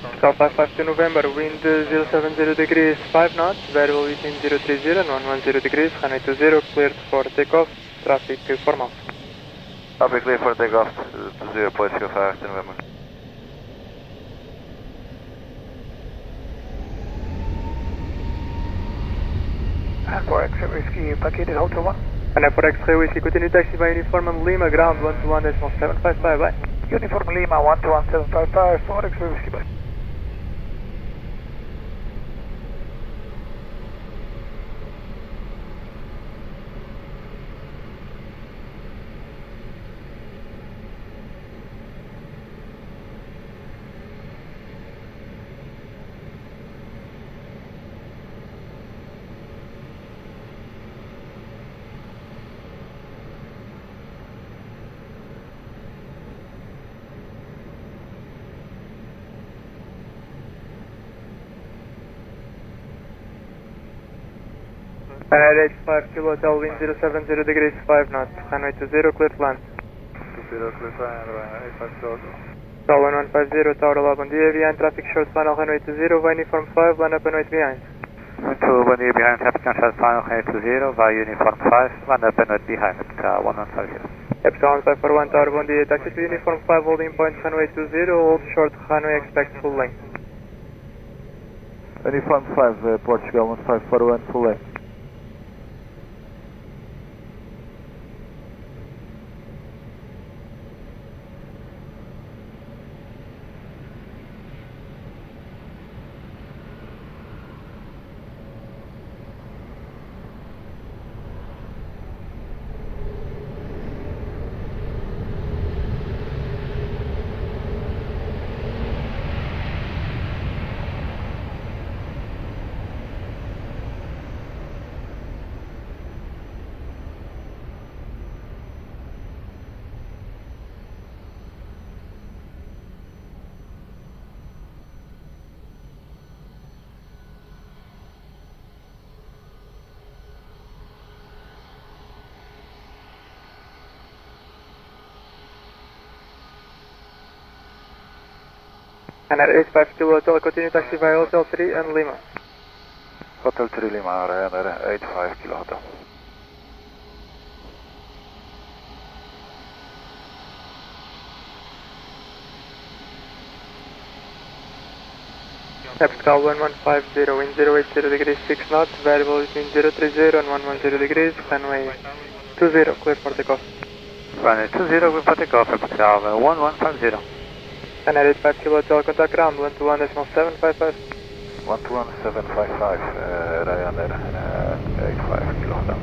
Call 552 November, wind 070 degrees 5 knots, variable between 030 and 110 degrees, runway 20, cleared for takeoff, traffic formal. Traffic clear for takeoff, 20, Police 552 November. And for X-ray Whiskey, packet Hotel 1. And for X-ray Whiskey, continue taxi by uniform Lima, ground 121.755, bye. Uniform Lima 121.755 for X-ray Whiskey, bye. And 85 Kilo Hotel, wind 070 degrees 5 knots, runway 20, cleared land. 20, clear for 85 Kilo. Call 1150, Tower 11, dia behind traffic short final, runway 20, via uniform 5, land up and wait behind. 2, 1 year behind, traffic short final, runway 20, via uniform 5, land up and wait behind, 1150. Epsilon 541 Tower, bon dia, taxi to uniform 5, holding point, runway 20, hold short, runway expect full length. Uniform 5, Portugal 1541, full length. And at 85 Kilo Hotel, continue taxi via Hotel 3 and Lima. Hotel 3 Lima, Ryanair 85 Kilo Hotel. Call 1150, wind 080 degrees 6 knots, variable between 030 and 110 degrees, runway 20, clear for takeoff. Runway 20, clear for takeoff, call 1150. And at 85 Kilo Hotel, contact ground 121.755. 121.755, Ryanair 85 Kilo Hotel.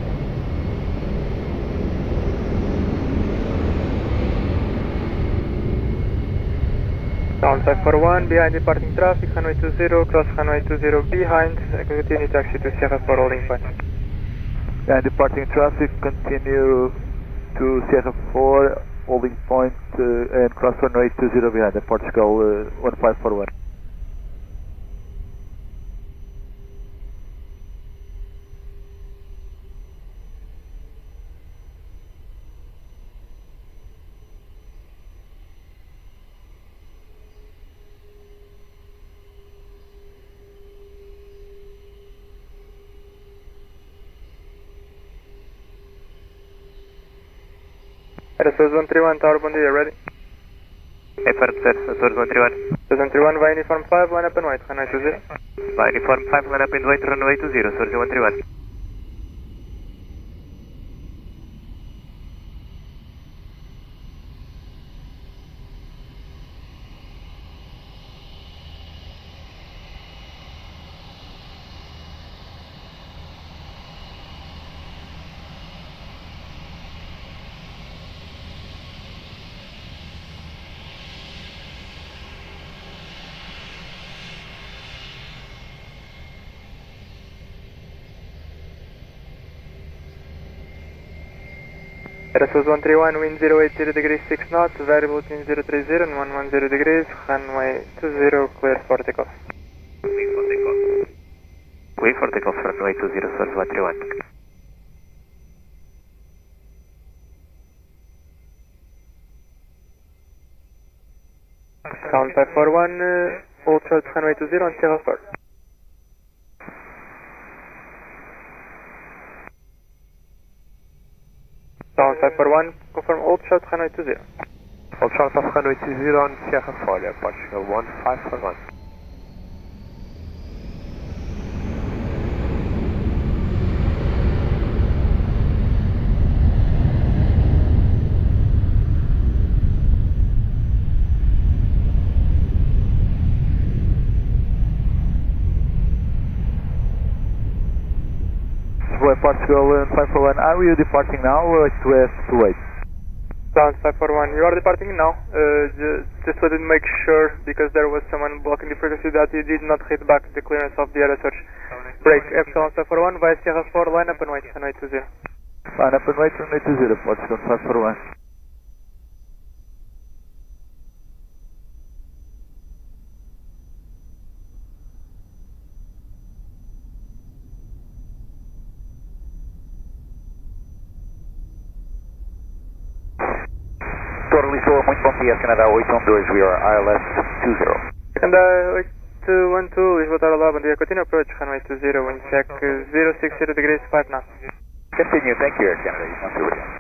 Down 541, behind departing traffic, runway 20, cross runway 20 behind, continue taxi to Sierra 4 holding point. Behind departing traffic, continue to Sierra 4, holding point, and cross runway 20 behind, Portugal 1541. Aeroporto 131, Tower, bon dia, ready? Aeroporto 131. 131 via uniform 5, line up and wait, runway 20. By uniform 5, line up and wait, runway 20, Source 131. Aeroporto 131, wind 080 degrees 6 knots, variable between 030 and 110 degrees, runway 20, clear for takeoff. Clear for takeoff, runway 20, Source 131. Count 541, hold short runway 20 on Sierra 4. Down 541, confirm hold short runway 20. Hold short of runway 20 on Sierra 4, Portugal 1541. Lisboa, Portugal 541, are you departing now or do we have to wait? Down 541, you are departing now. Just wanted to make sure, because there was someone blocking the frequency, that you did not hit back the clearance of the other search. Break, Epsilon 541 via Sierra 4, line up and wait, runway 20. Line up and wait, runway 20, Portugal 541. Lisboa, muito bom dia, Canadá 812, we are ILS 20. Canadá 812, Lisboa Tower, olá, bom dia, continue approach, runway 20, wind check 060 degrees 5 knots. Continue, thank you, Air Canada 812 again.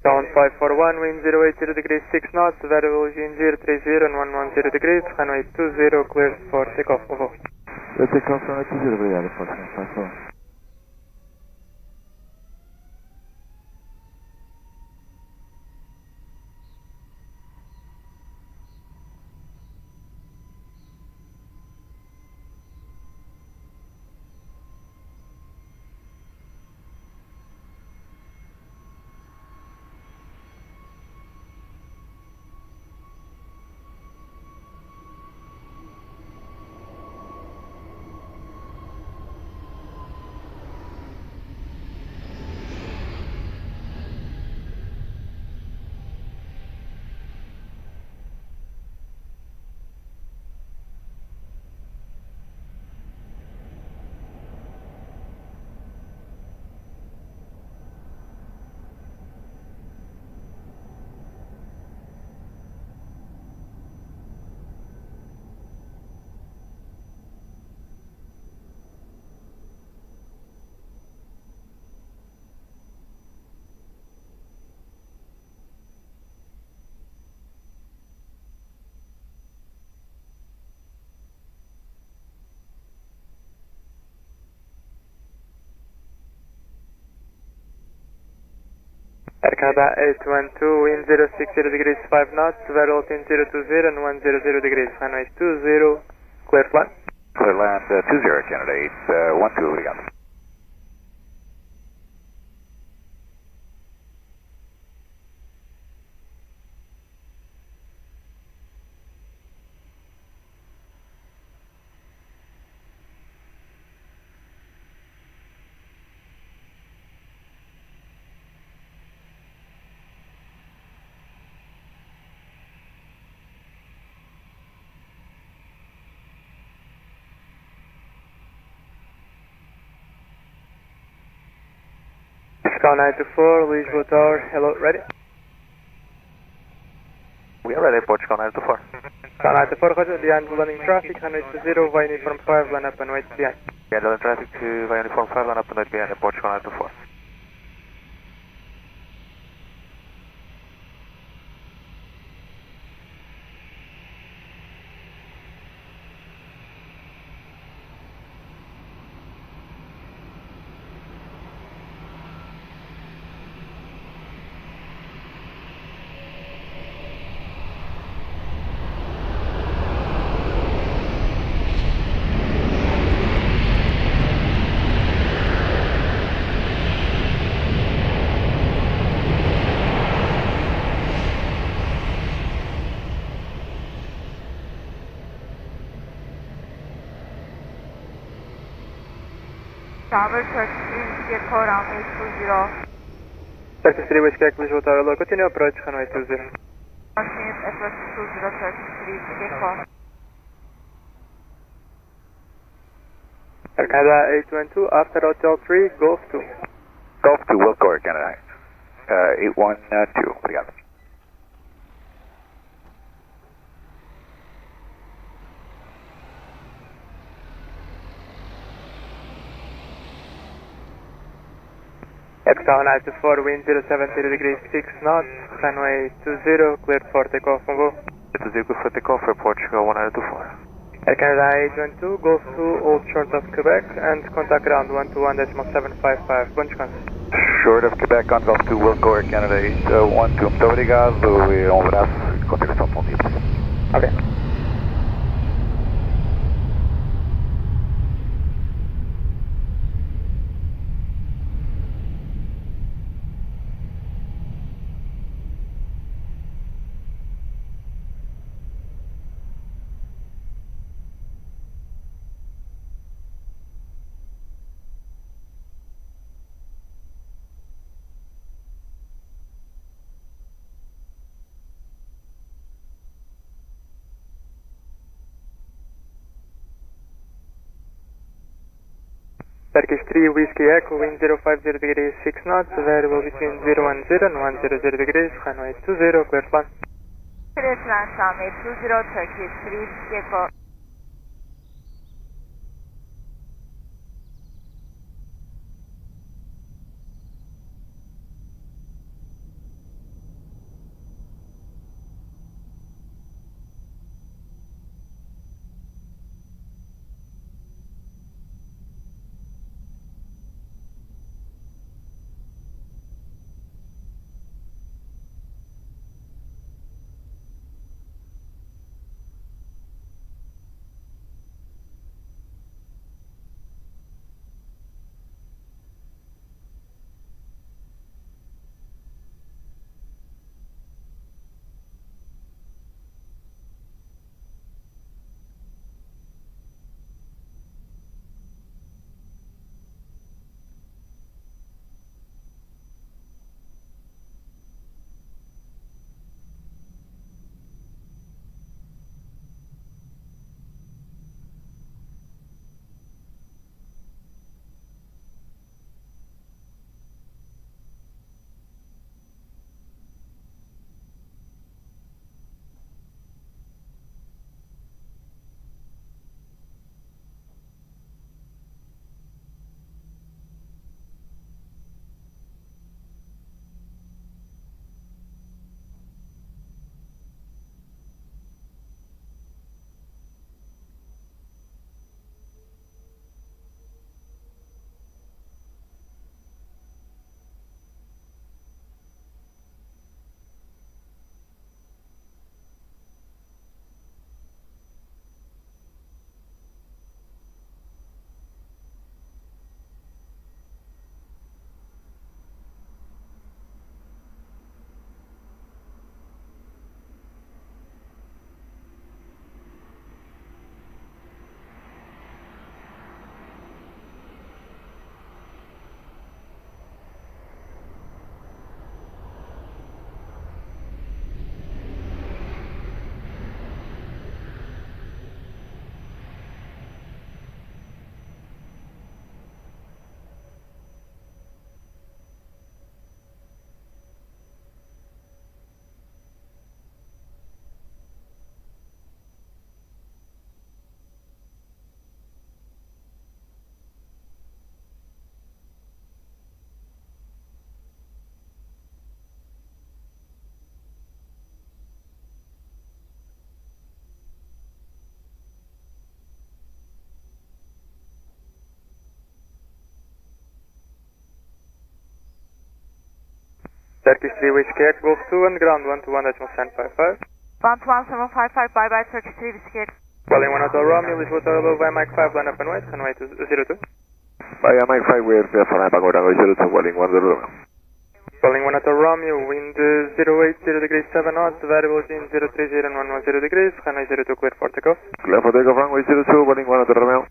Down 541, wind 080 degrees 6 knots, variable GNG 30 and 110 degrees, runway 20, cleared for takeoff, over. Eu tenho que confirmar 20, obrigado, Portugal 541. Air Canada 812, wind 060 degrees 5 knots, variable 020 and 100 degrees, runway 20, clear flight. Clear land 20, Air Canada 812, obrigado. Sky 924, Lisboa Tower, hello, ready? We are ready, Portugal 924. Sky 924, roger, behind the landing traffic, runway 20, via uniform 5, line up and wait behind. Behind the traffic via uniform 5, line up and wait behind Portugal 924. Tower, Turkish 3 Whiskey Echo, runway 20. Turkish 3 Whiskey Echo, Lisboa Tower Low, continue approach, runway 20. Continuous approach 20, Turkish 3 Whiskey Echo. Air Canada 812, after Hotel 3, Golf 2. Golf 2, Wilco, Air Canada. 812, obrigado. Exxon 94, wind 070 degrees 6 knots, runway 20, cleared for takeoff on go. 20, cleared for takeoff, Airport, Chicago 1024. Air Canada 812, Golf 2, hold short of Quebec, and contact ground 121.755, bom descanso. Short of Quebec on Golf 2, Wilco, Air Canada 812, muito obrigado e abraço e continuação bom dia. Ok. Turkish 3 Whiskey Echo, wind 050 degrees 6 knots, variable between 010 and 100 degrees, runway 20, clear plan. Clear plan, runway 20, Turkish 3 Whiskey Echo. Turkish 3 Whiskey Echo, Golf 2 and ground 121.755. 11755, bye bye, Turkish 3 Whiskey Echo. Calling 1 Hotel Romeo, Lisboa Tower Low, via Mike 5, line up and wait, runway 02. Via Mike 5, we're clear for runway 02, calling 1 Romeo. Calling 1 Hotel Romeo, wind 080 degrees 7 knots, variable between 030 and 110 degrees, runway 02, clear for takeoff. Clear for takeoff, runway 02, calling 1 Hotel Romeo.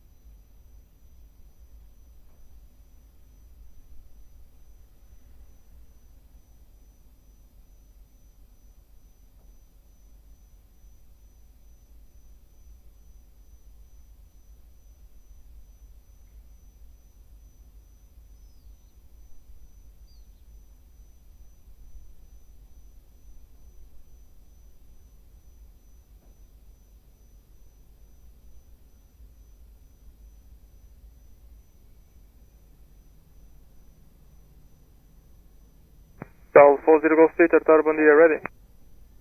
Tal 40 Golf Peter, Tower, bom dia, ready?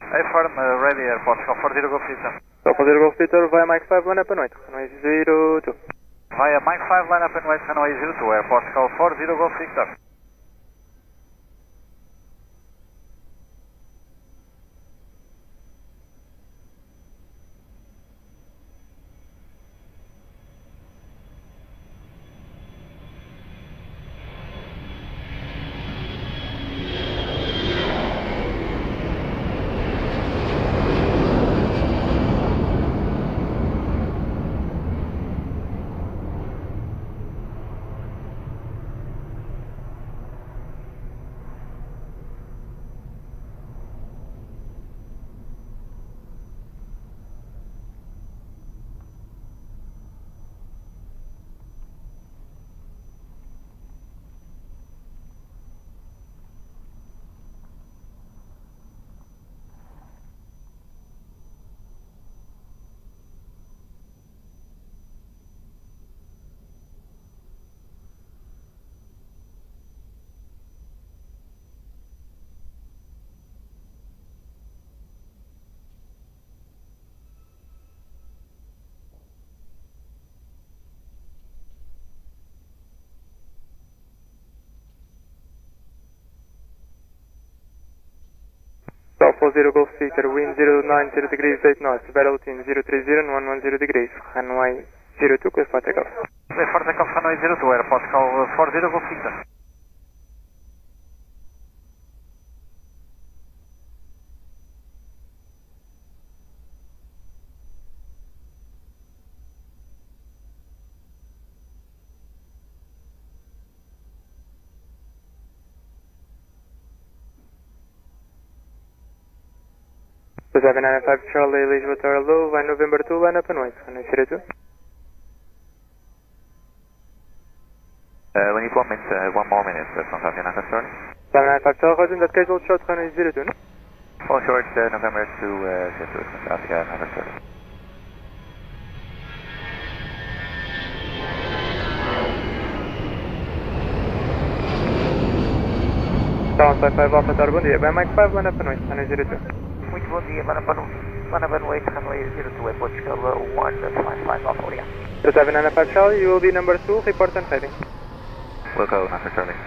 Affirm, ready, Airport 40 Golf Peter. Tal 40 Golf Peter, via Mike 5, line up à noite, runway 02. Via Mike 5, line up and wait, runway 02, Airport 40 Golf Victor. Tal 40 Golf Peter, wind 090 degrees 8 knots, altitude 030 and 110 degrees, runway 02, clear for takeoff. Clear for takeoff, runway 02, Airport 40 Golf Victor. So 795 Charlie, Lisboa Tower low, via November 2, line up and wait, runway 02. We need 1 minute, 1 more minute from South Africa, sorry. 795 Charlie, Roger, in that case, hold short, runway 02, no? All short, November 2, South Africa, number 30. Tal 55 Alpha Tower, bom dia, via Mike 5, line up and wait, runway 02. Muito bom dia, line up and wait, runway 02, Airport 155 Alpha, obrigado. So 795 Charlie, you will be number 2, report and heading. We'll go, number Charlie.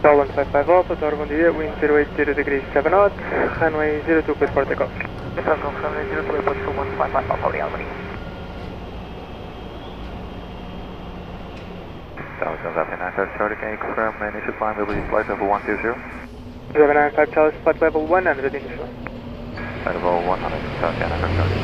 Tal 155 Alpha Tower, bom dia, wind 080 degrees 7 knots, runway 02, clear for takeoff. Runway 02, Airport 155 Alpha, obrigado, obrigado. South Africa, Charlie, can you confirm initial climb will be flight level 120? 795 Charlie, flight level 100 initial. Flight level 100, South Africa, Charlie.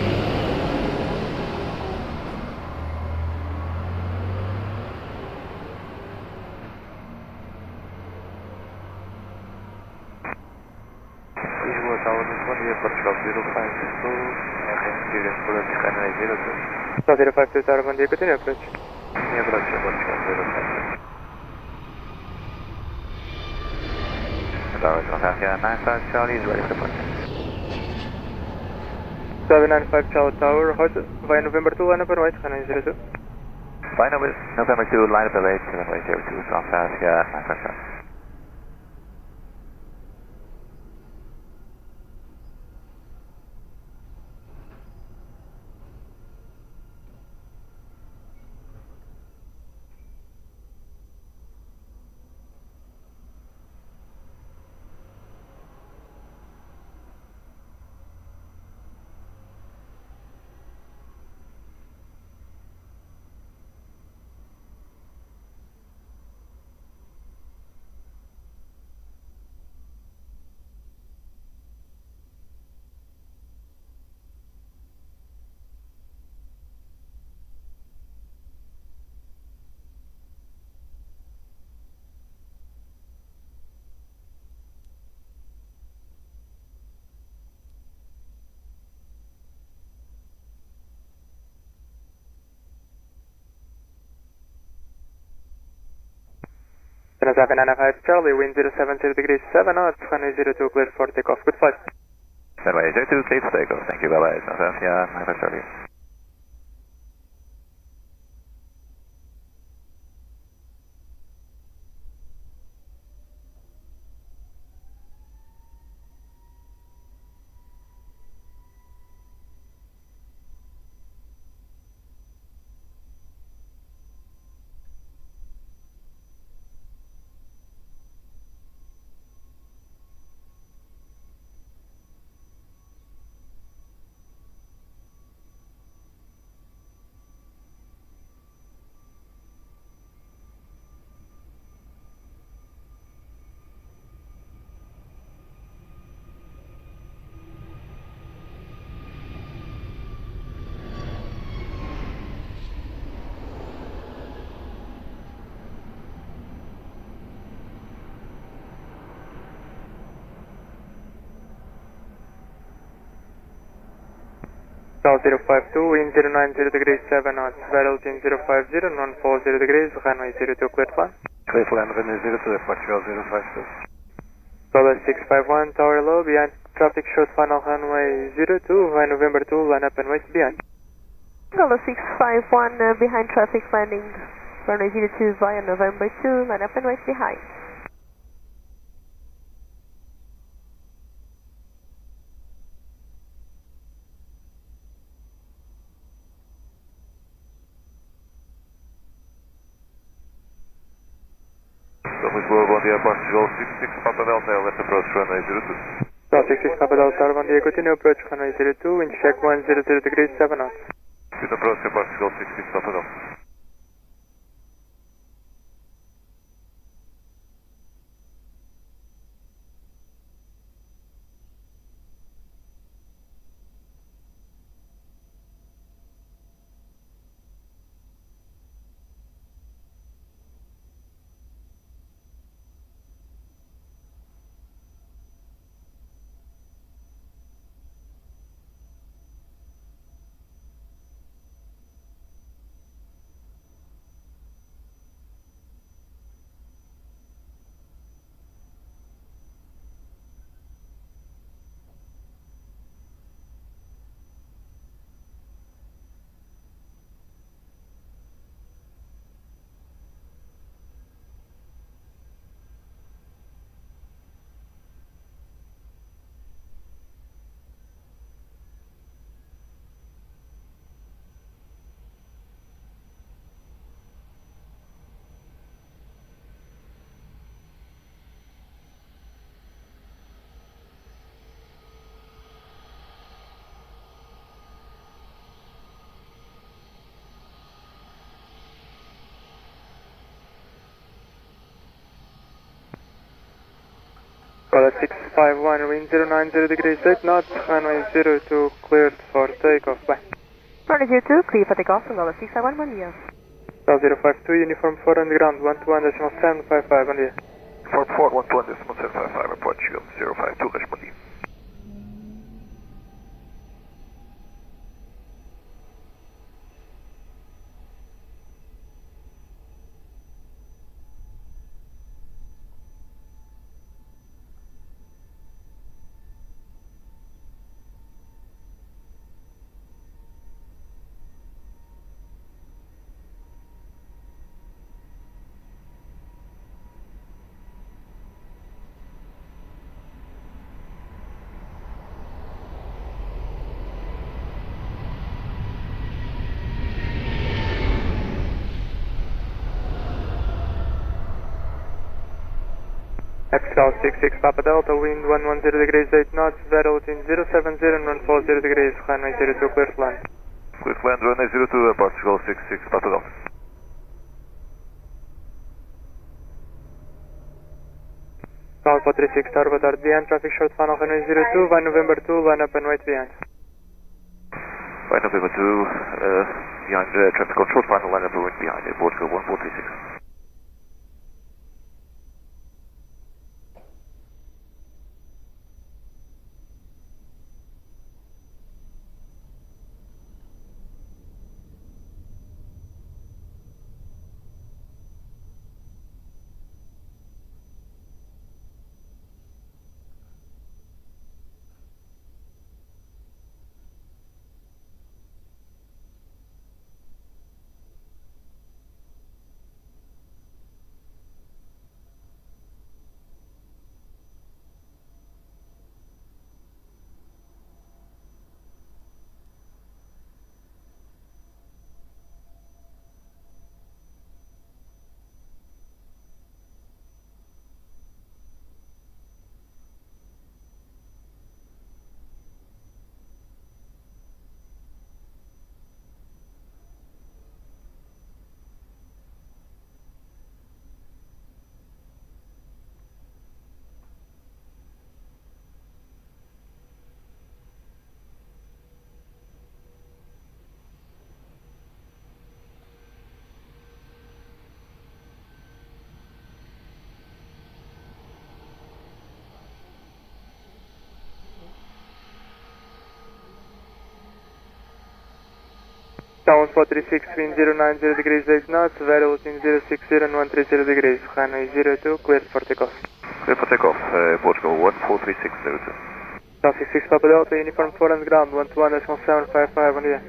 Lisboa Tower, bom dia, Portugal 052, experience for the runway 02. Tal 052 Tower, bom dia, continue approach. New approach, Portugal 052. Tower South Africa 95 Charlie is ready for departure. 795 Charlie Tower, Roger, via November 2, line up and wait, runway 02. By November 2, line up and wait, runway 02, South Africa 95 Charlie. Transavia 95 Charlie, wind 070 degrees 7 knots, runway 02 cleared for takeoff. Good flight. Runway 02 cleared for takeoff. Thank you, bye-bye. Transavia 95 Charlie. South 052, wind 090 degrees 7 knots, altitude 050, non-fall 0 degrees, runway 02 cleared flight. Clear for land, runway 02, Portugal 052. Solar 651, tower low, behind traffic short final runway 02, via November 2, line up and wait behind. Solar 651, behind traffic landing, runway 02 via November 2, line up and wait behind. Lisboa, bom dia, Portugal 66, Papa Delta, left approach runway 02. South 66 Papa Delta, bom dia, continue approach runway 02, wind check 100 degrees 7 knots. Good approach to Portugal 66, Papa Delta. Solar 651, wind 090 degrees 8 knots, runway 02 cleared for takeoff. Bye. Runway 02, clear for takeoff, Solar 651, bom dia. South 052, uniform 4 on the ground, 121.755, bom dia. Form 4, 121.755, Portugal 052, respondi. South 66 Papa Delta, wind 110 degrees 8 knots, altitude 070, non-fall 0 degrees, runway 02 clear to land. Clear to land, runway 02, Portugal 66, Papa Delta. South 436 Tower, boa tarde, behind traffic short final runway 02, via November 2, line up and wait behind. Via November 2, behind traffic control final line up and wait behind, Portugal 1436. Town 436, wind 090 degrees 8 knots, variable 060 and 130 degrees, runway 02, cleared for takeoff. Clear for takeoff, Portugal 14360. Traffic 6 Papa Delta, uniform 4 and ground, 121.755 on the air.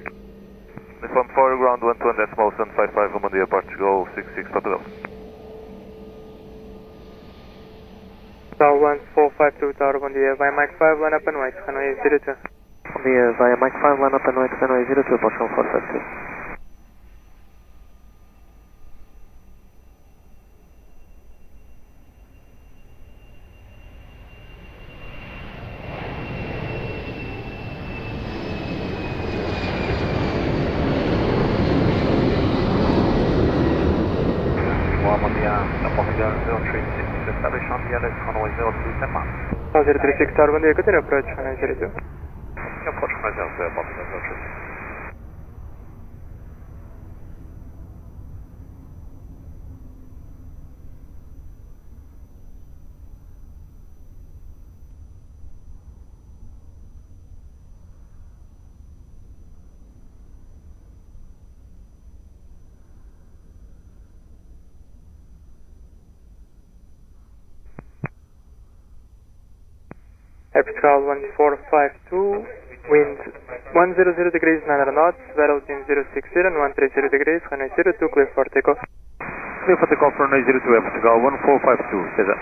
Uniform 4, ground 121.755, bom dia, Portugal 66 Papa Delta. Tower 1452, Tower, bom dia, via Mike 5, line up and wait, runway 02. Bom dia, via Mike 5, line up and wait, runway 02, Portugal 452. Tower 036, Tower, bom dia, continue approach, runway 02. Approach runway 02, Portugal 036. Portugal 1452, wind 100 degrees 9 knots, variable 060 and 130 degrees, runway 02, clear for takeoff. Clear for takeoff, runway 02, Portugal 1452, Cesar.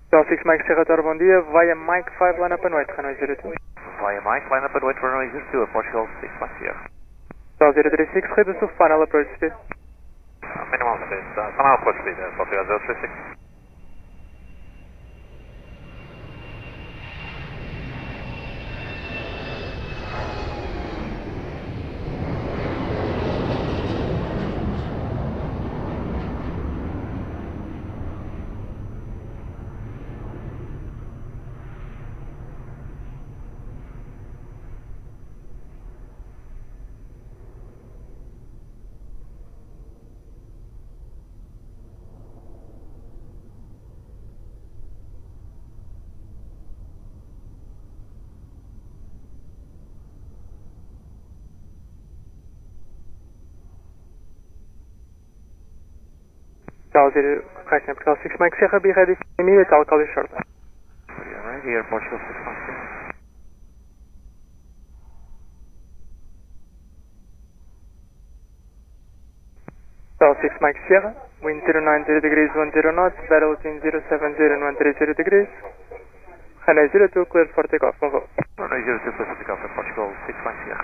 Tower 6 Mike Sierra Tower, bom dia, via Mike 5, line up and wait, runway 02. Via Mike, line up and wait for runway 02, Portugal 6 Mike Sierra. Tower 036, reduce to final approach speed. Minimal speed, final approach speed, Portugal 036. Tower 0, correction, Portugal 6 Mike Sierra, be ready for immediate, I'll call you shortly. Right here, Portugal 6 Mike Sierra. Tower 6 Mike Sierra, wind 090 degrees 10 knots, variable 070 and 130 degrees, runway 02, cleared for takeoff, bon vol. Runway 02, clear for takeoff, Portugal 6 Mike Sierra.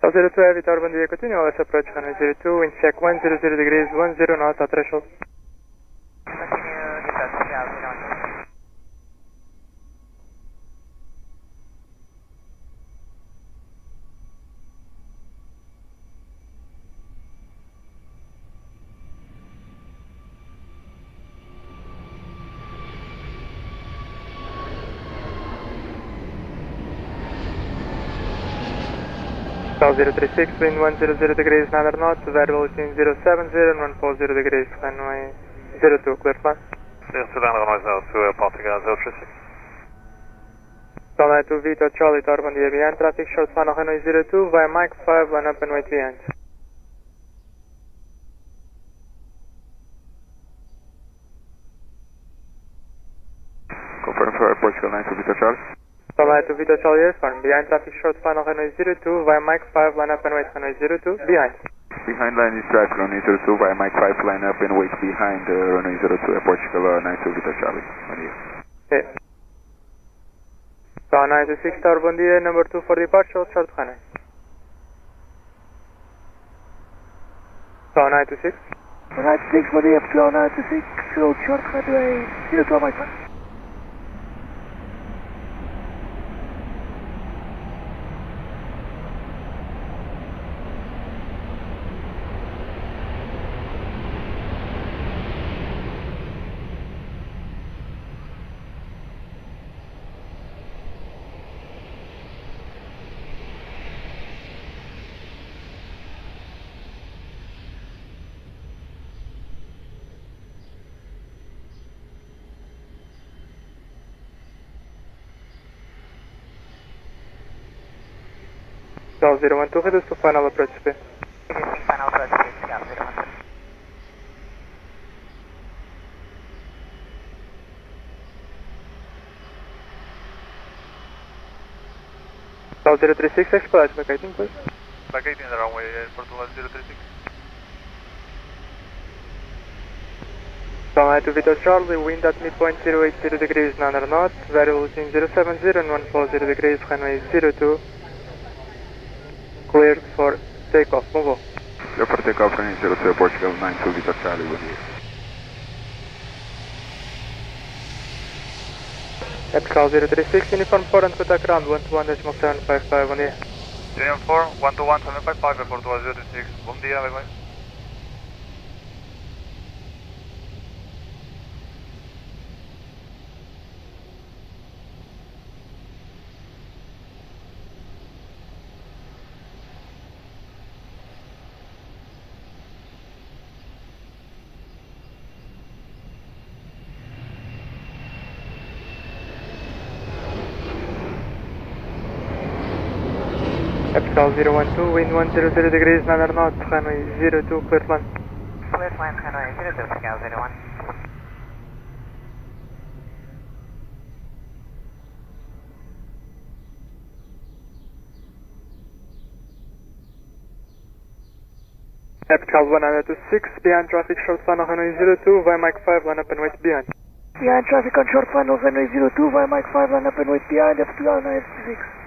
Tower 02 Heavy Tower, bom dia, continue let's approach runway 02, wind check 100 degrees 10 knots at threshold. Tower 036, wind 100 degrees 9 knots, variable between 070 and 140 degrees, runway 02, clear flight. Clear to land runway 02, Portugal 036. Tower 2 Vito Charlie Tower, bom dia, behind traffic, short final runway 02, via Mike 5, line up and wait behind. Confirm for Portugal 92 Vito Charlie. Tower 2 Vito Charlie, yes, firm, behind traffic, short final runway 02, via Mike 5, line up and wait runway 02, behind. Behind line is traffic runway 02 via Mike 5, line up and wait behind runway 02 Portugal 92 Vito Charlie. Bom dia. Okay. Tower 96 Tower, bom dia, number 2 for departure, short runway. Tower 96. 96, bom dia, Portugal 96, short runway 02, Mike 5. Capital 012, reduce to final approach speed. Reducing final approach speed, Scout 012. Capital 036, expedite, vacating please. Vacating the runway, Portugal 036. Runway to Vito Charlie, wind at midpoint 080 degrees 9 knots, variable between 070 and 140 degrees, runway 02. Cleared for takeoff, move on. Clear for takeoff, runway 02, Portugal 92, Vito Charlie, good day. Capital 036, uniform 4 and contact ground 121.755, bom dia. Uniform 4, 121.755, Portugal 036, bom dia, bye bye. Capital 012, wind 100 degrees 9 knots, runway 02, clear to land. Clear to land, runway 02, Scout 01. Capital 126, behind traffic short final runway 02, via Mike 5, line up and wait behind. Behind traffic on short final runway 02, via Mike 5, line up and wait behind, FTR 956.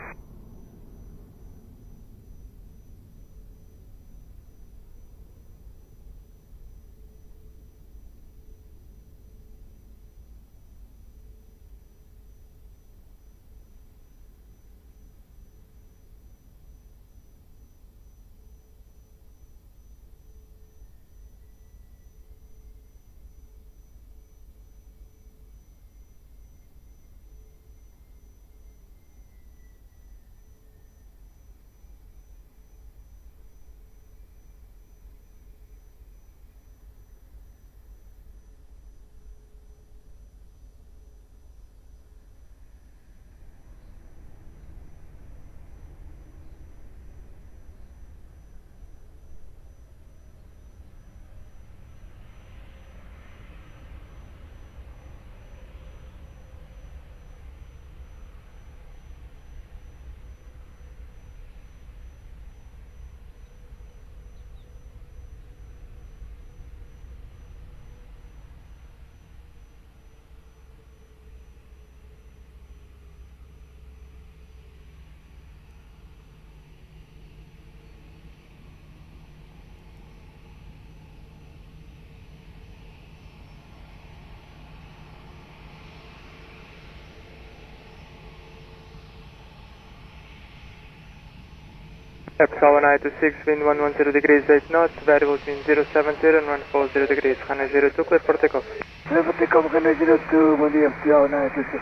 Capital 126, wind 110 degrees 8 knots, variable between 070 and 140 degrees, runway 02, clear for takeoff. Clear for takeoff, runway 02, bom dia, FTR 926.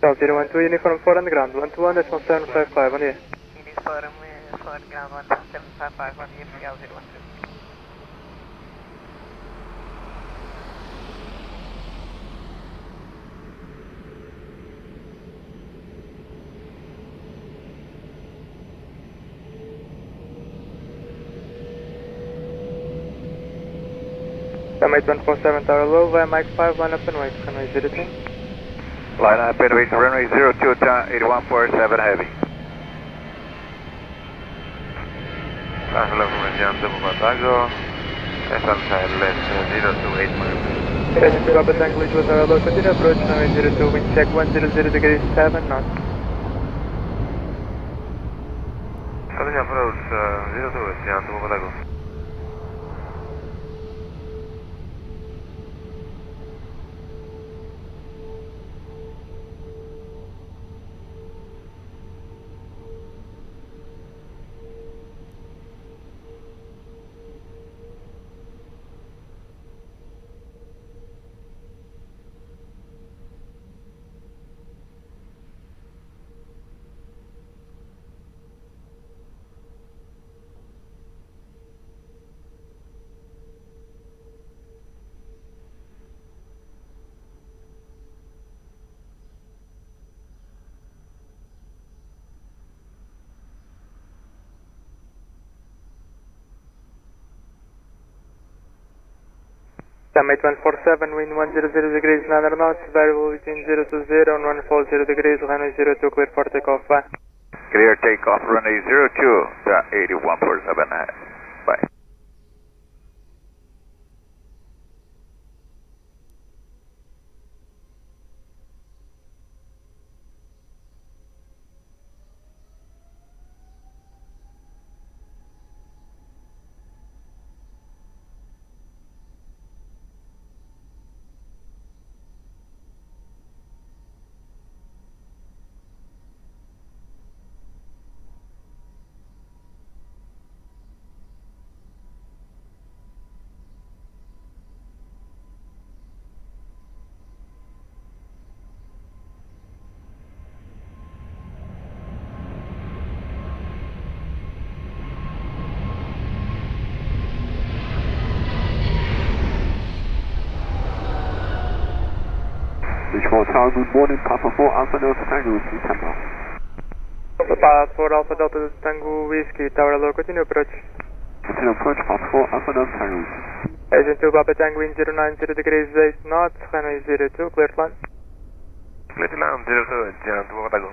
Capital 012, uniform 4 on the ground, 121.755, bom dia. Uniform 4, ground 12755, bom dia, Scout 012. Runway 147 tower low, via Mike 5, line up and wait, runway 03. Line up and wait, runway 02, 8147 heavy. Translation mediante Comentários, SLS 028 miles. Heading to Robert Tango, Lisboa tower low, continue approach, runway 02, wind check 100 degrees 7 knots. Continue approach 02, mediante Comentários. Summit 147, wind 100 degrees 9 knots, variable between 0 to 0 and 140 degrees, runway 02, clear for takeoff, bye. Clear takeoff, runway 02, 8147, bye. Lisboa Tower, good morning, Papa 4 Alpha Delta Tango Whiskey, Tango. Papa 4 Alpha Delta Tango Whiskey, Tower low, continue approach. Continue approach, Papa 4 Alpha Delta Tango Whiskey. Agent 2 Papa Tango, wind 090 degrees 8 knots, runway 02, clear to land. Clear to land, 02, Direto, Bordago.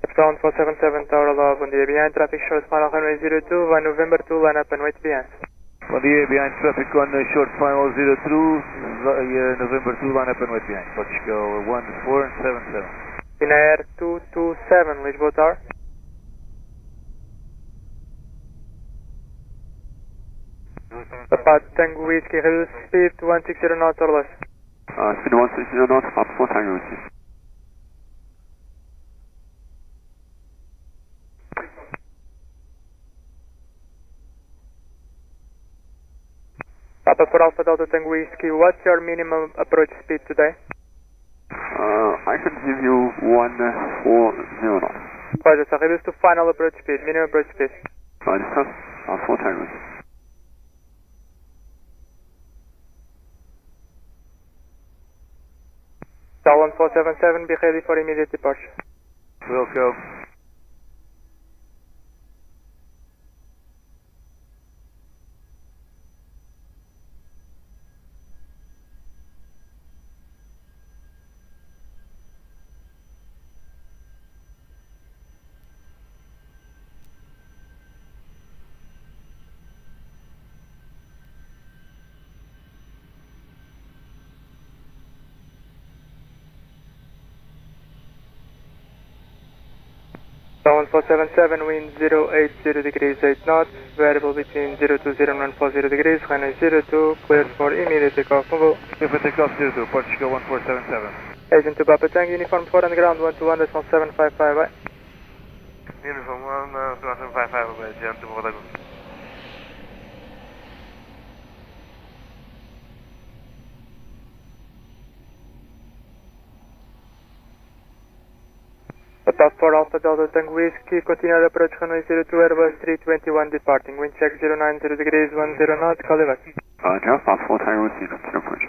Epsilon 477 Tower low, bom dia, behind traffic short final runway 02, by November 2, line up and wait behind. Bom dia, behind traffic on short final 02, November 2, line up and wait behind. Portugal 1477. In Air 227, Lisboa Tower. Papa Tango Whiskey, reduce speed to 160 knots or less. Speed 160 knots, Papa 4 Tango Whiskey. Papa 4 Alpha Delta Tango Whiskey, what's your minimum approach speed today? I can give you 140 knots. Roger, so reduce to final approach speed, minimum approach speed. Discuss, 4 Tango Whiskey. Star 1477, be ready for immediate departure. Will go. Star 1477, wind 080 degrees 8 knots, variable between 020 and 140 degrees, runway 02, cleared for immediate takeoff, move. Clear for takeoff 02, Portugal 1477. Agent 2 Papa Tango, uniform 4 and ground 121.755, bye. Uniform 1, 2755, Direto, Bordago. Papa 4 Alpha Delta Tango Whiskey, continued approach runway 02, Airbus 321 departing, wind check 090 degrees 10 knots, call it back. Just Papa 4 Tango Whiskey, continue approach.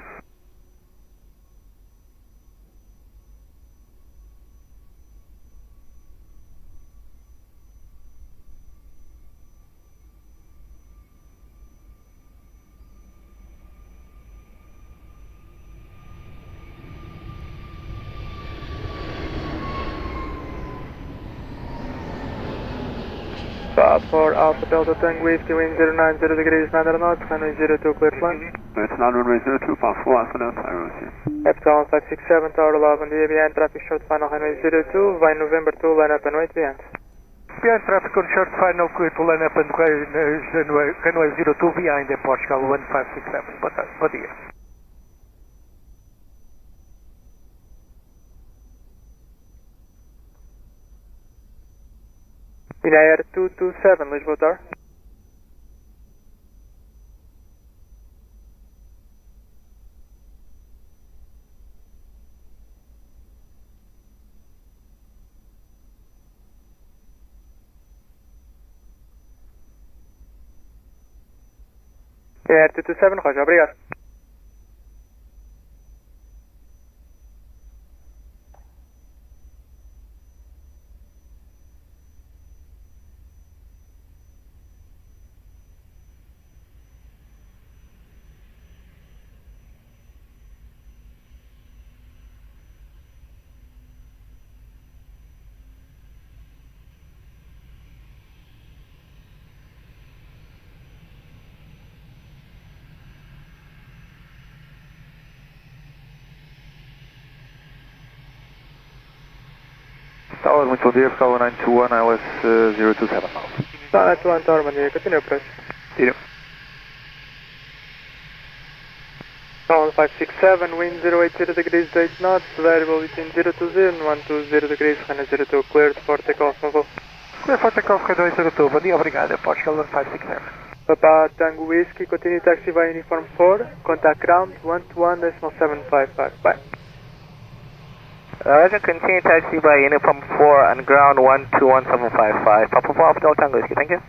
Papa 4 Alpha Delta Tango Whiskey, wind 090 degrees 9 knots, runway 02, clear to land. It's not runway 02, Papa 4 Alpha Delta Tango Whiskey. Epsilon 567 Tower 11, the behind traffic short final runway 02, by November 2, line up and wait behind. Behind traffic on short final, clear to line up and runway 02 behind the Portugal 1567. Bom dia. In Air 227, Lisboa Tower. Air 227, Roger, obrigado. Tower, muito bom dia, Pessoal 921, ILS 027 miles. Tower 921, Tower, bom dia, continue approach. Tiro. Tower 567, wind 080 degrees 8 knots, variable between 020 and 120 degrees, runway 02, cleared for takeoff, convo. Clear for takeoff, runway 02, bom dia, obrigado, Portugal 1567. Papa Tango Whiskey, continue taxi by uniform 4, contact ground 121.755, bye. Roger, continue taxi by uniform 4 and ground 121.755. Papa 4 Hotel Tango Whiskey, thank you.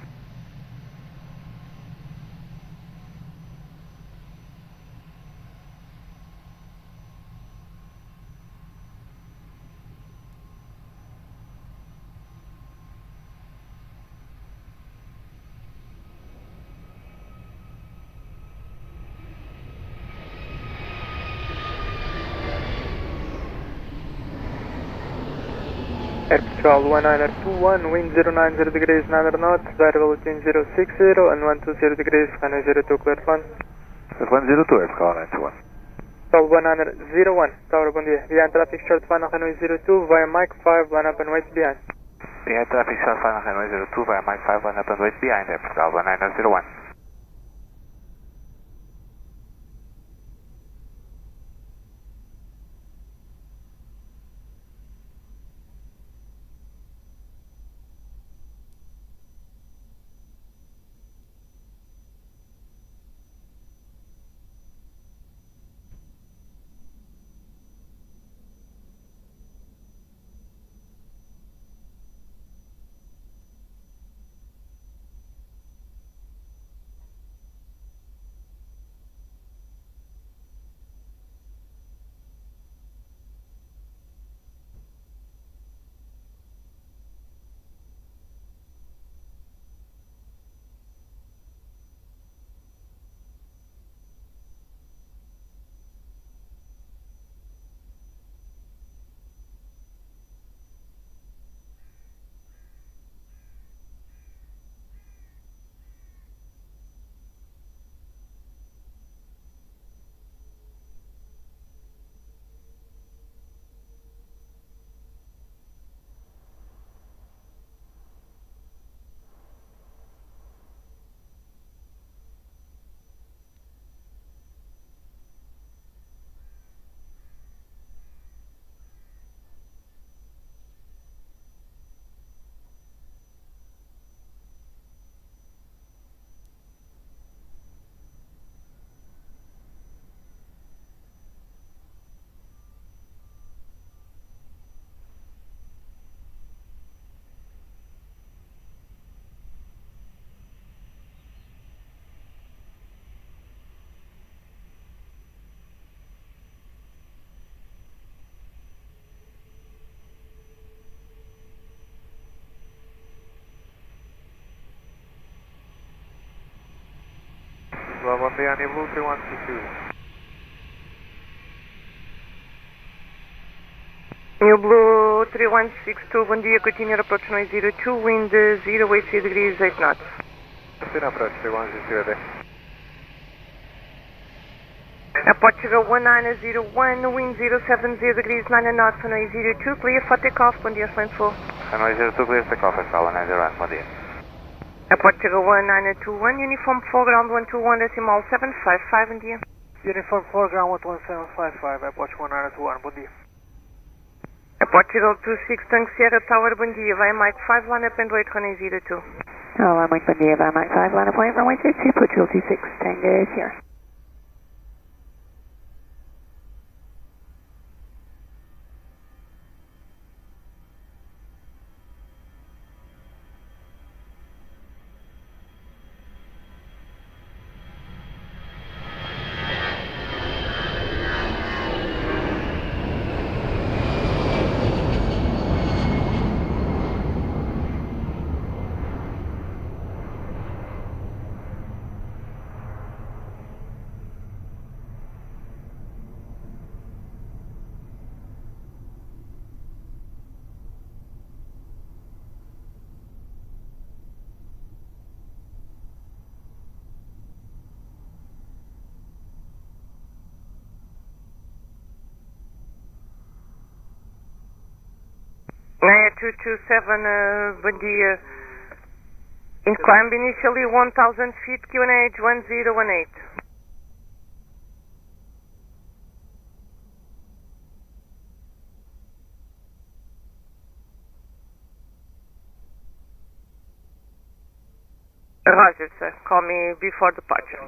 Air Patrol 1921, wind 090 degrees 9 knots, variable between 060 and 120 degrees, runway 02, cleared one. 102, Air Patrol 921. Tower 1901, Tower, bom dia. Behind traffic short final runway 02 via Mike 5, line up and wait behind. Behind traffic short final runway 02 via Mike 5, line up and wait behind, Air Patrol 1901. Bom dia, Blue 3162. New Blue 3162, bom dia, continue approach noise 02, wind 080 degrees 8 knots. Continue approach 3162. Airport Sugar 1901, wind 070 degrees 9 knots, runway 02, clear for takeoff, bom dia, flight 4. Runway 02, clear for takeoff, Pascal 901, bom dia. Airport Sugar 1921, uniform 4 ground 121.755, bom dia. Uniform 4 ground 11755, Airport 1921, bom dia. Airport Sugar 26, Tango Sierra Tower, bom dia, vai Mike 5, line up and wait, runway 02. Hello, Mike, bom dia, vai Mike 5, line up, wait, runway 02, Portugal 26, Tango Sierra. Naya 227, bom dia. In climb initially 1000 feet, QNH 1018. Roger, sir. Call me before departure.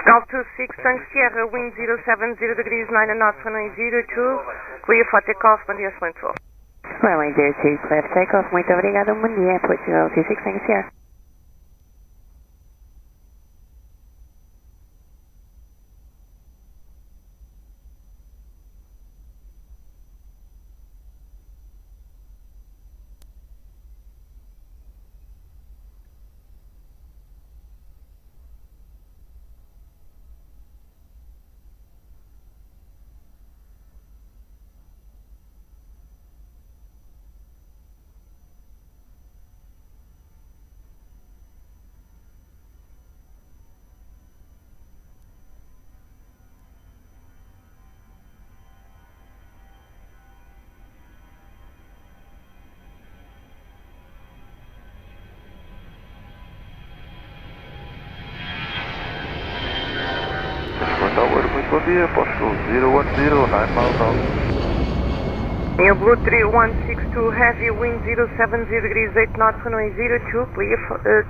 Gal 26, Tango Sierra, wind 070 degrees, 9 knots, runway 02, clear for takeoff, bom dia, excelente voo. Runway 02, clear for takeoff, muito obrigado, bom dia, Portugal 26, Tango Sierra. Muito bom dia, Portugal 010, 9 miles out. New Blue 3162, heavy wind 070 degrees, 8 knots, runway 02, clear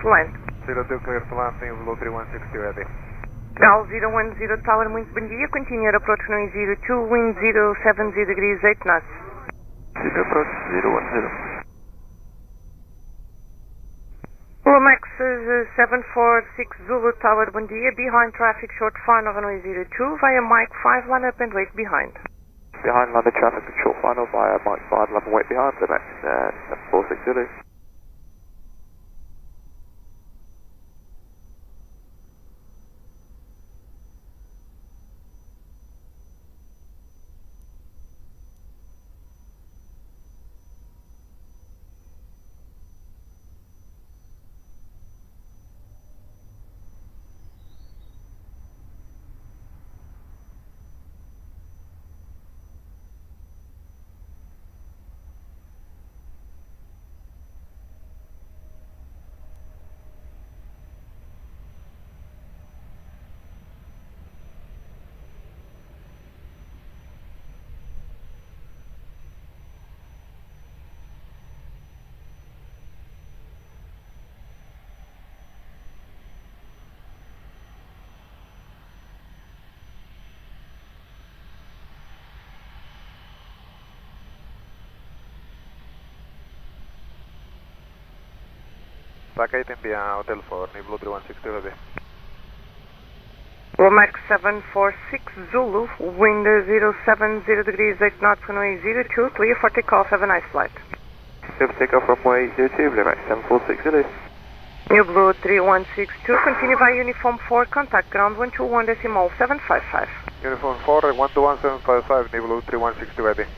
to land. 02, clear to land, New Blue 3162, ready. Gal 010 Tower, muito bom dia, continue approach runway 02, wind 070 degrees, 8 knots. Continue approach 010. Max 746 Zulu Tower, bom dia, behind traffic short final runway 02, via Mike 5, line up and wait behind. Behind London traffic, short final via Mike 5, line up and wait behind, the Max 746 Zulu. Vacate via Hotel 4, New Blue 3162, ready. Max 746 Zulu, wind 070 degrees, 8 knots, runway 02, clear for takeoff, have a nice flight. Clear for takeoff runway 02, Blue Max 746 Zulu. New Blue 3162, continue via Uniform 4, contact ground 121.755. Uniform 4, 121.755, New Blue 3162, ready.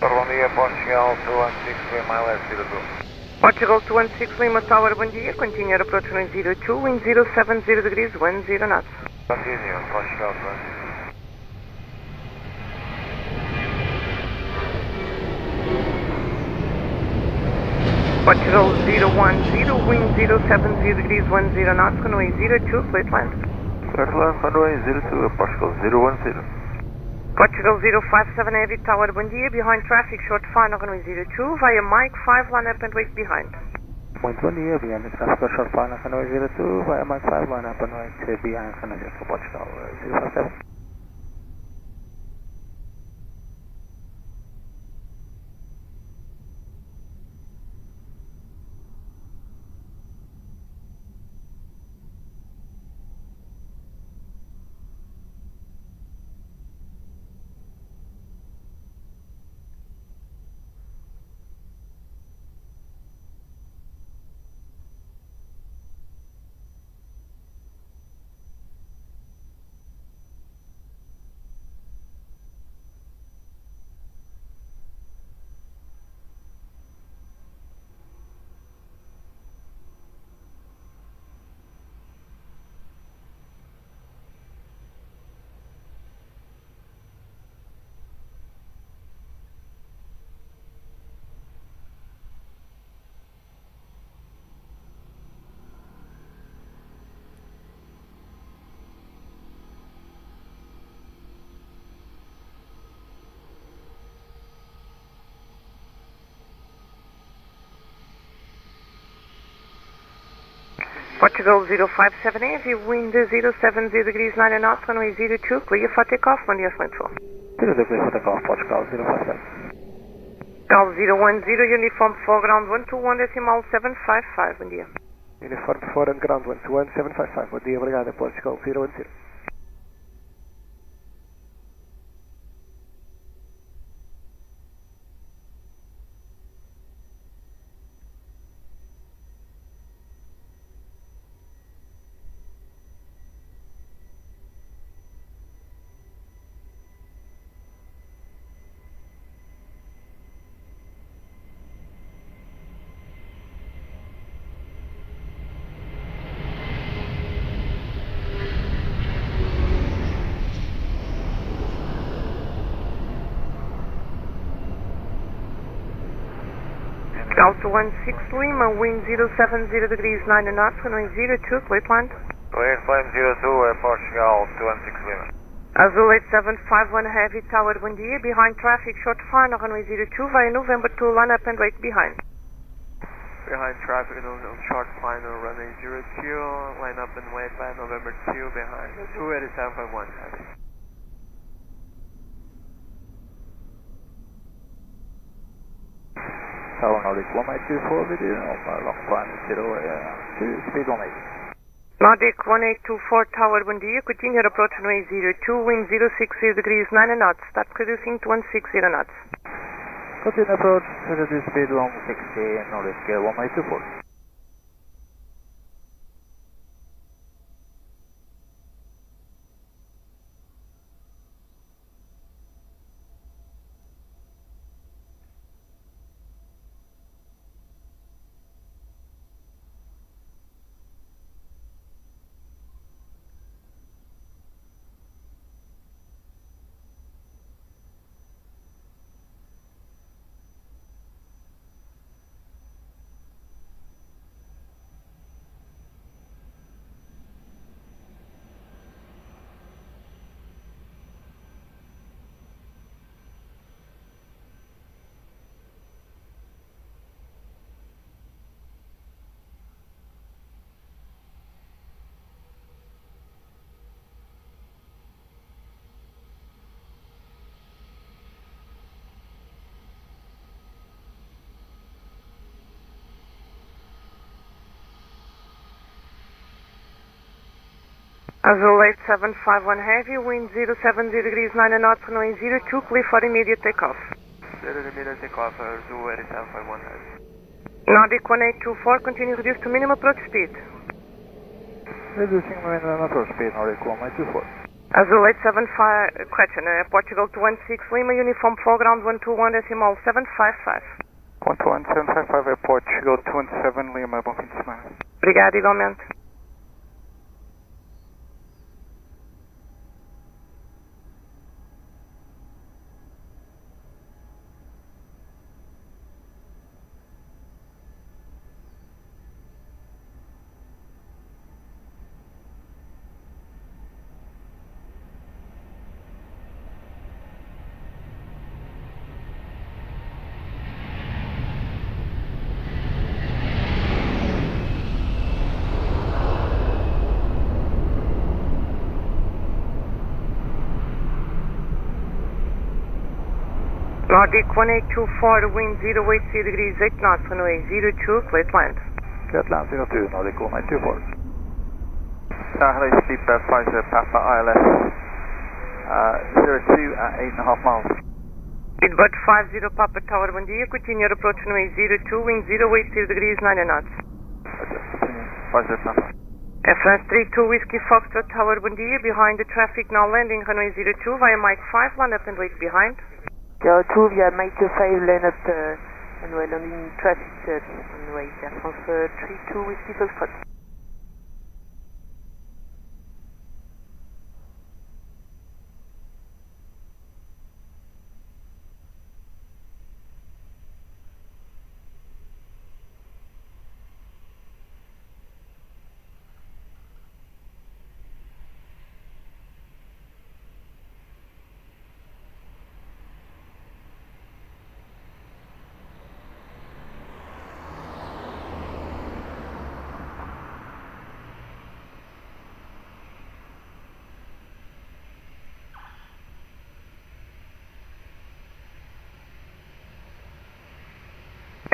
Bom dia, Portugal 216, Lima Left 02. Portugal 216 Lima Tower, bom dia, continue approach runway 02, wind 070 degrees, 10 knots. Continue, Portugal 216. Portugal 010, wind 070 degrees, 10 knots, runway 02, clear to land. Clear to land, runway 02, Portugal 010. Portugal 057 Heavy Tower, bom dia, behind traffic, short final runway 02, via Mike 5, line up and wait behind. Muito bom dia, behind traffic, short final runway 02, via Mike 5, line up and wait behind, Portugal 057. Portugal 057 heavy, wind 070 degrees 9 knots, runway 02, clear for takeoff, bom dia, excelente voo. 02, clear for takeoff, Portugal 057. Cal 010, uniform foreground 121, decimal 755, bom dia. Uniform 4 and ground 121, 755. Bom dia, obrigado, Portugal 010. Delta 16 Lima, wind 070 degrees 9 knots, runway 02, clear to land. Clear climb 02, Portugal 216 Lima. Azul 8751 heavy tower, bom dia, behind traffic, short final, runway 02, via November 2, line up and wait behind. Behind traffic, short final, runway 02, line up and wait by November 2, behind 28751 heavy. Tower Nordic 1824 video, long climb 2, speed 18. Nordic 1824 tower, bom dia, continue approach runway 02, wind 060 degrees 9 knots, start reducing to 160 knots. Continue approach, reduce speed 160, Nordic 1824. Azul 8751 heavy, wind 070 degrees 9 knots, runway 02, clear for immediate takeoff. Clear immediate takeoff, Azul 8751 heavy. Nordic 1824, continue reduce to minimum approach speed. Reducing minimum approach speed, Nordic 1824. Azul 875, question, Portugal 216 Lima, uniform foreground 121, decimal 755. 121, 755, Portugal 217 Lima, bom fim de semana. Obrigado, igualmente. Nordic 1824, wind 080 degrees 8 knots, runway 02, clear to land. Clear to land 02, Nordic 1824. Hello, Sleep Pfizer Papa ILS 02 at 8.5 miles. Speedbird 50 Papa Tower, bom dia, continue approach runway 02, wind 080 degrees 9 knots. Pfizer Papa. France 32 Whiskey Foxtrot Tower, bom dia, behind the traffic, now landing runway 02 via Mike 5, line up and wait behind. Air 2 via Mike 5, line up and we're landing traffic runway Air France 32 Whiskey Foxtrot.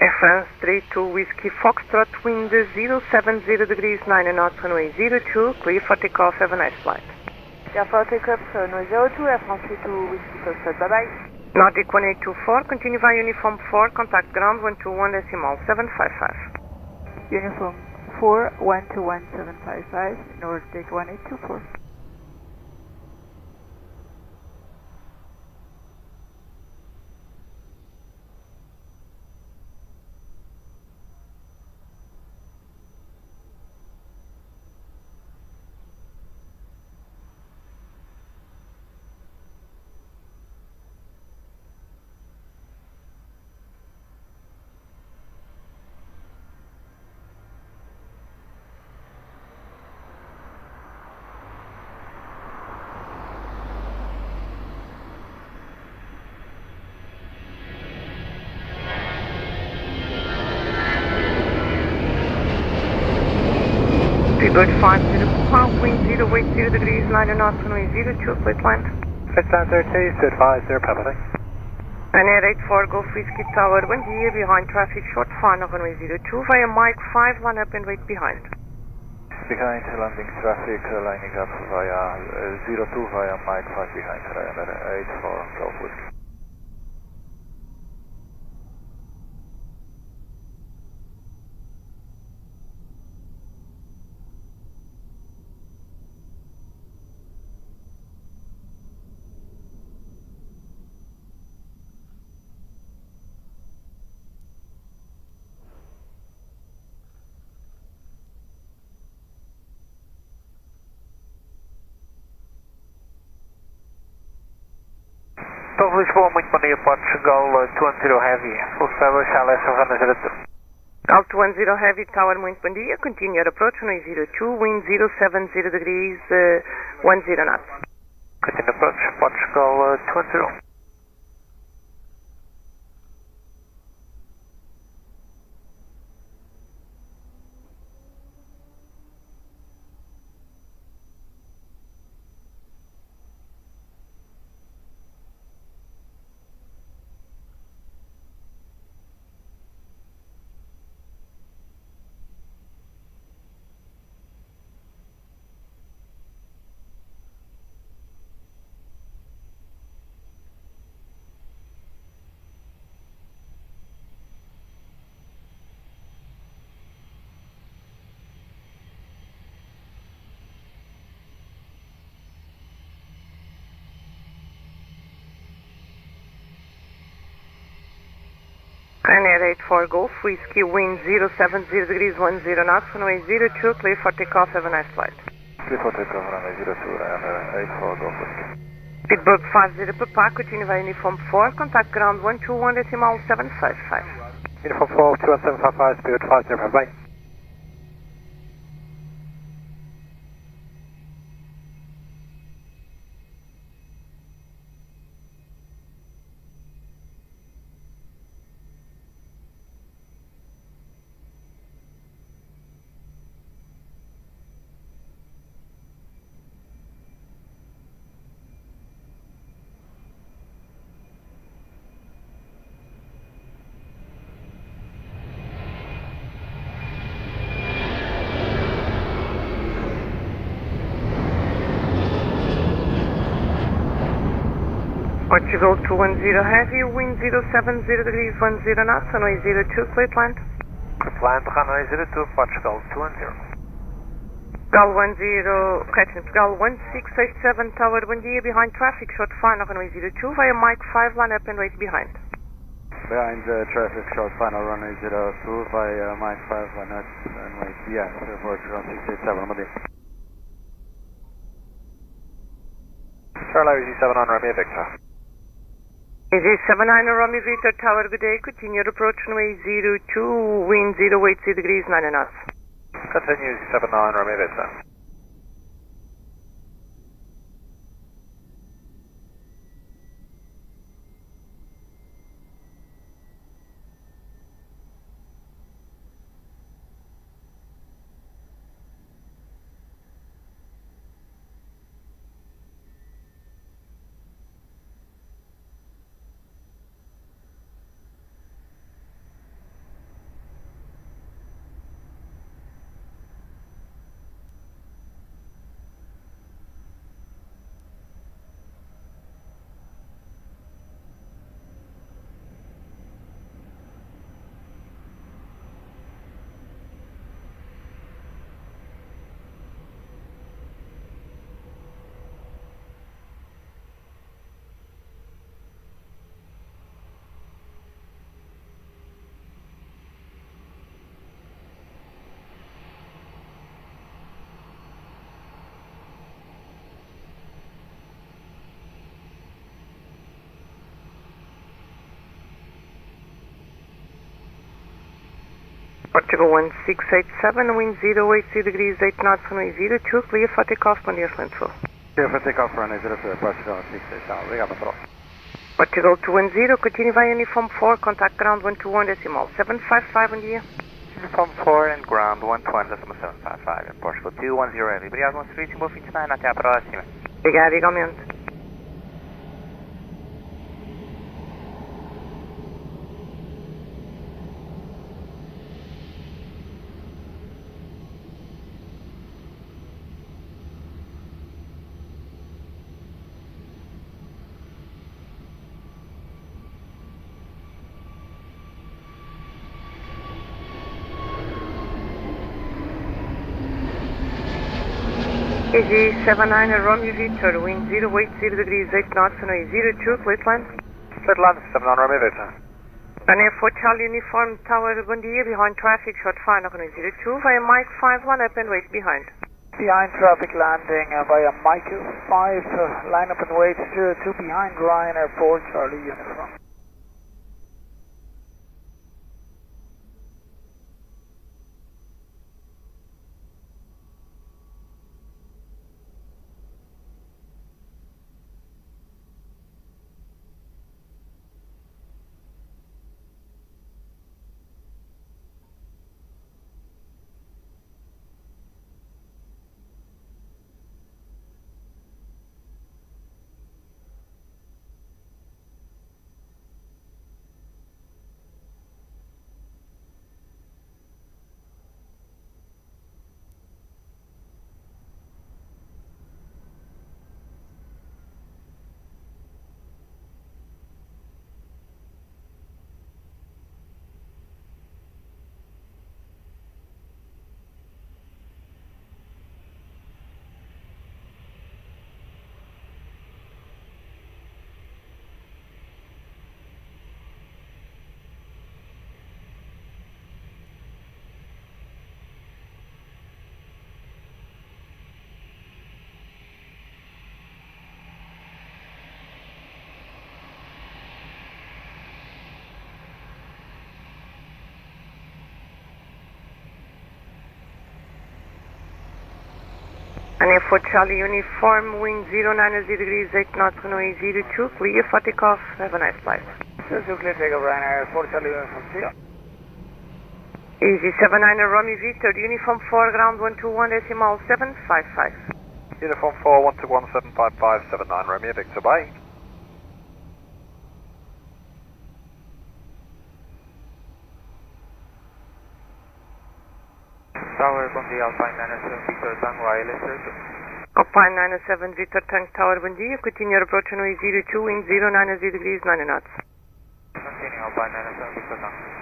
Air France 32 Whiskey Foxtrot, wind 070 degrees 9 knots, runway 02, clear for takeoff, have a nice flight. Clear for takeoff, runway 02, Air France 32 Whiskey Foxtrot, bye bye. Nordic 1824, continue via uniform 4, contact ground 121.755. Uniform 4, 121.755, Nordic 1824. Bird 50 Papa, wind 080 degrees 9 knots, runway 02, clear to land. Flight 30, Bird 50 Papa, thanks. An Air 84 Golf Whiskey Tower, bom dia, behind traffic, short final, runway 02, via Mike 5, line up and wait behind. Behind landing traffic, lining up via 02 via Mike 5 behind, Ryanair 84 Golf Whiskey. Então, Lisboa, muito bom dia, Portugal 210 Heavy, full service, LS 102. Gal 210 Heavy Tower, muito bom dia, continue your approach, runway 02, wind 070 degrees 10 knots. Continue approach, Portugal 210. Ryanair 84 Golf Whiskey, wind 070 degrees 10 knots, runway 02, clear for takeoff, have a nice flight. Clear for takeoff, runway 02, Ryanair 84 Golf Whiskey. Pittsburgh 50 Papa, continue via uniform 4, contact ground 121.755. Uniform 4, 21755, Spirit 50, bye. Portugal 210 Heavy, wind 070 degrees 10 knots, runway 02, clear to land. Land runway 02, Portugal 210. Gal 1687 Tower, bom dia, behind traffic, short final, runway 02, via Mike 5, line up and wait behind. Behind traffic, short final, runway 02 via Mike 5, line up and wait, yes, Portugal 687, bom dia. Charlie Z7 on Romeo Victor. Z79 Romeo Victor Tower, good day, continue your approach, runway 02, wind 080 degrees 9 knots. Continue Z7 on Romeo Victor. Portugal 1687, wind 080 degrees 8 knots, runway 02, clear for takeoff, bom dia, excelente voo. Clear for takeoff, runway 02, Portugal 1687, obrigado, patrão. Portugal 210, continue via Uniform 4, contact ground 121 decimal 755, bom dia. Uniform 4 and ground 121.755 em Portugal 210, obrigado, bom serviço, bom fim de semana, até à próxima. Obrigado, igualmente. AG79 Romeo Victor, wind 080 degrees 8 knots, runway 02, clear to land. Clear to land, 79 Romeo Victor. Runway 4 Charlie Uniform Tower, bom dia, behind traffic, short final, runway 02, via Mike 5, line up and wait behind. Behind traffic landing via Mike 5, line up and wait 02 behind Ryan Airport, Charlie Uniform. Runway 4 Charlie Uniform, wind 090 degrees 8 knots, runway 02, clear for takeoff, have a nice flight. 02 clear takeoff, Ryanair 4 Charlie Uniform 0. AG79 Romeo Victor, Uniform 4, ground 121 decimal 755. Uniform 4, 121.755, 79 Romeo Victor, bye. Tower, bom dia, Alpine 97 Victor Tango ILS. Alpine 97 Victor Tango Tower, bom dia, continue approach runway 02, wind 090 degrees 9 knots. Continue, Alpine 97 Victor Tango.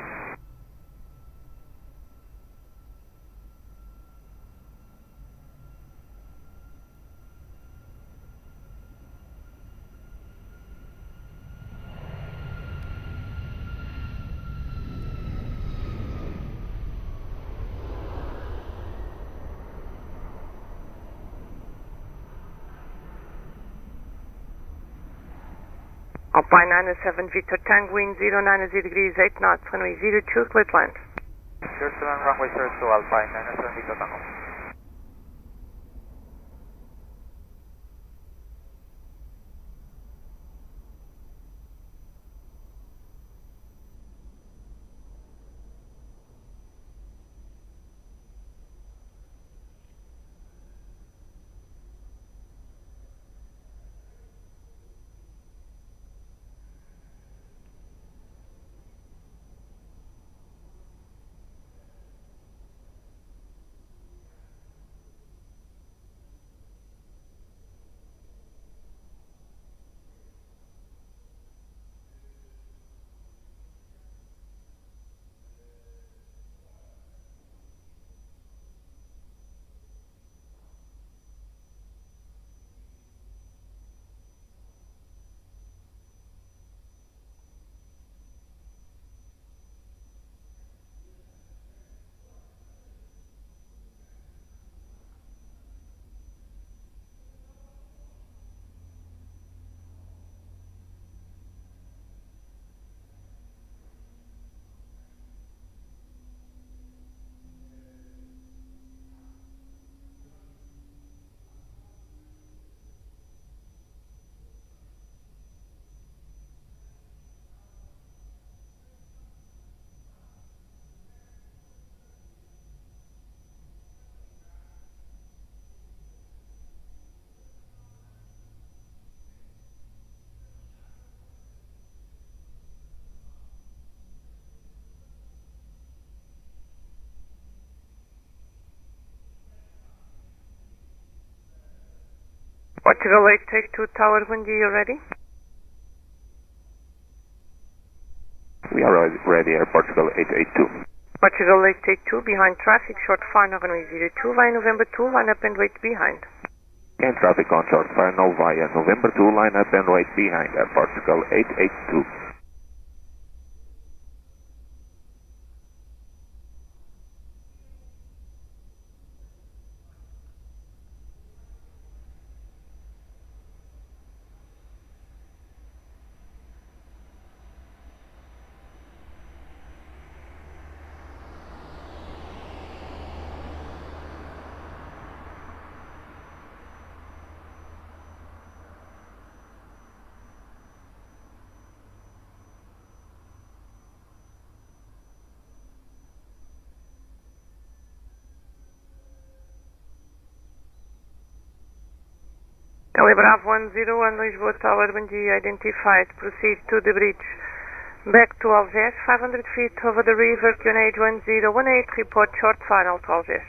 Alpine 97 Victor Tango, wind 090 degrees 8 knots, runway 02, clear to land. Clear to land, runway 02, Alpine 97 Victor Tango. Portugal 882 Tower, bom dia, ready? We are ready, Air Portugal 882. Portugal 882, behind traffic, short final runway 02, via November 2, line up and wait behind. And traffic on short final via November 2, line up and wait behind, Air Portugal 882. LA Bravo 101 Lisboa Tower, bom dia, identified, proceed to the bridge. Back to Algés, 500 feet over the river, QNH 1018, report short final to Algés.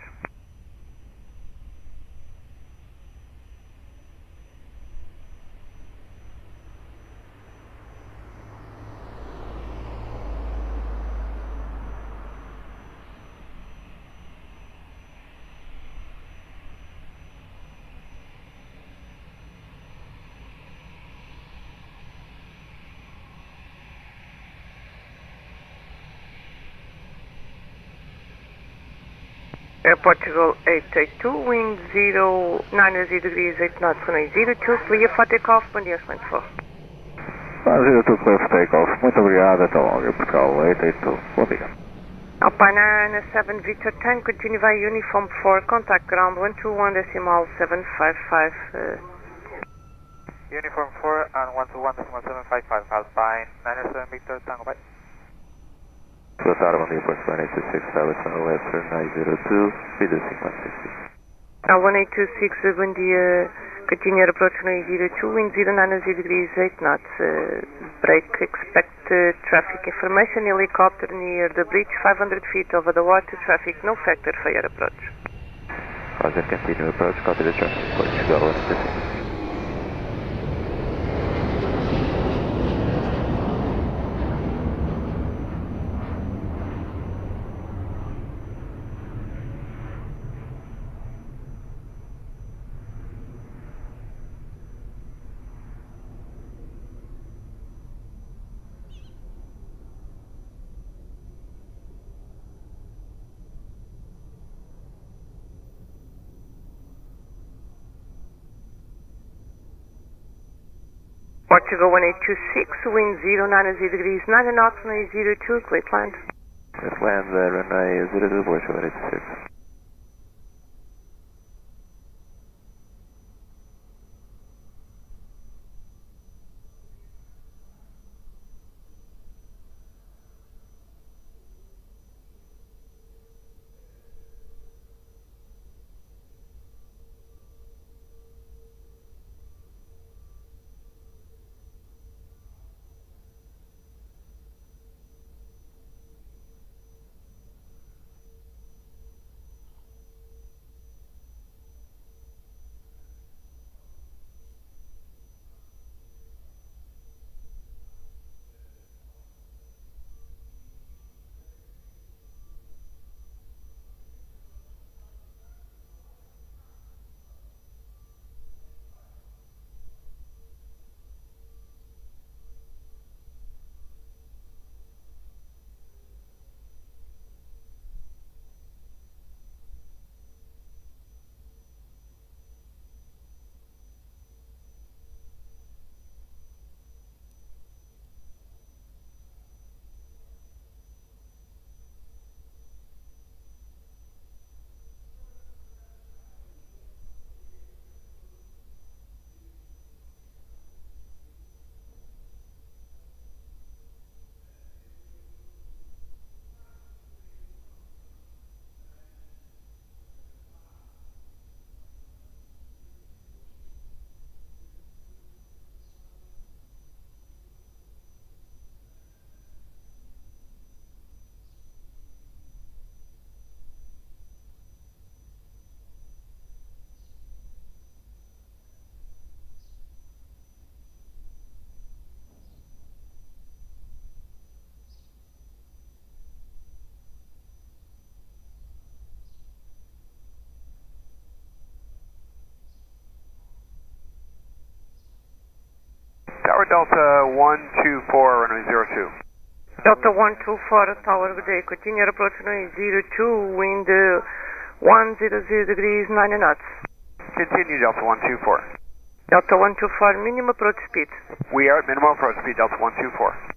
Air Portugal 882, wind 90 degrees, 8 knots, runway 02, clear for takeoff, bom dia, excelente voo. 02, clear for takeoff, muito obrigado, até logo, Air Portugal 882, bom dia. Alpine 7 Victor 10, continue via Uniform 4, contact ground 121.755. Uniform 4 and 121.755, Alpine 97 Victor Tango, bye. Boa tarde, bom dia, Porto 186, Aviation Western 902, speed 5160. 1826, bom dia, continue approach runway 02, wind 90 degrees, 8 knots, break, expect traffic information, helicopter near the bridge, 500 feet over the water, traffic, no factor for your approach. Roger, continue approach, copy the traffic, Portugal 186. Portugal 1826, wind 90 degrees, 9 knots, runway 02, clear to land. Let's land runway 02, Portugal 186. Tower Delta 124, runway 02. Delta 124, Tower, good day. Continue approach runway 02, wind 100 degrees, 90 knots. Continue Delta 124. Delta 124, minimum approach speed. We are at minimum approach speed, Delta 124.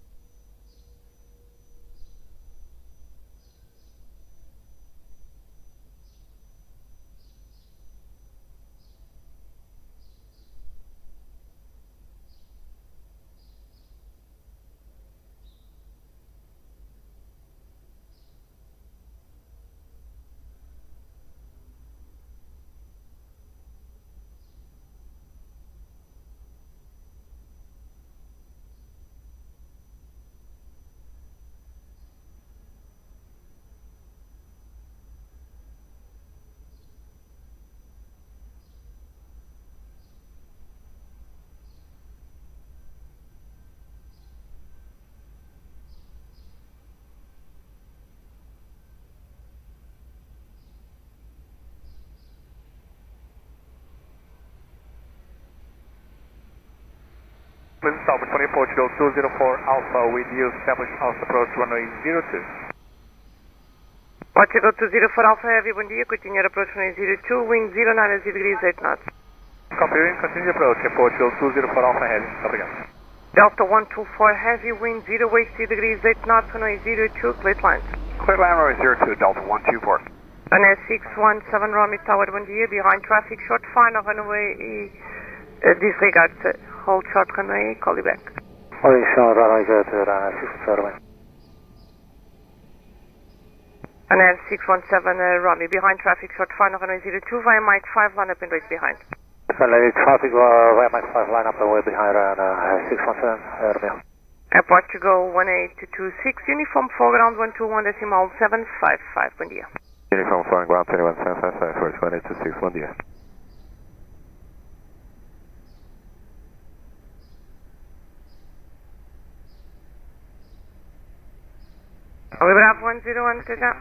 Lisbon Tower 20 Portugal 204 Alpha with you established house approach runway 02. Portugal 204 Alpha Heavy, bom dia. Continue approach runway 02, wind 090 degrees, 8 knots. Copy, continue approach at Portugal 204 Alpha Heavy. Obrigado. Delta 124 Heavy, wind 080 degrees, 8 knots, runway 02, clear land. Clear land runway 02, Delta 124. Runway 617 Romy Tower, bom dia. Behind traffic, short final runway disregard. Hold short runway, call you back. Aviation runway 02, runway 617. Runway 617 Romy, behind traffic, short final runway 02, via Mike 5, line up and wait behind. Runway traffic via Mike 5, line up and wait behind, runway 617, Romeo. Airport to go 18226, uniform foreground 121.755, bom dia. Uniform foreground 21.755, for 18226, bom dia. We Bravo 101, até já.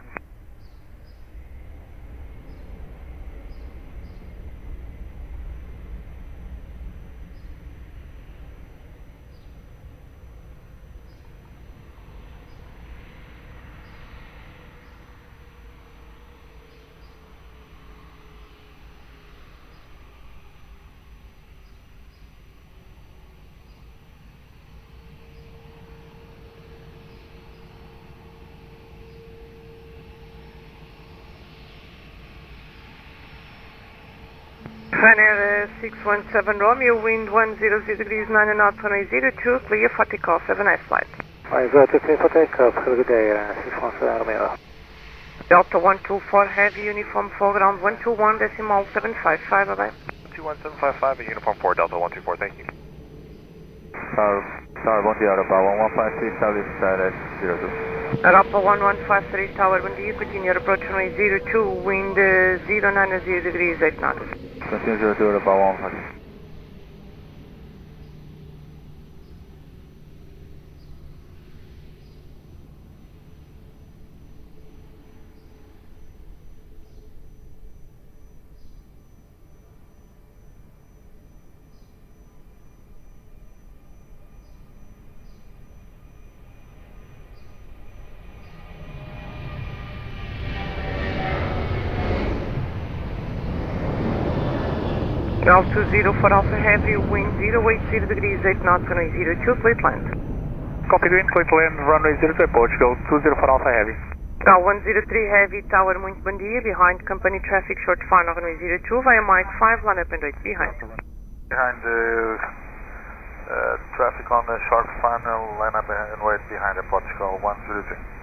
Ryanair 617 Romeo, wind 100 degrees, 9 knots, runway 02, clear for takeoff. Have a nice flight. Clear for takeoff. Have a good day, 617 Romeo. Delta 124 Heavy, uniform foreground 121.755, bye-bye. 21755 and uniform 4 Delta 124, thank you. Tower, bom dia, Europa 1153, establish direct 02. Europa 1153 Tower, bom dia. Continue approach runway 02, wind 090 degrees, 8 knots. Continue 02, Europa 153. Delta 204 Alpha Heavy, wind 080 degrees, 8 knots, runway 02, clear land. Copy, wind, clear land, runway 02, Portugal 204 Alpha Heavy. Now 103 Heavy, Tower, muito bom dia. Behind company traffic, short final, runway 02, via Mike 5, line up and wait behind. Behind traffic on the sharp final, line up and wait behind the Portugal 103.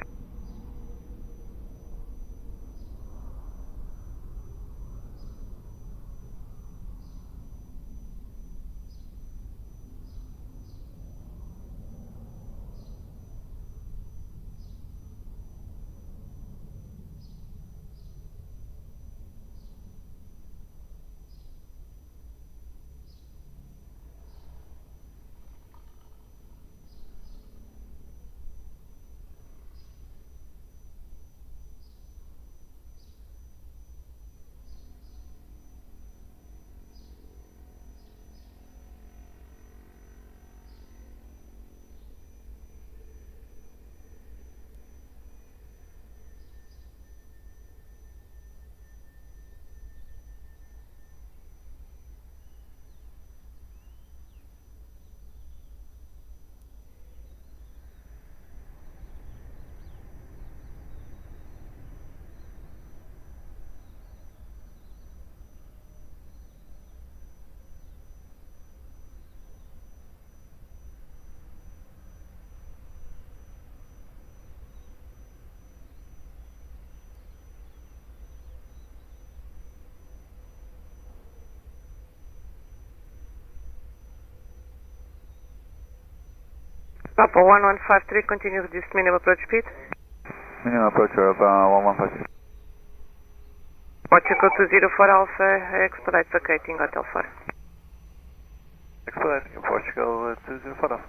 Papa 1153, continue reduced minimum approach speed. Minimum approach about 1153. Portugal 204 Alpha, expedite vacating Hotel 4. Expediting Portugal 204 Alpha.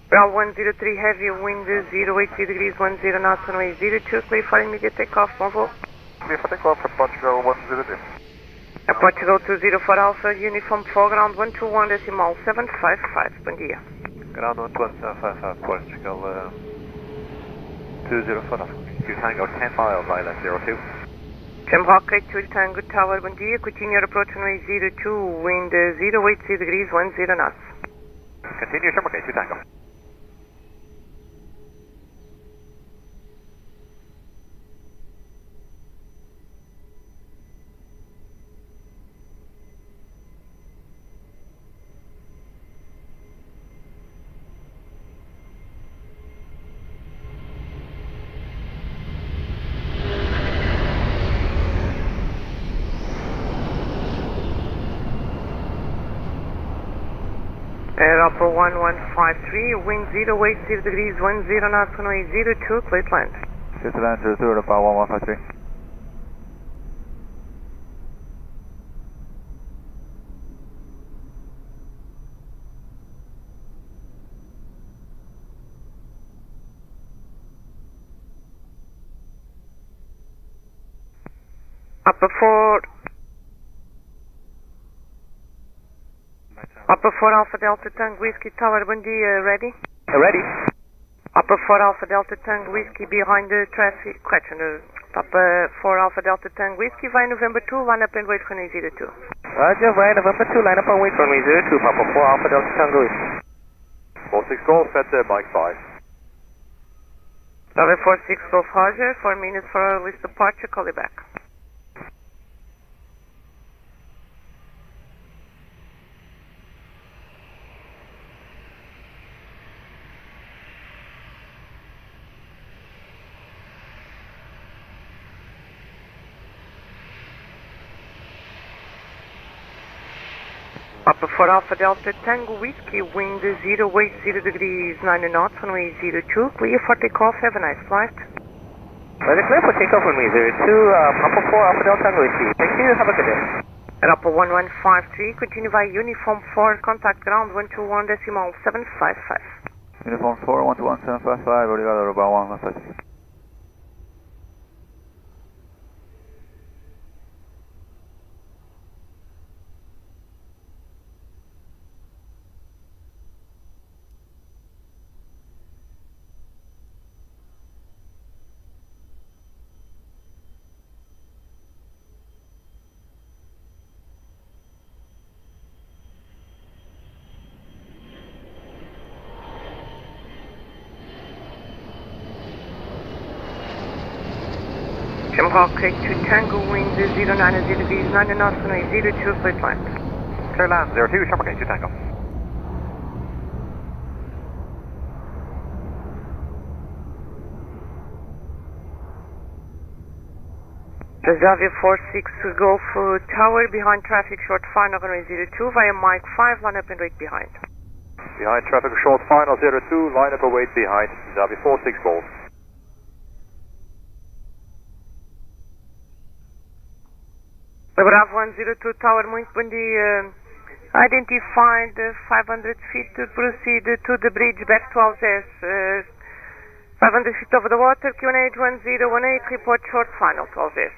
Ground 103 heavy, wind 080 degrees, 10 knots, runway 02, clear for immediate takeoff, bon vol. Clear for takeoff for Portugal 103. Portugal 204 Alpha, uniform 4, ground 121 decimal 755, bom dia. Ground 12755, Portugal 204 Alpha. You Tango 10 miles, island 02. Shamrock 82 Tango Tower, bom dia, continue approach runway 02, wind 080 degrees, 10 knots. Continue Shamrock 82 Tango. Aeroporto 1153, wind 080 degrees, 10 knots, runway 02, clear to land. Clear to land 02 about 1153. Upper 4 Alpha Delta Tango Whiskey Tower, bom dia, ready? Ready. Upper 4 Alpha Delta Tango Whiskey behind the traffic, correction, Upper 4 Alpha Delta Tango Whiskey via November 2, line up and wait for runway 02. Roger, via November 2, line up and wait for runway 02, Papa 4 Alpha Delta Tango Whiskey. 46 Golf, set Mike 5. Runway 46 Golf Roger, 4 minutes for our list departure, call you back. Upper 4 Alpha Delta Tango Whiskey, wind 080 degrees, 9 knots, runway 02, clear for takeoff, have a nice flight. Ready, clear for takeoff, runway 02, Upper 4 Alpha Delta Tango Whiskey. Thank you, have a good day. At Upper 1153, continue via Uniform 4, contact ground 121 decimal 755. Uniform 4, 121 755, obrigado, about 1153. Shamrock 82 Tango, wind 090 degrees, 9 knots, runway 02, clear to land. Clear land 02, Shamrock 82 Tango. Xavier 46 Golf Tower, behind traffic, short final, runway 02, via Mike 5, line up and wait behind. Behind traffic, short final 02, line up and wait behind, Xavier 46 Golf. Bravo 102 Tower, muito bom dia. Identified 500 feet to proceed to the bridge back to Algés. 500 feet over the water, QNH 1018, report short final to Algés.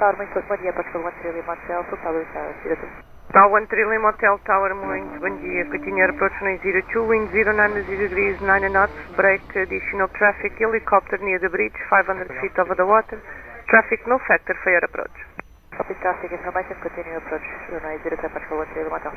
Tower, muito bom dia, Portugal 1 Trillium Hotel, Tower Direto. Tower 1 Trillium Hotel Tower, muito bom dia. Continue approach runway 02, wind 090 degrees, 9 knots, break additional traffic, helicopter near the bridge, 500 feet over the water, Traffic no factor for your approach. Copy traffic information, continue approach, runway 03, partial 13 Lima Hotel.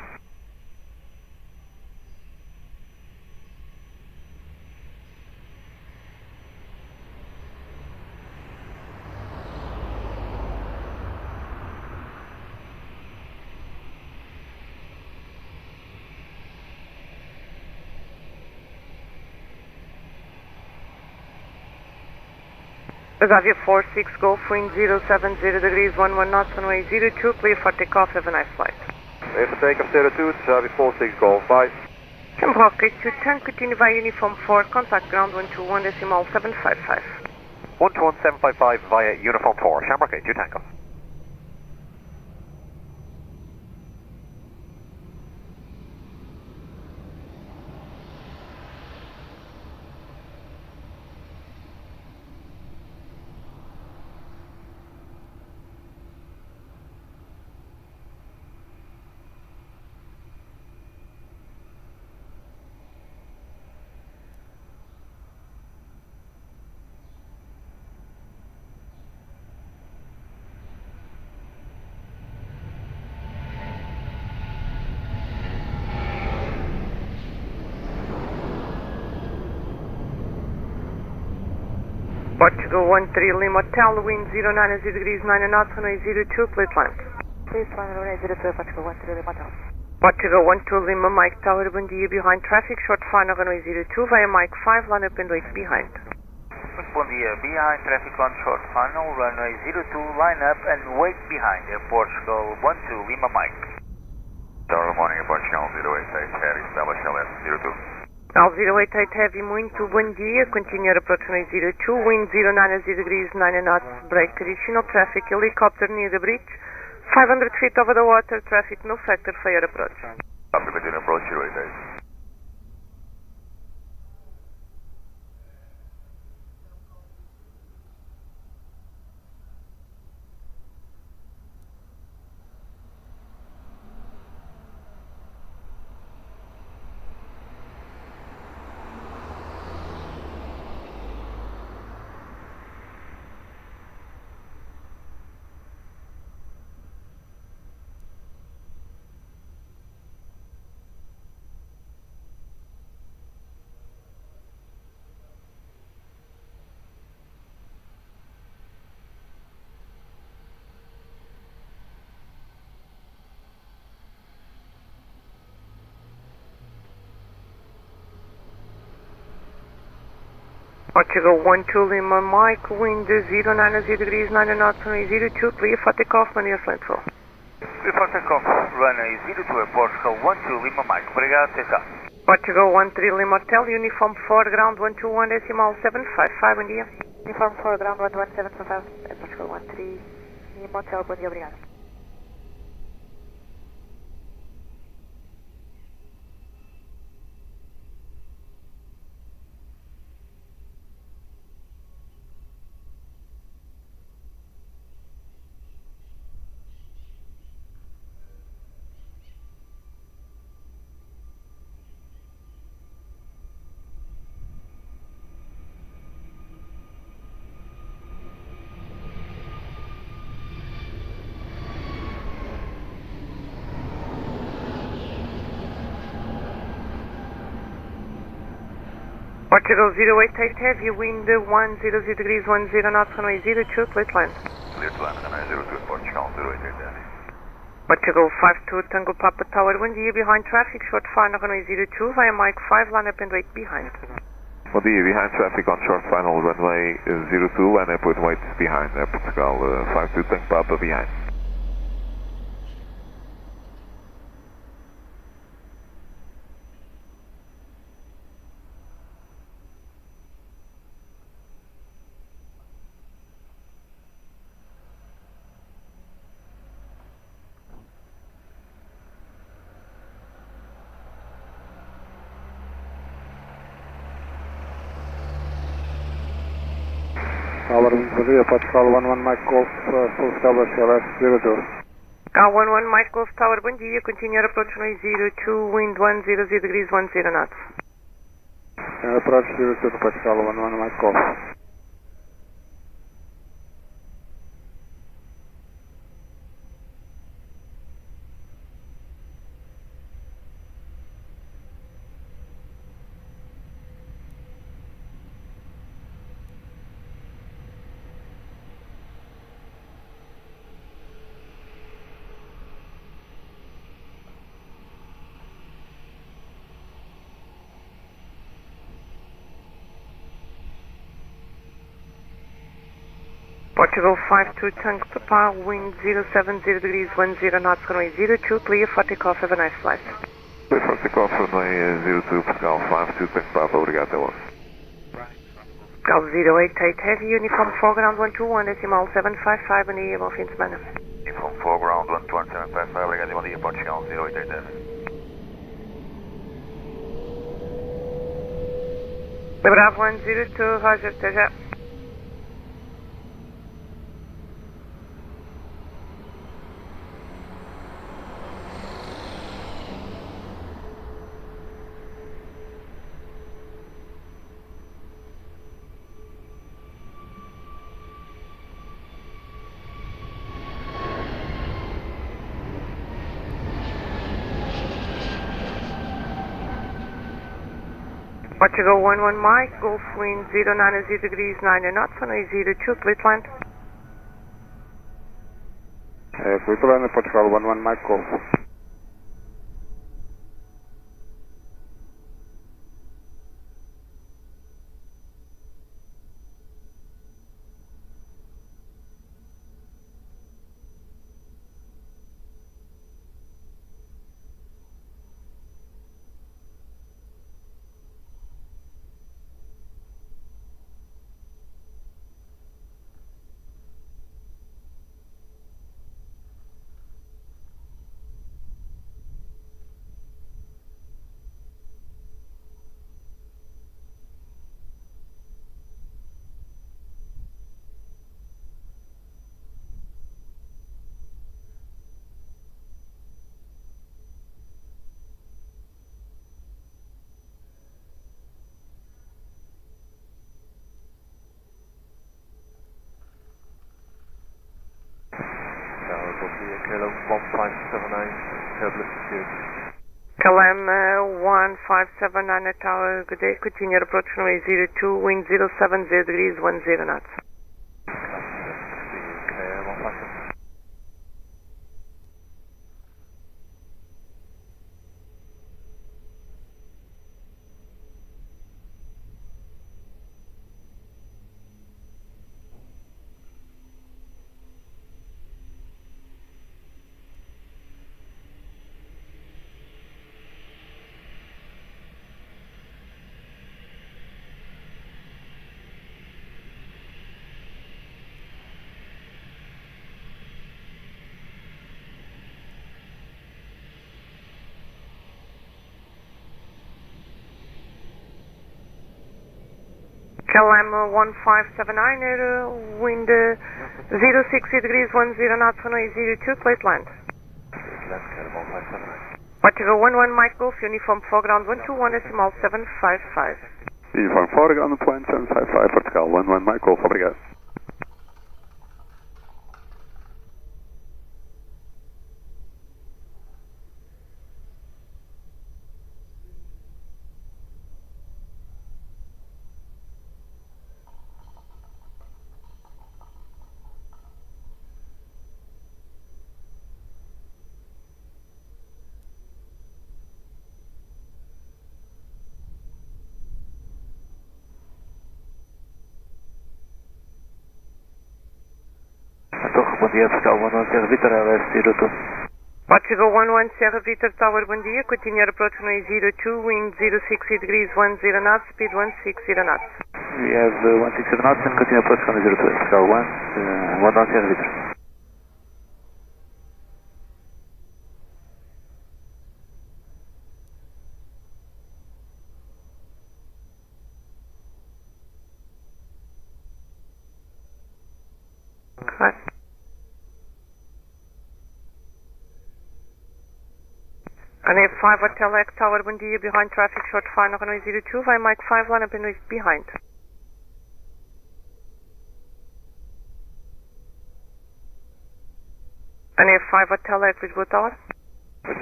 Avia 46 Golf, wind 070 degrees, 11 knots, runway 02, clear for takeoff, have a nice flight. Clear for takeoff 02, Avia 46 Golf, bye. Jump to turn, continue via uniform 4, contact ground 121.755. 121.755 via uniform 4, Shamrock 82 Tango. Portugal 13 Lima Hotel, wind 090 degrees, 9 knots, runway 02, please land. Please land runway 02, Portugal 13 Lima Hotel. Portugal 12 Lima, Mike Tower, bom dia, behind traffic, short final runway 02, via Mike 5, line up and wait behind. Bom dia, behind traffic on short final, runway 02, line up and wait behind, Portugal 12 Lima, Mike. Tower, good morning, Portugal 088, Harry, establish LS 02. Al 088 Heavy, muito bom dia, continue approach runway 02, wind 090 degrees, 9 knots, break additional traffic, helicopter near the bridge, 500 feet over the water, traffic no factor for your approach. Copy, continue approach 088. Portugal 12 Lima, Mike, wind 090 degrees, 9 knots, runway 02, clear for takeoff, manual landfall. Clear for takeoff, runway 02, Portugal 12 Lima, Mike. Obrigado, takeoff. Portugal 13 Lima Hotel, uniform 4, ground 121.755, bom dia. Uniform 4, ground 121.755, Portugal 13 Lima Hotel, bom dia, obrigado. Portugal 088 Heavy, wind 100 degrees, 10 knots, runway 02, please land. Clear to land, runway 02, Portugal 088 Heavy. Portugal 52 Tango Papa Tower, bom dia, behind traffic, short final runway 02, via Mike 5, line up and wait behind. Bom dia, behind traffic on short final, runway 02, line up with wait behind, Portugal 52 Tango Papa behind. Tower, bom dia, Portugal 11 Mike Golf, full establish LS 02. Cal 11 Mike Golf Tower, bom dia, continue approach runway 02, wind 100 degrees, 10 knots. Approach 02, Portugal 11 Mike Golf. Portugal 52 Tank Papa, wind 070 degrees 10 knots, runway 02, clear for takeoff, have a nice flight. Clear for takeoff, runway 02, Portugal 52 Tank Papa, obrigado, até logo. Golf 088 Heavy, uniform foreground 121, decimal 755, bom dia, bom fim de semana. Uniform foreground 121.755, obrigado, bom dia, Portugal 088 Heavy. Bravo 102, Roger, até já. Portugal 11 Mike, Gulf wind 090 degrees 9 knots, runway 02, clear to land. Clear to land, Portugal 11 Mike, Golf. KLM 1579 Tower, good day, continue approach runway 02, wind 070 degrees 10 knots. KLM 1579, wind 060 degrees 10 knots, runway 02, clear to land. Portugal 11 Mike Golf, uniform foreground 121, decimal 755. Uniform foreground 12755, Portugal 11 Mike Golf, obrigado. Bom dia, Portugal 11 Sierra Victor, LS 02. Portugal 11 Sierra Victor Tower, bom dia, continue approach runway 02, wind 060 degrees 10 knots, speed 160 knots. We have 160 knots and continue approach runway 02, Portugal 11 Sierra Victor. Correct. And F5 Hotel X Tower, bom dia, behind traffic, short final, runway 02, via Mike 5, line up and behind. And F5 Hotel X, Lisboa Tower. Bom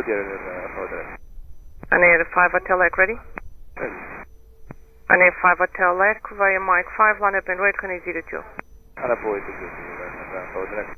dia, Rodrigo. And F5 Hotel X, ready? And F5 Hotel X, via Mike 5, line up and wait, runway 02. Aeroporto, Rodrigo.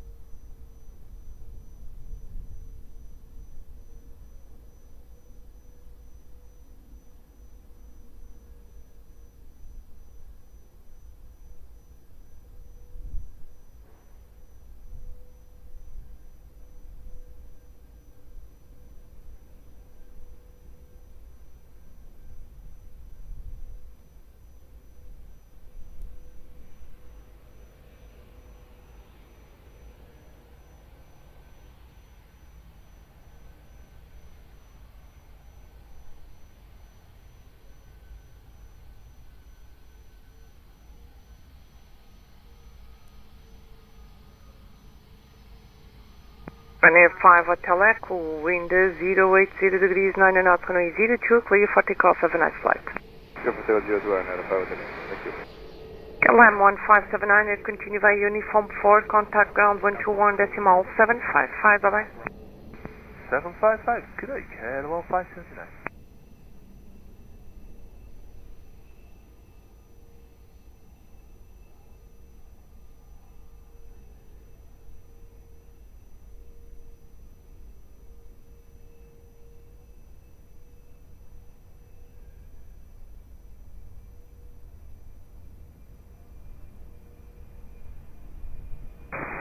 Runway 5 Hotel Echo, wind 080 degrees 9 knots, runway 02, clear for takeoff, have a nice flight. Hotel 02, thank you. LM 1579, continue via uniform 4, contact ground 121 decimal 755, bye bye. 755, good day, hello 579.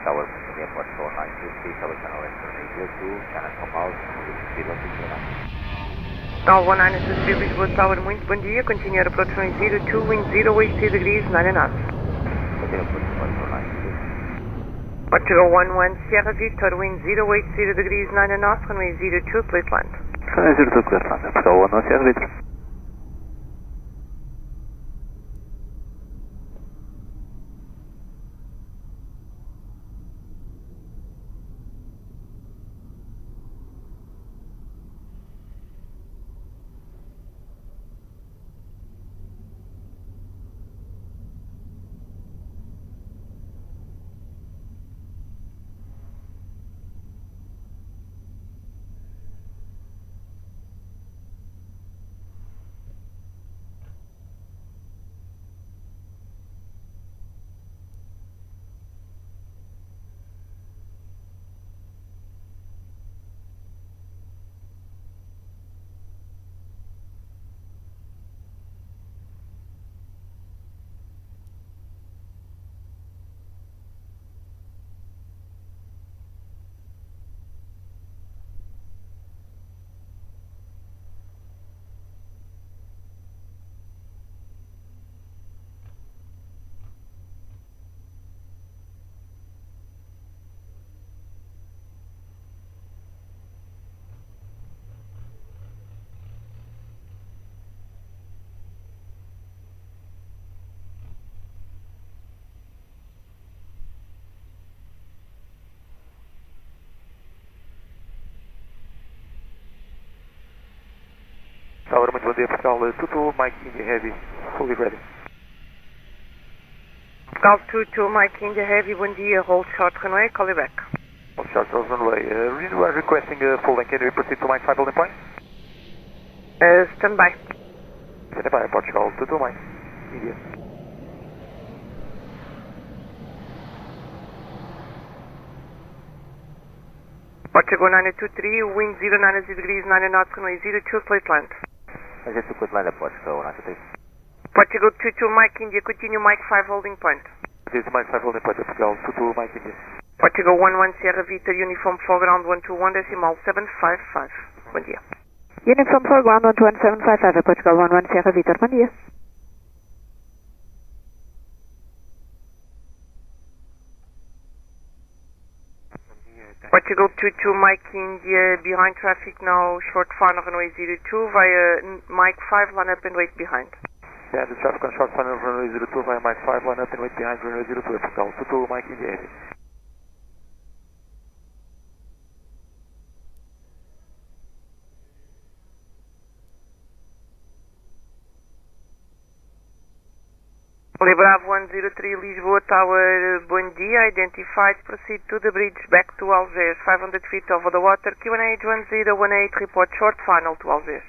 Tower, Airport 493, Tower Channel X-ray 02, Channel Comal, Tower 1963, Lisboa Tower, muito bom dia, continue approach runway 02, wind 080 degrees 9 knots. Portugal 11 Sierra Victor, wind 080 degrees 9 knots, runway 02, please land. Runway 02, clear land, Portugal 11 Sierra Victor. Tower, muito bom dia, Portugal 22, Mike India Heavy, fully ready. Portugal 22, Mike India Heavy, bom dia, hold short runway, call you back. Hold short runway, we are requesting full link, can we proceed to Mike 5 holding point? Stand by. Stand by, Portugal 22, Mike India. Portugal 923, wind 090 degrees 9 knots, runway 02, please land. Just a quick line of Portugal 923. Portugal 22, Mike India, continue Mike 5 holding point. This is Mike 5 holding point, Portugal 22, Mike India. Portugal 11 Sierra Victor, uniform foreground 121 decimal 755, bom dia. Uniform foreground 121 755, Portugal 11 Sierra Victor, bom dia. Portugal 22, Mike India, behind traffic now, short final runway 02, via Mike 5, line up and wait behind. Yeah, the traffic on short final runway 02 via Mike 5, line up and wait behind runway 02, Portugal 22, Mike India Heavy. Bravo 103, Lisboa Tower, bom dia, identified, proceed to the bridge, back to Algiers, 500 feet over the water, QNH 1018, report short final to Algiers.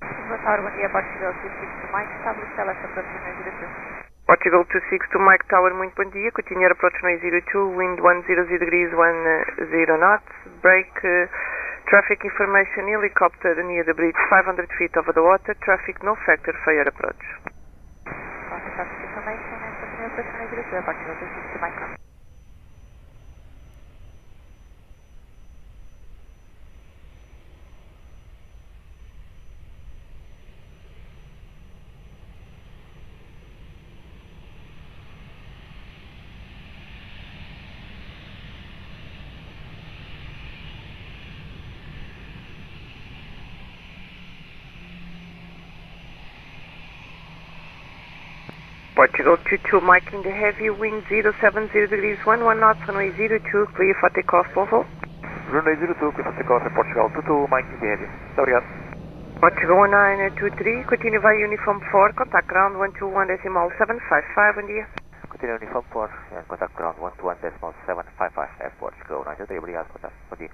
Lisboa Tower, bom dia, Portugal 26 Mike, establish LS approach runway 02. Portugal 262 Mike Tower, muito bom dia. Continue approach runway 02, wind 100 degrees 10 knots. Break traffic information, helicopter near the bridge, 500 feet over the water. Traffic no factor for your approach. Traffic information and continue approach runway 02, Portugal 262 Mike. Portugal 22, Mike in the heavy, wind 070 degrees 11 knots, runway 02, clear for takeoff, Volvo. Runway 02, clear for takeoff em Portugal 22, Mike in the heavy. Muito obrigado. Portugal 1923, continue via Uniform 4, contact ground 121.755, bom dia. Continue Uniform 4, and contact ground 121.755 at Portugal 93, obrigado, contato, bom dia.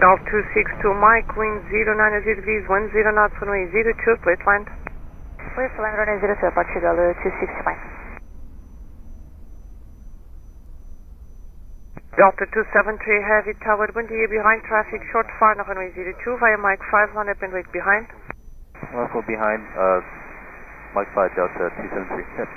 Golf 262, Mike, wind 090 degrees 10 knots, runway 02, clear to land. Clear to land, runway 02, Portugal 260, Mike. Delta 273, heavy tower, bom dia, behind traffic, short far, runway 02, via Mike 5, line up and wait behind. Also behind, Mike 5, Delta 273. Yep.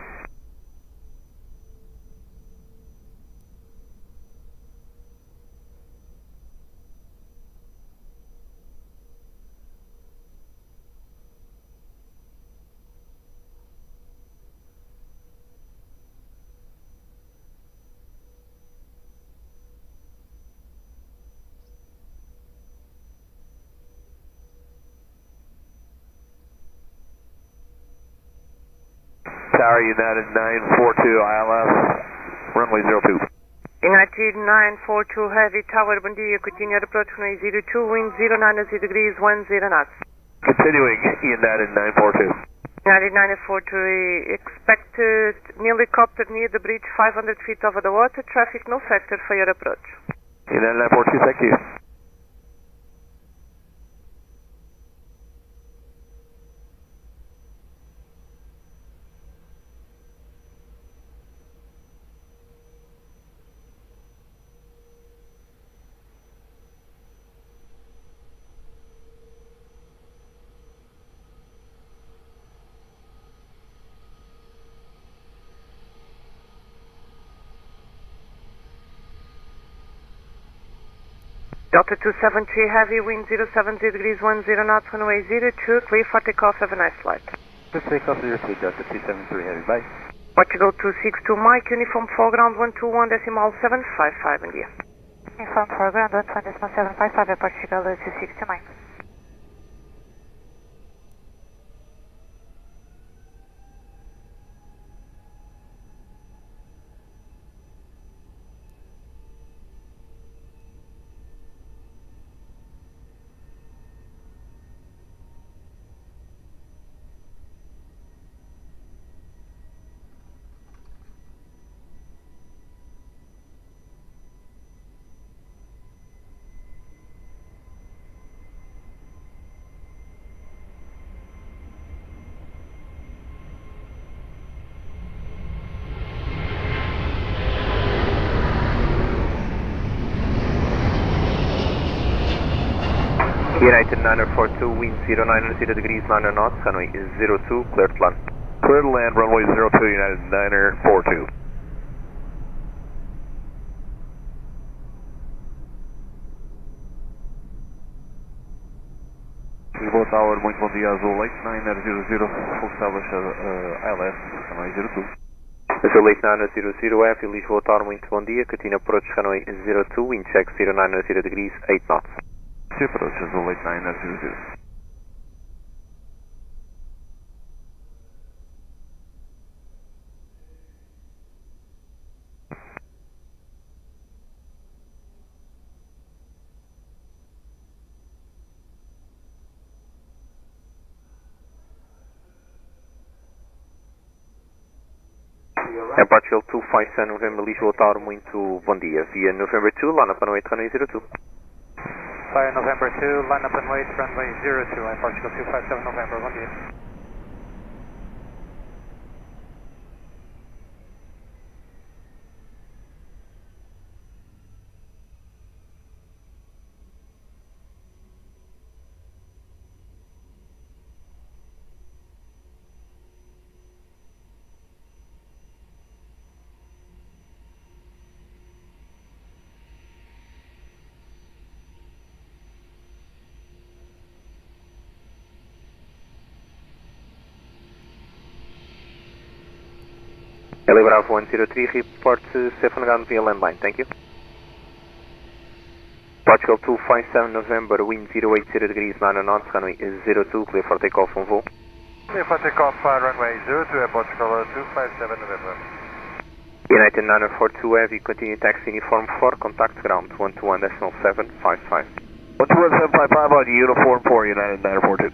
Tower United 942 ILS, runway 02. United 942, heavy tower, bom dia, continue approach runway 02, wind 090 degrees 10 knots. Continuing United 942. United 942, expect an helicopter near the bridge 500 feet over the water, traffic no sector for your approach. United 942, thank you. Delta 273, heavy wind 070 degrees 10 knots, runway 02, clear for takeoff, have a nice flight. Let's take off 02, Delta 273 heavy, bye. Portugal 262, Mike, uniform foreground 121.755, bom dia. Uniform foreground 121.755 at Portugal 262, Mike. United 942, wind 090 degrees 9 knots, runway 02, clear to land. Clear to land, runway 02, United 942. Lisboa Tower, muito bom dia, Azul Lake 9000, full establish ILS, runway 02. Azul Lake 9000, F, Lisboa Tower, muito bom dia, continue approach runway 02, wind check 090 degrees 8 knots. Approach Azul Lake 9000. Portugal 257, November, Lisboa Tower, muito bom dia. Via November 2, line up and wait, runway 02. Fire November 2, line up and wait, runway 02, and Portugal 257 November, bom dia. LA Bravo 103, report safe and ground via landline, thank you. Portugal 257 November, wind 080 degrees, 9 knots, runway 02, clear for takeoff on Vivo. Clear for takeoff, runway 02 at Portugal 257 November. United 942 Heavy, continue taxi uniform 4, contact ground 121.755. 121.755 on uniform 4, United 942.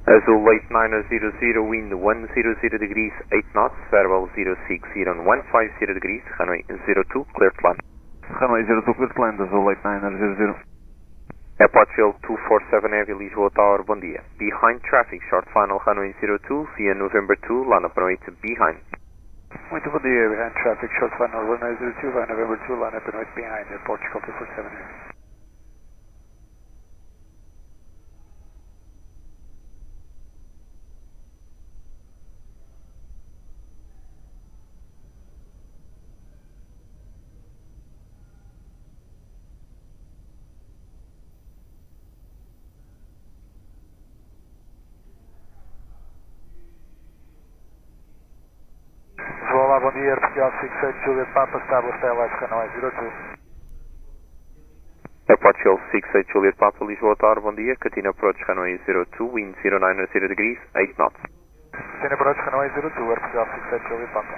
Azul late 900, wind 100 degrees, 8 knots, variable 060 on 150 degrees, runway 02, clear to land. Runway 02, clear to land, Azul late 900. Airport Field 247 Heavy, Lisboa Tower, bom dia. Behind traffic, short final, runway 02, via November 2, line up runway to behind. Muito bom dia, behind traffic, short final, runway 02, via November 2, line up runway behind, Airport 247 Heavy. Olá, bom dia, Aeroporto 68 Juliet Papa, established airlines canal 02. Airport Field 68 Juliet Papa, Lisboa Tower, bom dia. Catina approach runway 02, wind 090 degrees, 8 knots. Catina approach runway 02, Aeroporto 68 Juliet Papa.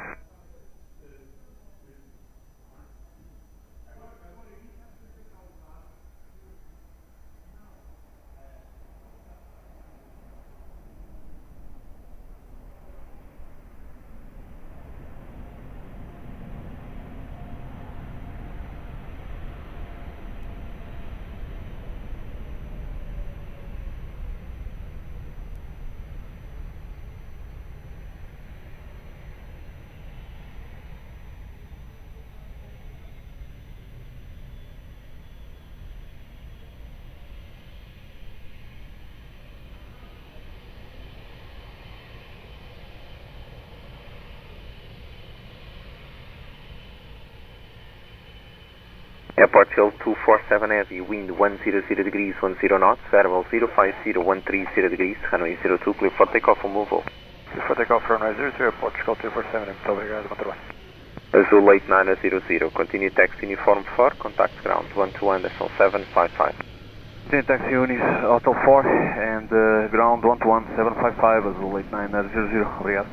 Airport Field 247 Heavy, wind 100 degrees, 10 knots, variable 050, 130 degrees, runway 02, clear for takeoff on Vivo. Clear for takeoff, runway 02, Airport 247, muito obrigado, bom trabalho. Azul late 900, continue taxi uniform 4, contact ground 121.755. Continue taxi unis, Hotel 4 and ground 121.755, Azul late 900, obrigado.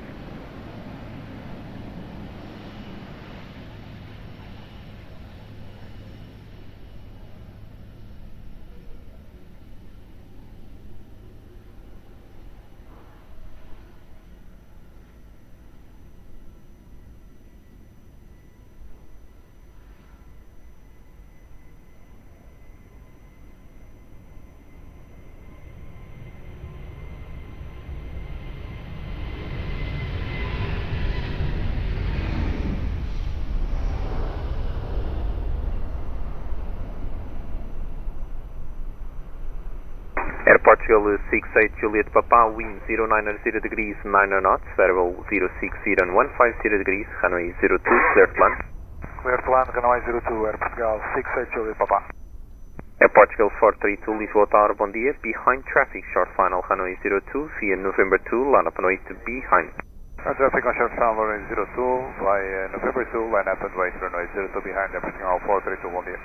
Airport Field 68 Juliet Papa, wind 090 degrees, 90 knots, variable 060 on 150 degrees, runway 02, clear to land. Clear to land, runway 02, Aeroporto 68 Juliet Papa. Airport Field 432 Lisboa Tower, bom dia. Behind traffic, short final, runway 02, via November 2, line up runway to behind. Traffic on short final, runway 02, via November 2, line up runway 02 behind, Aeroporto 432, bom dia.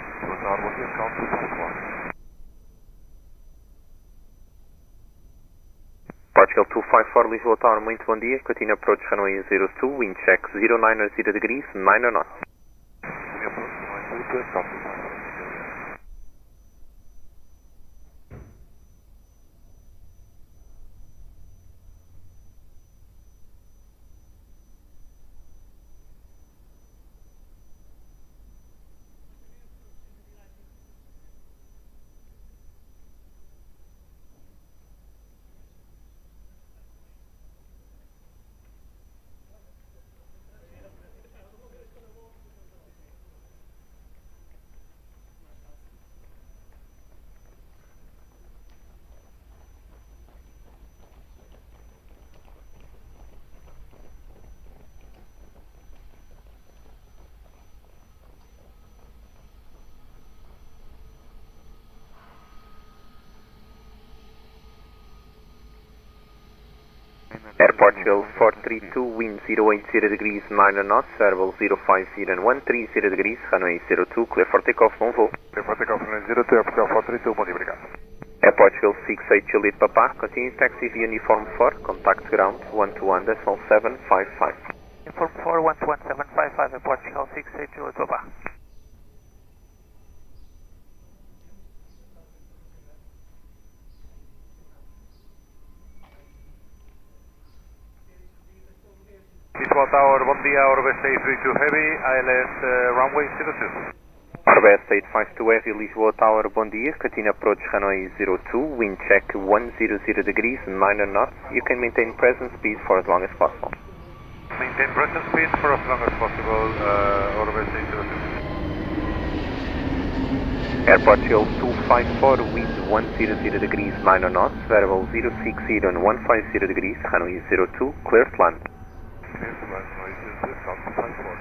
Lisboa Tower, bom dia, count 254. Portugal 254 Lisboa Tower, muito bom dia. Continue approach runway 02, wind check 090 degrees, 9 knots. Portugal 432, wind 080 degrees, 9 knots, variable 050 and 130 degrees, runway 02, clear for takeoff, bom voo. Clear for takeoff, runway 02, Air Portugal 432, bom dia, obrigado. Air Portugal 68 Juliet Papa, continue taxi via uniform 4, contact ground 121.755. Uniform 4, 121.755, Air Portugal 68 Juliet Papa. Lisboa Tower, bom dia, Orbest 832 Heavy, ILS runway 02. Orbest 852 Heavy, Lisboa Tower, bom dia, continue approach runway 02, wind check 100 degrees, 9 knots, you can maintain present speed for as long as possible. Maintain present speed for as long as possible, Orbest 802. Air Portugal 254, wind 100 degrees, 9 knots, variable 060 and 150 degrees, runway 02, clear to land. Clear to land, noises, South 54.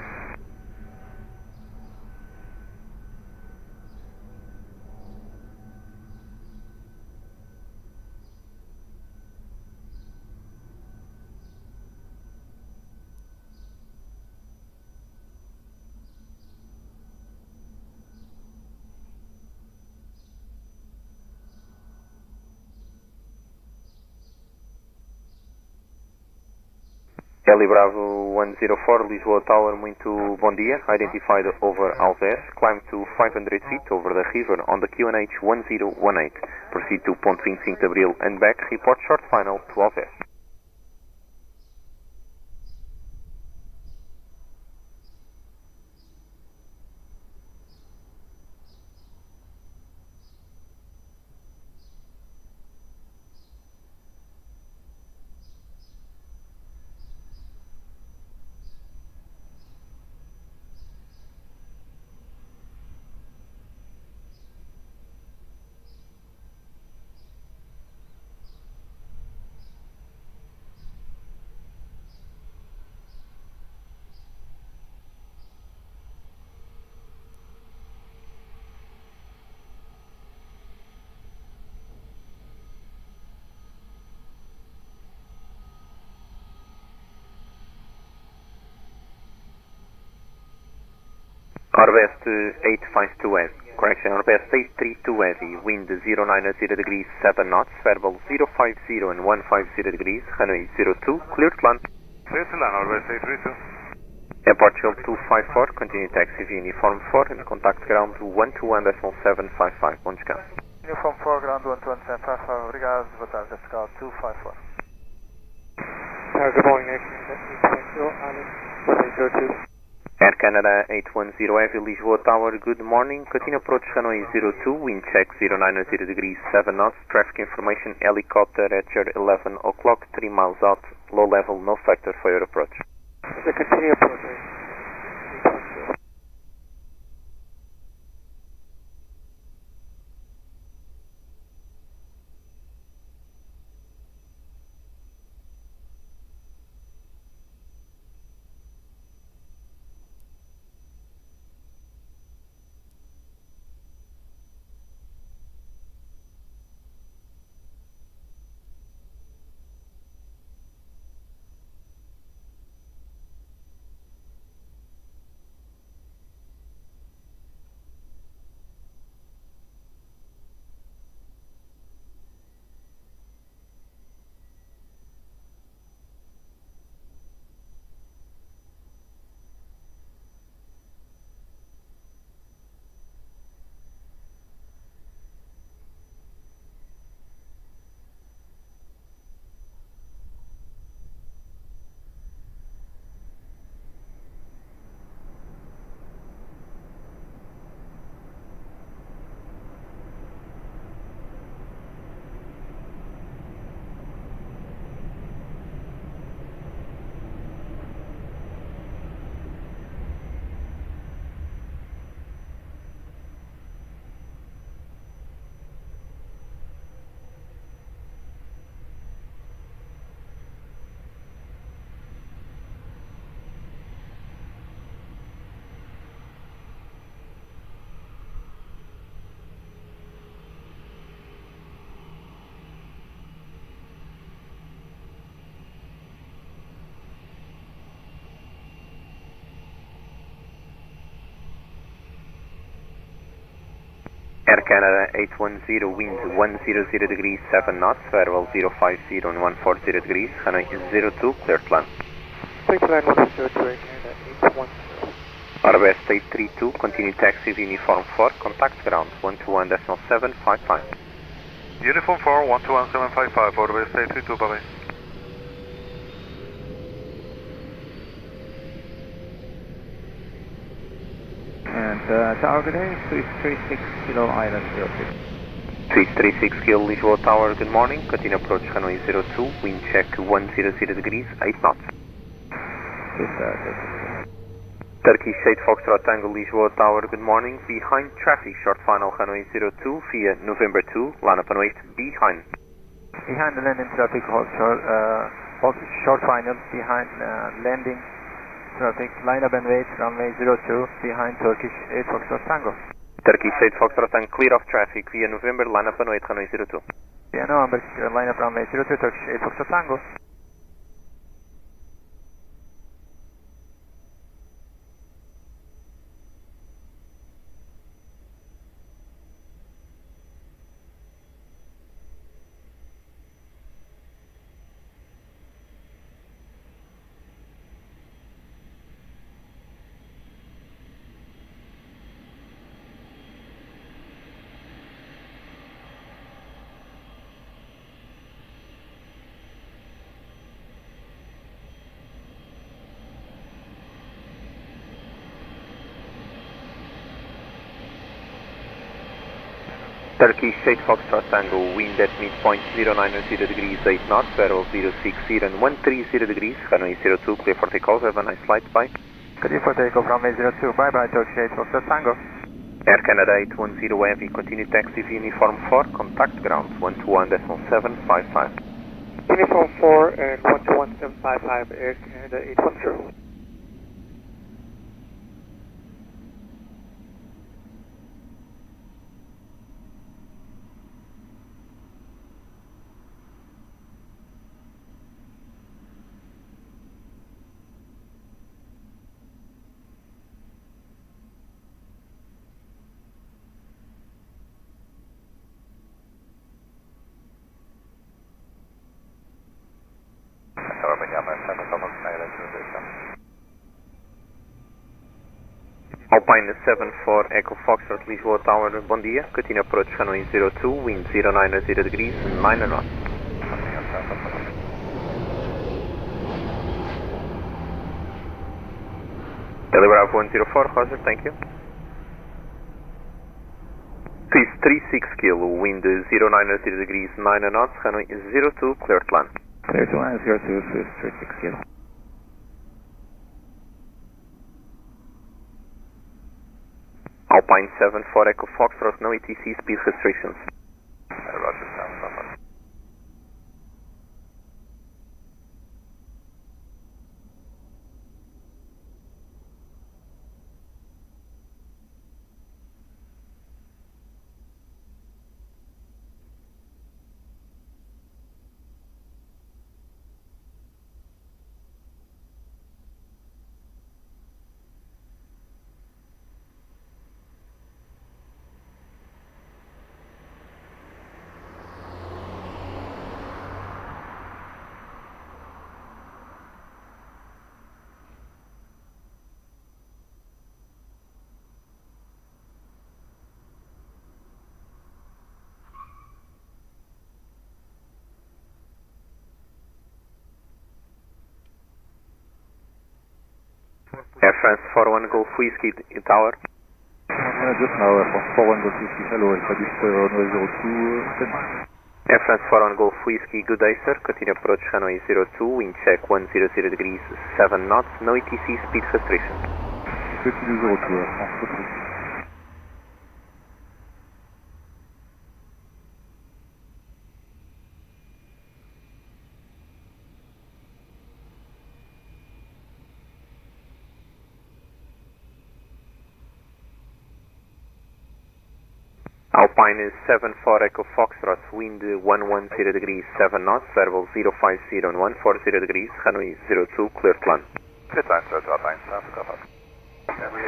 Heli Bravo 104, Lisboa Tower, muito bom dia. Identified over Alves. Climb to 500 feet over the river on the QNH 1018. Proceed to ponto 25 de Abril and back. Report short final to Alves. Orbest 852 Heavy. Correction, Orbest 832 Heavy. Wind 090 degrees, 7 knots. Variable 050 and 150 degrees. Runway 02. Clear to land. Clear to land, Orbest 832. Air Portugal 254. Continue taxi via uniform 4 and contact ground 121.755. Bom descanso. Uniform 4, ground 121.755. Obrigado, boa tarde, Portugal 254. Good morning, Alex, 1802. Air Canada 810 Heavy, Lisboa Tower, good morning. Continue approach runway 02, wind check 090 degrees, 7 knots. Traffic information, helicopter at your 11 o'clock, 3 miles out, low level, no factor for your approach. Continue approaching. Air Canada 810, wind 100 degrees 7 knots, variable 050 and 140 degrees, runway 02, clear to land. Take line 102, Air Canada 810. RBS 832, continue taxi of uniform 4, contact ground 121.755. Uniform 4, 121.755, RBS 832, Paris. And Tower, good day, 336 Kilo Island 06. 336 Kilo Lisboa Tower, good morning, continue approach runway 02, wind check 100 degrees, 8 knots. Turkish 8 Foxtrot Tango Lisboa Tower, good morning, behind traffic, short final runway 02 via November 2, line up and wait, behind. Behind the landing traffic, short final, behind landing traffic, line up and wait, runway 02, behind Turkish 8 Foxtrot Tango. Turkish 8 Foxtrot Tango, clear of traffic via November, line up and wait, runway 02. Yeah, November, line up runway 02, Turkish 8 Foxtrot Tango. Turkish 8 Foxtrot Tango, wind at midpoint 090 degrees 8 knots, variable 060 and 130 degrees, runway 02, clear for takeoff, have a nice flight, bye. Clear for takeoff, runway 02, bye bye, Turkish 8 Foxtrot Tango. Air Canada 810 Heavy, continue taxi via Uniform 4, contact ground 121.755. Uniform 4 and 121.755, Air Canada 810. Alpine 74 Echo Foxtrot Lisboa Tower, bom dia, continue approach runway 02, wind 090 degrees, 9 knots. Delgado 104, Roger, thank you. Please 36 kilo, wind 090 degrees, 9 knots, runway 02, clear to land. Clear to land, 02, 36 kilo. Alpine 74 Echo Foxtrot, no ETC speed restrictions. Roger, sound. Air France 41 Golf Whiskey Tower. Just now, Air France 41 Golf Whiskey, hello, Alpha Dist, runway 02, Air France 41 Golf Whiskey, good day sir, continue approach runway 02, wind check 100 degrees 7 knots, no ETC speed restrictions. Continue 02, Air France 41. Alpine is 74 Echo Foxtrot, wind 110 degrees 7 knots, variable 050 and 140 degrees, runway 02, clear to land. Good time, sir, to Alpine, south, go ahead.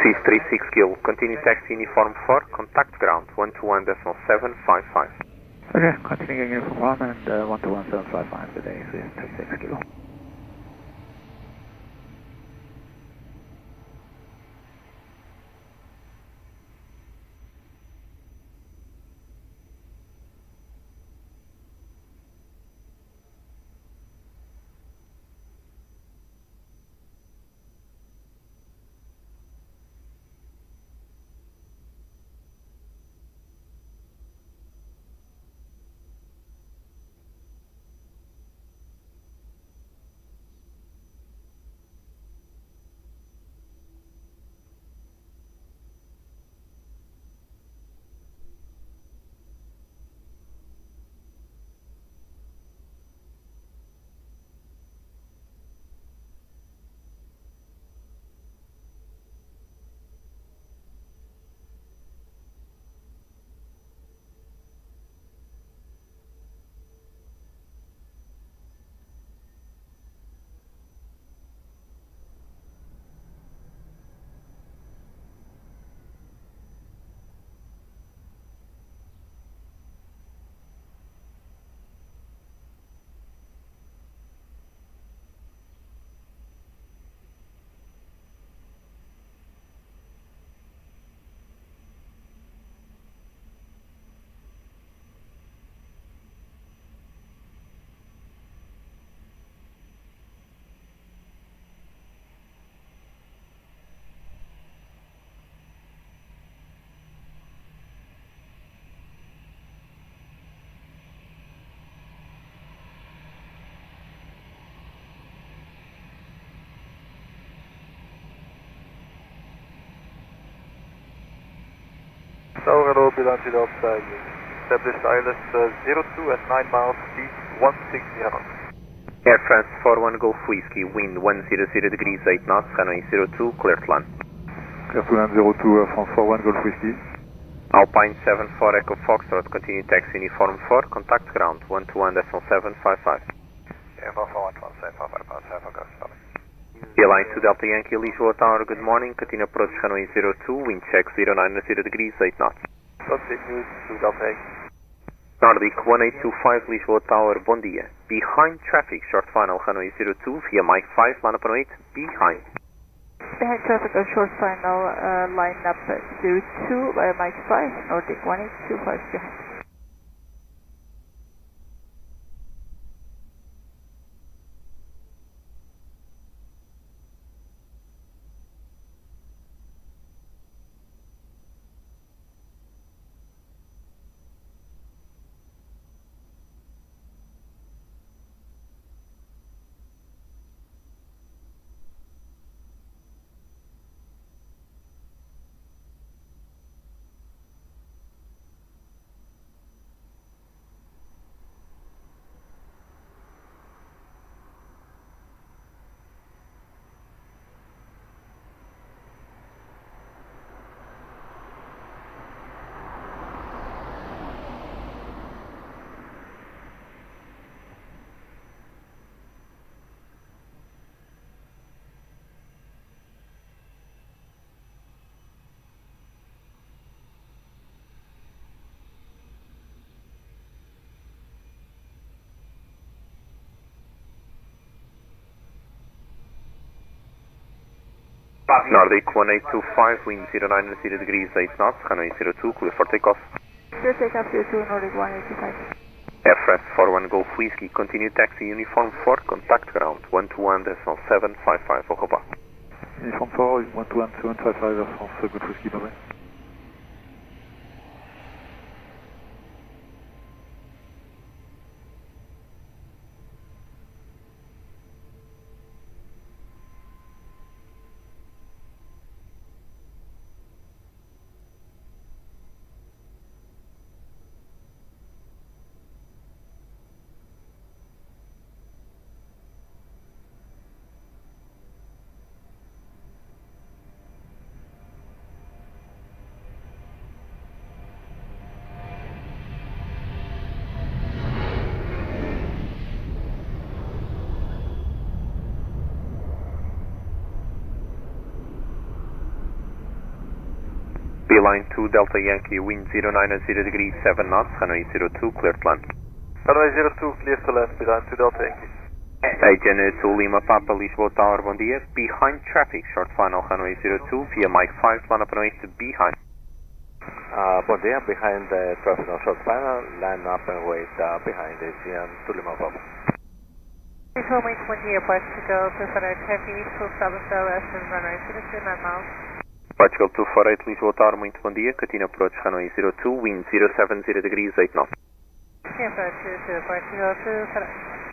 Cease 36 kill, continue taxi uniform 4, contact contact ground 121.755. Okay, continuing uniform 1 and 121.755 today, so 36 kilo. Delgado, Bilan to Delta, established ILS 02 at 9 miles, speed 160 knots. Air France 41 Golf Whiskey, wind 100 degrees 8 knots, runway 02, clear to land. Clear to land 02, France 41 Golf Whiskey. Alpine 74 Echo Foxtrot, continue taxi uniform 4, contact ground 121.755. Yeah, Alpha 11755, Gosto. Airline to Delta Yankee, Lisboa Tower, good morning, continue approach runway 02, wind check 09 degrees 8 knots. Continue to Delta Yankee. Nordic 1825, Lisboa Tower, bom dia. Behind traffic, short final runway 02, via Mike 5, line up on 8, behind. Behind traffic on short final, line up 02 by Mike 5, Nordic 1825 behind. Nordic 1825, wind 09 degrees 8 knots, runway 02, clear for takeoff. Clear takeoff 02, Nordic 1825. Air France 41 Golf Whiskey, continue taxi uniform 4, contact ground 121.755, au revoir. Uniform 4, 121.755, Air France Golf Whiskey, bye bye. Beeline 2 Delta Yankee, wind 09 degrees 7 knots, runway 02, clear to land. Runway 02, clear to land, Beeline 2 Delta Yankee. Agent 2 Lima Papa, Lisboa Tower, bom dia. Behind traffic, short final, runway 02, via Mike 5, line up and wait to behind. Bom dia, behind the traffic on short final, line up and wait behind Aviation 2 Lima Papa. Lisboa, muito bom dia, Portugal 248 Heavy, full establish LS and runway 02, 9 miles. Portugal 248, Lisboa Tower, muito bom dia. Continue approach, runway 02, wind 070 degrees 8 knots. Continue approach to Portugal 248.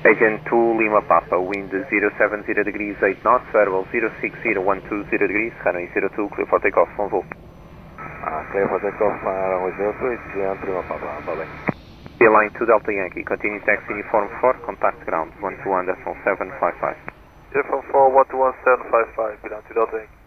Agent 2 Lima Papa, wind 070 degrees 8 knots, variable 060120 degrees, runway 02, clear for takeoff, on voo. Clear for takeoff, runway 02, Aviation 2 Lima Papa, bye-bye. Beeline 2 Delta Yankee, continue taxi uniform 4, contact ground, 121.755. Uniform 4, 121.755, Beeline 2 Delta Yankee.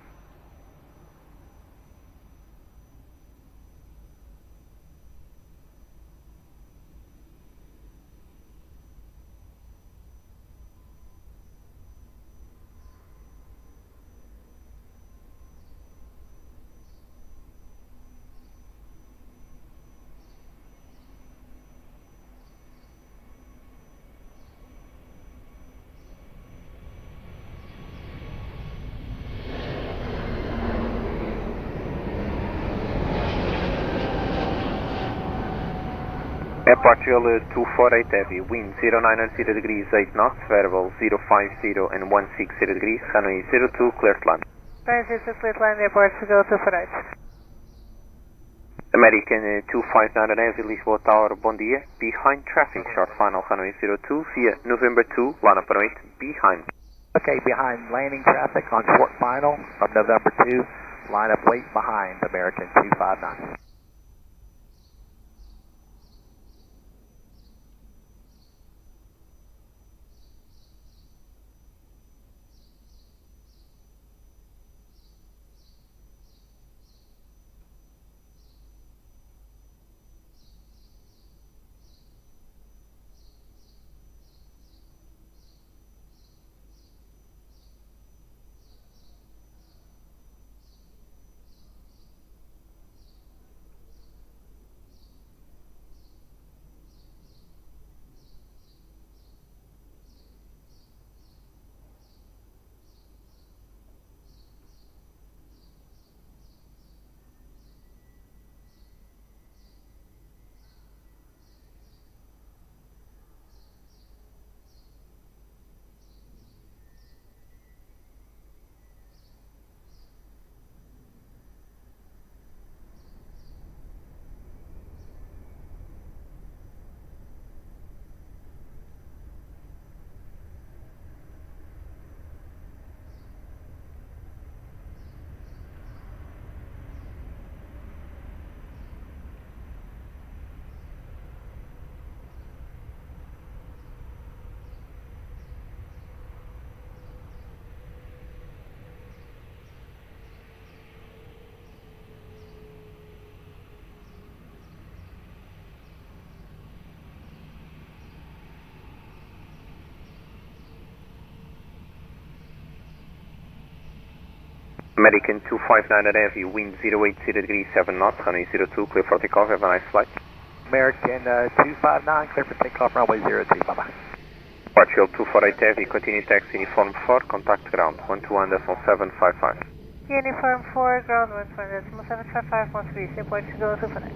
Portugal 248 Heavy, wind 090 degrees 8 knots, variable 050 and 160 degrees, runway 02, clear to land. Runway 02, clear to land, Portugal 248. American 259 Heavy, Lisboa Tower, bom dia. Behind traffic, short final, runway 02, via November 2, line up and wait, behind. Okay, behind landing traffic on short final from November 2, line up wait behind American 259. American 259 at Heavy, wind 080 degrees 7 knots, runway 02, clear for takeoff, have a nice flight. American 259, clear for takeoff, runway 02, bye-bye. Portugal 248 Heavy, continue taxi uniform 4, contact ground, 121.755. Uniform 4, ground 120.75513, Portugal, Supernet.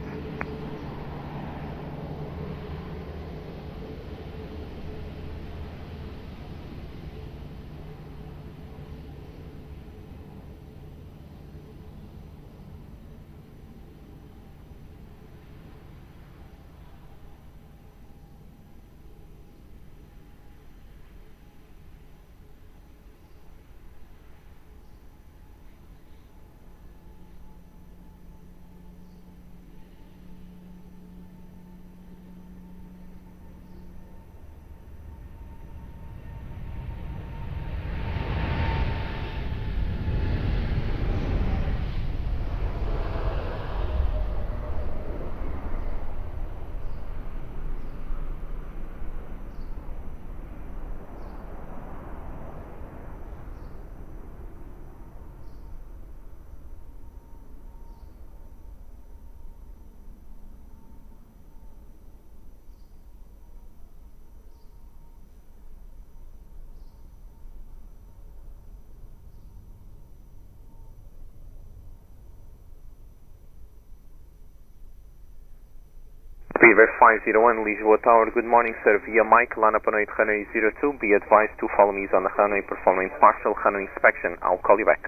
Speedbird 501, Lisboa Tower, good morning sir, via Mike, line up on 8 runway 02, be advised to follow me on the runway performing partial runway inspection, I'll call you back.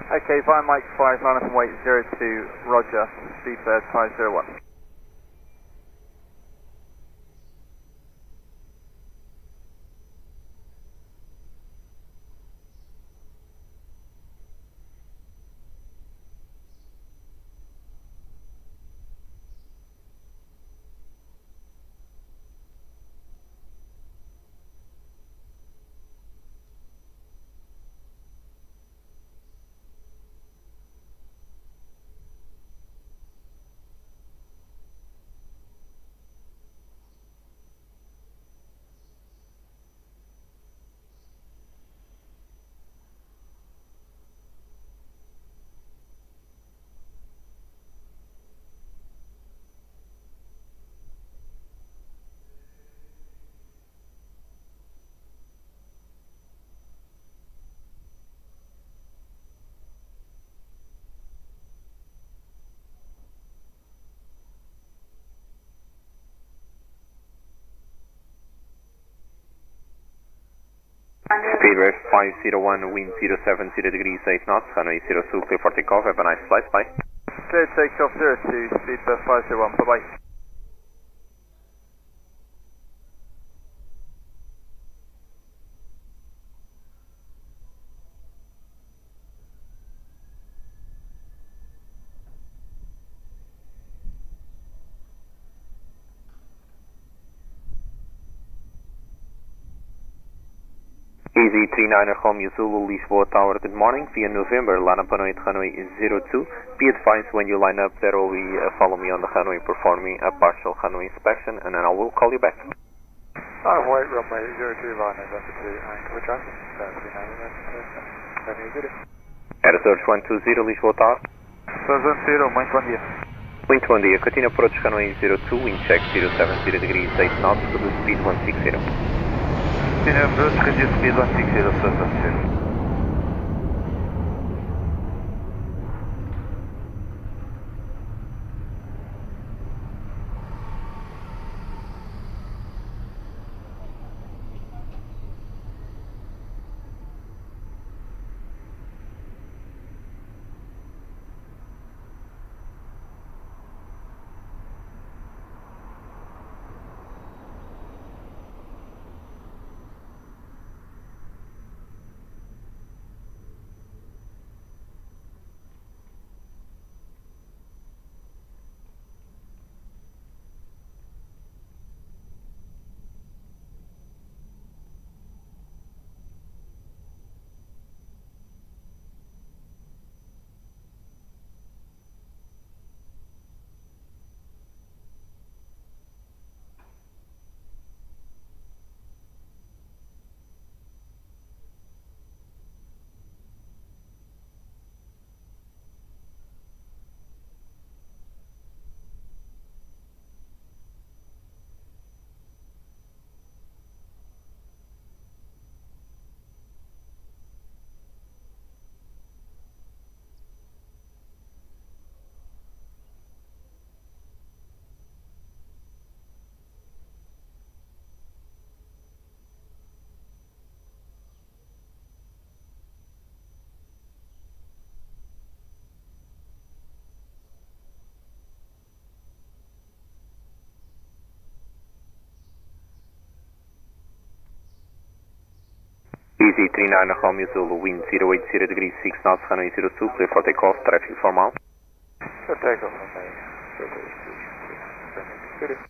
Okay, via Mike 5, line up and wait 02, roger, Speedbird 501. Speedbird 501, wind 070 degrees 8 knots, runway 02, clear for takeoff, have a nice flight, bye. Clear takeoff 02, Speedbird 501, bye-bye. Easy 39er Romeo Zulu, Lisboa Tower, good morning, via November, line up on 8 runway 02, be advised when you line up there will be follow me on the runway performing a partial runway inspection and then I will call you back. White runway 02, line up to anchor traffic, Aeroporto 120, Lisboa Tower. 210, muito bom dia. Muito bom dia, continue approach runway 02, wind check 070 degrees 8 knots, reduce speed 160. Continue approach, reduce speed 160, 210. AZ 39 Romeo Zulu, wind 080 degrees 6 knots, runway 02, clear for takeoff, traffic formal. For takeoff, runway 02.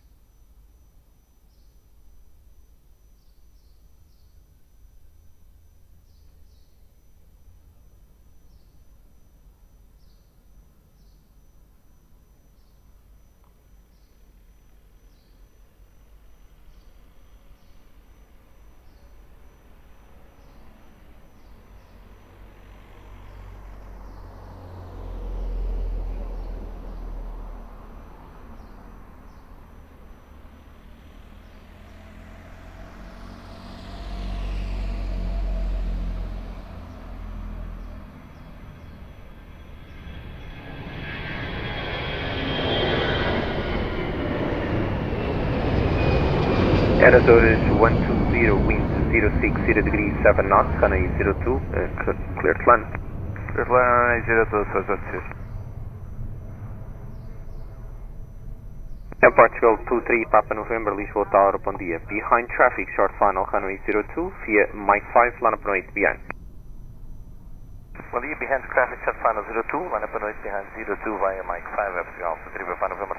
Azores 120, wind 060 degrees 7 knots, runway 02, clear to land. Clear to land, runway 02, so that's it. Portugal 23 Papa November, Lisboa Tower, bom dia. Behind traffic, short final, runway 02, via Mike 5, line up and wait behind. Bom dia, behind traffic, short final 02, line up and wait behind 02 via Mike 5, Portugal 23 Papa November.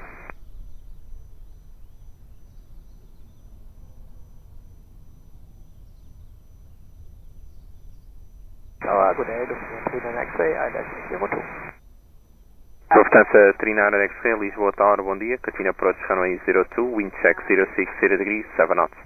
Good day, Lufthansa X-ray, I-02. Lufthansa 39 X-ray, Lisboa Tower, bom dia. Catina approach runway 02, wind check 060 degrees, 7 knots.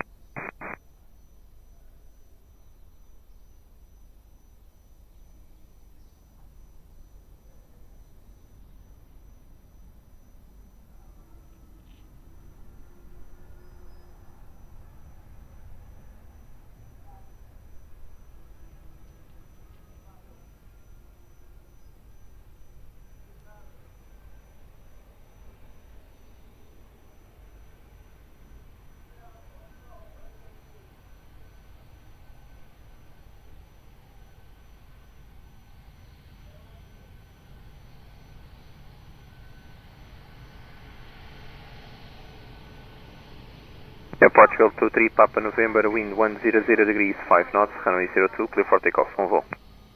Portugal 23 Papa November, wind 100 degrees 5 knots, runway 02, clear for takeoff, com voo.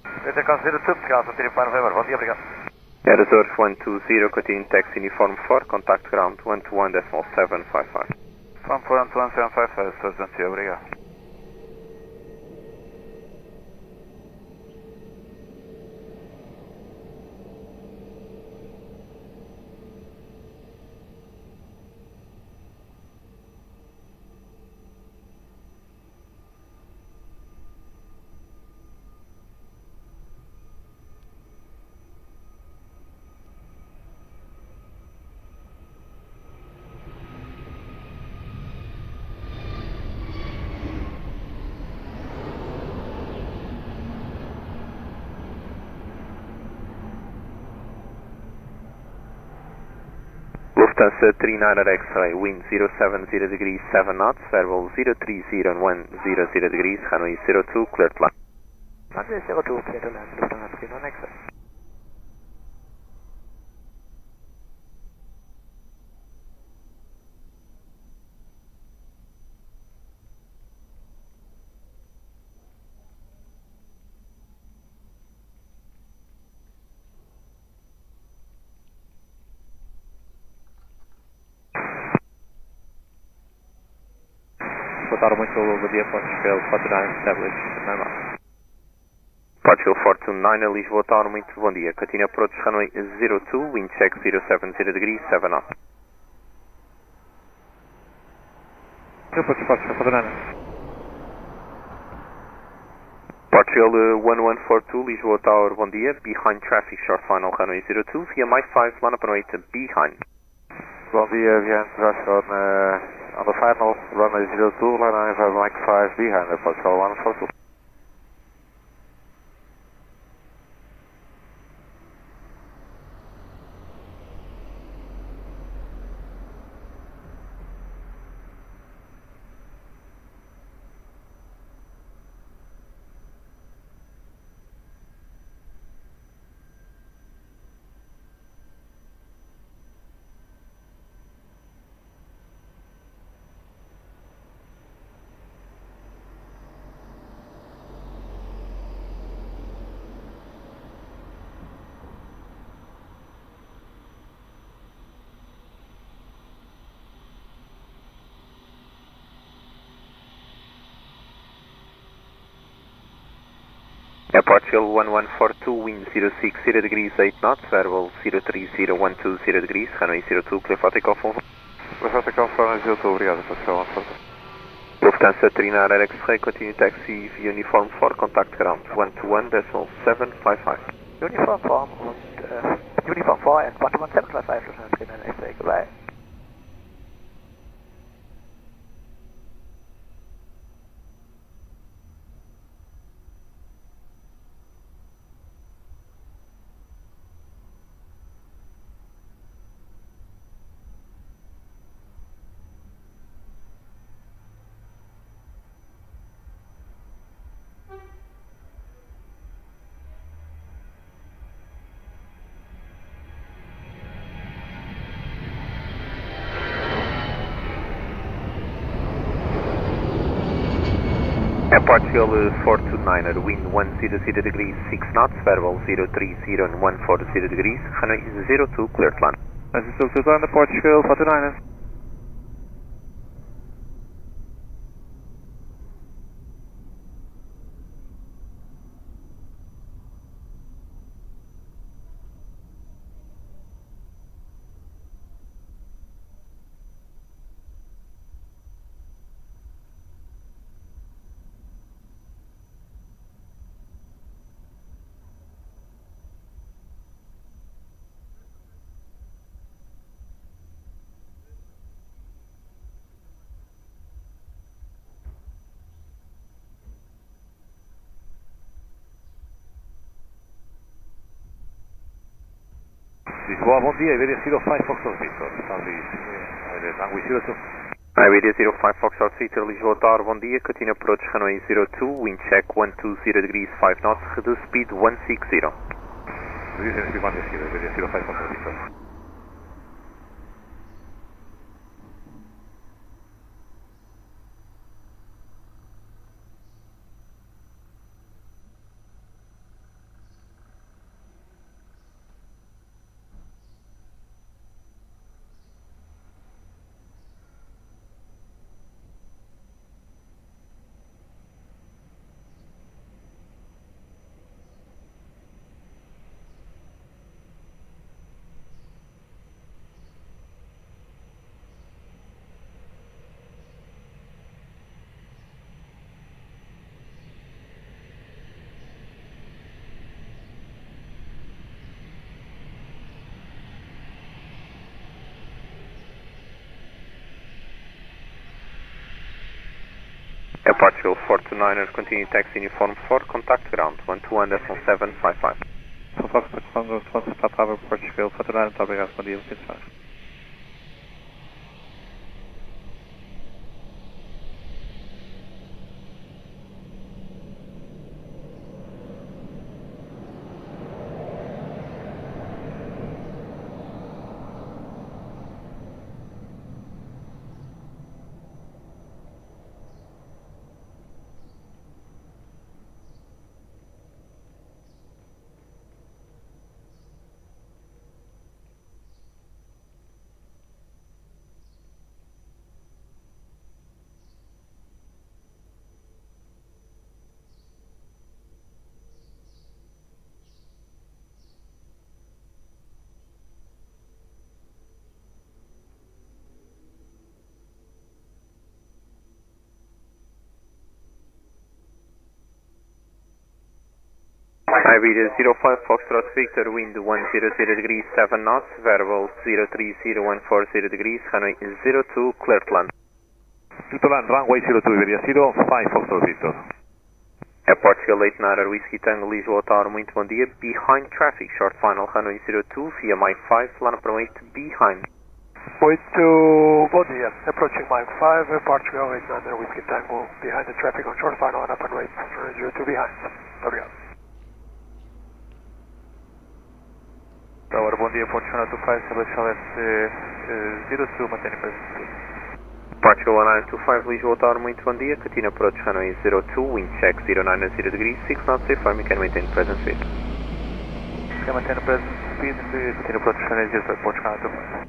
Clear takeoff 02, Portugal 23 Papa November, bom dia, obrigado. Azores 120, continuing taxi uniform 4, contact ground 121.755. From 121.755, so that's it, obrigado. Lufthansa 39 X-ray, wind 070 degrees 7 knots, variable 030 and 100 degrees, runway 02, clear to land. Runway 02, clear to land, Lufthansa 39 X-ray. Muito bom dia, Portugal 49 established, normal. Portugal 429, Lisboa Tower, muito bom dia. Catina approach runway 02, wind check 070 degrees, 7 knots. Portugal 429. Portugal 1142, Lisboa Tower, bom dia. Behind traffic, short final, runway 02, via Mike 5, line up and wait behind. Bom dia, behind traffic on the final, runway 02, line 9, have Mike 5 behind, Portugal 142. Portugal 1142, wind 060 degrees 8 knots, variable 03012 degrees, runway 02, clear for takeoff. Clear for takeoff, runway 02, obrigado, Portugal 142. Lufthansa Trinar Air X-Ray, continue taxi via uniform 4, contact ground 121.755. Uniform 4 und Uniform 4 and 11755, Lufthansa Trinar Air X-Ray, goodbye. Portugal 429er, wind 100 degrees 6 knots, variable 030 and 140 degrees, runway 02, clear to land. This is 02 on the Portugal 429er. Lisboa, bom dia, Iberia 05 Foxtrot Victor, runway 02. Iberia 05 Foxtrot Victor, Lisboa Tower, bom dia, continue approach runway 02, wind check 120 degrees 5 knots, reduce speed 160. Reduce speed 160, Iberia 05 Foxtrot Victor. Portugal 429er, continue taxi uniform 4, contact ground 121.755. Fox Portugal 429er, muito obrigado, bom dia, Iberia 05 Foxtrot Victor, wind 100 degrees 7 knots, variable 030 140 degrees, runway 02, clear to land. Clear to land, runway 02, Iberia 05 Foxtrot Victor. Portugal 89er, Whiskey Tango, Lisboa Tower, muito bom dia, behind traffic, short final, runway 02, via Mike 5, land up runway behind. 82, bom dia, approaching Mike 5, Portugal 89er, Whiskey Tango, behind the traffic on short final, and up runway 02 behind. Obrigado. Tower, bom dia, Portugal 25, Celestial S02, mantém present speed. Portugal 1925, Lisboa Tower, muito bom dia, continue approach runway 02, wind check 090 degrees, 6 knots, safe firm, you can maintain present speed. Can maintain present speed, continue approach runway 02, Portugal 25.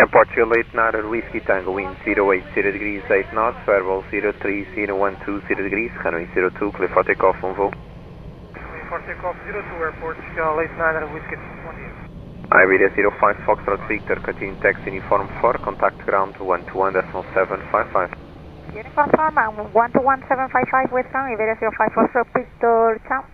Portugal 89 Whiskey Tango, wind 080 degrees 8 knots, variable 03012 degrees, runway 02, clear for takeoff on Volvo. Clear for takeoff 02, Airport Portugal 89 Whiskey, 1 year. Iberia 05 Foxtrot Victor, continue taxi uniform 4, contact ground 121.755. Uniform 4, 121.755 with ground, Iberia 05 Foxtrot Victor, ciao.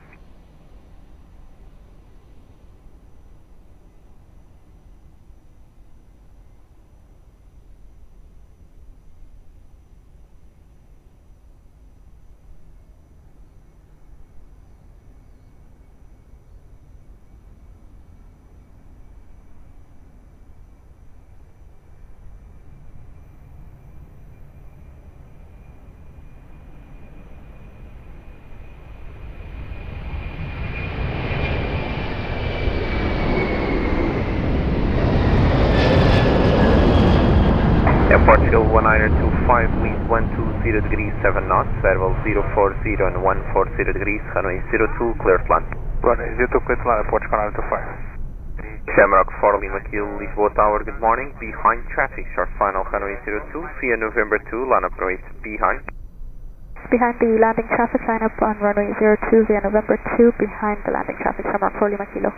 Portugal 1925, wind 120 degrees 7 knots, variable 040 and 140 degrees, runway 02, clear to land. Runway 02, clear to land, Portugal 925. Shamrock 4 Lima Kilo, Lisboa Tower, good morning, behind traffic, short final, runway 02, via November 2, line up runway behind. Behind the landing traffic, line up on runway 02 via November 2, behind the landing traffic, Shamrock 4 Lima Kilo.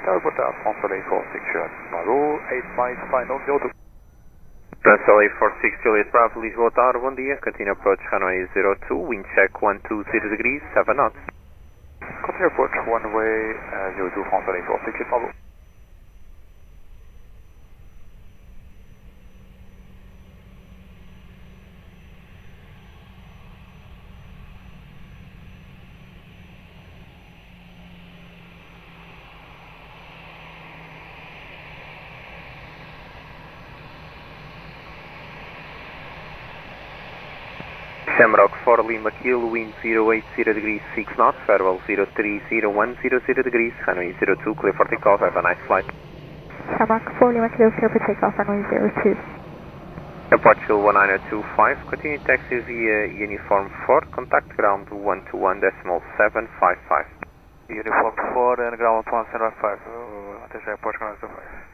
Aeroporto, François 46 Maru, 8 miles, final 02. François 46 Juliet Bravo, Lisboa Tower, bom dia, continue approach runway 02, wind check 120 degrees, 7 knots. Continue approach, one way 02, François 46 Maru. Shamrock 4 Lima Kilo, wind 080 degrees 6 knots, variable 03010 degrees, runway 02, clear for takeoff, have a nice flight. Shamrock 4 Lima Kilo, clear for takeoff, runway 02. Portugal 1925, continue taxi via Uniform 4, contact ground 121.755. Uniform 4 and ground 175, attention Portugal 925.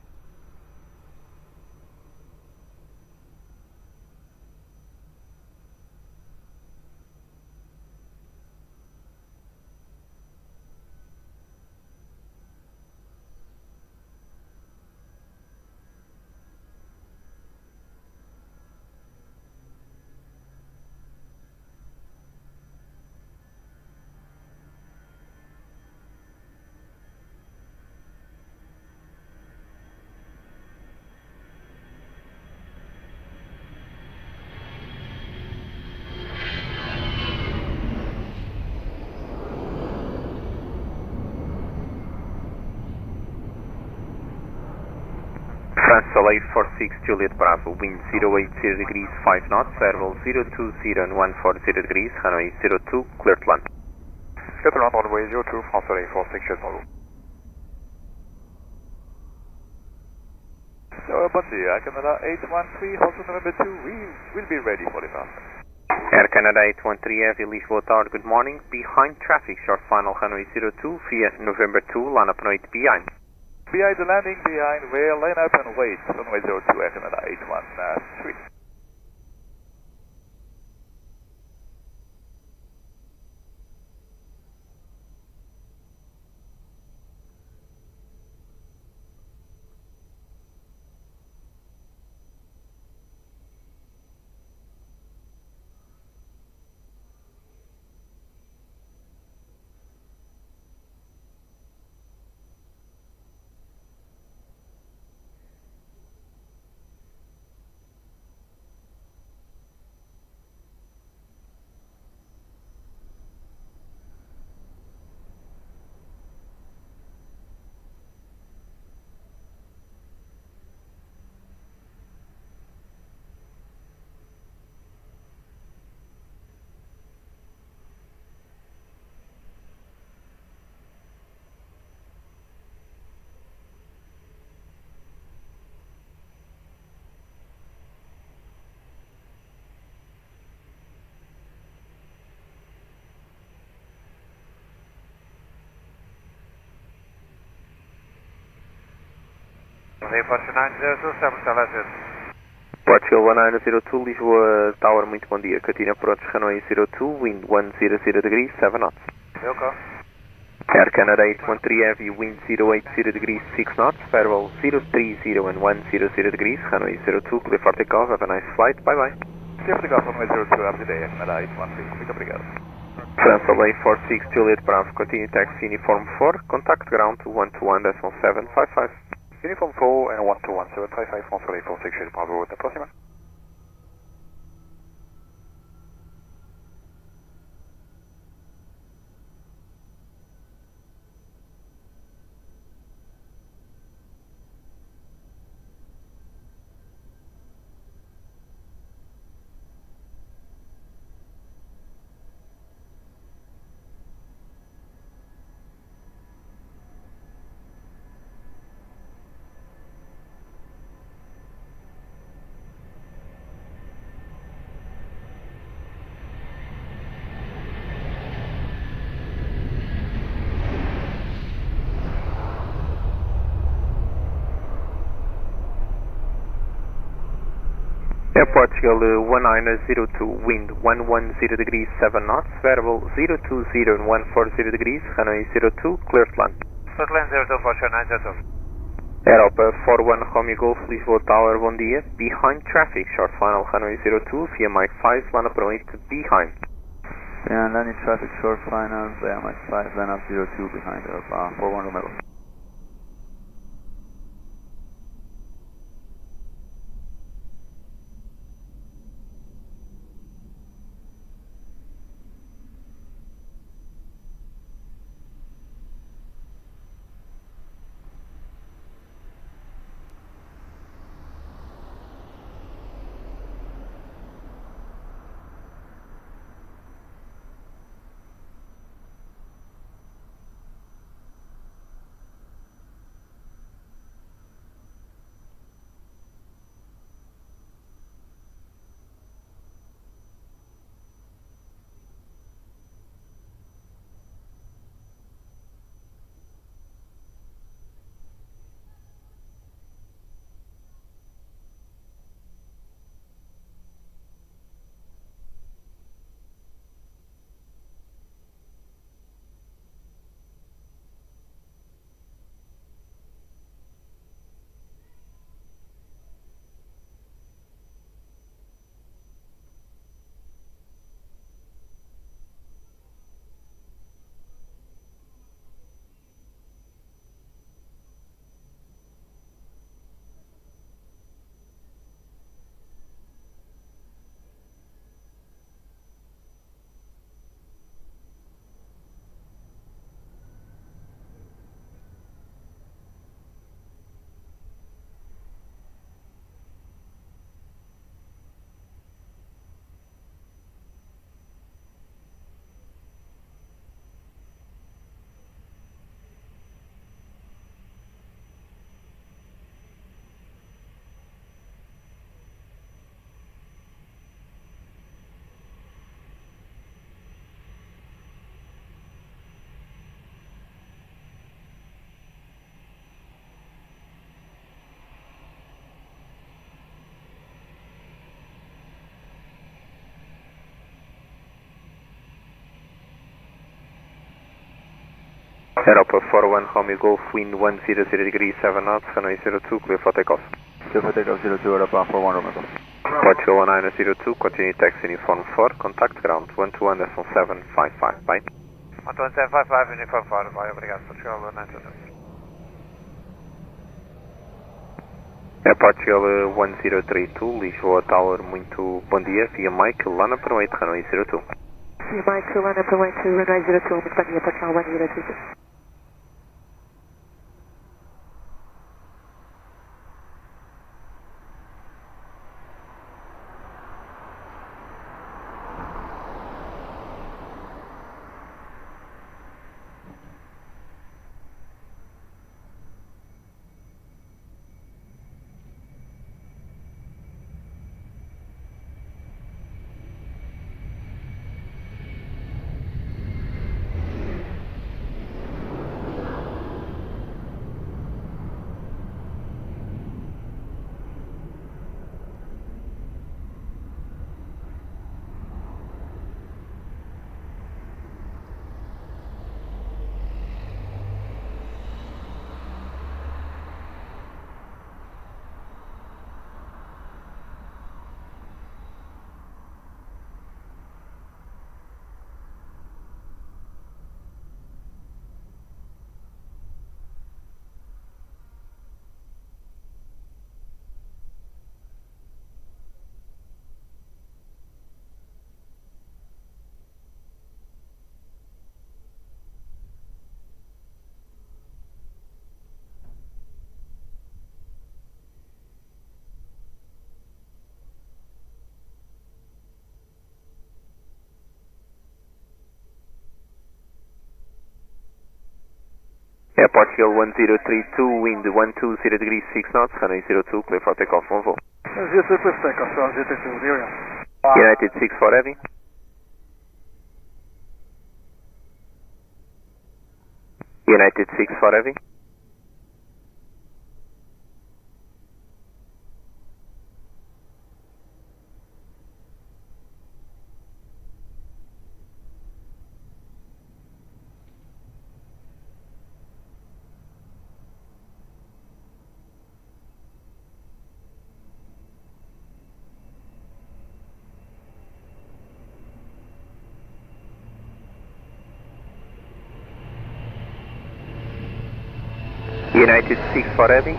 François 846 Juliet Bravo, wind 080 degrees 5 knots, variable 020 and 140 degrees, runway 02, clear to land. Clear to land on runway 02, François 846 Maru. Bom dia, Canada 813, hotel November 2, we will be ready for departure. Air Canada 813 Heavy, Lisboa Tower, good morning, behind traffic, short final, runway 02, via November 2, line up runway behind. Behind the landing, behind where, line up and wait, runway 02, Air Canada 813. Bom dia, Portugal 902, estabeleceu Lisbon. Portugal 1902, Lisboa Tower, muito bom dia. Catina prontos, runway 02, wind 100 degrees, 7 knots. Wilco. Air Canada 813 Heavy, wind 080 degrees, 6 knots, variable 030 and 100 degrees, runway 02, clear for takeoff, have a nice flight, bye bye. Clear for takeoff, runway 02, have a good day, Canada 813, muito obrigado. Transfer 846, Juliet Bravo, continue taxi uniform 4, contact ground to 121.755. Uniform 4 and 121.755, transfer 846, Bravo, até a próxima. Air Portugal 1902, wind 110 degrees, 7 knots, variable 020 and 140 degrees, runway 02, clear to land. Scotland 02, Portugal 902. Europa 41 Romeo Golf, Lisboa Tower, bom dia. Behind traffic, short final, runway 02, via Mike 5, line up 8, behind. And landing traffic, short final, via Mike 5, line up 02, behind Europa, 41 Romeo Golf. Europa 41 Romeo Golf, wind 100 degrees, 7 knots, runway 02, clear for takeoff. Clear for takeoff 02, Europa 41 Romeo Golf. Portugal 1902, continue taxi uniform 4, contact ground 121.755, bye. 12755, uniform 4, bye, obrigado, Portugal 902. Air Portugal 1032, Lisboa Tower, muito bom dia, via Mike, line up 8, runway 02. Via Mike, line up 8, runway 02, muito bom dia, Portugal 1032. Air Portugal 1032, wind 120 degrees 6 knots, runway 02, clear for takeoff, on Volvo. 02 plus takeoff, 02, here we are. United 64 Heavy. United 64 Heavy. United 64 Heavy.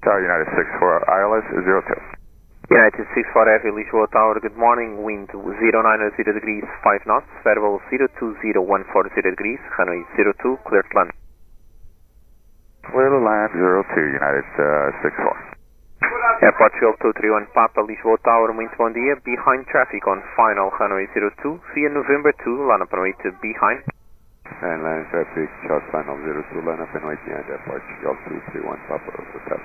Tower United 64 ILS 02. United 64 Heavy, Lisboa Tower, good morning, wind 090 degrees 5 knots, variable 020140 degrees, runway 02, clear to land. Clear to land 02, United 64. Air Portugal 231 Papa, Lisboa Tower, muito bom dia, behind traffic on final runway 02, via November 2, line up and wait behind. And land traffic, short final 02, line up and wait behind Air Portugal 231 Papa, Hotel.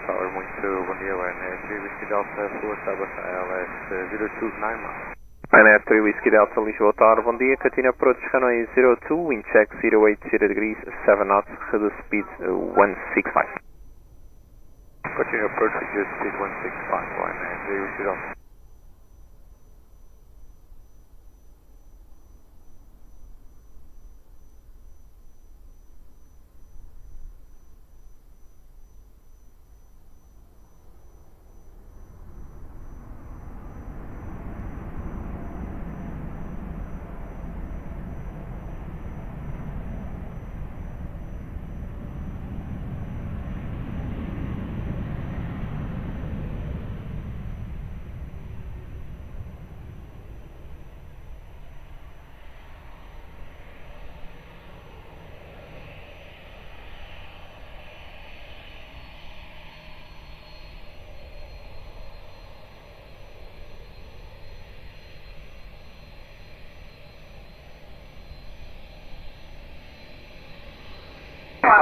Tower, muito bom dia, LN3 Whiskey Delta, Full Establish ILS 029 miles. LN3 Whiskey Delta, Lisboa Tower, bom dia, continue approach runway 02, wind check 080 degrees 7 knots, reduce speed 165. Continue approach, reduce speed 165, LN3 Whiskey Delta.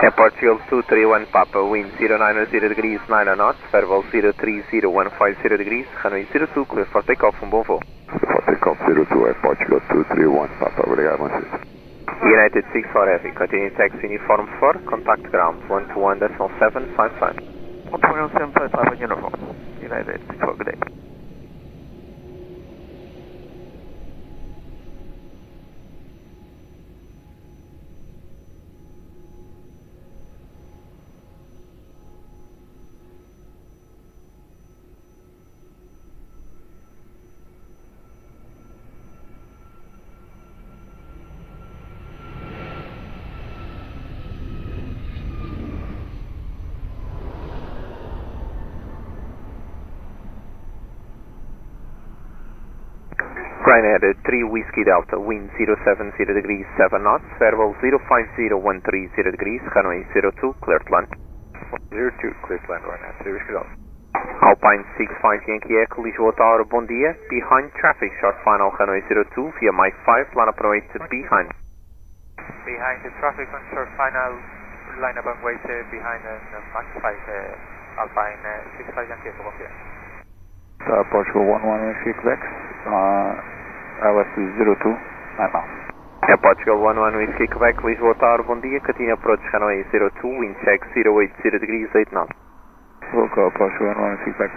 Air Portugal 231 Papa, wind 090 degrees 9 knots, variable 030150 degrees, runway 02, clear for takeoff, bom voo. For takeoff 02, Air Portugal 231 Papa, obrigado, vocês. United 64 Heavy, continue taxi uniform 4, contact ground 121.755. 121.755 uniform, United 64, good day. Ryanair 3 Whiskey Delta, wind 070 degrees 7 knots, variable 05013 degrees, runway 02, clear to land. 02, clear to land, Ryanair 3 Whiskey Delta. Alpine 65 Yankee Echo, Lisboa Tower, bom dia. Behind traffic, short final, runway 02, via Mike 5, line up and wait behind. Behind the traffic on short final, line up and wait behind Mach 5, Alpine 65 Yankee Echo, bom dia. Portugal 11 Whiskey Quebec, LS 02, 9 miles. Portugal 11 Whiskey Quebec, Lisboa Tower, bom dia. Continue approach, runway 02, wind check 080 degrees 8 knots. Local Portugal 11 Whiskey Quebec.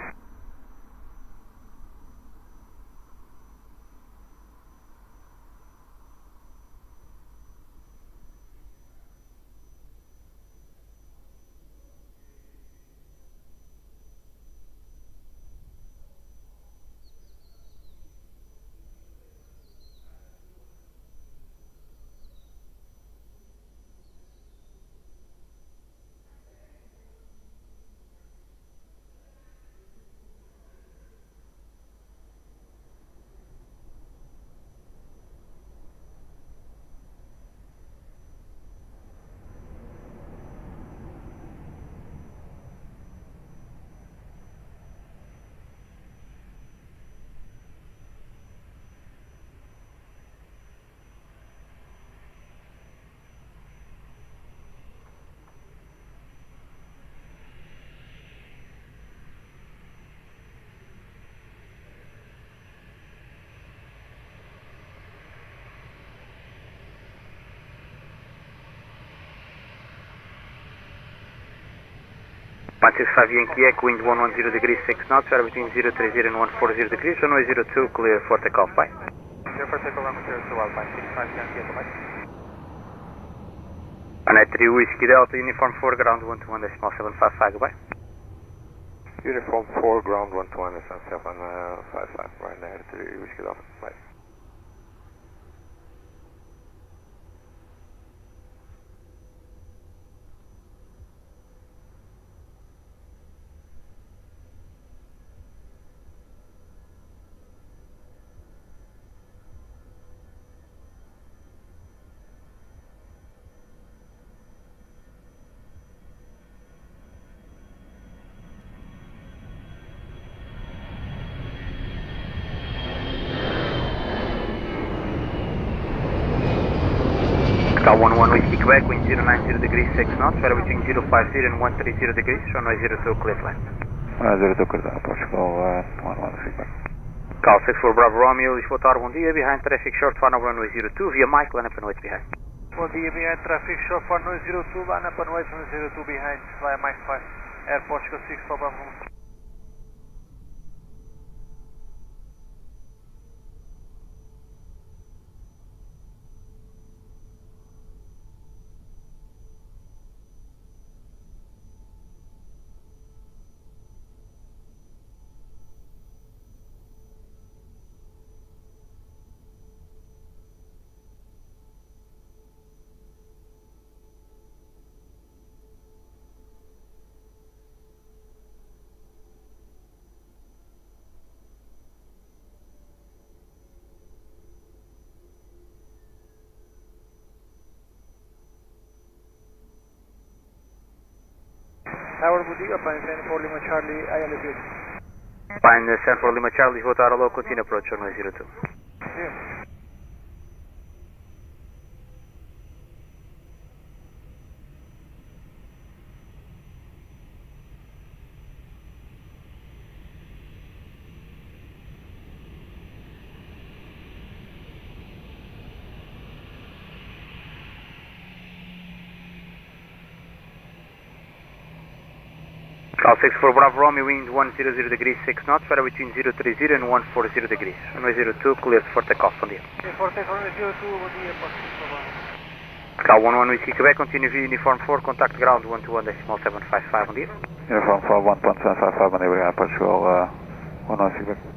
Apache 5 Yankee Echo, wind 110 degrees 6 knots, are between 030 and 140 degrees, runway 02, clear for takeoff, bye. Clear for takeoff, runway 02, Alpine 65 Yankee Echo, bye. Ryanair 3 Whiskey Delta, uniform 4, ground 121.755, goodbye. Uniform 4, ground 121.755, Ryanair 3 Whiskey Delta, bye. Cal 11 Whiskey Quebec, wind 090 degrees 6 knots, weather between 050 and 130 degrees, runway 02, clear flight. 02, clear to Portugal 11 Whiskey Quebec. Cal 64 Bravo Romeo, Lisboa Tower, bom dia. Behind traffic, short final, runway 02, via Mike, line up and wait behind. Bom dia, behind traffic, short final, 02, line up and wait, runway 02 behind, via Mike 5, Air Portugal 64 Bravo Romeo. Tower, bom dia, Pine 74 Lima Charlie, LPPT. Pine 74 Lima Charlie, Lisboa Tower, low, continue approach, runway 02. Yeah. Cal 64 Bravo Romeo, wind 100 degrees 6 knots, weather between 030 and 140 degrees, runway 02, cleared for takeoff, bom dia. For takeoff, runway 02, bom dia, Cal 11 Whiskey Quebec, continue via uniform 4, contact ground 121.755, bom dia. Uniform 4, 1.755, bom dia, obrigado, Portugal 11 Whiskey Quebec.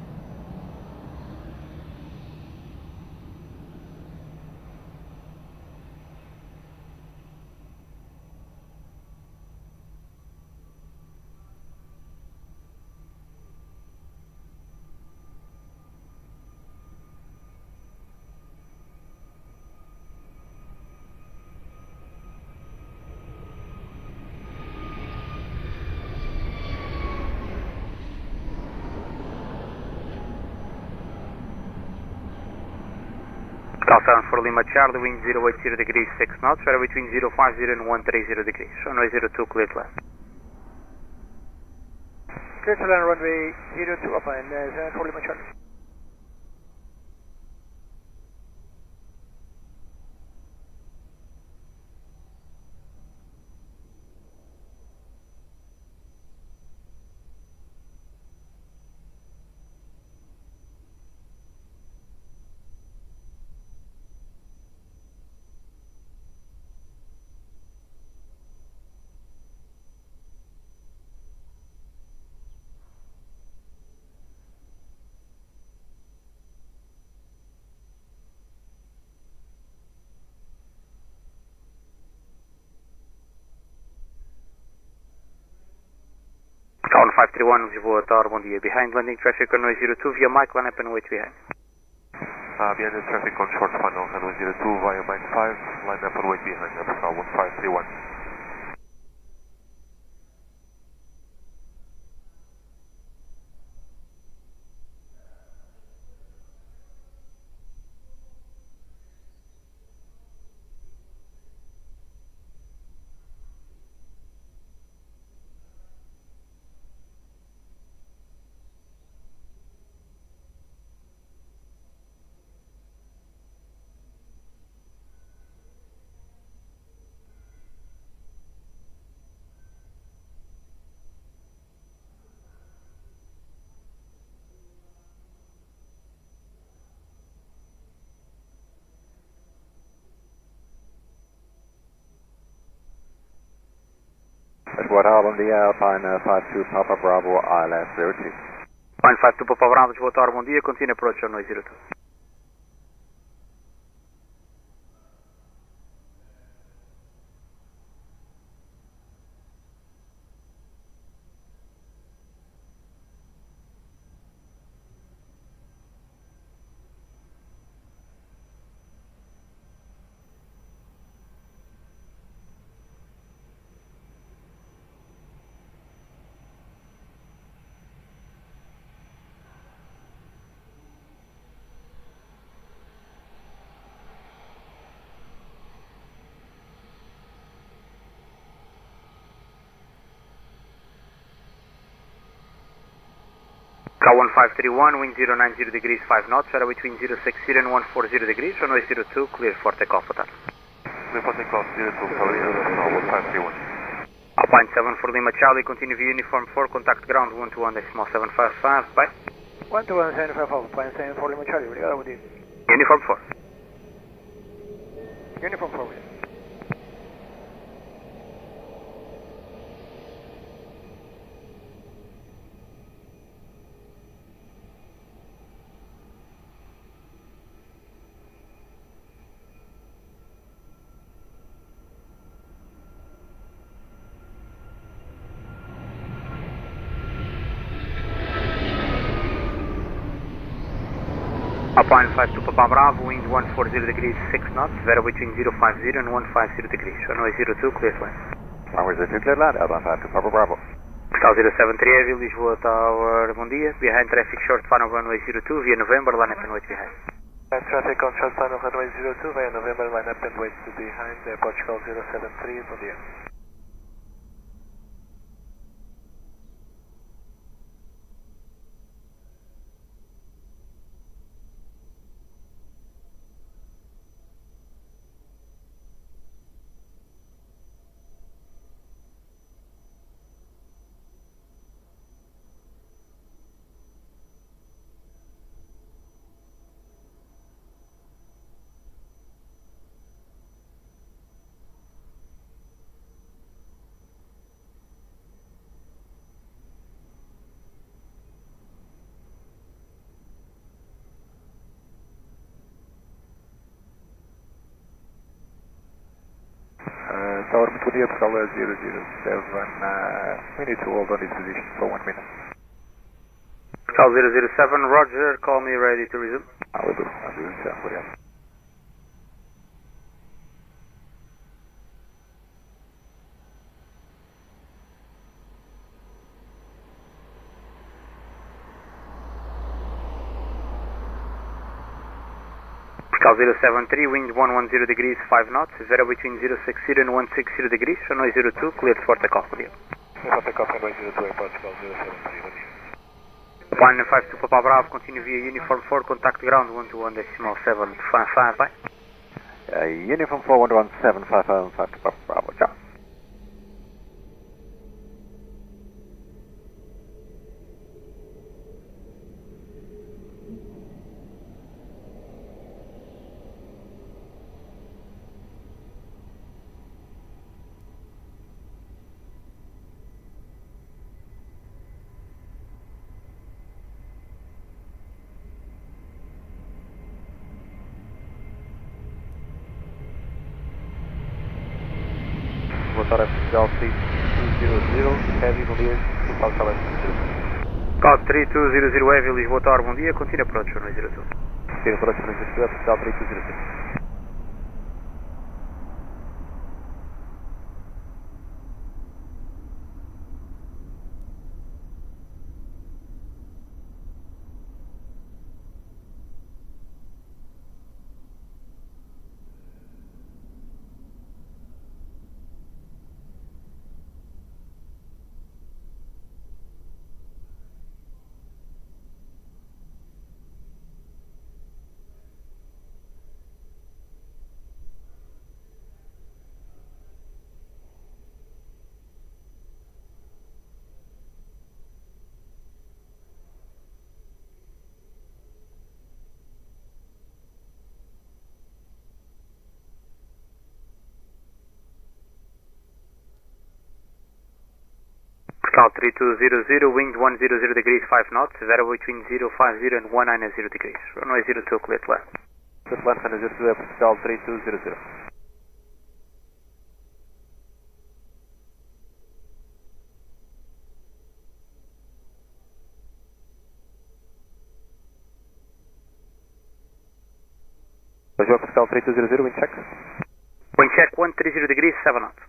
Portugal 7 for Lima Charlie, wind 080 degrees 6 knots, weather between 050 and 130 degrees. Runway 02, clear to land. Clear to land, runway 02, up and 7 for Lima Charlie. Tower 531, Lisboa Tower, bom dia. Behind landing traffic runway 02 via Mike, line up and wait behind. Behind the traffic on short final, runway 02 via Mike 5, line up and wait behind, Portugal 1531. Lisboa, bom dia, Alpine 52 Papa Bravo ILS 02. Alpine 52 Papa Bravo, Lisboa Tower, bom dia. Continue approach runway 02. Car 1531, wind 090 degrees 5 knots, weather between 060 and 140 degrees, runway 02, clear for takeoff, Hotel. Clear for takeoff, 02, Cavalier, 1531. Alpine 7 for Lima Charlie, continue via uniform 4, contact ground 121.755, bye. 121.755, Alpine 7 for Lima Charlie, obrigado, bom dia. Uniform 4. Uniform 4, please. Alpine 52 Papa Bravo, wind 140 degrees 6 knots, weather between 050 and 150 degrees, runway 02, clear to land. Runway 02, clear to land, Alpine 52 Papa Bravo. Portugal 073 Heavy, Lisboa Tower, bom dia. Behind traffic short final runway 02 via November, line up and wait behind. Traffic on short final runway 02 via November, line up and wait behind Portugal 073, bom dia. Tower, muito bom dia, Portugal 007, we need to hold on this position for 1 minute. Portugal 007, roger, call me ready to resume. Will do, I'll do it, obrigado. Portugal 073, wind 110 degrees 5 knots, zero between 060 and 160 degrees, runway 02, cleared for takeoff, bom dia. For takeoff, runway 02, Portugal 073, bom dia. 152 Papa Bravo, continue via Uniform 4, contact ground 121.755, bye. Uniform 4, 117.555 to Papa Bravo, ciao. Portugal 3200, Heavy, bom dia, Portugal Celeste. Code 3200 Heavy, Lisboa Tower, bom dia, continue approach, runway 02. Continue approach, runway 02, Portugal 3200. Portugal 3200, wind 100 degrees 5 knots, zero between 050 and 190 degrees, runway 02, cleared to land. Cleared to land, runway 02, Portugal 3200. Portugal 3200, wind check. Wind check 130 degrees 7 knots.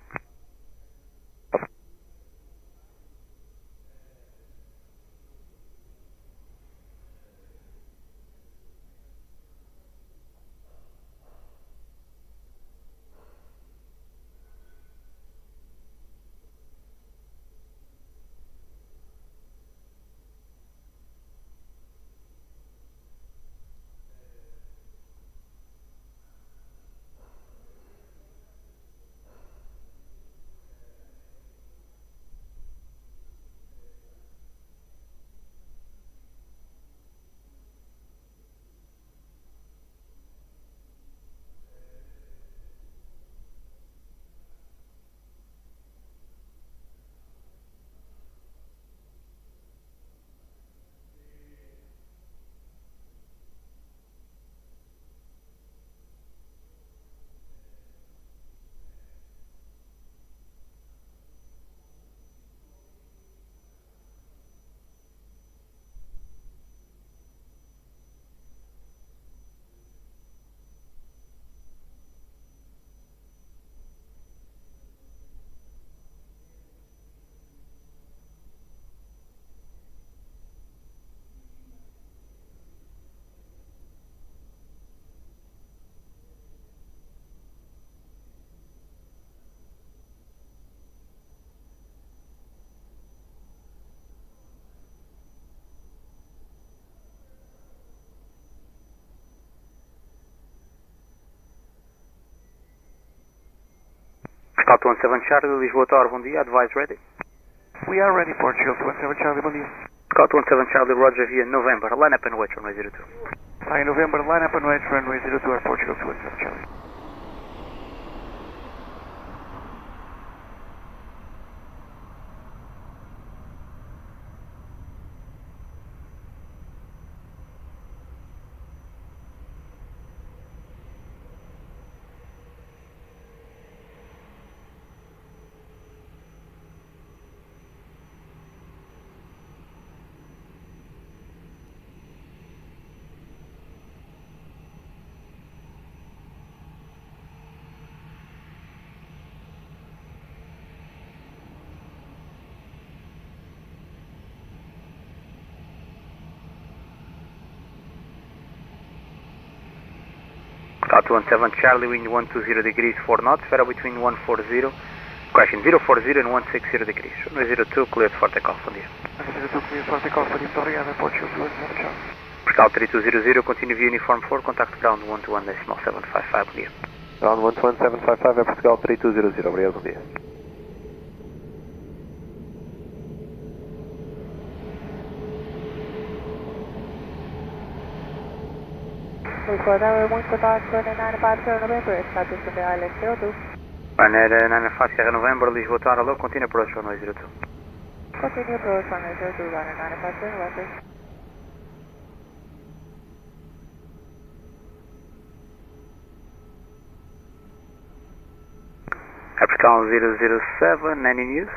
Portugal 27 Charlie, Lisboa Tower, bom dia, advise ready. We are ready, Portugal 27 Charlie, bom dia. Portugal 27 Charlie, Roger via November, line up and wait, runway 02. Hi, November, line up and wait, runway 02, Portugal 27 Charlie. Pascal 217 Charlie, wind 120 degrees 4 knots, Vero between 140, question 040 and 160 degrees. 102, cleared for takeoff, bom dia. 102, cleared for takeoff, muito obrigado, Portugal 217. Pascal 3200, continue via uniform 4, contact ground 121.755, bom dia. Ground 121.755 é Portugal 3200, obrigado, bom dia. Lisboa Tower, muito contato, 950 November, status of the island 02. Ryanair 95 Sierra November, Lisboa Tower, hello, continue approach runway 02. Continue approach runway 02, Ryanair 95 Sierra November. Pascal 007, any news?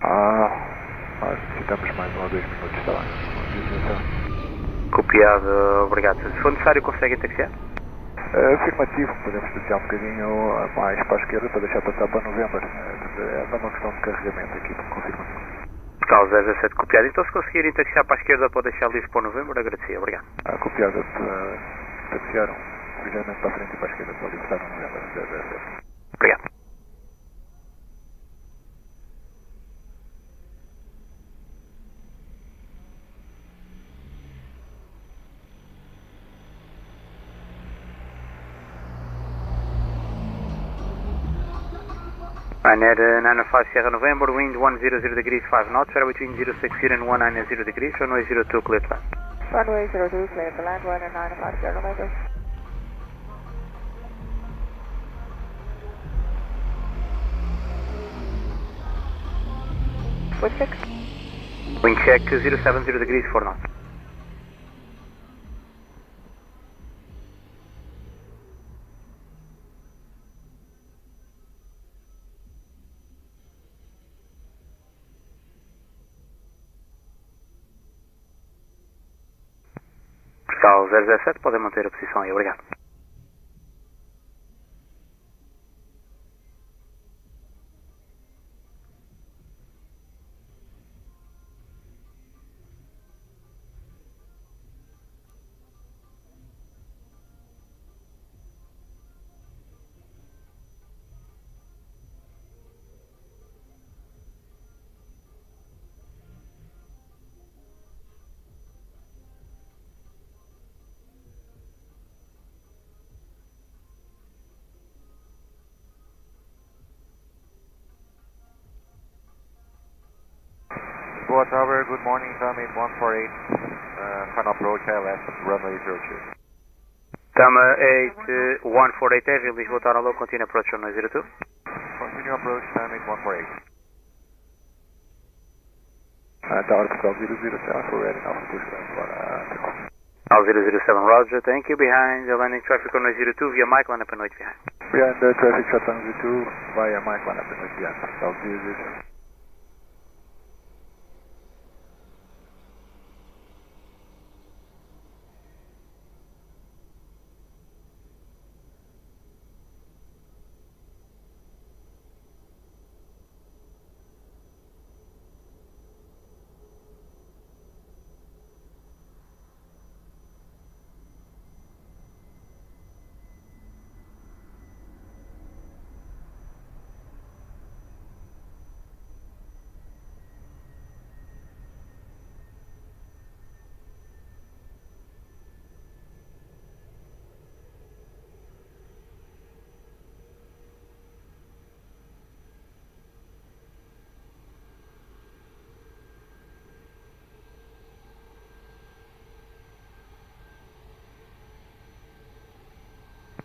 Nós necessitamos mais 1 ou 2 minutos, está bem? Copiado, obrigado. Se for necessário, conseguem taxiar? Afirmativo, podemos taxiar um bocadinho mais para a esquerda para deixar passar para novembro. É só uma questão de carregamento aqui, confirmação. Pascal 017, copiado. Então, se conseguirem taxiar para a esquerda para deixar livre para novembro, agradecia, obrigado. Copiado, taxiaram ligeiramente para a frente e para a esquerda para libertar no novembro 017. Obrigado. Ryanair 95 Sierra November, wind 100 degrees 5 knots, Vero between 060 and 190 degrees, runway 02, cleared to land. Runway 02, cleared to land, Ryanair 95 Sierra November. Wind check. Wind check 070 degrees 4 knots. Pascal 017, podem manter a posição aí, obrigado. Lisboa Tower, good morning, Summit 148, final approach, ILS, runway 02. Tama 8148 Heavy, Lisboa Tower, hello, continue approach runway 02. Continue approach, Summit 148. Tower Pascal 007, we're ready now for push down for takeoff. Al 007, roger, thank you, behind the landing traffic runway 02 via Mike, line up and wait behind. Behind the traffic shut on 02 via Mike, line up and wait behind Pascal 007.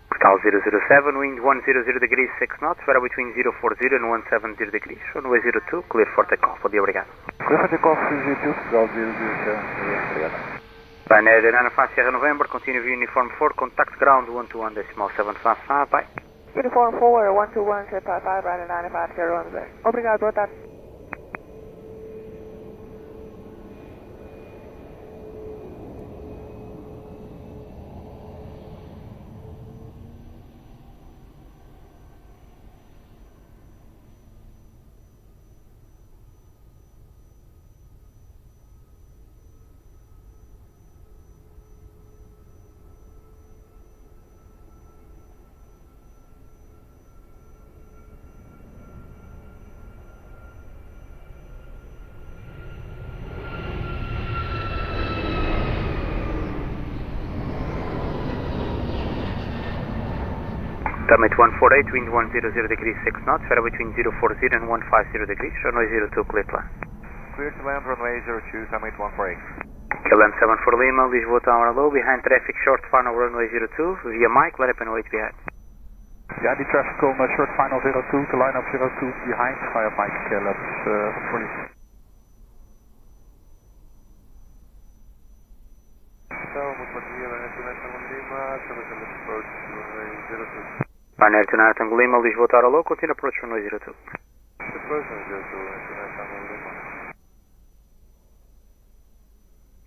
Pascal 007, wind 100 degrees 6 knots, Vero between 040 and 170 degrees, runway 02, clear for takeoff, bom dia, obrigado. Clear for takeoff, 02, Pascal 007, obrigado. Ryanair 95 Sierra November, continue via uniform 4, contact ground 121.755, bye. Uniform 4, 121.755, Ryanair 95 Sierra November. Obrigado, boa tarde. Summit 148, wind 100 degrees 6 knots, weather between 040 and 150 degrees, runway 02, clear to land. Clear to land, runway 02, Summit 148. KLM 7 for Lima, Lisboa Tower low, behind traffic, short final runway 02, via Mike, let up and wait behind. Yeah, the traffic on short final 02 to line up 02 behind via Mike, KLM 4 Lima. Muito bom dia, Lima, estamos on approach runway 02. Ryanair to Tango Lima, Lisboa Tower low, continue approach runway 02. Approach runway 02, Tango Lima.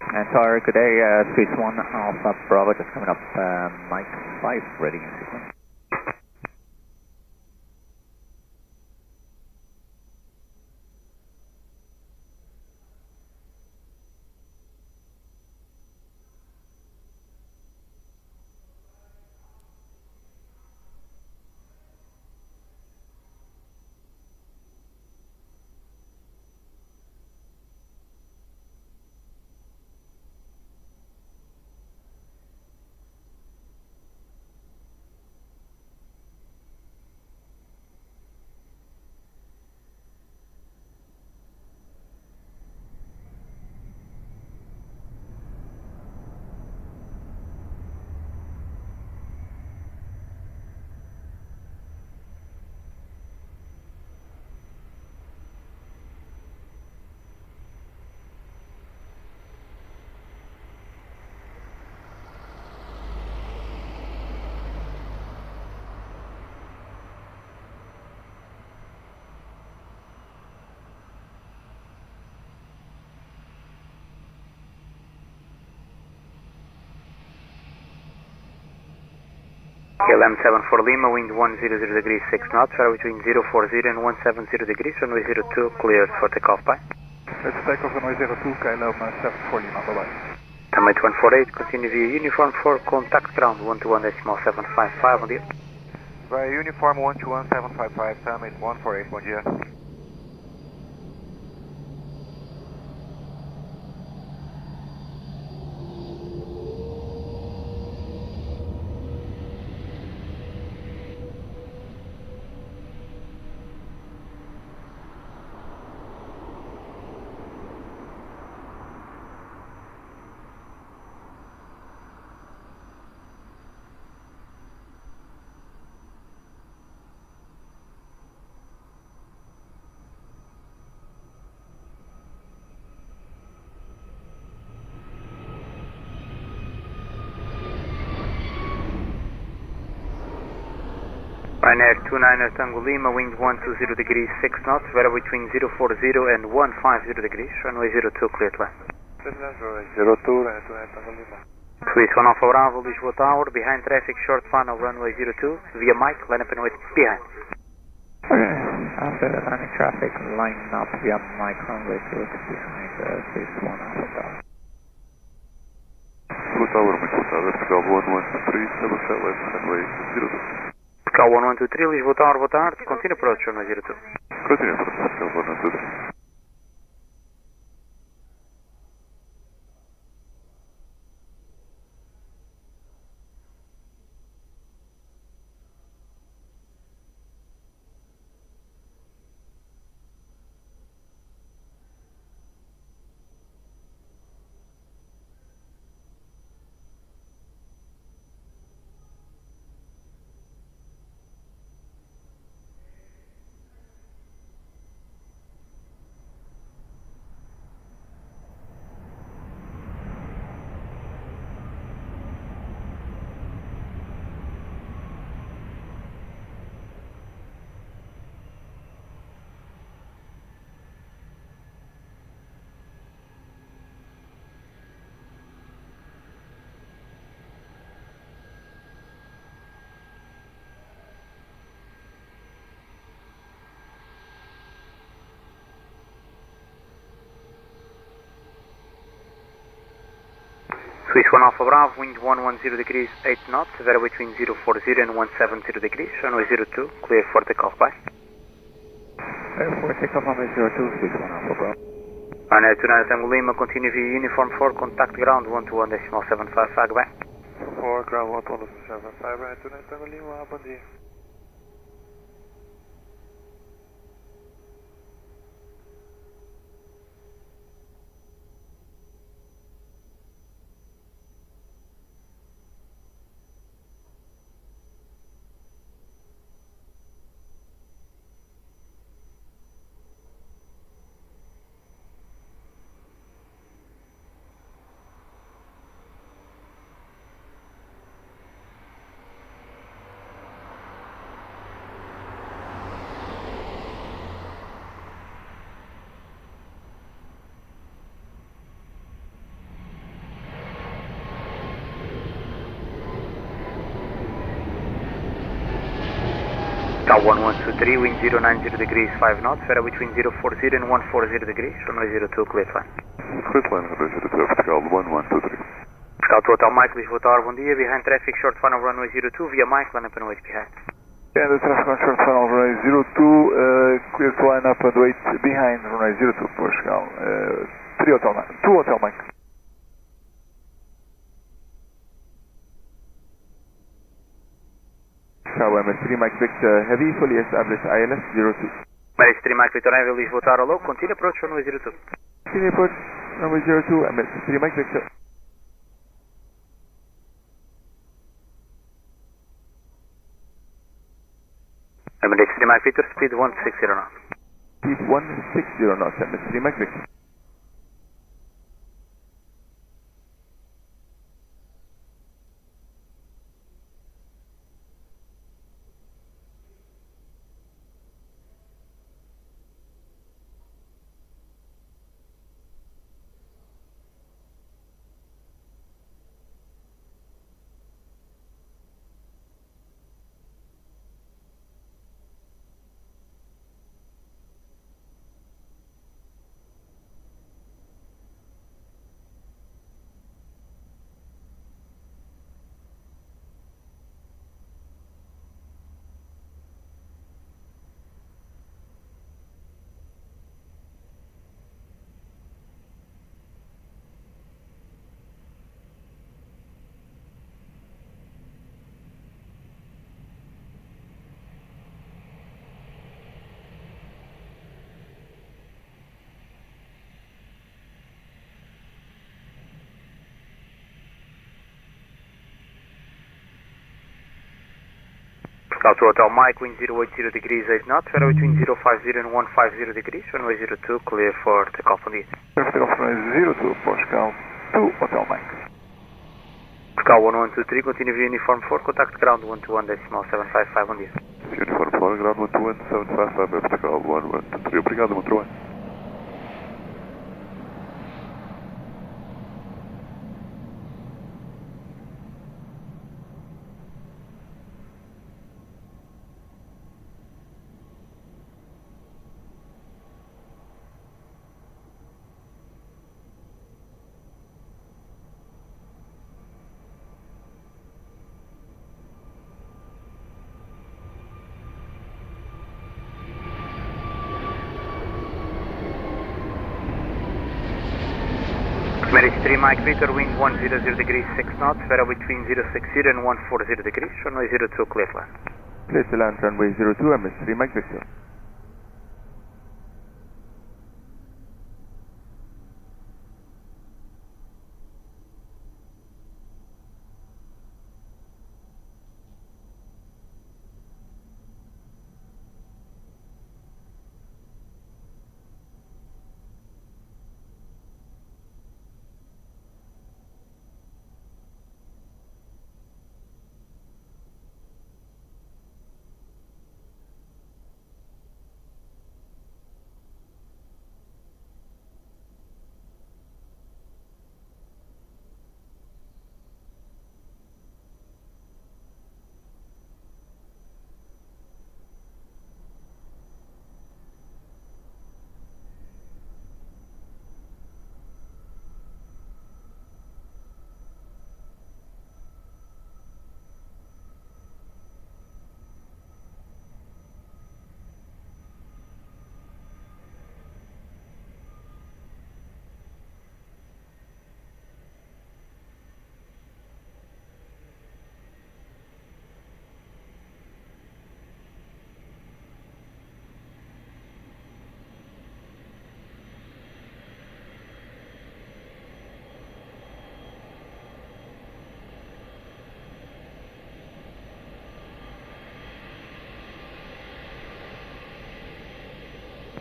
And sorry, good day, Swiss 1 Alpha Bravo, just coming up, Mike 5, ready in sequence. KLM 7 for Lima, wind 100 degrees 6 knots, weather between 040 and 170 degrees, runway 02, cleared for takeoff, bye. Let's take off runway 02, KLM 7 for Lima, bye bye. Summit 148, continue via uniform 4, contact ground 121.755 on the Via uniform 121.755, Summit 148, bom dia. Ryanair 29 Tango Lima, wind 120 degrees 6 knots, weather between 040 and 150 degrees, runway 02, clear to land. Runway 02, Ryanair Tango Lima. Swiss 1 Alpha Bravo, Lisboa Tower, behind traffic, short final runway 02, via Mike, line up and wait behind. Okay, after the running traffic, line up via Mike, runway 02 behind Swiss 1 Alpha Bravo. Lisboa Tower, muito boa tarde, Portugal 1123, Sebastião Leste, runway 02. Portugal 1123, Lisboa Tower, boa tarde, continue approach runway 02. Continue approach, Portugal 1123. Swiss 1 Alpha Bravo, wind 110 degrees 8 knots, weather between 040 and 170 degrees, runway 02, clear for takeoff, bye. Clear for takeoff, runway 02, Swiss 1 Alpha Bravo. Ryanair 29 Tango Lima, continue via uniform 4, contact ground 121.755, bye. 4, ground 121.755, Ryanair 29 Tango Lima, bom dia. Cal 1123, wind 090 degrees 5 knots, ferry between 040 and 140 degrees, runway 02, clear to land. Clear to land, runway 02, vertical 1123. Vertical to Hotel Mike, Lisboa Tower, bom dia, behind traffic, short final runway 02, via Mike, line up and wait behind. And the traffic on short final runway 02, clear to line up and wait behind runway 02, Portugal, 2 Hotel Mike. Tower MS3 Mike Victor Heavy, fully established ILS 02. MS3 Mike Victor Heavy, Lisboa Tower, low, continue approach runway 02. Continue approach runway 02, MS3 Mike Victor. MS3 Mike Victor, speed 160 knots. Speed 160 knots, MS3 Mike Victor. Cal to Hotel Mike, wind 080 degrees 8 knots, ferry between 050 and 150 degrees, runway 02, clear for takeoff on the Takeoff runway 02, Portugal, 2 Hotel Mike. Cal 1123, continue via uniform 4, contact ground 121.755 on the Uniform 4, ground 121.755, vertical 1123, obrigado, 121. Merit 3 Mike Victor, wind 100 degrees 6 knots, ferry between 060 and 140 degrees, runway 02, clear to land. Clear to land, runway 02, MS3 Mike Victor.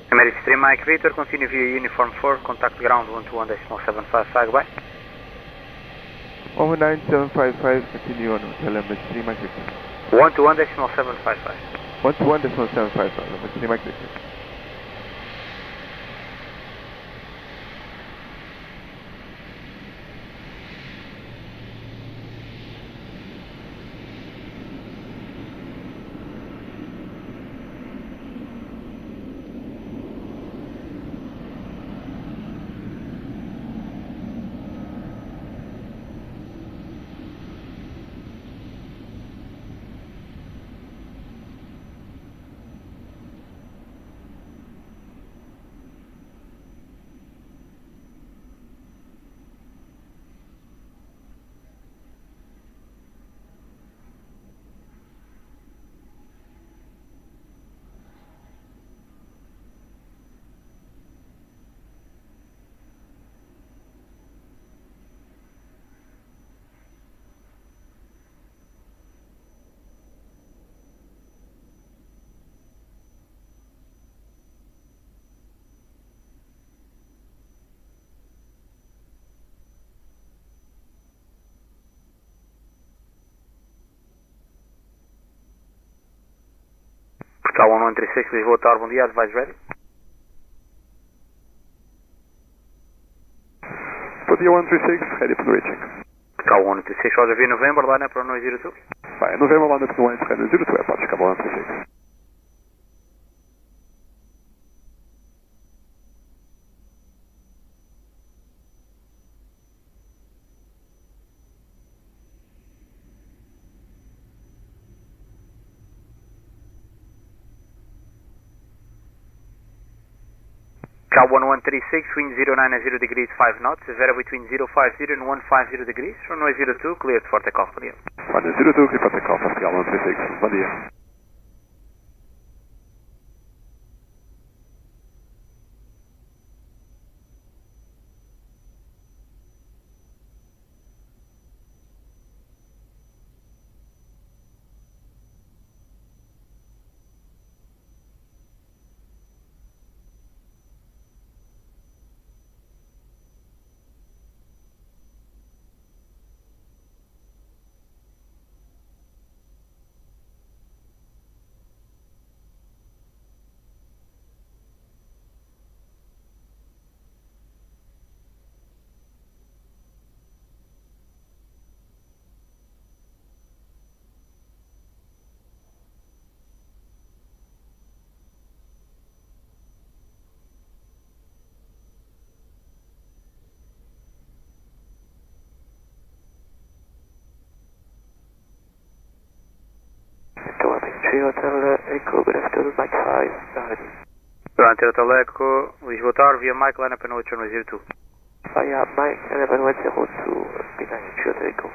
Merit 3 Mike Victor, continue via uniform 4, contact ground 121.755, bye. 19755, continue on Hotel MS3 Mike Victor. 121.755. 121.755, MS3 Mike Victor. K1136 Lisboa Tower, bom dia, advise ready. For the 136, ready for the recheck. K1136, Roger V, November, line up runway 02. Fine, November 1 to 1 ready 02, approach K136. K1136, wind 090 degrees 5 knots, vary between 050 and 150 degrees, runway 02, cleared for takeoff, bom dia. Runway 02, cleared for takeoff, K136, bom dia. Hotel Echo, good afternoon, Mike 5, Durante Hotel Echo, Lisboa Tower, via Mike, line up and watch runway 02. Via Mike 1102, behind Hotel Echo.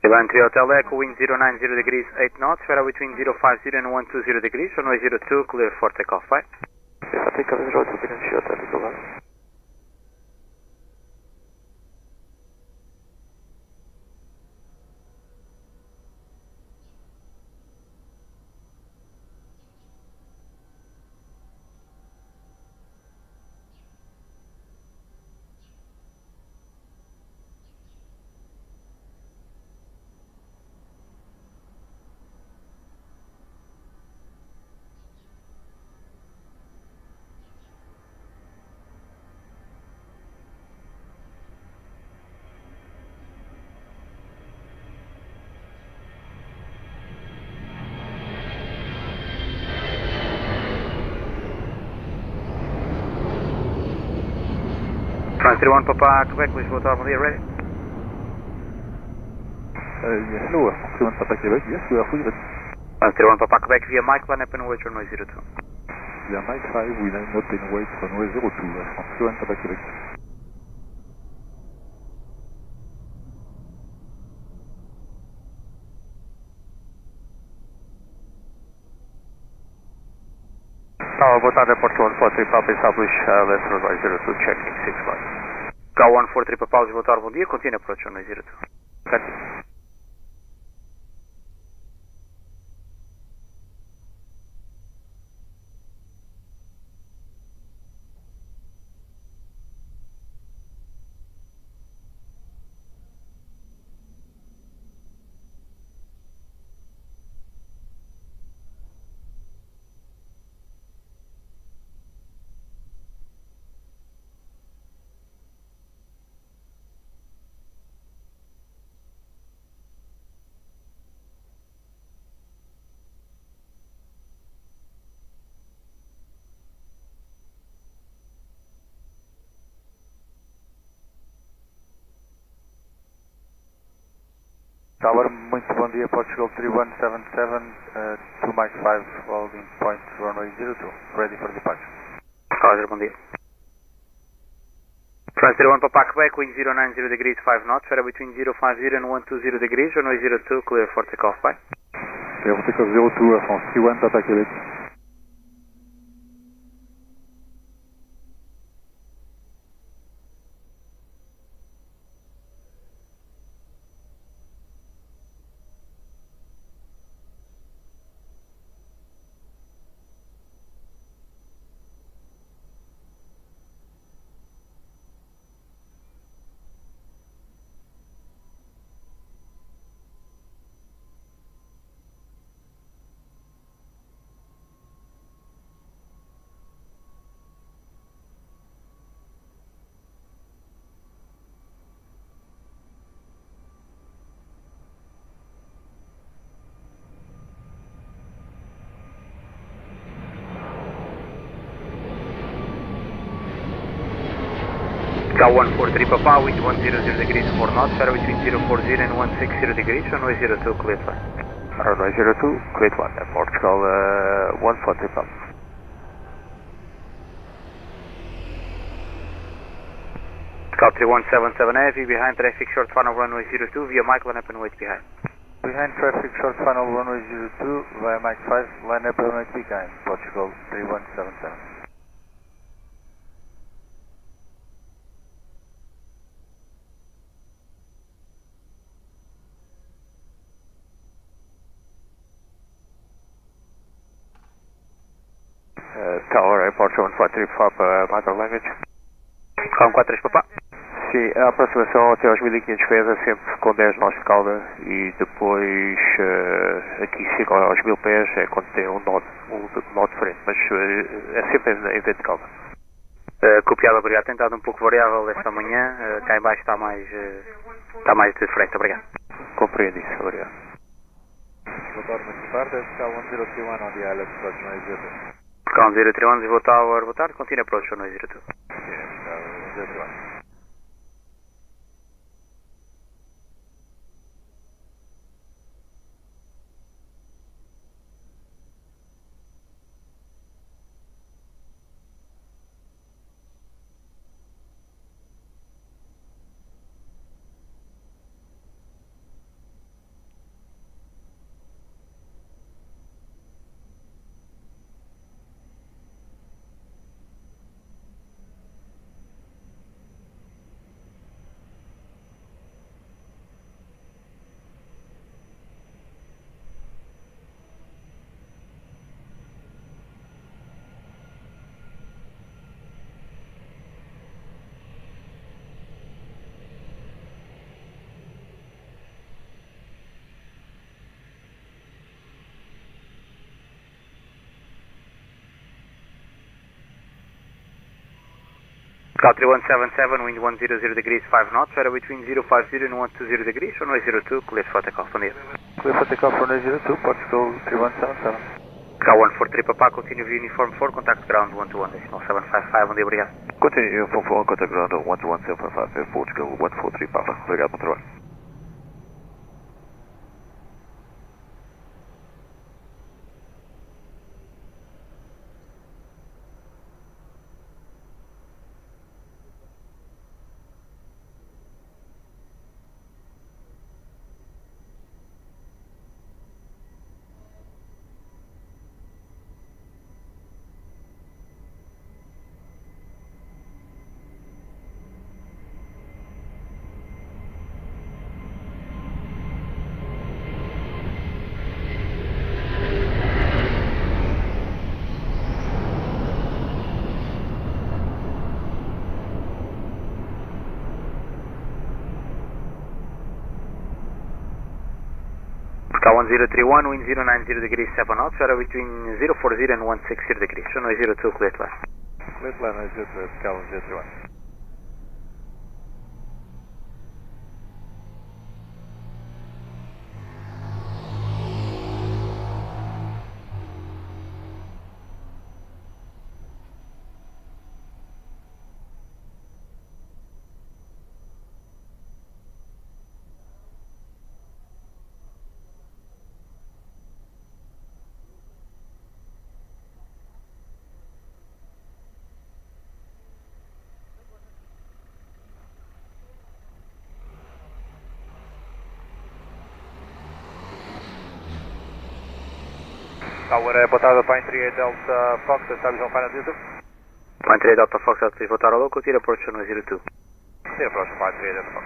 Line 3 Hotel Echo, wind 090 degrees 8 knots, vary between 050 and 120 degrees, runway 02, clear for takeoff, bye. Clear for takeoff, 02, behind Hotel Echo, bye. France 31 Papa Quebec, Lisboa Tower, bom dia, ready? Yes, hello, France Papa Quebec, yes, we are fully ready. France 31 Papa Quebec via Mike, line up and watch runway 02. Via Mike 5, we line up and wait runway 02, France 31 Papa Quebec. Boa tarde, Aeroporto 143 Papa, establish left runway 02, checking 65. K143 Papa, Lisboa Tower, bom dia, continue approach runway 02. Thank you. Tower, muito bom dia, Portugal 3177, 2 Mike 5, holding point runway 02, ready for departure. Roger, bom dia. France 01 Papa Quebec, wind 090 degrees 5 knots, weather between 050 and 120 degrees, runway 02, clear for takeoff, bye. Clear for takeoff 02, France 31 Papa Quebec. Cal 143 Papa, wind 100 degrees 4 knots, weather between 040 and 160 degrees, runway 02, clear flight. Runway 02, clear flight, Portugal 140 Papa. Cal 3177 Heavy, behind traffic short final runway 02, via Mike, line up and wait behind. Behind traffic short final runway 02, via Mike 5, line up and wait behind, Portugal 3177. Tower, Aeroporto 143 Papa, mother language. Cal 143 Papa. Sim, a aproximação até aos 1500 pés é sempre com 10 nós de cauda e depois aqui chega aos 1000 pés é quando tem um nó diferente, mas é sempre em vez de cauda. Copiado, obrigado. Tem estado um pouco variável esta manhã, cá em baixo está mais diferente, obrigado. Compreendo isso, obrigado. Boa tarde, muito tarde, Cal 1031 on the island, approach noise 02. Cal 031, Lisboa Tower, boa tarde, continue approach noise 02. Cal 1031. Cal 3177, wind 100 degrees 5 knots, weather between 050 and 120 degrees, runway 02, clear for takeoff, bom dia. Clear for takeoff, runway 02, Portugal 3177. Cal 143 Papa, continue via uniform 4, contact ground 121, decimal 755, bom dia, obrigado. Continue uniform 4, contact ground 121.755, Portugal 143 Papa, obrigado, bom trabalho. Cal 1031, wind 090 degrees 7 knots, weather between 040 and 160 degrees, runway 02, clear to land. Clear to land, runway 02, Cal 1031. Tower, boa tarde, Pine 38 Delta Fox, establishment final 02. Pine 38 Delta Fox, Lisboa Tower local, Aeroporto, runway 02. Sim, approach Pine 38 Delta Fox.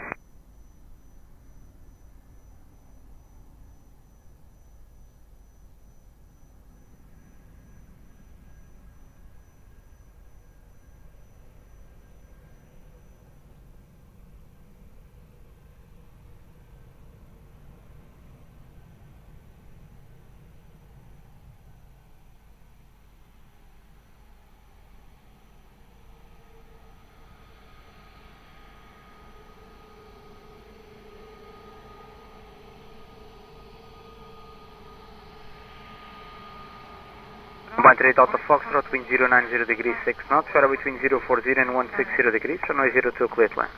Pine 38 Delta Foxtrot, wind 090 degrees 6 knots, fare between 040 and 160 degrees, runway 02 clear to land.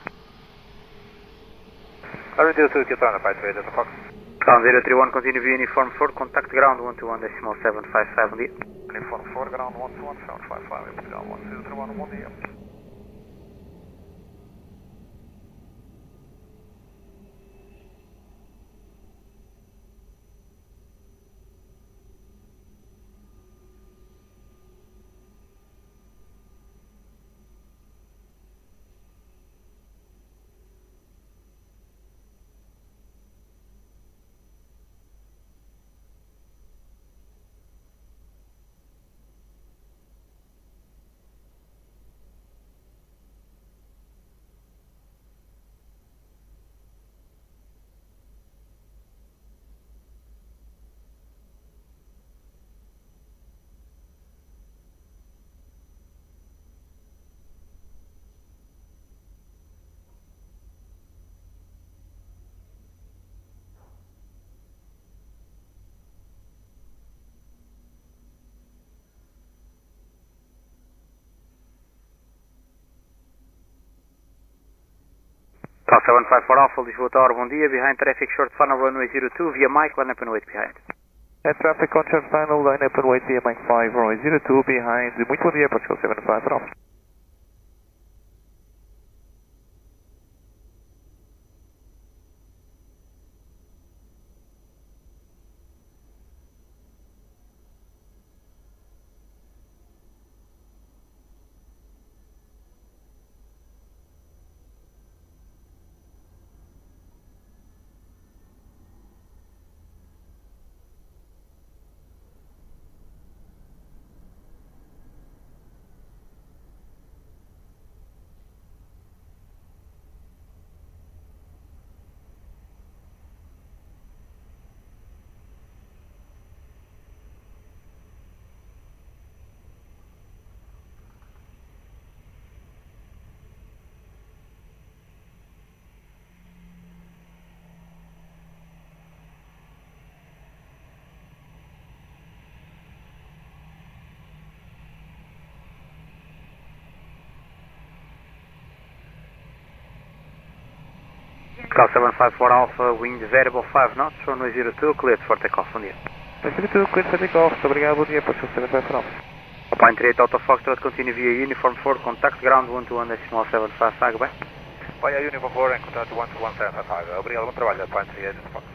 Runway 02, Q turn, Pine 38 Delta Fox. Ground 031, continue view uniform 4, contact ground 121.755 on the Uniform 4, ground 121.755, ground 1031 on the Cal 754 Alpha, Lisboa Tower, bom dia, behind traffic short final runway 02, via Mike, line up and wait behind. Traffic on short final, line up and wait via Mike 5, runway 02, behind, muito bom dia, Portugal 754 Alpha. Cal 754 Alpha, wind variable 5 knots, runway 02, cleared for takeoff, bom dia. 02, cleared for takeoff, muito obrigado, bom dia, Portugal 754 Alpha. Pine 38 Delta Foxtrot, continue via uniform 4, contact ground 121.755, bem? Vai a Uniform 4 em contato 121.755, obrigado, bom trabalho, Pine 38 Delta Fox.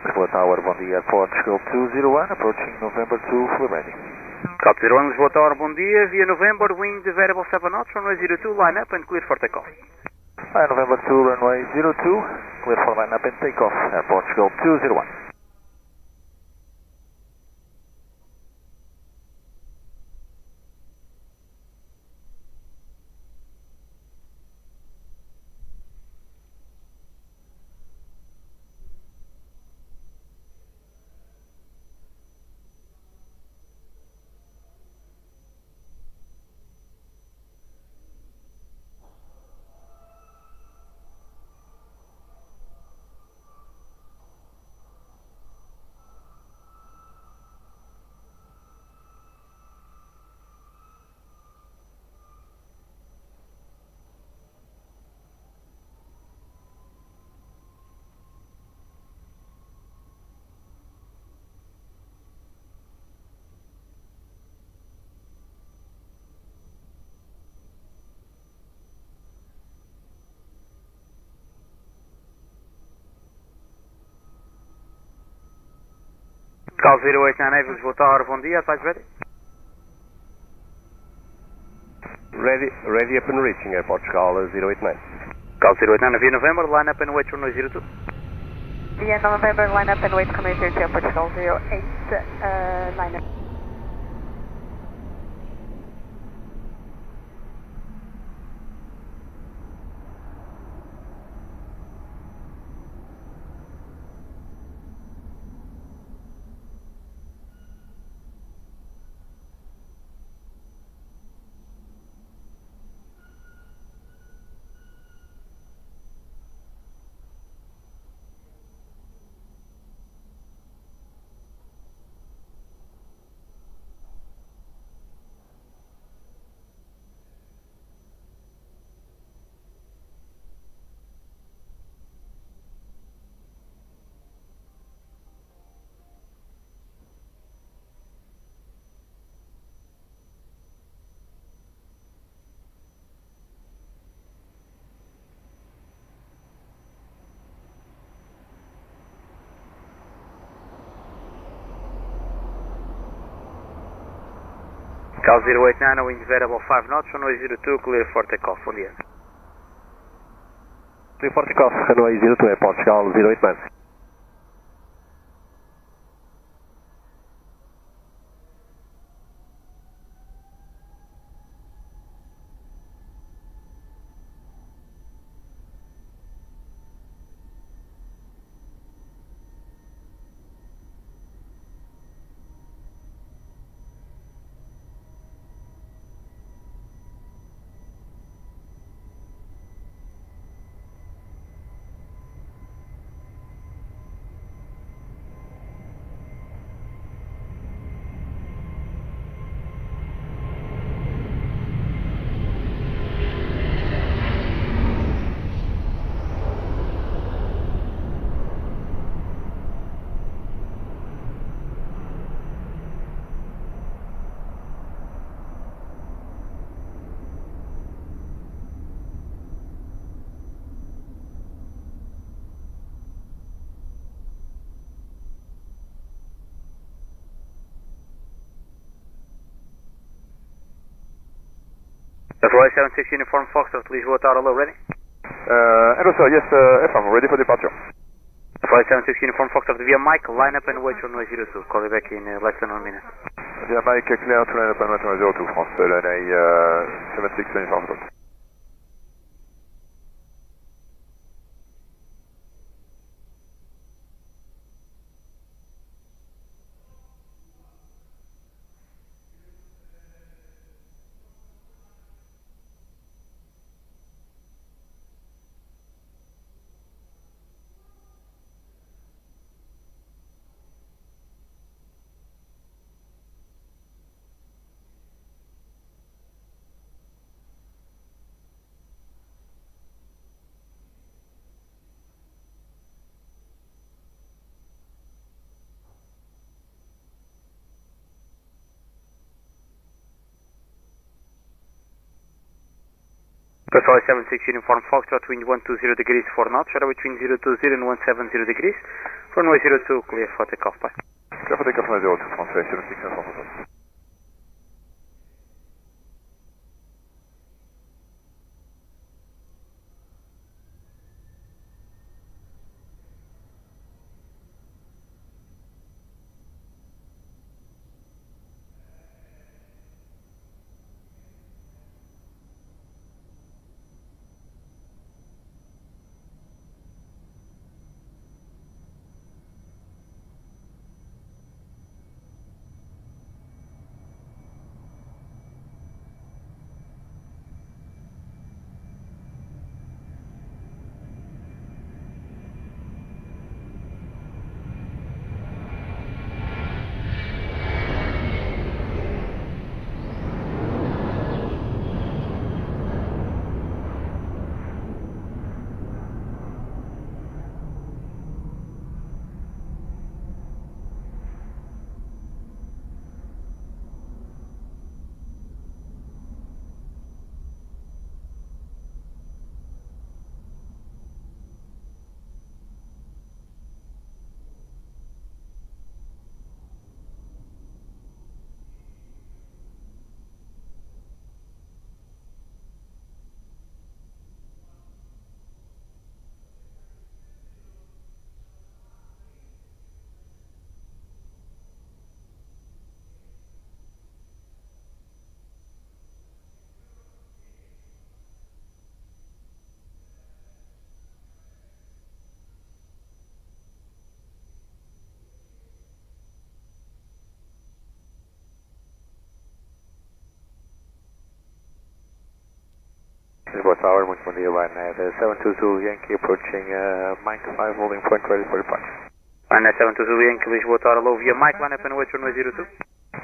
Lisboa Tower, bom dia, Portugal 201, approaching November 2, full ready. Cop 01, Lisboa Tower, bom dia, via November, wind variable 7 knots, runway 02, line up and clear for takeoff. Hi, November 2, runway 02, clear for line up and takeoff, Portugal 201. Cal 089 Avis, Lisboa Tower, bom dia, flight ready? Ready up and reaching, Portugal 089. Cal 089 via November, line up and wait runway 02. Via November, line up and wait, runway 02, Portugal 08, line up. Cal 089, wind variable 5 knots, runway 02, clear for takeoff, bom dia. Clear for takeoff, runway 02, Portugal 089. Flight 76 Uniform Foxtrot, Lisboa Tower, hello, ready? Aerosol, yes, FM, ready for departure. Flight 76 Uniform Foxtrot via Mike, line up and wait runway 02. Call you back in less than 1 minute. Via Mike, clear to line up and wait runway 02, France, runway 76 Uniform Foxtrot. Flight 76 Uniform Foxtrot, wind 120 degrees 4 knots, runway between 020 and 170 degrees, Runway 02, clear for takeoff, bye. Clear for takeoff, runway 02, France 06 and 100. Lisboa Tower, muito bom dia, Ryanair 720 Yankee approaching Mike 5, holding point ready for departure. Ryanair 720 Yankee, Lisboa Tower, low via Mike, line up and await runway 02.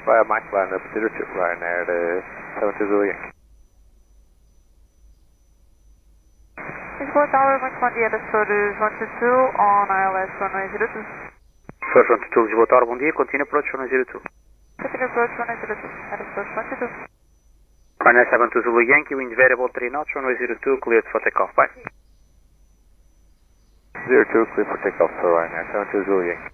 Via Mike, line up 02, Ryanair 720 Yankee. Lisboa Tower, muito bom dia, Açores 122 on ILS runway 02. Açores 122, Lisboa Tower, bom dia, continue approach runway 02. Continue approach runway 02, Açores 122. Ryanair 720 Yankee, wind variable 3 knots, runway 02, cleared for takeoff, bye. 02, clear for takeoff for Ryanair 720 Yankee.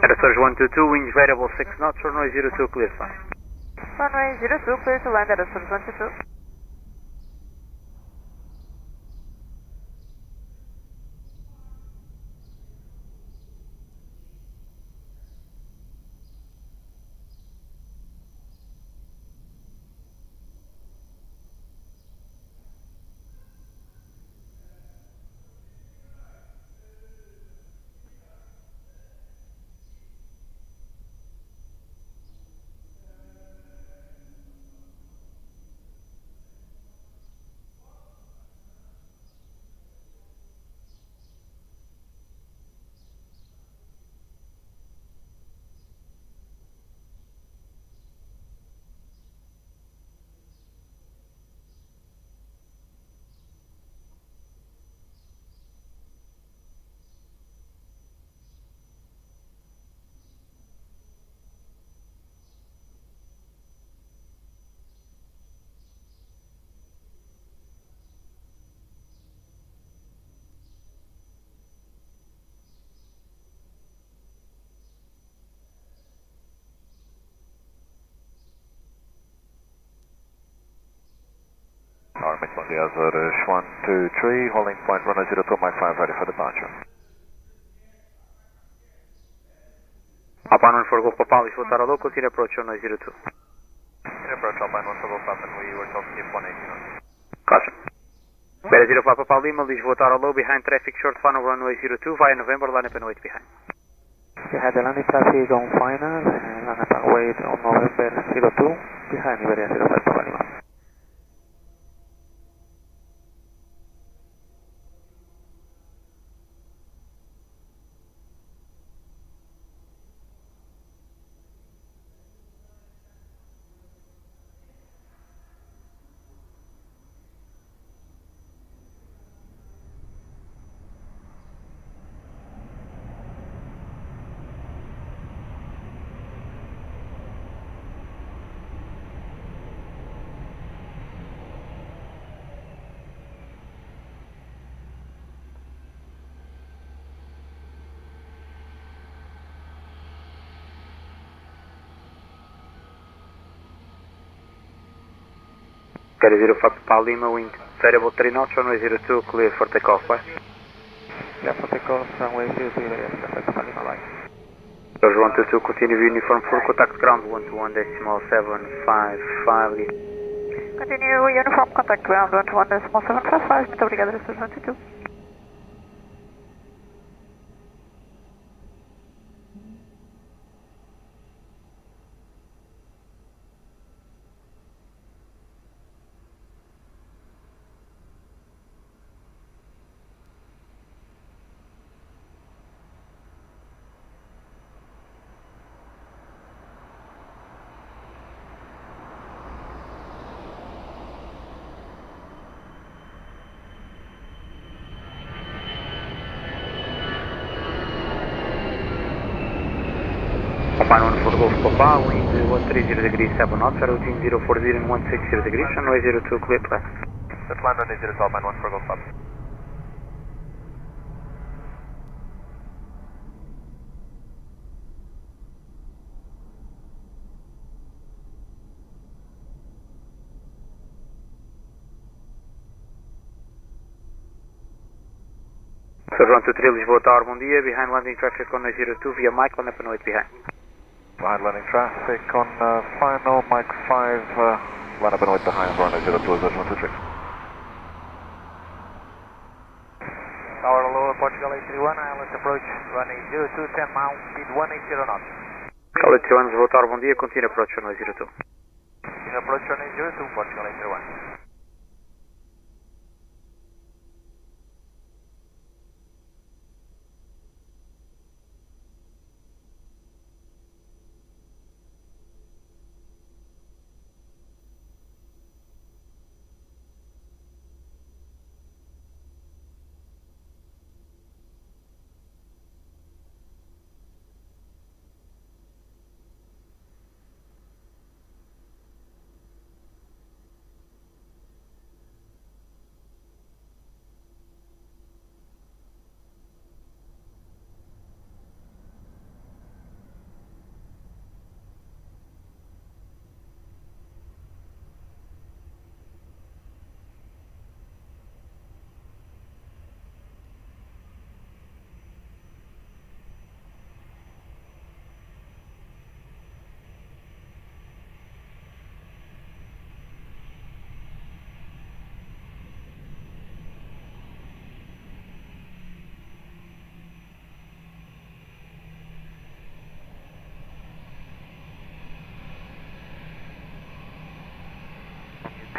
Açores 122, wind variable 6 knots, runway 02, cleared, fine. Runway 02, clear to land at Açores 122. expressamente, bom dia, às horas 1, 2, 3, holding point runway 02, Mike 5, ready for departure. Alpine 1 for Golf Papa, Lisboa Tower low, continue approach runway 02. Continue approach Alpine 1 for Golf Papa, and we were told to keep 180 knots. Caution. Better 0 Papa Lima, Lisboa Tower low, behind traffic, short final runway 02, via November, line up and wait behind. You had the landing traffic on final, and line up and wait on November 02, behind Iberia 05 Papa Lima. Better 0 Papa Lima, wind variable 3 knots, runway 02, clear for takeoff, bye. Yeah, for takeoff, runway 02, Iberia 05 Papa Lima, bye. George 122, continue view uniform 4, contact ground 121.755. Continue uniform contact ground 121.755. Muito obrigada, George 122. Alpine 1 for Golf Papa, wind 130 degrees 7 knots, routine 040 and 160 degrees, runway 02, clear flat. That's line runway 02, Alpine 1 for Golf Papa. Sir 123, Lisboa Tower, bom dia, behind landing traffic on 02 via Mike, line up and wait behind. Behind landing traffic on final, Mike 5, line up and wait behind, runway 02, 123. Tower low, Portugal 831, ILS approach, runway 02, 10 mile, speed 180 knots. Call 81, Lisboa Tower, bom dia, continue approach runway 02. Continue approach runway 02, Portugal 831.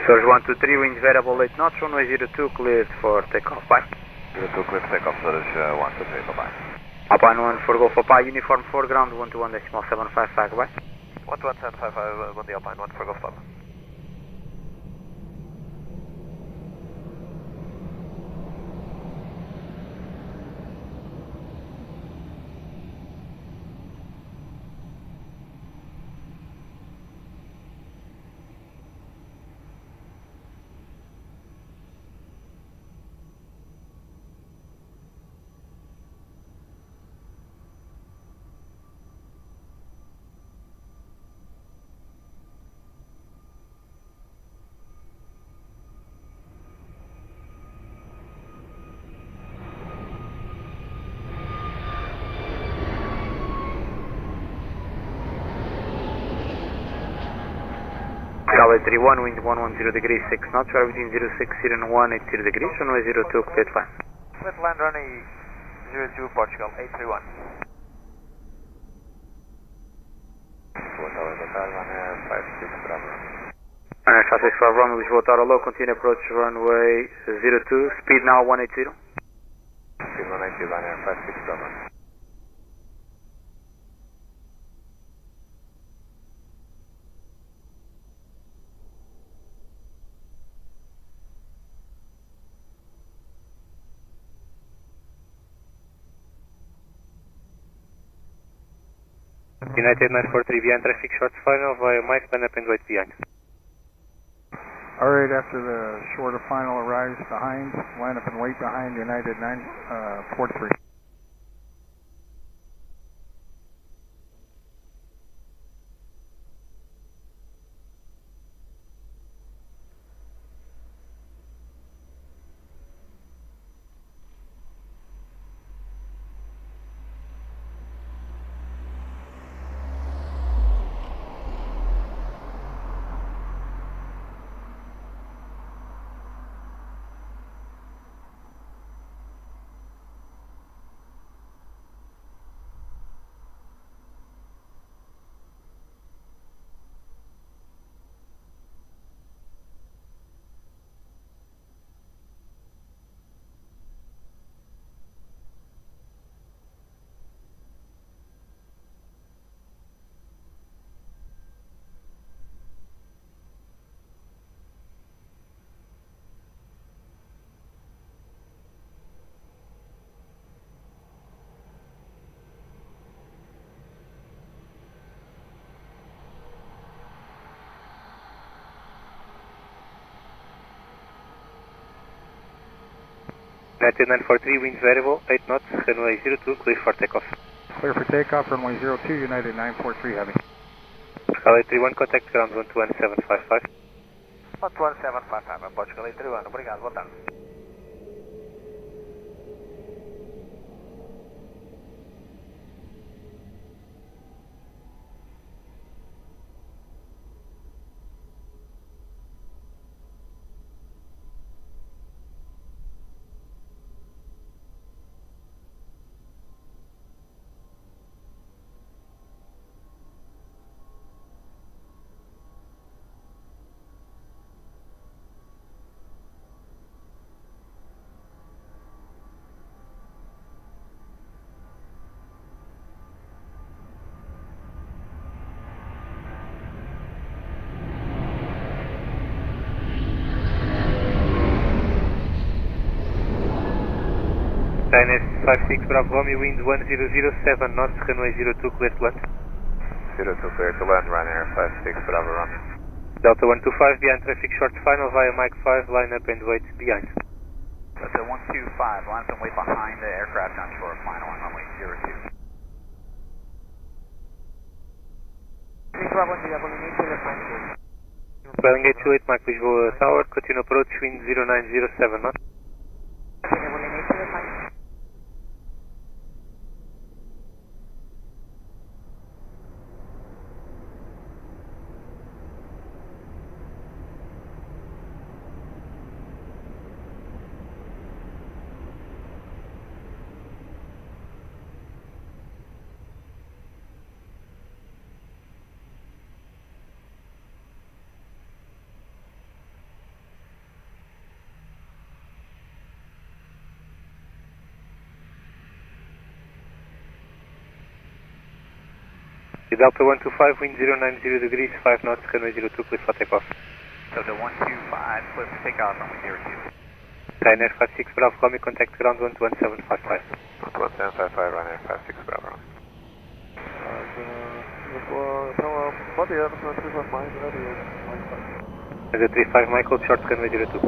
Surge 123, wind variable 8 knots, runway 02, cleared for takeoff, bye. 02, clear for takeoff, Surge 123, bye-bye. Alpine 1 for Golf Papa, uniform 4, ground 121.755, bye. 121.755, bom dia, Alpine 1 for Golf Papa. Pascal 831, wind 110 degrees 6 knots, we are between 060 and 180 degrees, runway 02, cleared flight. Cleared land runway 02, Portugal 831. Runway 56 Bravo Romeo, Lisboa Tower low, continue approach runway 02, speed now 180. Speed 180, runway 56 Bravo. United 943 behind traffic short final via Mike, line up and wait behind. Alright, after the shorter final arrives behind, line up and wait behind United 943. United 943, wind variable, 8 knots, runway 02, clear for takeoff. Clear for takeoff, runway 02, United 943 heavy. Pascal 831, contact ground 11755. 11755, Portugal 831, obrigado, boa tarde. China 56 Bravo Romeo, wind 1007 knots, runway 02, clear to land. 02, clear to land, Ryanair 56 Bravo Romeo. Delta 125 behind traffic short final via Mike 5, line up and wait behind. Delta 125, line up and wait behind the aircraft on short final on runway 02. Boeing 828 Mike Lisboa Tower, continue approach, wind 0907 knots. Delta 125, wind 090 degrees, 5 knots, runway 02, clear for takeoff. Delta 125, clear for takeoff, runway 02. Ryanair 56 Bravo Romeo, contact ground 11755. 11755, Ryanair 56 Bravo Romeo. As a 35 Michael, short runway 02.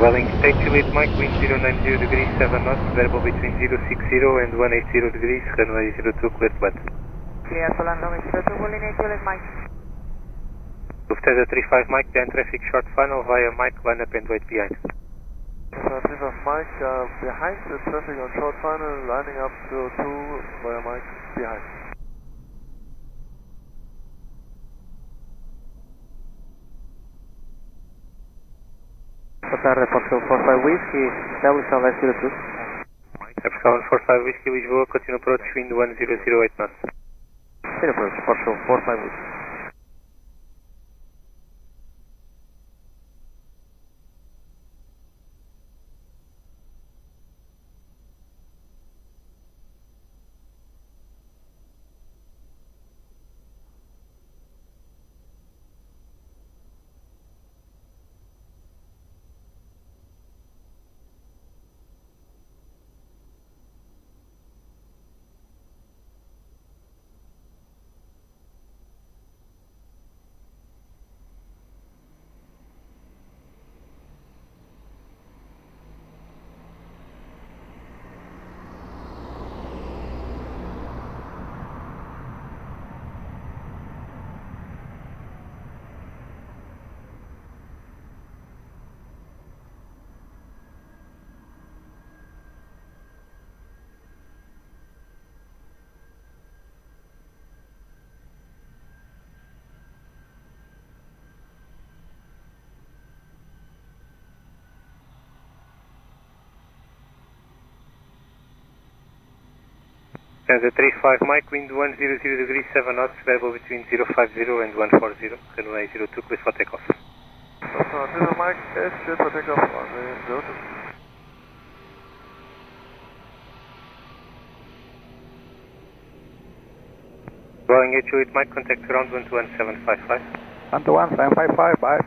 Welling state Juliet Mike, wind 090 degrees 7 knots, variable between 060 and 180 degrees, runway 02, cleared wet. Clear to land runway 02, Juliet Mike. Lufthansa 35 Mike, behind traffic short final via Mike, line up and wait behind. 35 Mike, behind the traffic on short final, lining up 02 via Mike, behind. Boa tarde, Portugal 45 Whiskey, establish Alves 02. Africa 145 Whiskey, Lisboa, continue approach, wind 1008 knots. Continue approach, Portugal 45 Whiskey. Lufthansa 35 Mike, wind 100 degrees 7 knots, variable between 050 and 140, runway 02, clear for takeoff. Lufthansa Mike, clear for takeoff on the 02. Boeing 828 Mike, contact ground 121.755. 121.755, bye.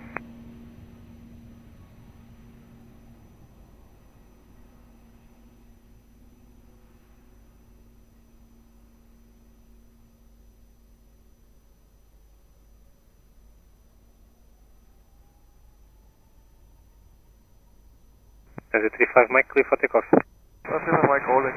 Lufthansa 35 Mike, clear for takeoff. Lufthansa Mike, holding.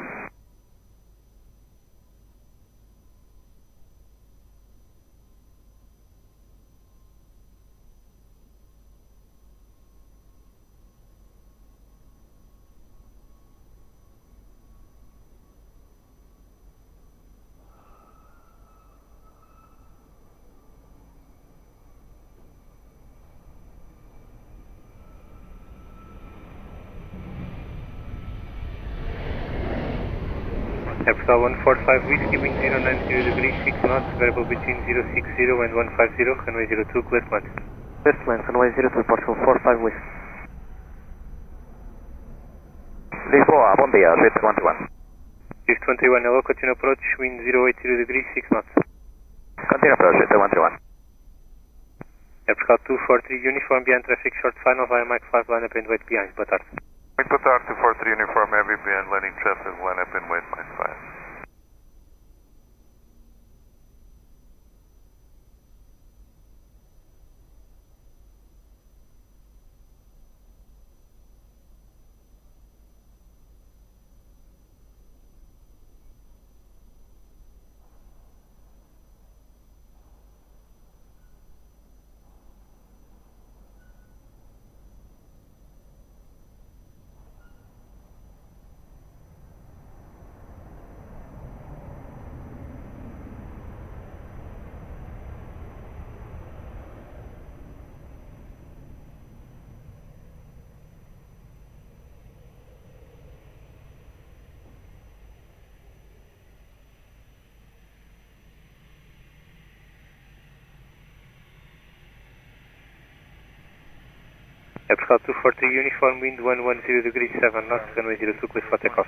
Africa 145 Whiskey, wind 090 degrees 6 knots, variable between 060 and 150, runway 02, clear to land. Clear to land, runway 02, Portugal 45 Whiskey. Lisboa, bom dia, Swift 21. Swift 21, hello, continue approach, wind 080 degrees 6 knots. Continue approach, Swift 21. Africa 243 Uniform, behind traffic short final via Mike 5, line up and wait behind, boa tarde. Mike Batar 243 Uniform, heavy behind landing traffic, line up and wait, Mike 5. Africa 243 Uniform, wind 110 degrees 7 knots, runway 02, clear for takeoff.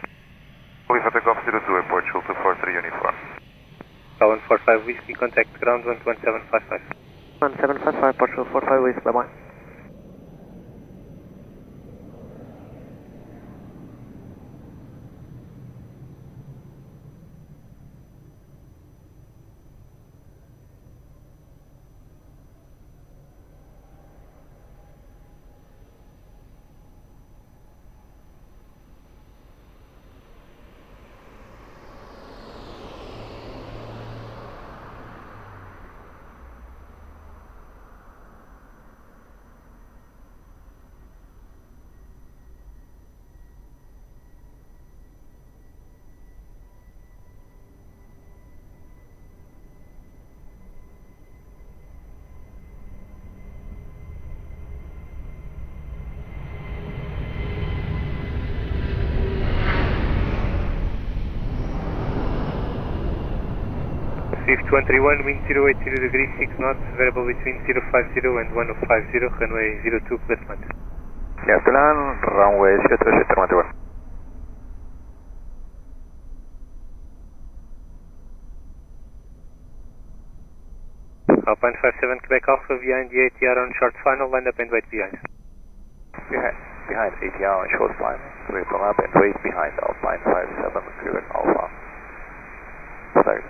Clear for takeoff 02, Portugal 243 Uniform. 145 Whiskey, contact ground 11755. 1755, Portugal 45 Whiskey, bye bye. Swift 131, wind 080 degrees, 6 knots, variable between 050 and 1050, runway 02, clear land. Yes, clear land, runway 02, Swift 131. Alpine 57, Quebec Alpha, behind the ATR on short final, line up and wait behind. Behind ATR on short final, clear to land and wait behind Alpine 57, Quebec Alpha. Sorry.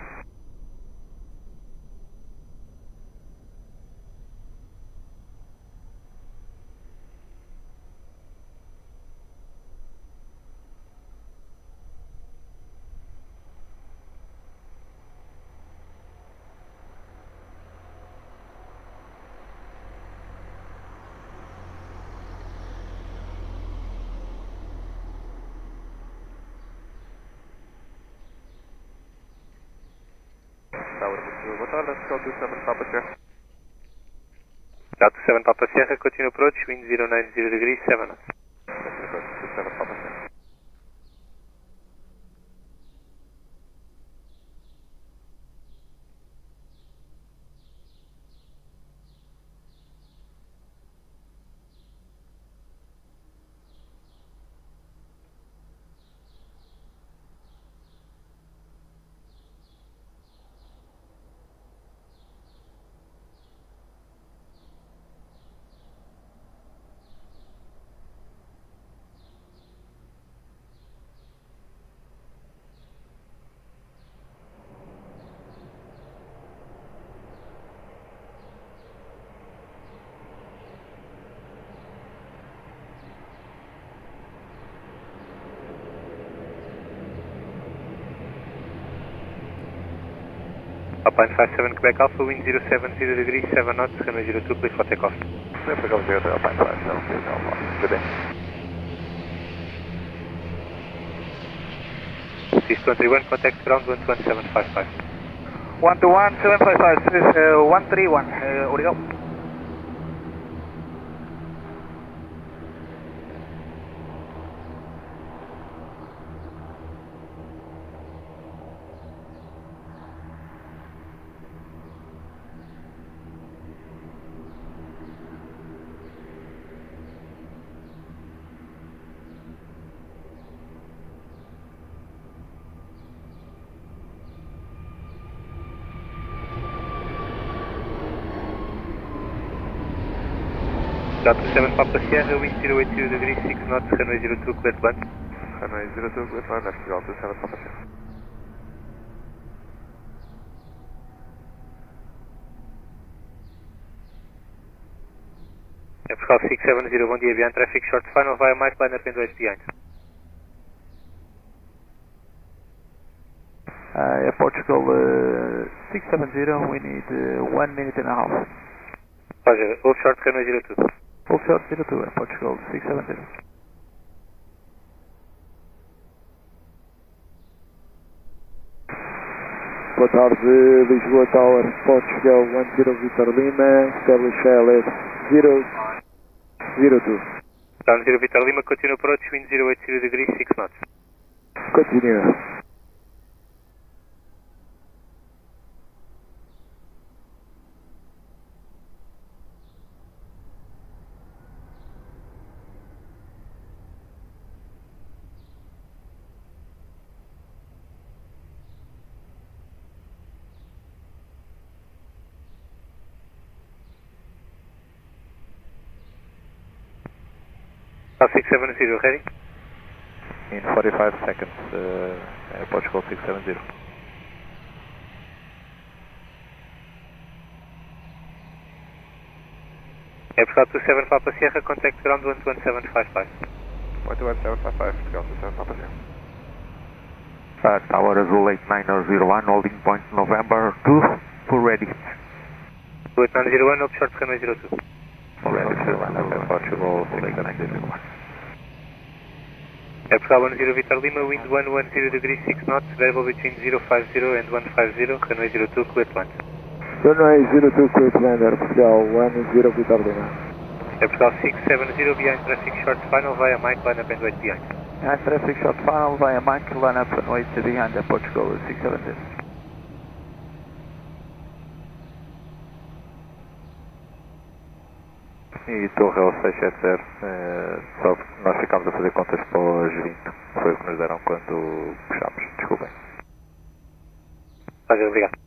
Let's go to 7 Papa Sierra. Delta 7 Papa Sierra, continue approach, wind 090 degrees, 7 knots. Continue approach to 7 Papa Sierra. Alpine 57, Quebec Alpha, wind 070 degrees, 7 knots, runway 02, please for takeoff. Clear for go 0 to Alpine 57, Quebec Alpha. Good day. Swift 21, contact ground 11755. 121, 755, this is 131, Origo. Delta 7 Papa Sierra, wind 080 degrees, 6 knots, runway 02, clear to land. Runway 02, clear to land, let's go to 7 Papa Sierra. Portugal 670, bom dia, behind traffic, short final, via Mike, line up and wait behind. Portugal 670, we need 1 minute and a half. Roger, hold short, runway 02. Hold short 02, Portugal 670. Boa tarde, Lisboa Tower, Portugal 10 Vitor Lima, establish ILS 002. Down 0 Vitor Lima, continue approach, wind 080 degrees, 6 knots. Continue. Portugal 670, ready? In 45 seconds, Portugal 670. Portugal 27 Papa Sierra, contact ground 11755. 11755, go to 7 Papa Sierra. Tower Azul 8901, holding point November 2, full ready. 8901, up short, runway 02. Ready to land up Portugal 670. Portugal 10 Vitor Lima, wind 110 degrees, 6 knots, variable between 050 and 150, runway 02, clear to land. Runway 02, clear to land, Portugal 10 Vitor Lima. Portugal 670, behind traffic, short final, via Mike, line up and wait behind. Behind traffic, short final, via Mike, line up and wait behind Portugal 670. E Torre ao 670, só nós ficámos a fazer contas para os 20, foi o que nos deram quando puxámos, desculpem. Obrigado.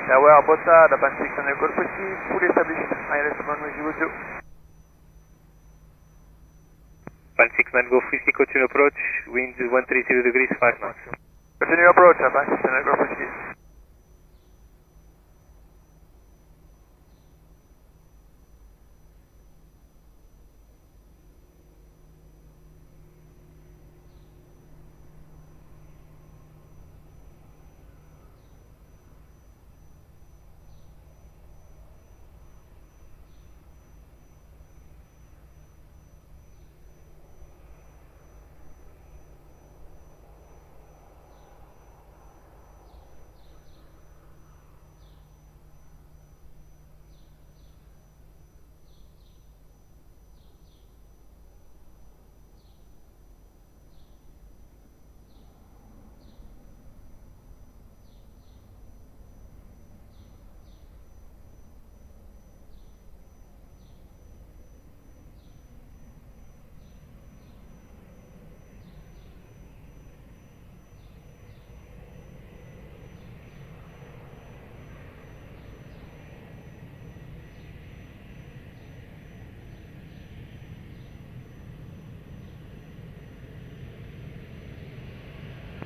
Well, boa tarde, a parte 6 Aeroporto aqui, por established, ILS runway 02. Pan 69 Golf Whiskey, continue approach, wind 130 degrees, 5 knots. Continue approach, a parte 6 Aeroporto aqui.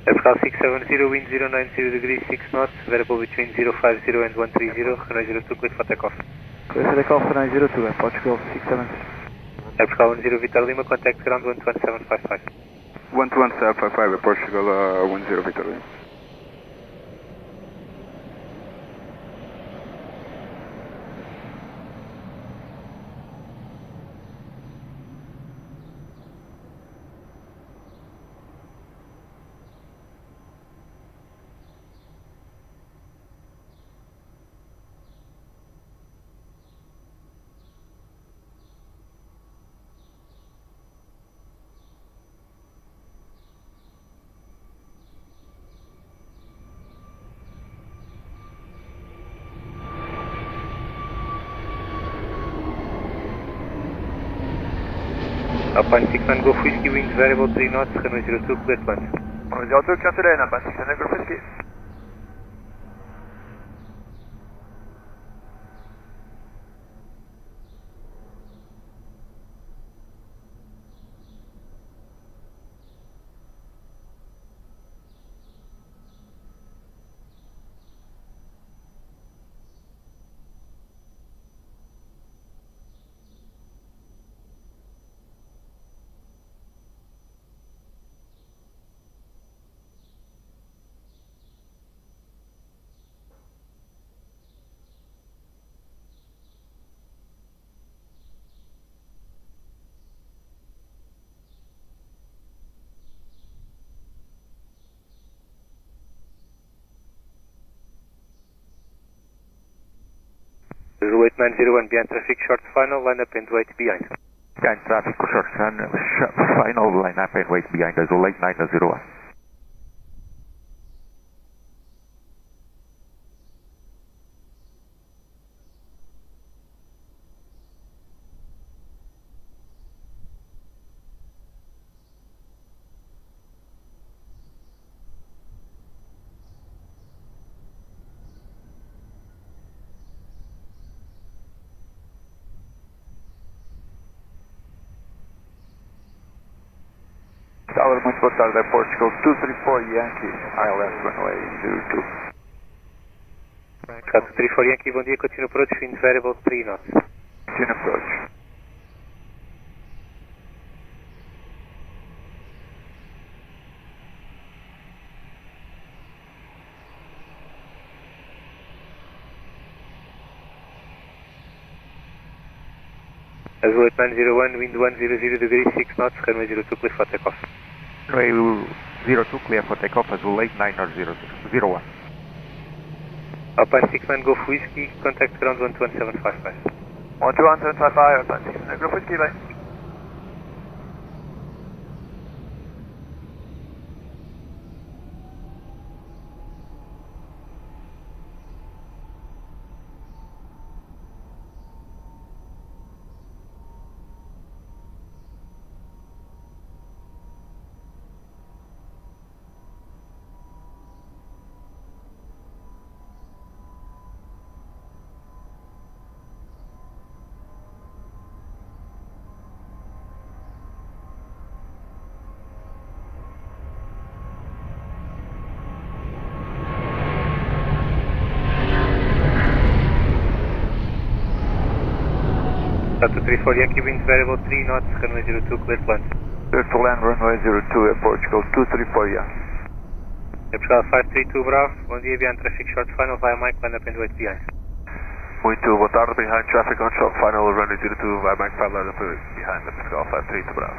Aircraft 670, wind 090 degrees, 6 knots, variable between 050 and 130, runway 02, clear for takeoff. Clear for takeoff, runway 02, and Portugal 670. Aircraft 10 Victor Lima, contact ground 12755. 12755, Portugal 10 Victor Lima. Alpine 69 Golf Whiskey, wind variable 3 knots, runway 02, clear to land. Runway 02, cancel in, Alpine 69 Golf Whiskey. Zulu 8901, behind traffic, short final, line up and wait behind. Behind traffic, short final, line up and wait behind the Zulu 8901. Tower, muito boa tarde, é Portugal 234 Yankee, ILS runway 02. Right, 234 Yankee, bom dia, continue approach, wind variable 3 knots. Continue approach. Zulu 8901, wind 100 degrees, 6 knots, runway 02, clear for takeoff. Runway 02, clear for takeoff, Zulu 8901. Alpine 6-man Golf Whiskey, contact ground 121.755. 121.755, Alpine 6-man Golf Whiskey, bye. Delta 34 Yankee, wind variable 3 knots, runway 02, clear to land. Clear to land, runway 02, Airport, Portugal 234 Yankee. Portugal 532 Bravo, bom dia, behind traffic short final via Mike, land up and wait behind. Muito boa tarde, behind traffic on short final, runway 02, via Mike 5, land up behind Portugal 532 Bravo.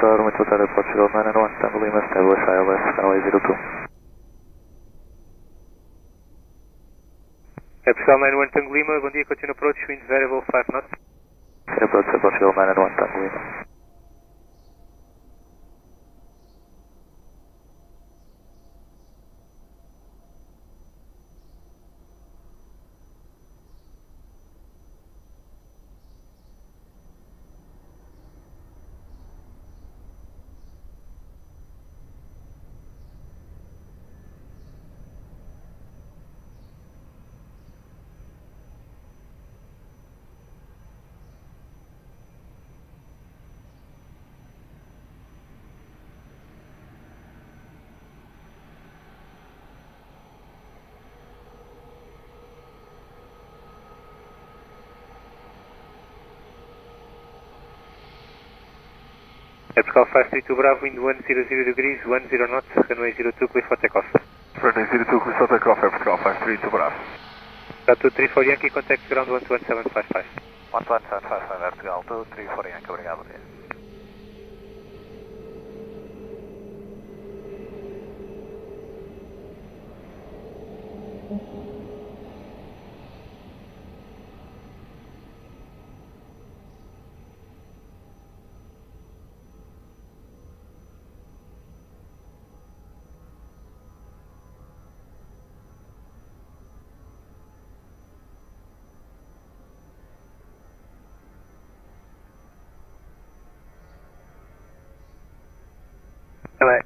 Muito boa tarde, Portugal 991, Tango Lima, establish ILS, runway 02. Portugal 91 Tango Lima, bom dia, continue approach, wind variable 5 knots. Airport, Portugal 991, Tango Lima. Portugal 532 Bravo, wind 100 degrees, 10 knots, runway 02, clear for takeoff. Runway 02, clear for takeoff, Portugal 532 Bravo. Delta 234 Yankee, contact ground 121.755. 121.755, Portugal 234 Yankee, obrigado. Bye.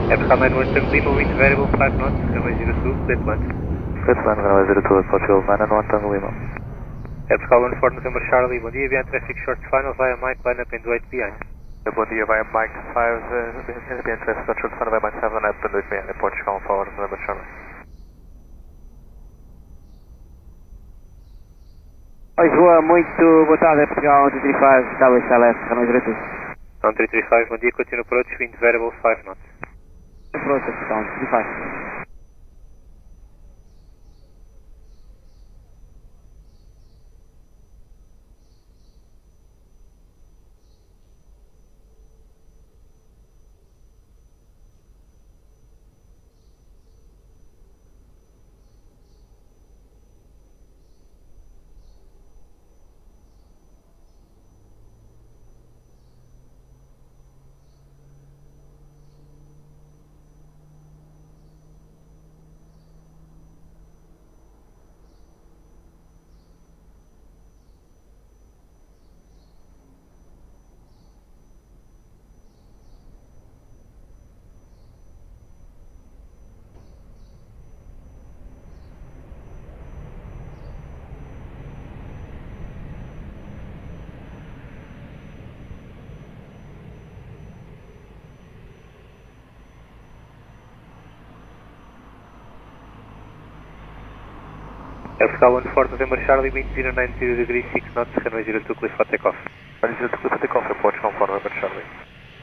Portugal 91 Tango Lima, wind variable 5 knots, runway 02, clear to land. Clear to land, runway 02, Portugal 991, Tango Lima. Portugal 14 November Charlie, bom dia, behind traffic short final via Mike, line up and wait behind. Bom dia, via Mike 5, behind traffic short final via Mike 7, line up and wait behind, Portugal 4 November Charlie. Lisboa, muito boa tarde, Portugal 135, establish ILS, runway 02. 135, bom dia, continue approach, wind variable 5 knots. Approach, Portugal 135. Portugal 14 November Charlie, wind 090 degrees, 6 knots, runway 02, clear for takeoff. Runway 02, clear for takeoff, Portugal 4 November Charlie.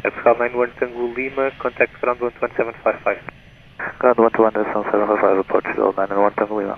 Portugal 91 Tango Lima, contact ground 11755. Ground 121.755, Portugal 91 Tango Lima.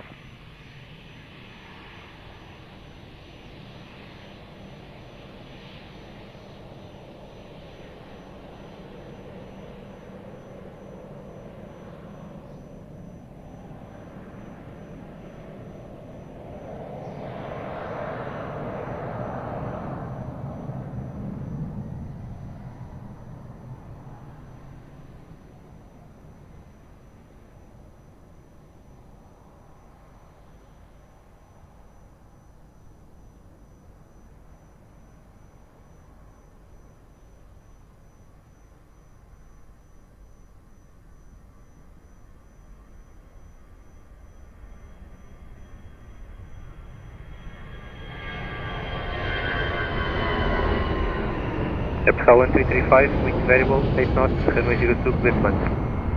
Portugal 1335, wind variable, 8 knots, runway 02, clear to land.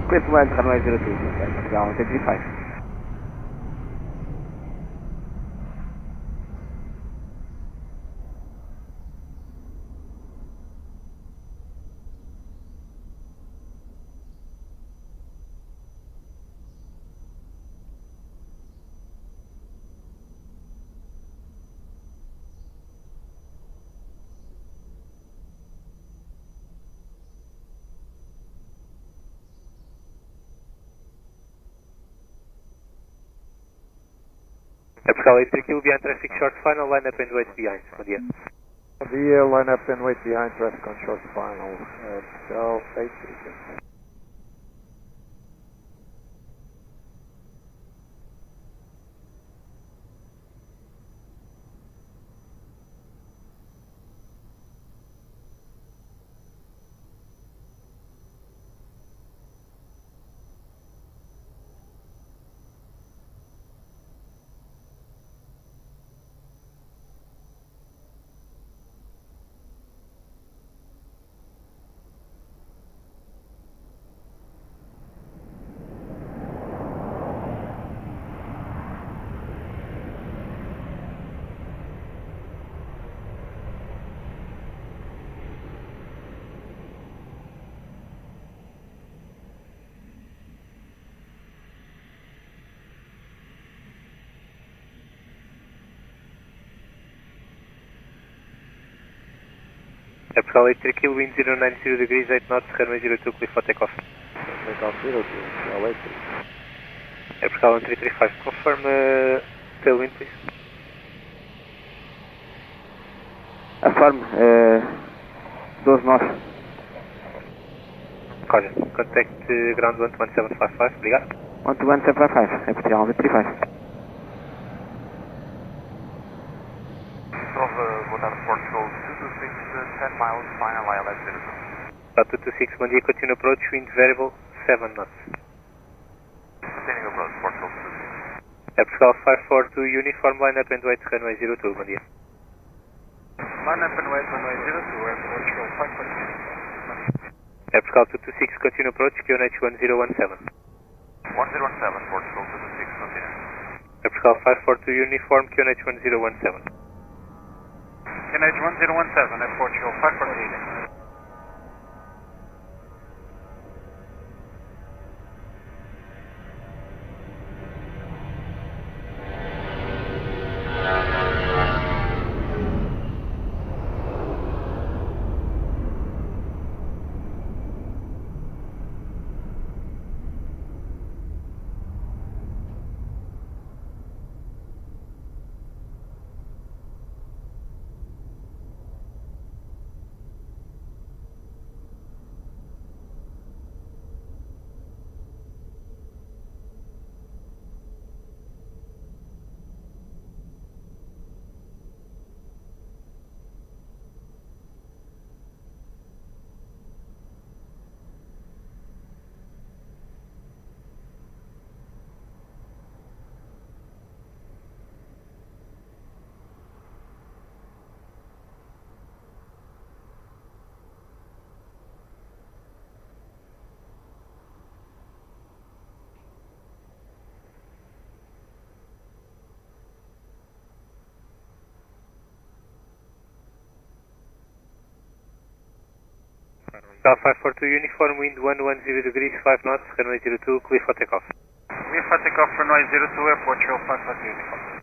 Clear to land, runway 02, Portugal 1335. Portugal 83 kilo behind traffic short final, line up and wait behind. Bom dia. Bom dia, line up and wait behind traffic on short final. Portugal 83. Portugal 83 kilo, wind 090 degrees, 8 knots, runway 02, clear for takeoff. Takeoff 02, Portugal 83. Portugal 1335, confirm tailwind please. Affirm, 12 knots. Roger, contact ground 11755, obrigado. 11755, Portugal 1335. Boa tarde, Portugal 226, 10 miles, final ILS citizen. 226, bom dia, continue approach, wind variable, 7 knots. Continuing approach, Portugal 226. Portugal 542, uniform, line up and wait, runway 02, bom dia. Line up and wait, runway 02, Portugal 542. Portugal 226, continue approach, QNH 1017. 1017, Portugal 226, continue. Portugal 542, uniform, QNH 1017. QNH 1017 at Portugal 548. Alpha 542 uniform, wind 110 degrees, 5 knots, runway 02, clear for takeoff. Clear for takeoff, runway 02, airport show 542 uniform.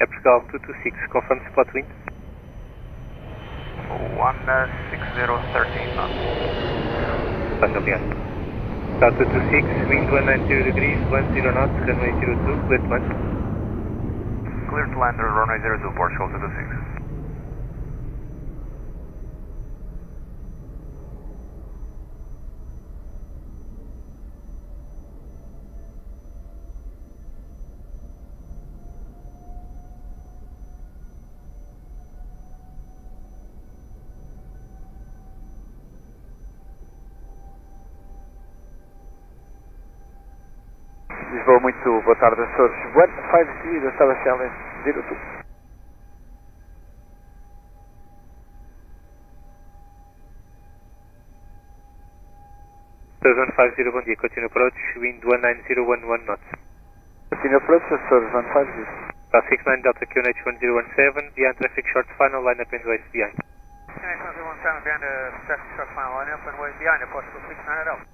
Portugal 226, confirm spot wind. 16013 knots. Passo obrigado. Portugal 226, wind 190 degrees, 10 knots, runway 02, clear to land. Clear to land, runway 02, Portugal 226. Lisboa, muito boa tarde, Açores. 150 da Sebastião 02. Açores 150, bom dia, continue approach, wind 19011 knots. Continue approach, Açores 150. South 69 Delta QNH 1017, behind traffic short final, line up and wait behind. QNH 1017, behind traffic short final, line up and wait behind, Portugal 69 Delta.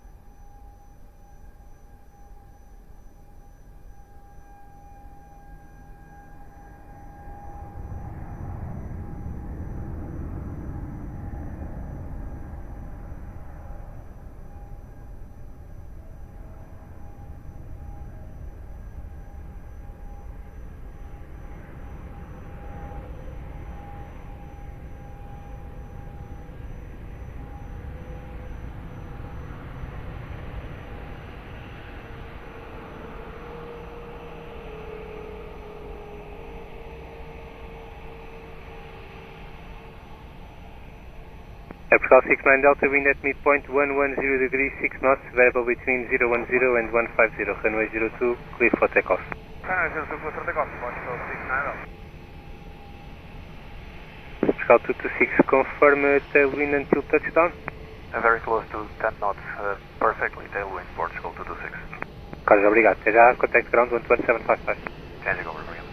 Portugal 69 Delta, wind at midpoint 110 degrees, 6 knots, variable between 010 and 150, runway 02, clear for takeoff. Runway 02, clear for takeoff, Portugal 69 Delta. Portugal 226, confirm tailwind until touchdown. Very close to 10 knots, perfectly tailwind, Portugal 226. Carlos, obrigado. Até já, contact ground 12755. Changing over, obrigado.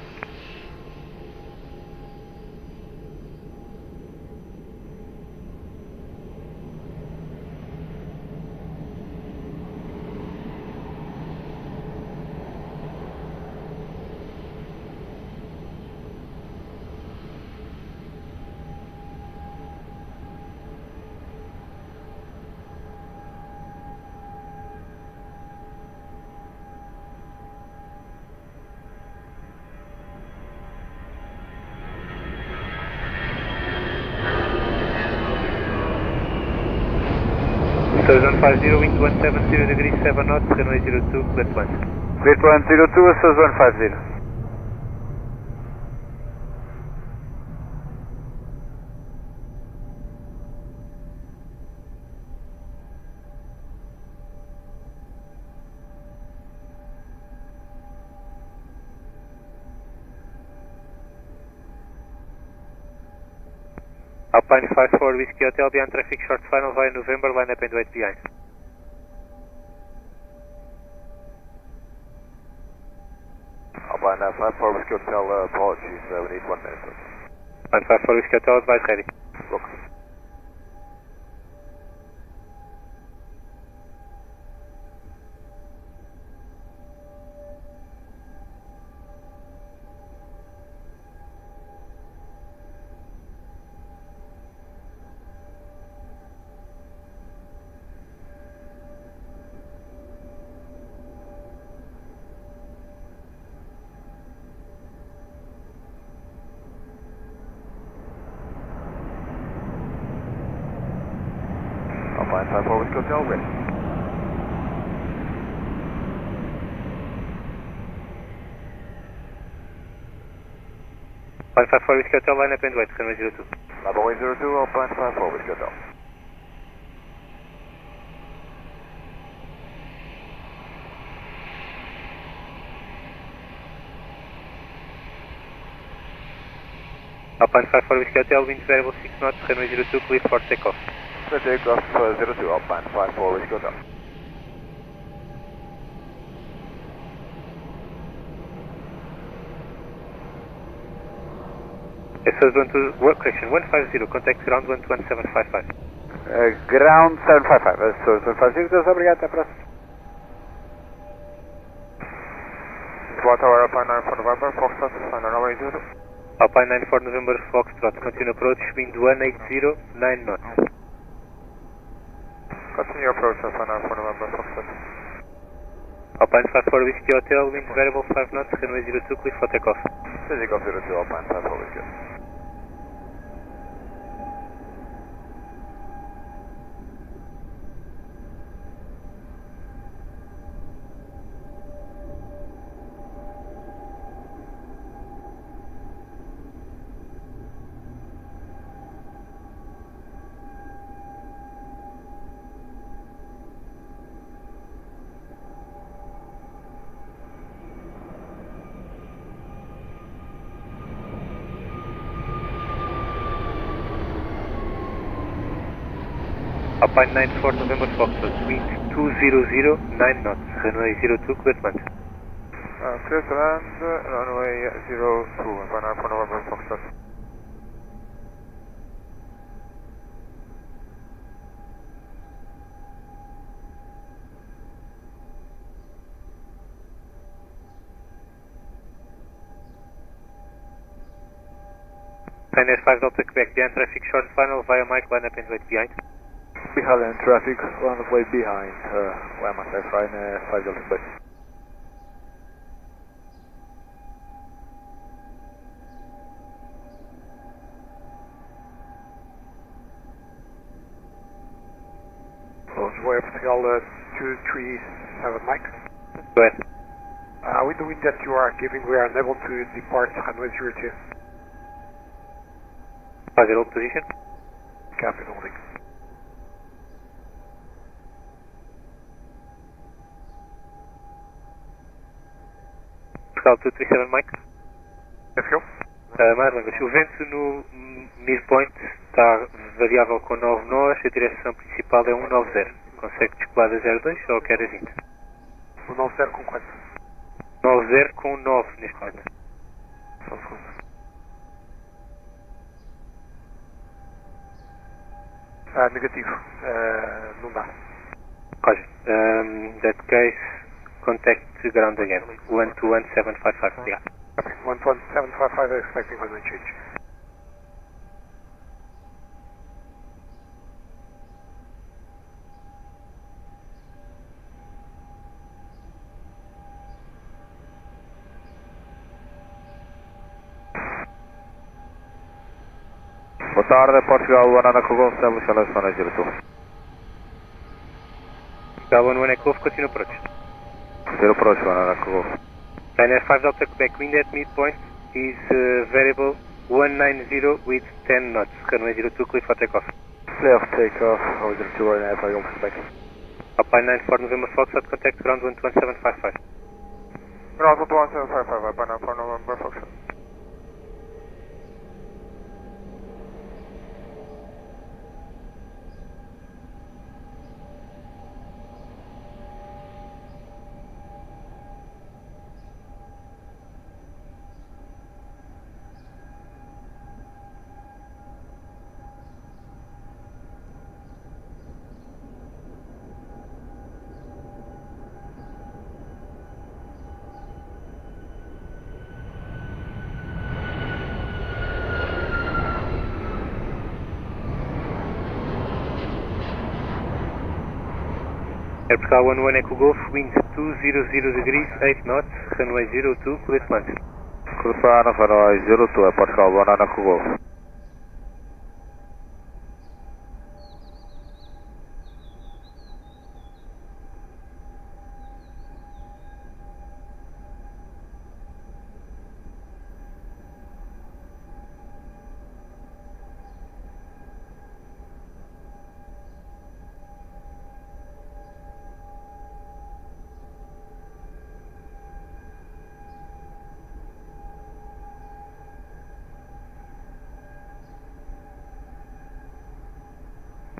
Açores 150, wind 170 degrees, 7 knots, runway 02, clear to land. Clear to land 02, Açores 150. Alpine 54 Whiskey Hotel, behind traffic short final via November, line up and wait behind. Alpine 54 Whiskey Hotel, apologies, we need 1 minute. Alpine 54 Whiskey Hotel, advise ready. Look. Alpine 54 Whiskey Hotel, ready. Alpine 54 Whiskey Hotel, line up and wait, runway 02. Runway 02, Alpine 54, Whiskey Hotel. Alpine 54 Whiskey Hotel, wind variable 6 knots, runway 02, clear for takeoff. Clear takeoff 02, Alpine 54, Whiskey Hotel. Correction, 150, contact ground 11755. Ground 755, Source 150, obrigado, até a próxima. Lisboa Tower, Alpine 9 for November, Foxtrot, final runway 0. Alpine 9 for November, Foxtrot, continue approach, wind 180, 9 knots. Continue approach, Alpine 9 for November, Foxtrot. Alpine 54 Whiskey Hotel, wind variable 5 knots, runway 02, clear for takeoff. Clear takeoff 02, Alpine 54, Whiskey Hotel. Alpine 9 for November Foxtrot, wind 200, 9 knots, runway 02, clear to land. Clear to land, runway 02, Alpine 9 for November Foxtrot. Pioneer 5 Delta Quebec, behind traffic short final via Mike, line up and wait behind. Behind traffic, runway behind, Lima 5 Delta Quebec. Lisboa Portugal 237 Mike. Go ahead. With the wind that you are giving, we are unable to depart runway 02. Roger, hold position. Copy, holding. Portugal 237 Mike. Let's go. Mais lembras, o vento no midpoint está variável com 9 nós, a direção principal é 190. Consegue descolar a 02 ou quer a 20? 190 com quanto? 90 com 9 neste momento. Só um segundo. Negativo. Não dá. Roger. That case, contact ground again. 121755. Obrigado. 11755, expecting runway change. Boa tarde, Portugal, Banana Kugol, establish LS 102. Portugal 11 Echo, continue approach. Zero approach, Banana Kugol. Pioneer 5 Delta Quebec, wind at midpoint is variable 190 with 10 knots. Runway 02, clear for takeoff. Clear for takeoff, over 02, Pioneer 5 Delta Quebec. Alpine 9 for November Foxtrot, contact ground 11755. Ground 11755, Alpine 9 for November Foxtrot. Portugal 11 Echo Golf, wind 200 degrees, 8 knots, runway 02, clear to land. Cruzana, runway 02, Portugal, Banana Kugol.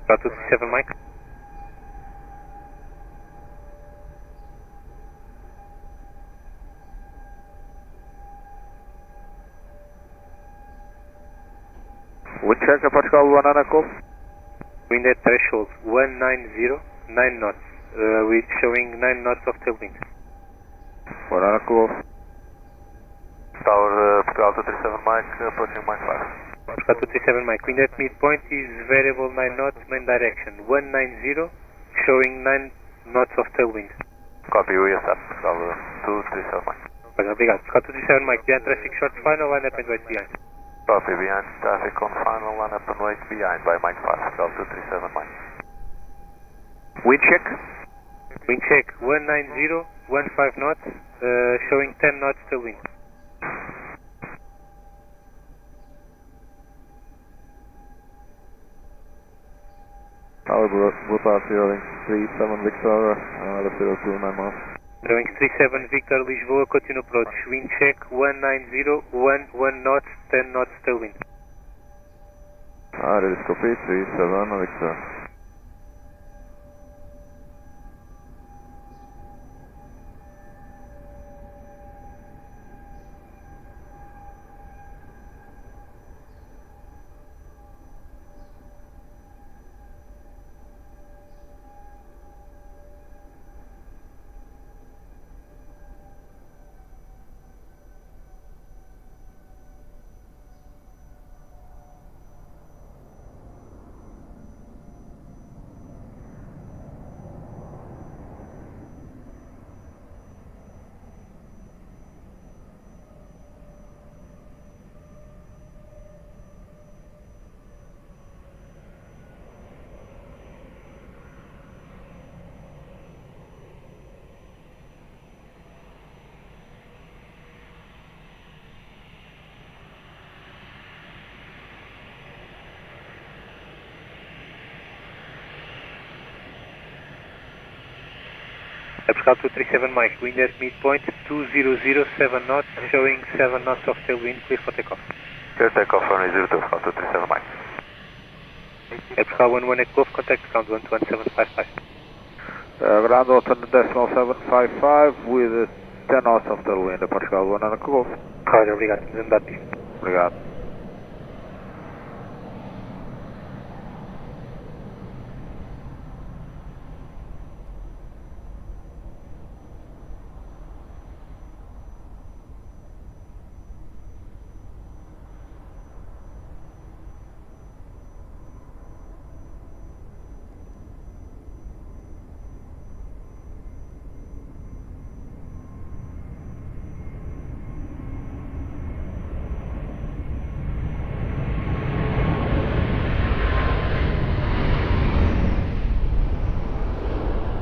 Portugal 237 Mike. Wind check, Portugal 1 Echo. Wind at threshold 190, 9 knots. We're showing 9 knots of tailwind. 1 Echo. Tower Portugal 237 Mike, approaching Mike 5. Portugal 237 Mike. Wind at midpoint is variable 9 knots, main direction 190, showing 9 knots of tailwind. Copy, we accept. Portugal 237 Mike. Obrigado. Portugal 237 Mike. Behind traffic short final, line up and wait behind. Copy, behind traffic on final, line up and wait behind by Mike 5, Portugal 237 Mike. Wind check. Wind check 190, 15 knots, showing 10 knots tailwind. Tower Blue Pass, hearing 37 Victor, left 02, 9 miles. Showing 37 Victor, Lisboa, continue approach. Wind check 190, 1 knots, 10 knots tailwind. Ready to copy, 37 Victor. Portugal 237 Mike, wind at midpoint 2007 knots, showing 7 knots of tailwind, clear for takeoff. Clear takeoff, runway 02, Portugal 237 Mike. Portugal 11 at Golf, contact ground 11755. Ground 1.755 with 10 knots of tailwind, Portugal 1 and Golf. Roger, obrigado, desandado. Obrigado.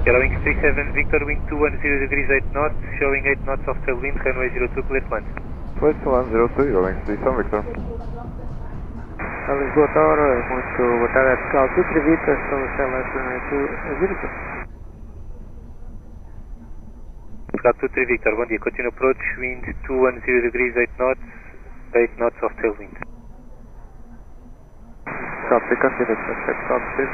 Yellowing 37 Victor, wind 210 degrees 8 knots, showing 8 knots of tailwind, runway 02, clear to land. West 102, Yellowing 37 Victor. Lisboa Tower, muito boa tarde, Portugal 2 Victor, estamos a Virgin. Portugal 23 Victor, bom dia, continue approach, wind 210 degrees 8 knots, 8 knots of tailwind. Copy, consider suspect, copy.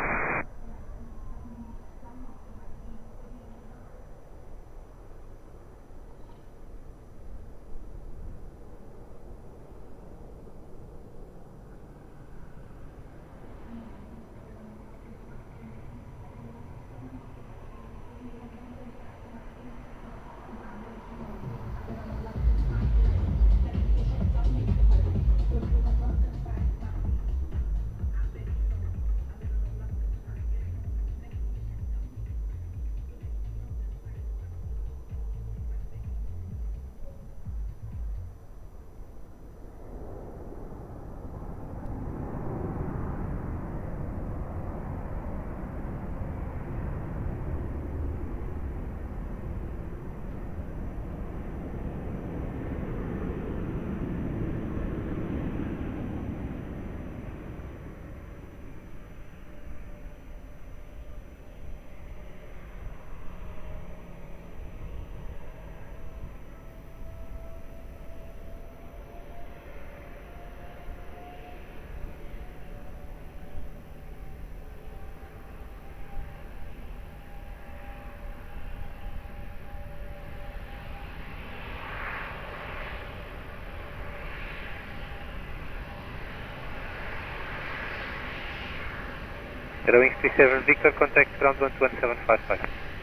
Wings 37 Victor, contact ground 11755.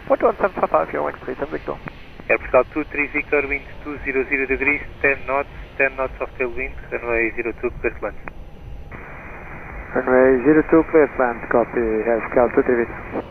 11755, you're Wings 37 Victor. Air Portugal 23 Victor, wind 200 degrees, 10 knots of tailwind, runway 02, clear to land. Runway 02, clear to land, copy, Air Portugal 23 Victor.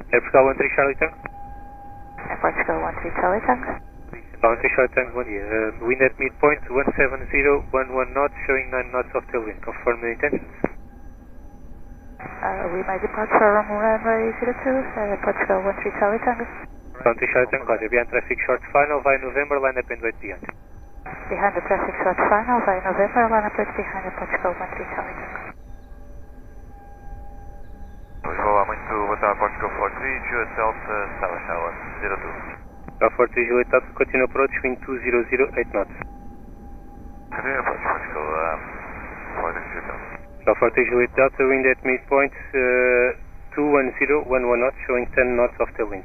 Air Portugal 13 Charlie Tango. Air Portugal 13 Charlie Tango. 13 Charlie Tango, bom dia. Wind at midpoint 170, 11 knots, showing 9 knots of tailwind. Confirm the intentions. We may depart from runway 02, Air Portugal 13 Charlie Tango. 13 Charlie Tango, roger. Behind traffic short final, via November, line up and wait behind. Behind the traffic short final, via November, line up and behind Air Portugal 13 Charlie Tango. Lisboa, muito boa tarde, Portugal 43, Juliet Delta, Tower Tower, 02. Tower 43, Juliet Delta, continue approach, wind 200, 8 knots. Continue approach, Portugal 43, Juliet Delta. Tower 43, Juliet Delta, wind at midpoint 210, 11 knots, showing 10 knots of tailwind.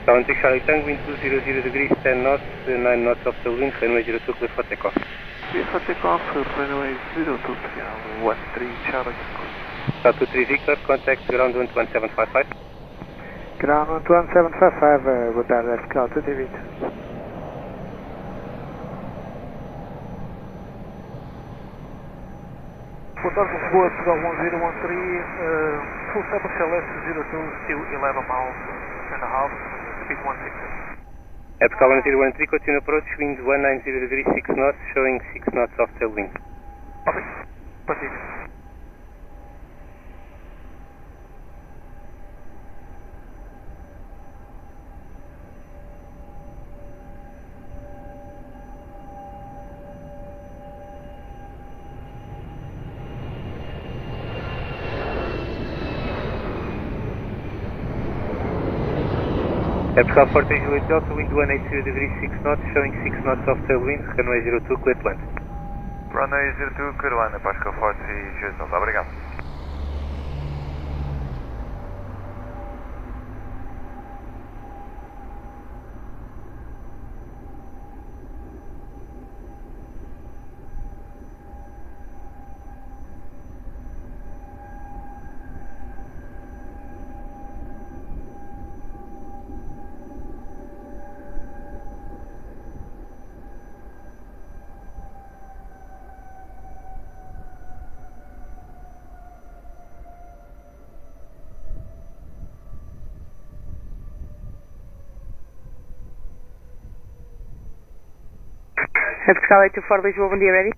Tower 3 Charlie Tango, wind 200 degrees, 10 knots, 9 knots of tailwind, runway 02, clear for takeoff. Clear for takeoff, runway 02, 13 Charlie Tango. Tower 23 Victor, contact ground 11755. Ground 11755, boa tarde, Air Portugal 23 Victor. Boa tarde, Lisboa, Portugal 1013, full step LS 02, still 11 miles and a half, speed 160. Air Portugal 1013, continue approach, wind 190 degrees, 6 knots, showing 6 knots of tailwind. Copy. Continue. Air Portugal 43 Juliet Delta, wind 180 degrees, 6 knots, showing 6 knots of tailwind, runway 02, clear to land. Runway 02, clear to land, Portugal 43, Juliet Delta, obrigado. Air Portugal 824 Lisboa, bom dia, ready?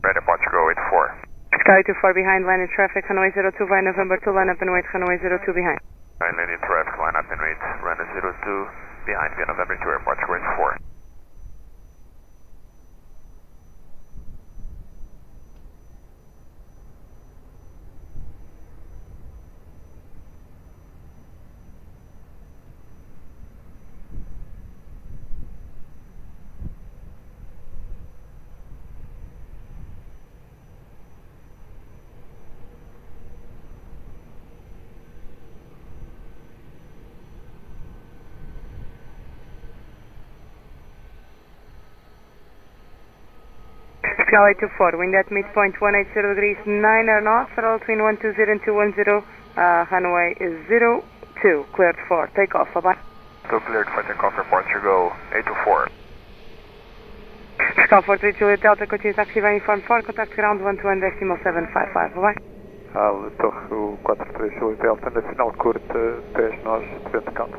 Ready, Portugal 84. Portugal 824 behind, line in traffic, runway 02 via November 2, line up and wait, runway 02 behind. Line in traffic, line up and wait, runway 02 behind via November 2, Air Portugal 84. Portugal 824, wind at midpoint 180 degrees, 9 knots, throttle between 120 and 210, runway is 02, cleared for takeoff, bye-bye. So cleared for takeoff for Portugal 824. Portugal 43 Juliet Delta, continue to active uniform 4, contact ground 121.755, bye-bye. Torre 43 Juliet Delta, nacional curta 10 nós, 200 count.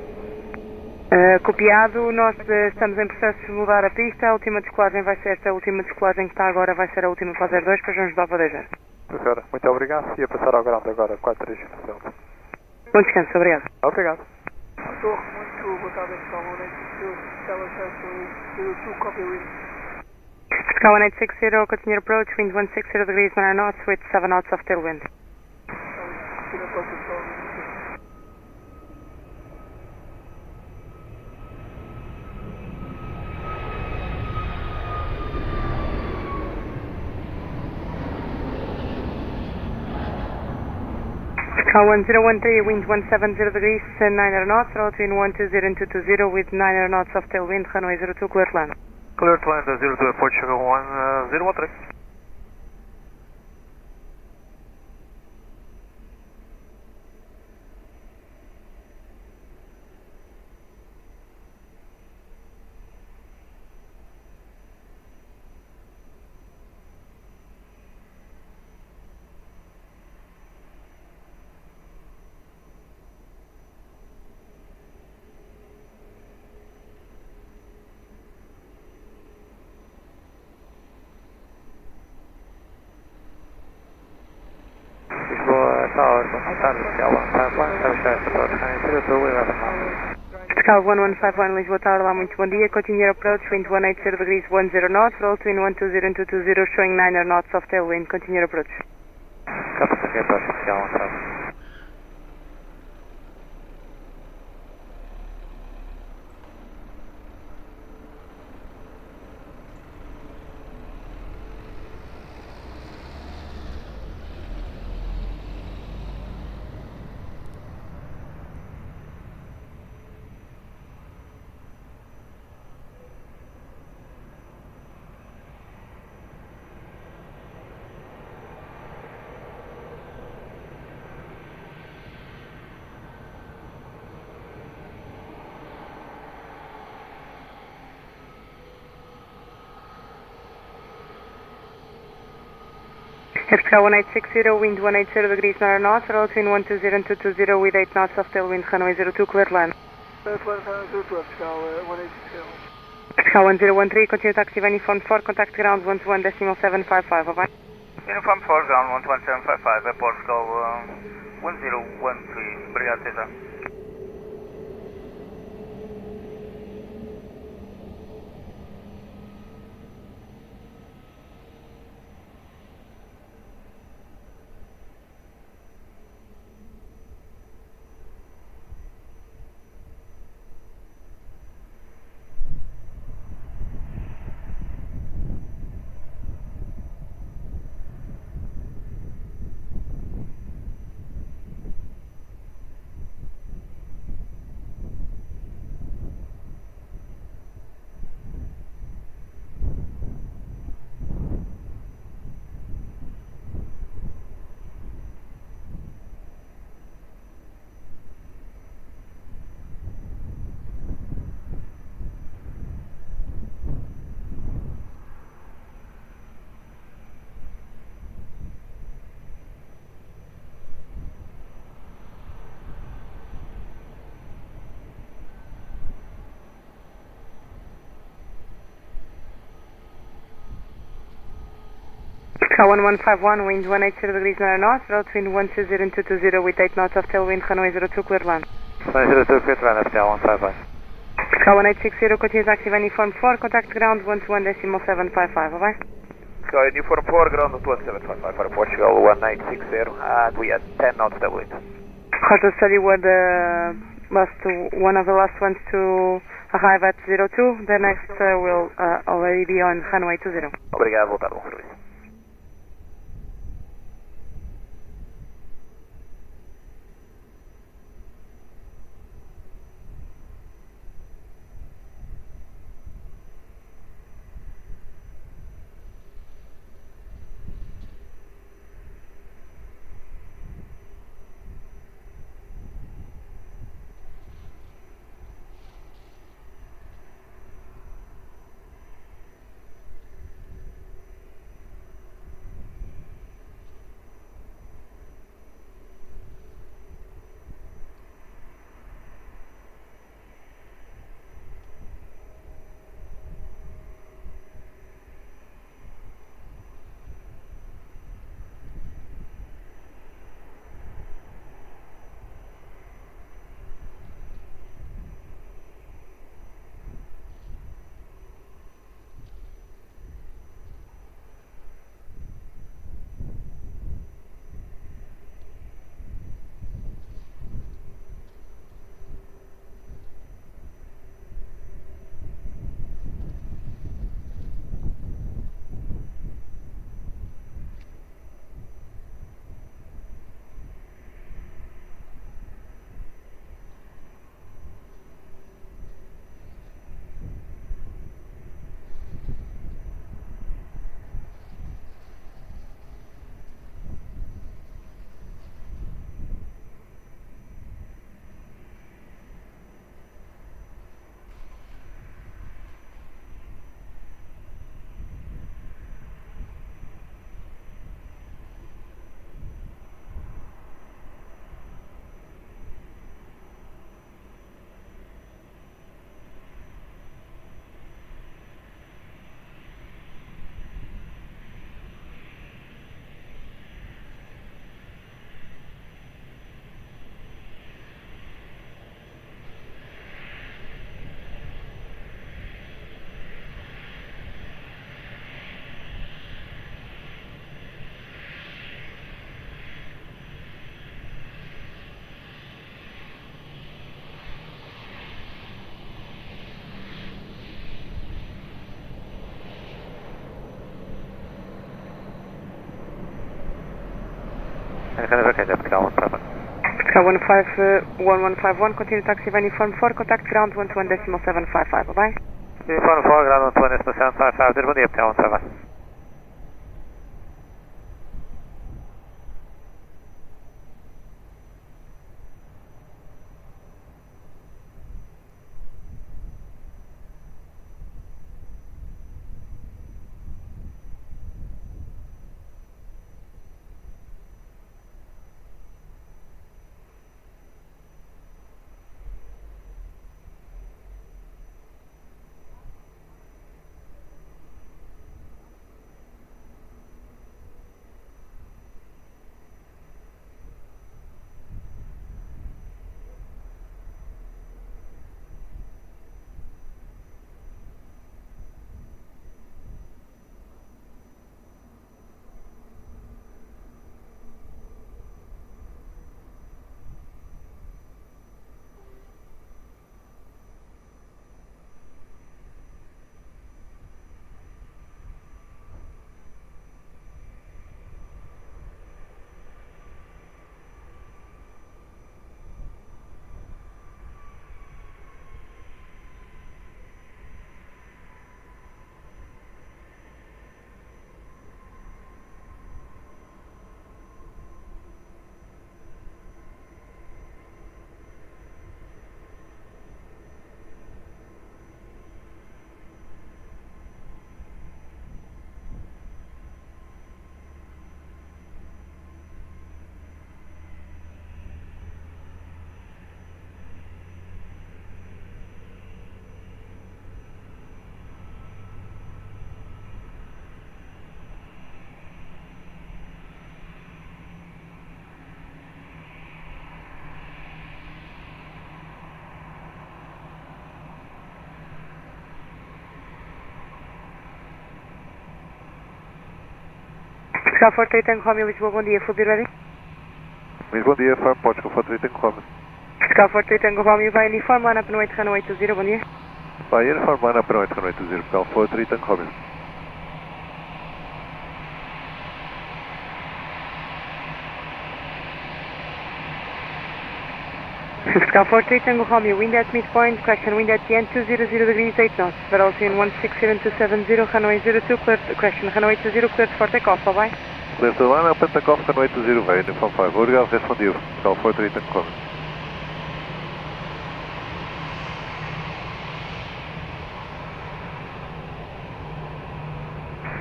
Copiado, nós estamos em processo de mudar a pista, a última descolagem vai ser esta, a última descolagem que está agora vai ser a última para a 02, depois vamos dar para 10. Senhora, muito obrigado e a passar ao ground agora, 43 Juliet Delta. Bom descanso, obrigado. Obrigado. Torre, muito boa tarde, Portugal 180, 02, copy wind. Portugal 1860, continue approach, wind 160 degrees, 9 knots with 7 knots of tailwind. Portugal 1013, wind 170 degrees, 9 knots, roll between 120 and 220 with 9 knots of tailwind, runway 02, cleared land. Cleared land 02, Portugal 1013. Lisboa Tower, Comentários, Portugal 1151, Lisboa Tower, lá muito bom dia, continue approach, wind 180 degrees, 10 knots, roll between 120 and 220, showing 9 knots of tailwind, continue approach. Capa secreta oficial, sabe? Portugal 1860, wind 180 degrees, 9 knots, roll between 120 and 220 with 8 knots of tailwind, runway 02, cleared land. Portugal 180. Portugal 1013, continue to active uniform 4, contact ground 121.755, bye-bye. Uniform 4, ground 11755, é Portugal 1013, obrigado, até já. Portugal 1151, wind 180 degrees, 9 knots, roll between 120 and 220 with 8 knots of tailwind, runway 02, cleared land. 02, cleared land, Portugal 151. Portugal 1860, continue to active uniform 4, contact ground 121.755, bye-bye. Portugal uniform 4, ground 11755 for Portugal 1860, and we had 10 knots tailwind. Hotel study were the one of the last ones to arrive at 02, the next will already be on runway 20. Obrigado, boa tarde, bom serviço. Portugal 1151, continue taxi by uniform 4, contact ground 121.755, bye-bye. Uniform 4, ground 121.755, bom dia, Portugal 1151. Portugal 43 Tango Romeo, Lisboa, bom dia, full be ready. Bom dia, Farm Portugal 43 Tango Romeo. Portugal 43 Tango Romeo, by uniform, line up and wait, runway 20, bom dia. By uniform, line up and wait, runway 20, Portugal 43 Tango Romeo. Portugal 43 Tango Romeo, wind at midpoint, correction, wind at the end, 200 degrees, 8 knots, velocity 160-270, runway 02, cleared, correction, runway 20, cleared for takeoff, bye-bye. Clear to line up and take off, runway 20, by uniform 5, obrigado, respondido, Portugal 43 Tango Romeo.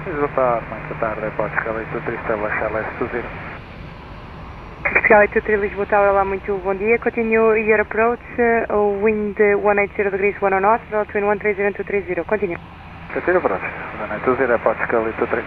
Boa tarde, Portugal 83, Stella LS20. Portugal 83, Lisboa Tower, olá, muito bom dia. Continue your approach, wind 180 degrees, 10 knots, between 130 and 230, continue. Continue approach, 180, Portugal 83.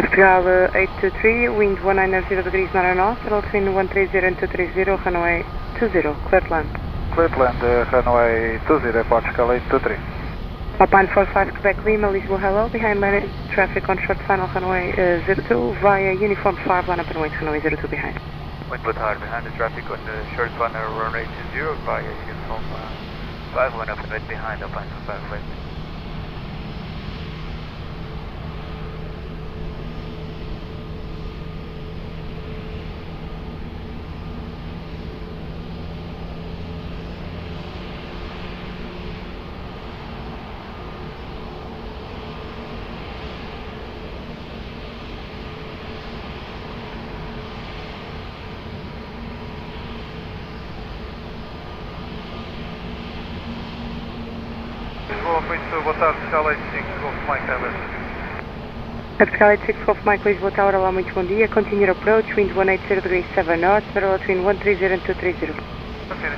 Portugal 823, wind 190 degrees 9 knots, between 130 and 230, runway 20, cleared land. Cleared land, runway 20, Portugal 823. Alpine 45 Quebec Lima, Lisboa, hello, behind line traffic on short final runway 02, via uniform 5, line up and wait, runway 02 behind. Muito boa tarde, behind the traffic on the short final runway 20, via uniform 5, line up and wait behind Alpine 45 left. Portugal 86, Golf Mike, Airbus. Portugal 86, Golf Mike, Lisboa Tower, olá, muito bom dia. Continue approach, wind 180 degrees 7 knots, parallel between 130 and 230. Okay.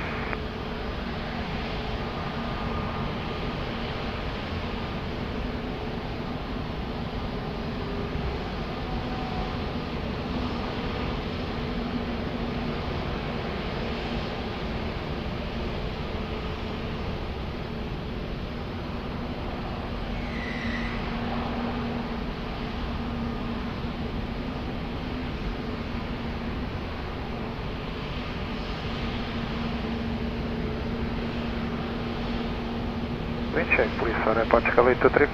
Wind check, please, for Portugal 823.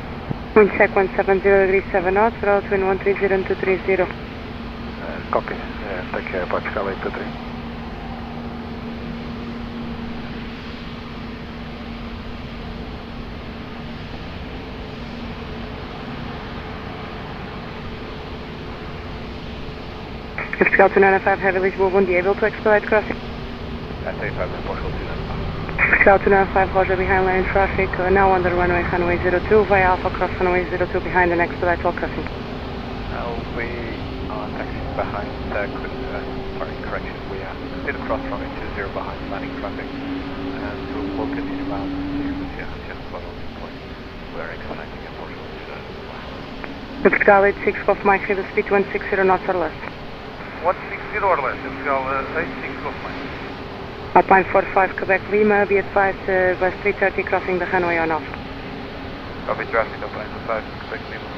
Wind check 170 degrees 7 knots, parallel between 130 and 230. Copy. Take care, Portugal 823. Portugal 295, Heavy Lisboa, bom dia. Able to expedite crossing? Portugal 295. Portugal 295, Roger, behind lane traffic, now on the runway runway 02, via Alpha cross runway 02 behind the next expedite while crossing. We are taxiing behind, correction, we are still cross runway 20 behind landing traffic, and we'll continue around here to just follow the point. We are expecting a Portugal 295. Portugal 86, Golf Mike, the speed 160 knots or less. 160 or less, Portugal 86, Golf Mike. Alpine 45, Quebec Lima, be advised bus 330 crossing the runway on off. Copy traffic, Alpine 45, Quebec Lima.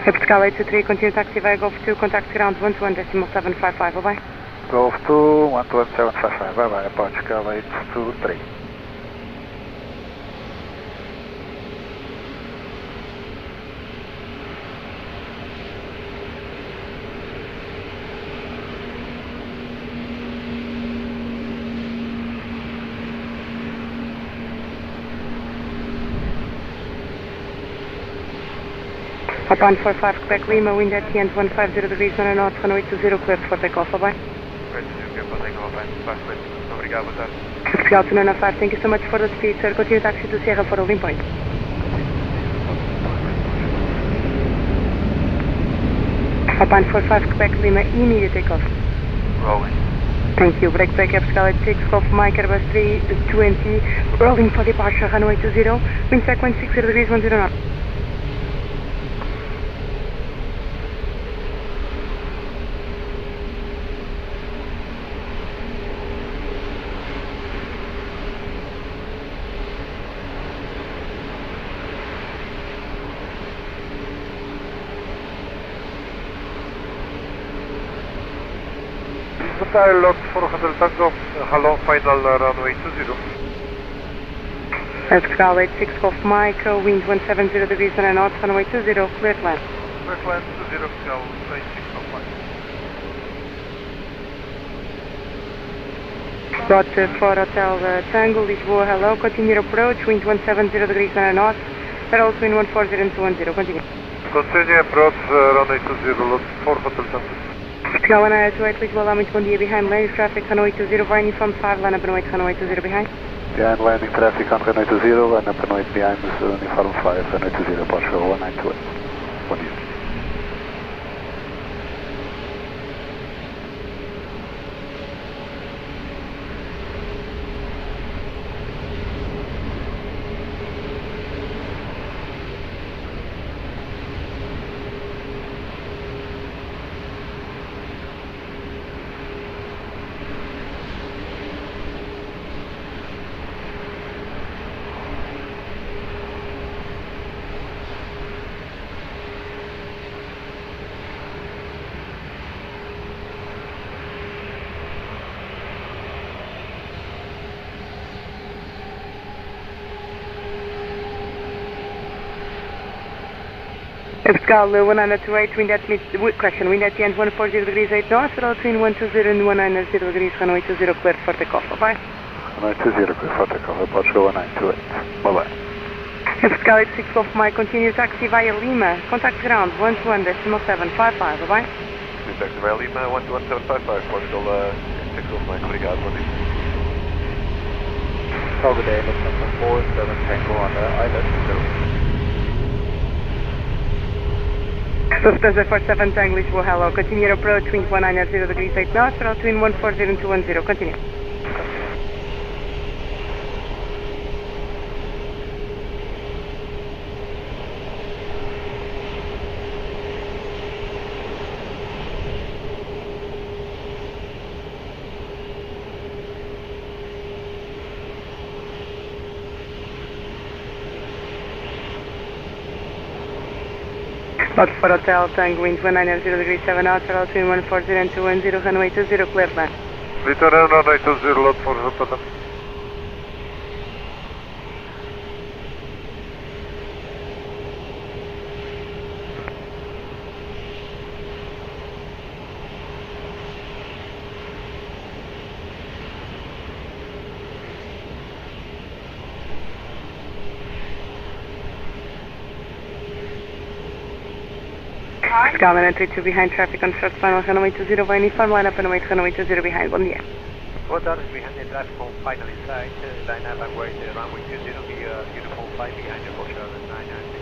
Portugal 823, continue taxi via Golf 2, contact ground 121.755, bye bye. Golf 2, 121.755, bye bye, Portugal 823. Alpine 45, Quebec Lima, wind at the end 150 degrees 1 knots, runway 20, cleared for takeoff, bye bye. Right, clear for takeoff, Alpine 45, obrigado, boa tarde. Portugal 295, thank you so much for the speed, sir. Continue taxi to Sierra for holding point. Alpine 45, Quebec Lima, immediate takeoff. Rolling. Thank you. Break back, Portugal 86, Golf Mike, Airbus 320, rolling for departure, runway 20, wind check 160 degrees 10 knots. Locked for Hotel Tango, hello, final runway 20. Portugal 86, Golf Mike, wind 170 degrees 1 knots, runway 20, clear land. Clear land 20, Portugal 86, Golf Mike. Got for Hotel Tango, Lisboa, hello, continue approach, wind 170 degrees 1 knots, parallel between 140 and 210, continue. Continue approach, runway 20, locked for Hotel Tango. Portugal 128, Lisboa, muito bom dia, behind lane traffic, runway 20, via uniform 5, line up and wait, runway 20 behind. Behind landing traffic on runway 20, line up and wait behind uniform 5, runway 20, Portugal 198. Bom dia. Portugal 128, wind at wind at the end 140 degrees 8 knots, parallel between 120 and 190 degrees, runway 20, cleared for takeoff, bye bye. Runway 20, cleared for takeoff, Portugal 198, bye bye. Portugal 86, Golf Mike, continue taxi via Lima, contact ground 121.755, bye bye. Taxi via Lima, 121.755, Portugal 86, Golf Mike, obrigado, bom dia. Good day, Lufthansa 47 Tango on the island. Lufthansa 47 Tango, Lisboa, hello. Continue your approach, wind 19 at 0 degrees 8 knots, for altitude 140 and 210. Continue. Box for Hotel Tango, wind 19 at 0 degrees 7 knots, for altitude 140 and 210, runway 20, clear land. Return runway 20, load for Rotterdam. Skyline 32 behind traffic on short final, runway 20, uniform line up and await runway 20 behind, bom dia. Boa tarde, behind the traffic on final inside, line up and wait, runway 20, be uniform 5 behind the Gosto 996.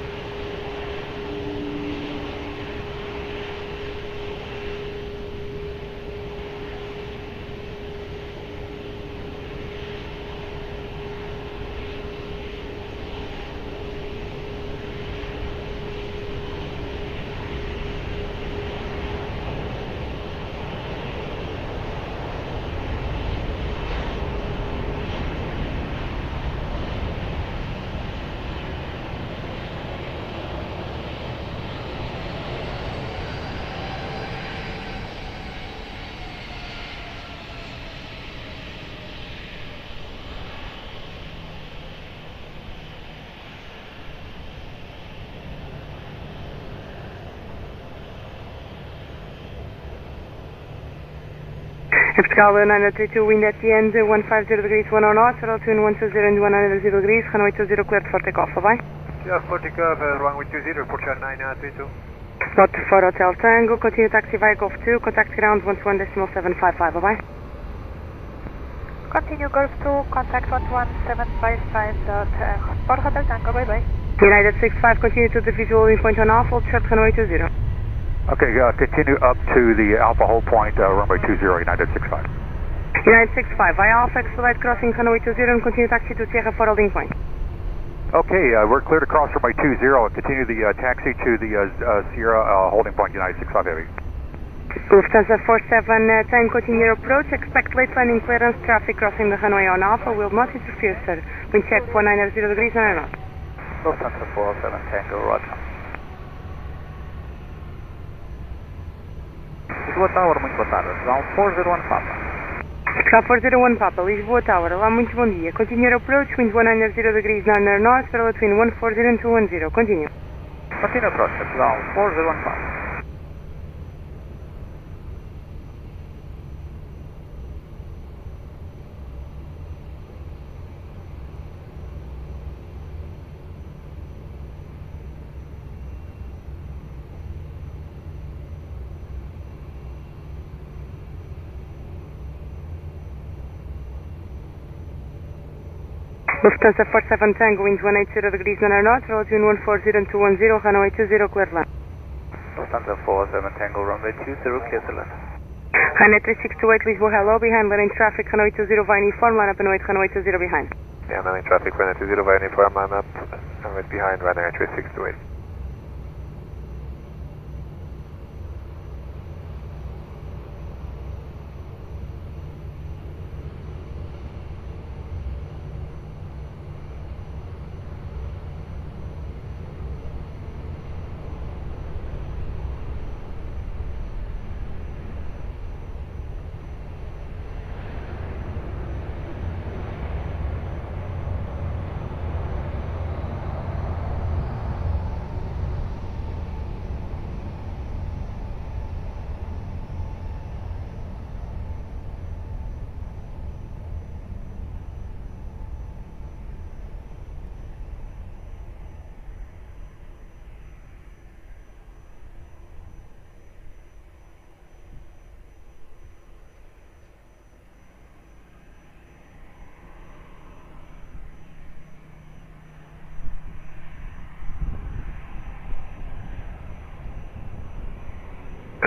Escala 932, wind at the end, 150 degrees 10 knots, altitude 120 and 100 degrees, runway 20, cleared for takeoff, bye-bye. Yeah, for takeoff, runway 20, report your 932. Slot for Hotel Tango, continue taxi via Golf 2, contact ground 121.755, bye-bye. Continue Golf 2, contact 11755 for Hotel Tango, bye-bye. United 65, continue to the visual in point on off, hold short runway 20. Okay, continue up to the Alpha hold point, runway 20, United 65. United 65, via Alpha Excelite crossing runway 20 and continue taxi to Sierra 4 holding point. Okay, we're clear to cross runway 20 and continue the taxi to the Sierra holding point, United 65 Heavy. Lufthansa 47 10, continue your approach, expect late landing clearance, traffic crossing the runway on Alpha, will not interfere, sir. Wind check 190 degrees 9 knots. Lufthansa 47 Tango, roger. Lisboa Tower, muito boa tarde. Ground 401 Papa. Ground 401 Papa, Lisboa Tower. Olá, muito bom dia. Continue your approach, wind 190 degrees 9 knots, parallel between 140 and 210. Continue. Continue approach, ground 401 Papa. Lufthansa 47 Tango, wind 180 degrees 9 knots, altitude 140 and 210, runway 20, clear land. Lufthansa 47 Tango, runway 20, clear to land. High 3628, Lisboa, hello, behind landing traffic, runway 20 via uniform, line up and wait, runway 20 behind. Yeah, landing traffic, runway 20 via uniform, line up and wait behind, runway 3628.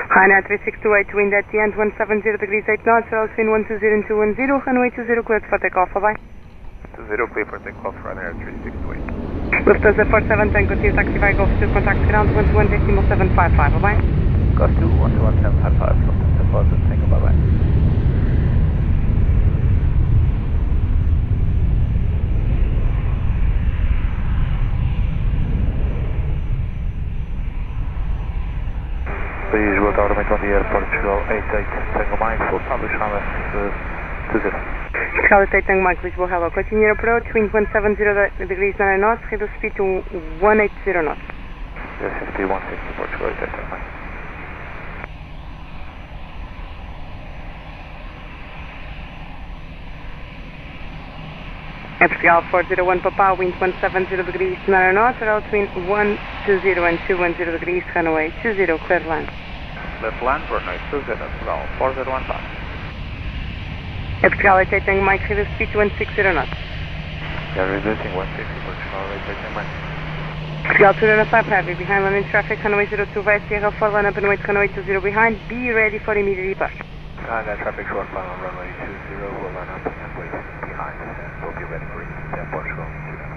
Hi, now 3628, wind at the end, 170 degrees 8 knots, between 120 and 210, runway 20, cleared for takeoff, bye-bye. 20, clear for takeoff, Ryanair 3628. Lufthansa 47 Tango, clear taxi by Golf 2, contact ground 121.755, bye-bye. Gosto 121.755, Lufthansa 47 Tango, bye-bye. Lisboa Tower, muito bom dia, Aeroporto, chegou 88, Tango Mike, full establish Hamlet 20. Charlie Tango Mike, Lisboa, hello, continue your approach, wind 170 degrees 9 knots, reduce speed to 180 knots. Yes, 50, 160, Portugal, 88, Tango Mike. Portugal 401 Papa, wind 170 degrees 9 knots, between 120 and 210 degrees, runway 20, clear land. Left land, runway 20, Portugal 401 Papa. Portugal 88 Tango Mike, reduce speed to 160 knots. Yeah, reducing 160, Portugal, 88, Tango Mike. Portugal 205 heavy, behind landing traffic, runway 02 west, Sierra 4, line up and wait, runway 20 behind, be ready for immediate departure. Behind that traffic, short line on runway 20, we'll line up and wait behind us, and we'll be ready for immediate Portugal 205.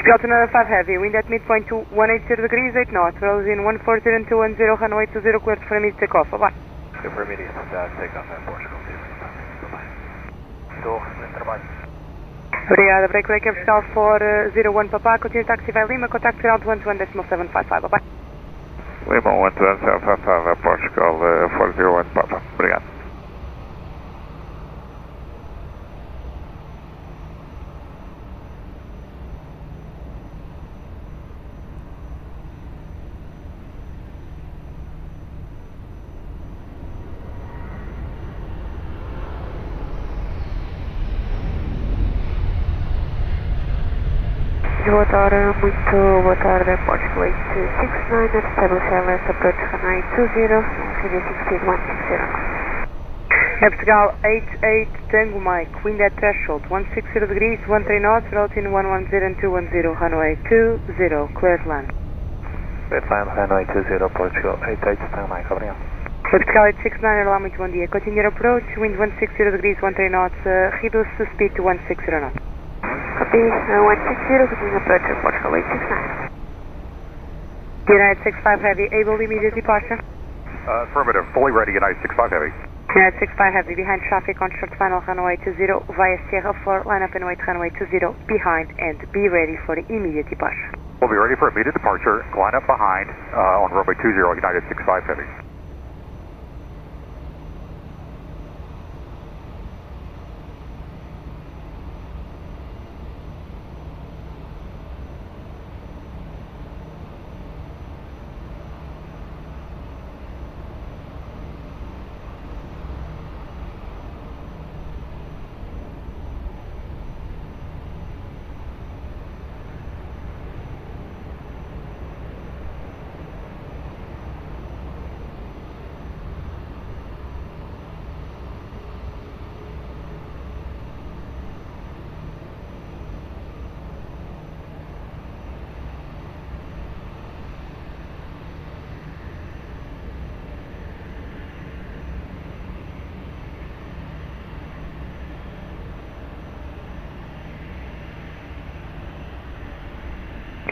Delta 5 heavy, wind at midpoint to 180 degrees 8 knots, rolls in 140 and 210, runway 20, cleared for immediate takeoff, bye-bye. Clear for immediate takeoff at Portugal 2, bye-bye. Estou, bem trabalho. Obrigada, break Portugal 401 Papa, continue taxi by Lima, contact ground 121.755, bye-bye. Lima 121.755 at Portugal 401 Papa, obrigado. Boa tarde, muito boa tarde, Portugal 869, establish LS approach runway 20, reducing speed 160 knots. Portugal 88 Tango Mike, wind at threshold 160 degrees 13 knots, routine 110 and 210, runway 20, cleared land. Cleared land, runway 20, Portugal 88 Tango Mike, obrigado. Portugal 869, olá, muito bom dia. Continue your approach, wind 160 degrees 13 knots, reduce the speed to 160 knots. Copy, 160, continue approach at Portugal 869. United 65 Heavy, able immediate departure. Affirmative, fully ready, United 65 Heavy. United 65 Heavy, behind traffic on short final runway 20, via Sierra 4, line up and wait runway 20, behind and be ready for the immediate departure. We'll be ready for immediate departure, line up behind on runway 20, United 65 Heavy.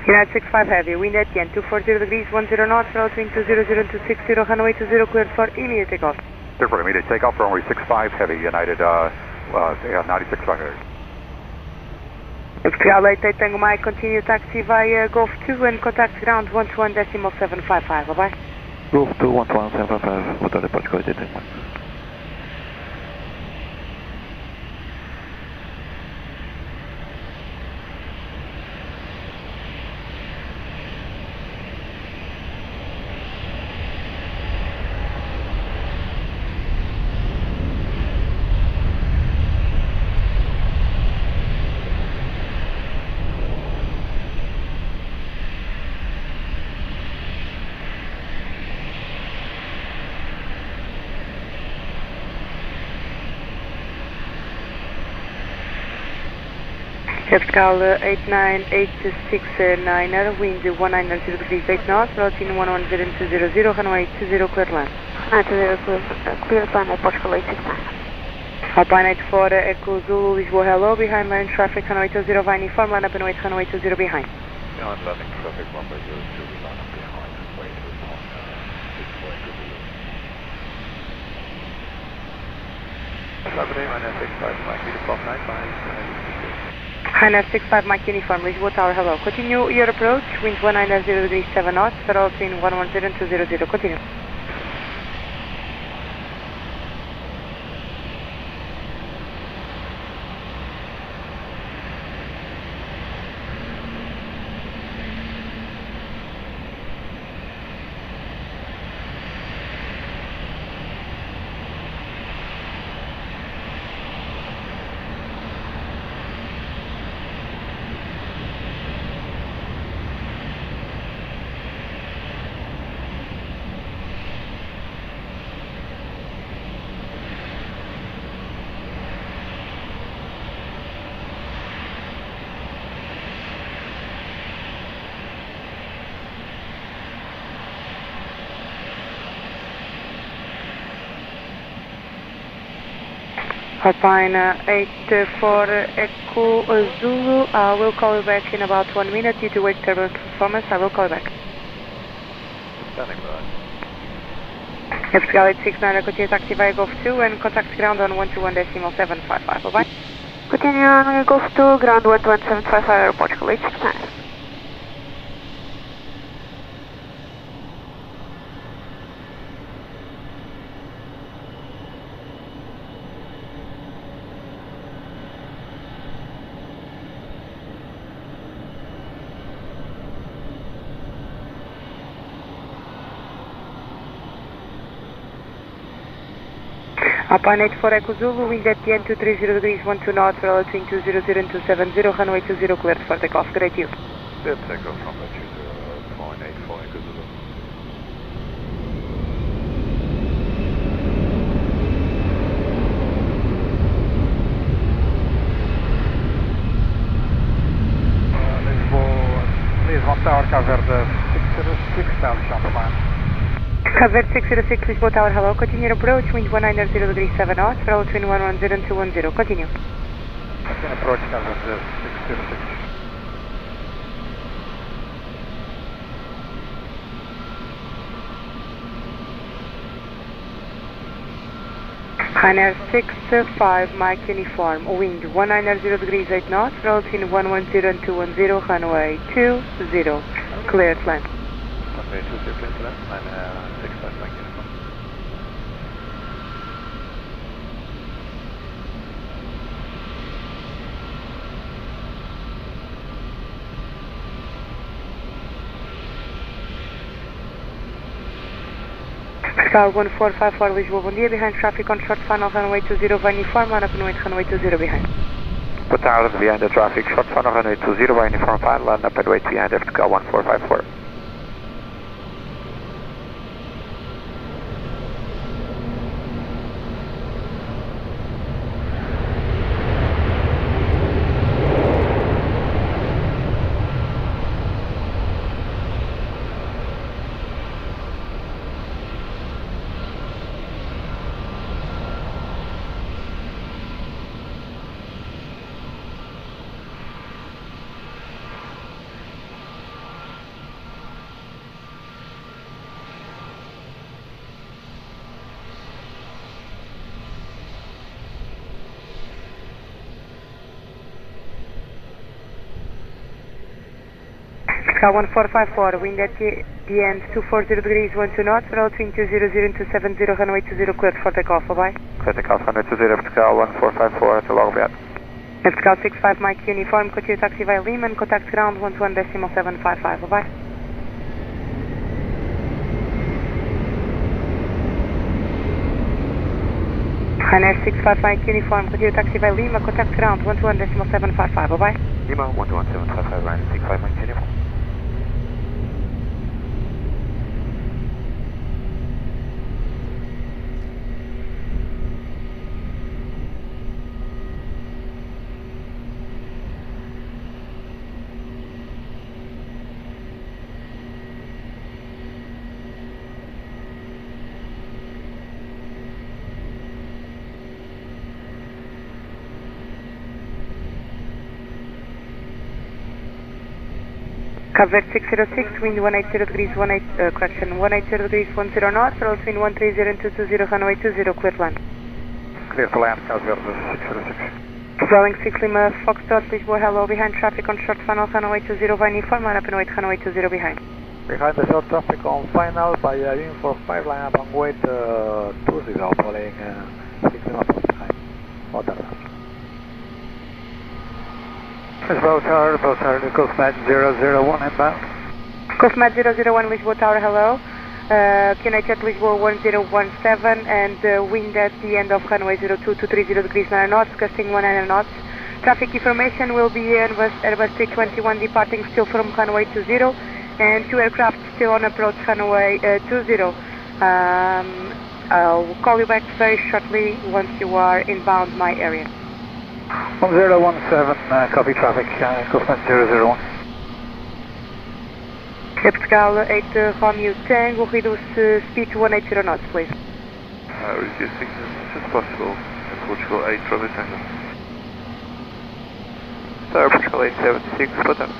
United 65 Heavy, wind at the end, 240 degrees, 10 knots, altitude 200 and 260, runway 20, cleared for immediate takeoff. Clear for immediate takeoff, runway 65 Heavy, United 96 Heavy. Portugal 88 Tango Mike, continue taxi via Golf 2 and contact ground 121.755, bye bye. Golf 2, 121.755, boa tarde, Portugal 88 Tango Mike. Portugal 89869er, wind 190 degrees 8 knots, altitude 110.200, runway 20, cleared land. 920, cleared land at Portugal 869. Alpine 84 Echo Zulu, Lisboa, hello, behind line traffic, runway 20, via uniform, line up and wait, runway 20 behind. Behind landing traffic, runway 02, line up behind, wait upon Lisboa, Saturday, minus 65, Mike, uniform 95, Highness 65 Mike Uniform, Lisboa Tower, hello. Continue your approach, wind 190 degrees 7 knots, federal between 110 and 200, continue. Alpine 84 Echo Zulu, I will call you back in about 1 minute due to wake turbulence performance. I will call you back. Standing by. Portugal 869, continue taxi via Golf 2 and contact ground on 121.755, bye bye. Continue on Golf 2, ground 121.755, Aeroporto, Portugal 869. Alpine 84 Echo Zulu, wind at the end 230 degrees 12 knots, altitude 200 and 270, runway 20, cleared for takeoff. Great you. Clear takeoff from 20.84 Echo Zulu. Lisbon Tower, covered 606, establish on the line. Covered 606 Lisboa Tower, hello. Continue approach, wind 190 degrees 7 knots, altitude 110 and 210. Continue. Approach covered 606. Higher 65 Mike Uniform, wind 190 degrees 8 knots, altitude 110 and 210, runway 20, cleared land. Runway 20, cleared land, 965 Mike Uniform. Portugal 1454 Lisboa, bom dia, behind traffic on short final, runway 20, via uniform, line up and wait, runway 20 behind. Boa tarde, behind the traffic, short final, runway 20, via uniform final, line up and wait behind Portugal 1454. Cal 1454, wind at the end 240 degrees, 12 knots, between 200 and 270, runway 20, cleared for takeoff, bye-bye. Clear takeoff, runway 20, vertical 1454, at the log bed. Vertical 65, Mike uniform, continue taxi via Lima and contact ground 11.755, bye-bye. Ryanair 65 Mike uniform, continue taxi via Lima, contact ground 11.755, bye-bye. Lima 121.755, Ryanair 65 Mike uniform. Covered 606, wind 180 degrees, 180 degrees, 10 knots, roll between 130 and 220, runway 20, clear to land. Clear to land, Covered 606. Swelling 6 Lima, Foxtrot, Lisboa, hello, behind traffic on short final, runway 20, via uniform, line up and wait, runway 20 behind. Behind the short traffic on final, by uniform 5, line up and wait 20, following 6 Lima behind. Water. Lisboa Tower, Coastmat 001 inbound. Coastmat 001, Lisboa Tower, hello. QNH at Lisboa 1017 and wind at the end of runway 02 to 30 degrees 9 knots, gusting 19 knots. Traffic information will be Airbus 321 departing still from runway 20 and 2 aircraft still on approach runway 20. I'll call you back very shortly once you are inbound my area. 1017, copy traffic, Coastmat 001. Vertical 8 Romeo Tango, reduce speed to 180 knots, please. Reducing as much as possible, in Portugal 8 Romeo Tango. Tower Portugal 876, spot up.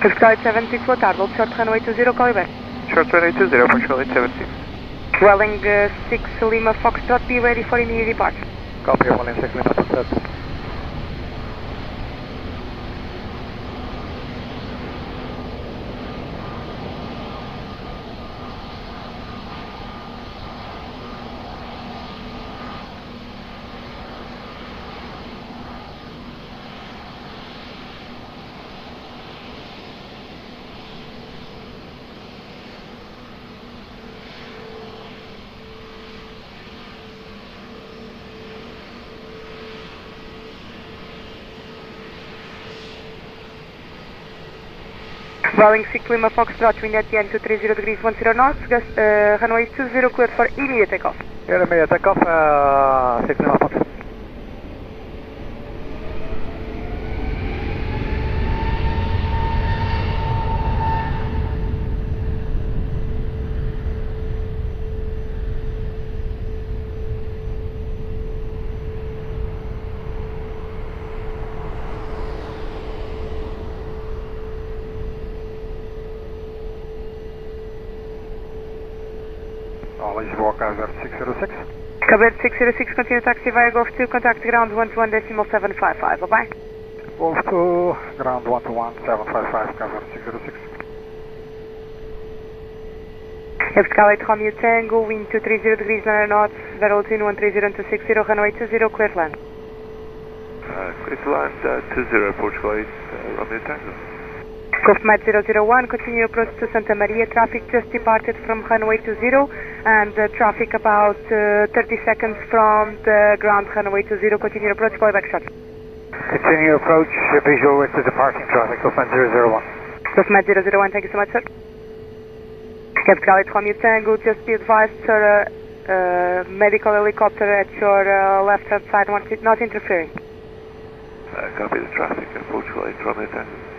Vertical 876, what are, short runway 20, call you back. Short runway 20, Portugal 876. Welling 6 Lima Foxtrot, be ready for immediate departure. Copy, Welling 6 Lima Foxtrot. Welling 6 Lima Foxtrot, wind at the end 230 degrees, 10 knots, runway 20, cleared for immediate takeoff. Yeah, immediate takeoff, 6 Lima Foxtrot. Lisboa, Covered 606. Covered 606, continue taxi via Golf 2, contact ground 121.755, bye-bye. Golf 2, ground 121.755, Covered 606. Vertical 8 Romeo Tango, wind 230 degrees 9 knots, Vertical 130 and 260, runway 20, clear to land. Clear to land 20, Portugal 8 Romeo Tango. Coastmat 001, continue approach to Santa Maria, traffic just departed from runway 20 and traffic about 30 seconds from the ground runway 20, continue approach, call back shot. Continue approach, visual with the departing traffic, Coastmat 001. Coastmat 001, thank you so much, sir. Vertical 8 Romeo Tango, just be advised, sir, medical helicopter at your left hand side, not interfering. Copy the traffic at Portugal 8 Romeo Tango.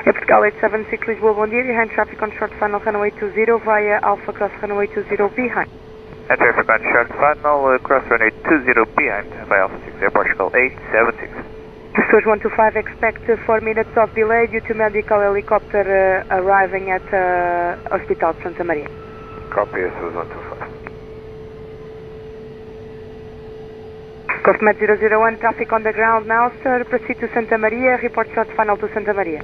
Vertical 876 Lisboa, bom dia, behind traffic on short final runway 20 via Alpha cross runway 20 behind. And traffic on short final cross runway 20 behind via Alpha 6 Air Portugal 876. Source 125, expect 4 minutes of delay due to medical helicopter arriving at Hospital de Santa Maria. Copy, Source 125. Government 001, traffic on the ground now, sir. Proceed to Santa Maria, report short final to Santa Maria.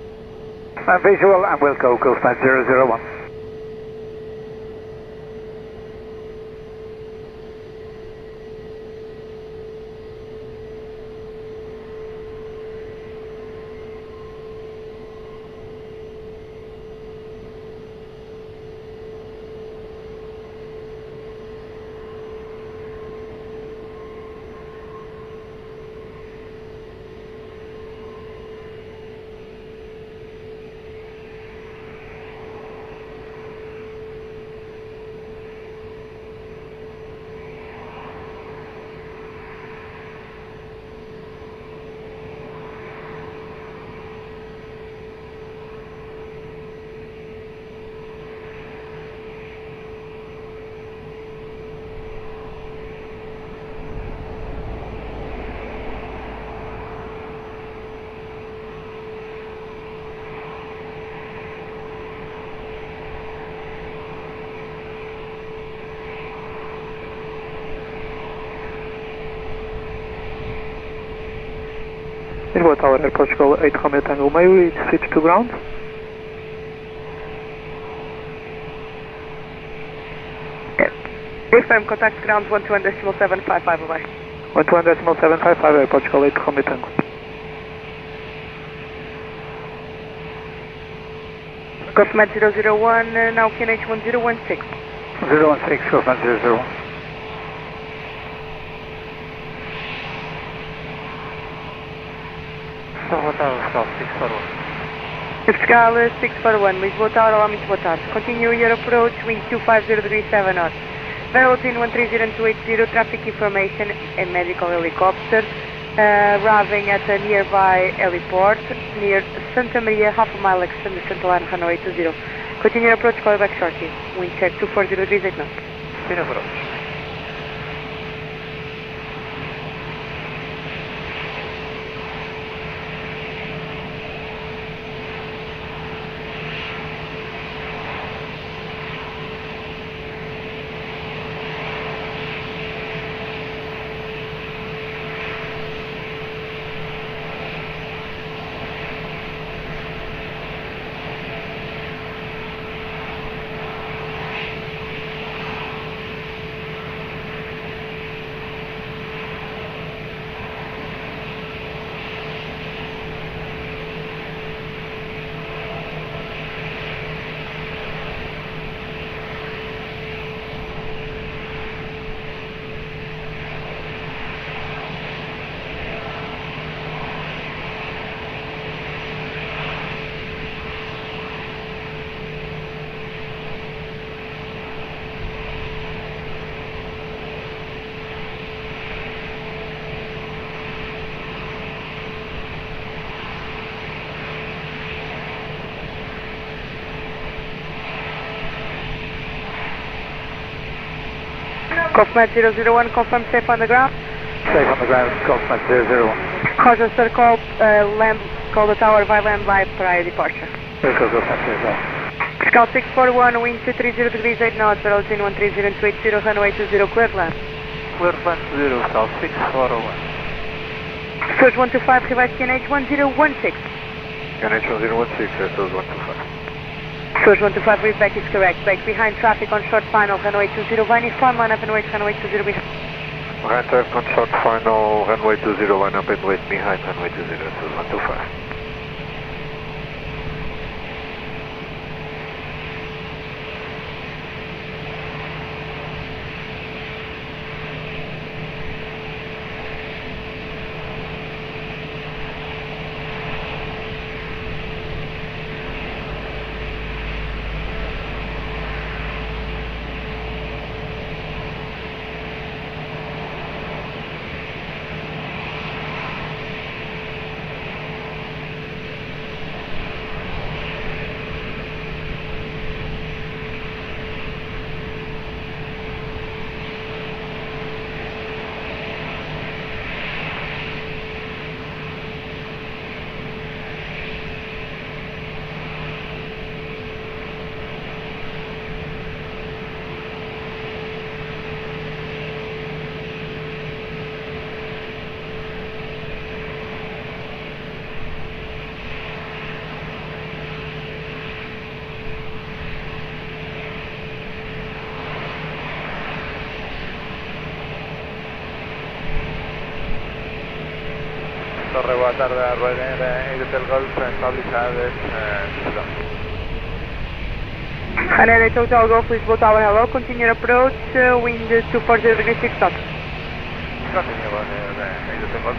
Visual and we'll go Government 001. Lisboa Tower, Airport School 8 Romeo Tango, may we switch to ground? Affirm, contact ground 121.755 away. 121.755, Airport School 8 Romeo Tango. Government 001, now QNH 1016. 016, Government 001. Portugal 641, Lisboa Tower, allow me to boa tarde. Continue your approach, wind 250 degrees 7 knots. Velocity 130-280, traffic information, a medical helicopter arriving at a nearby airport near Santa Maria, half a mile extend the central line, runway 20. Continue your approach, call back shortly. Wind check 240 degrees 8 knots. Continue approach. Government 001, confirm safe on the ground. Safe on the ground, Government 001. Caution, sir, call the tower by landline prior departure. Echo Government 001. Scout 641, wind 230 degrees 8 knots, velocity 130-280, runway 20, clear land. Clear land 0, Scout 641. Surge 125, revise QNH 1016. QNH 1016, Surge 125. Surge 125, read back is correct. Back behind traffic on short final, runway 20, line inform, line up and wait, runway 20 behind. Behind traffic on short final, runway 20, line up and wait behind runway 20, Surge 125. Torre, boa tarde, Ryanair, Hotel Golf, estabilidades, Lisbon. Ryanair, Hotel Golf, Lisboa Tower, hello, continue approach, wind 240 degrees 6 knots. Continue, Ryanair, Hotel Golf.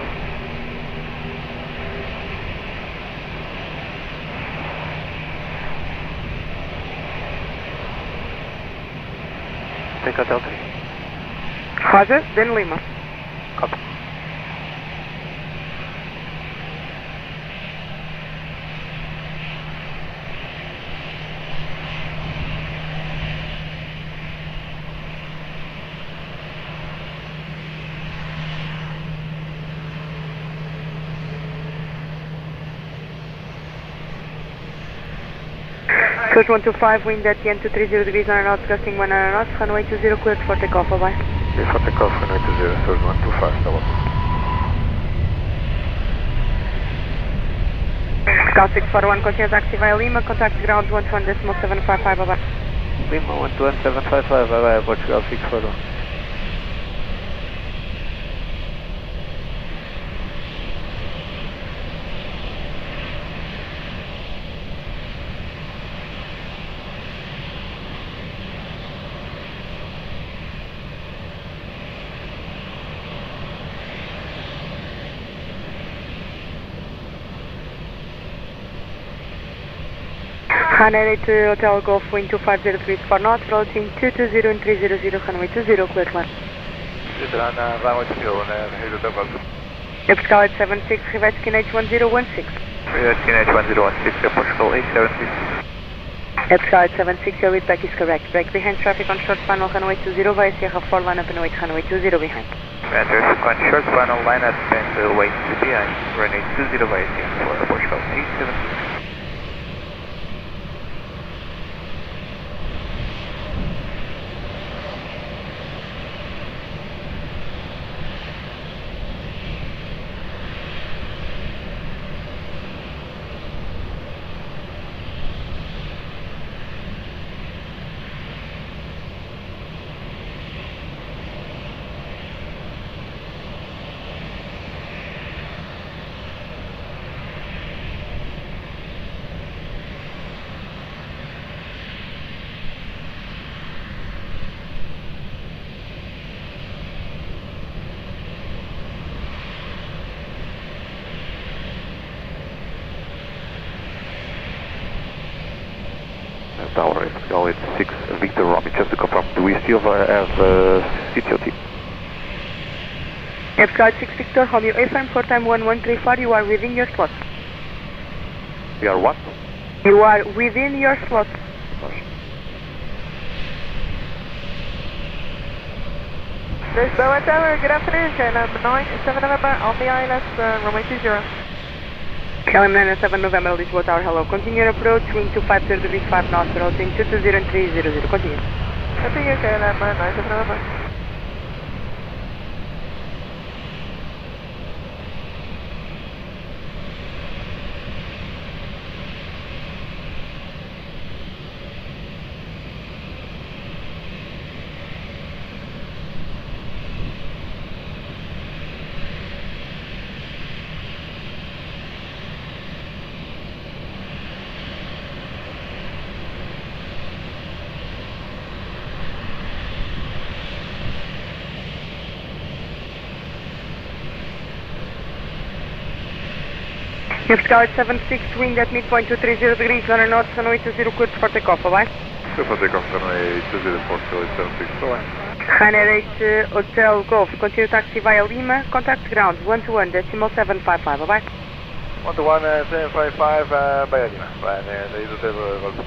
Take Hotel 3. Roger, then Lima. Copy. Coach 125, wind at the end 230 degrees 9 knots, gusting 100 knots, runway 20 cleared for takeoff, bye-bye. Clear for takeoff, runway 20, Surge 125, hello. Scout 641, continue taxi via Lima, contact ground 121.755, bye-bye. Lima 11755, bye-bye, Portugal 641. Ryanair 8 Hotel Golf, wind 250 degrees 4 knots, approaching 220 and 300, runway 20, clear climb. Citrana, runway 20, Ryanair, Hotel Golf. Portugal 876, reverse QNH 1016. Reverse QNH 1016, Portugal 876. Portugal 876, your read back is correct. Brake behind traffic on short final, runway 20 via Sierra 4, line up and wait, runway 20 behind. Enter on short final, line up and wait behind, runway 20 via Sierra 4, Portugal 876. Tower, it's 6 Victor Romy, just to confirm, do we still have CTOT? Flight 6 Victor, Romeo A-Frame, 4 time 1134, you are within your slot. We are what? You are within your slot. Lisboa Tower, good afternoon, KLM 97 November, on the ILS, runway 20. KLM 97 November, Lisboa Tower, hello. Continue approach, wind 250 degrees 5 knots, approaching 220 and 300, continue. Copy you, KLM 97 November. Scout 76, wind at midpoint 230 degrees, 100 knots, runway 20, cleared for takeoff, bye-bye. Clear for takeoff, runway 20, Portugal 876, bye-bye. Ryanair 8 Hotel Golf, continue taxi via Lima, contact ground 121.755, bye-bye. 121.755, via Lima, Ryanair 8 Hotel Golf.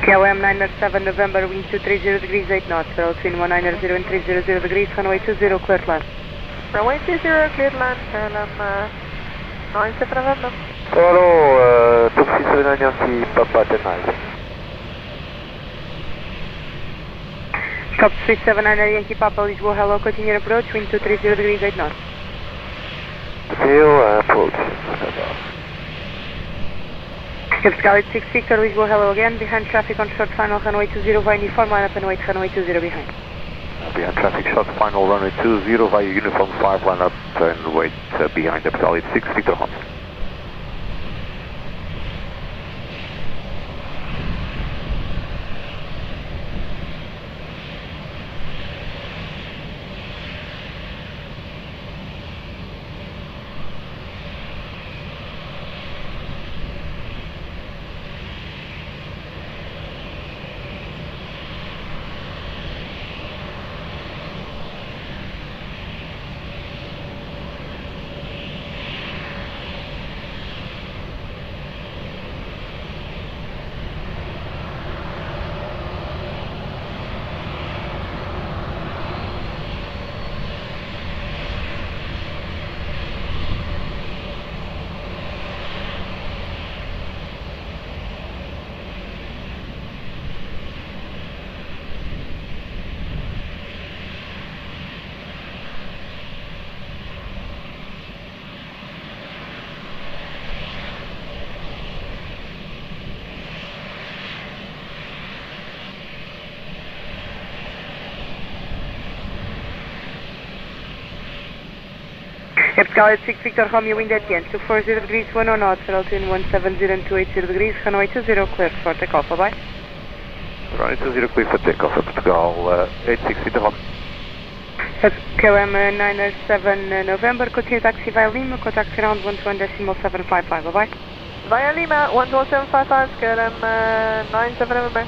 KLM 907 November, wind 230 degrees 8 knots, between 190 and 300 degrees, runway 20, clear climb. Runway 20, cleared land, KLM 97 November. Hello, 237 Yankee Papa 10 Top 379 Yankee Papa Lisboa, hello, continue approach, wind 230 degrees 8 knots. Still approach. Scarlet 6 Victor, Lisboa, hello again, behind traffic on short final, runway 20 via uniform, line up and wait, runway 20 behind. Behind traffic, short final, runway 20 via uniform 5, line up and wait behind the Scarlet 6 Victor Hans. Scarlet 6 Victor, Romeo, wind at the end, 240 degrees, 10 knots, altitude 170 and 280 degrees, runway 20 clear for takeoff, bye bye. Runway 20 clear for takeoff, Portugal 86 Victor Hans. KLM 97 November, continue taxi via Lima, contact ground 121.755, bye bye. Via Lima, 12755, KLM 97 November.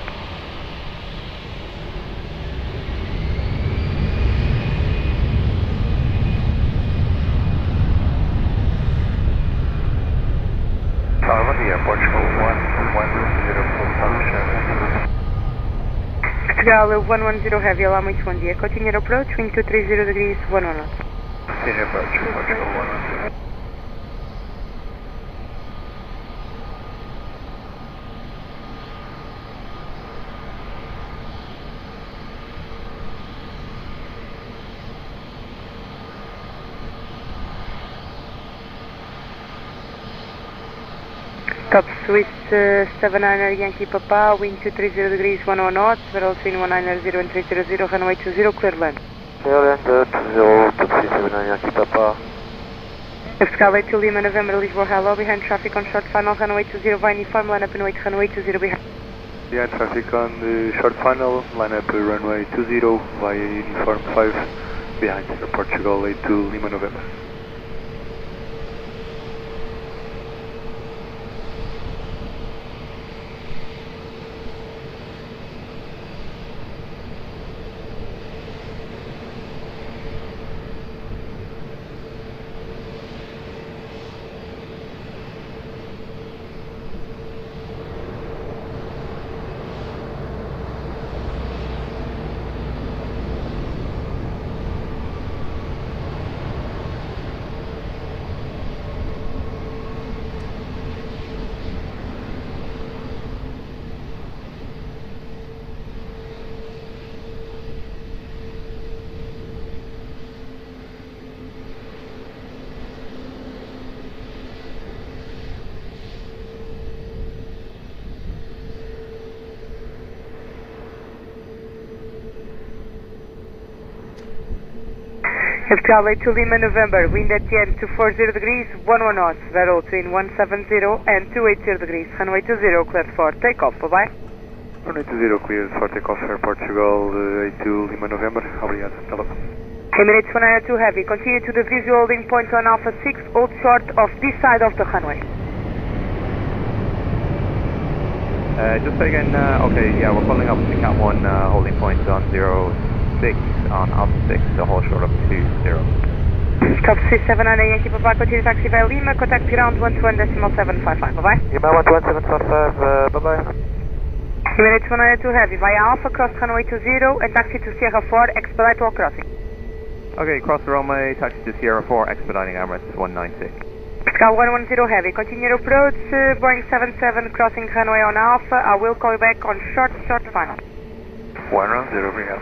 Portugal 110 full function. Portugal 110 heavy, allow me to 1 dia. Continue approach, wind 230 degrees, 1 knots. Continue approach, Portugal 110. Top Swiss 79 Yankee Papa, wind 230 degrees, 10 knots, altitude 190 and 300, runway 20, clear land. Clear land, 237 Yankee Papa. Scarlet 2 Lima November, Lisboa, hello, behind traffic on short final, runway 20 via uniform, line up and wait, runway 20 behind. Behind traffic on the short final, line up runway 20 via uniform 5, behind Portugal 82 Lima November. Scarlet 2 Lima November, wind at the end 240 degrees, 11 knots, vero between 170 and 280 degrees, runway 20 cleared for takeoff, bye bye. Runway 20 cleared for takeoff for Portugal 82 Lima November, obrigado, até logo. Emirates 192 heavy, continue to the visual holding point on Alpha 6, hold short of this side of the runway. Just say again, okay, yeah, we're pulling up to Cat 1 holding point on 06 on Alpha 6, so hold short up to 0. Top 379 Yankee Papa, continue taxi via Lima, contact ground 121.755, bye bye. Lima 12755, bye bye. Emirates 192 heavy, via Alpha, cross runway 20 and taxi to Sierra 4, expedite while crossing. Okay, cross the runway, taxi to Sierra 4, expediting Emirates 196. Sky 110 Heavy, continue your approach, Boeing 77 crossing runway on Alpha. I will call you back on short final. 110, bring up.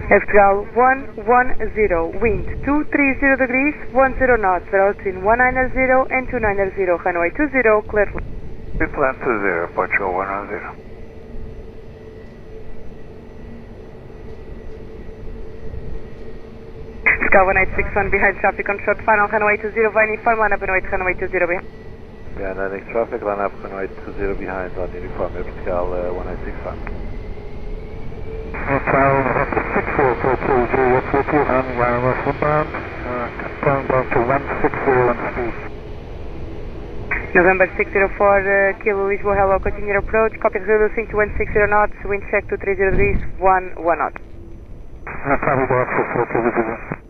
Portugal 110, wind 230 degrees, 10 knots, between 190 and 290, runway 20, clear. Plan 20, Portugal 110. Sky 1861 behind traffic on short final, runway 20, Viney, firm line up and wait, runway 20 behind. Behind landing traffic, line up runway 20 behind on uniform, Portugal 1861. Hotel 6442, what's with you on wireless inbound, confirm down to 160 on speed. November 604, Kilo Lisboa, hello, continue your approach, copy reducing to 160 knots, wind check to 30 degrees, 1 knot. Copy that, 6442.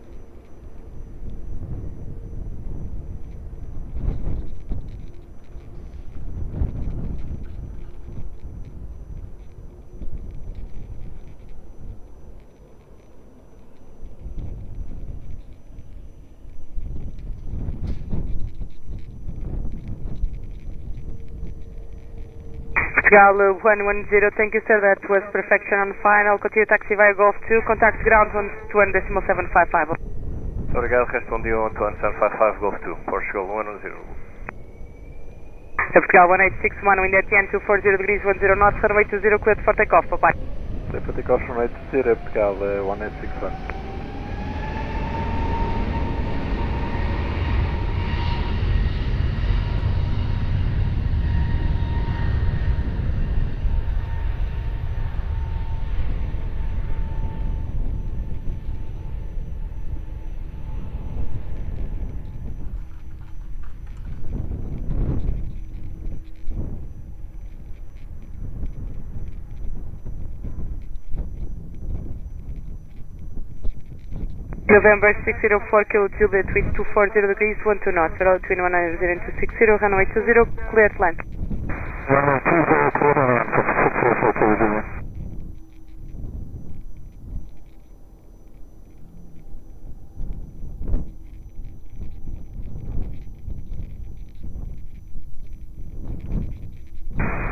Portugal 110, thank you sir, that was perfection on final, continue taxi via Golf 2, contact ground on 21.755. Obrigado, respondi on 21.755 Golf 2, Portugal 110. Portugal 1861, wind at 240 degrees, 10 knots, runway 20, cleared for takeoff, bye-bye. Clear for takeoff from runway 20, Portugal 1861. November 604, Kilo Juliet, wind 240 degrees, 12 knots, between 190 and 260, runway 20, cleared land. Runway 20, cleared land, 6442.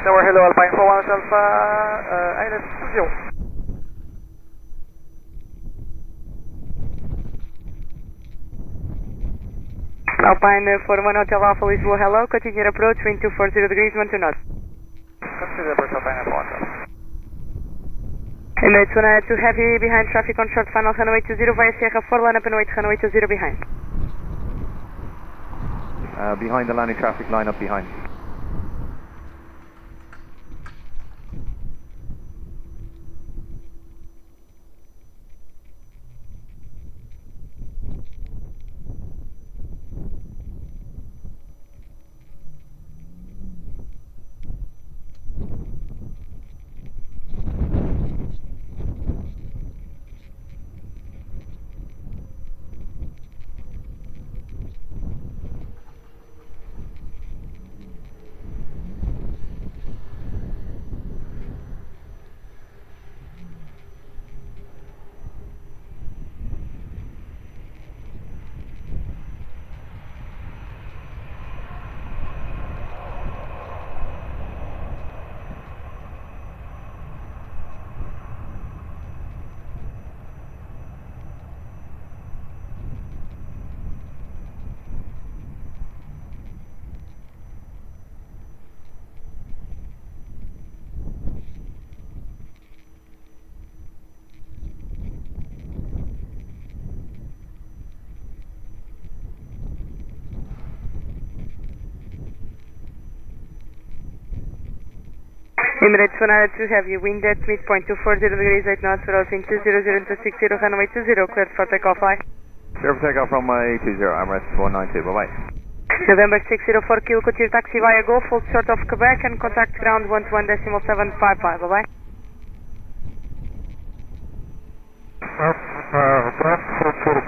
Tower, hello, Alpine 41 Alpha, Island 20. Alpine 41 Hotel Alpha Lisboa, hello, continue your approach, wind 240 degrees, 12 knots. Consider approach Alpine 41. Emirates 102 heavy behind traffic on short final, runway 20 via Sierra 4, line up and wait, runway 20 behind. Behind the landing traffic, line up behind. Emirates 102 Heavy, wind at midpoint 240 degrees 8 knots, route 200 runway 20, cleared for takeoff, fly. Clear for takeoff runway 20, Emirates 192, bye-bye. November 604 Kilo, continue taxi via Golf, hold short of Quebec and contact ground 121.755, bye-bye.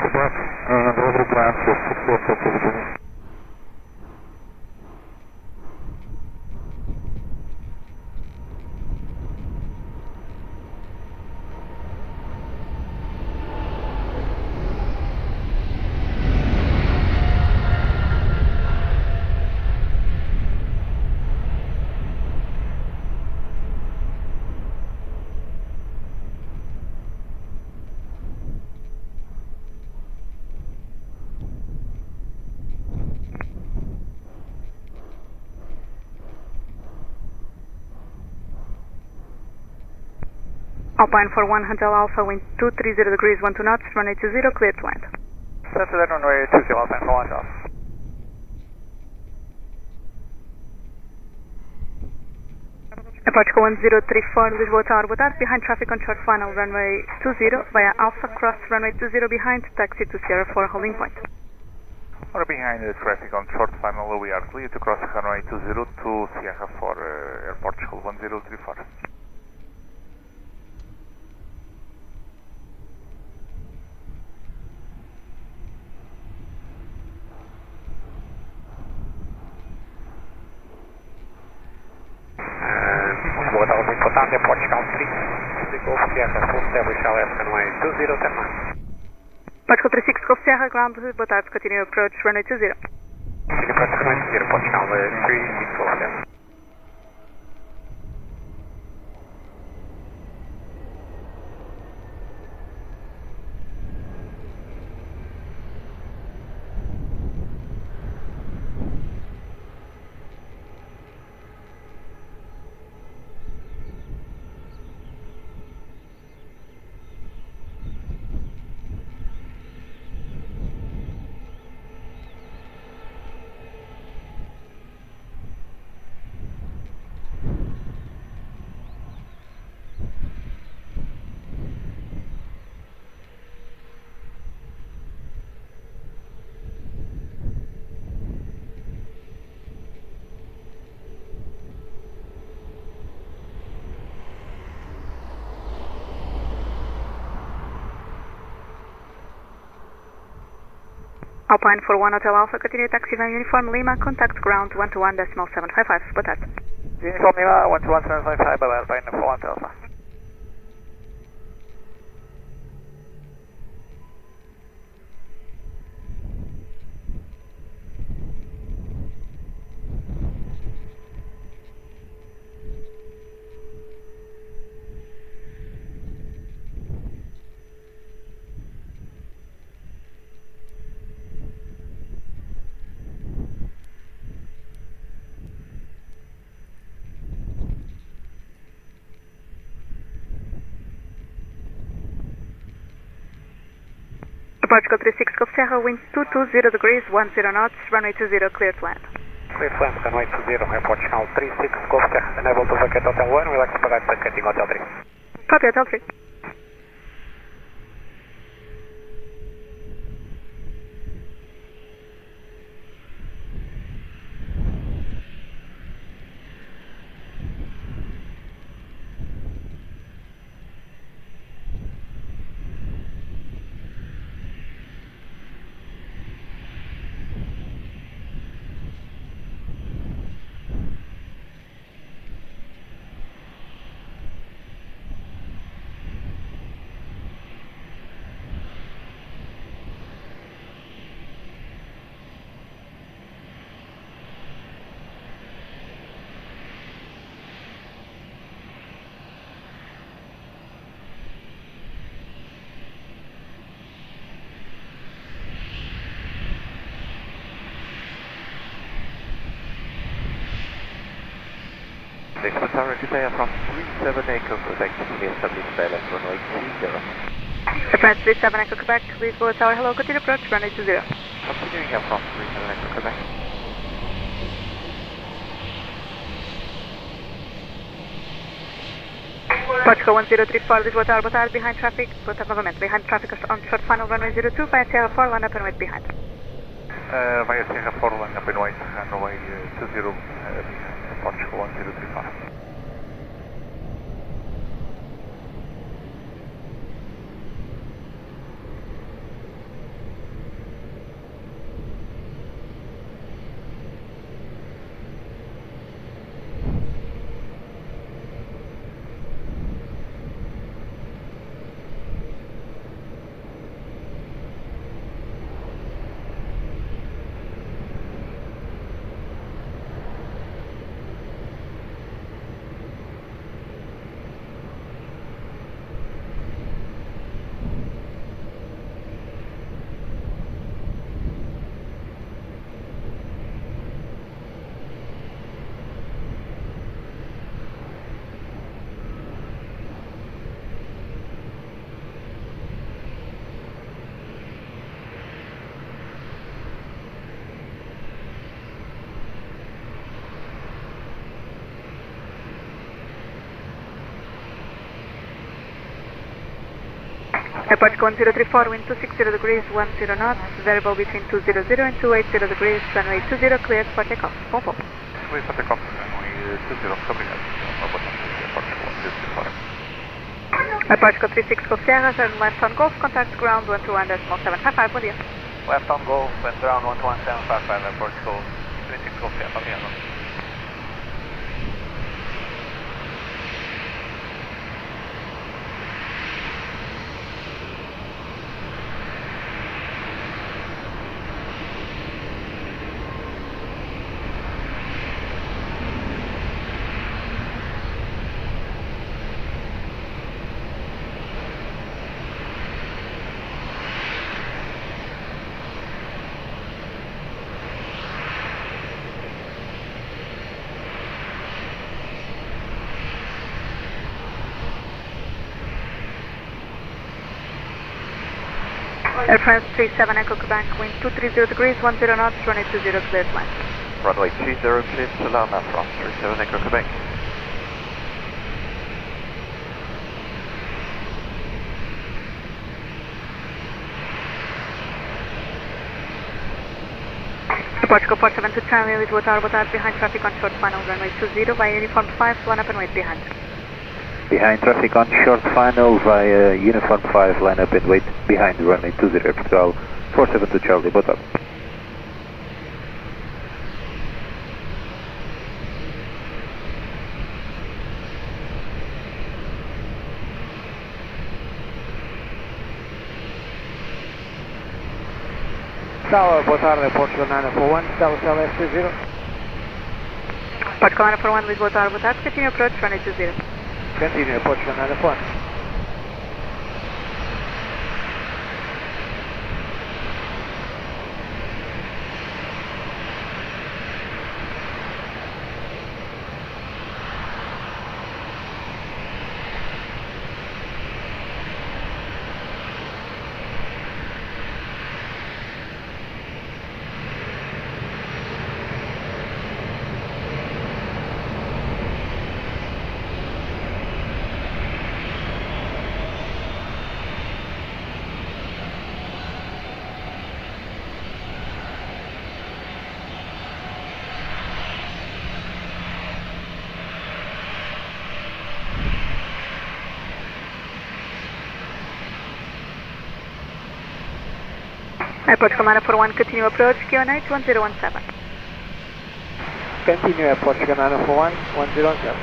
Quebec, and over the ground for 604. Alpine 41 Hotel Alpha, wind 230 degrees 12 knots, runway 20, cleared to land. Set to that runway 20, Alpine 41 Hotel. Approach 1034 Lisboa Tower, boa tarde, behind traffic on short final, runway 20, via Alpha, cross runway 20 behind, taxi to Sierra 4 holding point. We're behind the traffic on short final, we are clear to cross runway 20 to Sierra 4, Airport 1034. Boa tarde, muito boa tarde, Portugal 3, Golf Sierra, full establish LS runway 20, Portugal 36 Golf Sierra, ground, boa tarde, continue approach runway 20. Continue approach runway 20, Portugal 3, Golf Sierra. Alpine 41 Hotel Alpha, continue taxi via Uniform Lima, contact ground 121.755, boa tarde. Uniform Lima 121.755, bye-bye, Alpine 41 Hotel Alpha. Portugal 36 Golf Sierra, wind 220 degrees 10 knots, runway 20, clear to land. Clear to land, runway 20, Portugal 36 Golf Sierra, unable to vacate Hotel 1, we'd like to provide vacating Hotel 3. Copy, Hotel 3. Next Tower, desire from 37 Echo Quebec, established by left runway 20. Approach 37 Echo Quebec, Lisboa Tower, hello, continue approach runway 20. Continuing here from 37 Echo Quebec. Portugal 1034, Lisboa Tower, boa tarde, behind traffic, boa tarde novamente, behind traffic on short final runway 02, via Sierra 4, line up and wait behind. Via Sierra 4, line up and wait, runway 20, behind Portugal 1035. Portugal 1034, wind 260 degrees, 10 knots, variable between 200 and 280 degrees, runway 20, cleared for takeoff. Bom voo. Cleared for takeoff, runway 20, obrigado. Portugal 1034. Portugal 36 Golf Sierra, turn left on Golf, contact ground 121.755, bom dia. Left on Golf, and ground 121.755, Portugal 36 Golf Sierra, obrigado. Air France 37 Echo Quebec, wind 230 degrees, 10 knots, runway 20, cleared land. Runway 20, cleared to land, France 37 Echo Quebec. Portugal 47 to Charlie, Lisboa Tower, boa tarde, behind traffic on short final, runway 20, via uniform 5, line up and wait behind. Behind traffic on short final via uniform 5, line up and wait behind runway 20, Portugal 47 to Charlie, boa tarde. Tower, boa tarde, Portugal 941, Tower LS20. Portugal 941, Lisboa Tower, boa tarde, continue approach, runway 20. Continue, Portugal 941. Portugal 941, continue approach, QNH 1017. Continue, Portugal 941, 107.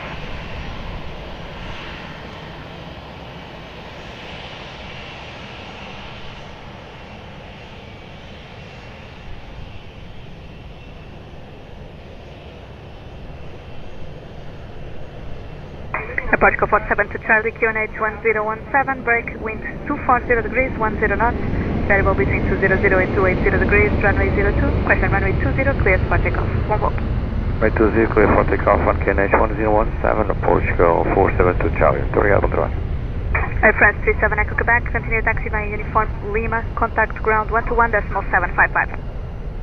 Portugal 47 to Charlie, QNH 1017, break, wind 240 degrees, 10 knots, variable between 200 and 280 degrees, runway 02, question runway 20, cleared for takeoff. One walk. Runway 20, clear for takeoff on QNH 1017, Portugal 47 to Charlie. Obrigado, André. Air France 37 Echo Quebec, continue taxi via uniform Lima, contact ground 121.755.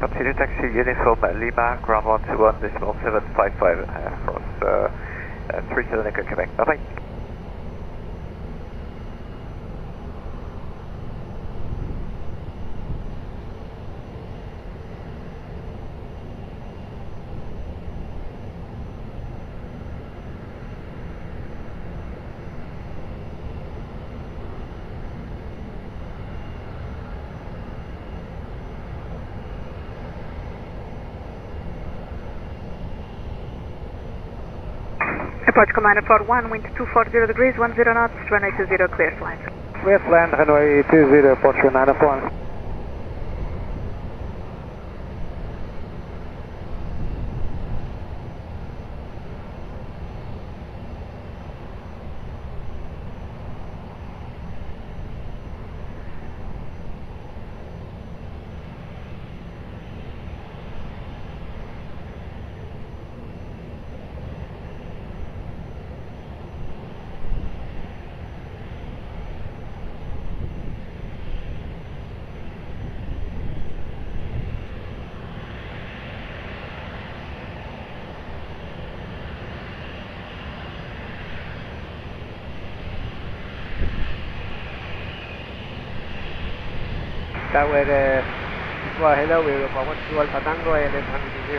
Continue taxi uniform Lima, ground 121.755, across 37 Echo Quebec. Bye-bye. Portugal liner for 1, wind 240 degrees, 10 knots, runway 20, clear flight. Clear land, runway 20, Portugal 941. Tower Lisboa, hello, Europa 12 Alpha Tango, LS 120.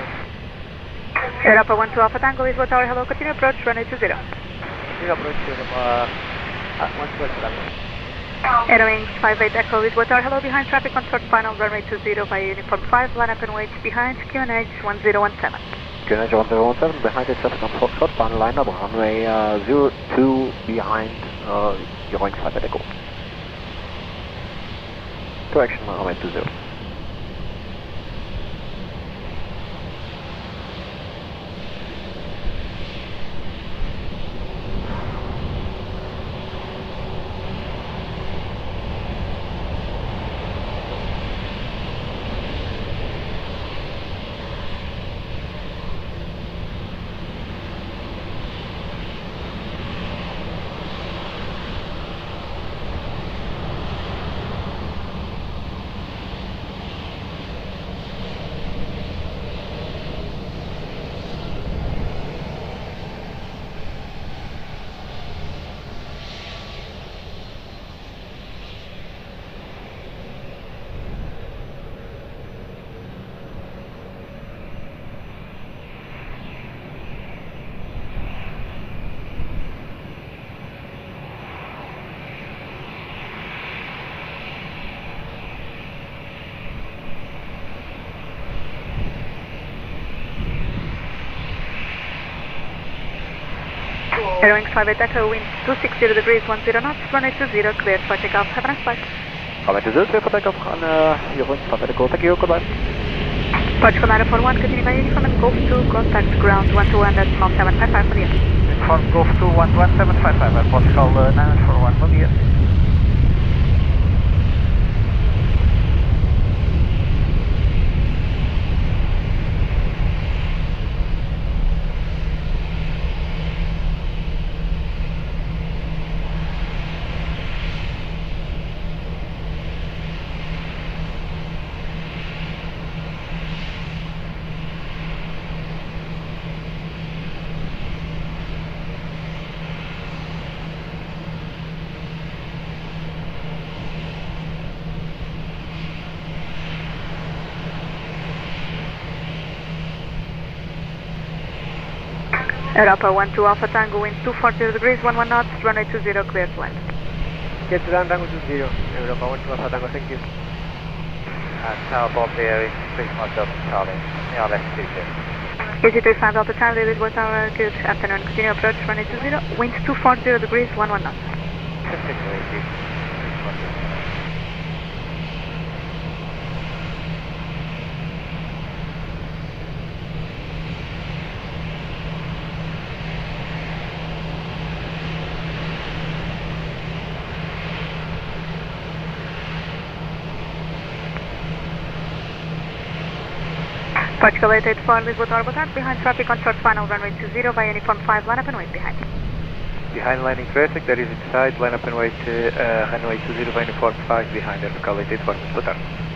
Europa 12 Alpha Tango, Lisboa Tower, hello, continue approach, runway 20. Continue approach, Europa 12 Tango. Airwings 58 Echo, Lisboa Tower, hello, behind traffic on short final, runway 20 via uniform 5, line up and wait behind QNH 1017. QNH 1017, behind the traffic on short final, line up, runway 02 behind Airwings 58 Echo. Correction, runway 20. Airwings 58 Echo, wind 260 degrees, 10 knots, runway 20, cleared for takeoff, have a nice flight. Runway 20, clear for takeoff, and Airwings 58 Echo, thank you, goodbye. Portugal 941, continue by uniform and Golf 2, contact ground 121.755 for the end. Uniform Golf 2, 121.755, Portugal 941, for the end. Europa 12 Alpha Tango, wind 240 degrees, 11 knots, runway 20, clear flight. Get to land, Tango 20, Europa 12 Alpha Tango, thank you. Tower Bob here, increase myself to Charlie, yeah, let's do this. Easy 35 Alpha Charlie, Lisboa Tower, good afternoon, continue approach, runway 20, wind 240 degrees, 11 knots. Continue easy. Portugal 884, Lisboa Tower, behind traffic on short final, runway 20 via uniform 5, line up and wait behind. Behind landing traffic, that is inside, line up and wait, runway 20 via uniform 5 behind, Portugal 884, Lisboa Tower.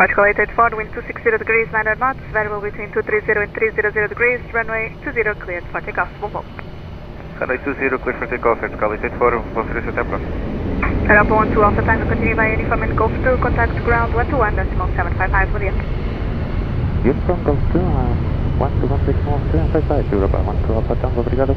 Portugal 884, wind 260 degrees, 900 knots, variable between 230 and 300 degrees, runway 20 cleared for takeoff. Bom. Runway 20 cleared for takeoff, Portugal 884, vou ser até próximo. Aeroporto 2 Alpha Tango, continue via uniform and Golf 2, contact ground 121.755, bom dia. Uniform Golf 2, 121.755, Europa 12 Alpha Tango, obrigado.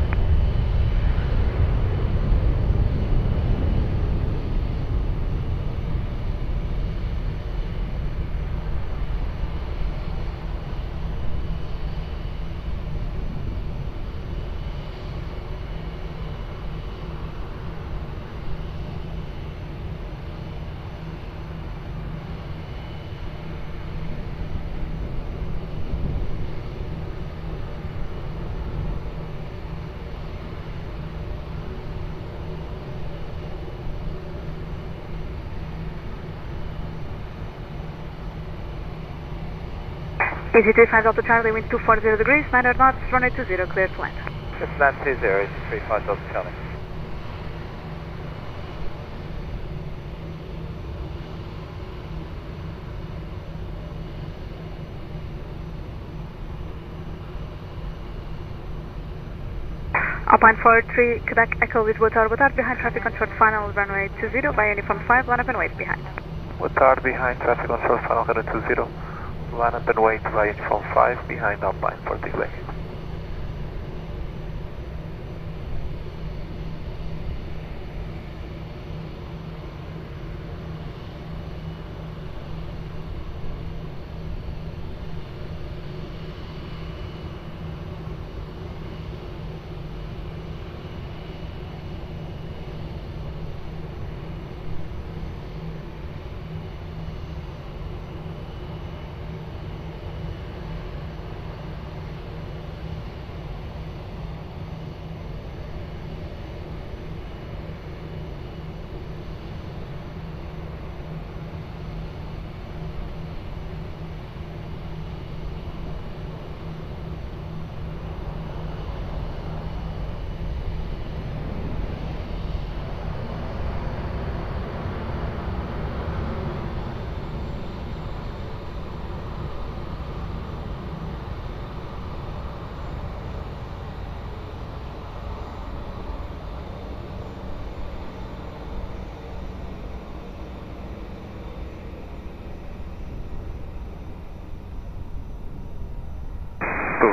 Easy 35 Delta Charlie, wind 240 degrees, 900 knots, runway 20, cleared to land. Just land 20, easy 35 Delta Charlie. Alpine 43, Quebec Echo, Lisboa Tower, behind traffic on short final, runway 20, by uniform 5, line up and wait behind. Watard behind traffic on short final, runway 20, line up and wait via uniform 5, behind Alpine 40 Quebec.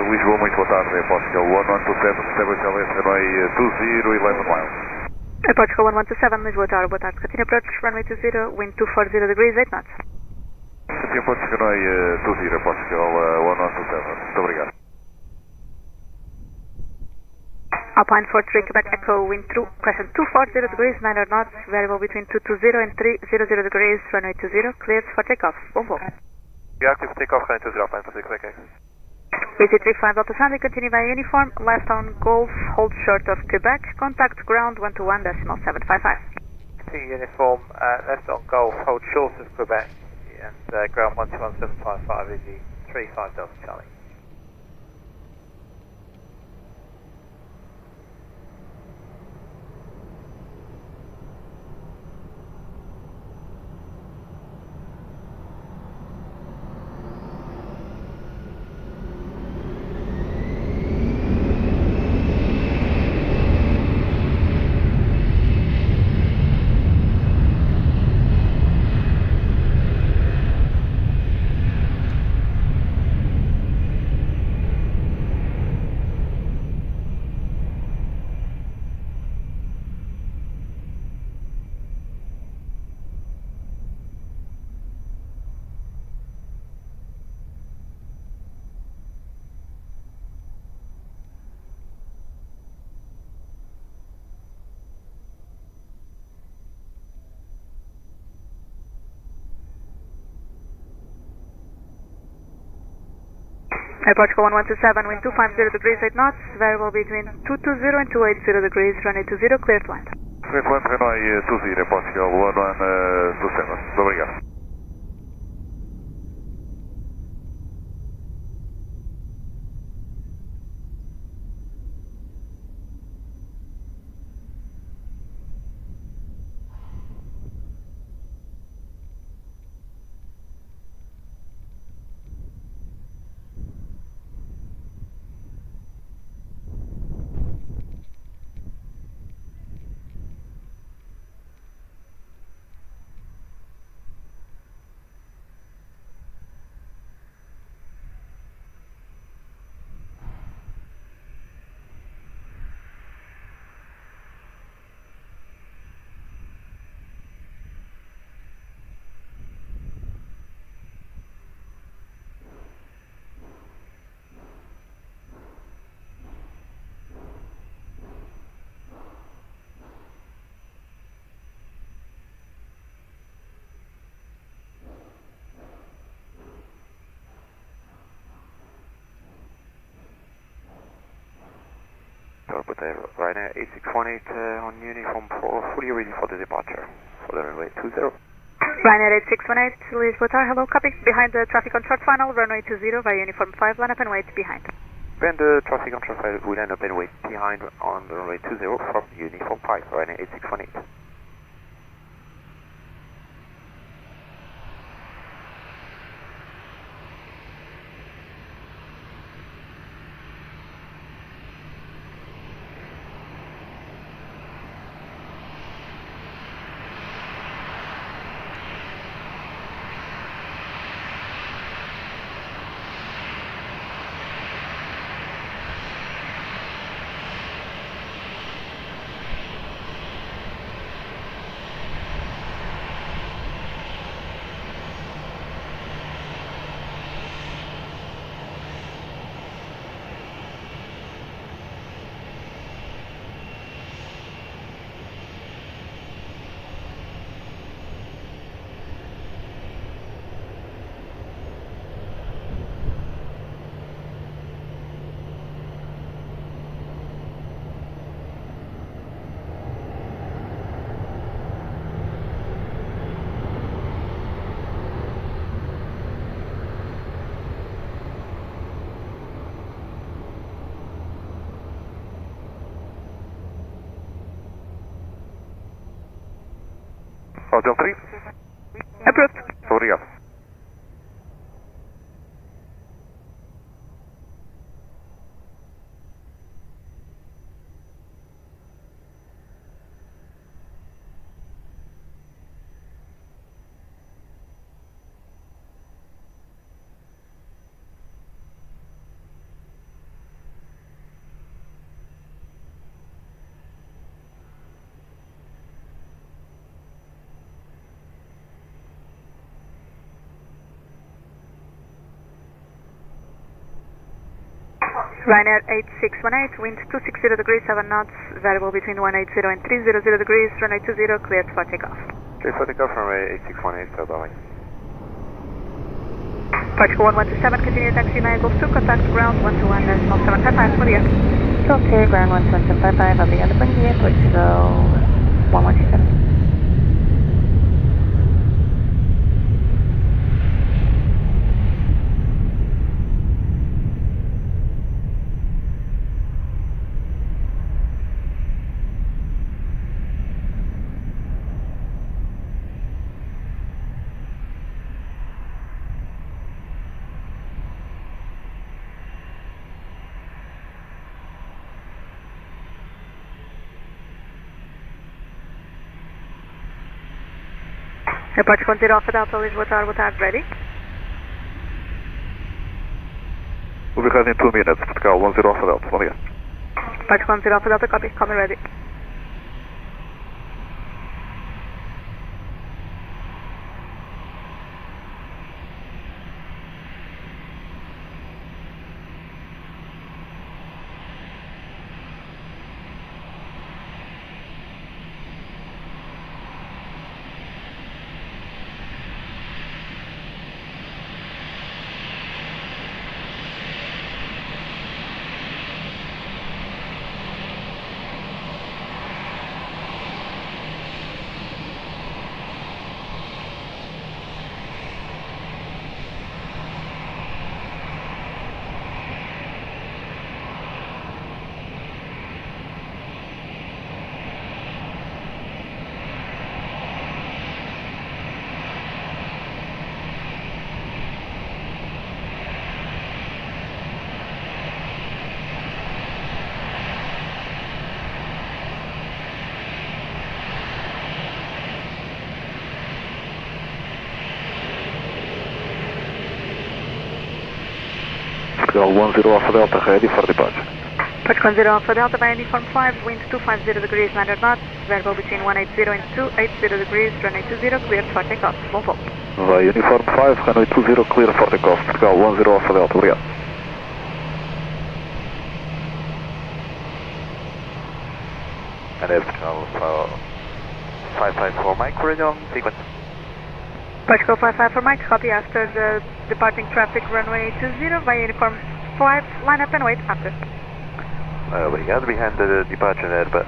Lisboa, muito boa tarde, Portugal 1127, establish LS runway 20, 11 miles. Portugal 1127, Lisboa Tower, boa tarde. Continue approach, runway 20, wind 240 degrees, 8 knots. Continue approach, runway 20, Portugal 1127, muito obrigado. Alpine 43, Quebec Echo, wind through, crescent 240 degrees, 900 knots, variable between 220 and 300 degrees, runway 20, cleared for takeoff. Bom. Reactive takeoff, runway 20, Alpine 43, Quebec Echo. Easy 35 Delta Sandy, continue via uniform, left on Golf, hold short of Quebec, contact ground 121.755. Continue uniform, left on Golf, hold short of Quebec, and ground 121.755, easy 35 Delta Charlie. Portugal 1127, wind 250 degrees, 8 knots, variable between 220 and 280 degrees, runway 20, clear to land. Clear to land, runway 20, Portugal 1127, muito obrigado. Potato. Ryanair 8618 on uniform 4, fully ready for the departure. For the runway 20. Ryanair 8618, Lisboa, hello, copy. Behind the traffic on short final, runway 20 via uniform 5, line up and wait behind. Behind the traffic on short final, we line up and wait behind on the runway 20 from uniform 5, Ryanair 8618. Hotel 3. Approved. Obrigado. Ryanair 8618, wind 260 degrees, 7 knots, variable between 180 and 300 degrees, runway 20, cleared for takeoff. Cleared for takeoff, runway 8618, bye-bye. Portugal 1127, continue taxi via Golf 2, contact ground 121.755, bom dia. Okay, ground 121.755, obrigado, bom dia, Portugal 1127. Aeroporto 10 Alpha Delta, Lisboa, boa tarde, ready? We'll be ready in 2 minutes, Portugal 10 Alpha Delta, bom dia. Aeroporto 10 Alpha Delta, copy, call me ready. Portugal 10 Alpha Delta, ready for departure. Portugal 10 Alpha Delta by uniform 5, wind 250 degrees, 900 knots, variable between 180 and 280 degrees, runway 20, cleared for takeoff. Bom voo. Vai uniform 5, runway 20, clear for takeoff. Portugal 10 Alpha Delta, obrigado. And Portugal 554 Mike, ready on sequence. Portugal 55 for Mike, copy after the departing traffic runway 20 via uniform 5, line up and wait after. Obrigado. Behind the departure there, but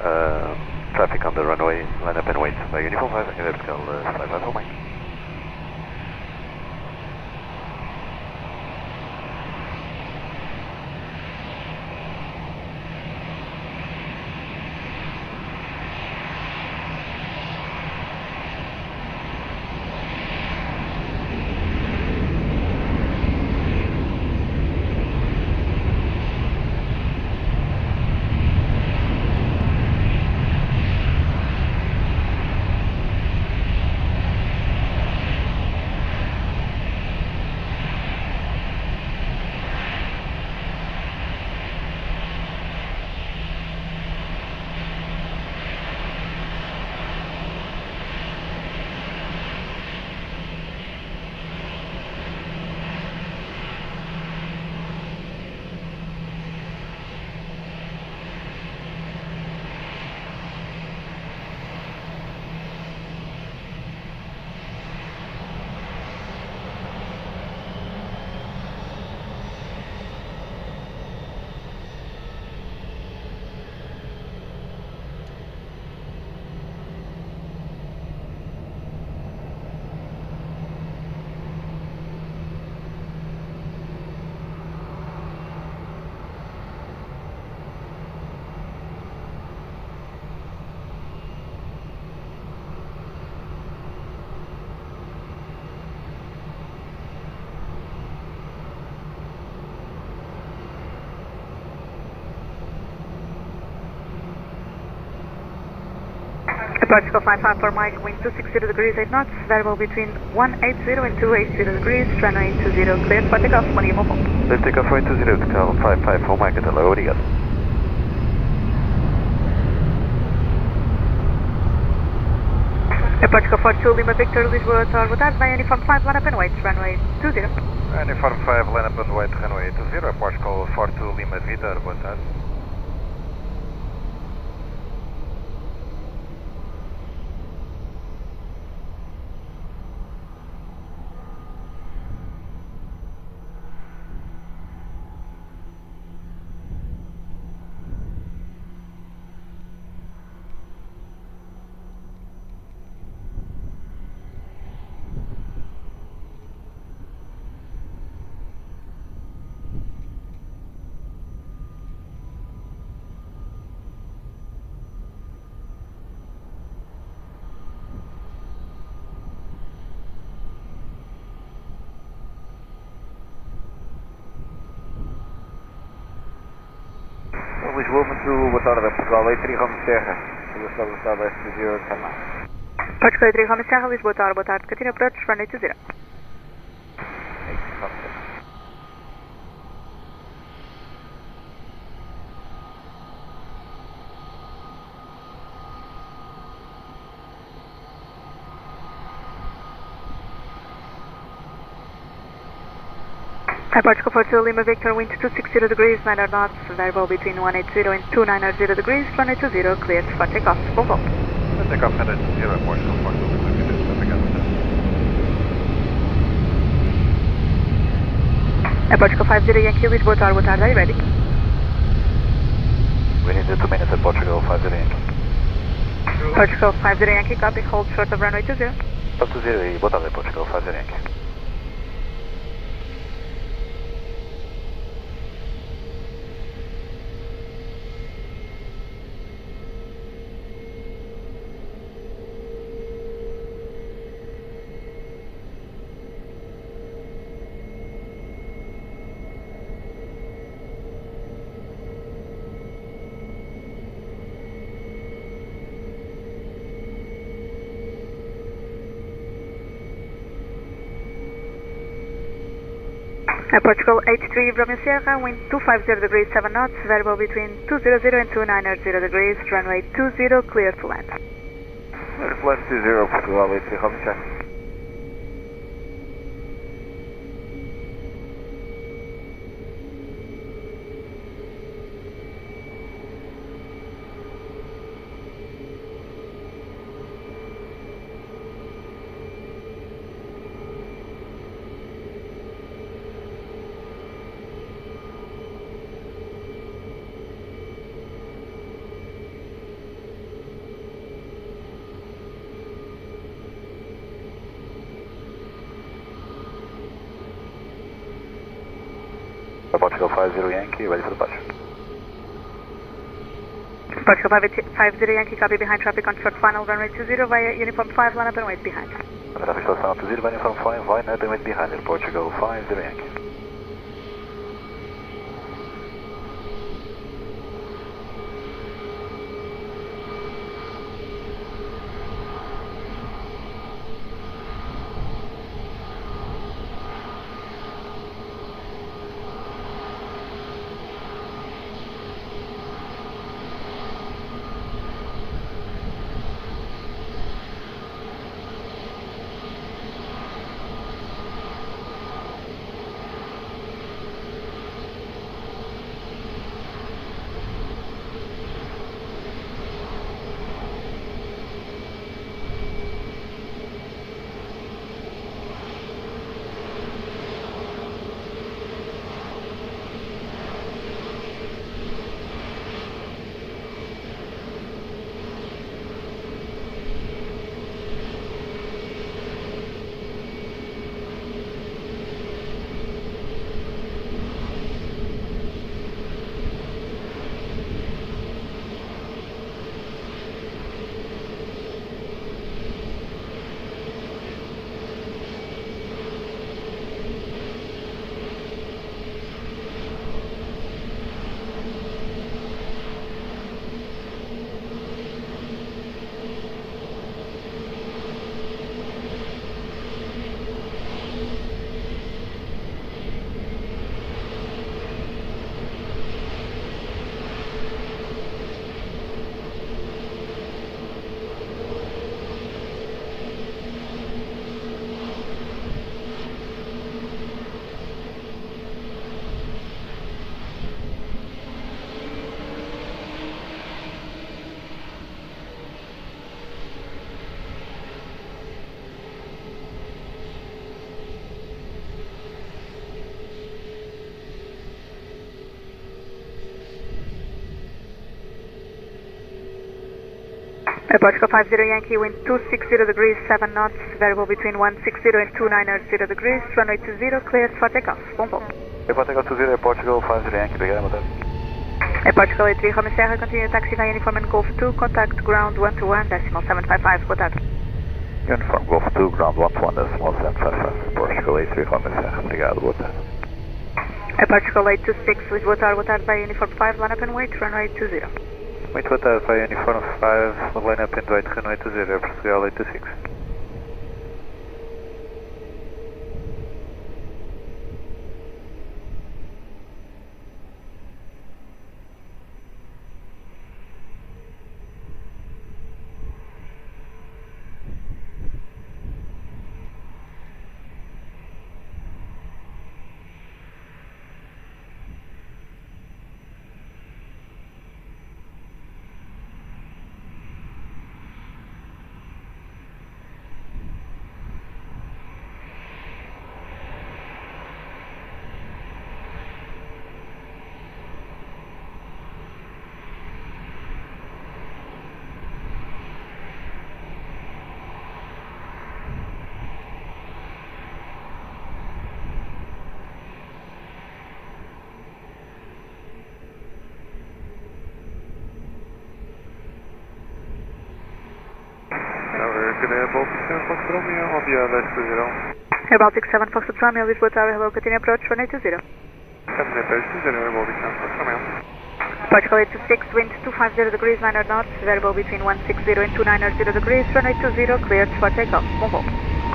traffic on the runway, line up and wait by Uniform 5, vertical 5 Mike. Vertical 554 Mike, wind 260 degrees 8 knots, variable between 180 and 280 degrees, runway 20, cleared for takeoff, 1 move. Let's take off 20, vertical 554 Mike, até lá, obrigado. Aeroporto 42 Lima Victor, Lisboa, Tower, boa tarde, by Uniform 5, line up and wait, runway 20. Uniform 5, line up and wait, runway 20, Aeroporto 42 Lima Victor, boa tarde. Lisboa, muito boa tarde, Portugal, A3 Rome Serra, estabilizado S0, canal. Portugal A3 Rome Serra, Lisboa, Tower, boa tarde, continue approach, runway 20. Aeroporto 42 Lima Victor, wind 260 degrees, 9 knots, variable between 180 and 290 degrees, runway 20, cleared for takeoff, Volvo. Takeoff headed to 0, Aeroporto 42 Lima Victor, obrigado. Aeroporto 50 Yankee, Lisboa, Tower, boa tarde, are you ready? We need 2 minutes at Portugal 50 Yankee. Portugal 50 Yankee, copy, hold short of runway 20. Up to 0 e boa tarde, Portugal 50 Yankee. Portugal 83 Romeo Sierra, wind 250 degrees 7 knots, variable between 200 and 290 degrees, runway 20, clear to land. Airplane 20, Portugal, A3 Rome Serra. Portugal 50 Yankee, ready for departure. Portugal 50 Yankee, copy behind traffic on short final, runway 20 via uniform 5, line up and wait behind. Traffic short final 20 via uniform 5, line up and wait behind it, Portugal 50 Yankee. Portugal 50 Yankee, wind 260 degrees, 7 knots, variable between 160 and 290 degrees, runway 20, cleared for takeoff. Bom voo. Portugal 20, Portugal 50 Yankee, obrigado, boa tarde. Portugal 83 Romeo Serra, continue taxi via uniform and Golf 2, contact ground 121, decimal 755, boa tarde. Uniform Golf 2, ground 121, decimal 755, Portugal 83 Romeo Serra, obrigado, boa tarde. Portugal 826, Lisboa Tower, boa tarde, via uniform 5, line up and wait, runway 20. Muito boa tarde, vai Uniform 5, line up and wait, runway 20, Portugal 826. Air Baltic 7 Foxtrot Romeo, Lisboa Tower, hello, continue approach, runway 20. Portugal 826, wind 250 degrees, 9 knots, variable between 160 and 290 degrees, runway 20, cleared for takeoff. Bom voo.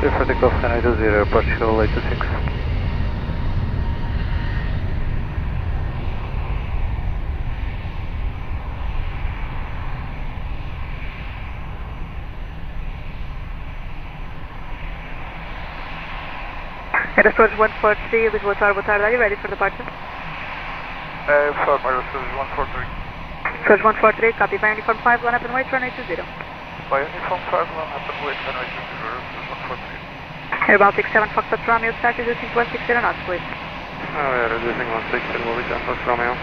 Clear for takeoff, runway 20, Portugal 826. Aeroporto 143, Lisboa Tower, boa tarde, are you ready for departure? Affirm, Aeroporto 143. Surge 143, copy by uniform 5, line up and wait, runway 20. By uniform 5, line up and wait, runway 20, 143. Air Baltic 7 Foxtrot Romeo, start reducing to 160 knots, please. Reducing 160, will be 10 Fox Romeo.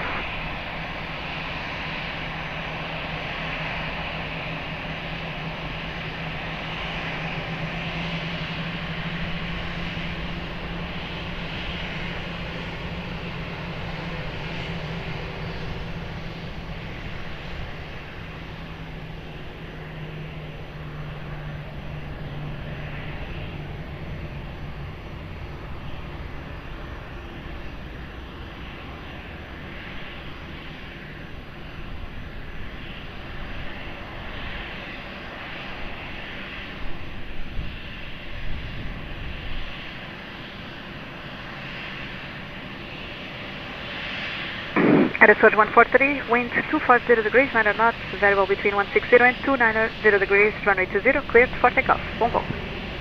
Aeroporto 143, wind 240 degrees, 9 knots, variable between 160 and 290 degrees, runway 20, cleared for takeoff. Bom voo.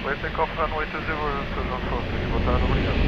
Clear takeoff, runway 20, Aeroporto 143, boa tarde, obrigado.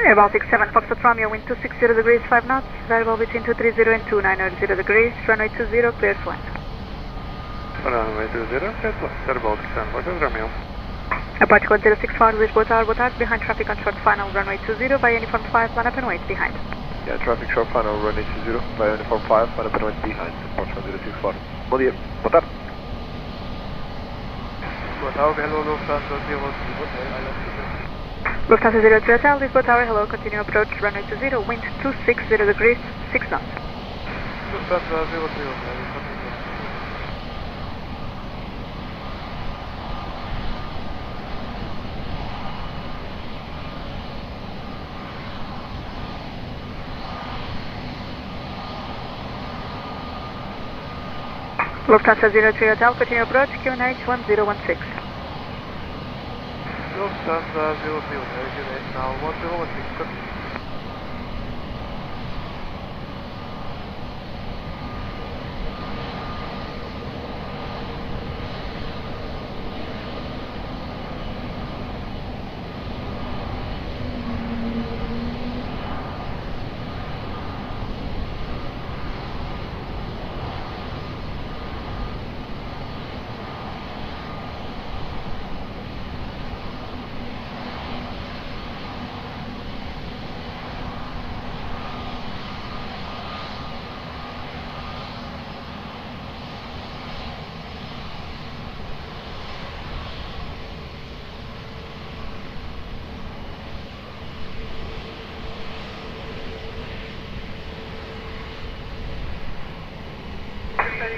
Air Baltic 7 Foxtrot Romeo, wind 260 degrees, 5 knots, variable between 230 and 290 degrees, runway 20, cleared for land. Runway 20, cleared for Air Baltic 7 Foxtrot Romeo. Approach code 064, Lisboa Tower, behind traffic on short final, runway 20, by uniform 5, line up and wait behind. Yeah, traffic short final, runway 20, by uniform 5, line up and wait behind, approach code 064. Bom dia, boa tarde. Boa tarde, hello, Lufthansa 0, Lufthansa 03 Hotel, Lisboa Tower, hello, continue approach, runway 20, wind 260 degrees, 6 knots. Lufthansa 03 Hotel, Lufthansa 03 Hotel, continue approach, QNH 1016. Lufthansa 03 Hotel, QNH now 1016.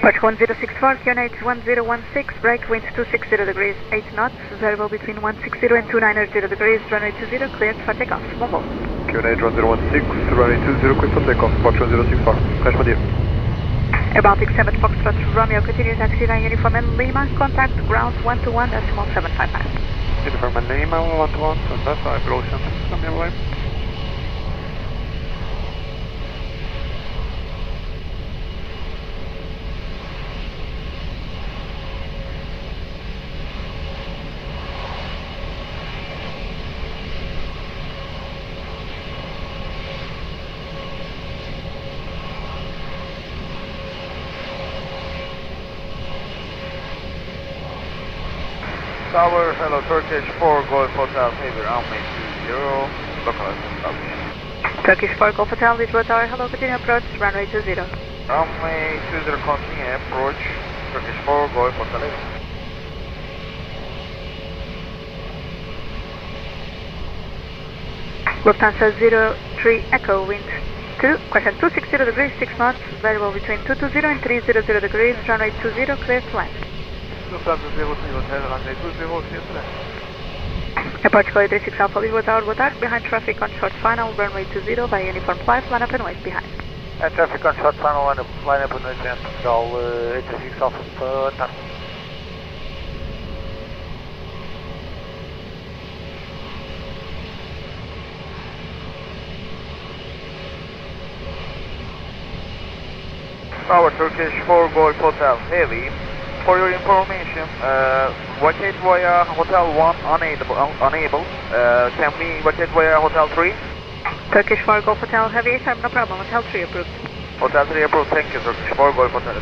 Approach 1064, QNH 1016, break, wind 260 degrees, 8 knots, variable between 160 and 290 degrees, runway 20, cleared for takeoff. Bom voo. QNH 1016, runway 20, cleared for takeoff, approach 1064. Crash, bom dia. Air Baltic 7 Foxtrot Romeo, continue taxi by uniform and Lima, contact ground 121, decimal 755. Uniform and Lima, 121, 755, Ocean, Romeo line. Tower, hello, Turkish 4, Golf Hotel, heavy runway 20, localized establishment. Turkish 4, Golf Hotel, Lisboa Tower, hello, continue approach, runway 20. Runway 20, continue approach, Turkish 4, Golf Hotel, Lufthansa 03 Echo, wind 260 degrees, 6 knots, variable between 220 and 300 degrees, runway 20, clear to land. Lufthansa 03 Hotel, runway 20, clear to land. Approach code 36 Alpha, Lisboa Tower, behind traffic on short final, runway 20, by uniform 5, line up and wait behind. Traffic on short final, line up and wait behind, Portugal 86 Alpha, Tower, Turkish 4, Golf Hotel, heavy. For your information, vacate via Hotel 1 unable. Can we vacate via Hotel 3? Turkish 4 Golf Hotel, heavy, no problem, Hotel 3 approved. Hotel 3 approved, thank you, Turkish 4 Golf Hotel.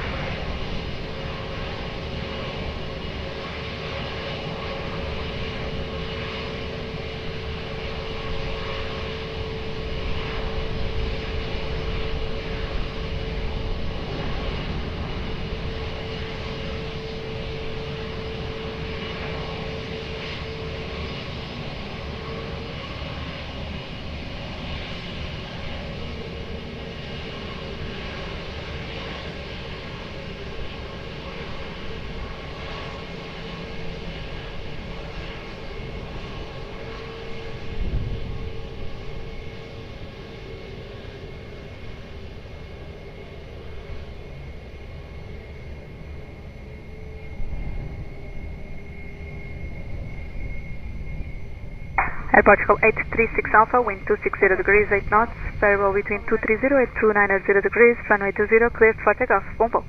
Portugal 836 Alpha, wind 260 degrees, 8 knots, variable between 230 and 290 degrees, runway 20, cleared for takeoff. Bom voo.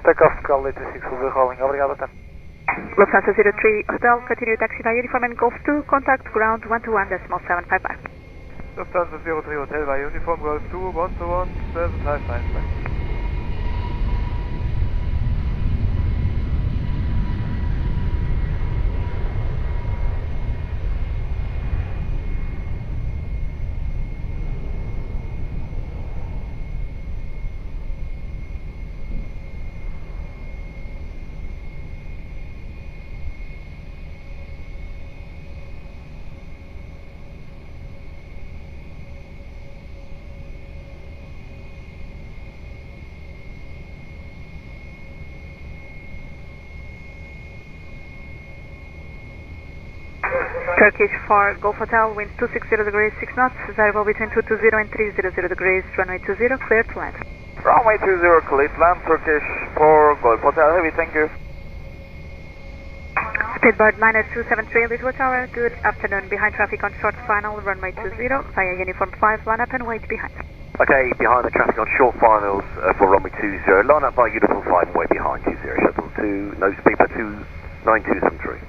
Takeoff, Portugal 836 will be rolling. Obrigado, tá. Lufthansa 03 Hotel, continue taxi by uniform and Golf 2, contact ground 121.755. Lufthansa 03 Hotel by uniform Golf 2, 121.755. Turkish for Golf Hotel, wind 260 degrees, 6 knots, variable between 220 and 300 degrees, runway 20, cleared to land. Runway 20, cleared to land, Turkish for Golf Hotel, heavy, thank you. Speedbird 9273, Lisboa Tower, good afternoon, behind traffic on short final, runway 20, via uniform 5, line up and wait behind. Okay, behind the traffic on short finals for runway 20, line up by uniform 5 and wait behind 20, shuttle to nose paper 29273.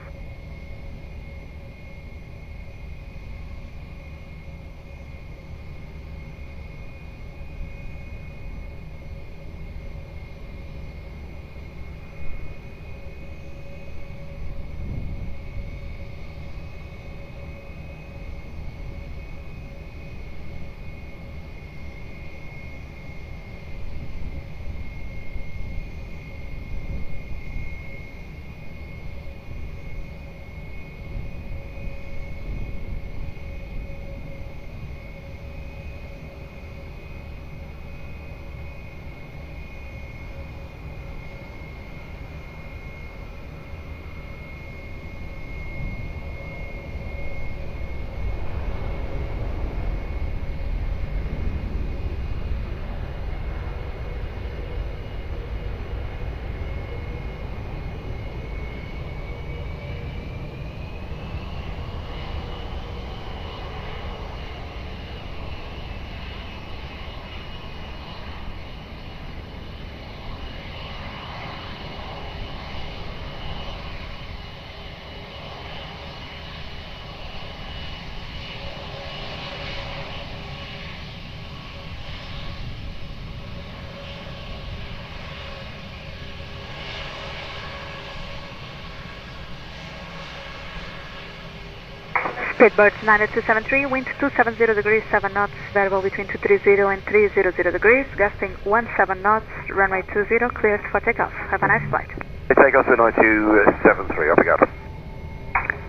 Speedbird 9273, wind 270 degrees, 7 knots, variable between 230 and 300 degrees, gusting 17 knots, runway 20, cleared for takeoff. Have a nice flight. Takeoff to 9273, obrigado.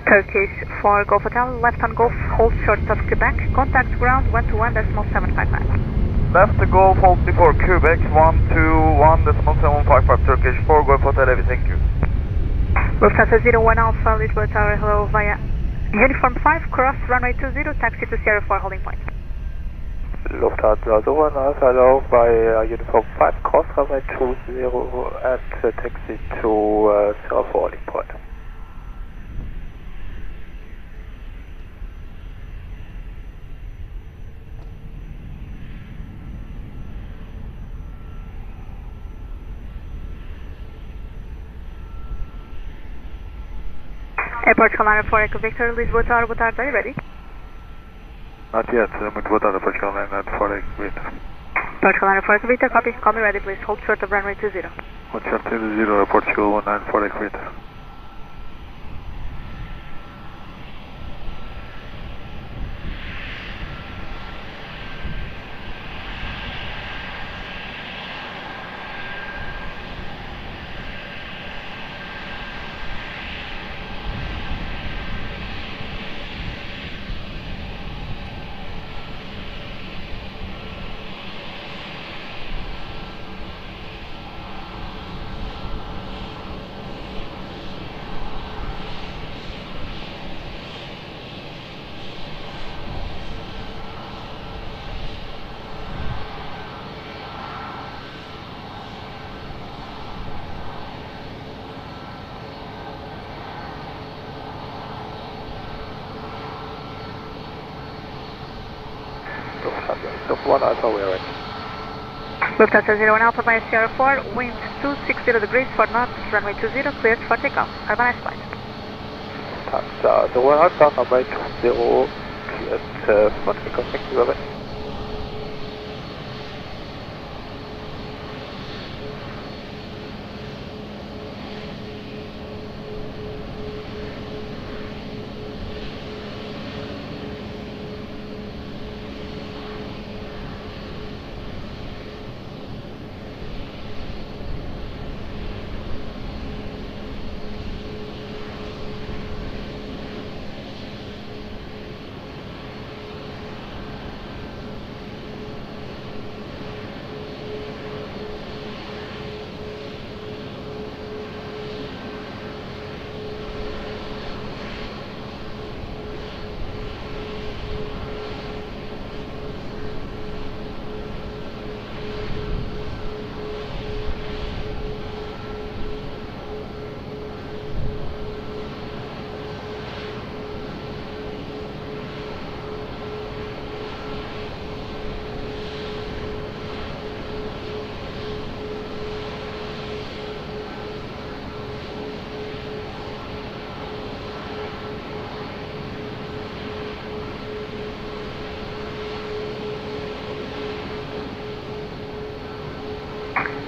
Turkish for Golf Hotel, left on Golf, hold short of Quebec, contact ground 121.755. Left to Golf, hold before Quebec, 121.755, Turkish for Golf Hotel, heavy, thank you. Lufthansa 01 Alpha, Lisboa Tower, hello, via uniform 5, cross runway 20, taxi to Sierra 4 holding point. Lufthansa 01 Alpha, hello, by uniform 5, cross runway 20 and taxi to Sierra 4 holding point. Airport Commander for Echo Victor, Lisboa Tower, boa tarde, are you ready? Not yet, muito boa tarde, Airport Commander for Echo Victor. Airport Commander for Echo Victor, copy, call me ready please, hold short of runway 20. Hold short 20, Portugal 19 for Echo Victor. 1 Alpha, we are ready. Lufthansa 01 Alpha via Sierra 4, wind 260 degrees, 4 knots, runway 20, cleared for takeoff. Have a nice flight. Lufthansa 01 Alpha, runway 20, cleared for takeoff. Thank you very much.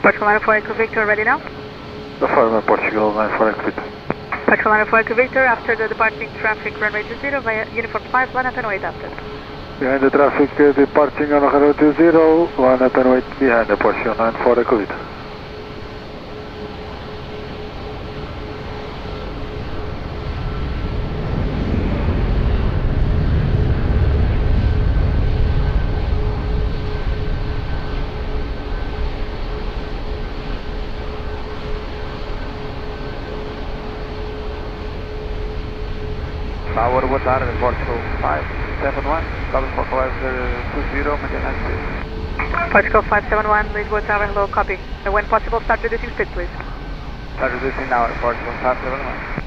Portugal Line 4 Echo Victor, ready now? The Farmer Portugal Line 4 Echo Victor. Portugal Line 4 Echo Victor, after the departing traffic runway 20 via uniform 5, line up and wait after. Behind the traffic departing on runway 20, line up and wait behind the Portugal Line 4 Echo Victor. Tower, boa tarde, Portugal 571, calling for Clever 20, maintain speed. Portugal 571, Lisboa Tower, hello, copy. And when possible, start reducing speed, please. Start reducing now, Portugal 571.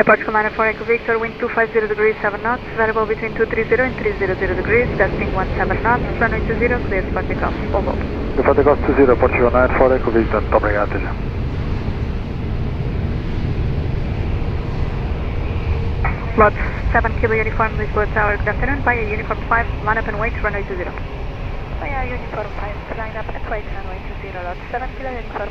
Portugal Line 4 Echo Victor, wind 250 degrees, 7 knots, variable between 230 and 300 degrees, gusting 17 knots, runway 20, cleared for takeoff. Over. For takeoff 20, Portugal Line 4 Echo Victor, muito obrigado, até já. Lots 7 Kilo Uniform, Lisboa Tower, good afternoon, via Uniform 5, line up and wait, runway 20. Via Uniform 5, line up and wait, runway 20, lots 7 Kilo Uniform.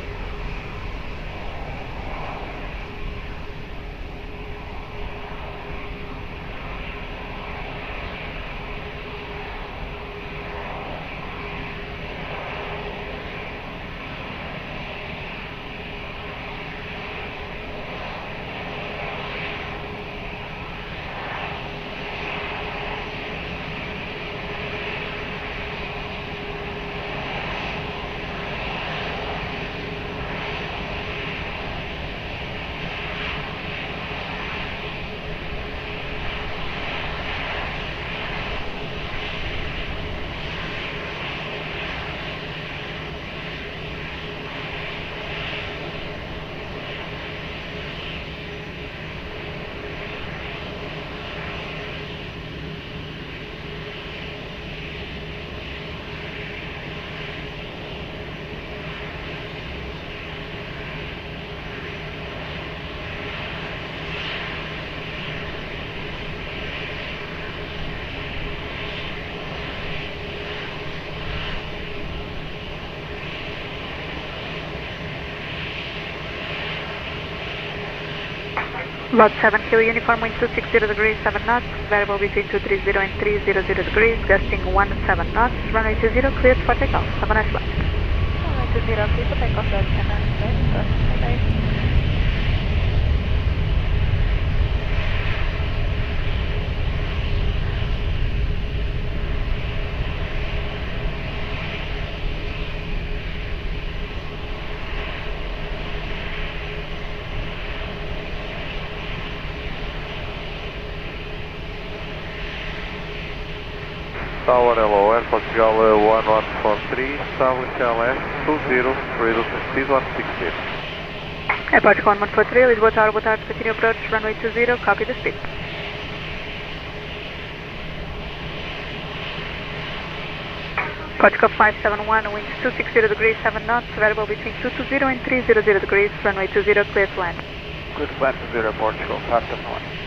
Lot 7 Kilo Uniform, wind 260 degrees, 7 knots, variable between 230 and 300 degrees, gusting 17 knots, runway 20, cleared for takeoff. Have a nice flight. Runway 20, cleared for takeoff, bye-bye. Tower hello, Air Portugal 1143, establish LS 20, reduce speed 160. Aeroporto 1143, Lisboa Tower, boa tarde, continue approach, runway 20, copy the speed. Portugal 571, winds 260 degrees, 7 knots, variable between 220 and 300 degrees, runway 20, clear to land. Clear to land to 0, Portugal 571.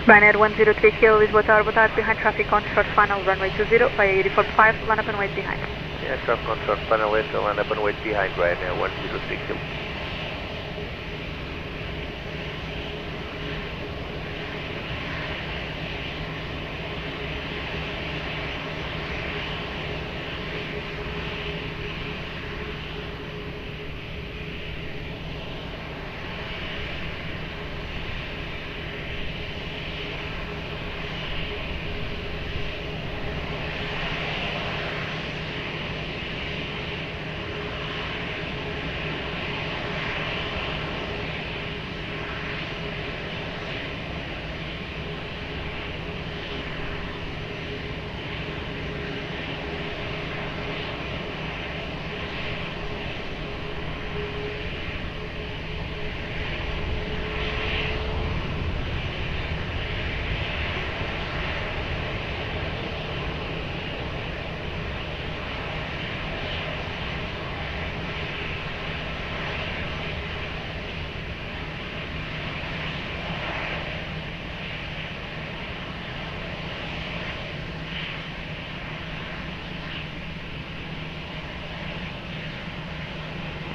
Ryanair 103 Kilo, Lisboa Tower, boa tarde, behind traffic on short final, runway 20, via 84.5, line up and wait behind. Yeah, traffic on short final, wait, line up and wait behind Ryanair 103 Kilo.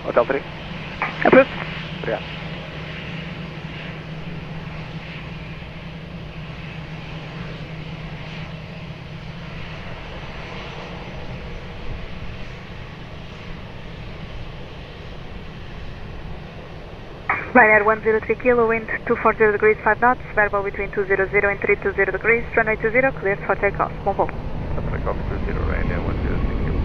Hotel 3. Approved. Obrigado. Ryanair 103 Kilo, wind 240 degrees, 5 knots, variable between 200 and 320 degrees, runway 20, cleared for takeoff. One volt. Takeoff 20, Ryanair 103 Kilo.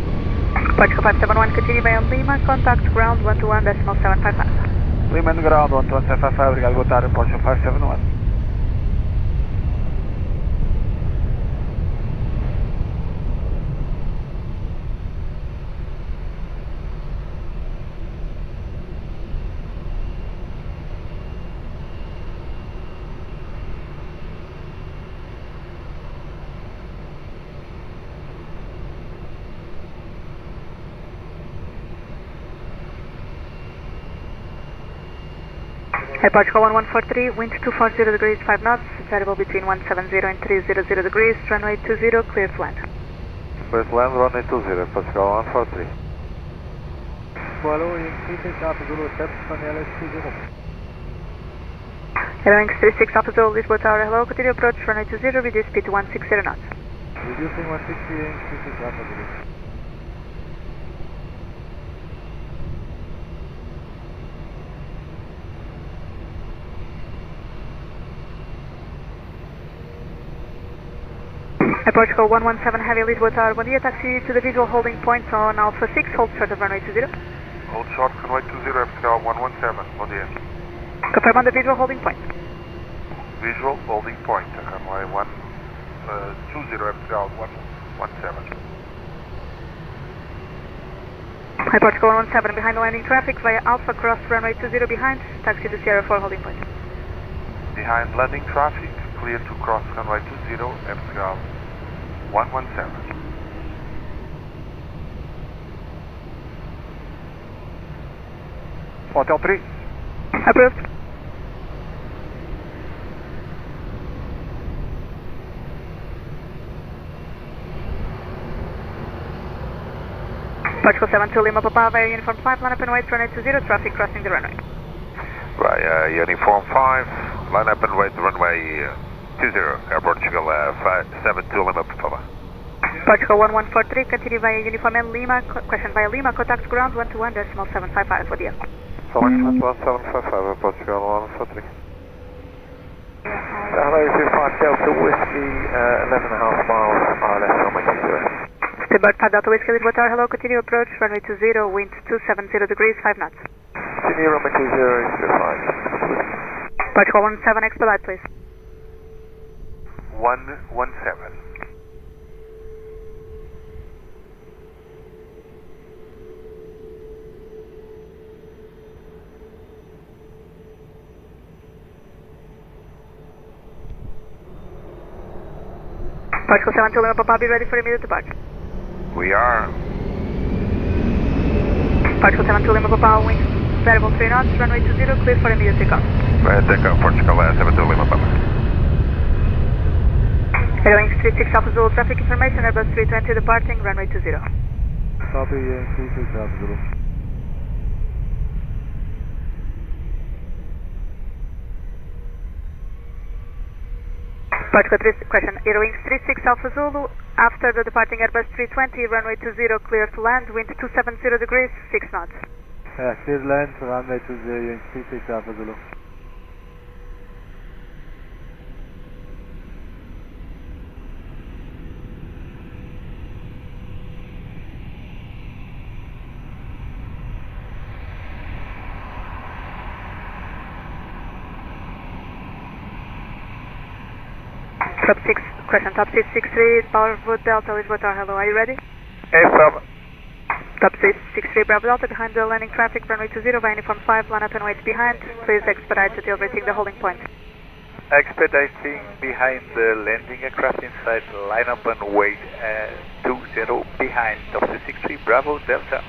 Portugal 571, continue via Lima, contact ground 121.755. Lima no ground 121.755, obrigado, boa tarde, Portugal 571. Portugal 1143, wind 240 degrees, 5 knots, variable between 170 and 300 degrees, runway 20, clear to land. Clear to land, runway 20, Portugal 143. Following 36 Alpha Zulu, accept on LS 20. Airwing 36 Alpha Zulu, Lisboa Tower, hello, continue approach, runway 20, reduce speed to 160 knots. Reducing 160 and 36 Alpha Zulu. Portugal 117 Heavy, Lisboa Tower, bom dia, taxi to the visual holding point on Alpha 6, hold short of runway 20. Hold short, runway 20, Portugal 117, bom dia. Confirm on the visual holding point. Visual holding point, runway 20, Portugal 117. Portugal 117, behind the landing traffic via Alpha, cross runway 20 behind, taxi to Sierra 4 holding point. Behind landing traffic, clear to cross runway 20, Portugal 117. Hotel 3. Approved. Portugal 72 Lima Papa via Uniform 5, line up and wait, runway 20, traffic crossing the runway. Via Uniform 5, line up and wait, runway 20, Airport Portugal 572 Lima Papa. Portugal 1143, continue via Uniform N Lima, question via Lima, contact ground 121.755 for the Select 11755, Portugal 143. Hello, 25 Delta Whiskey, 11.5 miles, RLS runway 20. Speedbird 5 Delta Whiskey, Lisboa Tower, hello, continue approach, runway 20, wind 270 degrees, 5 knots. Continue runway 20, 05. Portugal 17, expedite please. 117. Portugal 7 to Lima Papa, be ready for immediate departure. We are. Portugal 7 to Lima Papa, wind variable 3 knots, runway 20, clear for immediate takeoff. Takeoff, Portugal 7 to Lima Papa. Airlines 36 Alpha Zulu, traffic information, Airbus 320 departing, runway 20. Copy, 36 Alpha Zulu. Portugal 3, question, Airwings 36 Alpha Zulu, after the departing Airbus 320, runway 20, clear to land, wind 270 degrees, 6 knots. Clear to land, runway 20, 36 Alpha Zulu. Top 6, question, top 663, Powerwood Delta, Lisboa Tower, hello, are you ready? Hey, Bob. Top 663, Bravo Delta, behind the landing traffic, runway 20, by uniform 5, line up and wait behind, please expedite until reaching the holding point. Expediting behind the landing aircraft inside, line up and wait 20 behind top 663, Bravo Delta.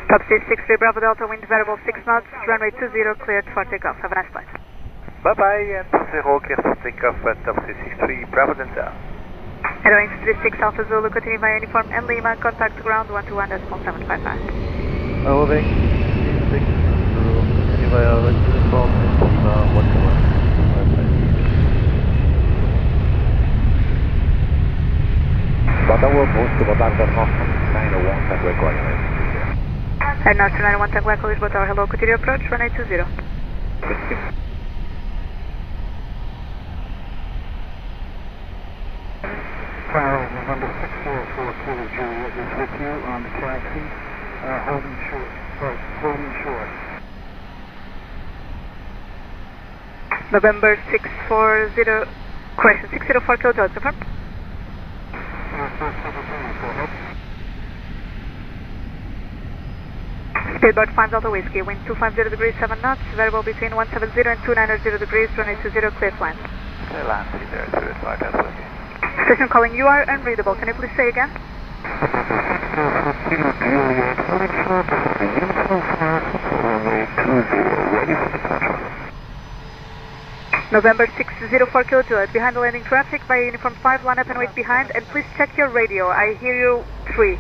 Top 663, Bravo Delta, wind variable 6 knots, runway 20, cleared for takeoff. Have a nice flight. Bye-bye, and 20, clear for takeoff at top 663, Bravo Delta. Airlines 36 Alpha Zulu, continue via uniform and Lima, contact ground 121.755. Moving, 36 Zulu, continue via uniform and Lima, 121.755. Boa tarde, boa tarde, nosso 901, Tango Echo, And now 291 Tango Echo, Lisboa Tower, hello, continue approach, runway 20. November 644 Juliet is with you on the taxi, holding short, holding short. November 640, correction, 604 Kilo Delta, confirm. Speedbird 5 Delta Whiskey, wind 250 degrees, 7 knots, variable between 170 and 290 degrees, runway 20, clear to land. Land 302 at 5 Delta Whiskey. Station calling, you are unreadable, can you please say again? November 604 Kilo Juliet, behind the landing traffic via uniform 5, line up and wait behind, and please check your radio, I hear you 3.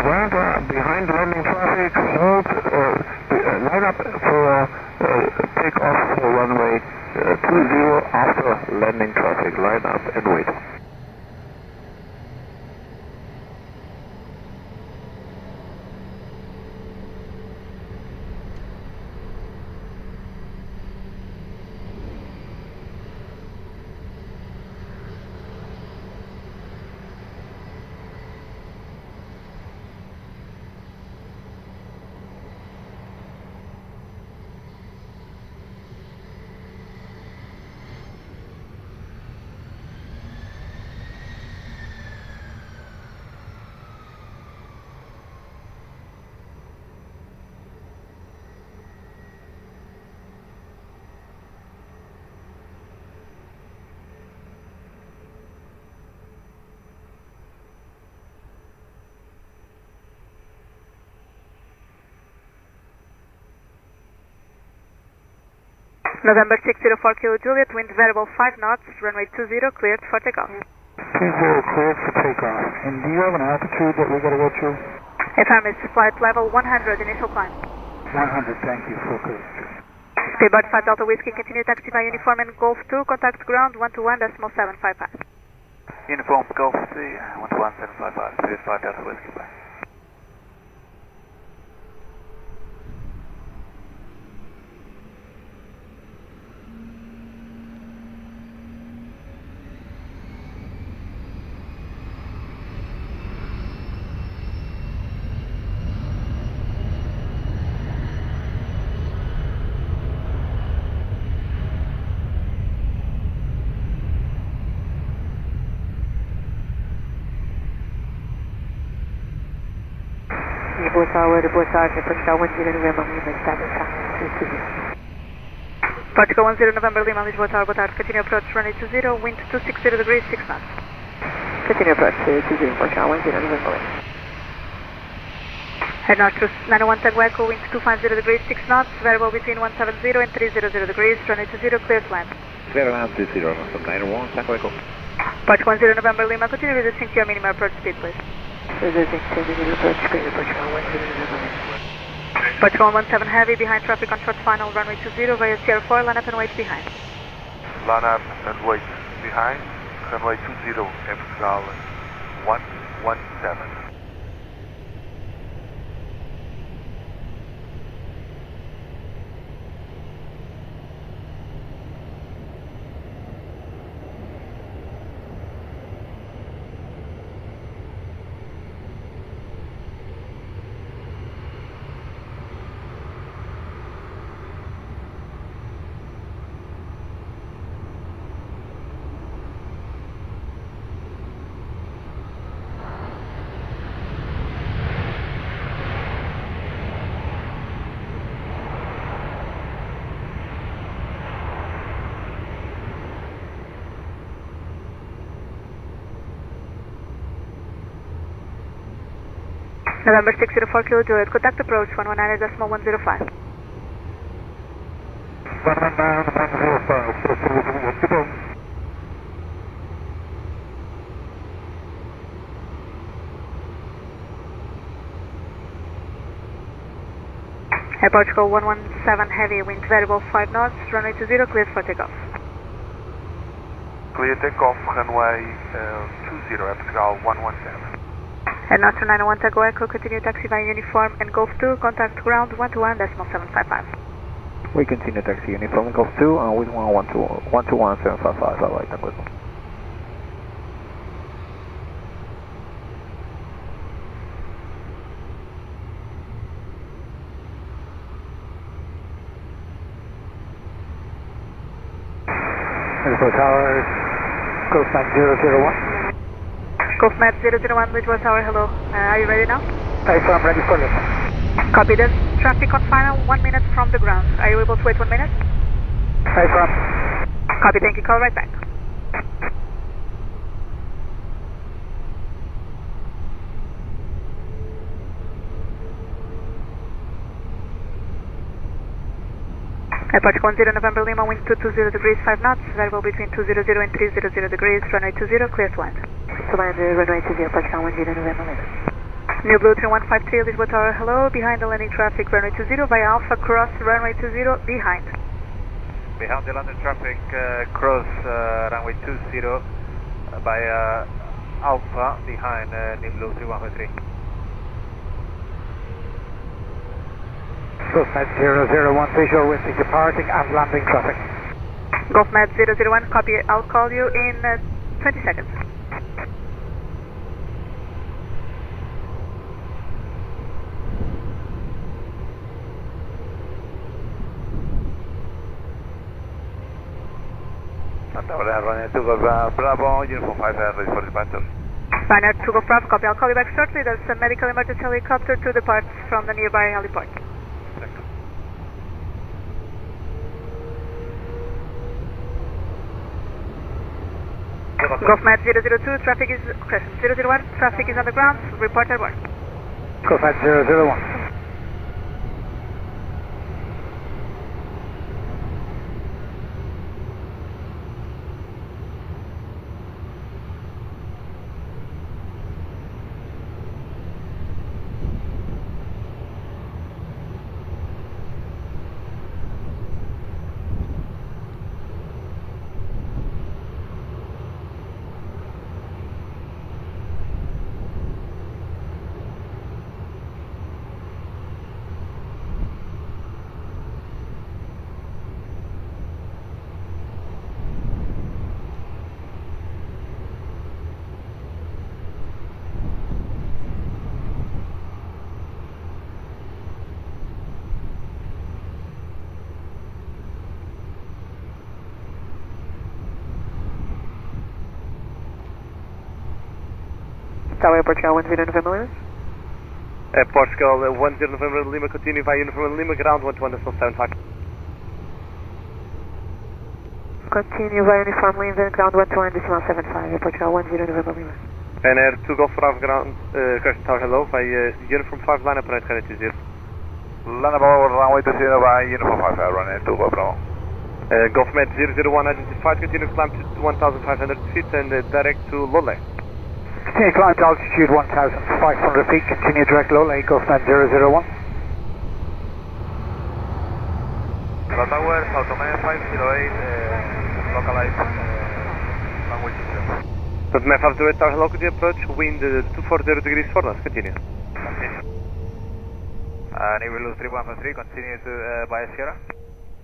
Behind the landing traffic, hold, line up for takeoff for runway 20 after landing traffic, line up and wait. November 604 Kilo Juliet, wind variable 5 knots, runway 20, cleared for takeoff. 20, cleared for takeoff. And do you have an altitude that we got to go to? FM is flight level 100, initial climb. 100, thank you, for courtesy. Speedbird 5 Delta Whiskey, continue taxi by uniform and Golf 2, contact ground 121.755. Uniform Golf 3, 121.755, Speed 5 Delta Whiskey, bye. Lisboa Tower, deportage, Portugal 10 November, Lima, establish 320. Portugal 10 November, Lima, Lisboa Tower, boa tarde, continue approach, runway 20, wind 260 degrees, 6 knots. Continue approach, 20, Portugal 10 November, Lima. Head north through 901 Tango Echo, wind 250 degrees, 6 knots, variable between 170 and 300 degrees, runway 20, clear to land. Clear land 20, from 901 Tango Echo. Portugal 10 November, Lima, continue resisting to your minimum approach speed, please. Resisting to minimum approach speed, Portugal 10 November, Lima. Portugal 17 heavy, behind traffic on short final, runway 20 via Sierra 4, line up and wait behind. Line up and wait behind, runway 20, Portugal 117. November 604 Kilo Juliet, contact approach 119.105. 119.105, Air Portugal 117 heavy, wind variable 5 knots, runway 20, cleared for takeoff. Clear takeoff, runway 20, Air Portugal 117. Head north to 901 Tango Echo, continue taxi via uniform and Golf 2, contact ground 121.755. We continue taxi uniform Golf 2 and with 121.755, alright, Tango Echo. Lisboa Tower, Coastline 001. Golfmat 001, Lisboa Tower, hello. Are you ready now? I'm ready for this. Copy, there's traffic on final 1 minute from the ground. Are you able to wait 1 minute? Copy, thank you, call right back. Airport 10 November Lima, wind 220 degrees, 5 knots, variable between 200 and 300 degrees, runway 20, clear to land. To land, runway 20, Portugal 10 November Lima. New Blue 3153, Lisboa Tower, hello, behind the landing traffic, runway 20, via Alpha, cross, runway 20, behind. Behind the landing traffic, cross, runway 20, by Alpha, behind New Blue 3153. Golfmat 001, visual with the departing and landing traffic. Golfmat 001, copy, I'll call you in 20 seconds. Runway 2 Bravo, uniform 5 ready for departure. Ryanair 2 Golf Bravo, copy, I'll call you back shortly. There's a medical emergency helicopter to depart from the nearby heliport. Golfmat 002, traffic is, 001, traffic is on the ground, report airborne. Golfmat 001. Tower, Portugal 10 November Lima. Portugal 10 November Lima, continue via Uniform Lima, ground 121.75. Continue via Uniform Lima, ground 121.75, Portugal 10 November Lima. And Air 2 Golf Bravo ground, Crescent Tower, hello, via Uniform 5, line up right, headed to 0. Line up over runway 20 by Uniform 5, runway 2 Golf Bravo. Golf Med 001 identified, continue climb to 1,500 feet and direct to Lole. Continue climb to altitude 1,500 feet, continue direct Lole, Golf Med 001. The tower, Automed 508, localized, runway 20. Automed 508 tower, hello, continue approach, wind 240 degrees for us, continue. Nebulous 3153, continue to via Sierra.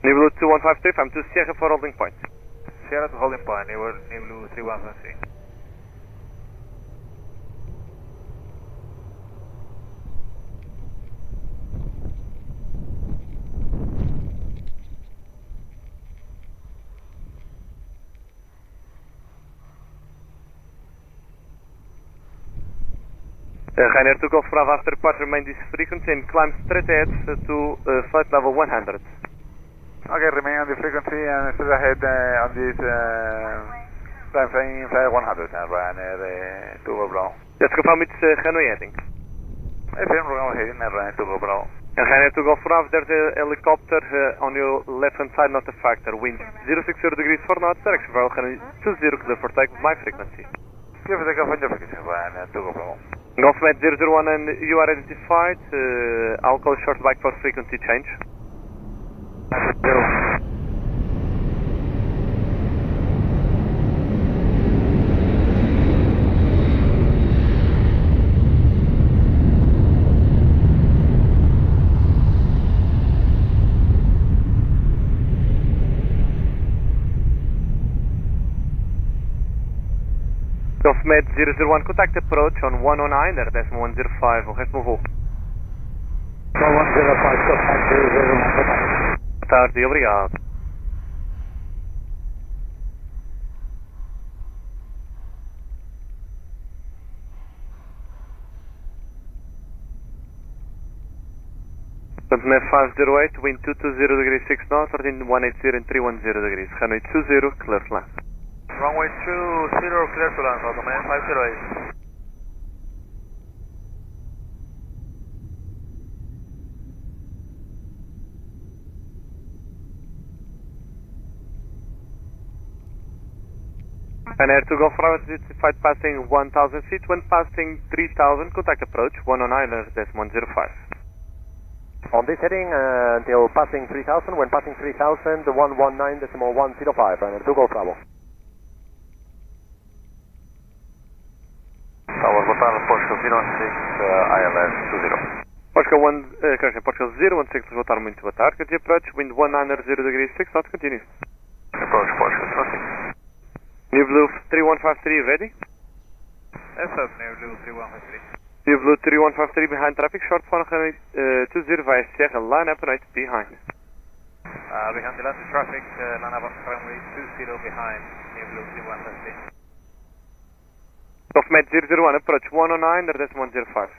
Nebulous 2153, I'm to Sierra for holding point. Sierra to holding point, Nebulous 3153. Ryanair 2 Golf Bravo after departure remain this frequency and climb straight ahead to flight level 100. Okay, remain on the frequency and straight ahead on this climb frame 100, Ryanair 2 Golf Bravo. Just confirm it's runway heading. FM runway heading, Ryanair 2 Golf Bravo. And Ryanair 2 Golf Bravo, there's a helicopter on your left hand side, not a factor. Wind 060 degrees 4 knots, direction for runway 20, clear for take my frequency. Clear for take off on your frequency, Ryanair 2 Golf Bravo. Golf Med 001 and you are identified. I'll call short back for frequency change. Golf Med 001, contact approach on 109, decimal 105, o resto movou. 105, Golf Med 001, contact. Boa tarde, obrigado. Portanto, MEV 508, wind 220 degrees 6 knots, 13180 and 310 degrees. Runway 20, clear to land. Runway 20, clear to land, Automed 508. And Air 2 Golf Bravo identified passing 1,000 feet. When passing 3,000, contact approach 109, decimal 105. On this heading until passing 3,000, when passing 3,000, 119.105, and 2 Golf Bravo. Tower, boa tarde, Portugal 016, ILS 20. Portugal 016, boa tarde, muito boa tarde. Continue approach, wind 190 degrees 6 knots, continue. Approach Portugal 06. New Blue 3153, ready? Yes, sir, New Blue 3153. New Blue 3153 behind traffic, short for 20 via Sierra, line up right behind. Behind the last traffic, line up on runway 20 behind New Blue 3153. Golf Med 001, approach 109, decimal 105.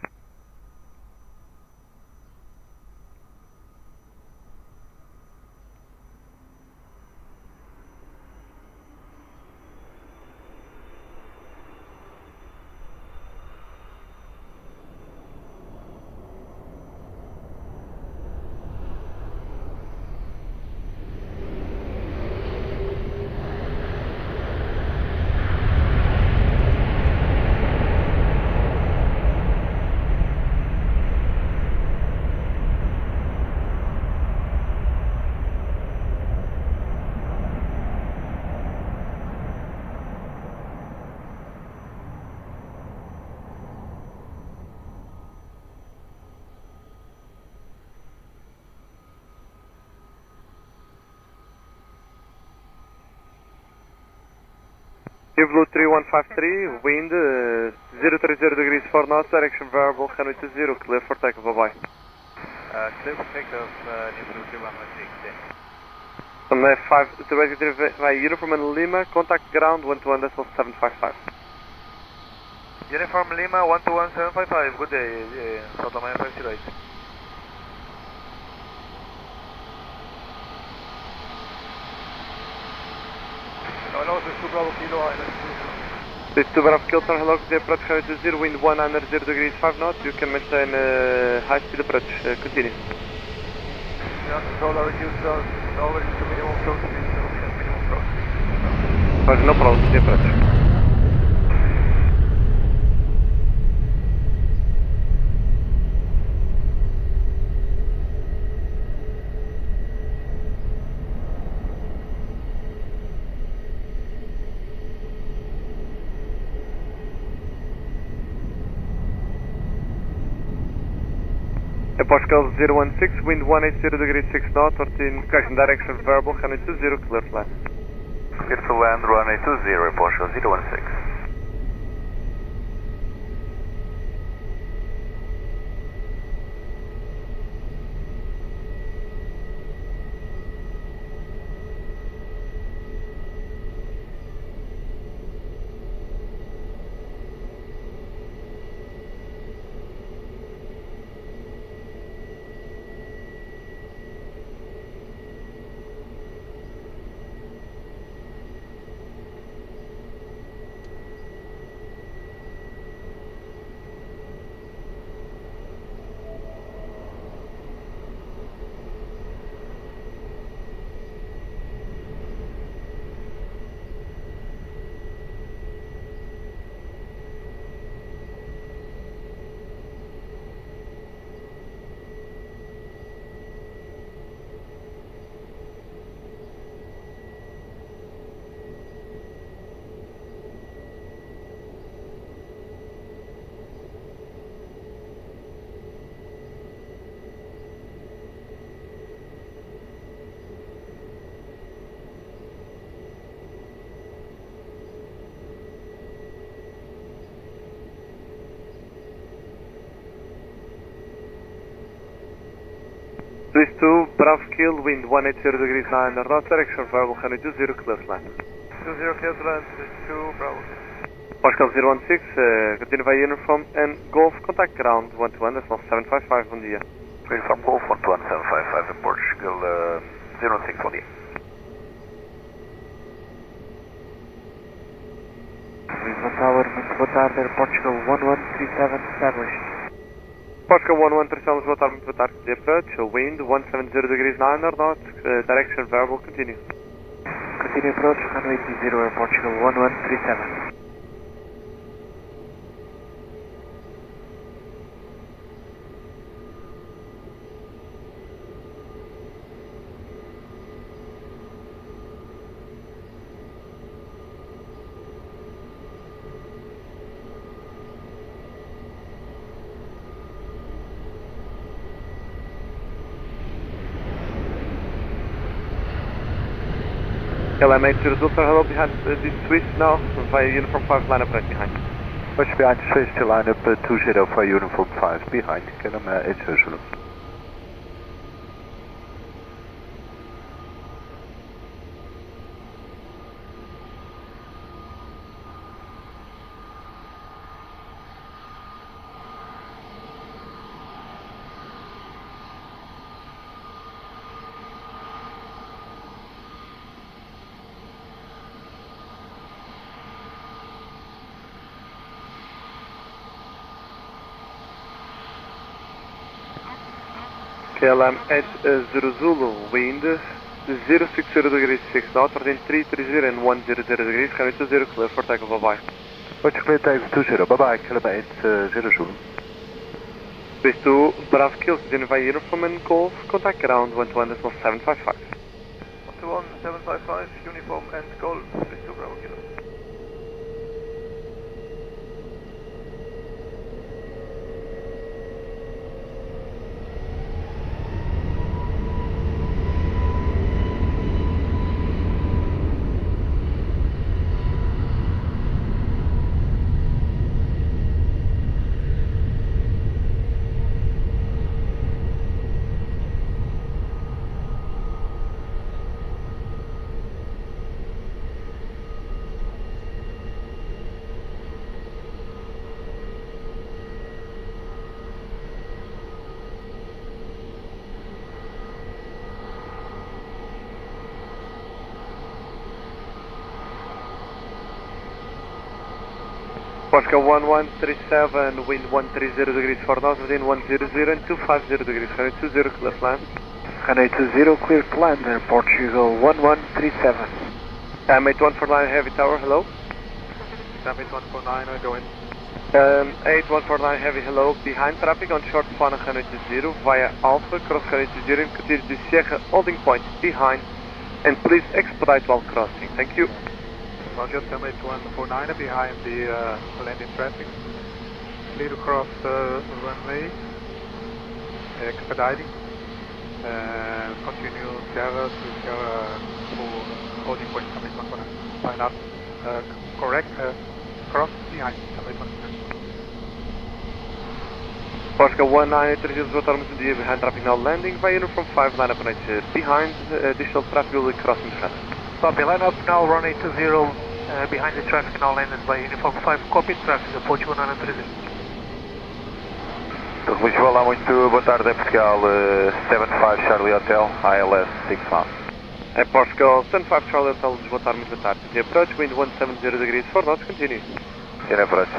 Blue 3153, wind 030 degrees 4 knots, direction variable, runway 20, clear for takeoff, bye-bye. Clear for takeoff, New Blue 3153. On the 5 by Uniform and Lima, contact ground 121.755. Uniform Lima 121755, good day, South Miami 508. Hello, this is Bravo Kilo Island. This is Bravo Kilo, turn hello, the approach current is 0, wind 100 degrees 5 knots, you can maintain high speed approach, continue. Yeah, control, reduce over to minimum approach speed, minimum approach speed. But no problem, the approach. Portugal 016, wind 180 degrees 6 knots, 14, correction direction variable, 120, clear flight. Clear to land, runway 20, Portugal 016. Swiss 2, Bravo Kill, wind 180 degrees 9 knots, direction variable 120, clear flight. 20 clear to land, 2 Bravo. Portugal 016, continue via uniform and Golf, contact ground 121, decimal 755, bom dia. Uniform Golf 11755 in Portugal 06, bom dia. Lisbon Tower, muito boa tarde, Portugal 1137 established. Portugal 1137, boa tarde, muito boa tarde, the approach, wind 170 degrees 9 knots, direction variable, continue. Continue approach, runway 20, Portugal 1137. LM8 Zulu, hello behind the Swiss now, via uniform 5 line up right behind. Push behind Swiss to line up 20 for uniform 5 behind, LM8 Zulu. KLM 80 Zulu, wind 060 degrees 6 knots, 330 and 100 degrees, coming to 0, clear for takeoff, bye-bye. Roger, clear takeoff 20, bye-bye, KLM 80 Zulu. Swiss 2, Bravo Kill, continue via uniform and Golf, contact ground 121.755. 121.755, uniform and Golf, Swiss 2, Bravo Kilo. Portugal 1137, wind 130 degrees 4 knots, within 100 and 250 degrees, runway 20, clear to land. Runway 20, clear to land, Portugal 1137. 8149 Heavy Tower, hello. 8149, go in. 8149 Heavy, hello. Behind traffic on short span runway 20 via Alpha, cross runway 20 and continue to Sierra holding point behind. And please expedite while crossing. Thank you. Roger, 8149 behind the landing traffic. Clear to cross the runway. Expediting. Continue Sierra to Sierra for holding point 8149. Line up. Correct. Cross behind 8149. Oscar 1930 autonomous India behind traffic now landing via uniform 5 line up right behind additional traffic will be crossing front. Copy, line up now runway 20 behind the traffic now landed by uniform 5 copy traffic approach 1930. Lisboa, muito boa tarde, é Portugal 75 Charlie Hotel, ILS 6 miles. É Portugal 75 Charlie Hotel, boa tarde, muito boa tarde. The approach wind 170 degrees 4 knots, continue. In approach.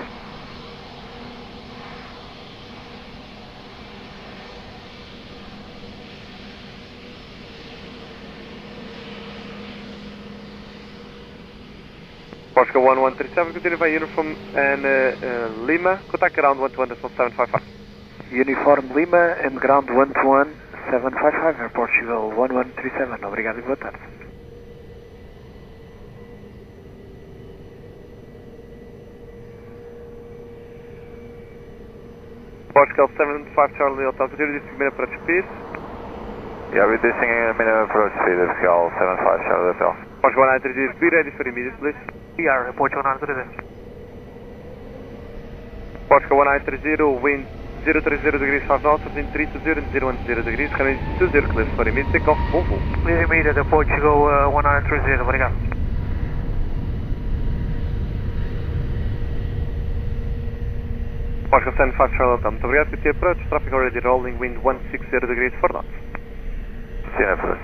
Portugal 1137, continue by uniform and Lima, contact ground 121.755. Uniform Lima and ground 121.755, Portugal 1137, obrigado e boa tarde. Portugal 75 Charlie Hotel, continue reducing minimum approach speed. Yeah, reducing minimum approach speed, Portugal 75 Charlie Hotel. Portugal 930, be ready for immediate, please. PR, Portugal 930. Portugal 1930, wind 030 degrees 5 knots, between 320 and 010 degrees, runway 20 clear for immediate takeoff, Volvo. Clear immediate, Portugal 1930, obrigado. Portugal 75 Charlotte, muito obrigado por ter approach, traffic already rolling, wind 160 degrees 4 knots. Sim, approach.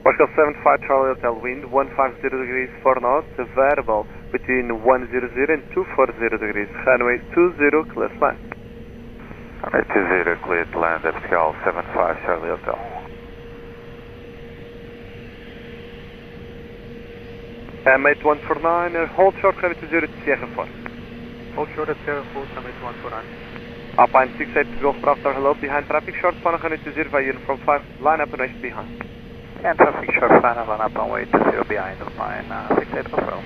Portugal 75 Charlie Hotel, wind 150 degrees 4 knots, variable between 100 and 240 degrees, runway 20 clear to land. Runway 20 clear to land, Portugal 75 Charlie Hotel. M8149, hold short runway 20 to Sierra 4. Hold short at Sierra 4, M8149. Alpine 68 Golf Bravo Tower, hello, behind traffic, short span runway 20 via uniform 5, line up and west behind. And traffic short final line up and wait 20 behind line 68 confirm.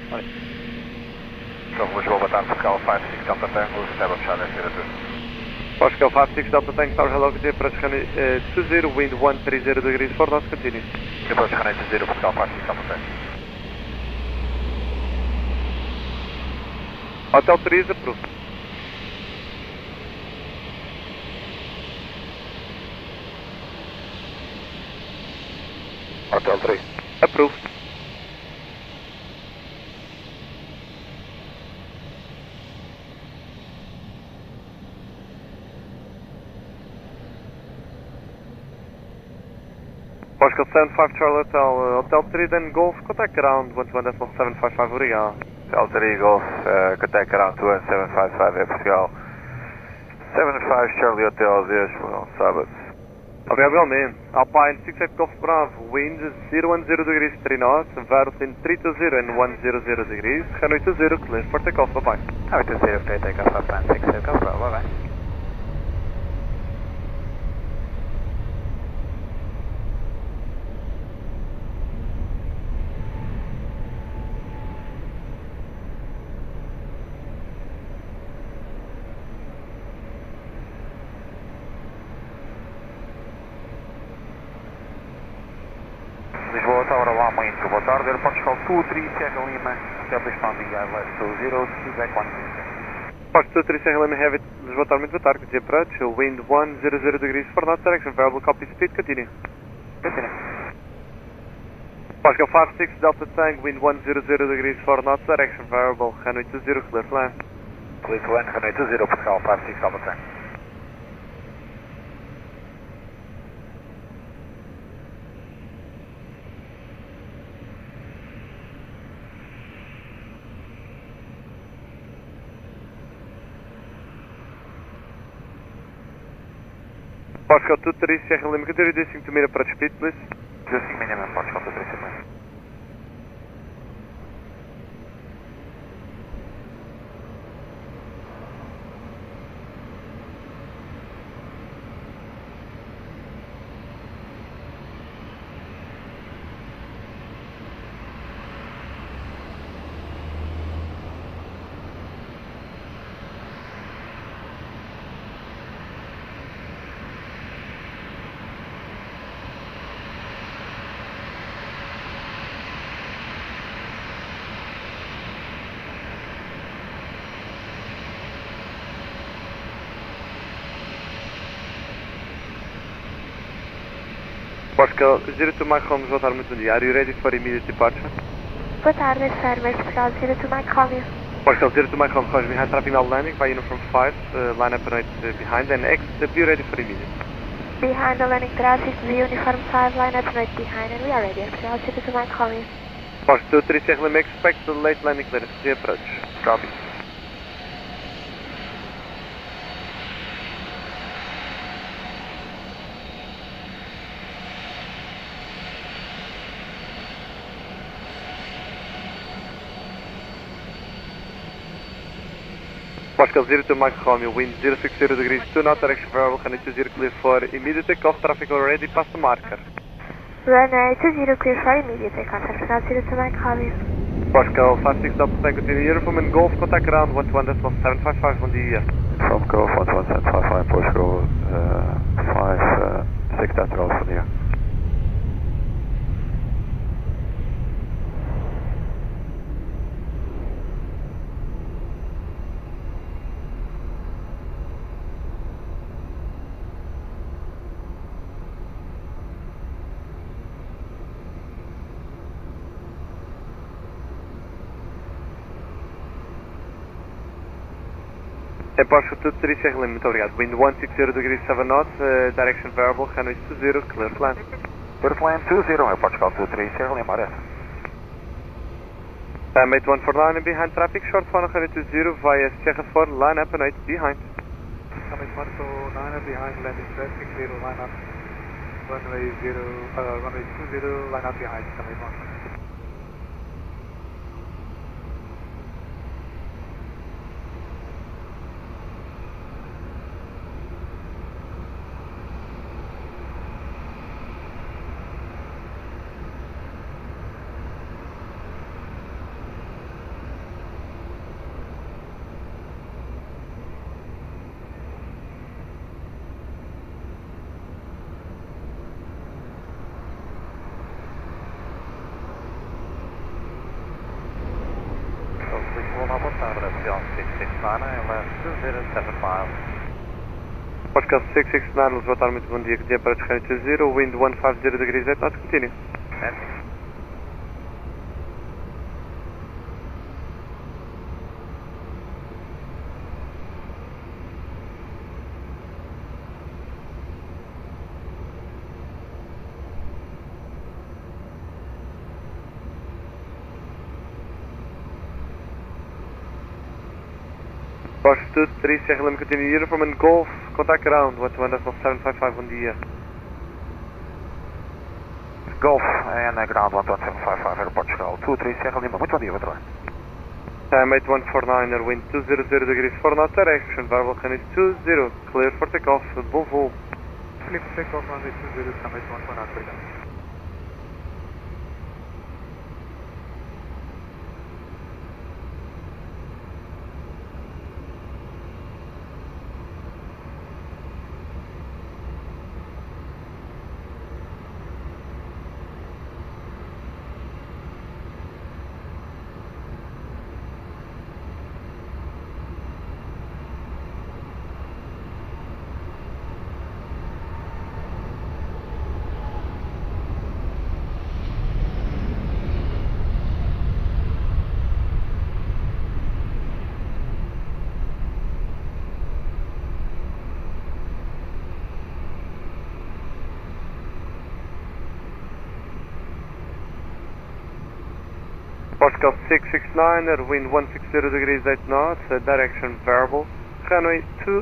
So, Lisboa, boa tarde, Portugal 56 Delta Tango, establish Charlie 02. Portugal 56 Delta Tango Tower, hello, good day, approach runway 20, wind 130 degrees 4 knots, continue. Approach runway 20, Portugal 56 Delta Tango. Hotel 3 is approved. Hotel 3. Approved. Portugal 75 Charlie Hotel, Hotel 3 then Golf, contact ground 121.755, obrigado. Hotel 3 Golf, contact ground 21755, Portugal 75 Charlie Hotel, Deus, sábado. Obrigado igualmente. Alpine 68 Golf Bravo, wind 010 degrees 3 knots, variable between 320 and 100 degrees, runway 20 clear for takeoff, bye bye. Runway 20 clear takeoff, Alpine 68 Golf Bravo, bye bye. Lisboa Tower, olá, muito boa tarde. Aeroporto 23 Sierra Lima, establish landing ILS 20, feedback 126. Porto 23 Sierra Lima Heavy, Lisboa Tower, muito boa tarde, good approach, wind 100 degrees 4 knots, direction variable, copy speed, continue. Continue. Portugal 56 Delta Tango, wind 100 degrees 4 knots, direction variable, runway 20, clear to land. Clear to land, runway 20, Portugal 56 Delta Tango. Portugal 23 Sierra Lima, continue descending to meet approach speed, please. Descending minimum, Portugal 23 Sierra Lima. Portugal 02 Mike Holmes, boa tarde, muito bom dia. Are you ready for immediate departure? Boa tarde, Farmers, Portugal 02 Mike Holmes. Portugal 02 Mike Holmes, caution behind traffic now landing by uniform 5, line up and wait behind, and exit, be ready for immediate. Behind the landing traffic, the uniform 5, line up and wait behind, and we are ready, Portugal 02 Mike Holmes. Portugal 23 Sierra Lima, expect the late landing clearance, the approach. Copy. Portugal 02 Mike Romeo, wind 060 degrees, 2 knot, direction variable, runway 20 clear for immediate takeoff, traffic already past the marker. Runway 20 clear for immediate takeoff, Portugal 02 Mike Romeo. Portugal 56 Delta Tango, continue uniform and Golf, contact ground 121.755, bom dia. From Golf 11755, Portugal 56 Delta Golf, bom dia. Portugal 23 Sierra Lima, muito obrigado. Wind 160 degrees 7 knots, direction variable, runway 20, clear to land. Clear to land 20, Portugal 23 Sierra Lima, rest. Time 8149 and behind traffic, short final runway 20 via Sierra 4, line up and 8 behind. Time 8149 and behind landing traffic, 0 line up, runway 20, line up behind, time 8149. Lisboa, boa tarde, Aviation 669, LS 207 miles. Portugal 669, boa tarde, muito bom dia, que dia para descanso 20, wind 150 degrees 8 knots, continue. Gosto 3 Sierra Lima, continue uniform and Golf, contact ground 121.755, bom dia. Golf and ground 11755, Aeroporto, 23 Sierra Lima, muito bom dia, boa tarde. Time 8149, wind 200 degrees 4 knots, direction variable, runway 20, clear for takeoff, Volvo. Clear for takeoff, runway 20, time 8149, obrigado. Portugal 669 at wind 160 degrees 8 knots, direction variable, runway 20,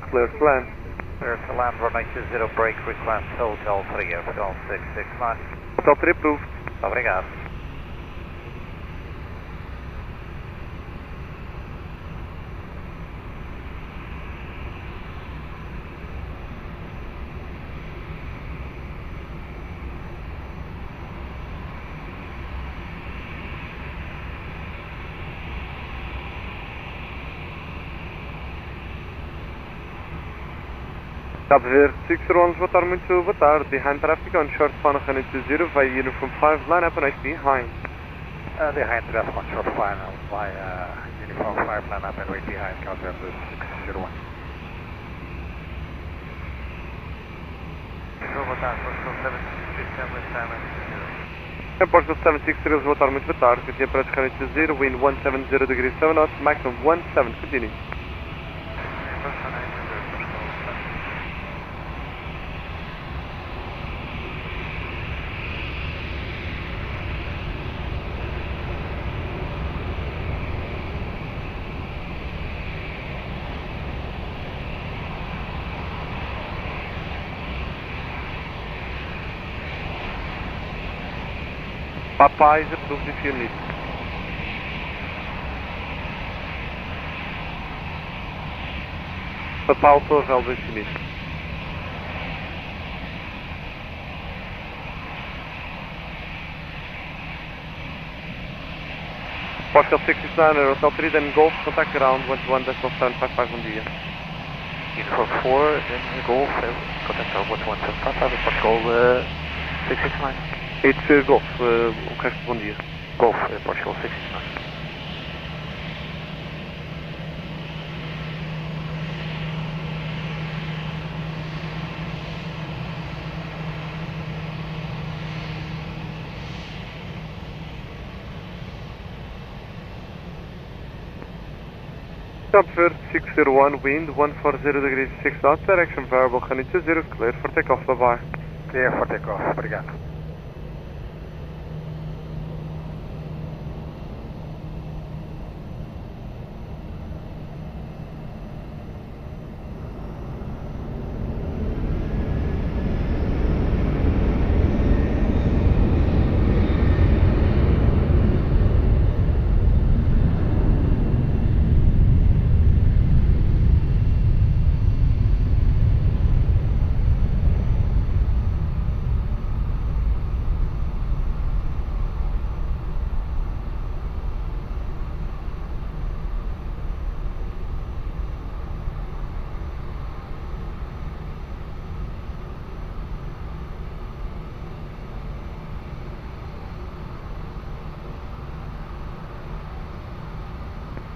clear to land. Clear to land, runway 20, break request, Hotel 3, Portugal 669. Hotel 3 approved. Obrigado. Cabo Verde 601, reportar muito boa tarde. Behind traffic on short final 20, via uniform 5, line up and wait behind. Behind traffic on short final via uniform 5, line up and wait behind, Cabo Verde 601. Boa tarde, Portugal 763, Portugal 763, reportar muito boa tarde. Continue para descarga 20, wind 170 degrees 7 knots, maximum 17, continue. Papai is approved if you need. Papai also available if you need. Portugal 669, Hotel 3, then Golf, contact ground 121.755 on dia. Uniform 4, then Golf, contact ground 121.755, Portugal 669. It's Golf, o resto bom dia. Golf, Portugal 669. Cabo Verde 601, wind 140 degrees 6 knots, direction variable 120, clear for takeoff, bye bye. Clear for takeoff, obrigado.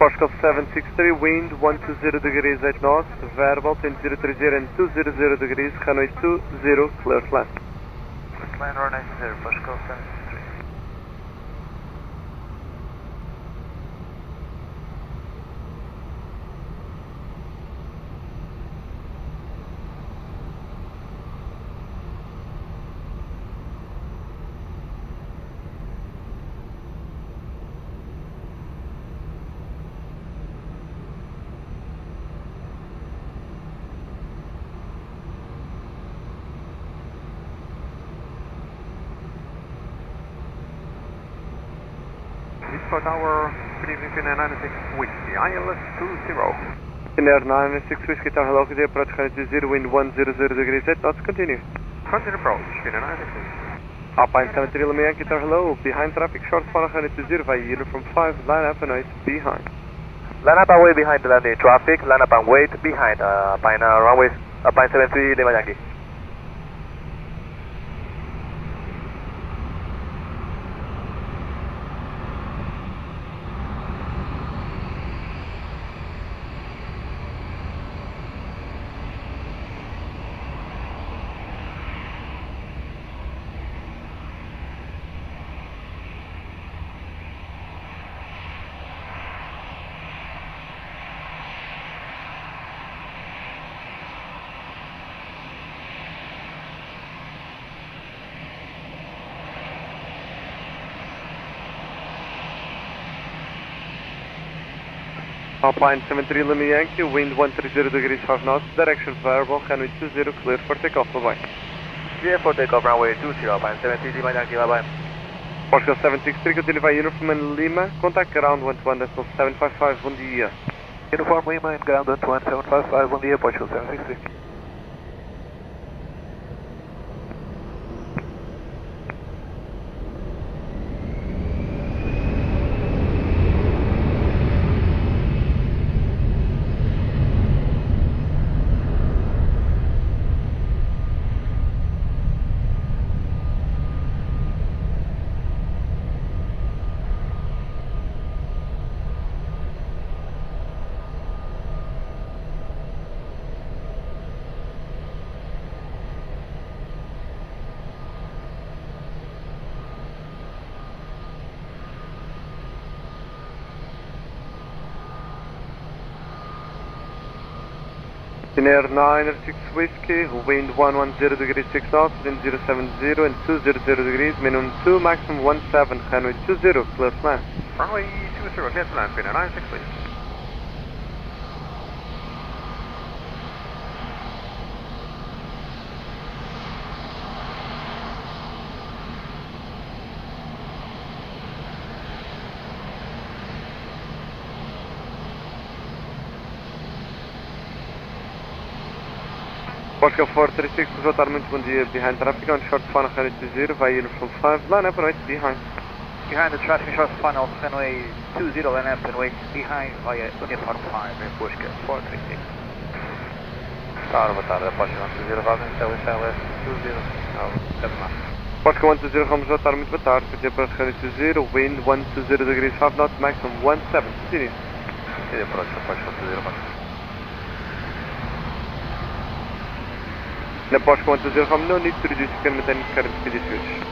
Portugal 763, wind 120 degrees 8 knots, variable 1030 and 200 degrees, runway 20, clear to land. Land runway 0, Portugal 763. Lisbon Tower, good evening, Finnair 96 Whiskey, ILS 20. Finnair 96 Whiskey Tower, hello, good day, approach 20, wind 100 degrees 8 knots, continue. Continue approach, Finnair 96. Alpine 73 Lima Yankee Tower, hello, behind traffic, short final 120, via uniform 5, line up and wait behind. Line up and wait behind the landing traffic, line up and wait behind, runway, Alpine 73 Lima Yankee. Alpine 73 Lima Yankee, wind 130 degrees 5 knots, direction variable, runway 20, clear for takeoff, bye-bye. Clear for takeoff, runway 20, Alpine 73 Lima Yankee, bye-bye. Portugal 763, continue by Uniform and Lima, contact ground 121.755, bom dia. Uniform Lima and ground 11755, bom dia, Portugal 763. Air 906 Whiskey, wind 110 degrees 6 knots, wind 070 and 200 degrees, minimum 2, maximum 17, runway 20, clear to land. Runway 20, clear to land, Air 906 Whiskey. Portugal 436, voltar muito bom dia, behind traffic, on short final, runway 20, via Uniform 5, line up and wait behind. Behind the traffic, short final, runway 20, line up and wait behind via Uniform 5, Portugal 436. Boa tarde, Portugal 20, Robin, establishing left 20, Portugal 120, vamos voltar muito boa tarde, continue para runway 20, wind 120 degrees 5 knots, maximum 17, continue. Continue Portugal 20, Robin. Na Portugal 120, Robin, no need to reduce, you can maintain current speed if you wish.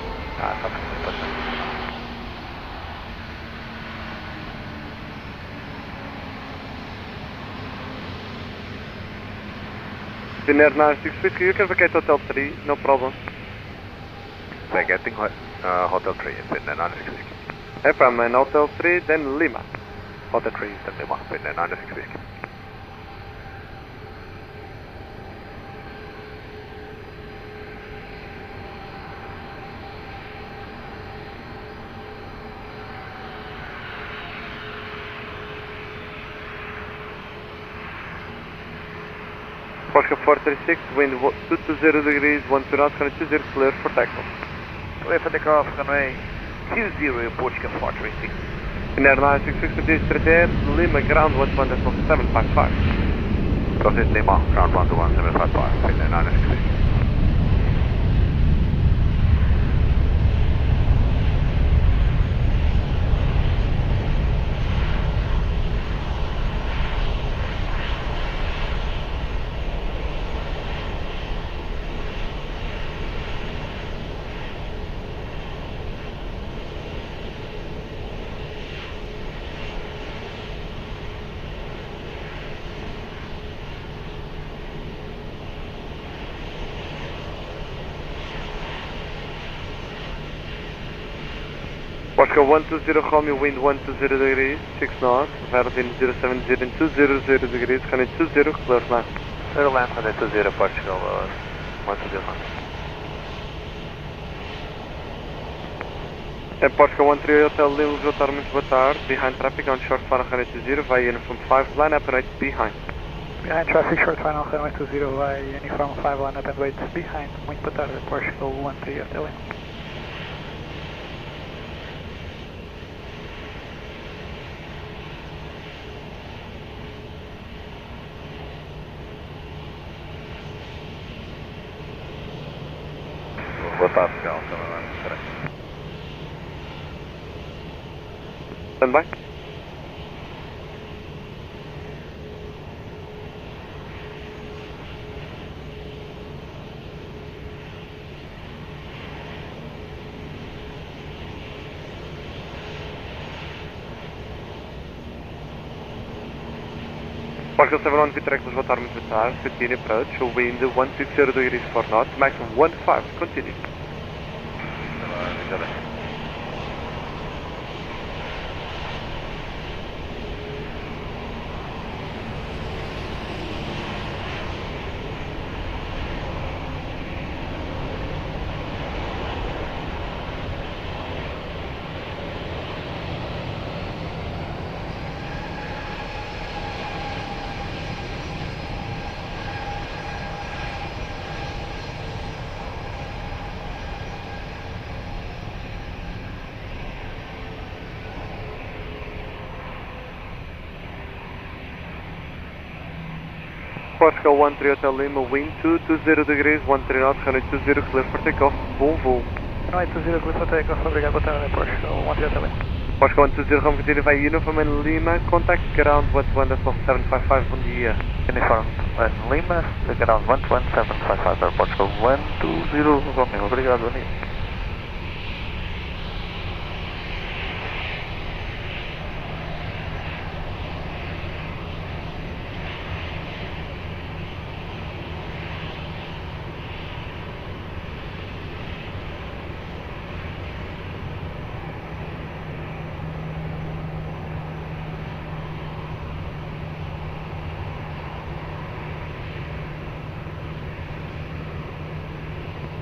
Air 906 Whiskey, you can vacate Hotel 3, no problem. Vacating Hotel 3, Air 906 Whiskey. From Hotel 3, then Lima. Hotel 3, then Lima, Air 906 Whiskey. Portugal 436, wind 220 degrees, 12 knots, runway 20, clear for takeoff. Clear for takeoff, runway 20, Portugal 436. Air 966, continue straight ahead, Lima, ground 11755. Proceed Lima, ground 11755, Air 966. Portugal 120 Romeo, wind 120 degrees, 6 knots, Verdin 070 and 200 degrees, runway 20, clear land. Clear land, runway 20, Portugal 120. Portugal 13 Hotel Lima, voltar muito boa tarde, behind traffic on short final, runway 20, via Uniform 5, line up and wait behind. Behind traffic, short final, runway 20, via Uniform 5, line up and wait behind. Muito boa tarde, Portugal 13 Hotel Lima. Boa tarde, Gal, também vai mostrar. Stand by. Portugal 71 Vitrex, vos voltar muito tarde, continue approach, wind 160 degrees 4 knots, maximum 15, continue. Portugal 13 Hotel Lima, wind 220 degrees, 13 knots, runway 20, clear for takeoff, bom voo. Runway 20, clear for takeoff, obrigado, boa tarde, Portugal 13 Hotel Lima. Portugal 120, home continue by Uniform in Lima, contact ground 11755, bom dia. Uniform in Lima, ground 11755, Portugal 120, Romeo, obrigado, bom dia.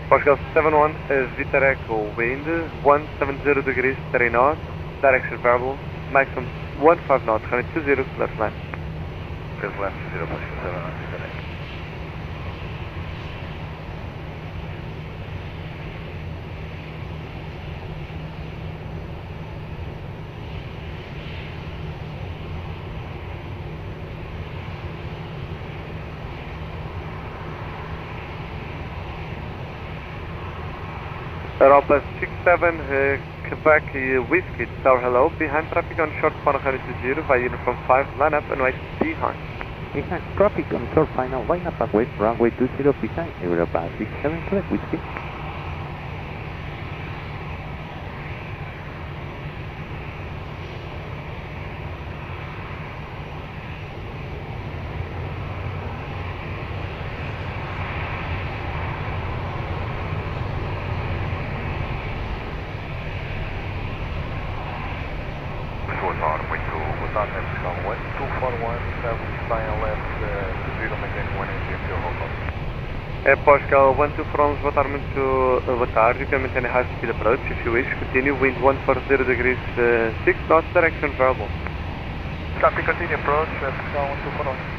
Portugal 71 is Victor Echo, wind 170 degrees, 30 knots, direction variable, maximum 15 knots, runway 20, left line. Left line 20, Portugal 71, Victor Echo. Europa 67, Quebec, Whiskey, Tower hello, behind traffic on short final 20 via Uniform 5, line up and wait behind. Behind traffic on short final, line up and wait, runway 20 behind, Europa 67, Quebec, Whiskey. Portugal 124, boa tarde, muito boa tarde. You can maintain a high speed approach if you wish. Continue, wind 140 degrees, 6 knots, direction variable. Traffic continue approach, Portugal 124.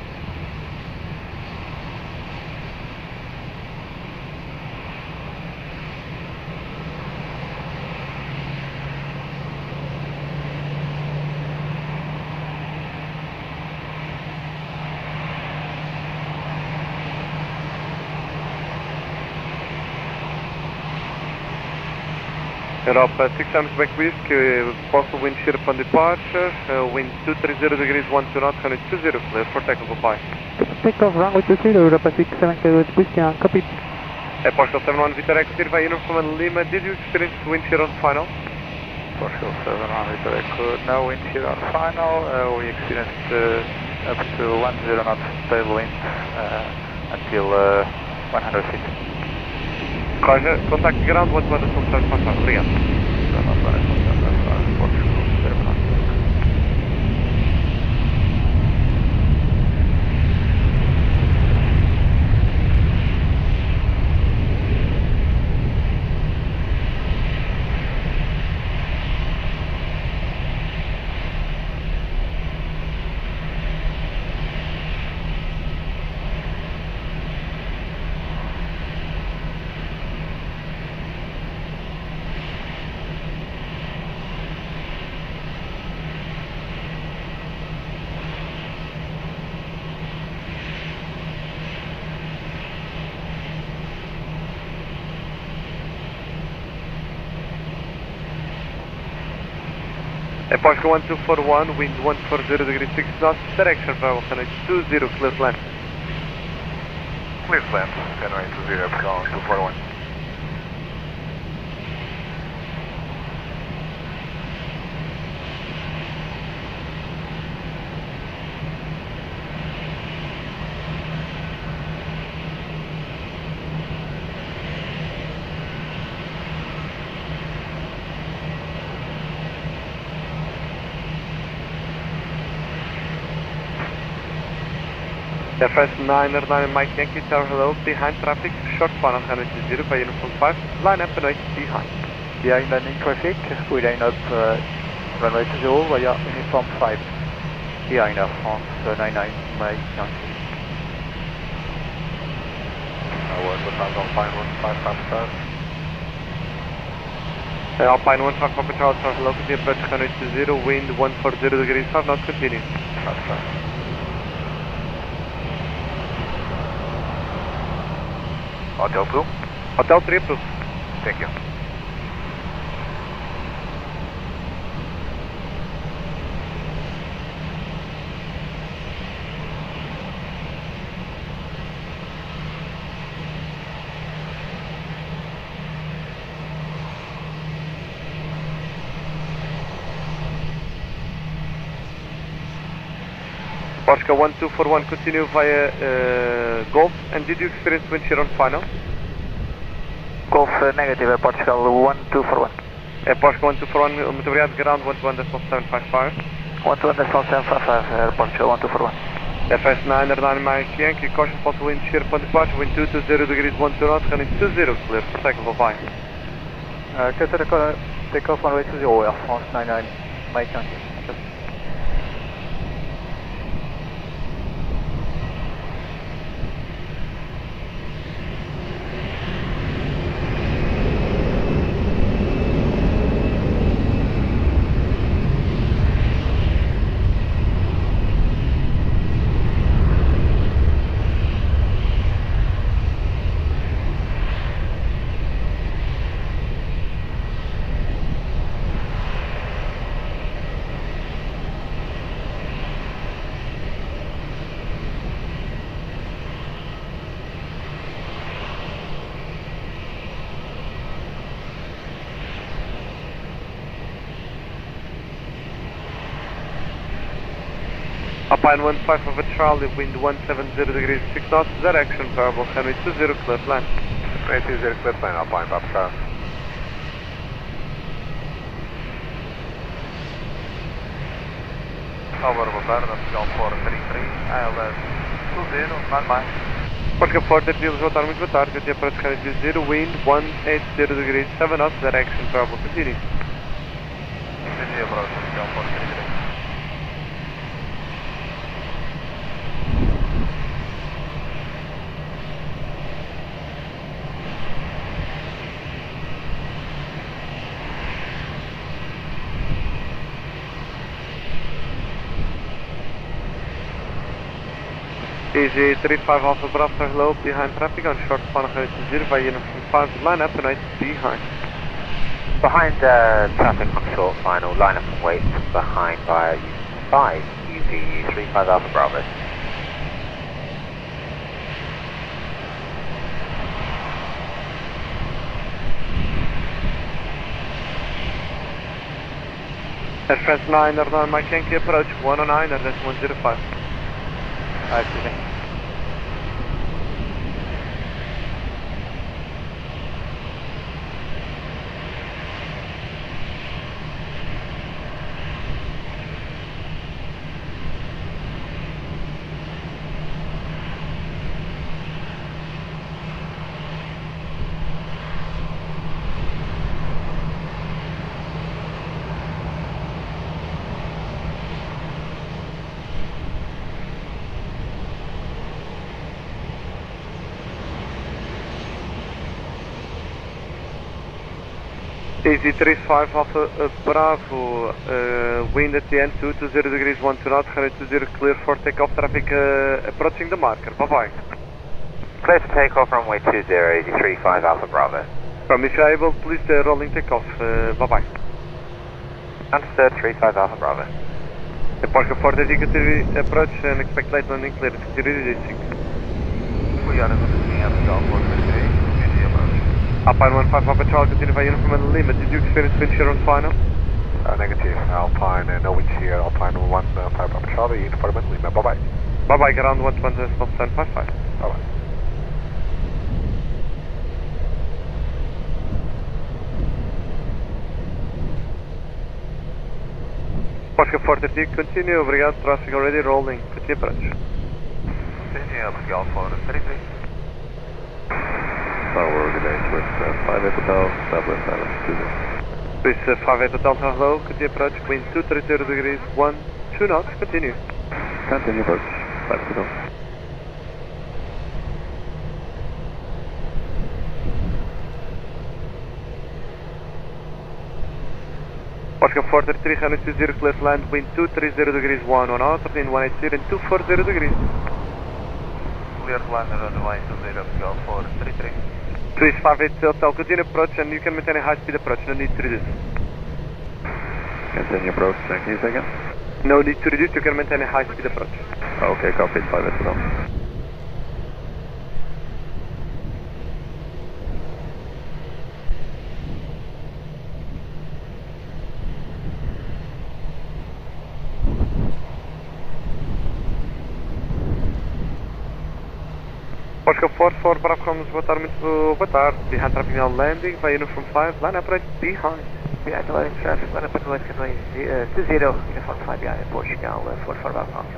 Europa 67 Quebec Whiskey, possible wind shear upon departure, wind 230 degrees, 12 knots, 120, clear for takeoff, bye. Takeoff, runway 20, Europa 67 Quebec Whiskey, copy. Portugal 71, Victor Echo, City by Uniform in Lima, did you experience wind shear on final? Portugal 71, Victor Echo, no wind shear on final, we experienced up to 10 knots stable wind until 100 feet. Roger, contact ground 11755, obrigado. Portugal 1241, wind 140 degrees 6 knots, direction variable, runway 20, clear land. Clear land, runway 20, Portugal 241. FS 909 Mike Yankee Tower hello, behind traffic, short final 120 by Uniform 5, line up and wait behind. Behind landing traffic, we line up runway 20 via Uniform 5. Behind Air France 99 Mike Yankee. Alpine 155 Alpine 155 Tower hello, continue approach 120, wind 140 degrees 5 knots, continue. Hotel 2. Hotel 3 approved. Thank you. Oscar 1241, continue via Golf. And did you experience wind shear on final? Golf negative, Portugal 1241. Portugal 1241, muito obrigado. Ground 121.755. 121.755, Portugal 1241. FS 909 Mike Yankee, caution possible wind shear upon departure, wind 220 degrees 12 knots, running 20, clear for takeoff, bye. Clear take off runway 20, Air France 99 Mike Yankee. Alpine 15 over Charlie, wind 170 degrees 6 knots, direction variable, Henry 20, clear to land. Henry 20, clear to land, Alpine, Papa Charlie. Over, boa tarde, Portugal 433, ILS 20, not mine. Portugal 430, Lisboa, muito boa tarde, continue para Henry 20, wind 180 degrees 7 knots, direction variable, continue. Continue, approach, Portugal 433. Easy 35 Alpha Bravo, hello, behind traffic on short final 0 via uniform 5, line up and right behind. Behind traffic on short final, line up and wait behind via 5, UV 35 Alpha Bravo. Airframe 909 Mike Yankee, approach 109 and that's 105. Alright, excuse me. Easy 35 Alpha Bravo, wind at the end 220 degrees 12 knots, 120 clear for takeoff, traffic approaching the marker, bye bye. Clear to take off runway 20, easy 35 Alpha Bravo. From if you're able, please rolling takeoff, bye bye. Understood, 35 Alpha Bravo. Departure 430, continue approach and expect light landing clear, continue reaching. We are in the Portugal 433, continue approach. Alpine 15 Alpha Charlie, continue by uniform and limit. Did you experience wind shear on final? Negative. Alpine, no wind shear. Alpine 15 Papa Charlie, uniform and limit. Bye bye. Bye bye, ground 121.755. Bye bye. Oscar 430, continue, obrigado, traffic already rolling, continue approach. Continue, Portugal 433. Tower, good day, with 5 Hotel, Southwest Island, 20. Please, 5 Hotel, hello, continue approach, wind 230 degrees, 2 knots, continue. Continue approach, 5 Hotel. Oscar 433, 120, clear to land, wind 230 degrees, 1 knots, between 180 and 240 degrees. clear to land runway 20 Golf 433. 3580 Hotel, continue approach and you can maintain a high speed approach, no need to reduce. Continue approach, thank you, second. No need to reduce, you can maintain a high speed approach. Okay, copy, 580. Oscar 44, Bravo Commons, boa tarde, muito boa tarde. Behind traffic now landing, by Uniform 5, line up right behind. Behind landing traffic, line up and west runway 20, Uniform 5 behind Portugal, 44 Bravo Commons.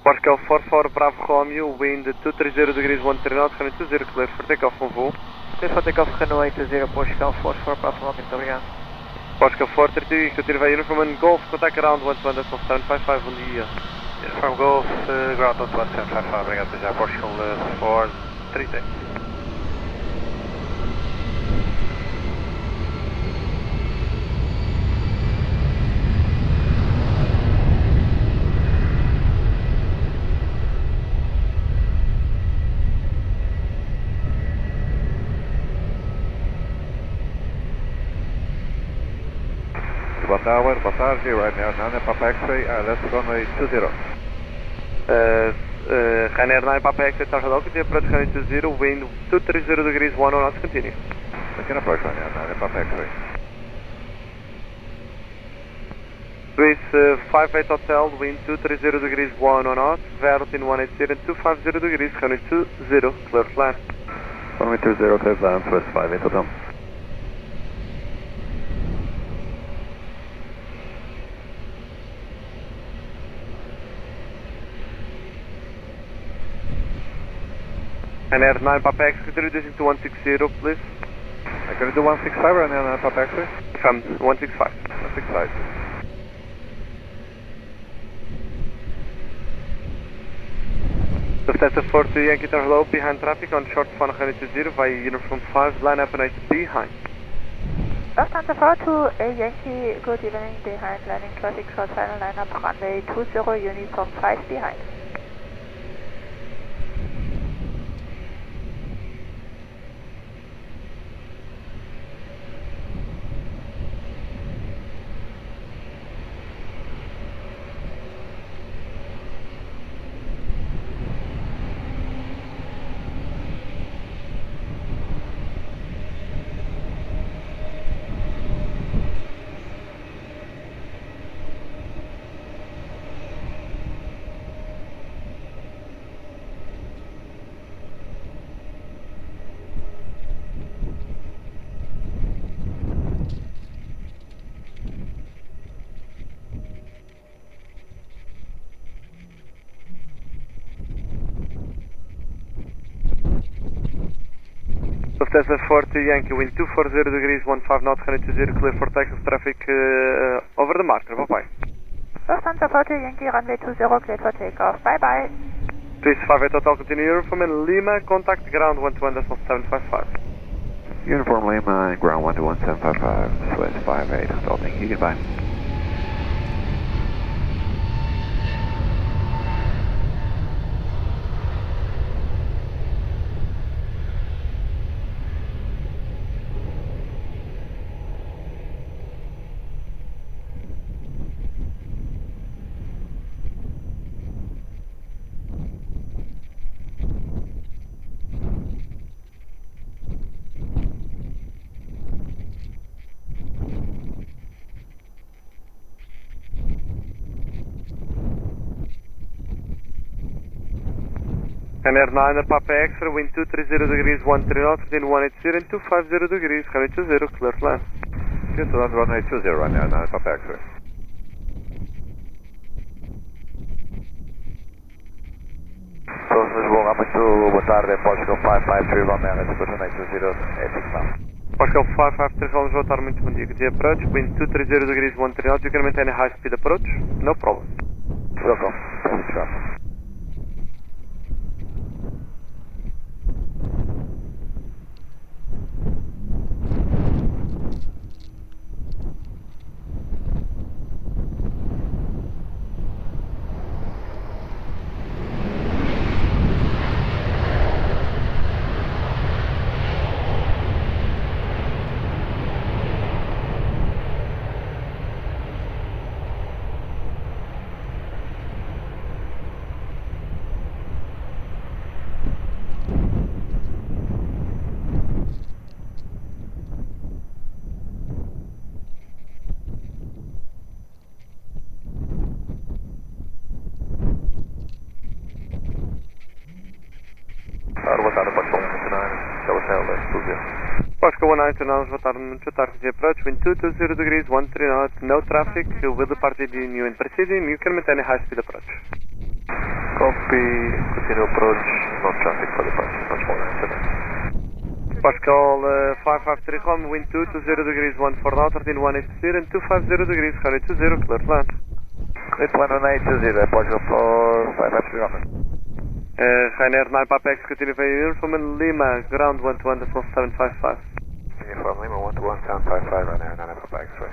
Oscar 44, Bravo Romeo, wind 230 degrees 13 knots, runway 20, clear for takeoff on voo. Clear for takeoff, runway 20, Portugal, 44 Bravo Romeo, muito obrigado. Oscar 432, continue by Uniform and Golf, contact ground 12755, bom dia. Uniform Golf, ground 12755, obrigado já, Portugal 433. Tower, boa tarde, right now, Nana Papa X-ray, left runway 20. Ryanair 9 Papa X-ray, Tower Hello, continue approach runway 20, wind 230 degrees 10 knots, continue. Continue approach Ryanair 9 Papa X-ray. Swiss 58 Hotel, wind 230 degrees 10 knots, Vertin 180 and 250 degrees, runway 20, clear to land. Runway 20, clear to land, Swiss 58 Hotel. Ryanair 9 Papa X, could you reduce to 160, please? Can you do 165 Ryanair 9 Papa X-ray? From 165. 165. Lufthansa 40 Yankee Tower Hello, behind traffic on short fun 120 via Uniform 5, line up and behind. Lufthansa 42 Yankee, good evening, behind landing traffic, short final line up runway 20, Uniform 5 behind. Lufthansa 40 Yankee, wind 240 degrees 15 knots, 120, clear for takeoff, traffic over the marker, bye bye. Lufthansa 40 Yankee, runway 20, clear for takeoff, bye bye. 358 Hotel, continue Uniform and Lima, contact ground 121.755. Uniform Lima, ground 121.755, Swiss 58 Hotel, thank you, goodbye. Ryanair 9 Papa X-ray, wind 230 degrees 13 knots, within 180 and 250 degrees, runway 20, clear to land. Just on runway 20 right now, now top X-ray. Lisboa, muito boa tarde, Portugal 553, Romeo, runway 20, é 6 miles. Portugal 553, vamos voltar muito bom dia. Good day approach, wind 230 degrees 130 knots, you can maintain a high speed approach, no problem. Welcome, thank you. Boa tarde, Portugal 129, Delgado, left 20. Portugal 129, boa tarde, muito boa tarde. Good day approach, wind 220 degrees 130 knots, no traffic, will depart the new and preceding, you can maintain a high speed approach. Copy, continue approach, no traffic for departure, Portugal 129. Portugal 553, home, wind 220 degrees 14 knots, 13180 and 250 degrees, 120, clear to land. Clear to land on 820, Portugal 553, home. Ryanair 9 Papa X, continue via uniform and Lima, ground 121.755. Uniform Lima 121.755, Ryanair 9 Papa X-ray.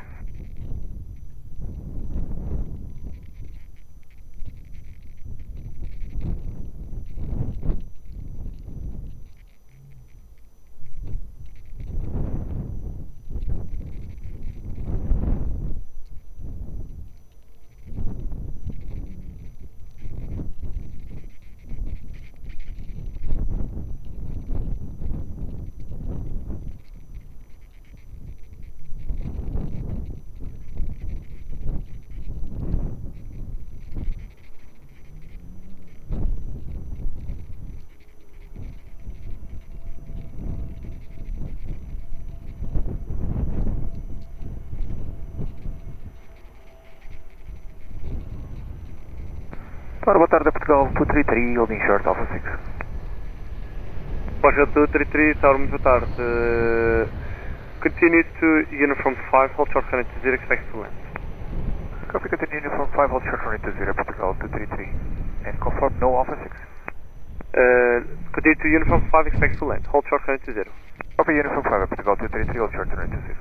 Boa tarde, Portugal 233, holding short, Alpha 6. Portugal 233, Tower, muito boa tarde. Continue to uniform 5, hold short 120, expect to land. Copy, continue uniform 5, hold short 120, Portugal 233. And confirm no Alpha 6. Continue to uniform 5, expect to land, hold short 120. Copy, uniform 5, Portugal 233, hold short 120.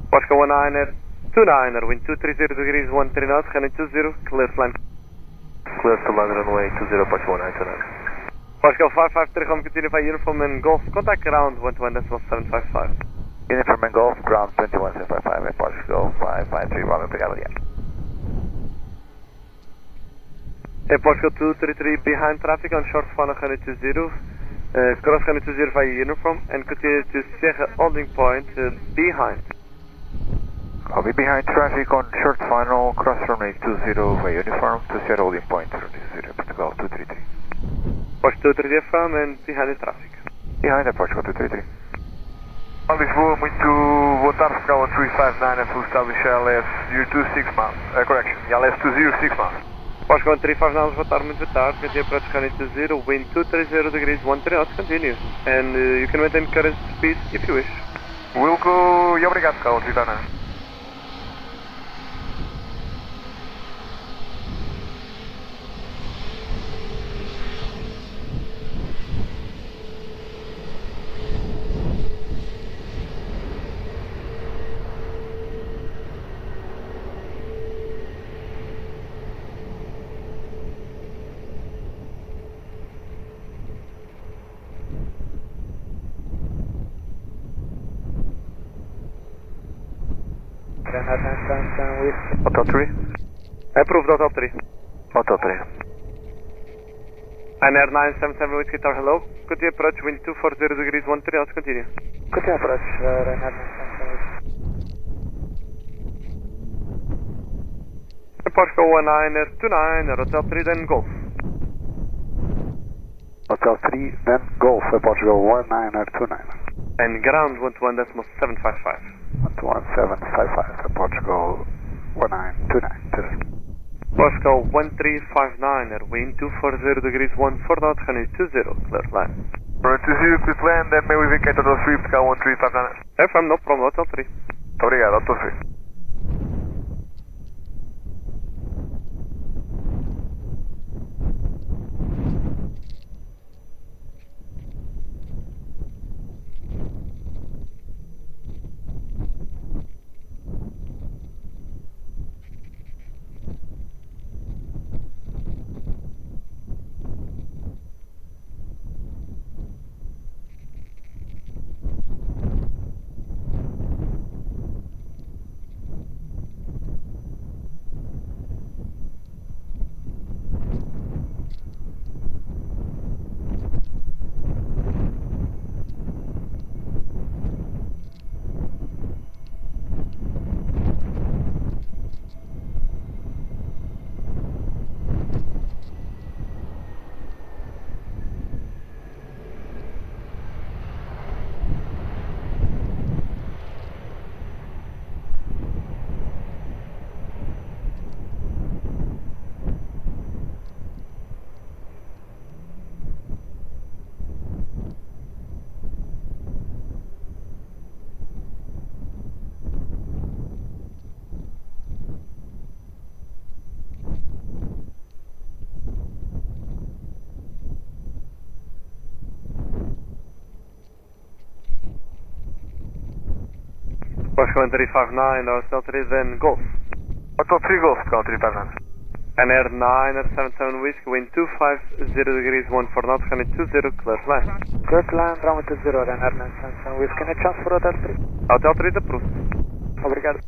Portugal 29er, wind 230 degrees 130 knots, 120, clear to land. Clear to land runway 20, Portugal 129. Portugal 553, home, continue via uniform and golf, contact ground 121.755. Uniform and golf, ground 21755, and Portugal 553, Romeo, Brigada. Portugal 233, behind traffic on short final 120, cross 120 via uniform and continue to Sierra holding point behind. I'll be behind traffic on short final, cross runway 20 via uniform to Sierra holding point, runway 20, Portugal 233. Portugal 233 affirm and behind the traffic. Behind the Portugal 233. Lisboa, muito boa tarde, Portugal 359, and full establish LS 026 miles. Correction, LS 206 miles. Portugal 359, boa tarde, muito boa tarde. Continue approach runway 20, wind 230 degrees 130 knots, continue. And you can maintain current speed if you wish. Will go, e obrigado, Portugal 359. Hotel 3? Approved Hotel 3. Hotel 3. Ryanair 977 with guitar, hello. Continue approach, wind 240 degrees 130 knots, continue. Continue approach, Ryanair 977. Portugal 1929, Hotel 3, then Golf. Hotel 3, then Golf, Portugal 1929. And ground 121.755. 11755, Portugal 1929. Portugal 1359, wind 240 degrees 14 knots, runway 20, clear line. Runway 20, clear land, then may we vacate Hotel 3, Portugal 1359. FM, no problem, Hotel 3. Muito obrigado, Hotel 3. Portugal 1359, Hotel 3, then Golf. Hotel 3 Golf, Portugal 359. And Air 977 Whiskey, wind 250 degrees 14 knots, runway 20, clear line. Clear line, runway 20, then Air 977 Whiskey, any chance for Hotel 3? Hotel 3 approved. Obrigado.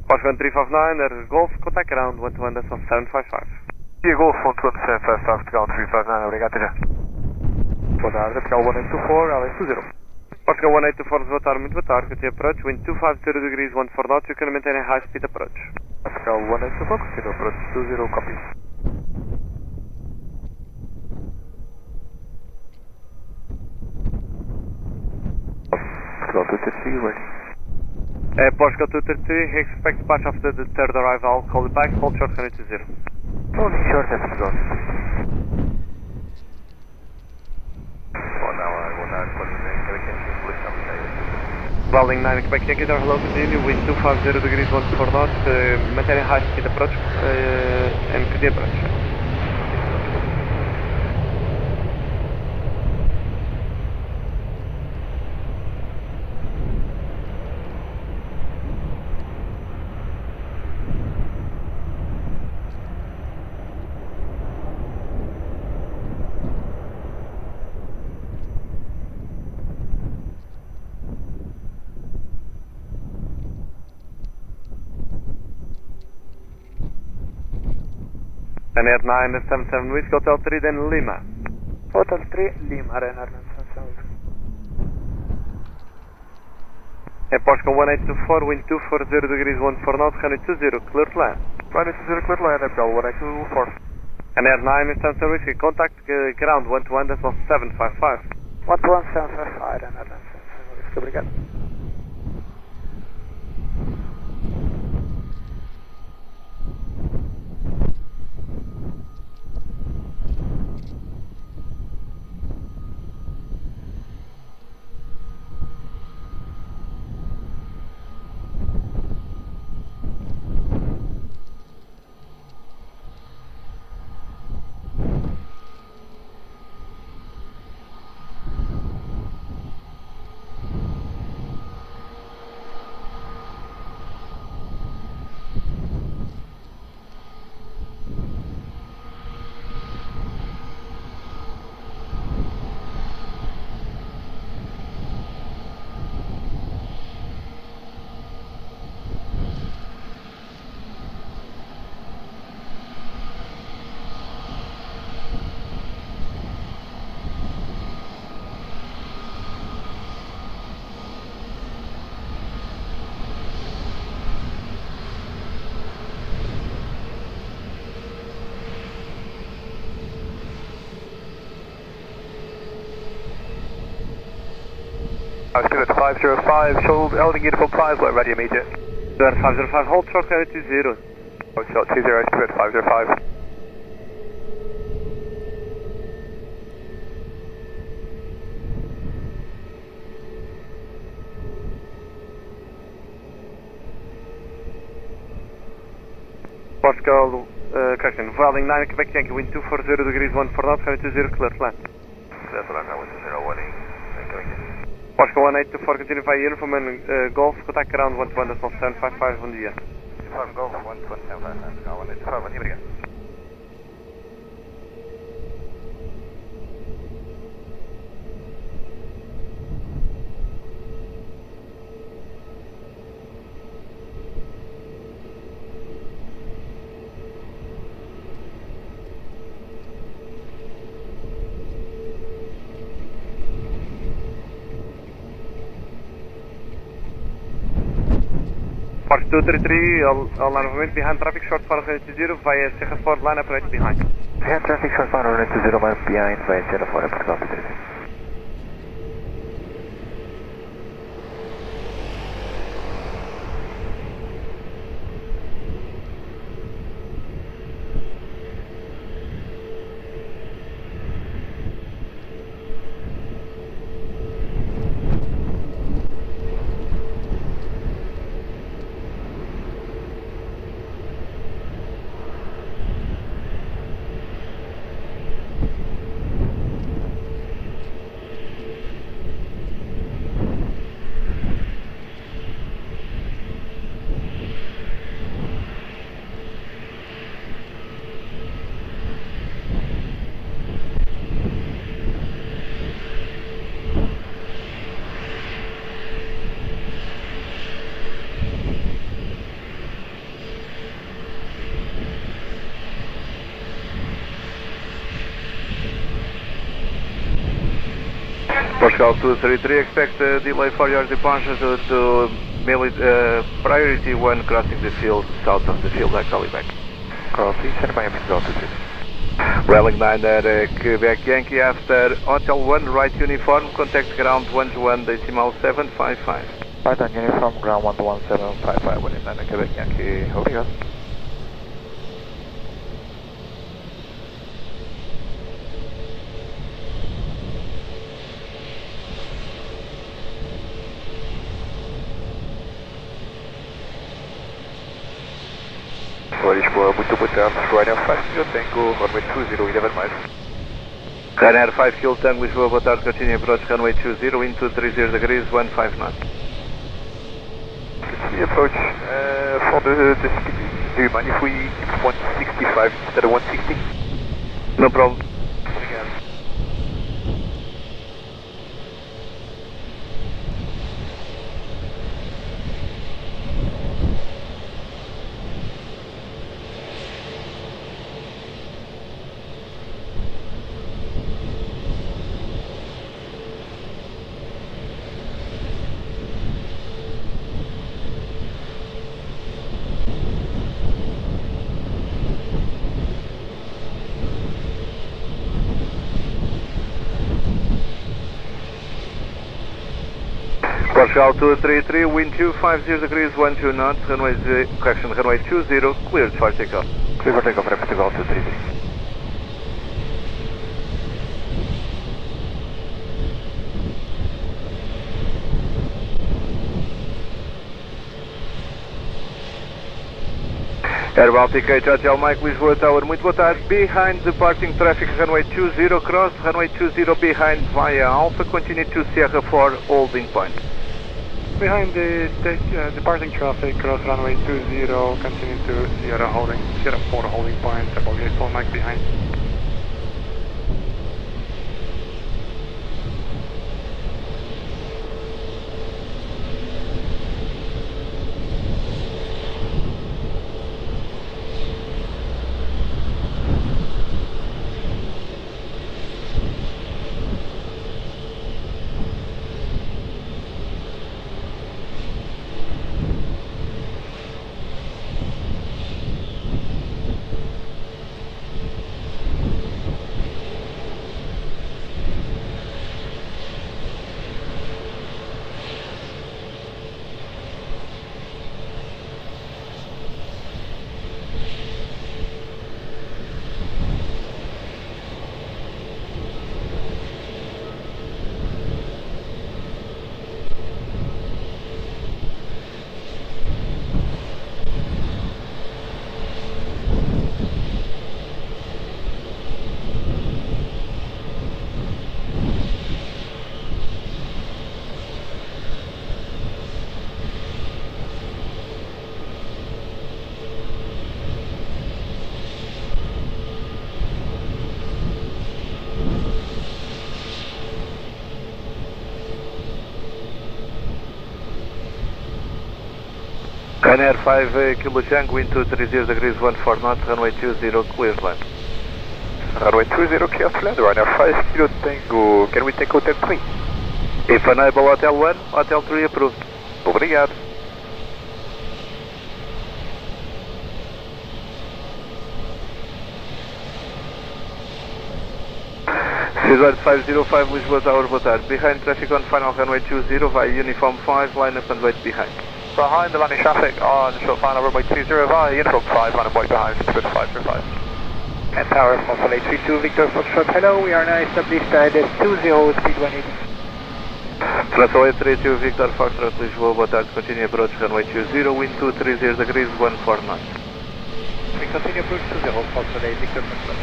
Portugal 359, Air Golf, contact ground 121.755. Dia Golf 121.755, Portugal 359, obrigado, até já. Boa tarde, Portugal 1824, LA 20. Portugal 1824, boa tarde, muito boa tarde, continue approach, wind 250 degrees 14 knots, you can maintain a high speed approach. Portugal 1824, continue approach 20, copy. Portugal 233, ready. Portugal 233, expect dispatch after the third arrival, call it back, hold short, runway 20. Holding short, Portugal 233. Welding 9, Quebec Yankee, hello, continue, wind 250 degrees 14 knots, maintain a high speed approach, and continue approach. And Air 977 Whiskey, Hotel 3, then Lima. Hotel 3, Lima, Air 977 Whiskey. Portugal 1824, wind 240 degrees 14 knots, runway 20, clear land. Runway 20, clear land, Portugal 1824. And Air 977 Whiskey, contact ground 121.755. 121.755, Air 977 Whiskey, obrigado. Spirit 505, holding uniform 5, we're ready immediate. Spirit 505, hold short runway 20. Hold short 20, Spirit 505. Portugal, correction, Vowing 9, Quebec Yankee, wind 240 degrees, 14 knots, runway 20, clear to land. Clear to land now, 120, going in. Portugal 1824, continue via uniform and Golf, contact ground 120.755, bom dia. Uniform Golf 120.755, 185, here we go. Porsche 233, all line of wind behind traffic, short final 20 via Sierra 4, line up right behind. Behind traffic, short final 20, line behind via Sierra 4, Portugal 233. Portugal 233, expect a delay for your departure to priority 1 crossing the field, south of the field, actually back. Crossing, Sierra Miami, Portugal 233. Welling 9 Quebec Yankee, after Hotel 1, right uniform, contact ground 121.755. Right on uniform, ground 11755, Welling 9 Quebec Yankee, holding us. Lisboa, muito boa tarde, Ryanair 5 Kilo Tango, runway 20, 11 miles. Ryanair 5 Kilo Tango, Lisboa, boa tarde, continue approach runway 20, wind 230 degrees, 15 knots. Continue approach for the speed. Do you mind if we keep 165 instead of 160? No problem. Portugal 233, wind 250 degrees, 12 knots, runway 20, cleared for takeoff. Clear for takeoff, Portugal 233. Air Baltic 8 Hotel Mike, Lisboa Tower, muito boa tarde. Behind departing traffic, runway 20, cross, runway 20 behind via Alpha, continue to Sierra 4, holding point. Behind the departing traffic, cross runway 20, continue to Sierra 4 holding point, Aviation Mike behind. Ryanair 5 Kilo Chang, wind 230 degrees 14 knots, runway 20, clear land. Runway 20, clear to land, Ryanair 5 Kilo Tango, can we take Hotel 3? If unable, Hotel 1, Hotel 3 approved. Obrigado. Lisbon 505, Lisboa Tower, boa tarde. Behind traffic on final runway 20 via uniform 5, line up and wait behind. Behind the landing traffic on short final runway 20 via uniform 5, line up wait behind, speed 535. And Tower Consulate 32, Victor Foxtrot, hello, we are now established at 20, speed 180. Consulate 32, Victor Foxtrot, Lisboa, boa tarde. Continue approach runway 20, wind 230 degrees 14 knots. We continue approach 20, Consulate Victor Foxtrot.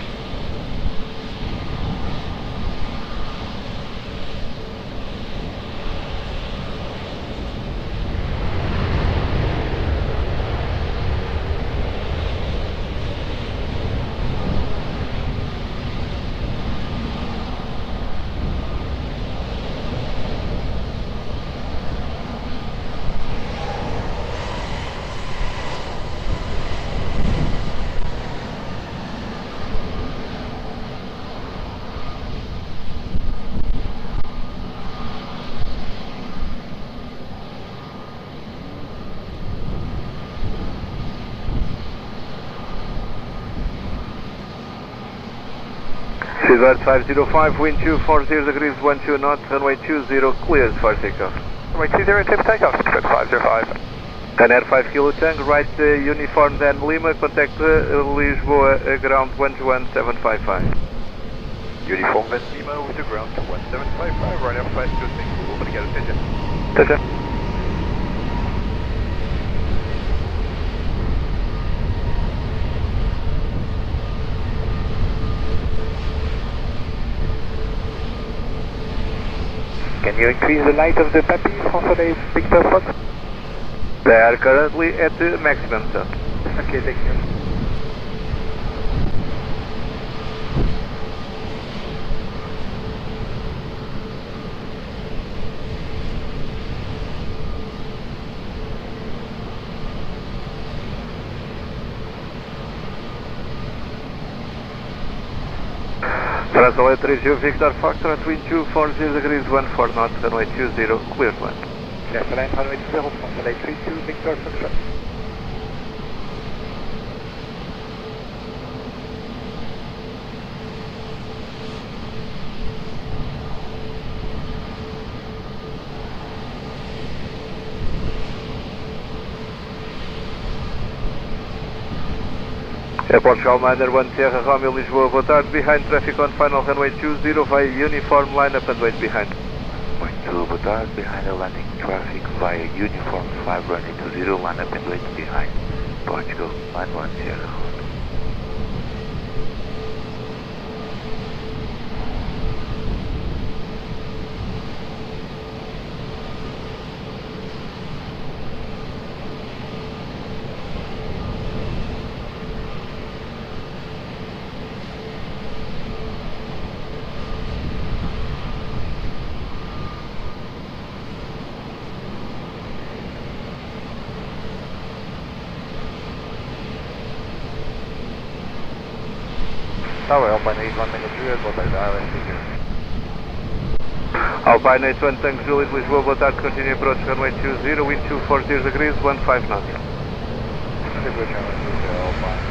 Lisbon 505, wind 240 degrees 12 knots, runway 20, cleared for takeoff. Runway 20, tip takeoff, speed 505. Ryanair 5 Kilo Chang, right uniform Dan Lima, contact Lisboa ground 11755. Uniform Dan Lima with the ground 1755, Ryanair 5 Kilo Chang, obrigado, seja. Seja. Can you increase the light of the puppy, Consulate Victor Fox? They are currently at the maximum, sir. Okay, thank you. Translate 30 Victor Foxtrot, wind 240 degrees 14 knots, runway 20, cleared land. Clear to land, runway 20, Consulate 32, Victor Foxtrot. Airport Commander 1 Sierra Romeo Lisboa, boa tarde. Behind traffic on final runway 20 via uniform line up and wait behind. Point 2, boa tarde. Behind the landing traffic via uniform 5 runway 20, line up and wait behind. Portugal, line 1 Sierra Romeo. Tower, Alpine 81 minutes rear, boa tarde, Aviation. Alpine 81 Tango Juliet Lisboa, boa tarde. Continue approach runway 20, wind 240 degrees 15 knots. Approach runway 20, Alpine.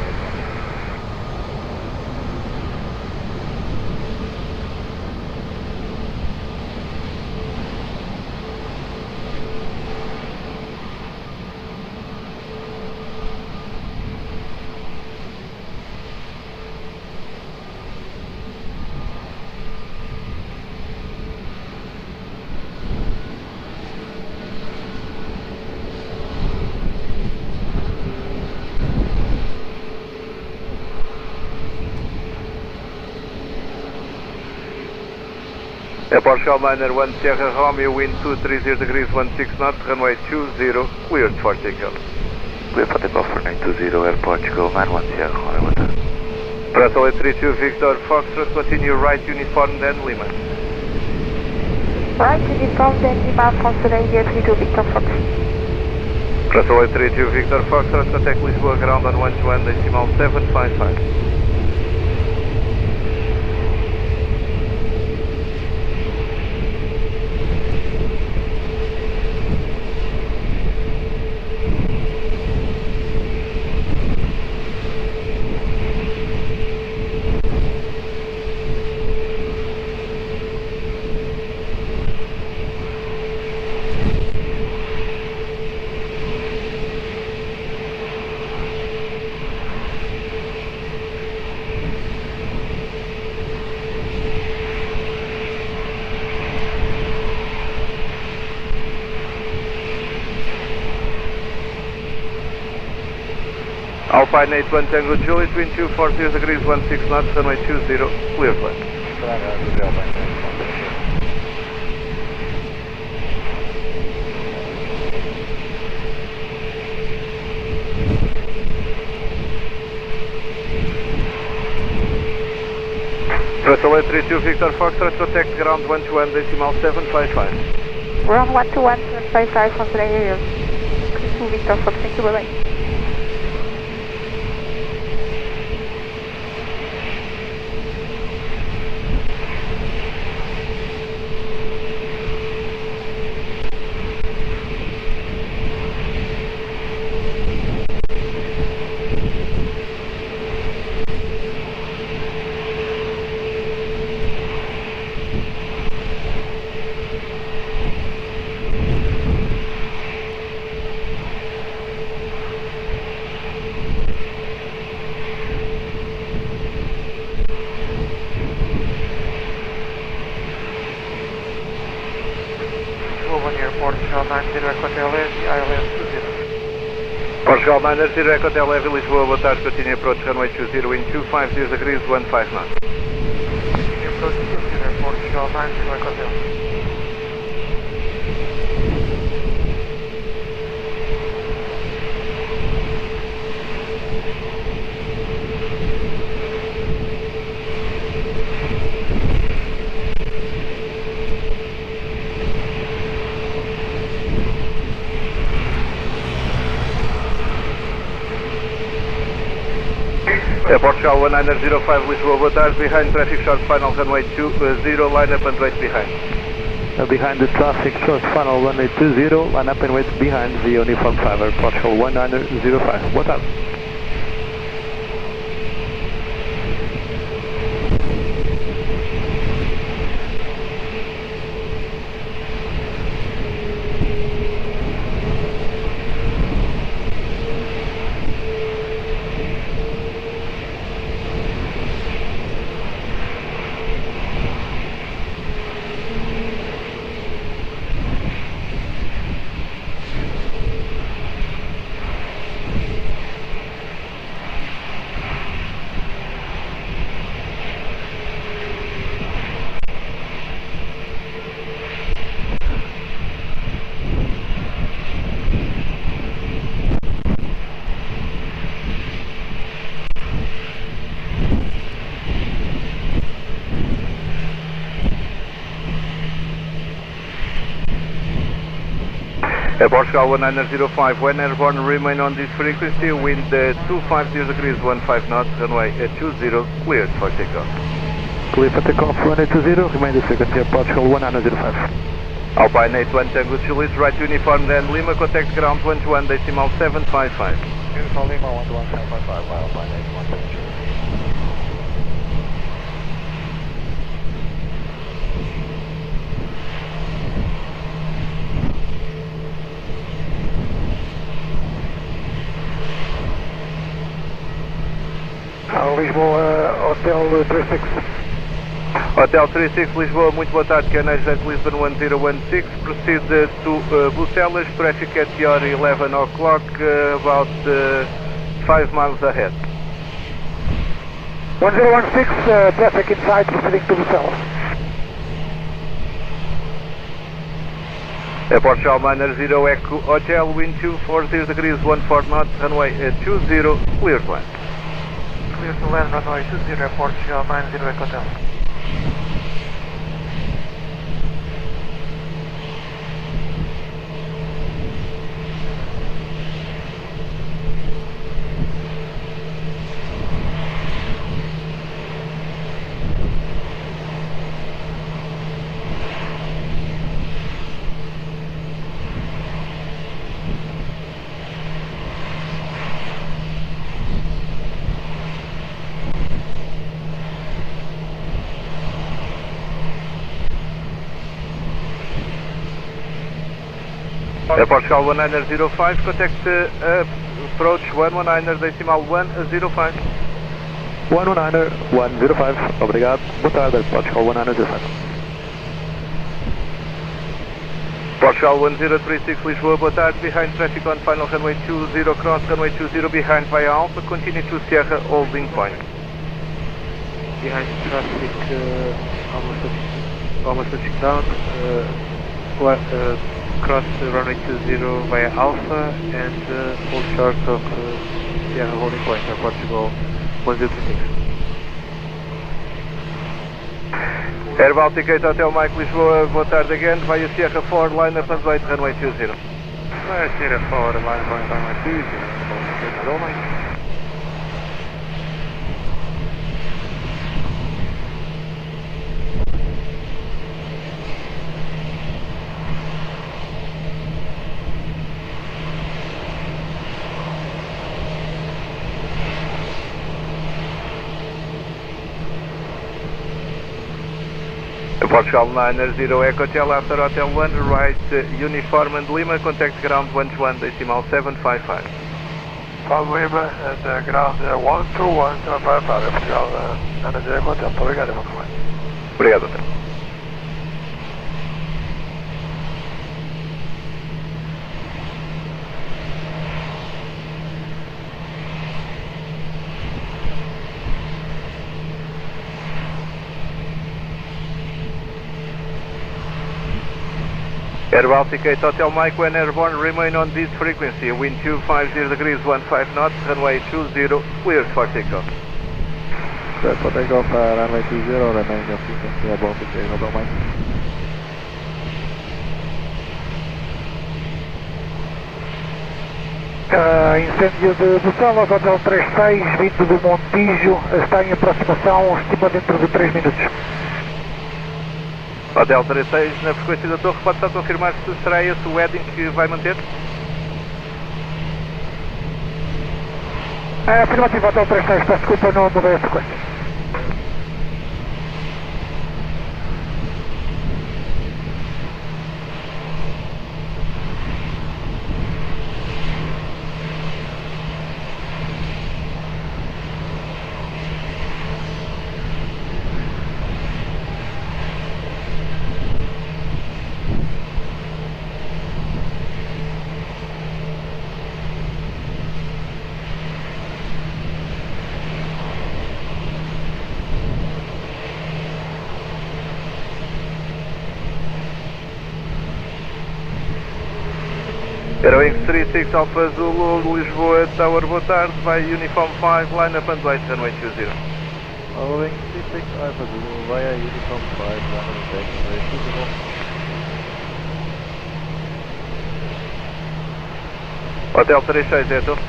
Airport Commander 1 Sierra Romeo, wind 230 degrees 16 knots, runway 20, cleared for takeoff. Clear for takeoff for 920, Airport Commander 1 Sierra Romeo, boa tarde. Translate 32 Victor Foxtrot, continue right uniform Dan Lima. Right uniform Dan Lima, Consulate 32 Victor Fox. Russell 32 Victor Foxtrot, contact Lisboa ground on 121 decimal 755. Alpine 81 Tango Juliet, wind 240 degrees 16 knots, runway 20, clear flight. Russell 32 Victor Foxtrot, contact ground 121 decimal 755. Ground 121 755 from the area. 2 Victor Fox, thank you, bye bye. Portugal 90 Echo Hotel Levy, Lisboa, boa tarde, continue approach runway 20, wind 250 degrees 15 knots. Continue approach 20, Portugal 90 Echo Hotel. Portugal 1905 Lisboa, boa tarde, behind traffic short final runway 20, line up and wait behind. Behind the traffic short final runway 20, line up and wait behind the uniform 5, Portugal 1905, boa tarde. Portugal 1905, when airborne remain on this frequency, wind 250 degrees 15 knots, runway 20, cleared for takeoff. Clear for takeoff, runway 20, remain the frequency, Portugal 1905. Alpine 81 Tango Juliet, right uniform, then Lima, contact ground 121 decimal 755. Uniform Lima 121 755, Alpine 81 Tango Juliet. Lisboa, Hotel 36. Hotel 36, Lisboa, muito boa tarde, Canais at Lisbon 1016, proceed to Bruxelles, traffic at your 11 o'clock, about 5 miles ahead. 1016, traffic inside, proceeding to Bruxelles. Airport Charlemagne 0 Echo Hotel, wind 240 degrees 14 knots, runway 20, clear to land. Clear to land, runway 20, Airport Charlemagne 0 Echo Hotel. Portugal 1905, contact approach 119.105. 119.105, obrigado. Boa tarde, Portugal 1905. Portugal 1036 Lisboa, boa tarde. Behind traffic on final runway 20, cross runway 20 behind via Alpha, continue to Sierra holding point. Behind traffic, almost touching down, cross runway 20 via Alpha and hold short of Sierra holding point, Portugal 1036. Air Baltic 8 Hotel Mike Lisboa, boa tarde again, via Sierra 4, line up and wait, runway 20. Via Sierra 4, line point runway 20, Hotel Mike. Portugal 90 Echo Hotel after Hotel 1, right uniform and Lima, contact ground 121.755. From Lima and ground 121.755, Portugal 90 Echo Hotel, muito obrigado, Obrigado, Hotel. Air Baltic 8 Hotel Mike, when airborne, remain on this frequency, wind 250 degrees, 15 knots, runway 20, cleared for takeoff. Cleared for takeoff, runway 20, remain on frequency, Air Baltic 8 Hotel Mike. Incêndio de Bucelas, Hotel 36, vindo do Montijo, está em aproximação, estima dentro de 3 minutos. Hotel 36, na frequência da torre, pode só confirmar se será esse o heading que vai manter? Afirmativo, Hotel 36, peço desculpa, não mudei a frequência. Aeroings 36 Alpha Zulu, Lisboa Tower, boa tarde, vai Uniform 5, line up and wait, runway 20. Aeroings 36 Alpha Zulu, via Uniform 5, line up and wait, runway 20. Hotel 36, é a torre?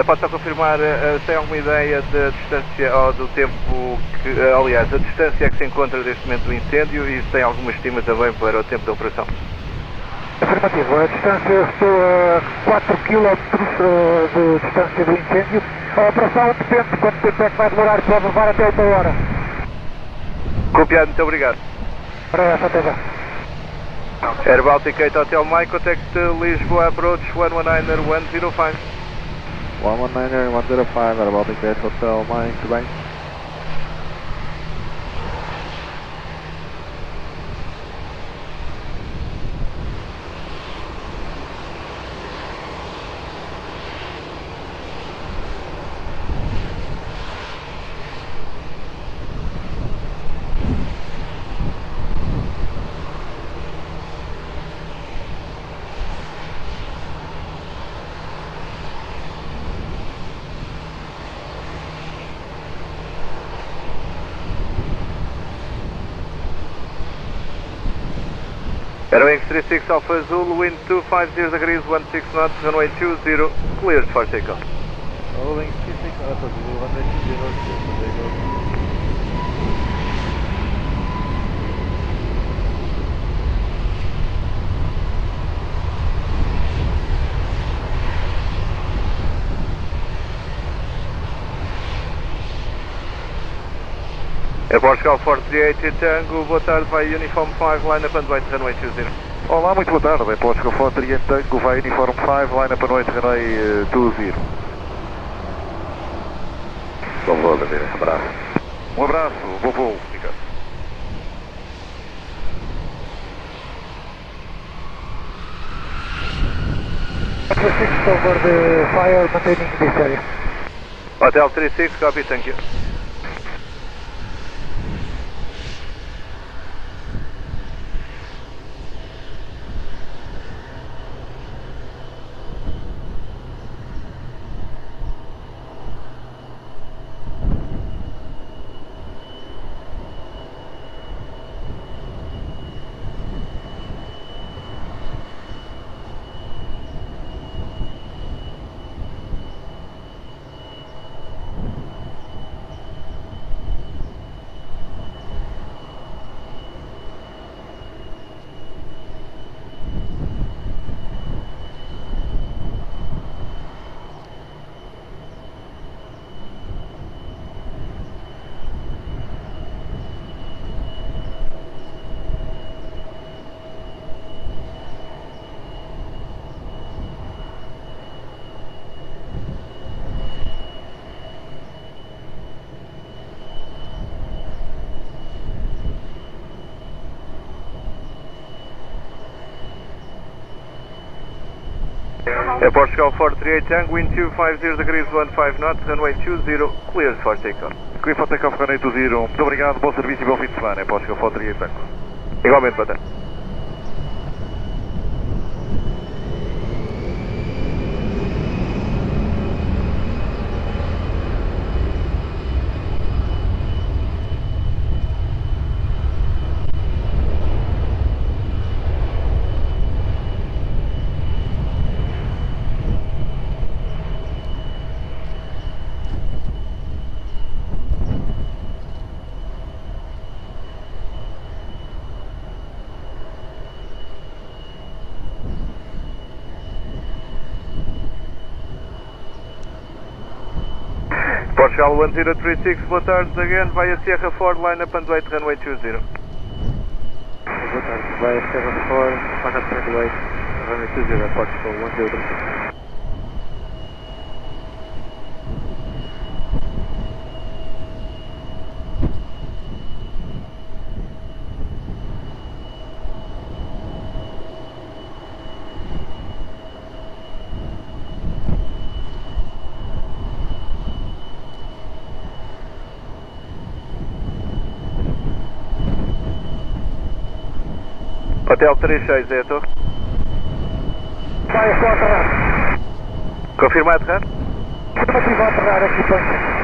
Pode só confirmar se tem alguma ideia da distância ou do tempo que, aliás, a distância que se encontra neste momento do incêndio e se tem alguma estima também para o tempo da operação? Afirmativo, a distância, estou a 4 km de distância do incêndio. A operação depende de quanto tempo é que vai demorar, pode levar até 1 hora. Copiado, muito obrigado. Para essa, até já. Air Baltic 8 Hotel Mike, contact Lisboa approach 119.105. 119.105, Air Baltic 8 Hotel Mike, tudo bem? Aeroings 36 Alpha Zulu, wind 250 degrees, 16 knots, runway 20, cleared for takeoff. Aeroings 36 Alpha Zulu, runway 20, cleared for takeoff. Air Portugal 438 Tango, boa tarde, vai Uniform 5, line up and wait, runway 20. Olá, muito boa tarde. Portugal 438 Tango, vai Uniform 5, line up a noite, runway 20. Bom voo, David, um abraço. Um abraço, bom voo, obrigado. Over the fire, maintaining this area. Hotel 36, copy, thank you. Portugal 438 Tango, wind 250 degrees 15 knots, runway 20, cleared for takeoff. Clear for takeoff, runway 20. Muito obrigado, bom serviço e bom fim de semana. Portugal 438 Tango. Igualmente, boa tarde. Portugal 1036, boa tarde, again, via Sierra 4, line up and wait, runway 20. Boa tarde, via Sierra 4, line up and wait, runway 20, Portugal 1036. Hotel 36, é a torre. Vai, estou a aterrar. Confirma a aterrar? Afirmativo a aterrar, aqui ponto.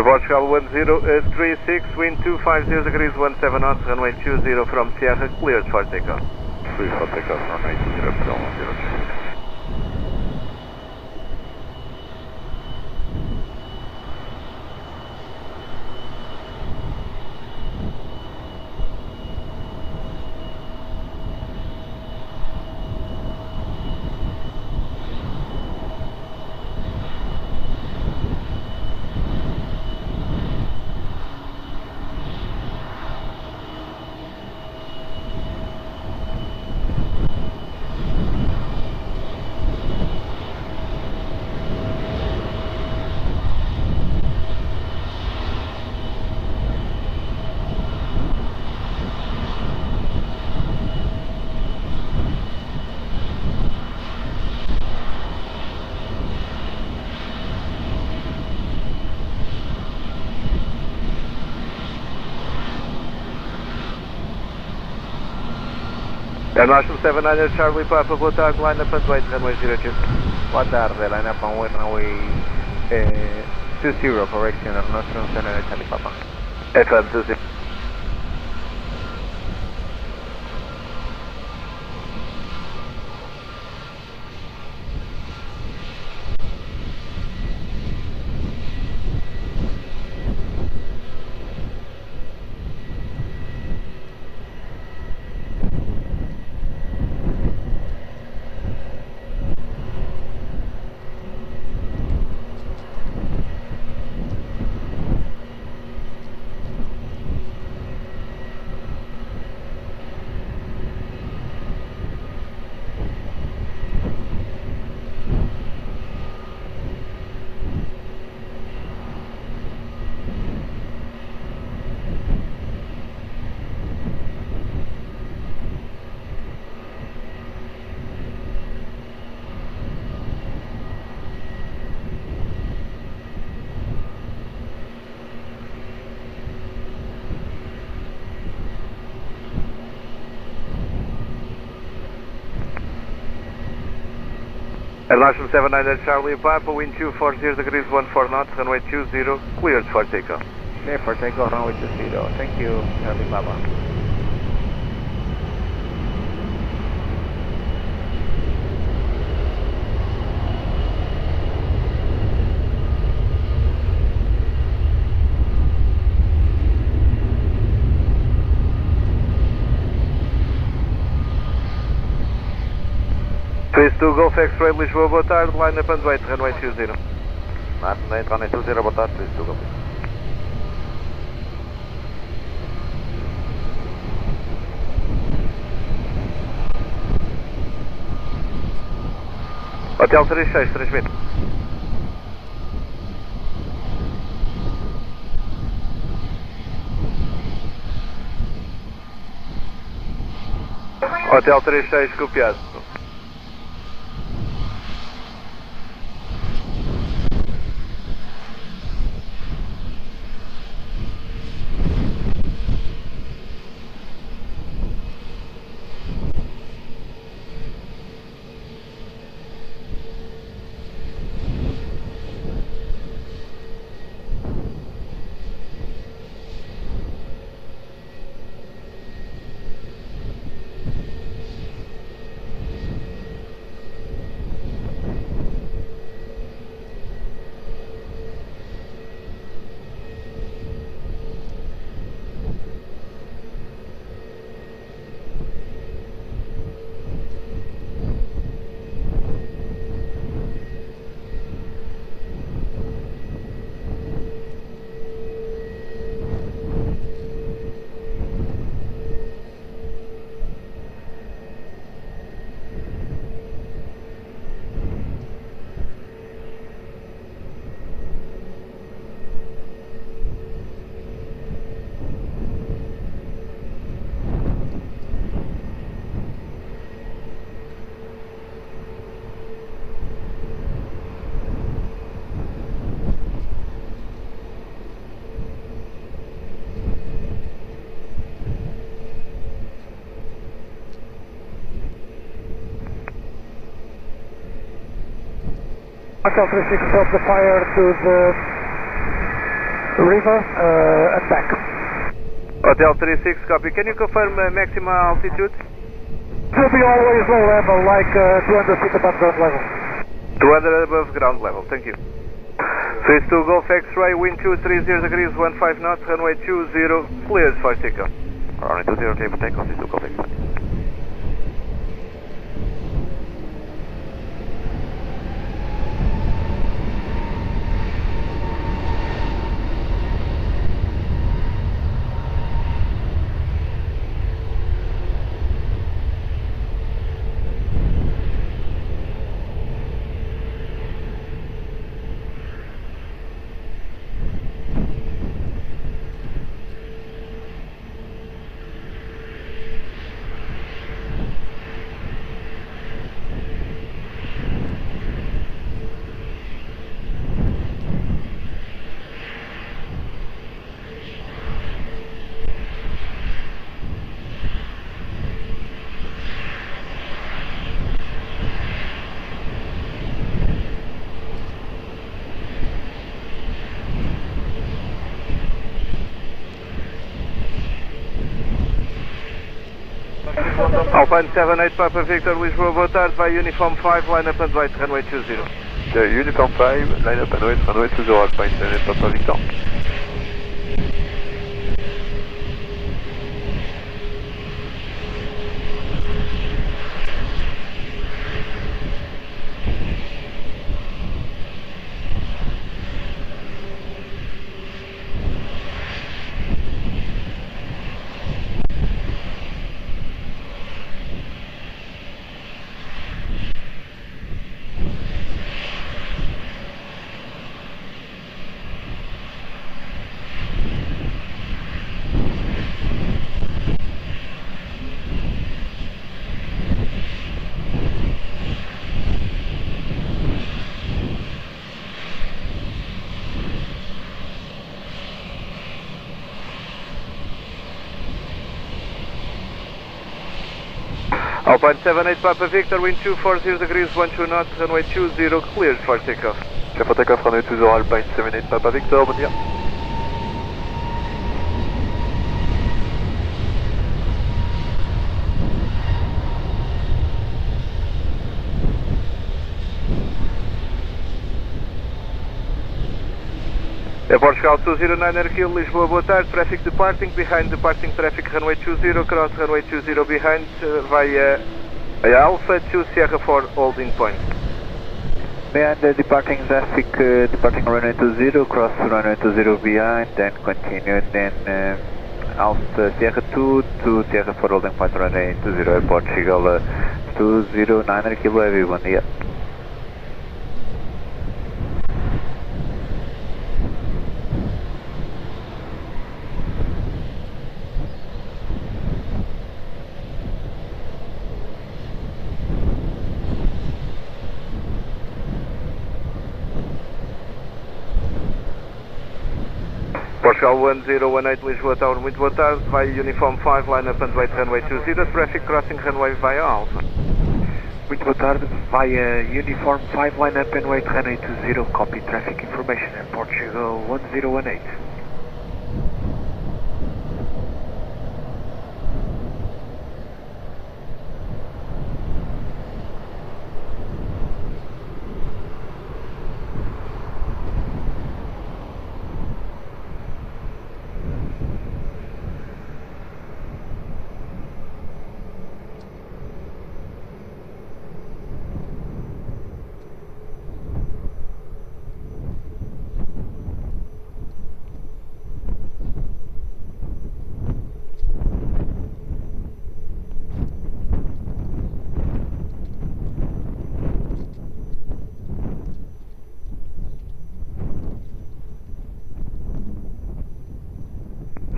Portugal 1036, wind 250 degrees 17 knots, runway 20 from Sierra, cleared for takeoff. Cleared for takeoff, runway 20, Portugal 1036. National 79 Charlie Papa, boa tarde, line up and wait, runway 02. Boa tarde, line up and wait, runway 20, correction, National 79 Charlie Papa. FM 20. Airlines from 79 Charlie Papa, wind 240 degrees 14 knots, runway 20, cleared for takeoff. Clear for takeoff, runway 20. Thank you, Charlie Papa. Please to Golf X-Ray, Lisboa, boa tarde, line up and wait, runway 20. Runway 20, boa tarde, please to Golf. Hotel 36, transmite. Hotel 36, copiado. Hotel 36 stop the fire to the river and back. Hotel 36, copy. Can you confirm maximum altitude? It will be always low level, like 200 feet above ground level. 200 above ground level, thank you. Phase 2 Golf X-Ray, wind 230 degrees 15 knots, runway 20, cleared for takeoff. Runway 20, clear for takeoff, phase 2 Golf X-Ray. Alpine 78 Papa Victor, Lisboa, boa tarde, vai Uniform 5, line up and wait, runway 20. Uniform 5, line up and wait, runway 20, Alpine 78 Papa Victor. Alpine 78 Papa Victor, wind 240 degrees, 12 knots, runway 20, cleared for takeoff. Clear for takeoff, runway 20, Alpine 78 Papa Victor, bon dia. Portugal 209 Airkill, Lisboa, boa tarde, traffic departing, behind departing traffic, runway 20, cross runway 20 behind, via Alpha to Sierra 4 holding point. Behind the departing traffic, departing runway 20, cross runway 20 behind, then continue, then Alpha Sierra 2 to Sierra 4 holding point, runway 20, Portugal 209 Airkill, everyone, yeah. Portugal 1018 Lisboa Tower, muito boa tarde, via Uniform 5, line up and wait runway 20, traffic crossing runway via Alpha. Muito boa tarde, via Uniform 5, line up and wait runway 20, copy traffic information at Portugal 1018.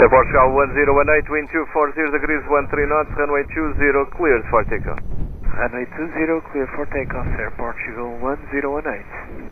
Portugal 1018, wind 240 degrees, 13 knots, runway 20, cleared for takeoff. Runway 20, clear for takeoff, Air Portugal 1018.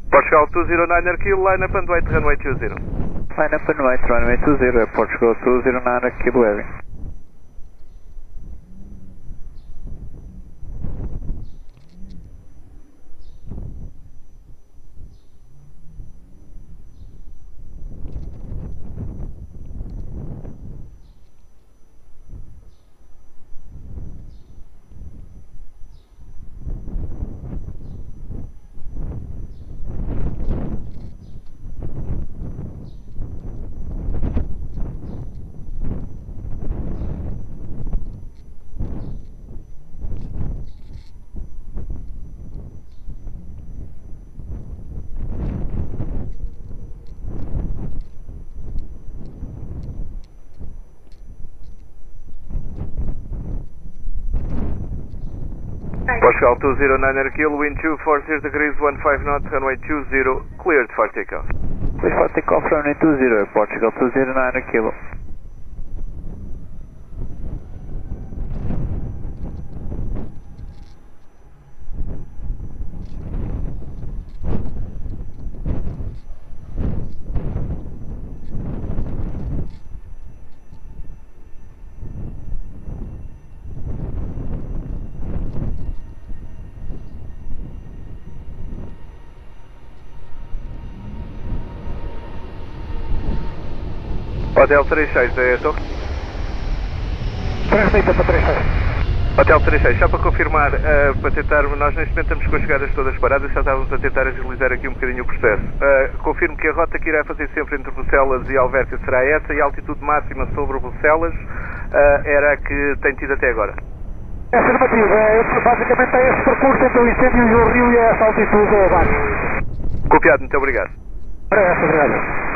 Portugal 209 Airkill, line up and wait runway 20. Line up and wait runway 20, Portugal 209 Airkill, heavy. Portugal 209 kilo, wind 240 degrees, 15 knots, runway 20, cleared for takeoff. Cleared for takeoff, runway 20, Portugal 209 kilo. Hotel 36, é a torre? Transmita para 36. Hotel 36, só para confirmar, para tentar, nós neste momento estamos com as chegadas todas paradas, só estávamos a tentar agilizar aqui um bocadinho o processo. Confirmo que a rota que irá fazer sempre entre Bucelas e Alverca será essa, e a altitude máxima sobre Bucelas era a que tem tido até agora. É afirmativa, basicamente é esse percurso entre o incêndio e o rio e essa altitude abaixo. Copiado, muito obrigado. Para essa, obrigado.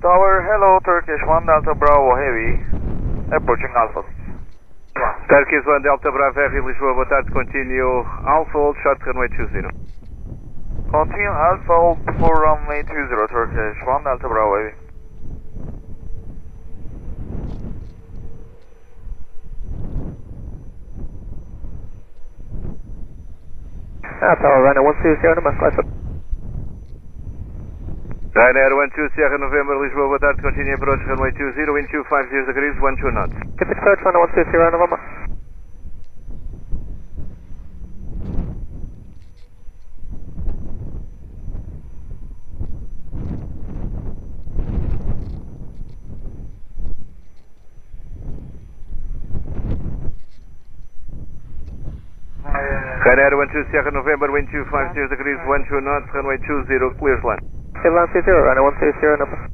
Tower, hello, Turkish 1 Delta Bravo Heavy, approaching Alpha. Turkish 1 Delta Bravo Heavy, Lisboa, boa tarde, continue Alpha, hold short runway 20. Continue Alpha, hold for runway 20, Turkish 1 Delta Bravo Heavy. Tower, runway 120, number 5. Ryanair 12 Sierra November, Lisboa, boa tarde, continue approach runway 20, wind 250 degrees, 12 knots. Keep it search, runway 120, November. Ryanair 12 Sierra November, wind 250 degrees, 12 knots, runway 20, clears line. Line 30, runway 130, number.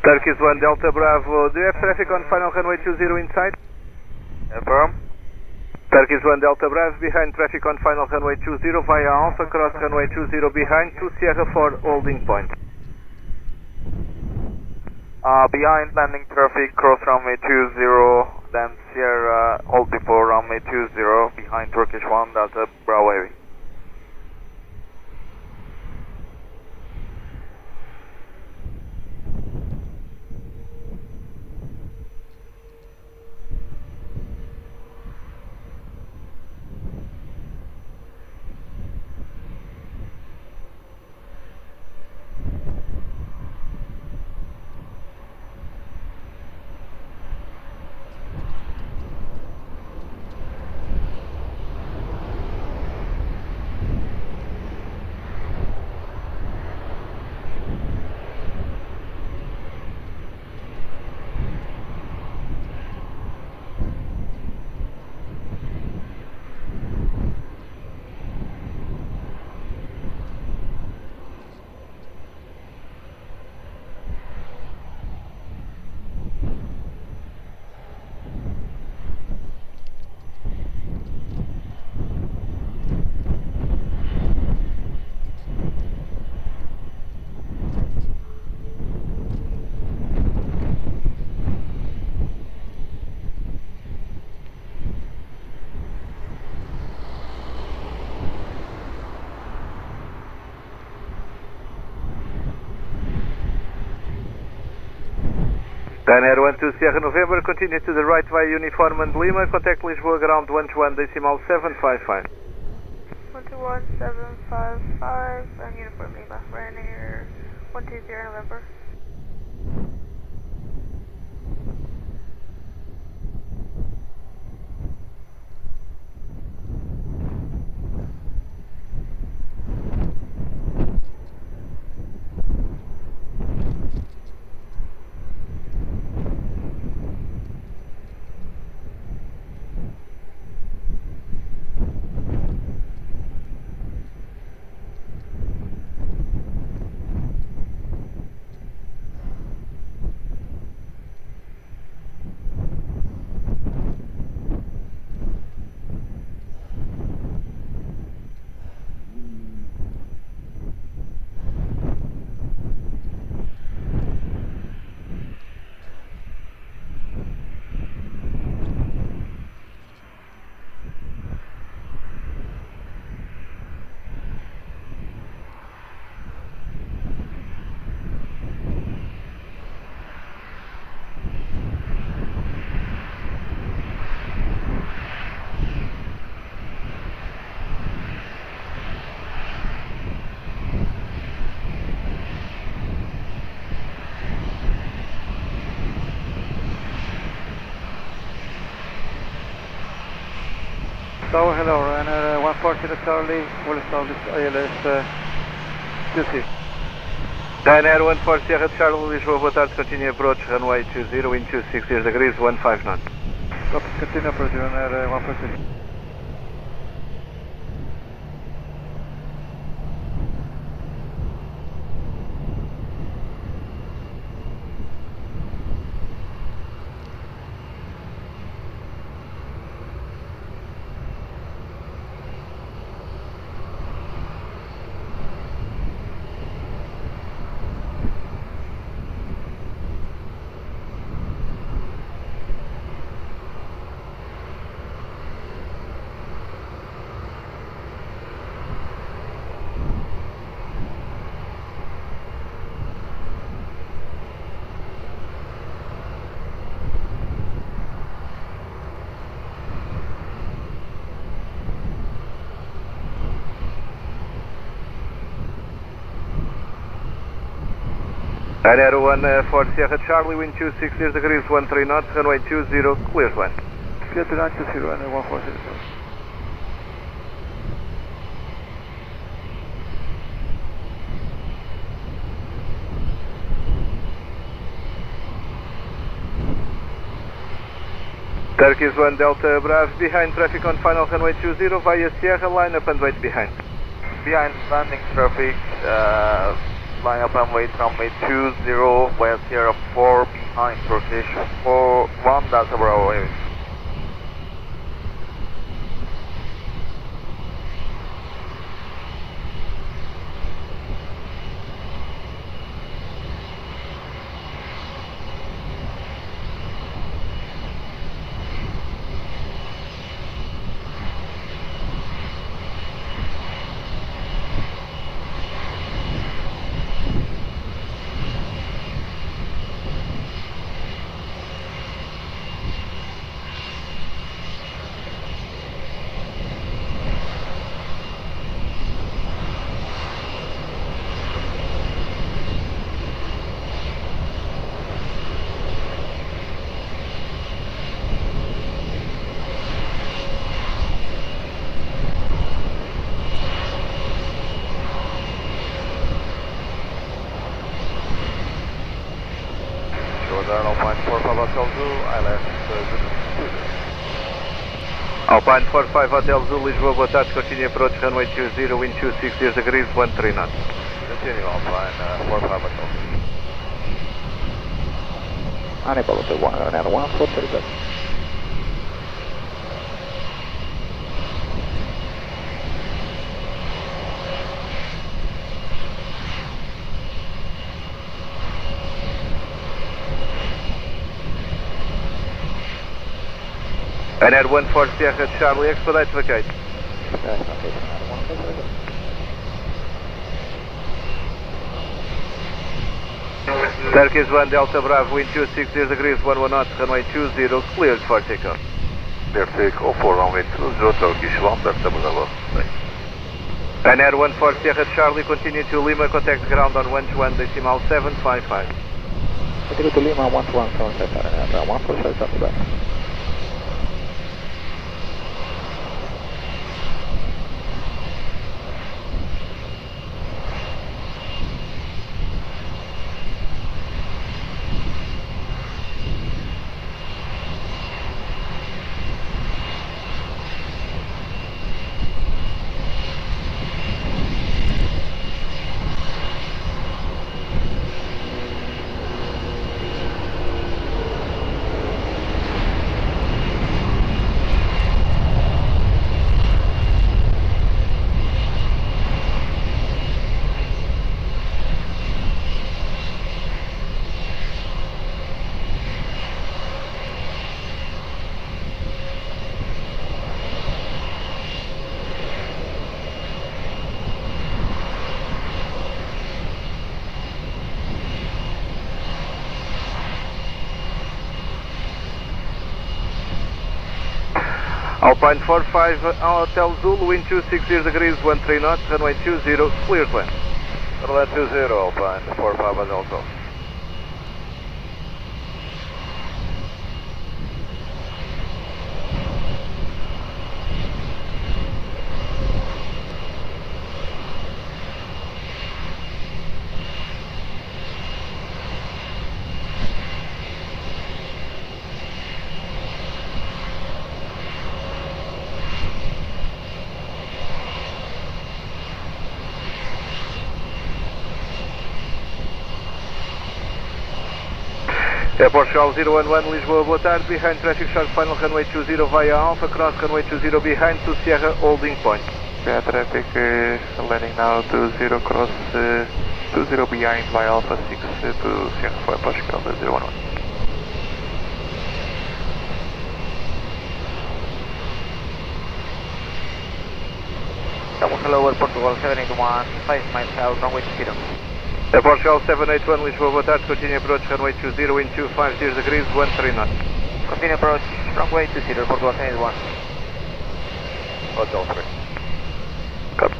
Turkish 1 Delta Bravo, do you have traffic on final runway 20 inside? Affirm. Turkish 1 Delta Bravo, behind traffic on final runway 20 via Alpha, cross runway 20 behind, 2 Sierra 4 holding point. Behind landing traffic, cross runway 20, then Sierra, hold before runway 20, behind Turkish 1 Delta Bravo Heavy. Ryanair 12 Sierra November, continue to the right via Uniform and Lima, contact Lisboa ground 121.755. 121.755 and Uniform Lima, Ryanair 120 November. So, hello, Ryanair 140 Charlie, will establish ILS QC. Ryanair 140 Sierra Charlie, Lisboa, boa tarde, continue approach, runway 20, wind 260 degrees, 15 knots. Copy, continue approach, Ryanair 140. Ryanair 140 Sierra Charlie, wind 260 degrees, 13 knots, runway 20, clear to land. Clear to land, 20, Ryanair 140. Turkish 1 Delta Bravo, behind traffic on final runway 20 via Sierra, line up and wait behind. Behind landing traffic, line up and wait runway 20 via Sierra 4 behind Turkish 1 Delta Bravo. Alpine 45 Hotel Zulu, Lisboa, boa tarde, continue approach, runway 20, wind 260 degrees, 13 knots. Continue Alpine 45 Hotel Zulu. Unable to Ryanair 140, good. Ryanair 140 Sierra Charlie, expedite vacate. Turkish 1 Delta Bravo, wind 260 degrees, 11 knots, runway 20, cleared for takeoff. Clear takeoff for runway 20, Turkish 1 Delta Bravo. Ryanair 14 Sierra Charlie, continue to Lima, contact ground on 121.755. Continue to Lima, 121.755, 147. Alpine 45, Hotel Zulu, wind 260 degrees, 13 knots, runway 20, clear to land. Runway 20, Alpine 45 Hotel Zulu. Airport Charles 011 Lisboa, boa tarde, behind traffic short final runway 20 via Alpha, cross runway 20 behind to Sierra holding point. Yeah, traffic landing now 20 cross 20 behind via Alpha 6 to Sierra 4 Portugal 011. Hello, Portugal 781, 5 miles out, runway 20. Airport Charles 781 Lisboa, boa tarde, continue approach runway 20, wind 250 degrees, 13 knots. Continue approach runway 20, Portugal 781. Hotel 3. Copy.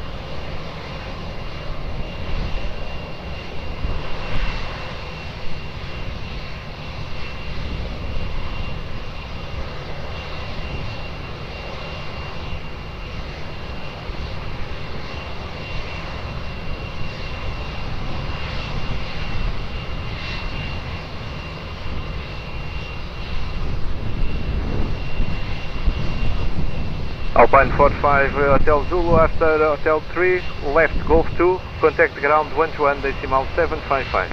Alpine 45 Hotel Zulu after Hotel 3, left Golf 2, contact ground 121.755.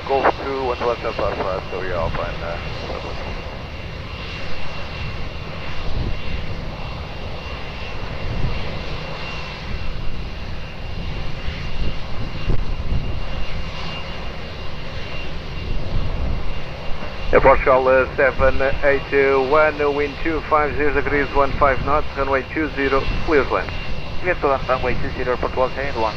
Golf 2, 121.755, so yeah, Alpine. Airport Charles 781, wind 250 degrees, 15 knots, runway 20, clear to land. Clear to land, runway 20, Portugal 781.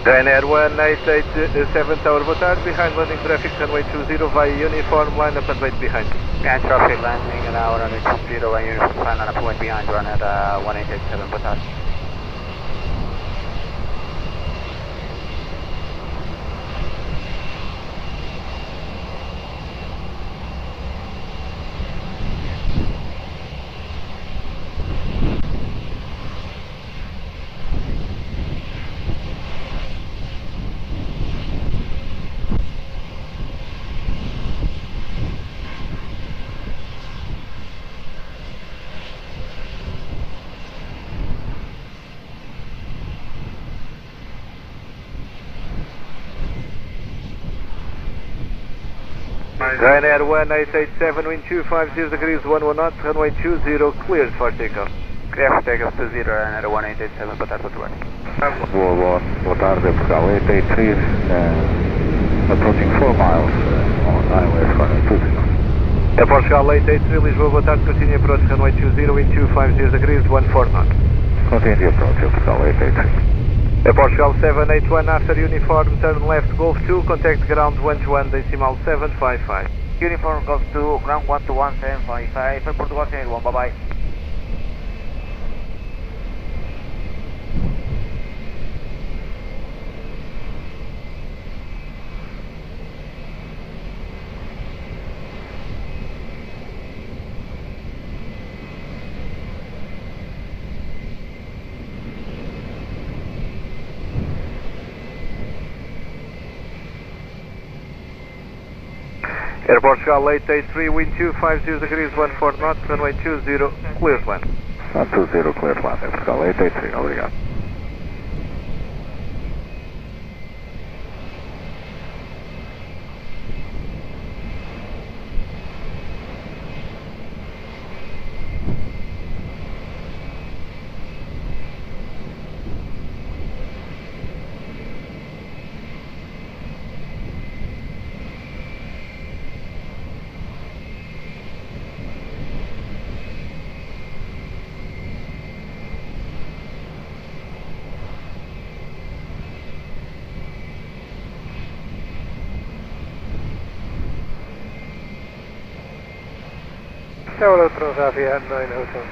Ryanair 1887 Tower, boa tarde, behind landing traffic runway 20 via uniform line up and wait behind. Behind traffic landing now runway 20 via uniform line up and wait behind, run at 1887, boa tarde. Ryanair 1887, wind 250 degrees, 11 knots, runway 20, cleared for takeoff. Clear for takeoff 20, Ryanair 1887, boa tarde, Portugal. Boa tarde, Portugal 883, approaching 4 miles on highway runway 20. Portugal 883, Lisboa, boa tarde, continue approach runway 20, wind 250 degrees, 14 knots. Continue approach, Portugal 883. Portugal 781, after uniform, turn left, Golf 2, contact ground 121.755. Uniform Golf 2, ground 121.755, Portugal 781, bye bye. Portugal 883, wind 250 degrees, 14 knots, runway 20, clear land. 20, clear land, Portugal 883, obrigado. Hello, Transavia 9 Hotel.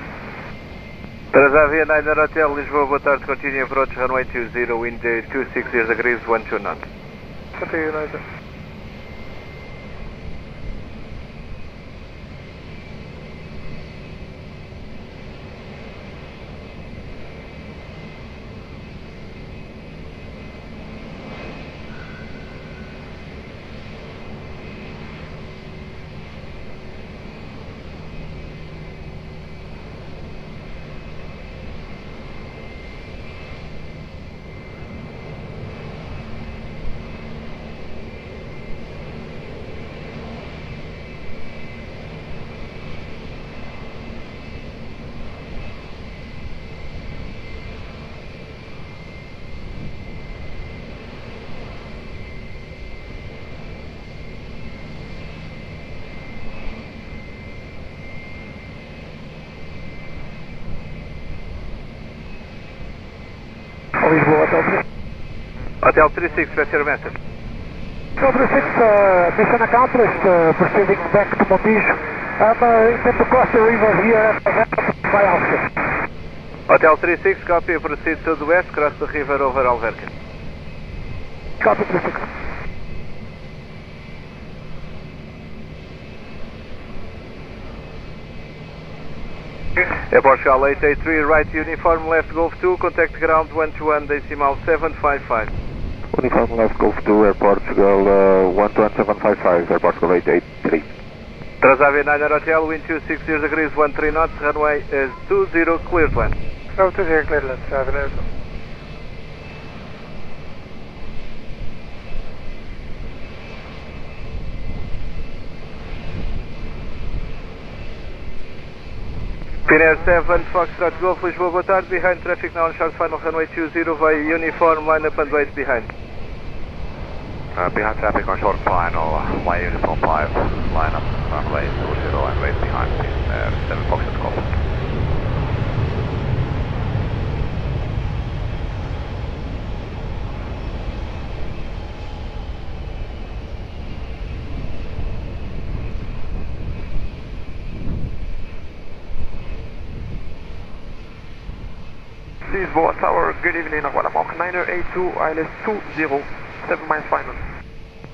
Transavia 9 Hotel, Lisboa, boa tarde, continue approach runway 20, wind 260 degrees, 12 knots. Continue, United. Lisboa, Hotel 36, that's your message. Hotel 36, mission accomplished, proceeding back to Montijo. Intend to cross the river here by Alpha. Hotel 36, copy, proceed to the west, cross the river over Alverca. Copy 36. Portugal 883, right uniform, left Golf 2, contact ground 121.755. Uniform left Golf 2, Air Portugal 12755, Air Portugal 883. Transavia 9 Hotel, wind 260 degrees, 13 knots, runway 20, cleared land. 20, cleared land, 7 Finnair 7, Foxtrot Golf, Lisboa, boa tarde, behind traffic now on short final runway 20 via uniform, line up and wait behind. Behind traffic on short final, via uniform 5, line up, runway 20 and wait behind, 7 Foxtrot Golf. Lisboa Tower, good evening, Aguadamok 982, ILS 20, 7 miles final.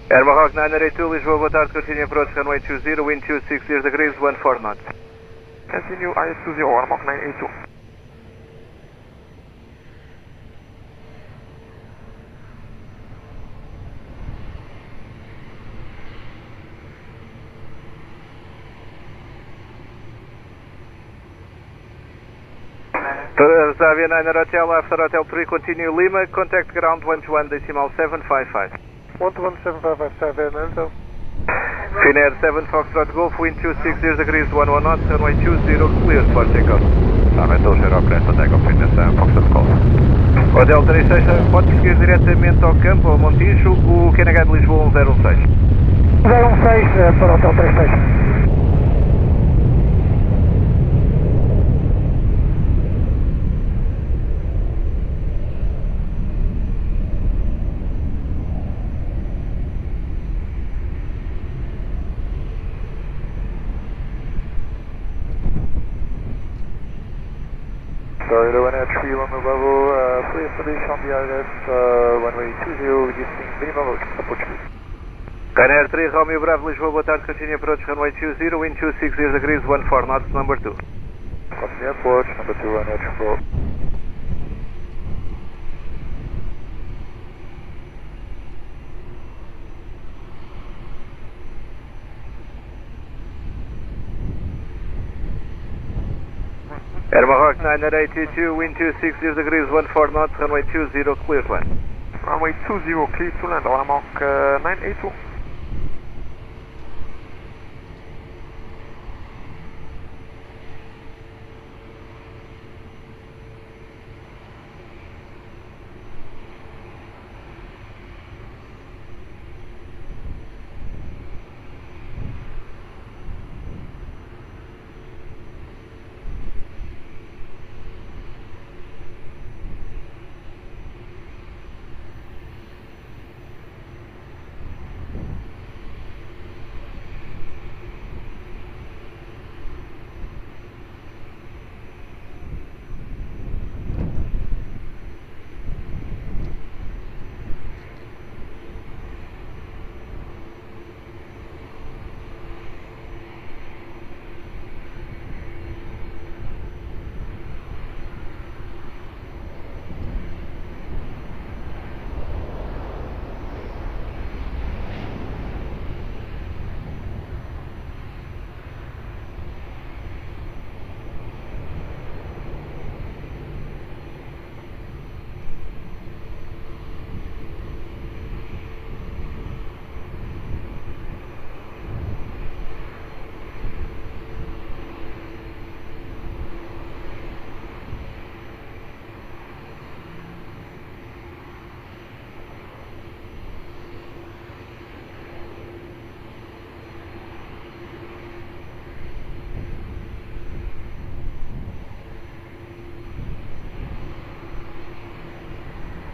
Air Mohawk 982, Lisboa, boa tarde, continue approach runway 20, wind 260 degrees, 14 knots. Continue ILS 20, Aguadamok 982. Transavia 9 Hotel, after Hotel 3, continue Lima, contact ground 121.755. 121.755, 7 Hotel. Finnair 7 Foxtrot Golf, wind 260 degrees, 11 knots, runway 20, cleared for takeoff. Runway 20, cleared for takeoff, Finnair 7 Foxtrot Golf. Hotel 36, pode seguir diretamente ao campo, ao Montijo, o QNH de Lisboa 116. 016 para o Hotel 36. Sorry, the 183 Loma Bravo, free position on the ILS, runway 20, reducing minimum altitude, Portuguese. Ryanair 3, Romeo Bravo, Lisboa, boa tarde, continue approach, runway 20, wind 260 degrees, 14 knots, number 2. Cross the airport, number 2, Ryanair 34. Airmark 982, wind 260 degrees, 14 knots, runway 20, clear to land. Runway 20, clear to land, Airmark 982.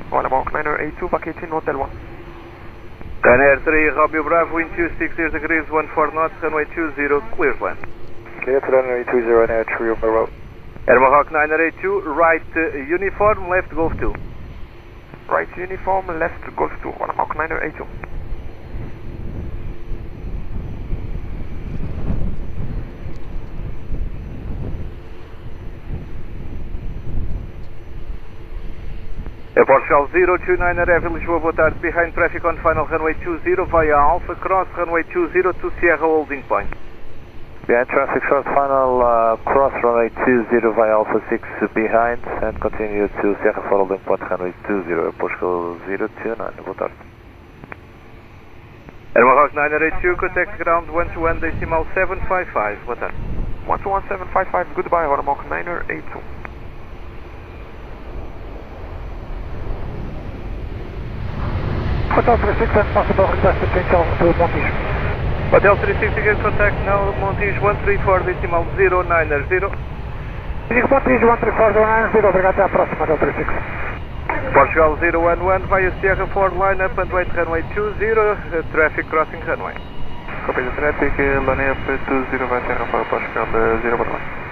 Airmark 982, vacating Hotel 1. Ryanair 3, Romeo Bravo, wind 260 degrees, 14 knots, runway 20, clear to land. Clear to runway 20, Ryanair 3 on the road. Airmark 982, right uniform, left Golf 2. Right uniform, left Golf 2, Airmark 982. Portugal 029 Aviation Lisboa, boa tarde, behind traffic on final runway 20 via Alpha, cross runway 20 to Sierra holding point. Behind traffic short final, cross runway 20 via Alpha 6 behind and continue to Sierra holding point runway 20, Portugal 029, boa tarde. Airmark 982, contact ground 121 decimal 755, boa tarde. 121.755, goodbye, Airmark 982. Hotel 36 and possible request potential to Montijo. Hotel 36 again, contact now Montijo 134 decimal 090. Montijo 134 090, obrigado, até a próxima, Hotel 36. Portugal 011 via Sierra 4 line up and wait runway 20, traffic crossing runway. Copy the traffic, line up 20 via Sierra 4, Portugal 011.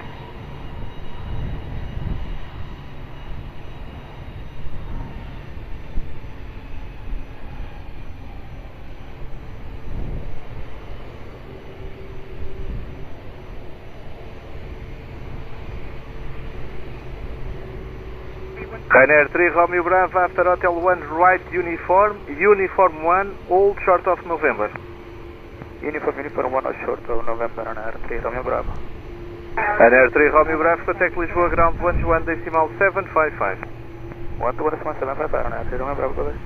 Ryanair 3, Romeo Bravo, after Hotel 1, right uniform, uniform 1, hold short of November. Uniform 1, short of November, Ryanair 3, Romeo Bravo. Ryanair 3, Romeo Bravo, contact Lisboa, ground 121 decimal 755. 121 decimal 755, Ryanair 3, Romeo Bravo, go ahead.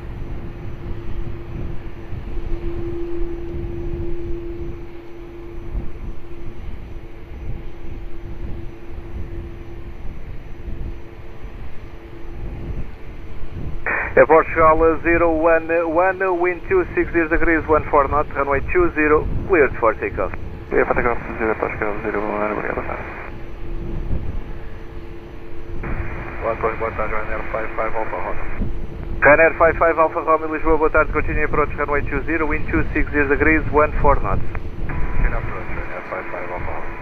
Portugal 011, wind 260 degrees, 14 knots, runway 20, cleared for takeoff. Clear for takeoff, 0 Portugal 011, obrigado, boa tarde. Boa tarde, Ryanair 55 Alpha Romeo. Ryanair 55 Alpha Romeo, Lisboa, boa tarde, continue approach, runway 20, wind 260 degrees, 14 knots. Continue approach, Ryanair 55 Alpha Romeo.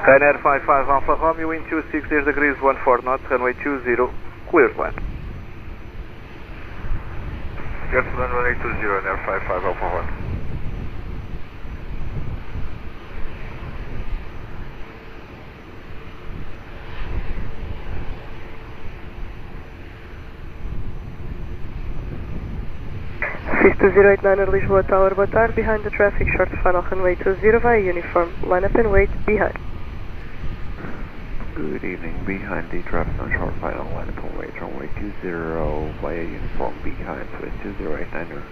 Ryanair 55 Alpha Romeo, wind 260 degrees, 14 knots, runway 20, cleared land. Cleared to runway 20, Ryanair 55 Alpha Romeo. Swiss 2089 at Lisboa Tower, boa tarde, behind the traffic, short final runway 20 via uniform, line up and wait, behind. Good evening, behind the traffic on short final, line up and wait, runway 20 via uniform, behind Swiss 2089er.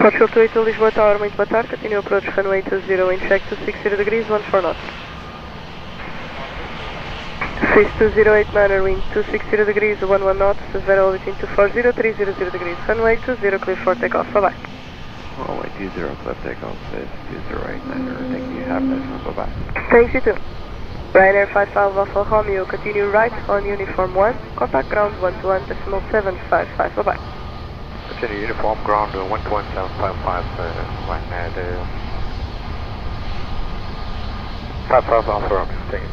Portugal 28 Lisboa Tower, muito boa tarde, continue approach runway 20, wind check 260 degrees, 14 knots. Swiss 2089er, wind 260 degrees, 11 knots, variable between 240, 300 degrees, runway 20, clear for takeoff, bye bye. Runway 20, clear takeoff, Swiss 2089er, thank you, have a nice one, bye bye. Thanks, you too. Ryanair 55 Alpha Romeo, continue right on uniform 1, contact ground 121.755, bye bye. Continue uniform ground 1.755, Ryanair 55 Alpha Romeo, thank you.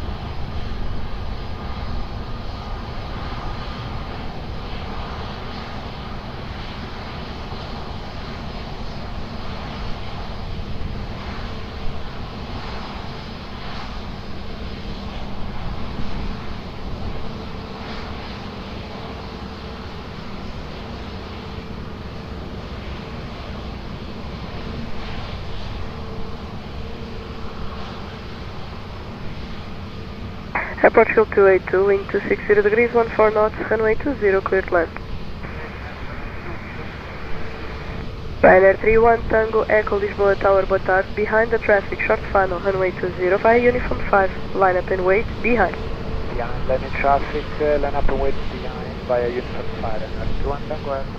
Portugal 282, wind 260 degrees, 14 knots, runway 20, cleared land. Ryanair 31 Tango Echo Lisboa Tower, boa tarde, behind the traffic, short final, runway 20 via uniform 5, line up and wait, behind. Behind landing traffic, line up and wait behind via uniform 5, Ryanair 31 Tango Echo.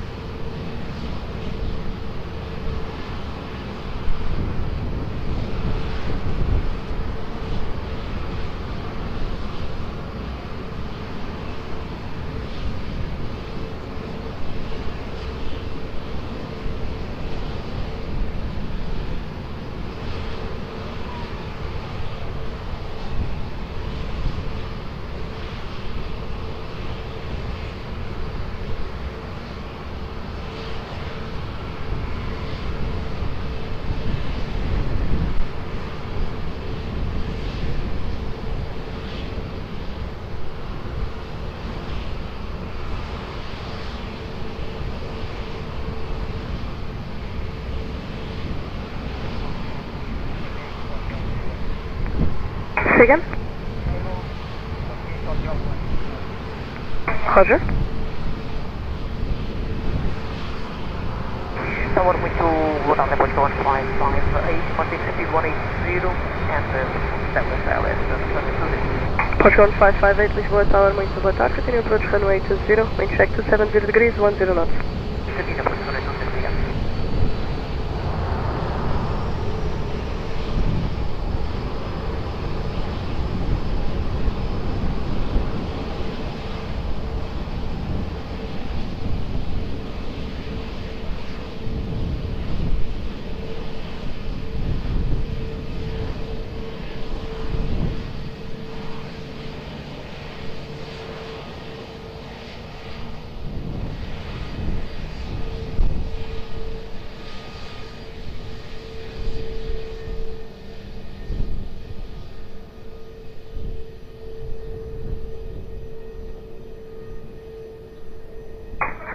Say again? Roger. Tower muito boa tarde, Portugal 155, 180, 180, and 7 LS, Portugal 1558, Lisboa Tower, muito boa tarde, continue approach runway 20, wind check 270 degrees, 10 knots. Continue approach runway 20, obrigado.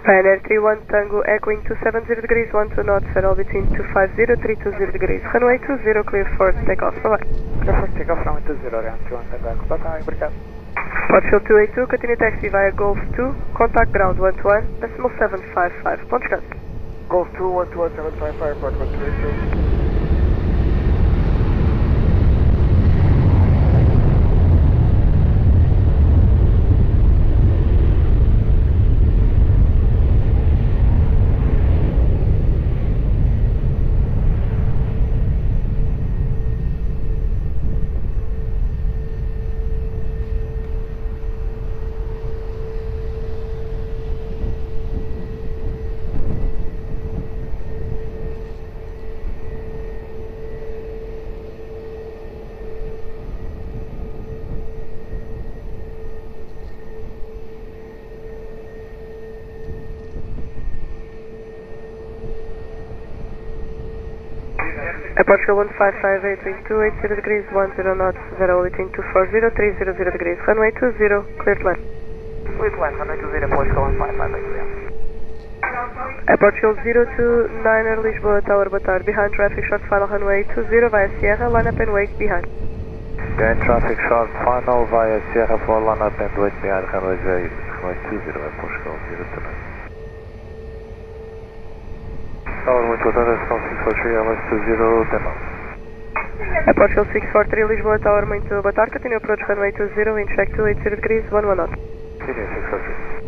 Ryanair 31 Tango echoing 270 degrees, 12 knots, settle between 250, 320 degrees. Runway 20, clear for takeoff. Bye-bye. Clear for takeoff, runway 20, Ryanair 31 Tango echo. Bye-bye, obrigado. Portugal 282, continue taxi via Golf 2, contact ground 121, 755, ponto chegado. Golf 2, 121, 755, Portugal 282. Portugal 1558, wind 280 degrees, 10 knots, 0 between 240, 300 degrees. Runway 20, clear to land. Clear to land, runway 20, Portugal 1558, obrigado. Portugal 029 Lisboa Tower, boa tarde. Behind traffic, short final runway 20 via Sierra, line up and wait behind. Behind traffic, short final via Sierra for line up and wait behind runway 20, Portugal 029. Tower, muito boa tarde, Atenção 643, LS 20, 10 knots. Portugal 643 Lisboa Tower, muito boa tarde. Continue approach runway 20, wind check 280 degrees, 11 knots. Continue 643.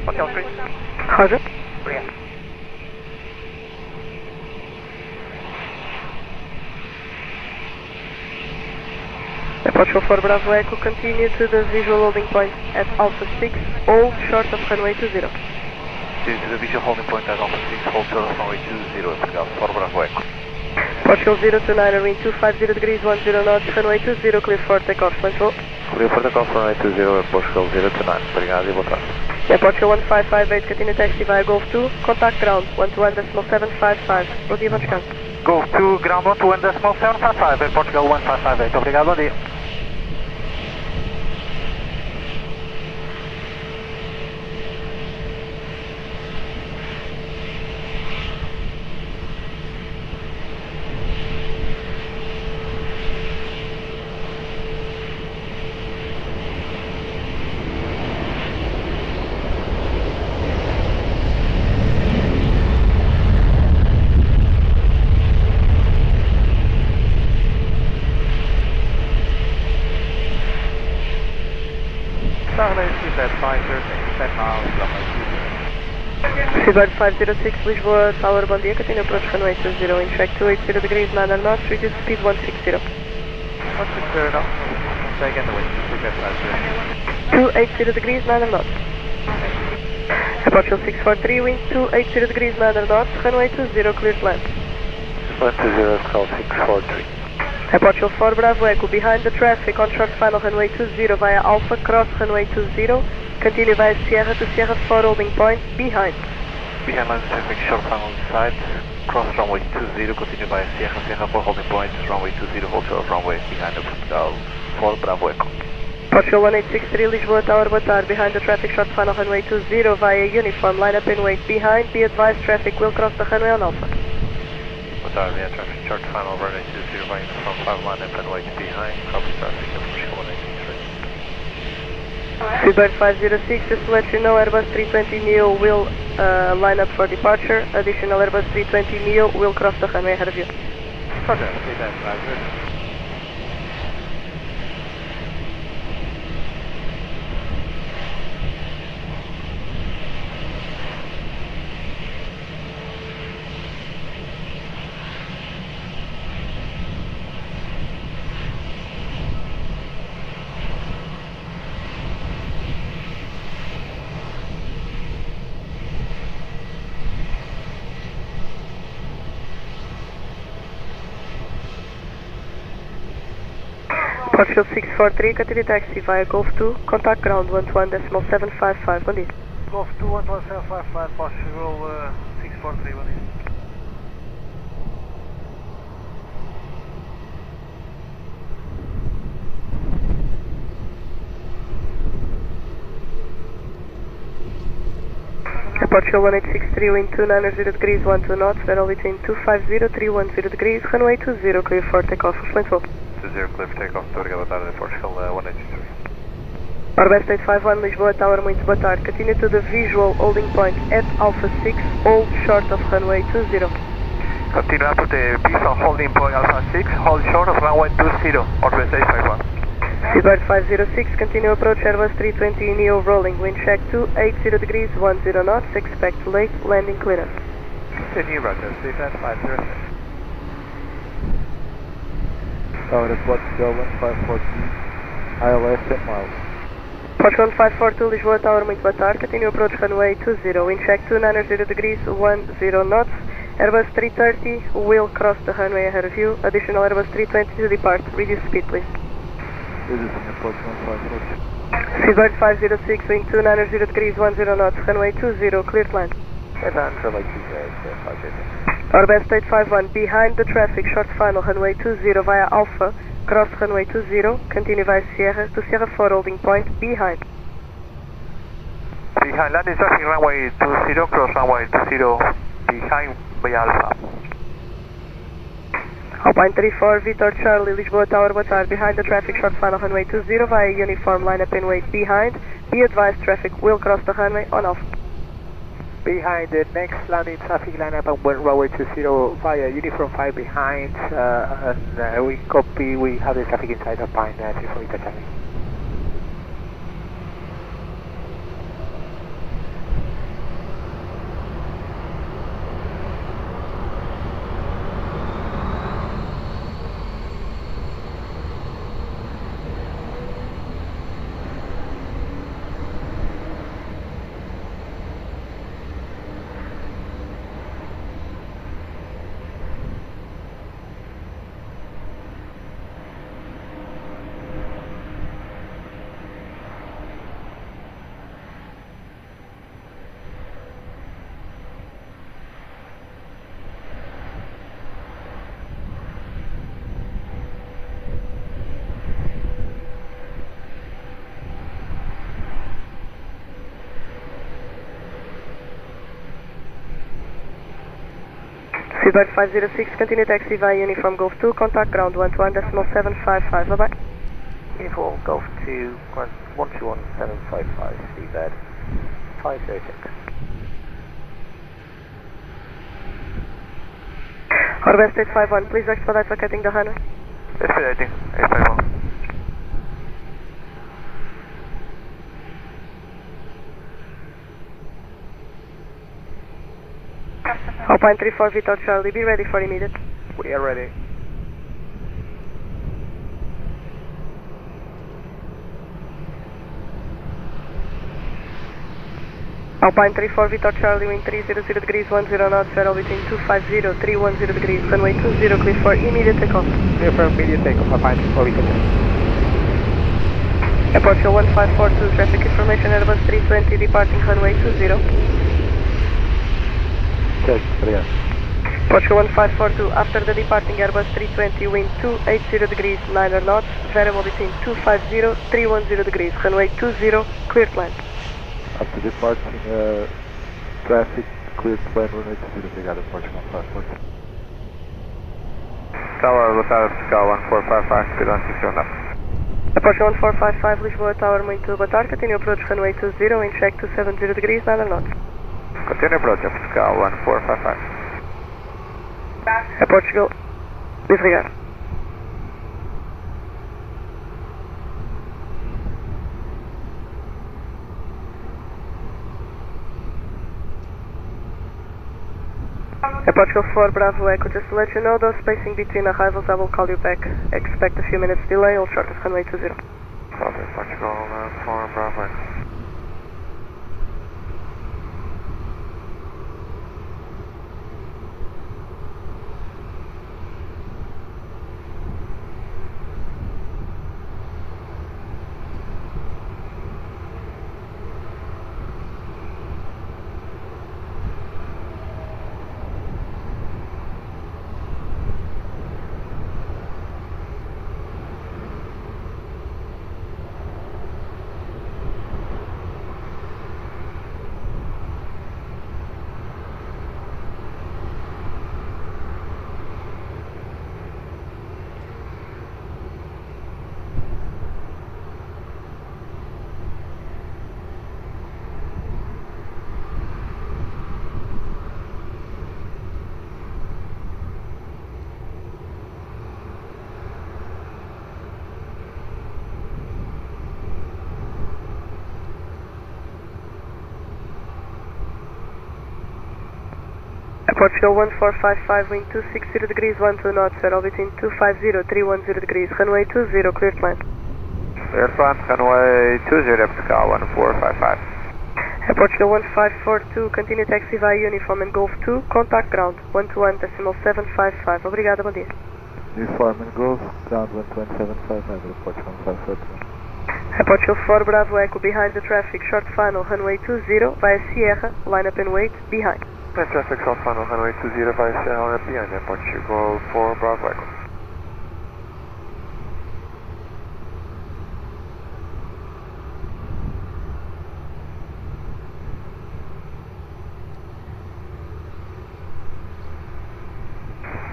Hotel 3. Roger. Obrigado. Portugal 4 Bravo Echo, continue to the visual holding point at Alpha 6, hold short of runway 20. To the visual holding point at Alpha 6, hold short of runway 20, Portugal 4 Bravo Echo. Portugal 029, wind 250 degrees, 10 knots, runway 20, clear for takeoff, control. Clear for takeoff, runway 20, Portugal 029. Obrigado e boa tarde. Portugal 1558, continue taxi via Golf 2, contact ground 121.755. Bom dia, bom descanso. Golf 2, ground 121.755, Portugal 1558, obrigado, bom dia. 506, 10 miles, runway 20. Seabird 506, Lisboa Tower, bom dia, continue approach runway 20, in track 280 degrees, 9 knots, reduce speed 160. 160 knots, say again the wind, Seabird 506. 280 degrees, 9 knots. Approach 643, wind 280 degrees, 9 knots, runway 20, clear to land. 120, call 643. Approach 4 Bravo Echo, behind the traffic on short final runway 20 via Alpha, cross runway 20, continue via Sierra to Sierra 4 holding point, behind. Behind line traffic, short final inside, cross runway 20, continue via Sierra, Sierra 4 holding point, runway 20, hold short runway, behind the 4 Bravo Echo. Approach 1863, Lisboa Tower, boa tarde, behind the traffic, short final runway 20 via uniform, line up and wait, behind, be advised traffic will cross the runway on Alpha. Boa tarde, via traffic, short final runway 20 via uniform, 5 line up and wait, behind, copy traffic, approach 1863. Seabird 506, just to let you know, Airbus 320neo will line up for departure. Additional Airbus 320neo will cross the runway ahead of you. Roger, Seabird 506. Portugal 643, continue taxi via Golf 2, contact ground 121.755, bom dia. Golf 2, 11755, Portugal 643, bom dia. Portugal 1863, wind 290 degrees, 12 knots, variable between 250, 310 degrees, runway 20, clear for takeoff, explain full. 20, clear for takeoff, boa tarde, Portugal 1863. Orbit State 51, Lisboa Tower, muito boa tarde. Continue to the visual holding point at Alpha 6, hold short of runway 20. Continue to the visual holding point Alpha 6, hold short of runway 20, Orbit State 51. Seabird 506, continue approach Airbus 320 neo rolling, wind check 280 degrees, 10 knots, expect late landing clearance. Continue, Roger, Seabird 506. Tower at Portugal 1542, ILS 10 miles. Portugal 542, Lisboa Tower, muito boa tarde, continue approach runway 20, wind check 290 degrees, 10 knots, Airbus 330 will cross the runway ahead of you, additional Airbus 320 to depart, reduce speed please. Reducing approach 154. Seabird 506, wind 290 degrees, 10 knots, runway 20, clear to land. Advance runway 20, 506. Orbit State 51, behind the traffic, short final, runway 20 via Alpha, cross runway 20, continue via Sierra to Sierra 4 holding point, behind. Behind landing traffic, runway 20, cross runway 20, behind via Alpha. Alpine 34, Victor Charlie, Lisboa Tower, boa tarde, behind the traffic, short final, runway 20 via uniform, line up and wait, behind, be advised traffic will cross the runway on Alpha. Behind the next landing traffic lineup and runway 20 via uniform 5 behind, and we copy, we have the traffic inside Alpine 34 Victor Charlie. Seabird 506, continue taxi via uniform Golf 2, contact ground 121.755, bye bye. Uniform Golf 2, 121.755, Seabird 506. Orbit State 51, please expedite vacating the runway. Expediting, 851. Alpine 34 Victor Charlie, be ready for immediate. We are ready. Alpine 34 Victor Charlie, wind 300 degrees, 10 knots, settle between 250, 310 degrees, runway 20, clear for immediate takeoff. Clear for immediate takeoff, Alpine 34 Victor Charlie. Airport show 1542, traffic information, Airbus 320, departing runway 20. Check, obrigado. Airport show 1542, after the departing Airbus 320, wind 280 degrees, 9 knots, variable between 250, 310 degrees, runway 20, clear to land. After departing traffic, clear to land, runway 20, obrigado, Airport 1542. Tower, boa tarde, Portugal 1455, speed 160. Airport 1455, Lisboa Tower, muito boa tarde, continue approach runway 20, wind check 270 degrees, 9 knots. Continue approach, Portugal 1455. Airport chegou, desligar. Airport 4 Bravo Echo, just to let you know, the spacing between arrivals, I will call you back. Expect a few minutes delay, I'll short of runway 20. Copy, Portugal 4 Bravo Echo. Airport show 1455, wind 260 degrees, 12 knots, settle between 250, 310 degrees, runway 20, clear to land. Clear to land, runway 20, Portugal 1455. Airport show 1542, continue taxi via Uniform and Golf 2, contact ground 121.755. Obrigada, bom dia. Uniform and Golf, ground 12755, Airport 1542. Airport show 4 Bravo Echo, behind the traffic, short final, runway 20, via Sierra, line up and wait, behind. Traffic short final, runway 20 via Sierra, behind, Airport Chicago 4 Bravo Echo.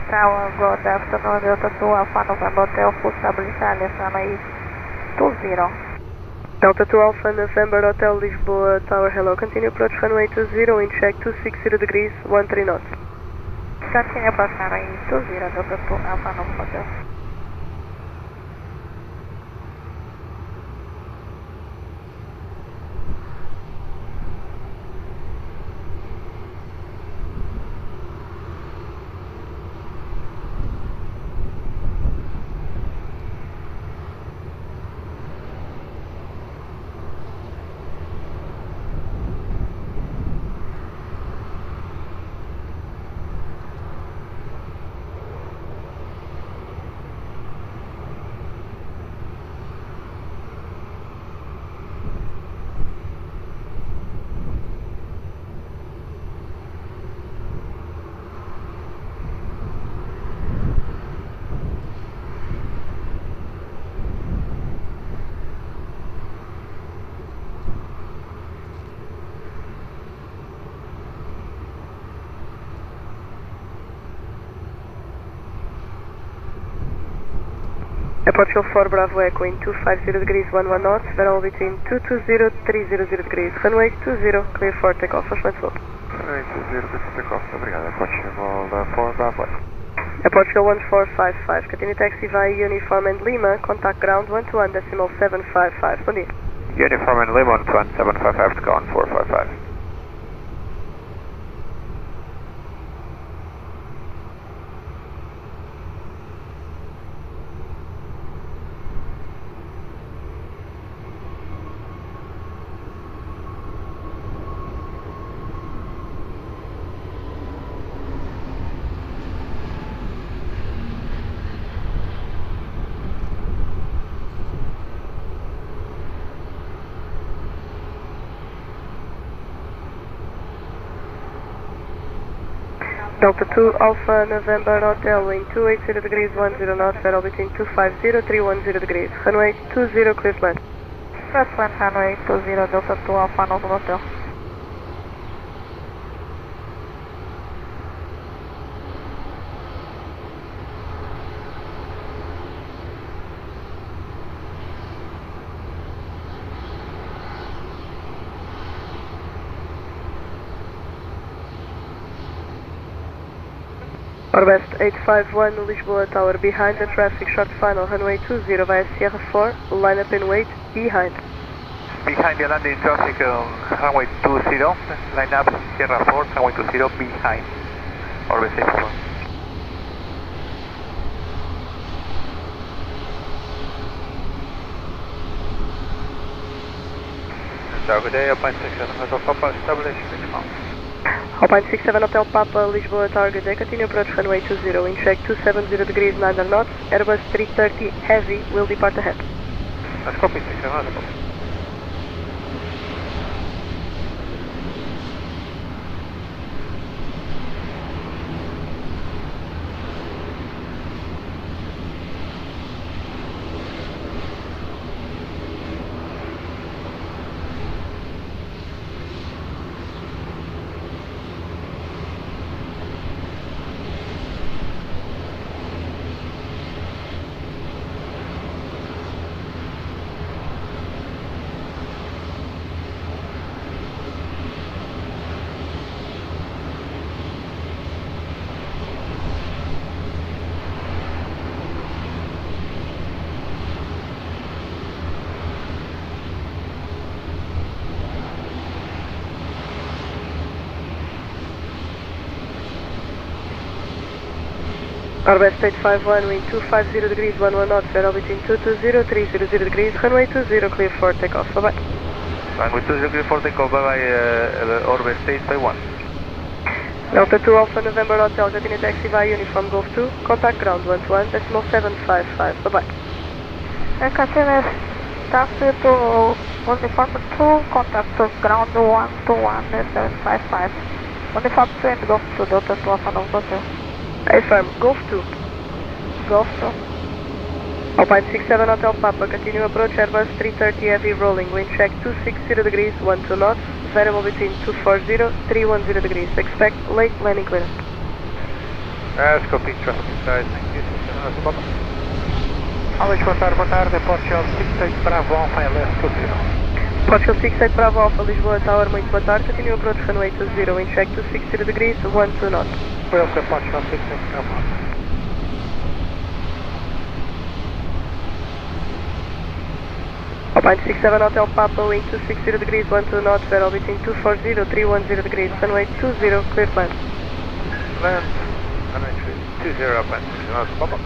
Tower, good afternoon, Delta 2 Alpha November Hotel, full stability, runway 20. Delta 2 Alpha November Hotel, Lisboa Tower, hello, continue approach runway 20, wind check 260 degrees, 13 knots. Continue approach runway 20, Delta 2 Alpha November Hotel. Airport show 4 Bravo Echo, wind 250 degrees, 11 knots, variable between 220, 300 degrees, runway 20, clear for takeoff, let's go. Runway 20, clear for takeoff, obrigado, Airport Chicago 4 Bravo Echo. Airport show 1455, continue taxi via Uniform and Lima, contact ground 121.755, bom dia. Uniform and Lima 12755 to go on 455. Delta 2 Alpha November Hotel, wind 280 degrees, 10 knots, settle between 250, 310 degrees. Runway 20, clear to land. Clear to land, runway 20, Delta 2 Alpha November Hotel. Orbest 851 Lisboa Tower, behind the traffic, short final, runway 20 via Sierra 4, line up and wait, behind. Behind the landing traffic on runway 20, line up Sierra 4, runway 20, behind. Orbest 851. Good day, Alpine 67 Hotel Papa, establish minimum. Alpine 67 Hotel Papa, Lisboa Tower, good day, continue approach runway 20, wind check 270 degrees, 9 knots, Airbus 330 Heavy will depart ahead. That's copy, 67 Hotel. Orbest 851, wind 250 degrees, 11 knots, settle between 220, 300 degrees, runway 20, clear for takeoff, bye-bye. Runway 20, clear for takeoff, bye-bye, Orbest 851. Delta 2 Alpha November Hotel, continue taxi via uniform Golf 2, contact ground 121.755, bye-bye. Continue taxi to uniform 2, contact ground 121.755. Uniform 2 and Golf 2, Delta 2 Alpha November Hotel. Affirm, Golf 2. Golf 2. Alpine 67 Hotel Papa, continue approach Airbus 330 Heavy rolling, wind check 260 degrees, 12 knots, variable between 240, 310 degrees, expect late landing clearance. That's copy, traffic inside, thank you, 67 Hotel Papa. Alves, boa tarde, Portugal 68 Bravo Alpha LS 20. Portugal 68 Bravo Alpha, Lisboa Tower, muito boa tarde, continue approach runway 20, wind check 260 degrees, 12 knots. Welcome, Portugal 68 Bravo Alpha. Alpine 67 Hotel Papa, wind 260 degrees, 12 knots, variable between 240, 310 degrees, runway 20, clear to land. Land, runway 20, Alpine 67 Hotel Papa.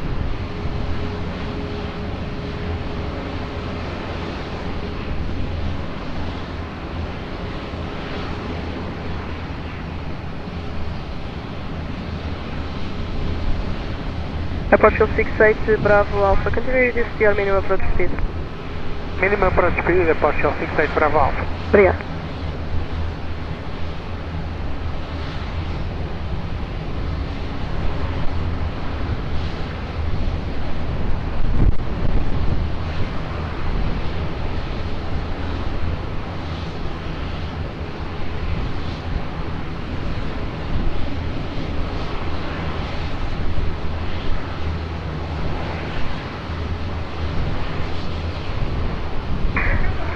Portugal 68 Bravo Alpha, continue reduce your minimum approach speed. Minimum approach speed, Portugal 68 Bravo Alpha. Obrigado.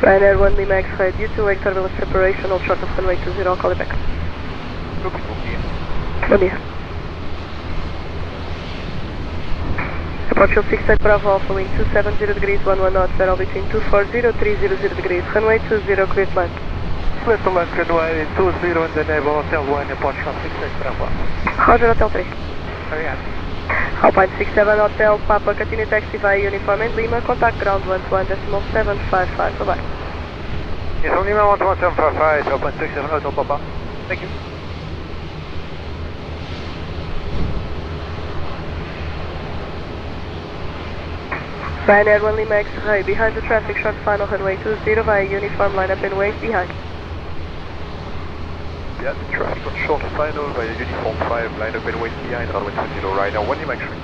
Ryanair 1 Lima X-ray, due to wake turbulence separation, all short of runway 20, I'll call you back. Bom dia. Portugal 68 Bravo Alpha, wind 270 degrees, 11 knots, settle between 240, 300 degrees, runway 20, clear to land. Clear to land, runway 20 and enable Hotel 1 and Portugal 68 Bravo. Roger, Hotel 3. Obrigado. Alpine 67 Hotel Papa, continue taxi via uniform and Lima, contact ground 121.755, bye-bye. Yes, on Lima 121.755, Alpine 67 Hotel Papa. Thank you. Ryanair 1 Lima X-ray, behind the traffic, short final runway 20 via uniform, line up and wait behind. Yeah, traffic on short final via uniform 5, line up and wait behind runway 20 right now, 1 Lima X-ray.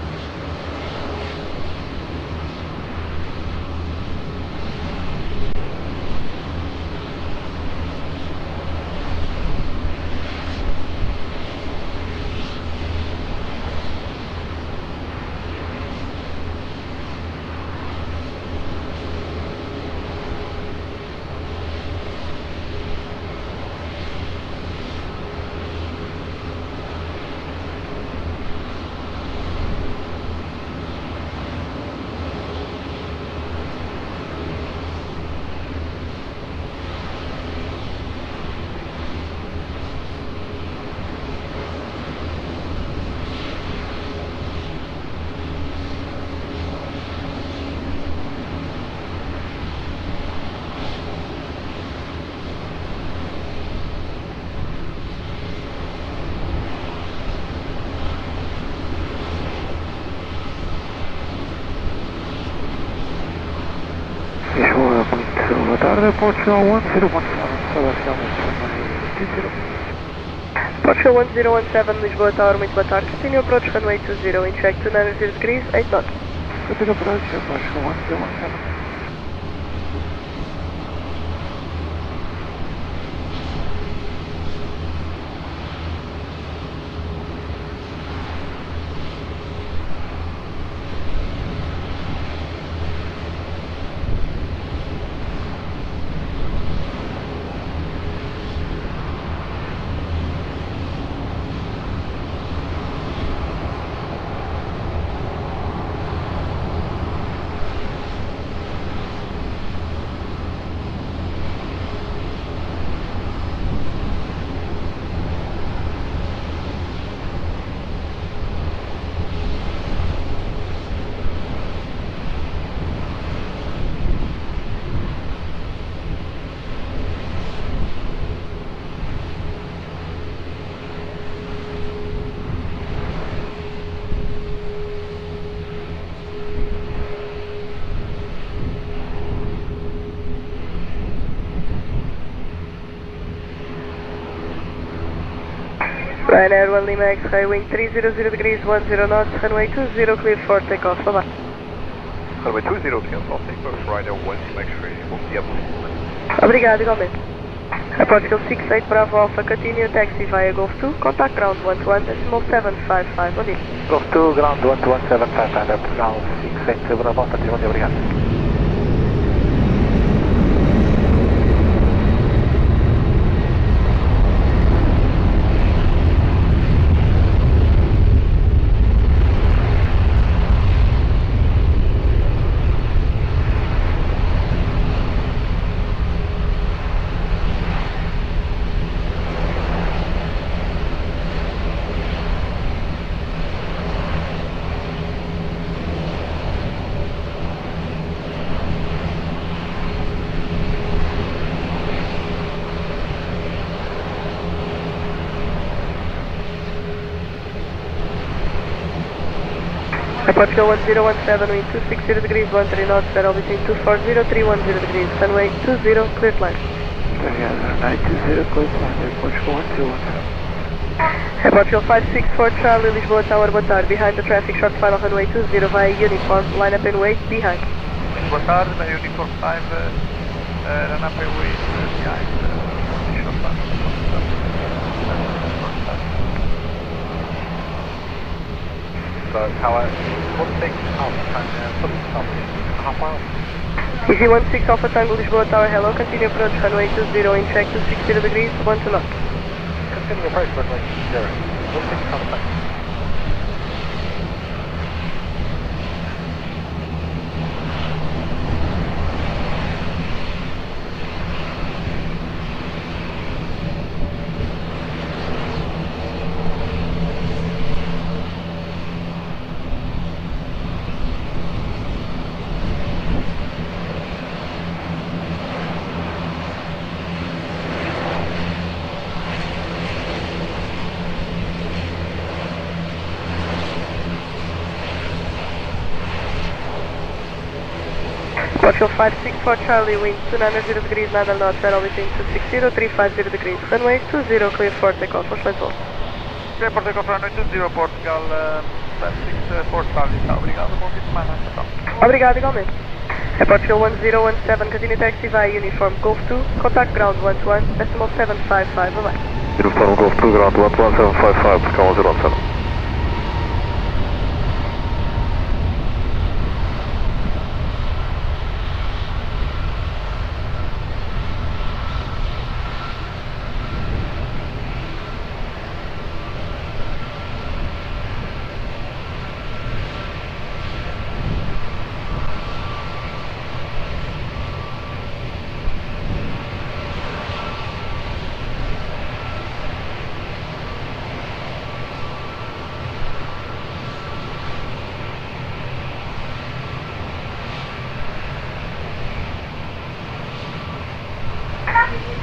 Lisboa, muito boa tarde, Portugal 1017, oficialmente, Portugal 1017, Lisboa Tower, muito boa tarde. Continue approach runway 20, in check 290 degrees, 8 knots. Continue approach, Portugal 1017. Ryanair 1 Lima X-ray, wing 300 degrees, 10 knots, runway 20, cleared for takeoff, bye-bye. Runway 20, clear for takeoff, Ryanair 1 Lima X-ray, bom dia, Obrigado, igualmente. Portugal 68 Bravo Alpha, continue taxi via Golf 2, contact ground 121.755, bom dia. Golf 2, ground 121.755, Portugal 68 Bravo Alpha, bom dia, obrigado. Portugal 1017, wind 260 degrees, 13 knots, settle between 240, 310 degrees, runway 20, cleared line. Obrigado, runway 20, cleared line, Portugal 1017. Portugal 564 Charlie, Lisboa Tower, boa tarde, behind the traffic, short final runway 20 via uniform, line up and wait, behind. Boa tarde, via uniform 5, run up and wait, behind, short final. So, tower 16 Alpha Tango, half mile. Easy 16 Alpha Tango, Lisboa Tower, hello, continue approach runway 20, in check 260 degrees, 12 knots. Continue approach runway 0, 16 Alpha Tango. Portugal 564 Charlie, wind 290 degrees, 9 knots, settle between 260, 350 degrees. Runway 20, clear for takeoff, excelente voo. Clear for takeoff, runway 20, Portugal 564 Charlie, tá, obrigado, bom fim de semana, tchau. Obrigado, igualmente. Portugal 1017, continue taxi via Uniform Golf 2, contact ground 121, decimal 755, bye bye. Uniform Golf 2, ground 11755, Portugal 117.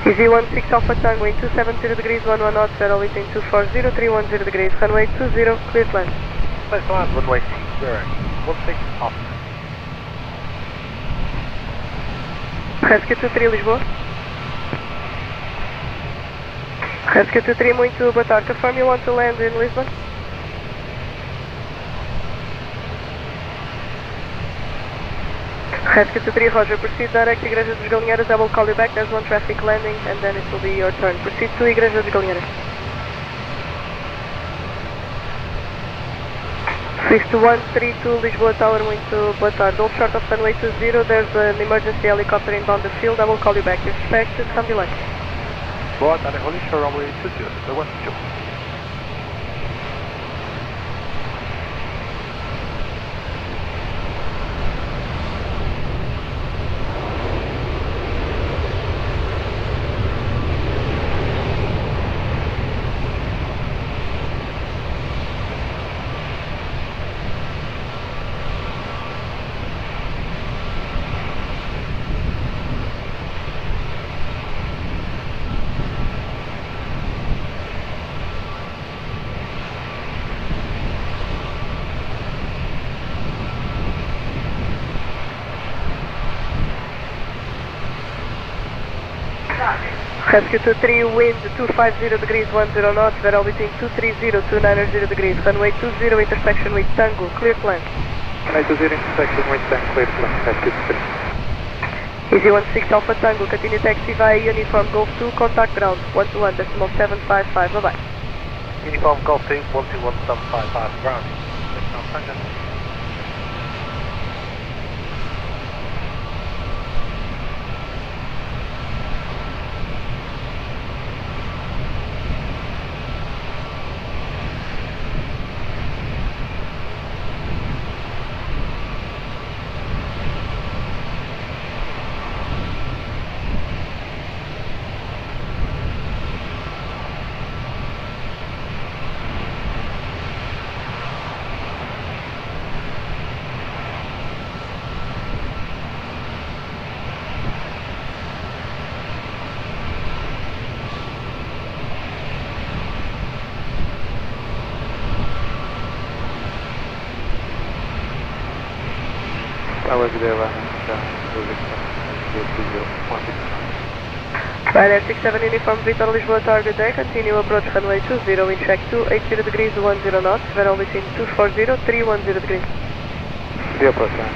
Easy 16 Alpha Tango, wind 270 degrees, 11 knots, settle between 240, 310 degrees, runway 20, clear to land. Clear to land, runway 20, 16 Alpha. Rescue 23 Lisboa. Rescue 23, muito boa tarde. Confirm you want to land in Lisbon? Rescue 23, Roger. Proceed direct to Igreja dos Galinheiros. I will call you back. There's one traffic landing and then it will be your turn. Proceed to Igreja dos Galinheiros. Swift 132 Lisboa Tower, muito boa tarde. All short of runway 20, there's an emergency helicopter inbound the field. I will call you back. Expect some delay. Boa tarde, holding short runway 20, the 122. Rescue 23, wind 250 degrees, 10 knots, settle between 230, 290 degrees, runway 20, intersection with Tango, clear to land. Runway 20, intersection with Tango, clear to land, Rescue 23. Easy 16 Alpha Tango, continue taxi via Uniform Golf 2, contact ground 121, decimal 755, bye bye. Uniform Golf 2, 121.755, ground. Tango. Ryanair 67 Uniform Victor Lisboa target day, continue approach runway 20, wind check 280 degrees, 10 knots, settle between 240, 310 degrees. The approach line,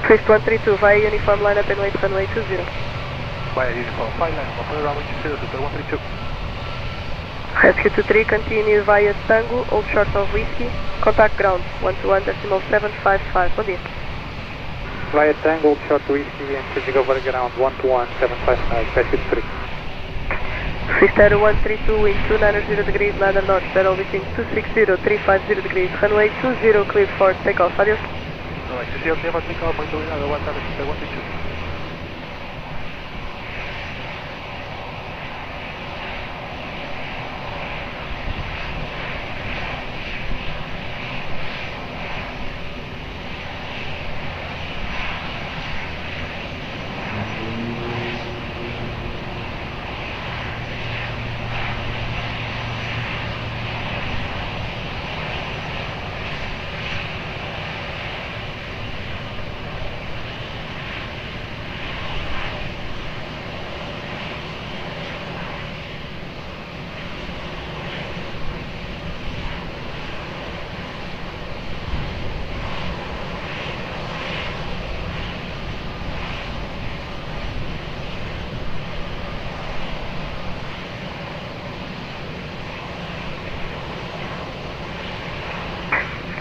Swift 132 via Uniform lineup and wait runway 20. Via Uniform, fine line, runway 20, 132. Rescue 23, continue via Tango, hold short of Whiskey, contact ground, 121.755, bom dia. Via Tango, hold short Whiskey, and pushing over ground, 121.755, Rescue 3. Swift 132, wind 290 degrees, ladder notch, barrel between 260, 350 degrees, runway 20, cleared for takeoff, adios. Runway 20, clear for takeoff, muito obrigado, boa tarde, 122.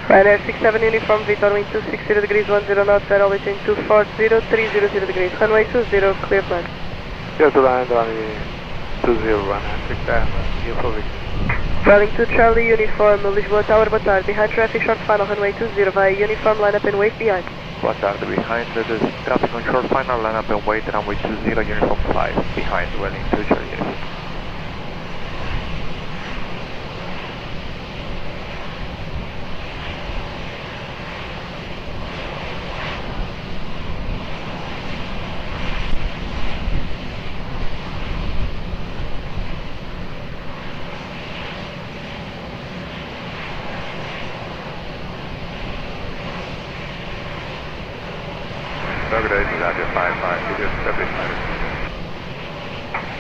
Ryanair 67 uniform, Victor wind 260 degrees, 10 knots, barrel between 240, 300 degrees, runway 20, clear plan. Clear to land, runway 20, Ryanair 67, uniform Victor. Running to Charlie uniform, Lisboa Tower, boa tarde, behind traffic, short final, runway 20, via uniform, line up and wait behind. Boa tarde, behind the traffic on short final, line up and wait, runway 20, uniform 5, behind, welling to Charlie uniform.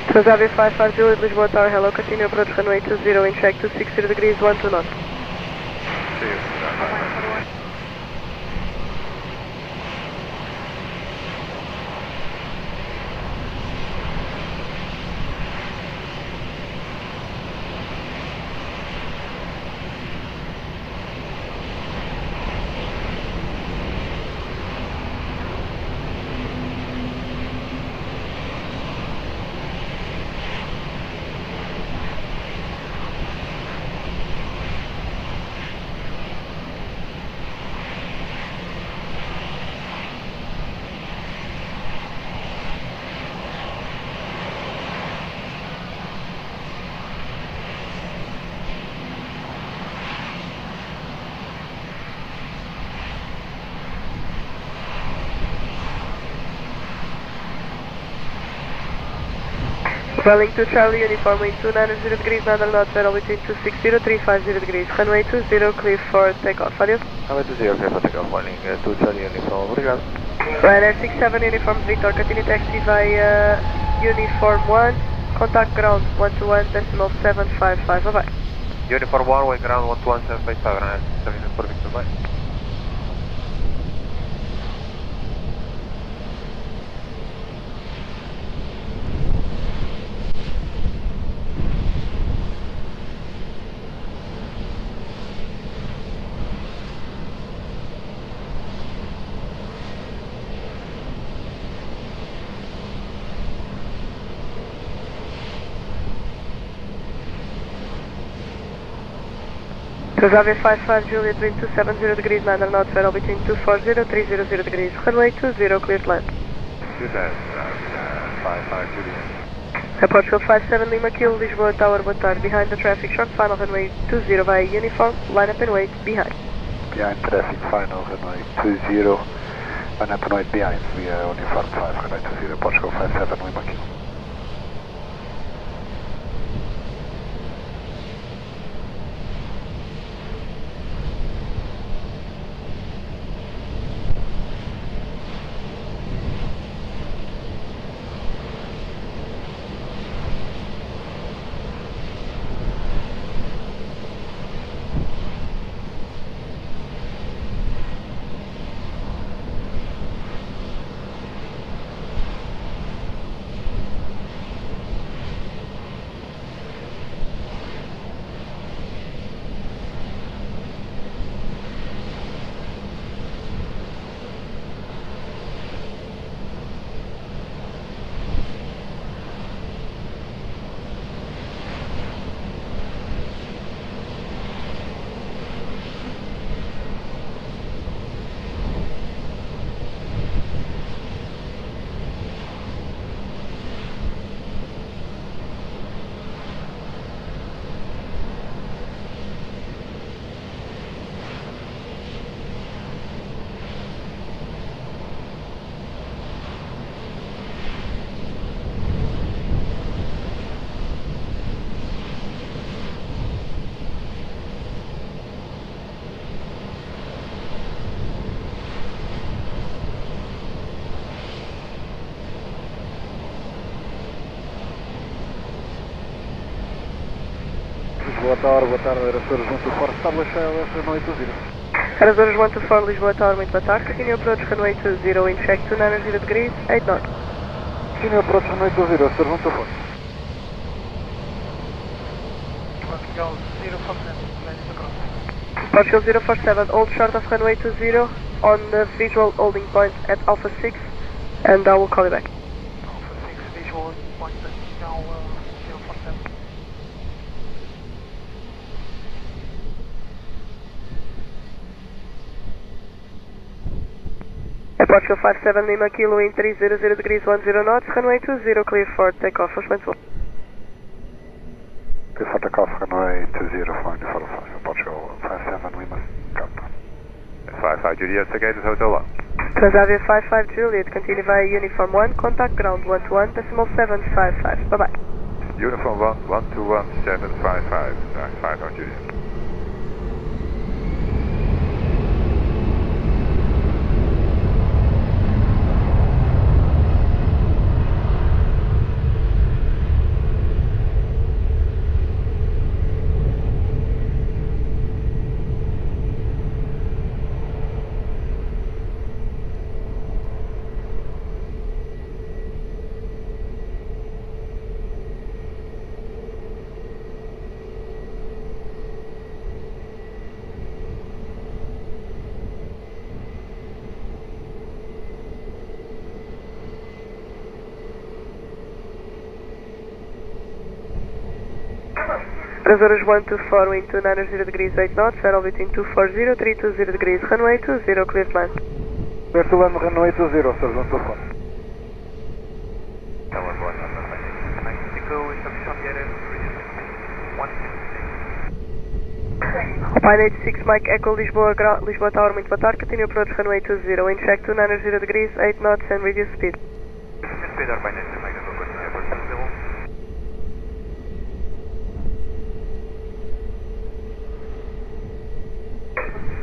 Transavia 550, Lisboa Tower, hello, continue approach runway 20, in check 260 degrees, 12 knots. Welling to Charlie uniform, wind 290 degrees, 9 knots, barrel between 260, 350 degrees, runway 20, clear for takeoff, adios. Runway 20, clear for takeoff, welling to Charlie uniform, obrigado. Ryanair 67 uniform, Victor, continue taxi via uniform 1, contact ground, 121.755, bye bye. Uniform 1, way ground 121.755, Ryanair 67 uniform, Victor, bye. Transavia 55 Juliet, wind 270 degrees, 9 knots, barrel between 240, 300 degrees, runway 20, cleared land. 55 Juliet. Airport 57 Lima Kilo, Lisboa Tower, boa tarde, behind the traffic, short final, runway 20 via uniform, line up and wait, behind. Behind traffic final, runway 20, line up and wait behind, via uniform 5, runway 20, Portugal 57 Lima Kilo. Lisboa Tower, boa tarde, Aeroporto, junto ao establish runway 20. Aeroporto 124 Lisboa Tower, muito boa tarde. Continue approach runway 20, wind check 290 degrees, 8 knots. Continue approach runway 20, Aeroporto, junto ao Portugal 047, hold short of runway 20 on the visual holding point at Alpha 6, and I will call you back. Alpha 6, visual holding point at now 047. Portugal 57 Lima Kilo in 300 degrees 10 knots, runway 20, clear for takeoff, responsible. Clear for takeoff, runway 20, flying to 45, Portugal 57 Lima, Captain. 55 Juliet, Again, Hotel 1. Transavia 55 Juliet, continue via Uniform 1, contact ground 121, decimal 755, bye bye. Uniform 1, 121, 755, 55 Juliet. Horas 124, wind 290 degrees 8 knots, settle between 240, 320 degrees, runway 20, clear to land. Clear to land, runway 20, sir, junto ao Alpine 86 Mike Echo Lisboa, Lisboa Tower, muito boa tarde, continue approach runway 20, wind check 290 degrees 8 knots and reduce speed. Speed Alpine 86 Mike Echo, continue approach level.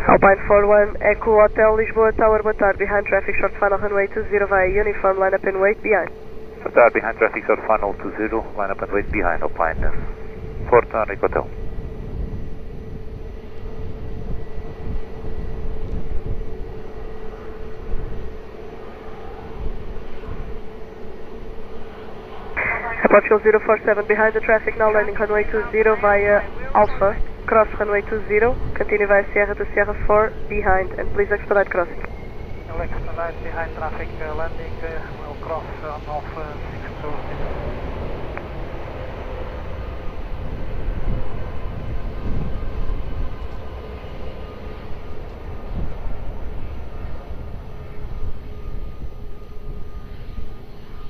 Alpine 41 Echo Hotel Lisboa Tower, boa tarde, behind traffic short final runway 20 via uniform, line up and wait behind. Boa tarde, behind traffic short final 20, line up and wait behind Alpine 41 Echo Hotel. Portugal 047 behind the traffic, now landing runway 20 via Alpha, cross runway 20, continue via Sierra to Sierra 4 behind, and please expedite crossing. We'll expedite behind traffic landing, we'll cross on Alpha 620.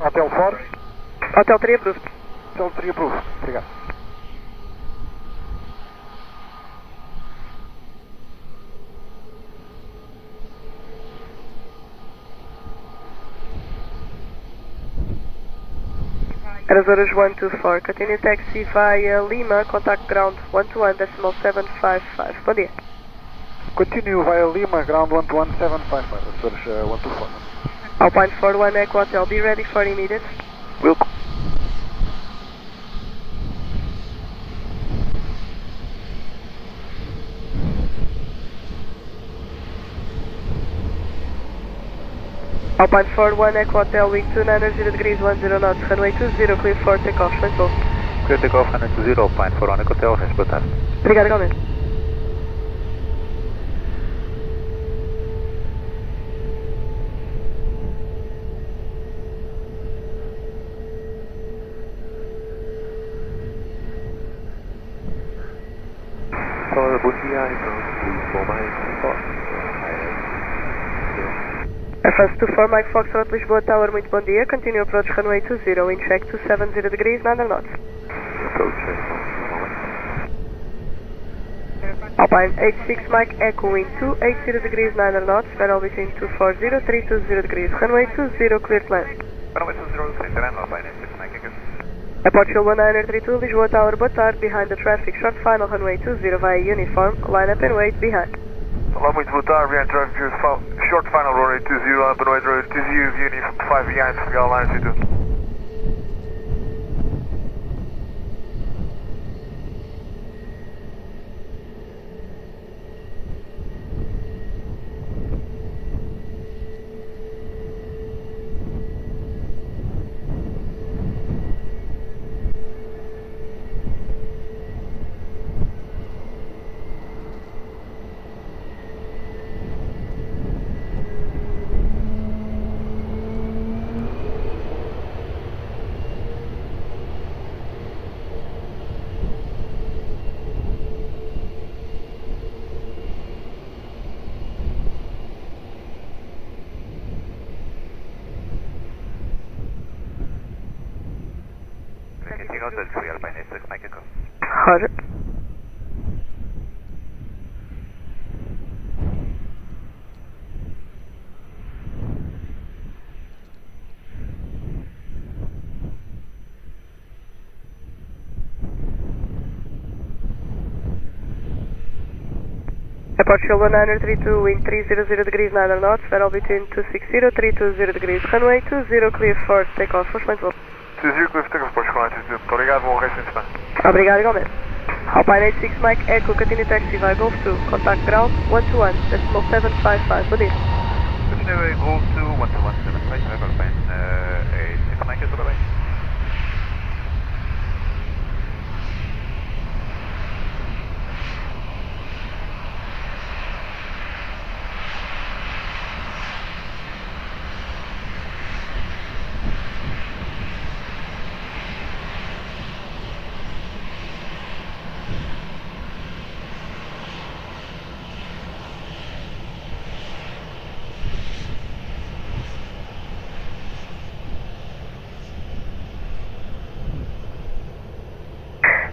Hotel 4? Hotel 3 approved. Hotel 3 approved, obrigado. Horas 124, continue taxi via Lima, contact ground 121, decimal 755, bom dia. Continue via Lima, ground 11755, Horas 124. Alpine 41 Echo Hotel, be ready for immediate. Will. Alpine 41 Echo Hotel, wind 290 degrees 10 knots, runway 20, clear for takeoff, responsible. Clear takeoff, runway 20, Alpine 41 Echo Hotel, resto boa tarde. Obrigado, igualmente. Bom dia, então, Lisboa mais forte. First 24 Mike Foxtrot Lisboa Tower, muito bom dia. Continue approach runway 20, wind check 270 degrees, 9 knots. Approach Alpine 86 Mike Echo, wind 280 degrees, 9 knots, settle between 240, 320 degrees, runway 20, clear to land. Runway 20, clear to land, Alpine 86 Mike Echo. Portugal 1932 Lisboa Tower, boa tarde, behind the traffic, short final runway 20 via uniform, line up and wait behind. Olá, muito boa tarde, behind traffic, short final runway 20, line up and wait runway 20, uniform 5 behind, Portugal 932. 6, make echo. Roger. Airport Shell 1932, wind 300 degrees 9 knots, variable between 260, 320 degrees, runway 20, clear for takeoff, for point 20, clear for takeoff, Portugal 922. Muito obrigado, bom resto de semana. Obrigado igualmente. Alpine 86 Mike Echo, continue taxi via Golf 2, contact ground 121, decimal 755, bom dia. Continue Golf 2, 121, 755, Alpine 86 Mike Echo, bye-bye.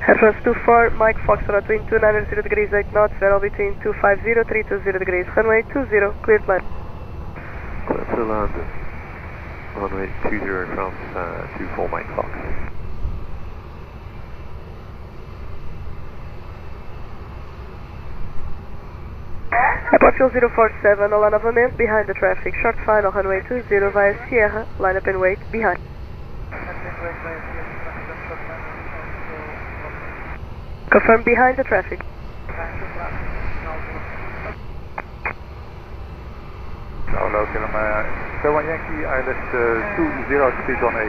Address 24, Mike Foxtrot, wind 290 degrees 8 knots, variable between 250, 320 degrees, runway 20, cleared land. Clear to land, runway 20 from 24 Mike Fox. Airport Fuel 047, olá novamente, behind the traffic, short final, runway 20 via Sierra, line up and wait, behind. Confirm behind the traffic. Hello, Killam 71 Yankee, ILS 20, speed on 8.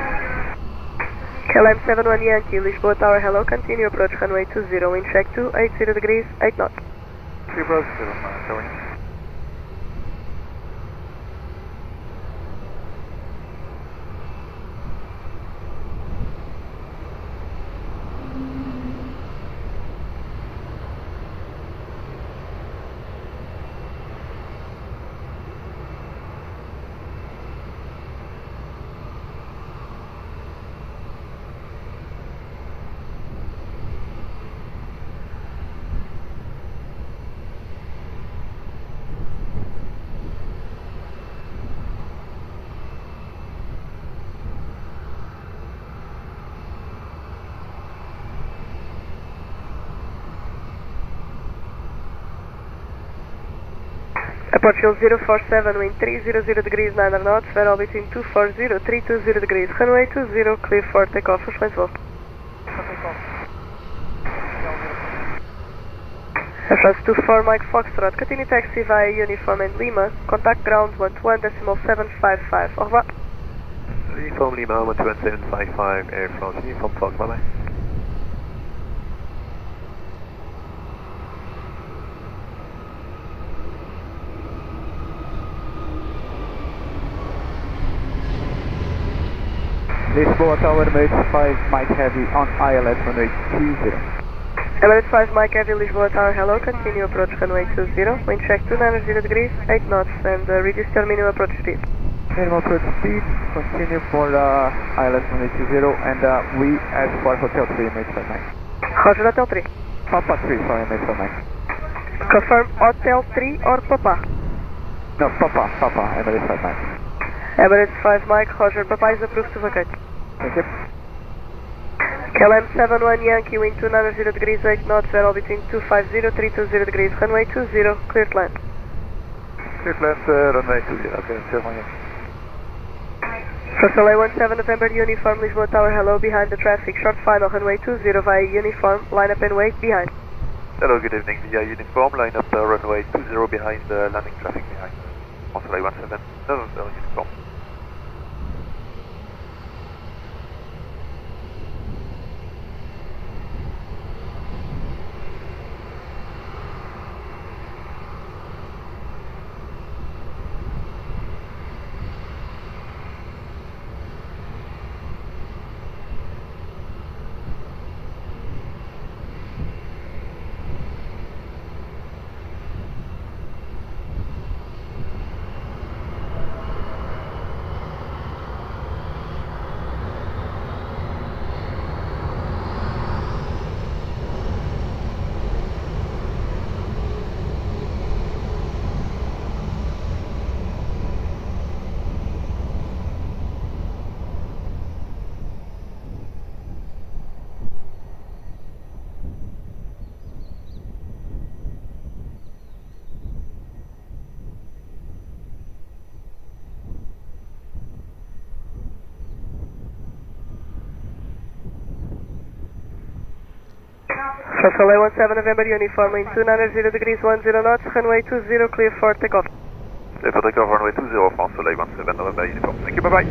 KLM 71 Yankee, Lisboa Tower, hello, continue approach runway 20, wind check 280 degrees, 8 knots. 3 approach, Killam 71 Yankee. Airport Fuel 047, wind 300 degrees 9 knots, variable between 240, 320 degrees, runway 20, clear for takeoff, for point 12. Address 24 Mike Foxtrot, continue taxi via Uniform and Lima, contact ground 121 decimal 755, au revoir. Uniform Lima 12755, Air France, Uniform Fox, bye bye. Lisboa Tower, Emirates 5 Mike Heavy on ILS runway 20. Emirates 5 Mike Heavy, Lisboa Tower, hello, continue approach runway 20, wind check 290 degrees, 8 knots, and reduce your minimum approach speed. Minimum approach speed, continue for ILS runway 20, and we ask for Hotel 3, Emirates 5 Mike. Roger, Hotel 3. Papa 3, sorry, Emirates 5 Mike. Confirm Hotel 3 or Papa? No, Papa, Emirates 5 Mike. Emirates 5 Mike, Roger, Papa is approved to vacate. Thank you. KLM 71 Yankee, wind 290 degrees 8 knots, variable between 250, 320 degrees, runway 20, cleared land. Cleared land, runway 20, okay, 71 Yankee. First LA 17 November, Uniform, Lisboa Tower, hello, behind the traffic, short final, runway 20 via Uniform, line up and wait, behind. Hello, good evening, via Uniform, line up runway 20 behind landing traffic behind. First LA 17 November, Uniform. Soleil 17 November uniform in 290 degrees 10 knots, runway 20 clear for takeoff. Clear for takeoff, runway 20, France Soleil 17 November uniform. Thank you, bye-bye.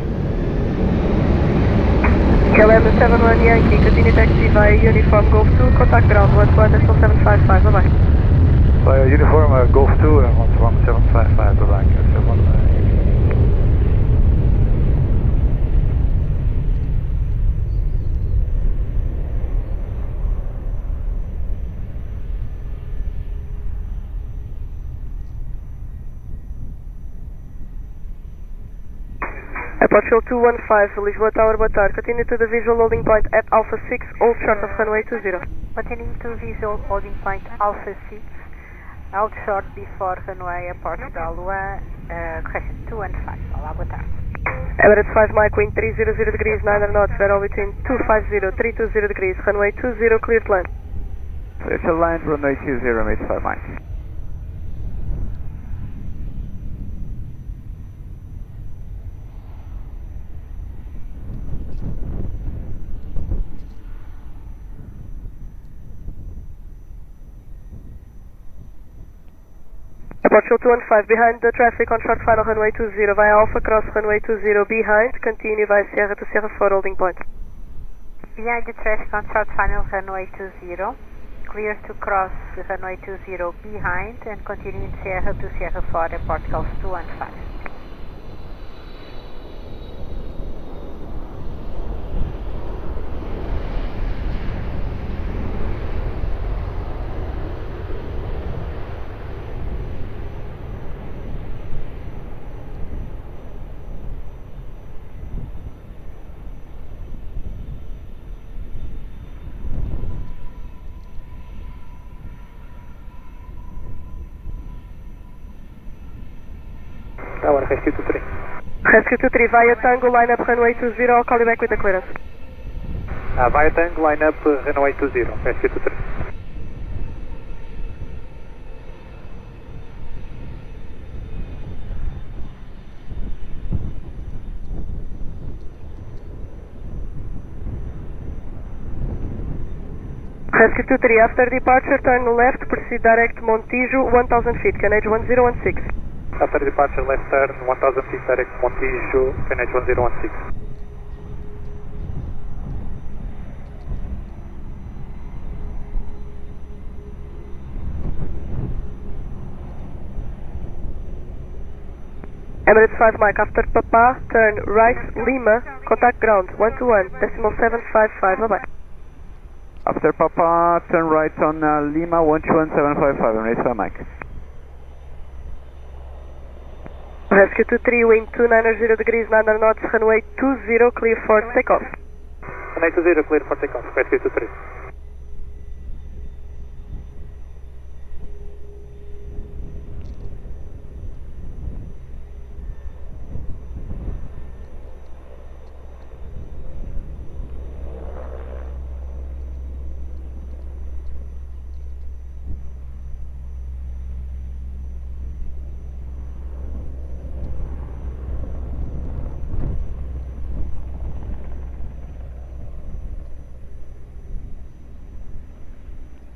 KLM 71 Yankee, continue taxi via uniform Golf 2, contact ground 11 decimal 755, bye-bye. Via uniform Golf 2 and 11755, bye-bye. Aeroporto 215, Lisboa Tower, boa tarde. Continue to the visual loading point at Alpha 6, hold short of runway 20. Continuing to visual holding point Alpha 6, hold short before runway Portugal 1, correction 215. Olá, boa tarde. Emirates 5 Mike, wind 300 degrees, 9 knots, Vero between 250, 320 degrees, runway 20, clear to land. Clear to land, runway 20, Emirates 5 Mike. Aeroporto 215, behind the traffic on short final runway 20 via Alpha, cross runway 20 behind, continue via Sierra to Sierra 4 holding point. Behind the traffic on short final runway 20, clear to cross runway 20 behind and continue in Sierra to Sierra 4, Airport Golf 215. Tower, Rescue 23. Rescue 23 via Tango, line up runway 20, I'll call you back with the clearance. Via Tango, line up runway 20, Rescue 23. Rescue 23, after departure, turn left, proceed direct Montijo, 1000 feet, Canage 1016. After departure, left turn, 1000 feet direct Montijo, NH 1016. Emirates 5 Mike, after Papa, turn right, Lima, contact ground, 121, decimal 755, bye-bye. After Papa, turn right on Lima 121755, Emirates 5 Mike. Rescue 23, wind 290 degrees, 9 knots, runway 20, clear for takeoff. Runway 20, clear for takeoff, Rescue 23.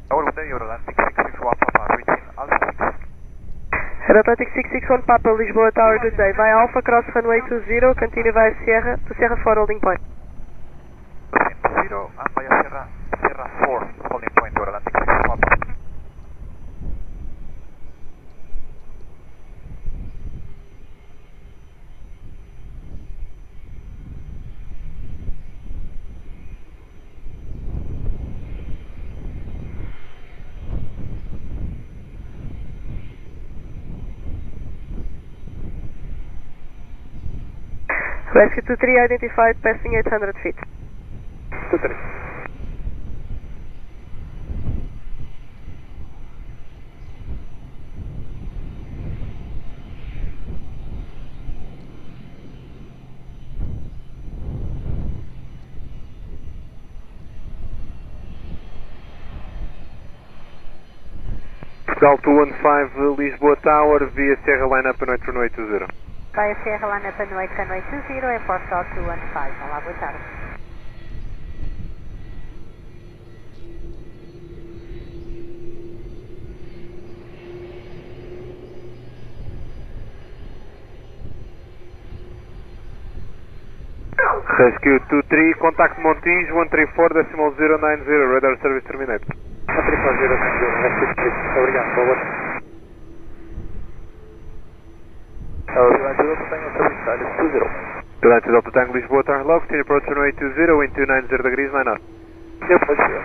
Tower with the Atlantic 661 Papa, reaching altitude. Atlantic 661 Papa, Lisboa Tower, good day. Via Alpha, cross runway 20, continue via Sierra to Sierra 4 holding point. 20 and via Sierra 4 holding point to Atlantic 661 Papa. Rescue 23 identified passing 800 feet. 23. Portugal 215, Lisboa Tower, via Sierra line up and runway 20. Via Sierra line up and runway 20, Airport Golf 215. Olá, boa tarde. Rescue 23, contact Montijo 134.090, radar service terminated. 134.090, rescue 3, obrigado, boa noite. Delta Delta Tango Lisboa, turn left, continue approach runway 20, wind 290 degrees, line up. Yep, let's go.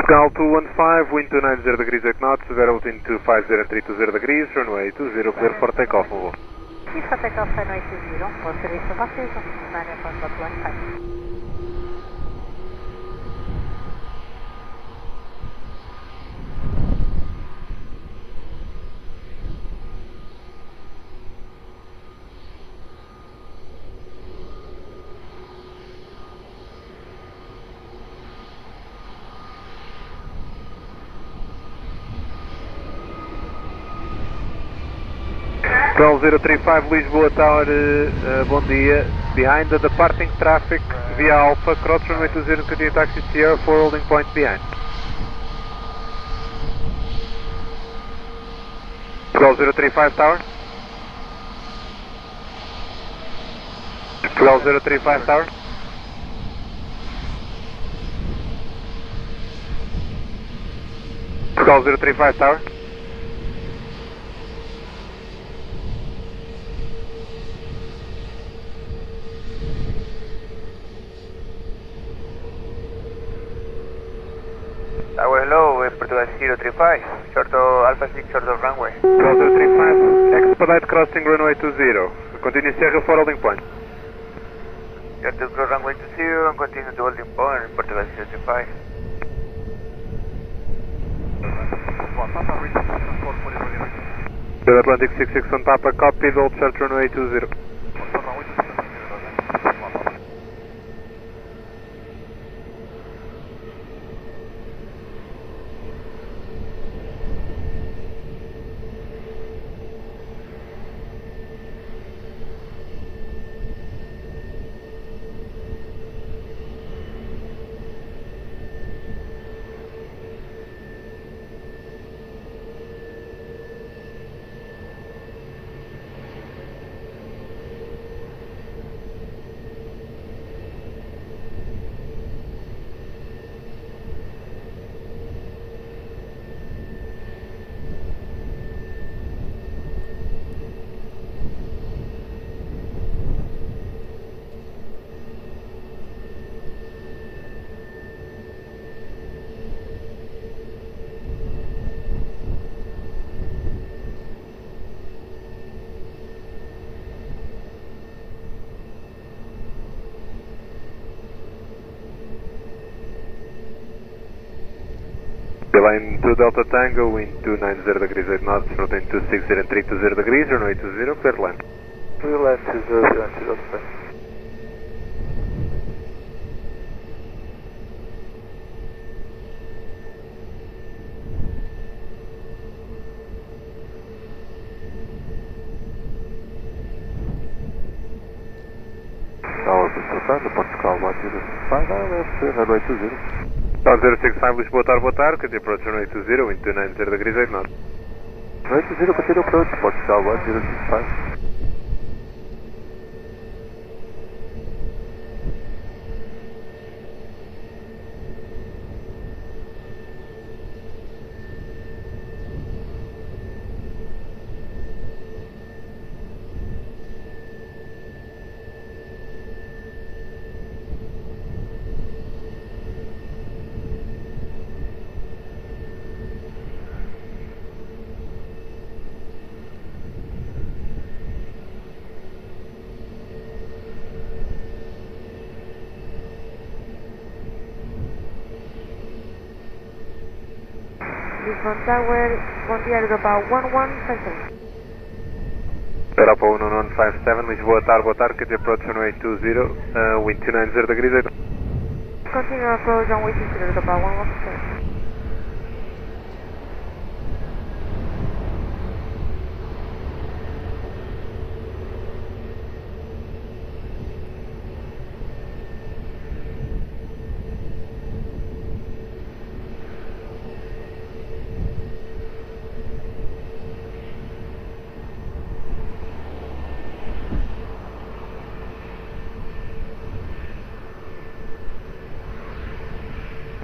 Canal 215, wind 290 degrees 8 knots, variable in 250 and 320 degrees, runway 20, clear for takeoff, move on. Clear for takeoff, runway 20, all service buses, 9.15. Control 035 Lisboa Tower, bom dia. Behind the departing traffic via Alpha, cross runway 20, continue taxi Sierra 4 holding point behind. Control 035 Tower. Control 035 Tower. Control 035 Tower. Tower hello, Portugal 035, short of Alpha 6, short of runway. Control 035, expedite crossing runway 20, continue Sierra 4 holding point. Short to cross runway 20 and continue to holding point, Portugal 035. Atlantic 66 on Papa, copy, hold short runway 20. Line 2 Delta Tango, wind 290 degrees 8 knots, rotate 260 and 320 degrees, runway 20, clear line. Clear line 20, Delta. Tower Portugal, Portugal 105, left, runway 20. Tower 065 Lisboa Tower, boa tarde, continue approach runway 20, wind 290 degrees 8 knots. Runway 20, continue approach, Portugal 1065. Lisbon Tower, bom dia, Educação 1157. Aeroporto 1157, Lisboa Tower, boa tarde, continue approach runway 20, wind 290 degrees 8 knots. Continue approach on waiting to Educação 1157.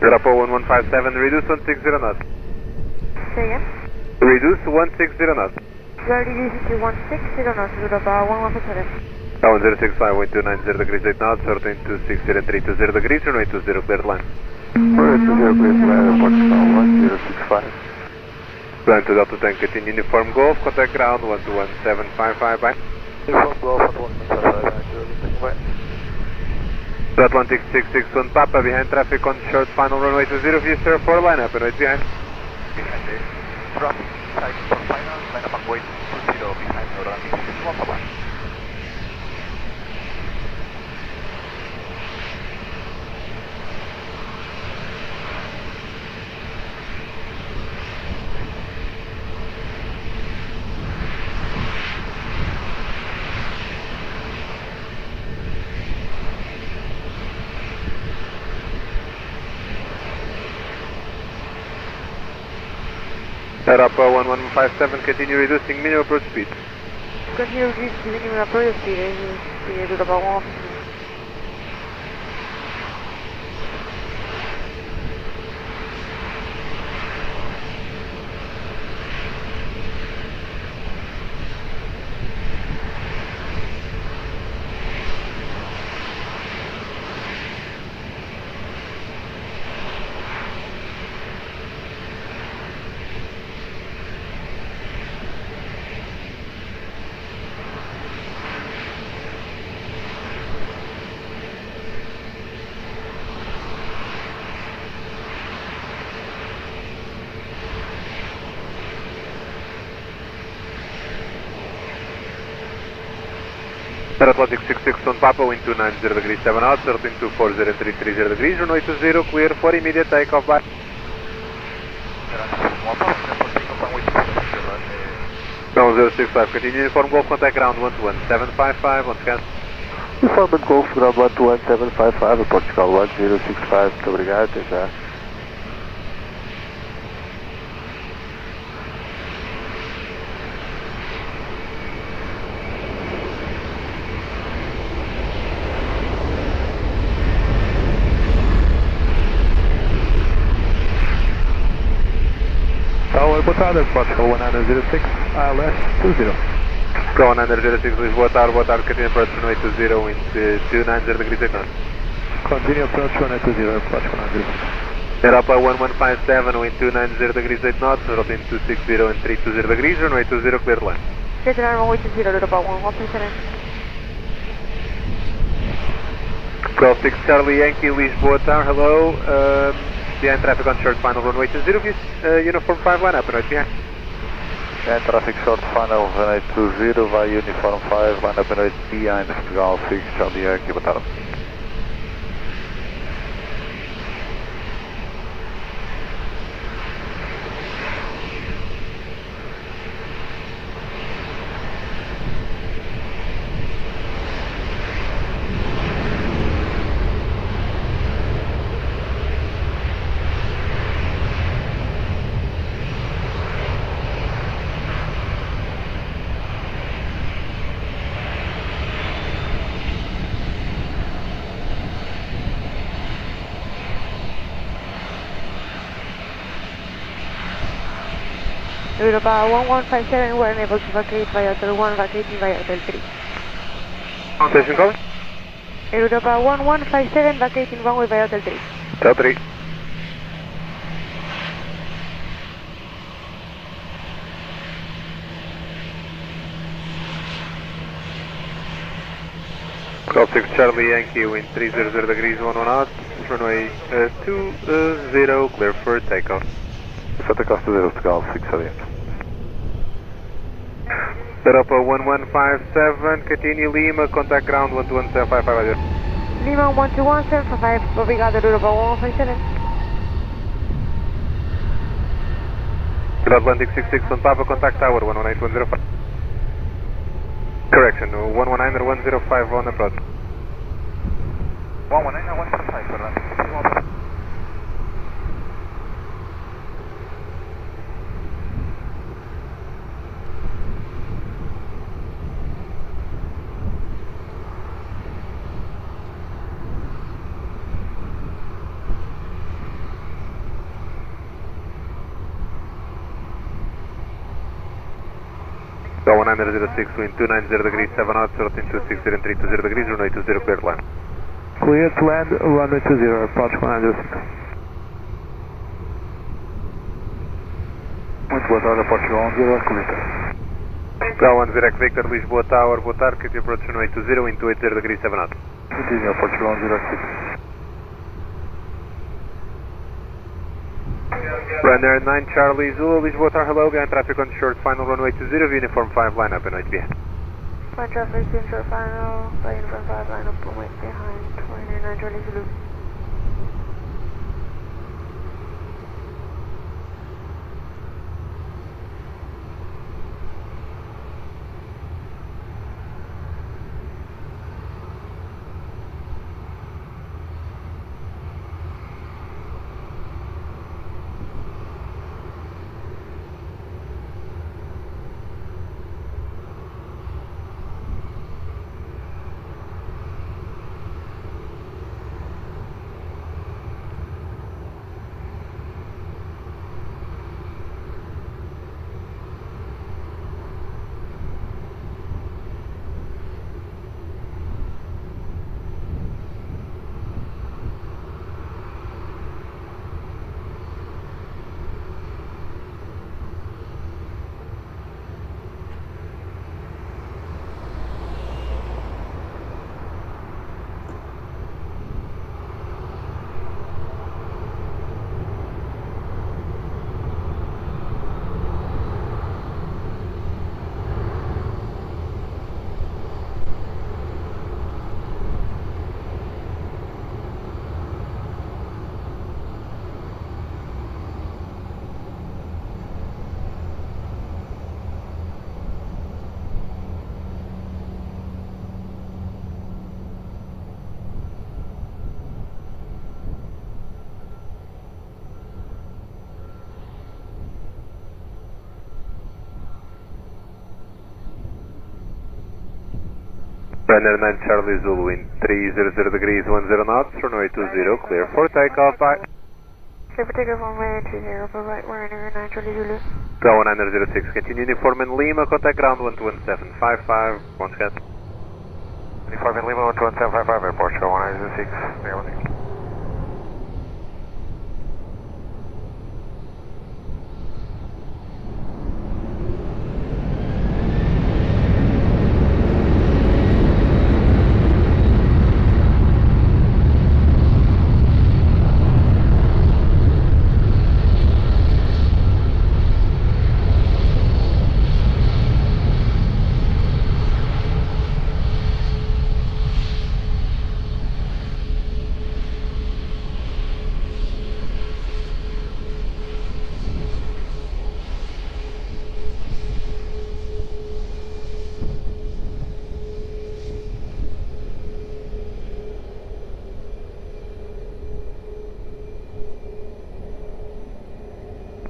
Aeroporto 1157, reduce 160 knots. Say again? Reduce 160 knots. You are reducing to 160 knots, Europa 1157. 1065, wind 290 degrees 8 knots, shortening 260 and 320 degrees, runway 20 cleared line. Runway 20 cleared line, airport call 1065. Plan to Delta 10, continue uniform Golf, contact ground 121.755, bye. Uniform Golf at 1.55, bye. Atlantic 661 Papa, behind traffic on short final runway 20, view sir, 4 line up and right behind. Behind the traffic, side for final, line up and wait 20 behind Atlantic 661 Papa. Aeroporto 1157, continue reducing minimum approach speed. Continue reducing minimum approach speed, Europa 1157. Atlantic 661 Papa, wind 290 degrees 7 knots, shortening 240 and 330 degrees, runway 20, clear for immediate takeoff, bye. 1065, continue uniform Golf, contact ground 121.755, once again. Uniform Golf, ground 121.755, airport call 1065, muito obrigado, até já. Boa tarde, aeroporto 1906, ILS 20. Go 906, Lisboa, boa tarde, continue approach runway 20, wind 290 degrees 8 knots. Continue approach runway 20, aeroporto 1906. Europa 1157, wind 290 degrees 8 knots, shortening 260 and 320 degrees, runway 20, cleared line. Get around runway 20, Europa 1157. Golf 6 Charlie Yankee, Lisboa Tower, hello. Behind traffic on short final runway 20, uniform 5 line up and right behind. Behind traffic short final runway 20 via uniform 5 line up and right behind Golf 6 Charlie Yankee, boa tarde. Europa 1157, we're unable to vacate via Hotel 1, vacating via Hotel 3. Station calling? Europa 1157, vacating runway via Hotel 3. Hotel 3. Golf 6 Charlie Yankee, wind 300 degrees 11 knots, runway 20, clear for takeoff. Santa Costa de Golf 6 adiante. Europa 1157, continue Lima, contact ground 121.755 adiante. Lima 121.755, obrigado, Europa 1157. Atlantic 661 Papa, contact tower 118.105. Correction, 119 or 105 on approach. 119 or 105, Atlantic 661. 1906, wind 290 degrees, 7 knots, 026 and 320 degrees, runway 20, clear to land. Clear to land, runway 20, approach 106. Muito boa tarde, Portugal 10, Comentários. Ground 1 direct Victor, Lisboa Tower, boa tarde, que approach runway 20, wind 280 degrees, 7 knots. Continue, Portugal 06. Runner 9 Charlie Zulu, Lisboa Tower, hello, behind traffic on short final runway 20, uniform 5, line up and wait behind. Flight traffic, short final, by uniform 5, line up and wait behind, 29 Charlie Zulu. Runner 9 Charlie Zulu, wind 300 degrees, 10 knots, runway 20, clear for takeoff, bye. Clear for takeoff, runway 20, for right, runner 9 Charlie Zulu. Go 906, continue uniform in Lima, contact ground 11755, once again. Uniform in Lima 11755, airport show 1906, near 1.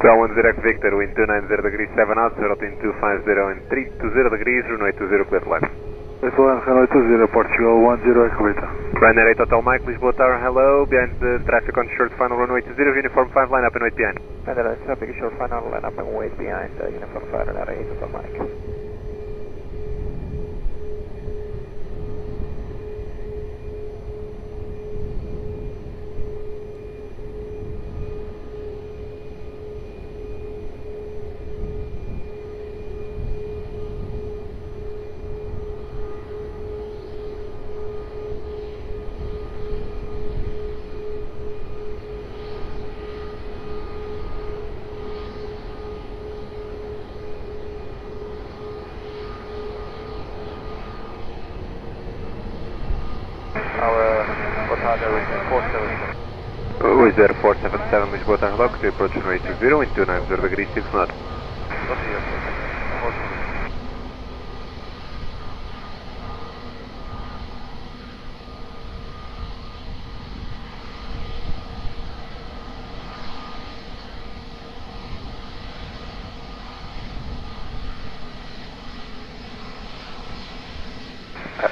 Ground 1 direct Victor, wind 290 degrees, 7 knots, 0.250 and 320 degrees, runway 20, clear to land. Lisboa, runway 20, Portugal 10, Comentários. Runner 8 Hotel Mike, Lisboa Tower, hello, behind the traffic on short final runway 20, uniform 5, line up and wait behind. Runner 8 traffic short final, line up and wait behind, uniform 5, runner 8 Hotel Mike. With Aeroporto 77, Lisboa Tower, hello, clear approach runway 20, wind 290 degrees, 6 knots.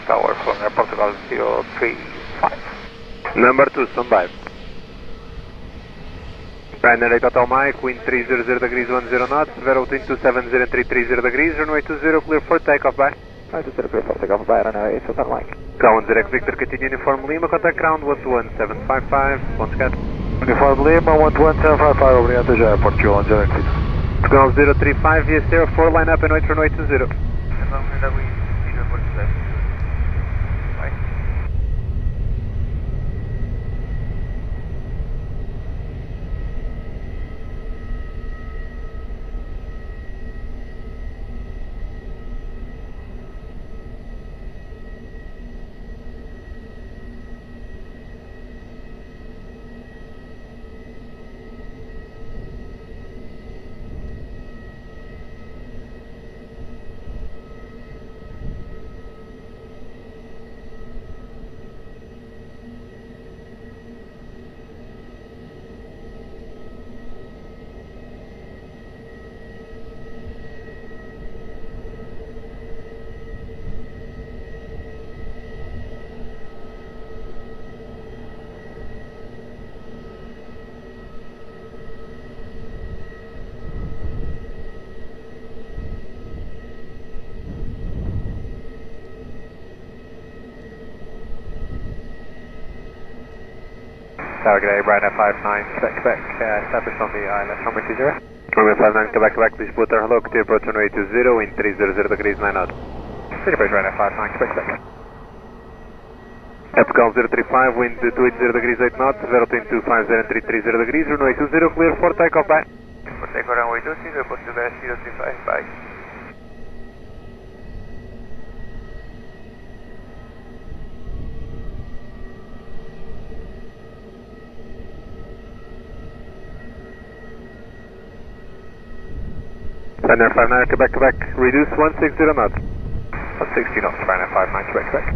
Tower from Aeroporto 035. Number 2, stand by. Ryanair 8 Hotel Mike, wind 300 degrees 10 knots, Vero between 270 and 330 degrees, runway 20 clear for takeoff, bye. Right, 20 clear for takeoff, bye, Ryanair 8 Hotel Mike. Ground 10 Victor, continue uniform Lima, contact ground 11755, launch cat. Uniform Lima, 11755, over the Aeroporto, Fuel 0. Ground 035, via Sierra 4, line up and wait for runway 20. Tower, good day, Ryanair 59, Quebec, established on the island, runway 20. Runway 59, Quebec, Lisboa, hello, clear approach runway 20, wind 300 degrees 9 knots. City base, Ryanair 59, Quebec. Epicom 035, wind 280 degrees 8 knots, Vero between 250 and 330 degrees, runway 20, clear for takeoff, bye. For takeoff runway 20, report to dash 035, bye. Ryanair 59, Quebec, reduce 160 knots. 160 knots, Ryanair 59, Quebec.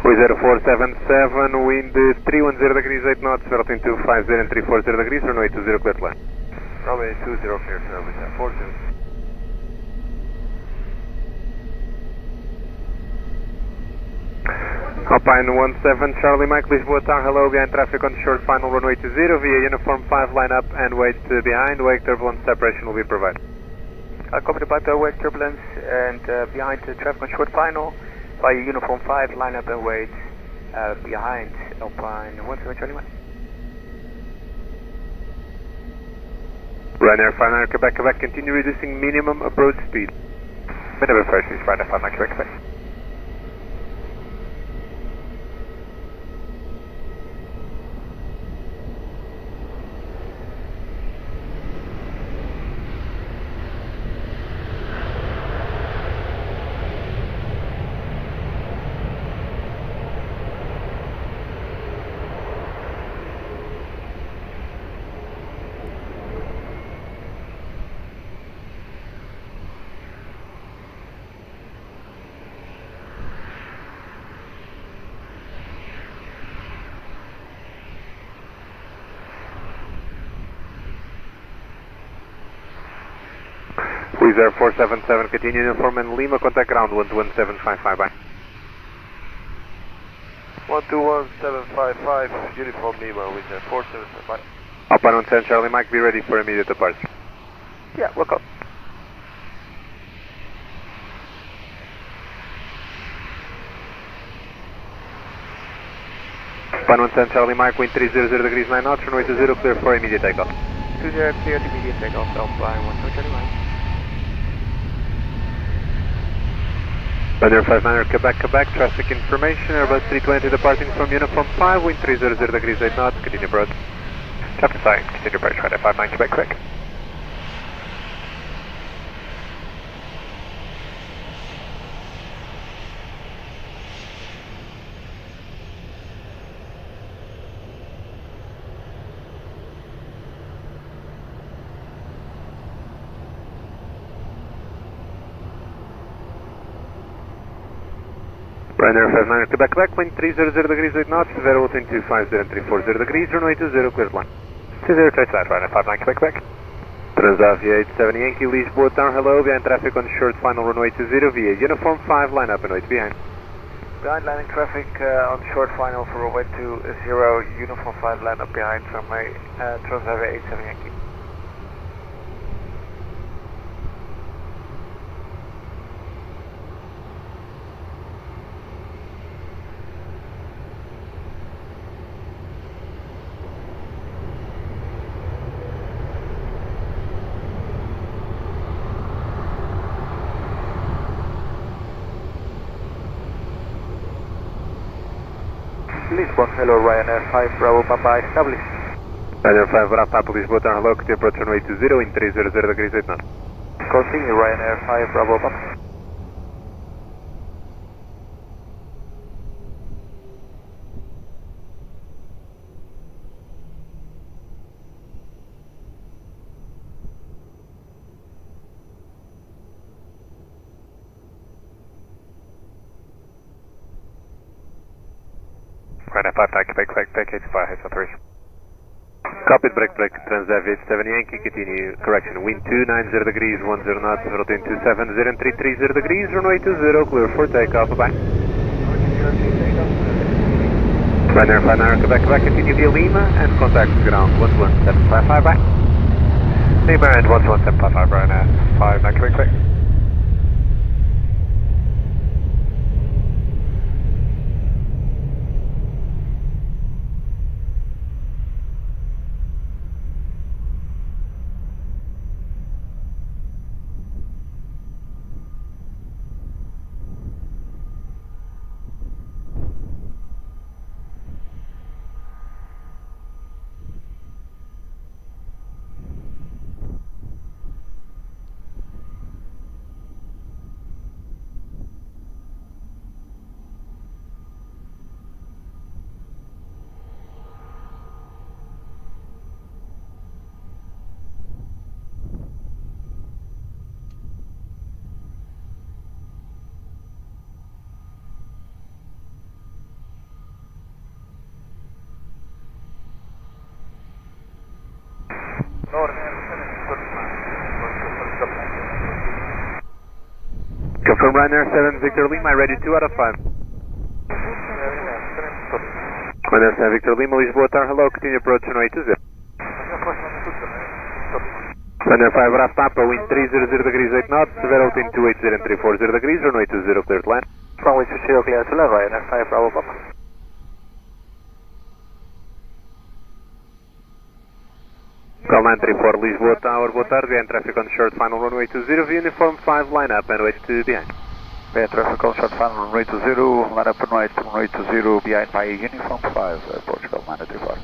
Wizard 477, wind 310 degrees 8 knots, Vero between 250 and 340 degrees, runway 20, clear to land. Runway 20, clear to land, Wizard 477. Alpine 17, Charlie Mike, Lisboa, hello, behind traffic on short final runway 20, via uniform 5, line up and wait behind, wake turbulence separation will be provided. Copy about the wake turbulence and behind the traffic on short final, by uniform 5, line up and wait behind Alpine 17, Charlie Mike. Ryanair 59, Quebec, continue reducing minimum approach speed. Minimum approach speed, Ryanair 59, Quebec. Wizard 477, continue uniform and Lima, contact ground 11755, bye. 11755, uniform Lima, Wizard 477, bye. Alpine 17, Charlie Mike, be ready for immediate departure. Yeah, welcome. Alpine 17, Charlie Mike, wind 300 degrees 9 knots, runway 20, clear for immediate takeoff. 20, clear to immediate takeoff, Alpine 17, Charlie Mike. Ryanair 59, Quebec, traffic information, Airbus 320 departing from uniform 5, wind 300 degrees 8 knots, continue approach. Traffic sign, continue approach, Ryanair 59, Quebec. Ryanair 59 Quebec, Quebec, wind 300 degrees 8 knots, Vero 250 and 340 degrees, runway 20, cleared line. 20, trace that, Ryanair 59 Quebec, Quebec. Transavia 87 Yankee, Lisboa town, hello, behind traffic on short final runway 20 via uniform 5, line up and wait behind. Behind landing traffic on short final for runway 20, uniform 5, line up behind runway Transavia 87 Yankee. Lisbon, hello, Ryanair 5 Bravo Papa, established. Ryanair 5 Bravo Papa, Lisboa town, hello, continue approach runway 20 in 300 degrees 8 knots. Continue, Ryanair 5 Bravo Papa. Ryanair 59 Quebec, Quebec, vacate 5, heads on 3. Copied, break, Transavia 87 Yankee, continue, correction, wind 290 degrees, 10 knots, rotate 270 and 330 degrees, runway 20, clear for takeoff, bye. Ryanair 59 Quebec, Quebec, continue via Lima and contact ground 11755, bye. Lima and 11755, Ryanair 59 Quebec, Quebec. Confirm Ryanair 7 Victor Lima, ready 2 out of 5. Ryanair 7 Victor Lima, Lisboa town, hello, continue approach runway 20. Ryanair 5 Bravo Papa, wind 300 degrees 8 knots, Vero 280 and 340 degrees, runway 20, cleared line. Runway 20, clear to land, Ryanair 5 Bravo Papa. Call 934 Lisboa Tower, boa tarde, behind traffic on short final runway 20 via uniform 5, line up and wait to behind. Behind traffic on short final runway 20, line up and wait runway 20 behind by uniform 5, Portugal 934.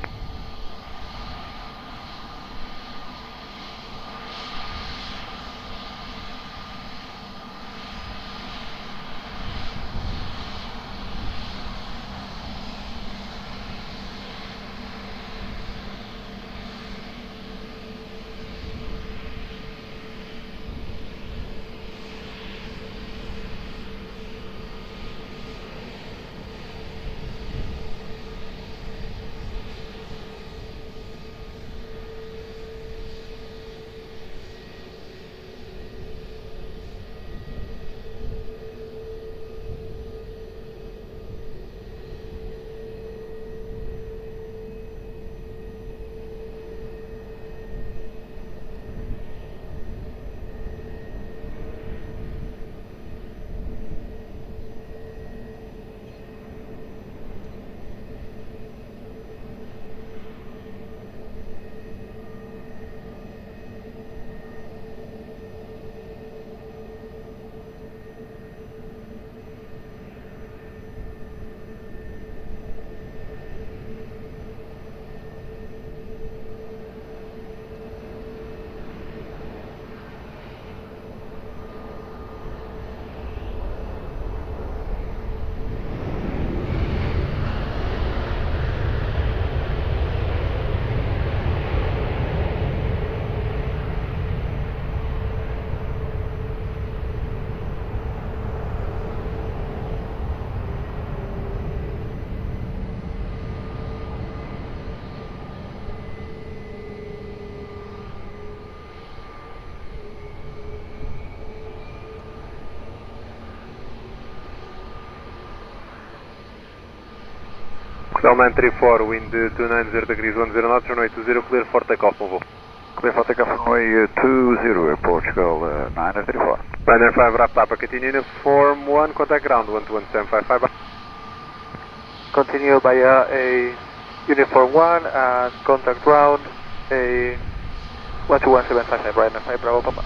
Hotel 934, wind 290 degrees 10 knots, runway 20, clear for takeoff, on voo. Clear for takeoff, runway 20, Portugal 934. Runway 5, wrap Papa, continue uniform 1, contact ground 121.755. Continue via a uniform 1 and contact ground a 121.755, right now 5 Bravo Papa.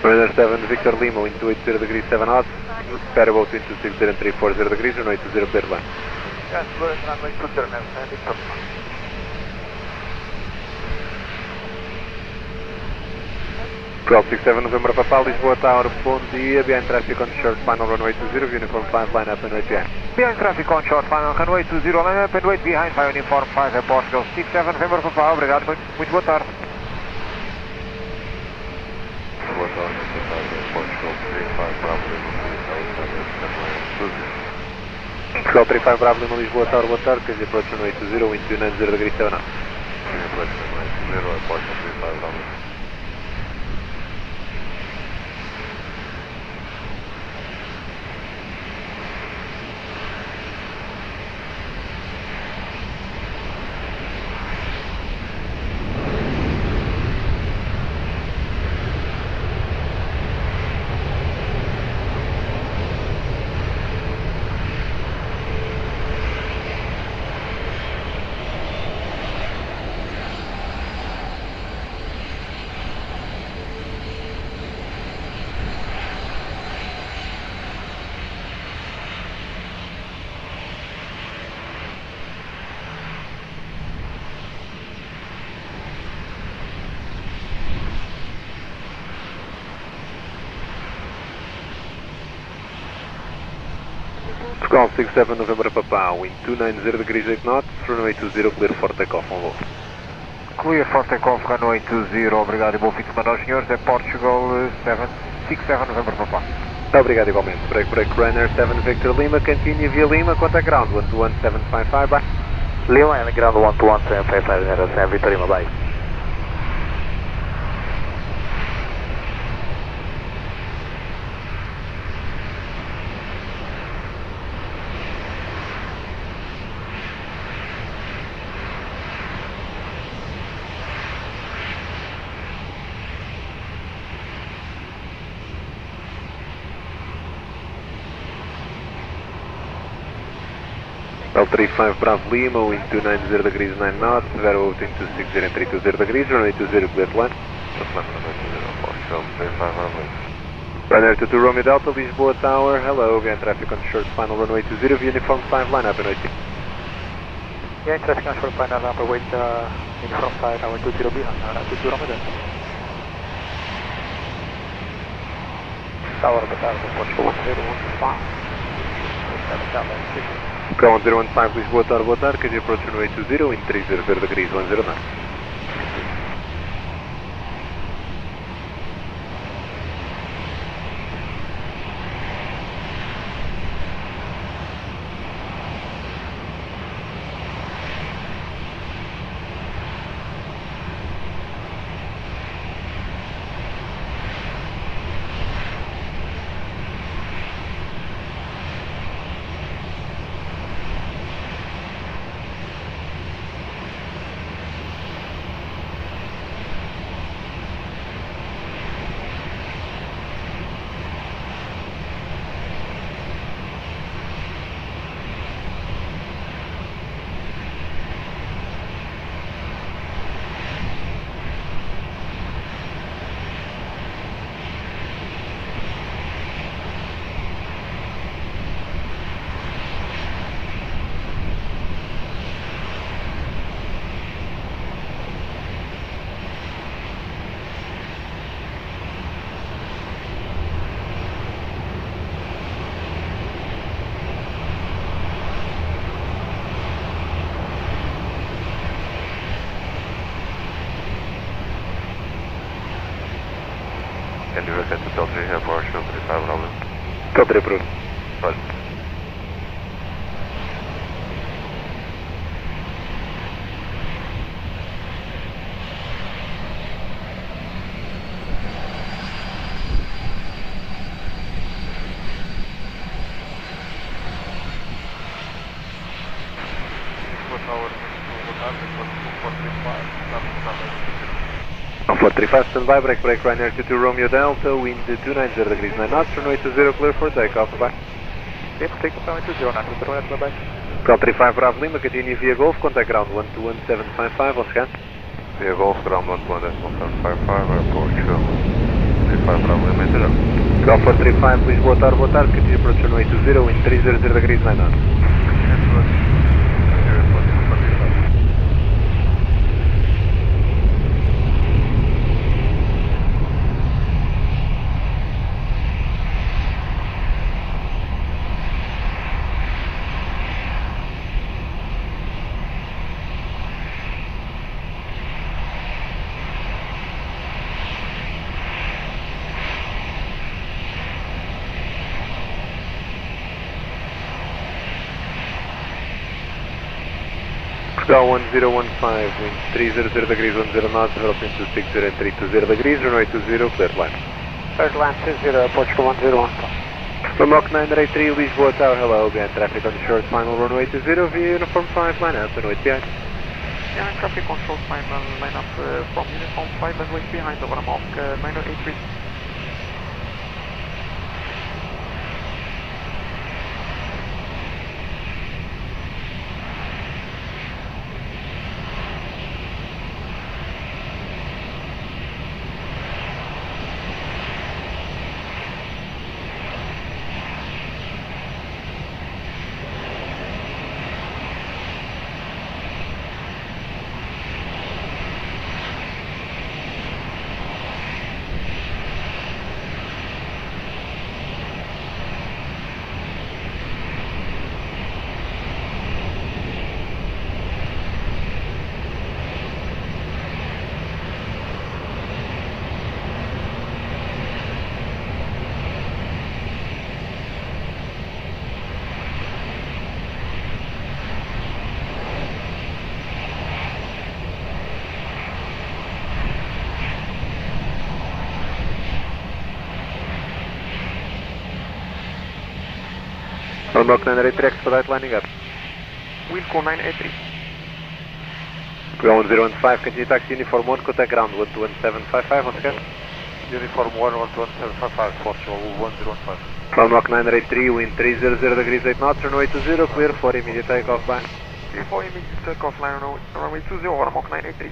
Radar 7 Victor Lima, wind 280 degrees 7 knots, parabol wind 260 and 340 degrees, runway 20 clear line. Yes, runway 20 now, Victor. 1267 November Papa, Lisboa Tower, bom dia, behind traffic on short final runway 20, uniform 5, line up and wait behind. Behind traffic on short final runway 20, line up and wait behind by uniform 5, Portugal 67, November Papa, obrigado, muito boa tarde. Boa tarde, Portugal 35 Bravo Portugal 35 Bravo Lima, Lisboa Tower, boa tarde, can you approach runway 20, wind 290 degrees 7 knots. Can you approach runway 20, Portugal 35 Bravo. Portugal 67 November Papa, wind 290 degrees 8 knots, runway 20, clear for takeoff, on voo. Clear for takeoff, runway 20, obrigado e bom fim de semana aos senhores, é Portugal 767 November Papa. Obrigado igualmente, break, runner 7 Victor Lima, continue via Lima, contact ground 121.755, bye. Lima and ground 121.755, Victor Lima, bye. L35 Bravo Lima, wind 290 degrees 9 knots, Vero wind 260 and 320 degrees, runway 20, clear to land. Portugal 35 Bravo. Runner 22 Romeo Delta, Lisboa Tower, hello, behind traffic on short final runway 20, uniform 5, line up and wait. Yeah, traffic on short final number, wait, uniform 5, runway 20 behind, 22 Romeo Delta. Tower, Portugal 105. Ground 015 Lisboa Tower, boa tarde, can you approach runway 20, wind 300 degrees 10 knots. can you reset to Hotel 3 Airport, show 35 Bravo. Hotel 3 approved. Right. On 435, standby, break Ryanair 22 Romeo Delta, wind 290 degrees 9 knots, runway 20 clear for takeoff, bye. Okay, take off runway 20, nice, bye bye. Hotel 35 Bravo Lima, continue via Golf, contact ground 121.755, once again. Via Golf, ground 121.755, Aeroporto, 35 Bravo Lima, zero. Golf 435, Lisboa, boa tarde, continue approach runway 20, wind 300 degrees 9 knots. Portugal 1015, wind 300 degrees 10 knots, developing to 60 and 320 degrees, runway 20, clear line. Clear line 20, Portugal 101. From Mach 983, Lisboa Tower, hello, behind traffic on short final runway 20 via uniform 5, line up and wait behind. Yeah, traffic on short final, line up from uniform 5 and wait behind over Mach 983. On Mach 983, expedite lining up. Wilco 983. Portugal 1015, continue taxi uniform 1, contact ground 121.755, once again. Uniform 1, 12755, Portugal 1015. From Mach 983, wind 300 degrees 8 knots, runway 20, clear for immediate takeoff, bye. Clear for immediate takeoff, line runway 20 over Mach 983.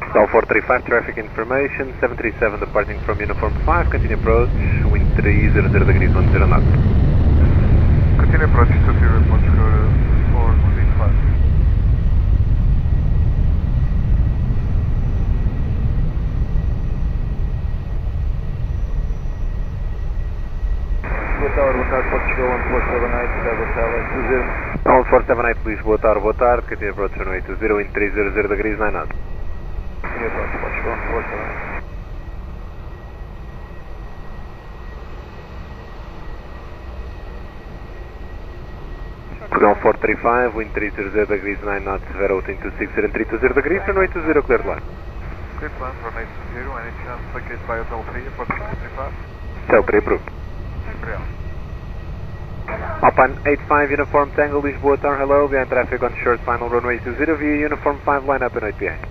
Call 435, traffic information, 737 departing from uniform 5, continue approach, wind 300 degrees 10 knots. Continue approach to 0, Portugal 435. Boa tarde, Portugal 1478, Hotel 1478, Lisboa Tower, boa tarde, continue approach runway 20, wind 300 degrees 9 knots. Continue approach, Portugal 1478. Portugal 435, wind 300 degrees 9 knots, routing to 60 and 320 degrees, runway 20, clear line. Clear plan, runway 20, any chance vacate by Hotel 3, Portugal 35? Hotel 3 approved. Real. Alpine 85, uniform Tango, Lisboa Tower, hello, behind traffic on short final runway 20 via uniform 5, line up and wait behind.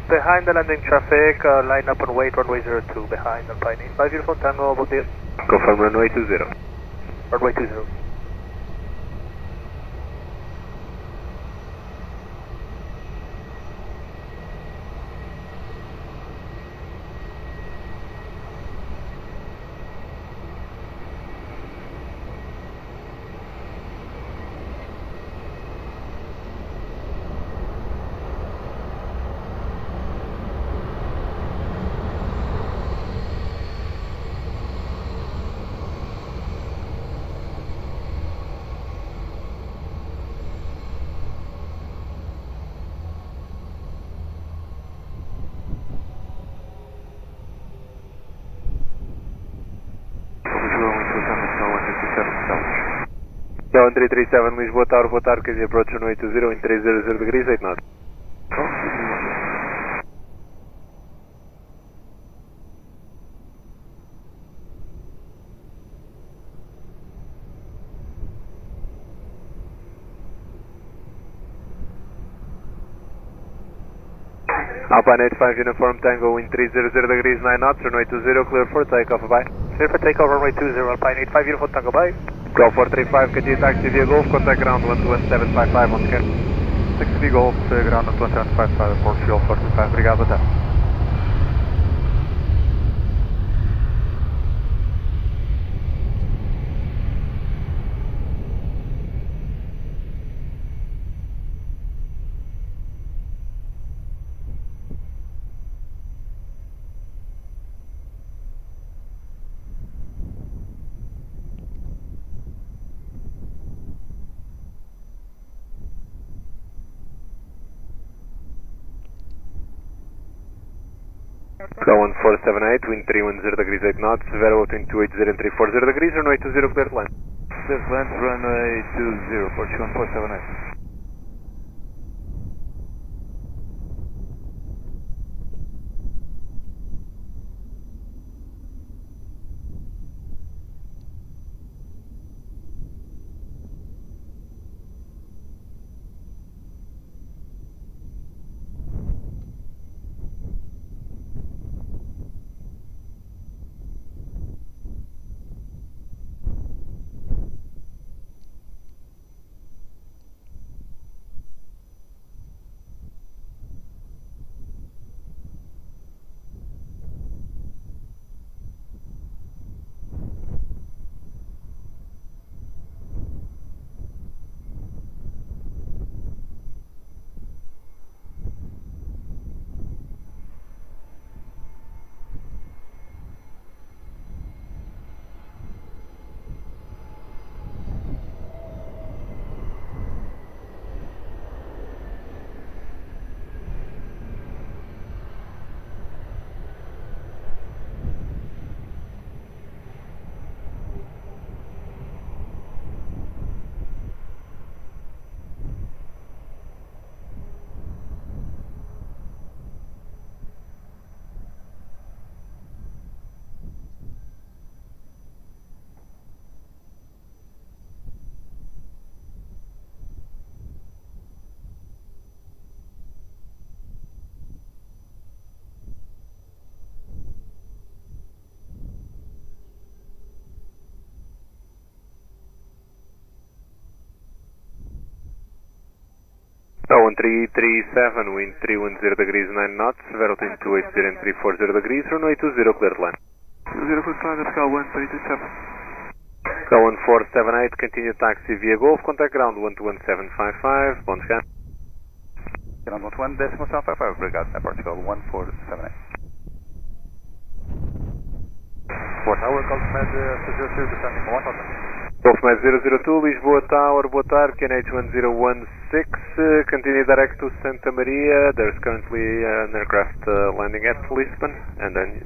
Behind the landing traffic, line up and wait, runway 02, behind Alpine 85, uniform Tango, about there. Confirm runway 20. Runway 20. 1337 Lisboa Tower, boa tarde, KG approach runway 20 in 300 degrees, 8 knots. Alpine 85 Uniform Tango in 300 degrees, 9 knots, runway 20, clear for takeoff, bye. Clear for takeoff, runway 20, Alpine 85 Uniform Tango, bye. Golf 435, continue taxi via Golf, contact ground 11755 on scan. Taxi via Golf, ground 11755, port fuel 435, obrigado, boa tarde. Go 1478, wind 310 degrees, 8 knots, Vero between 280 and 340 degrees, runway 20, clear to land. Clear to land, runway 20, port 1478. Go 1337, wind 310 degrees, 9 knots, Vero between 280 and 340 degrees, runway 20, clear to land. 20, clear to land, Pascal 1327. Go 1478, continue taxi via Golf, contact ground 11755, bond scan. Ground 11755, obrigado, Portugal 1478. Port Tower, Golf Med 002, descending 1,000. Golf Med 002, Lisboa Tower, boa tarde, KNH 1016, continue direct to Santa Maria, there's currently an aircraft landing at Lisbon, and then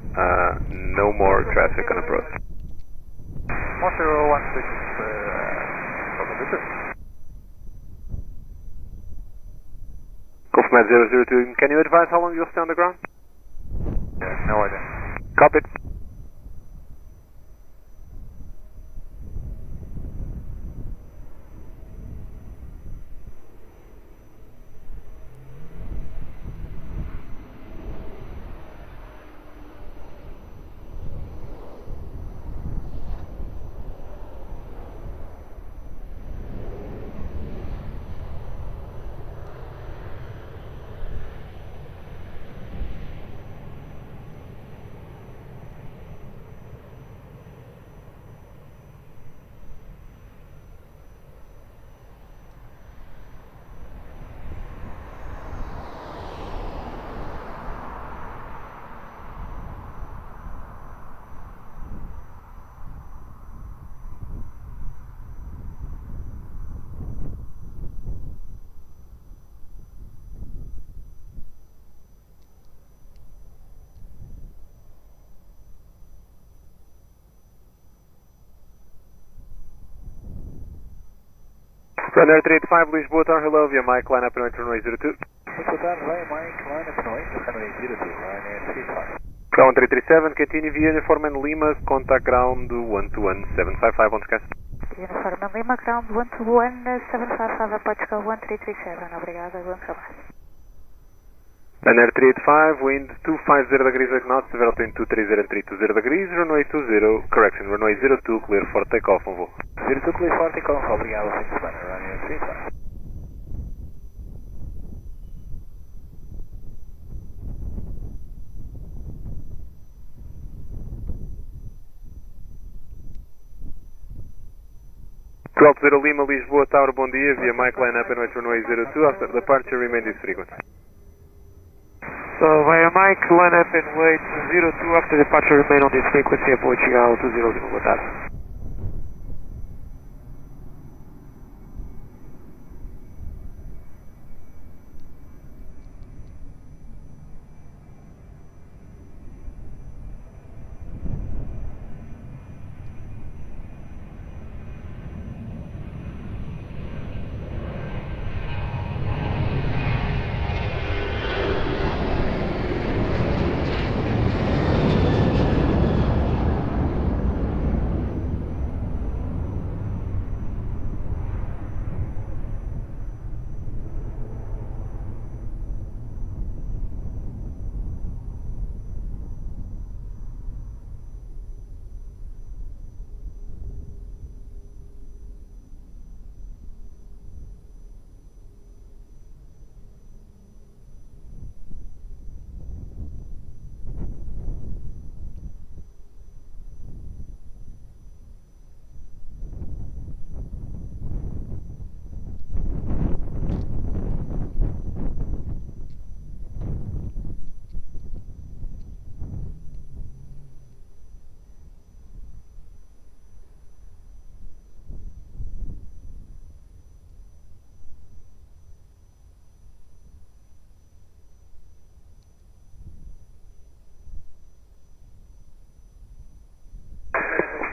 no more traffic on approach. 1016, Golf Med 002, can you advise how long you'll stay on the ground? Yeah, no idea. Copy. Runner 385, Lisboa Tower, hello, via Mike, line up and runway 02. Muito boa tarde, vai Mike, line up and runway 02, line 35. Ground 337, continue via Uniform and Lima, contact ground 121755 on scan. Uniform and Lima, ground 121755, approach call 1337, obrigada, bom trabalho. Runner 385, wind 250 degrees 8 knots, developed in 230 and 320 degrees, runway 20, correction, runway 02, clear for takeoff on voo. 02, clear for takeoff, obrigado, fim de semana, runner 35. Delgado Lima, Lisboa Tower, bom dia, via Mike, line up and runway 02, after departure remain this frequency. So via Mike, line up and wait 02 after departure remain on this frequency, Portugal 200, boa tarde.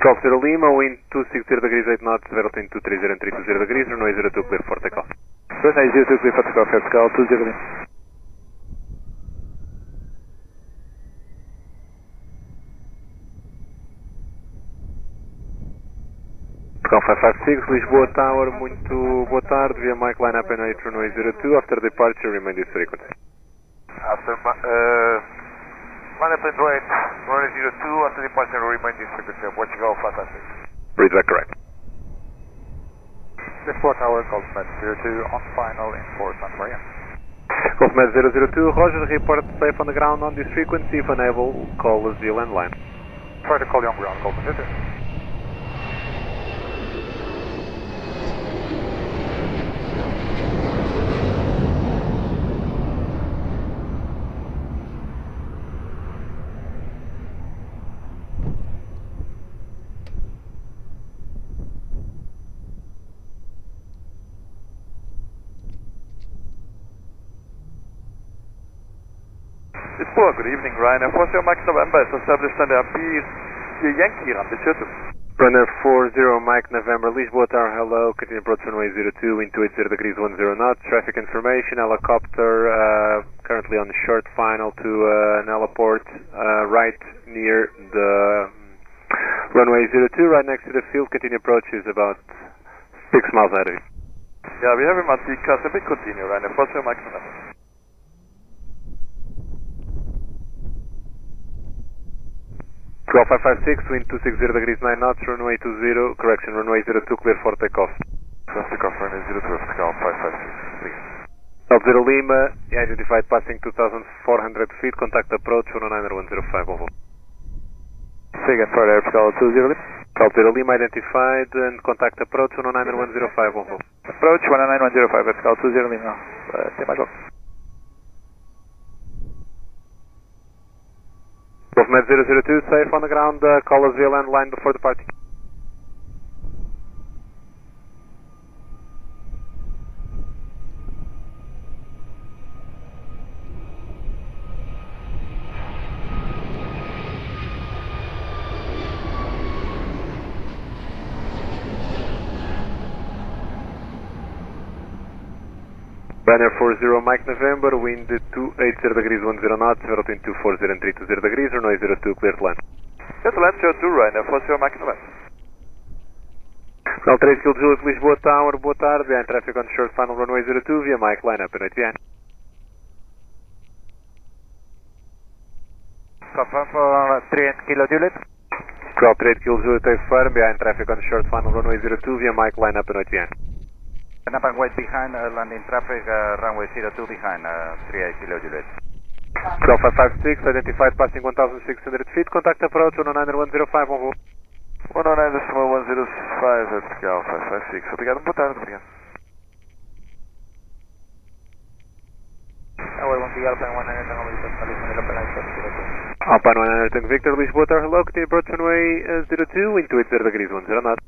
Delgado Lima, wind 260 degrees 8 knots, developed in 230 and 320 degrees, runway 02, clear for takeoff. Runway 02, clear for takeoff, vertical 20. Portugal 556, Lisboa Tower, muito boa tarde, via Mike, line up and runway 02, after departure remain this frequency. After line up and wait, runway 02, after departure remain this frequency, Portugal 556. Read that correct. Lisboa Tower, Golf Med 02, on final in Fort Santa Maria. Golf Med 002, Roger, report safe on the ground on this frequency, if unable, call the landline. Try to call you on ground, Golf Med 02. Lisboa, good evening, Ryan. Enforcer Mike November is established on the Yankee on the shuttle. Runner 40 Mike November, Lisboa Tower, hello, continue approach runway 02, wind 280 degrees 10 knots, traffic information, helicopter currently on short final to an Aeroporto right near the runway 02, right next to the field, continue approach is about 6 miles ahead of you. Yeah, we have him at the Casabit, continue, Ryan. Enforcer Mike November. Golf 556, wind 260 degrees 9 knots, runway 20, correction, runway 02, clear for takeoff. Takeoff, runway 02, Golf 556, please. Delgado Lima, identified passing 2,400 feet, contact approach 109.105 over. Say again, for Aeroporto 20. Delgado Lima identified and contact approach 109.105 over. Approach 109.105, vertical 20 Lima. Tem mais alto. Golf Med 002, safe on the ground, call us via landline before departing. Ryanair 40 Mike November, wind 280 degrees 10 knots, altitude 240 and 320 degrees, runway 02, clear to land. Clear to land, 02, Ryanair 40 Mike November. Canal 3 Kilo Juliet, Lisboa Tower, boa tarde, behind traffic on short final runway 02, via Mike, line up, and behind. Confirm for 38 Kilo Juliet. Canal 3 Kilo Juliet, take firm, behind traffic on short final runway 02, via Mike, line up, and behind. Line up and wait behind, landing traffic, runway 02 behind, 38 Kilo Juliet. Canal 556, identified passing 1,600 feet, contact approach 109-105 on board. 109.105, vertical 556. Obrigado, boa tarde, obrigado. Alpine 100 Tango Victor, Lisboa Tower, hello, continue approach runway 02, wind 280 degrees 10 knots.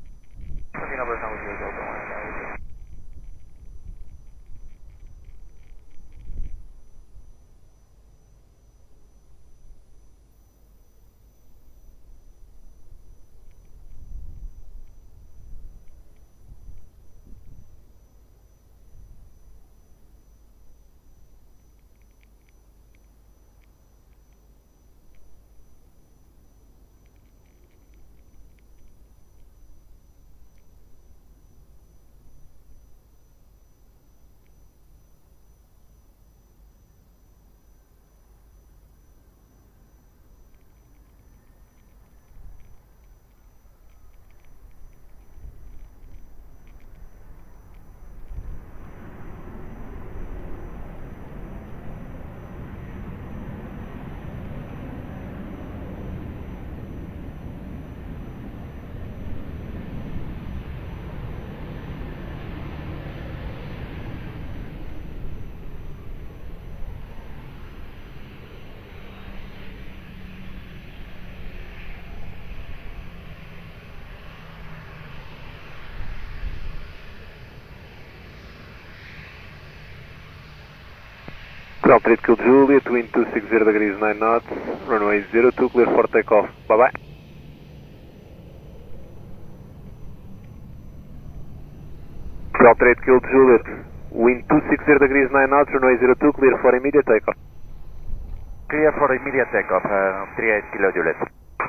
Canal 3 Kilo Juliet, wind 260 degrees 9 knots, runway 02, clear for takeoff. Bye bye. Canal 3 Kilo Juliet, wind 260 degrees 9 knots, runway 02, clear for immediate takeoff. Clear for immediate takeoff, 38 Kilo Juliet.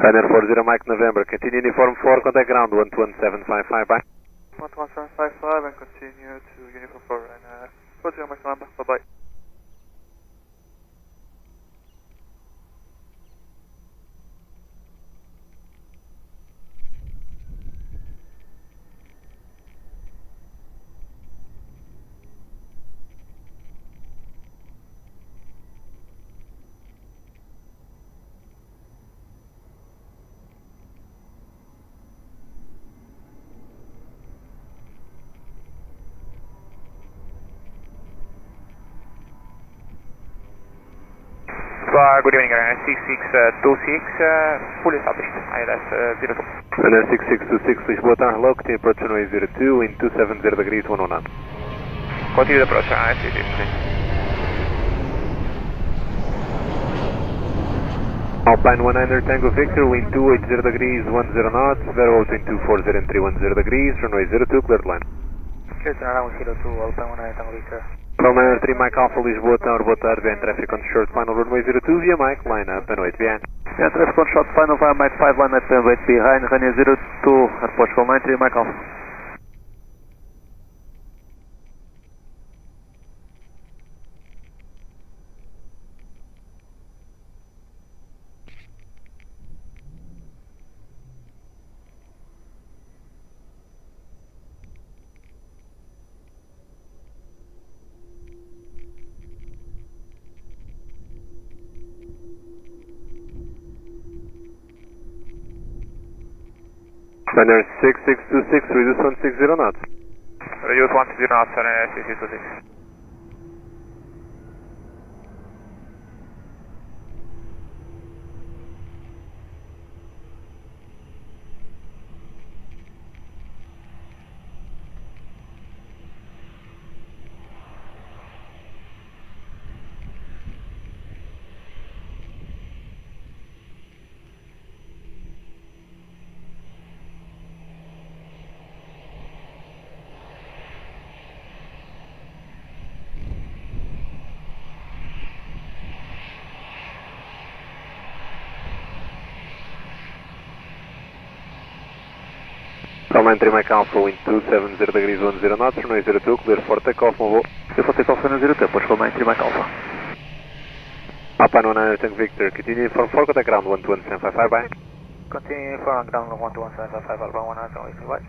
Ryanair 40 Mike November, continue uniform 4, contact ground 11755, bye. 11755 and continue to uniform 4 and 40 Mike November, bye bye. Good evening, 6626, fully established, ILS 02. Ryanair 6626, Lisboa Tower, hello, continue approach runway 02, wind 270 degrees 109. Continue the approach, ILS 6626. Alpine 100 Tango Victor, wind 280 degrees 10 knots, vero between 240 and 310 degrees, runway 02, cleared line. Clear to runway 02, Alpine 100 Tango Victor. Runway 3 Mike Alpha, Lisboa Tower, boa tarde, behind traffic on short final runway 02, via Mike, line up and wait behind. Yeah, traffic on short final via Mike 5, line up and wait behind, runway 02, at Portugal 93 Mike Alpha. Ryanair 6626, reduce 160 knots. Reduce 160 knots, Ryanair 6626. Hotel 93 Mike Alpha, wind 270 degrees 10 knots, runway 02, clear for takeoff, one Clear for takeoff, runway 02, Portugal 93 Mike Alpha. Papa 19 Tank Victor, continue for 4, contact ground 121.755, bye. Continue for ground 121.755, Alpha 1 wait, bye.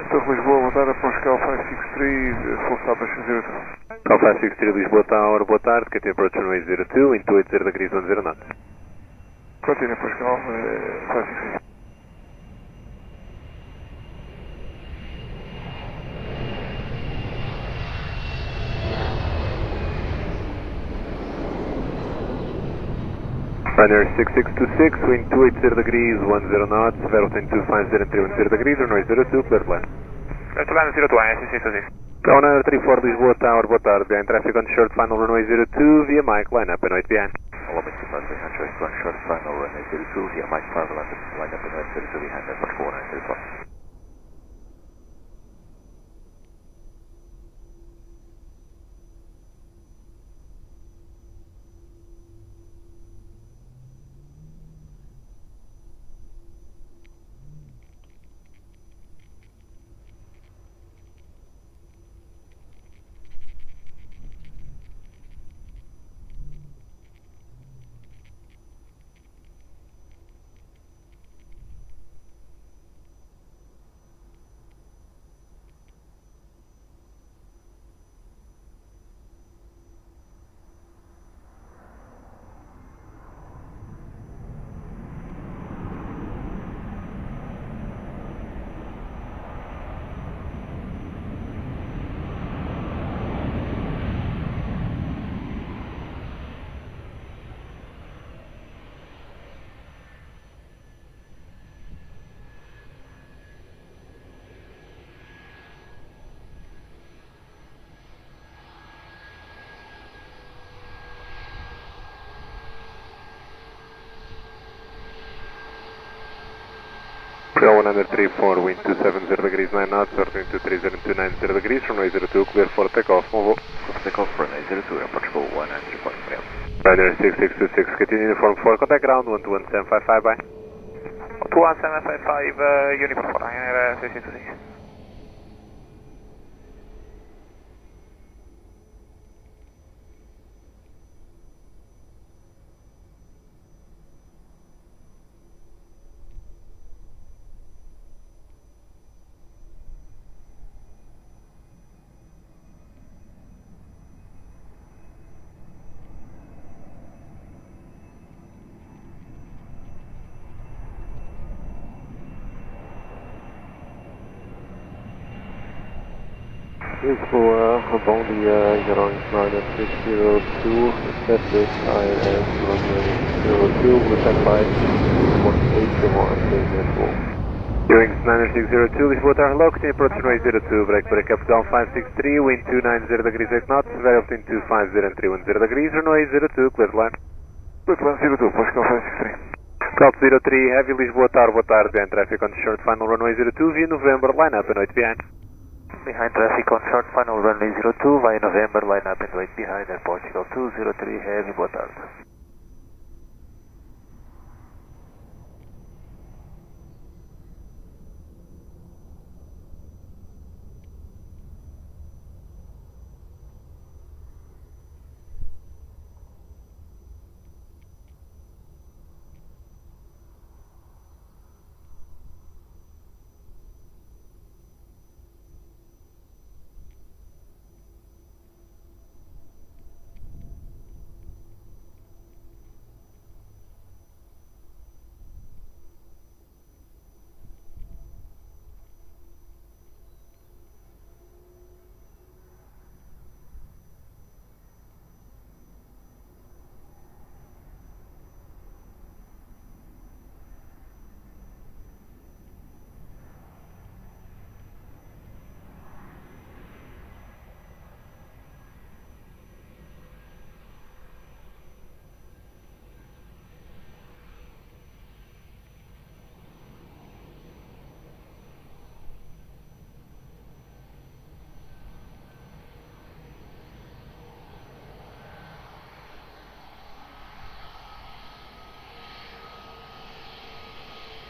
Lisboa, boa tarde, Portugal 563, full stop at 02. Call 563 Lisboa Tower, boa tarde, KT approach runway 02, into 80 degrees 10 knots. Continue, Portugal 563. Ryanair 6626, wind 280 degrees 10 knots, velocity 250 and 310 degrees, runway 02, clear plan. Delta 02, IC626. Ryanair 34 Lisboa Tower, boa tarde, behind traffic on short final runway 02, via Mike, line up and wait behind. Hello, Mr. President, on short final runway 02, via Mike 5, line up and wait 02 behind airport 4935. Trail 134, wind 270 degrees 9 knots, altitude 230 and 290 degrees, runway 02, clear for takeoff, move. For takeoff, runway 02, Portugal 193.3. Ryanair 6626, continue uniform 4, contact ground 121.755, bye. 121.755, uniform 4, Ryanair 6626. Lisboa, bom dia, Gerões 9602, establish ILS runway 02, with standby, 1871, Lisboa. Hearing 9602, Lisboa Tower, hello, continue approach runway 02, break up down 563, wind 290 degrees 8 knots, velocity 250 and 310 degrees, runway 02, clear line. Clear line 02, Portugal 563. Call 03, heavy Lisboa Tower, boa tarde, behind traffic on short final runway 02, via November, line up and wait behind. Behind traffic on short final runway 02 via November, line up and wait behind at Portugal 203 heavy, boa tarde.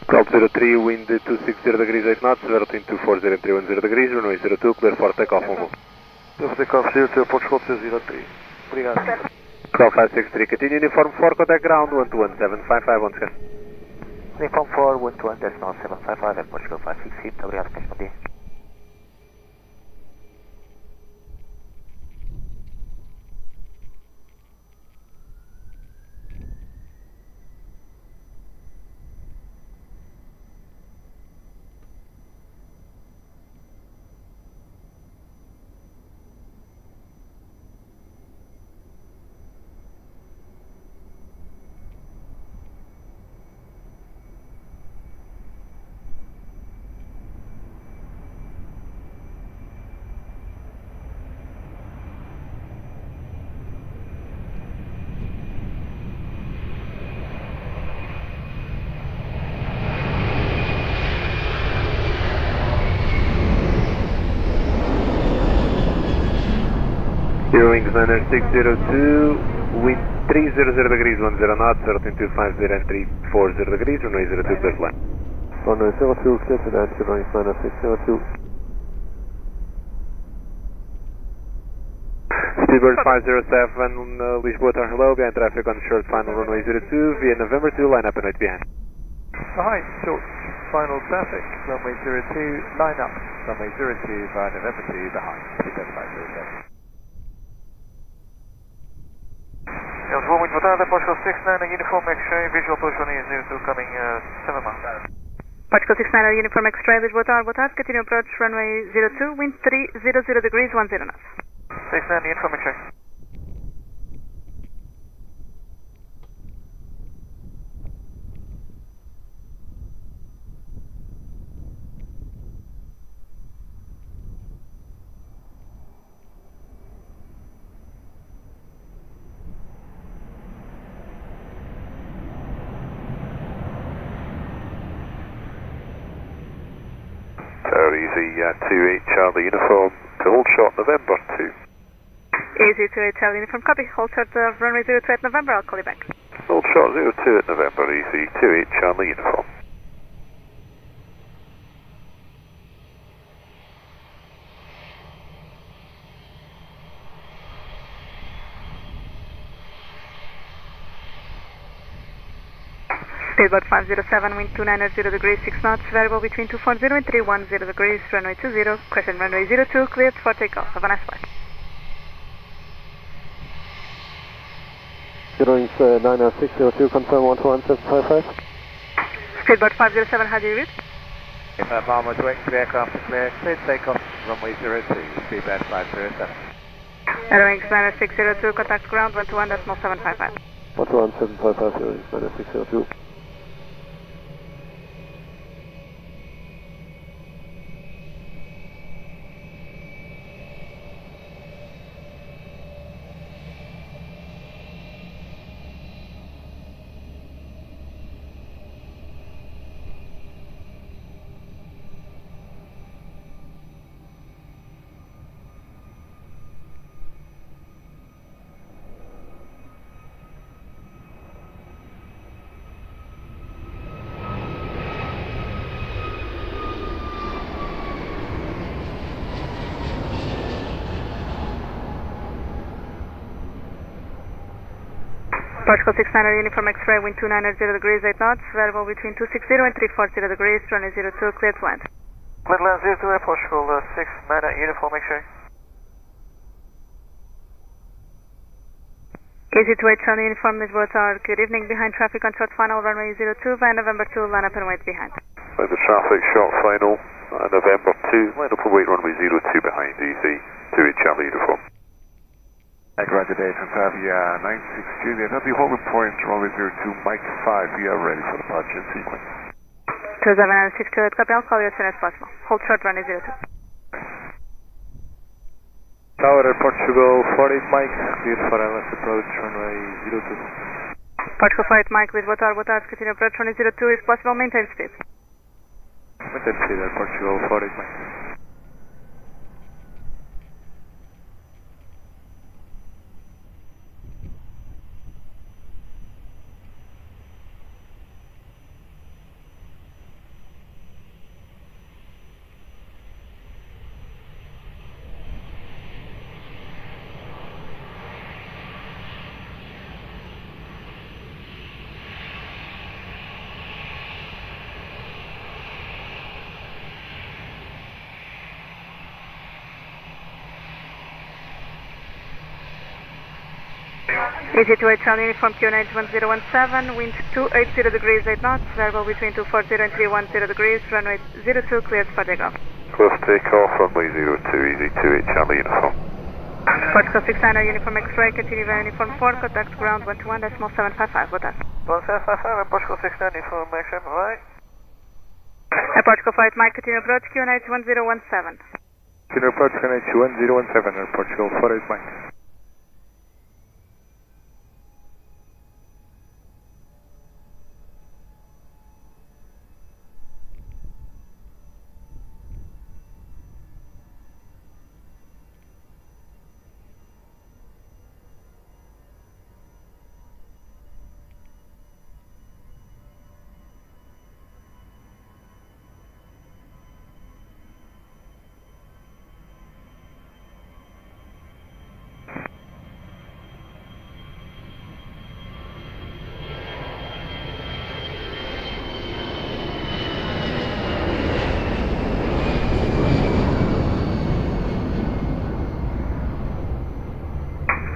Delta 03, wind 260 degrees 8 knots, altitude 240 and 310 degrees, runway 02, clear for takeoff on hold. Clear for takeoff 02, Portugal 203. Obrigado. 12563, continue uniform 4, contact ground 121.755 on scan. Uniform 4, 121.755 and Portugal 563, muito obrigado, respondi. Eurowings 602, wind 300 degrees 10 knots, altitude 250 and 340 degrees, runway 02, clear flight. Runway 02, clear to land, Eurowings 602. Speedbird 507, Lisboa, hello, behind traffic on short final runway 02, via November 2, line up and wait behind. Behind short final traffic, runway 02, line up, runway 02 via November 2, behind, Speedbird 507. Lisboa, muito boa tarde, Portugal 69, Uniform X-ray, visual position is 02, coming 7 miles. Portugal 69, Uniform X-ray, boa tarde, continue approach runway 02, wind 300 degrees 10 knots. 69, Uniform X-ray. Easy 28 Charlie Uniform to hold short November 2. Easy 28 Charlie Uniform, copy, hold short runway 02 at November, I'll call you back. Hold short 02 at November, easy 28 Charlie Uniform. Speedbird 507, wind 290 degrees 6 knots, variable between 240 and 310 degrees, runway 20, question runway 02, cleared for takeoff. Have a nice flight. Eurowings 90602, confirm 121.755. Speedbird 507, how do you read? Mama to exit aircraft clear, clear takeoff, runway 02, Speedbird 507. Eurowings 90602, contact ground 121.755. 121.755, Eurowings 90602. Portugal 69, Uniform X-ray, wind 290 degrees 8 knots, variable between 260 and 340 degrees, runway 02, cleared to land. Cleared land 02, Portugal 69, Uniform X-ray. Easy to 8 Charlie Uniform, Lisboa Tower, good evening, behind traffic on short final, runway 02, via November 2, line up and wait behind. By the traffic, short final, November 2, line up and wait, runway 02 behind, easy 28 Charlie Uniform. Roger, Dave, and Avia 96 Juliet, at the holding point, runway 02, Mike 5, we are ready for the departure sequence. 27962, copy, I'll call you as soon as possible. Hold short, runway 02. Tower, Portugal 48 Mike, cleared for LS approach, runway 02. Portugal 48 Mike, Lisboa Tower, continue approach, runway 02, if possible, maintain speed. Maintain speed, Portugal 48 Mike. Easy to 8 Charlie Uniform QNH 1017, wind 280 degrees 8 knots, variable between 240 and 310 degrees, runway 02 cleared for takeoff. Close takeoff, runway 02, easy 28 Charlie Uniform. Portugal 69 Uniform X-ray, continue via Uniform 4, contact ground 121.755, boa tarde. 1755, Portugal 69 Uniform X-ray, right? Portugal Flight Mike, continue approach QNH 1017. Continue approach QNH 1017, Portugal 48 Mike.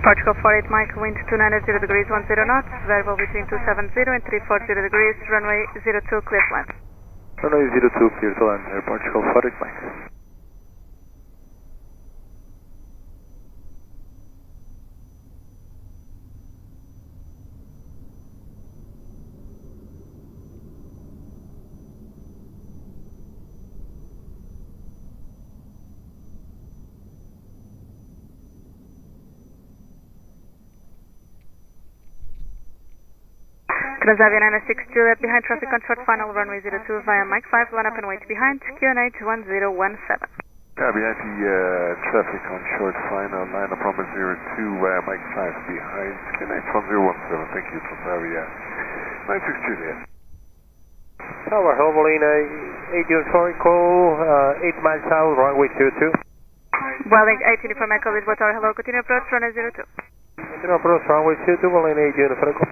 Portugal 48 Mike, wind 290 degrees 10 knots, variable between 270 and 340 degrees, runway 02 clear to land. Runway 02 clear to land, Portugal 48 Mike. Transavia 906 Juliet, behind traffic on short final, runway 02 via Mike 5, line up and wait behind, QNH 1017. VIP traffic on short final, line up runway 02 via Mike 5 behind, QNH 1017, thank you, Transavia 96 Juliet. Tower Homelina, 8 Uniform Echo, 8 miles south, runway 02. Welling 8 Uniform Echo, Lisboa Tower, hello, continue approach, runway 02. Continue approach, runway 02, Welling 8 Uniform Echo.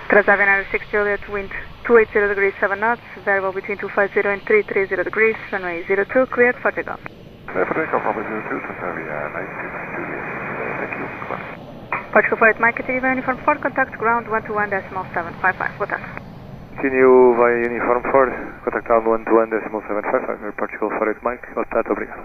Transavia 906 Juliet, wind 280 degrees 7 knots, variable between 250 and 330 degrees, runway 02 cleared for takeoff. For takeoff, runway 02, Transavia 96 Juliet, thank you, goodbye. Portugal Flight Mike, continue via Uniform 4, contact ground 121.755, boa tarde. Continue via Uniform 4, contact ground 121.755, Portugal 48 Mike, boa tarde, obrigado.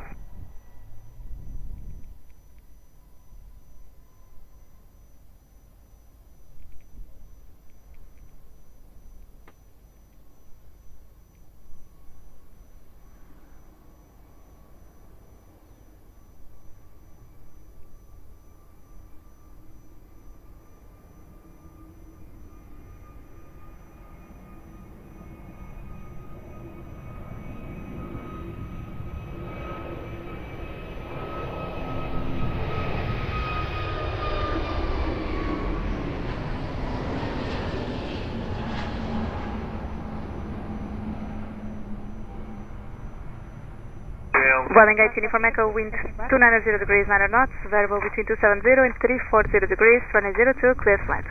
Welling 8 Uniform Echo, wind 290 degrees 9 knots, variable between 270 and 340 degrees, runway 02 clear flight.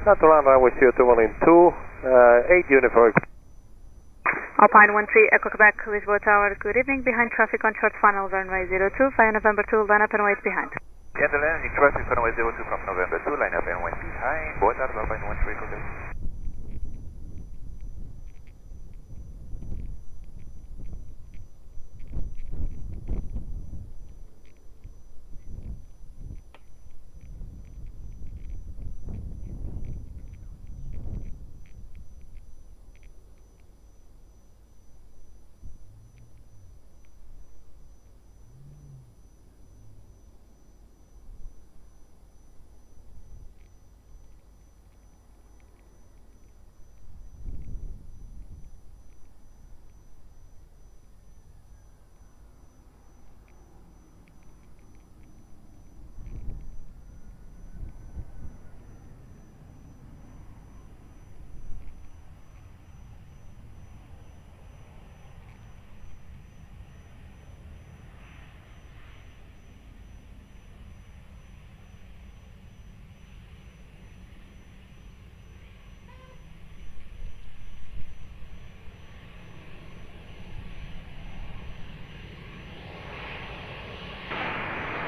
Not to land, runway 02, Welling 2, 8 Uniform. Alpine 13 Echo Quebec, Lisboa Tower, good evening, behind traffic on short final, runway 02 via November 2, line up and wait behind. Yeah, the landing traffic runway 02 from November 2, line up and wait behind, boa tarde, Alpine 13 Echo Quebec.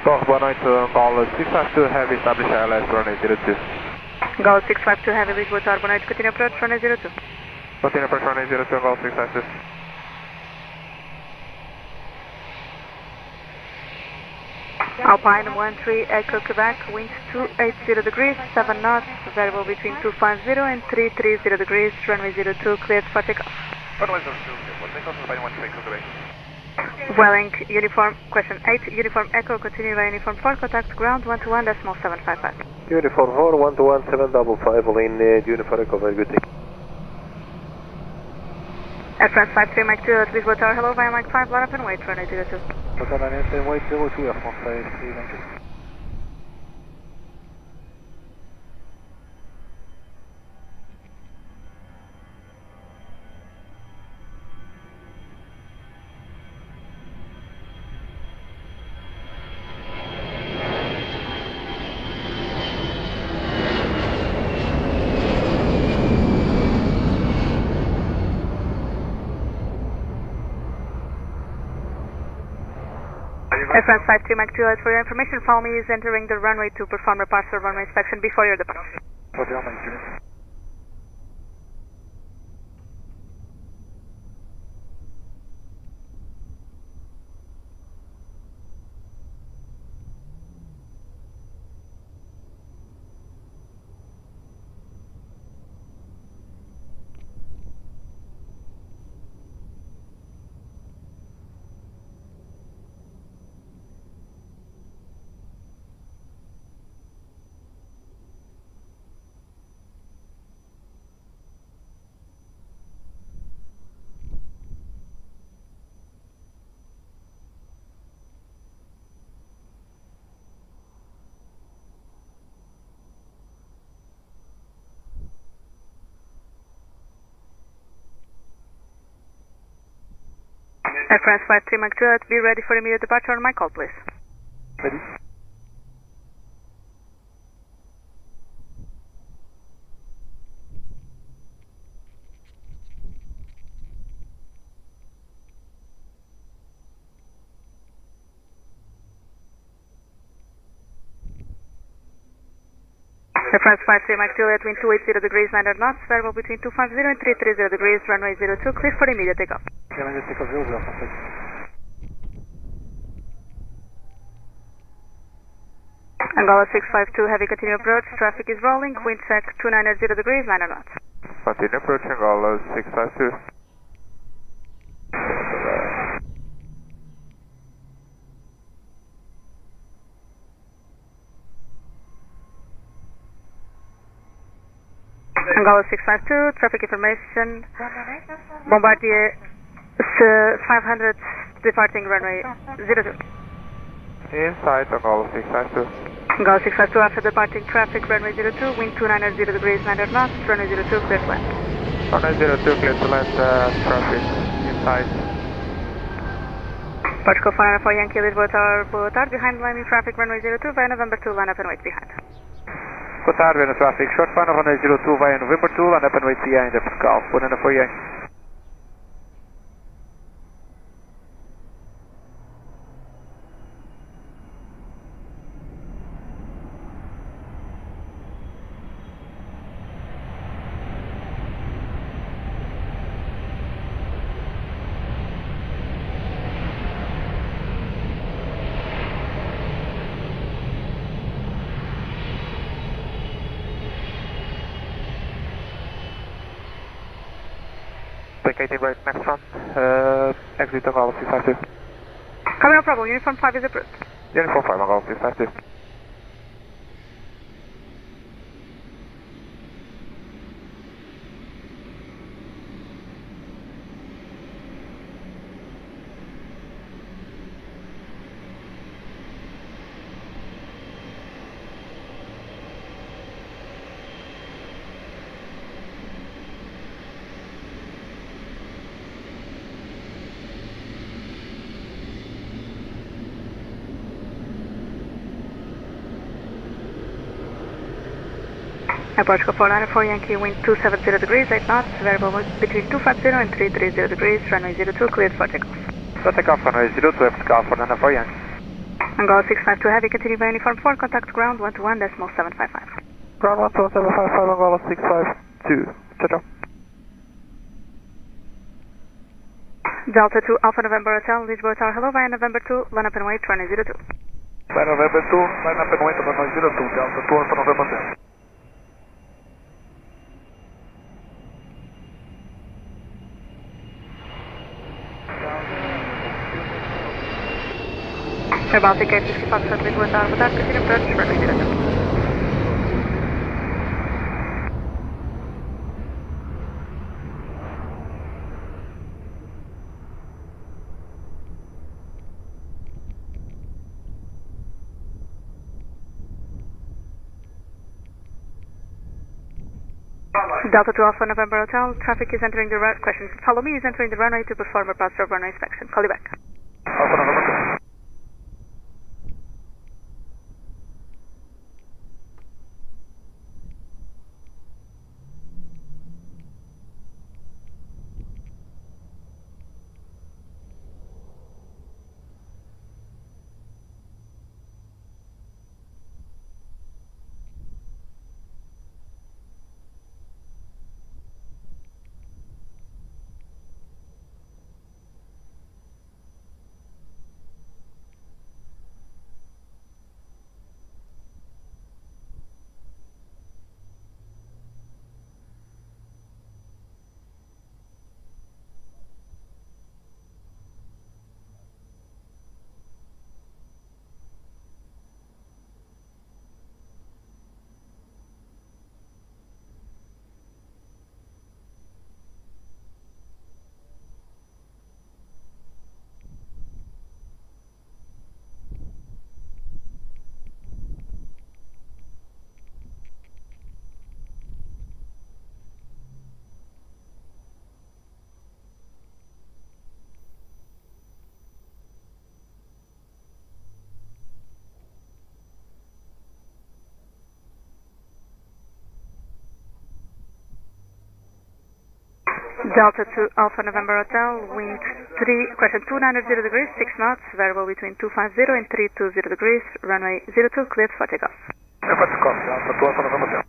Torre, boa noite, Angola 652 Heavy, establish ILS, runway 02. Angola 652 Heavy, Lisboa Tower, boa noite, continue approach, runway 02. Continue approach, runway 02, Angola 652. Alpine 13 Echo Quebec, winds 280 degrees, 7 knots, variable between 250 and 330 degrees, runway 02, cleared for takeoff. Runway 02, what takeoff, runway 13 Echo Quebec. Welling, uniform, question 8, uniform Echo, continue by uniform 4, contact ground 121.755. Uniform 4, 121.755, Lane, uniform Echo, very good. Air France 53, Mike 2 at Lisboa Tower, hello, via Mike 5, line up and wait, runway 02. Hotel line up and wait, 02, Air France 53, thank you. Air France 53, Mike 2, as for your information, follow me is entering the runway to perform a partial runway inspection before your departure. Hotel Mike 2. Air France 53, Mike 2, be ready for immediate departure on my call, please. Ready. Air France 53, Mike 2, at wind 280 degrees, 900 knots, variable between 250 and 330 degrees, runway 02, clear for immediate takeoff. Immediate takeoff 00, perfect. Angola 652, heavy continue approach, traffic is rolling, wind check 290 degrees, 900 knots. Continue approach, Angola 652. Angola 652, traffic information, Bombardier 500 departing runway 02. Inside Angola 652. Angola 652 after departing traffic runway 02, wind 290 degrees 900 knots, runway 02 clear to land. Runway 02 clear to land, traffic inside. Portugal 4 Yankee Lisboa Tower, boa tarde, behind landing traffic runway 02 via November 2, line up and wait behind. Boa tarde, no traffic short final runway 02 via November 2, line up and wait behind the Portugal 4 Yankee. Vacating right next front, exit Angola 652. Coming, no problem, uniform 5 is approved. Uniform 5 Angola 652. Portugal 494 Yankee, wind 270 degrees, 8 knots, variable between 250 and 330 degrees, runway 02, cleared for takeoff. So takeoff runway 02, Portugal 494 Yankee. Angola 652 Heavy, continue by uniform 4, contact ground 121.755. Ground 121.755, Angola 652. Ciao, ciao. Delta 2 Alpha November Hotel, Lisboa Tower, hello, via November 2, line up and wait, runway 02. By November 2, line up and wait, runway 02, Delta 2 Alpha November 2. Air Baltic 850 Foxtrot, Lisboa Tower, boa tarde, continue approach, runway 02. Delta 2 Alpha November Hotel, traffic is entering the question. Follow me, is entering the runway to perform a pass-through runway inspection. Call you back. Alpha November 2. Delta 2 Alpha November Hotel, wind 290 degrees, 6 knots, variable between 250 and 320 degrees, runway 02, cleared for takeoff. Cleared for takeoff, Delta 2 Alpha November 2.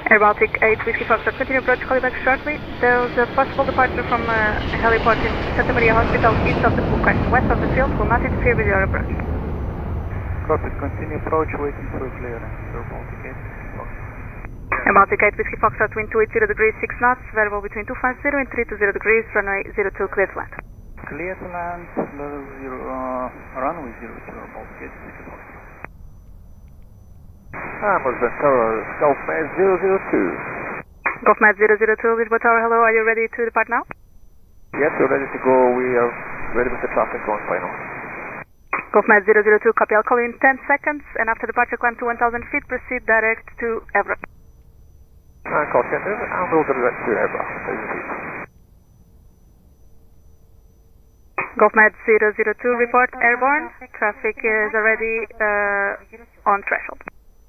Air Baltic 8 Whiskey Foxtrot, continue approach, call you back shortly. There's a possible departure from Aeroporto in Santa Maria Hospital, east of the question, west of the field, will not interfere with your approach. Copy, continue approach, waiting for clearance. Air Baltic 8 Whiskey Foxtrot. Air Baltic 8 Whiskey Foxtrot, wind 280 degrees, 6 knots, variable between 250 and 320 degrees, runway 02, clear to land. Clear to land, level 0, runway 02, Air Baltic 8 Whiskey Foxtrot. Lisbon Tower, Golf Med 002. Golf Med 002, Lisboa Tower, hello, are you ready to depart now? Yes, we're ready to go. We are ready with the traffic going final. Golf Med 002, copy, I'll call you in 10 seconds, and after departure climb to 1,000 feet, proceed direct to Evra. Call center, and we'll direct to Evra, 1,000 feet. Golf Med 002, report airborne, traffic is already on threshold.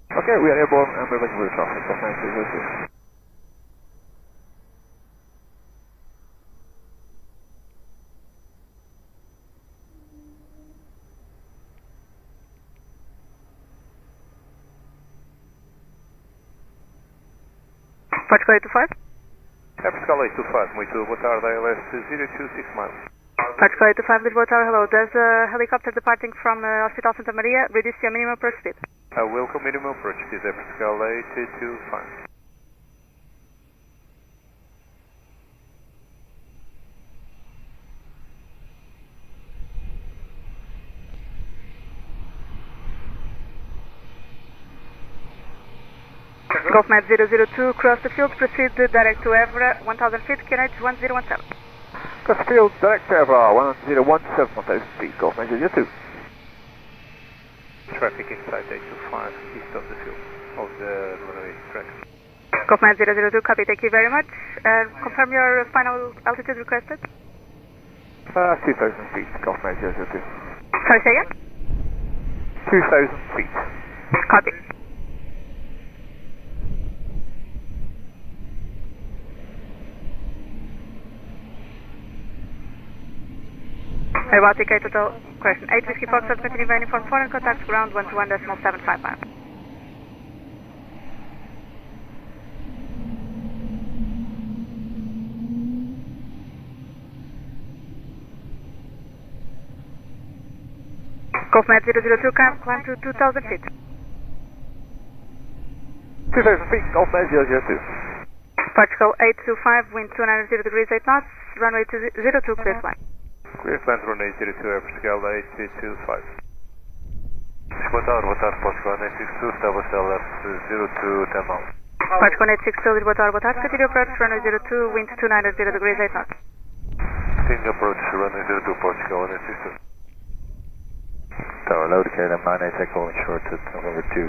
Okay, we are airborne and we're looking for the traffic. Golf Med 002. Portugal 825? Portugal 825, muito boa tarde, ALS 026 miles. Portugal 825, Lisboa Tower, hello. There's a helicopter departing from Hospital Santa Maria. Reduce your minimum approach speed. Welcome minimum approach, this is Portugal 825. Golf Med 002, cross the field, proceed direct to Evra, 1,000 feet, QNH 1017. Cross the field, direct to Evra, 1017, 1,000 feet, Golf Med 002. traffic inside 825 east of the field of the runway track. Command 002, copy, thank you very much. Confirm your final altitude requested. 2,000 feet, Command 002. Sorry, say again? 2,000 feet. Copy. Aeroporto total question 8 Whiskey Foxtrot, continue by uniform 4 and contact ground 121.755. Command 002, climb to 2,000 feet. 2,000 feet, Command 002. Portugal 825, wind 290 degrees 8 knots, runway 02, clear flight. Clear flight, runway 02, Portugal 825. Boa tarde, Portugal 862, establish left 02, 10 miles. Portugal 862, boa tarde, continue approach, runway 02, wind 290 degrees 8 knots. Continue approach, runway 02, Portugal 862. Tower load, KLM 98, echo short to November 2.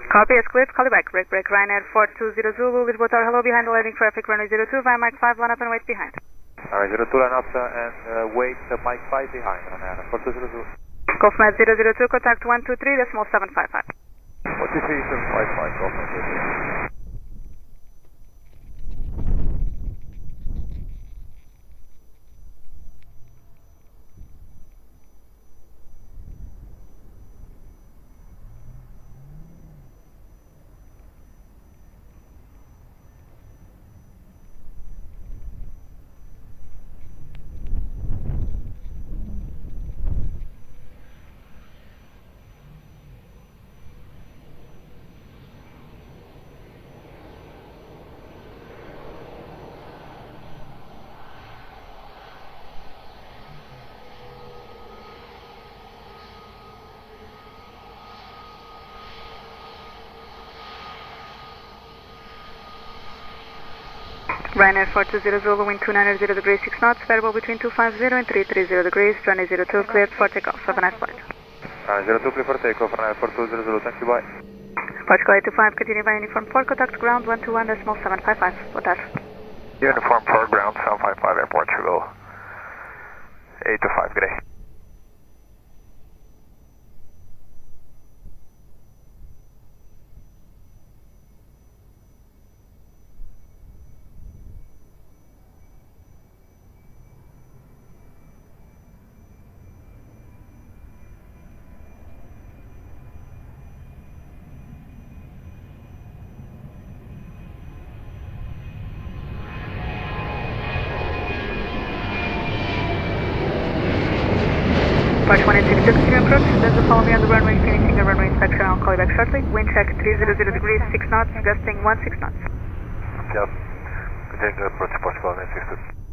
Copy, is cleared, call you back. Break, Ryanair 420 Zulu, Lisboa Tower, hello, behind the landing traffic, runway 02, via Mike 5, line up and wait behind. Alright, 02, line up and wait Mike 5 behind, Ryanair 420 Zulu. Command 002, contact 123.755. 123.755, Command 002. Ryanair 420 Zulu, wind 290 degrees 6 knots, variable between 250 and 330 degrees, runway 02, cleared for takeoff. Have a nice flight. 02, clear for takeoff, Ryanair 420 Zulu, thank you, bye. Portugal 825, continue by uniform 4, contact ground 121.755. Boa tarde. Uniform 4, ground 755, Air Portugal 825, good day. March 182, continue approach, then the follow me on the runway, finishing the runway inspection, I'll call you back shortly. Wind check 300 degrees, 6 knots, gusting 16 knots. Yes, continue approach, Portugal 862.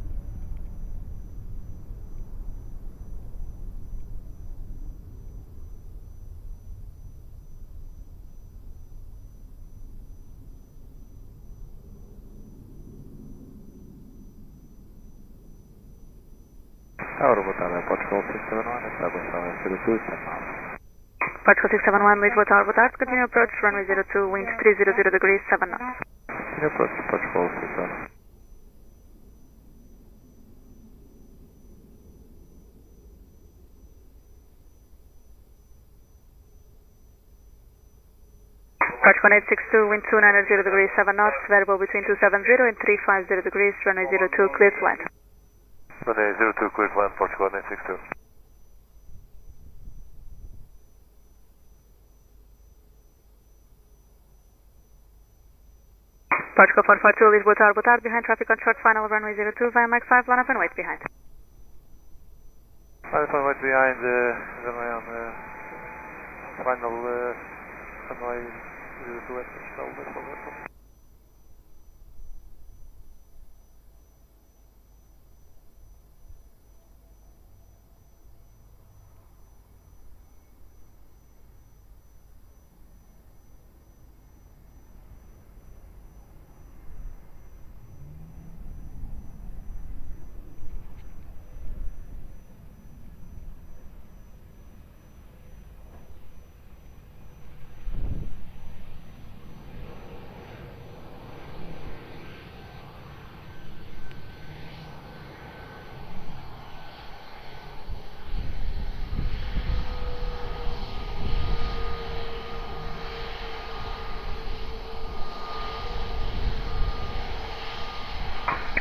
Tower, boa tarde, Portugal 671, establish 02, 10 miles. Portugal 671, Lisboa Tower, boa tarde, continue approach, runway 02, wind 300 degrees, 7 knots. Continue approach, Portugal 671. Portugal 862, wind 290 degrees, 7 knots, variable between 270 and 350 degrees, runway 02, cleared flight. Runway 02, cleared flight, Portugal 862. Portugal 442, Lisboa Tower, boa tarde, behind traffic on short final runway 02, via Mike 5, line up and wait behind. Line up and wait behind runway on final runway 02 at Portugal.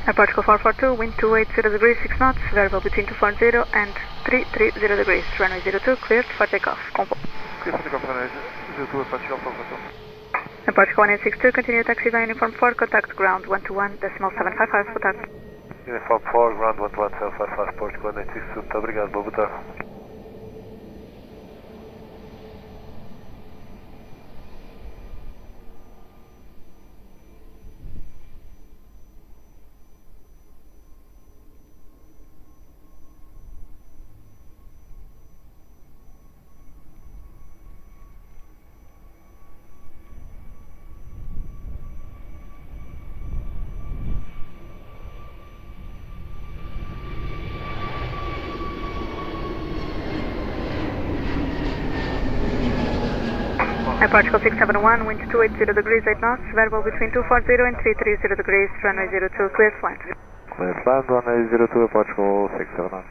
Airport 442, wind 280 degrees, 6 knots, variable between 240 and 330 degrees, runway 02, cleared for takeoff. Compo. Clear for takeoff, runway 02, Apache Alpha, Airport 1862, continue taxi by uniform 4, contact ground 121.755, boa tarde. Uniform 4, ground 11755, Portugal 1862, muito obrigado, boa tarde. Airport 671, wind 280 degrees, 8 knots, variable between 240 and 330 degrees, runway 02, clear flight. Clear flight, runway 02, Portugal 671.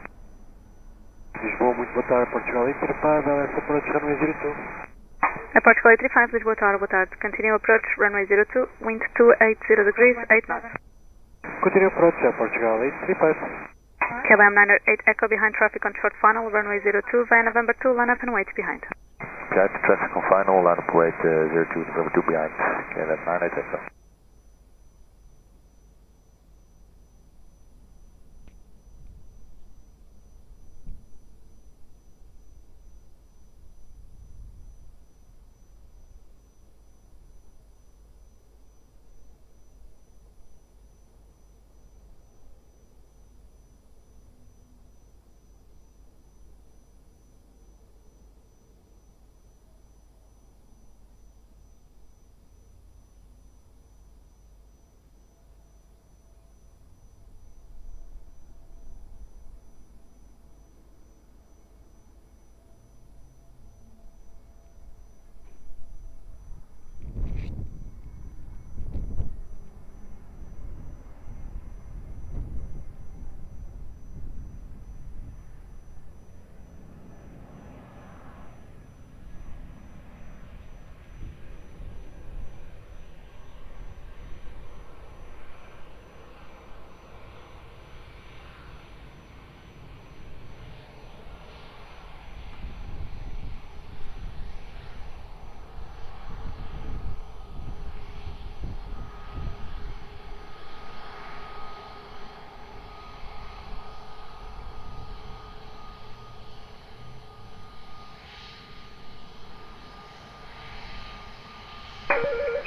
Lisboa, muito boa tarde, Portugal 835, LS approach runway 02. Airport 835, Lisboa Tower, boa tarde. Continue approach, runway 02, wind 280 degrees, 8 knots. Continue approach, Portugal 835. KLM 908 Echo behind traffic on short funnel, runway 02, via November 2, line up and wait behind. Got traffic on final, line up wait 02, November 2 behind. KLM 908 Echo.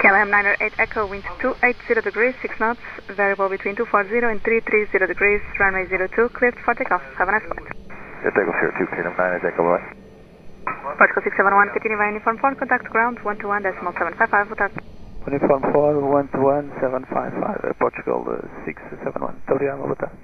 KLM 908 Echo, wind 280 degrees, 6 knots, variable between 240 and 330 degrees, runway 02, cleared for takeoff. Have a nice flight. Yeah, takeoff 02, KLM 908 Echo, bye. Portugal 671, continue via uniform 4, contact ground 121.755, boa tarde. Uniform 4, 121.755, Portugal 671, muito obrigado, boa tarde.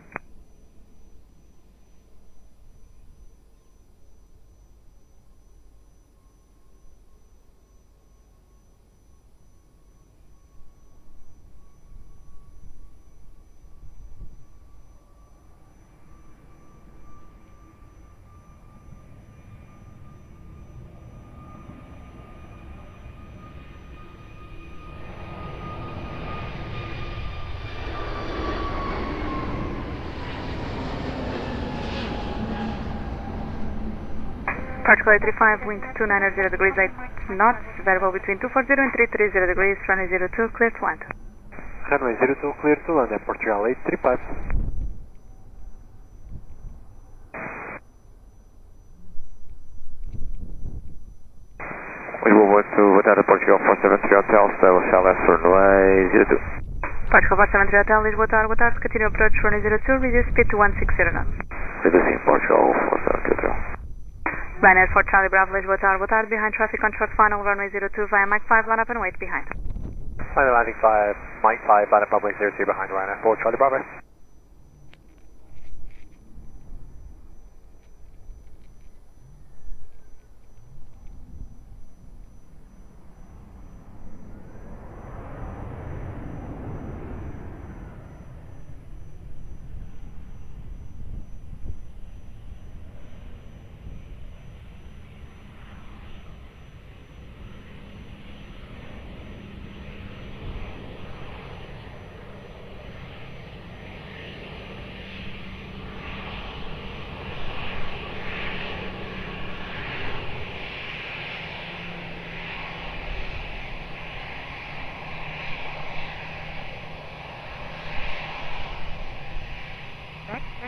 Portugal 835, wind 290 degrees, 8 knots, variable between 240 and 330 degrees, runway 02, clear to land. Runway 02, clear to land at Portugal 835. Lisboa, boa tarde, Portugal 473 Hotel, establish LS runway 02. Portugal 473 Hotel, Lisboa Tower, boa tarde. Continue approach, runway 02, reduce speed to 160 knots. Reducing Portugal 473 Hotel. Ryanair 4 Charlie Bravo, Lisboa Tower, boa tarde. Behind traffic on short final, runway 02 via Mike 5, line up and wait behind. Final landing 5, Mike 5, line up runway 02 behind Ryanair 4 Charlie Bravo.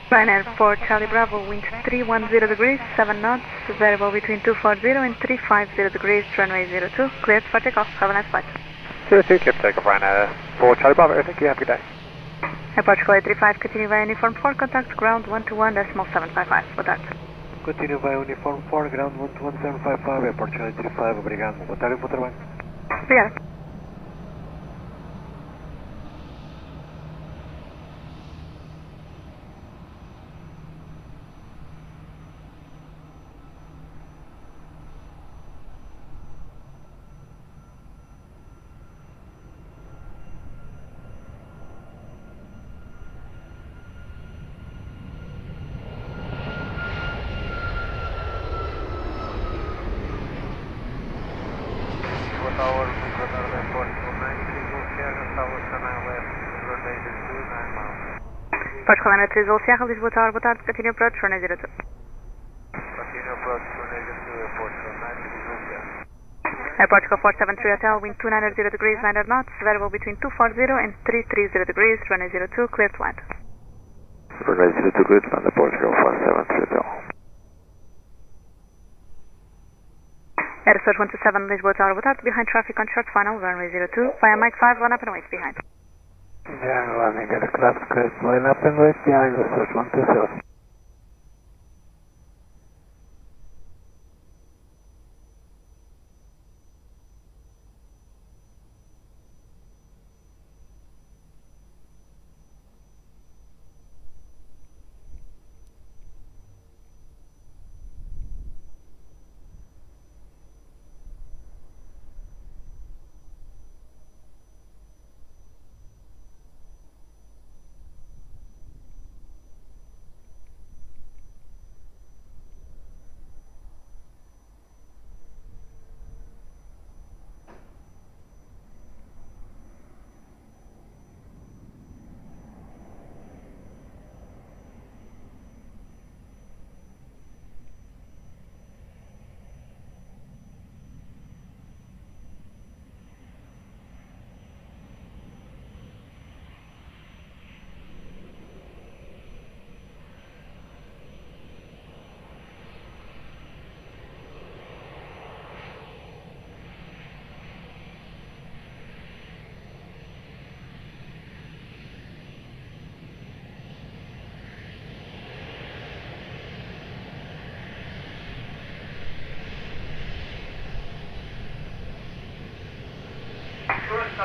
Ryanair for Charlie Bravo, wind 310 degrees, 7 knots, variable between 240 and 350 degrees, runway 02, cleared for takeoff. Have a nice flight. 02, keep takeoff, Ryanair for Charlie Bravo, thank you, have a good day. Airport Chicago 35, continue via uniform 4, contact ground 121.755, boa tarde. Continue via uniform 4, ground 121.755, Airport Chicago 35, obrigado, boa tarde e bom trabalho. Obrigada. Pode falar na 3 Sierra, Lisboa Tower, boa tarde, continue approach, runway 02. Continue approach, runway 02, Airport Chicago 9, Lisboa. Airport Chicago 473 Hotel, wind 290 degrees, 900 knots, variable between 240 and 330 degrees, runway 02, cleared to land. Runway 02 good, land Airport Chicago 473 Hotel. Air Search 127 Lisboa Tower, boa tarde, behind traffic on short final, runway 02, via Mike 5, line up and wait behind. Yeah, landing at the traffic, line up and wait behind the Search 127.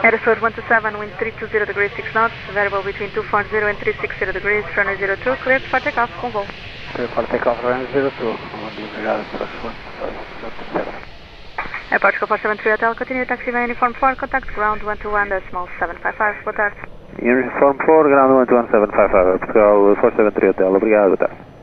Aerosport 127, wind 320 degrees, 6 knots, variable between 240 and 360 degrees, runway 02, cleared for takeoff, com voo. Cleared for takeoff, runway 02, obrigado, Search 127. Airport Chicago 473 Hotel, continue taxi via uniform 4, contact ground 121.755, boa tarde. Uniform 4, ground 121.755, Portugal 473 Hotel, obrigado, boa tarde.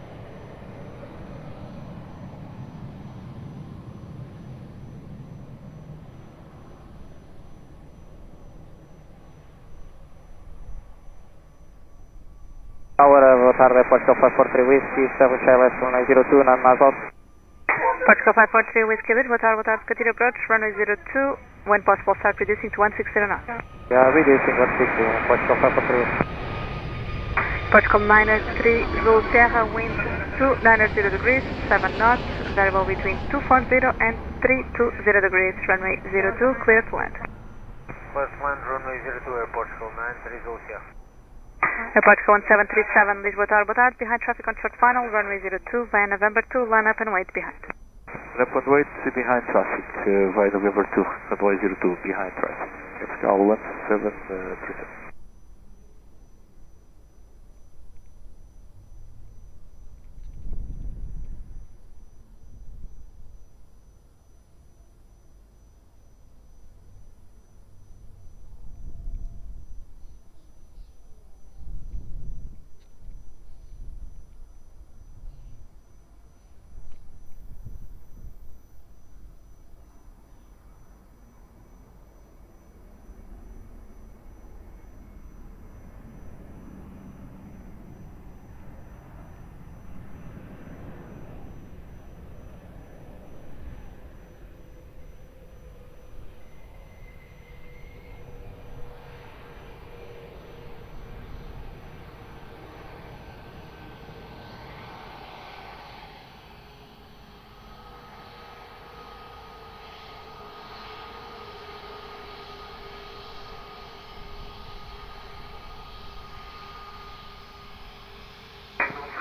Boa tarde, Airport Chicago 543 Whiskey, 7 Charlie 1902, nada mais alto. Airport Chicago 543 Whiskey, boa tarde, continue approach, runway 02, when possible start reducing to 160 knots. Yeah, reducing 160, Airport Chicago 543. Airport Chicago 903 Zulu Sierra, wind 290 degrees, 7 knots, variable between 240 and 320 degrees, runway 02, clear to land. First land, runway 02, Airport Chicago 93 Zulu Sierra. Airport Chicago 1737 Lisboa Tower, boa tarde, behind traffic on short final, runway 02, via November 2, line up and wait behind. Line up and wait behind traffic, via November 2, runway 02, behind traffic. Portugal 1737.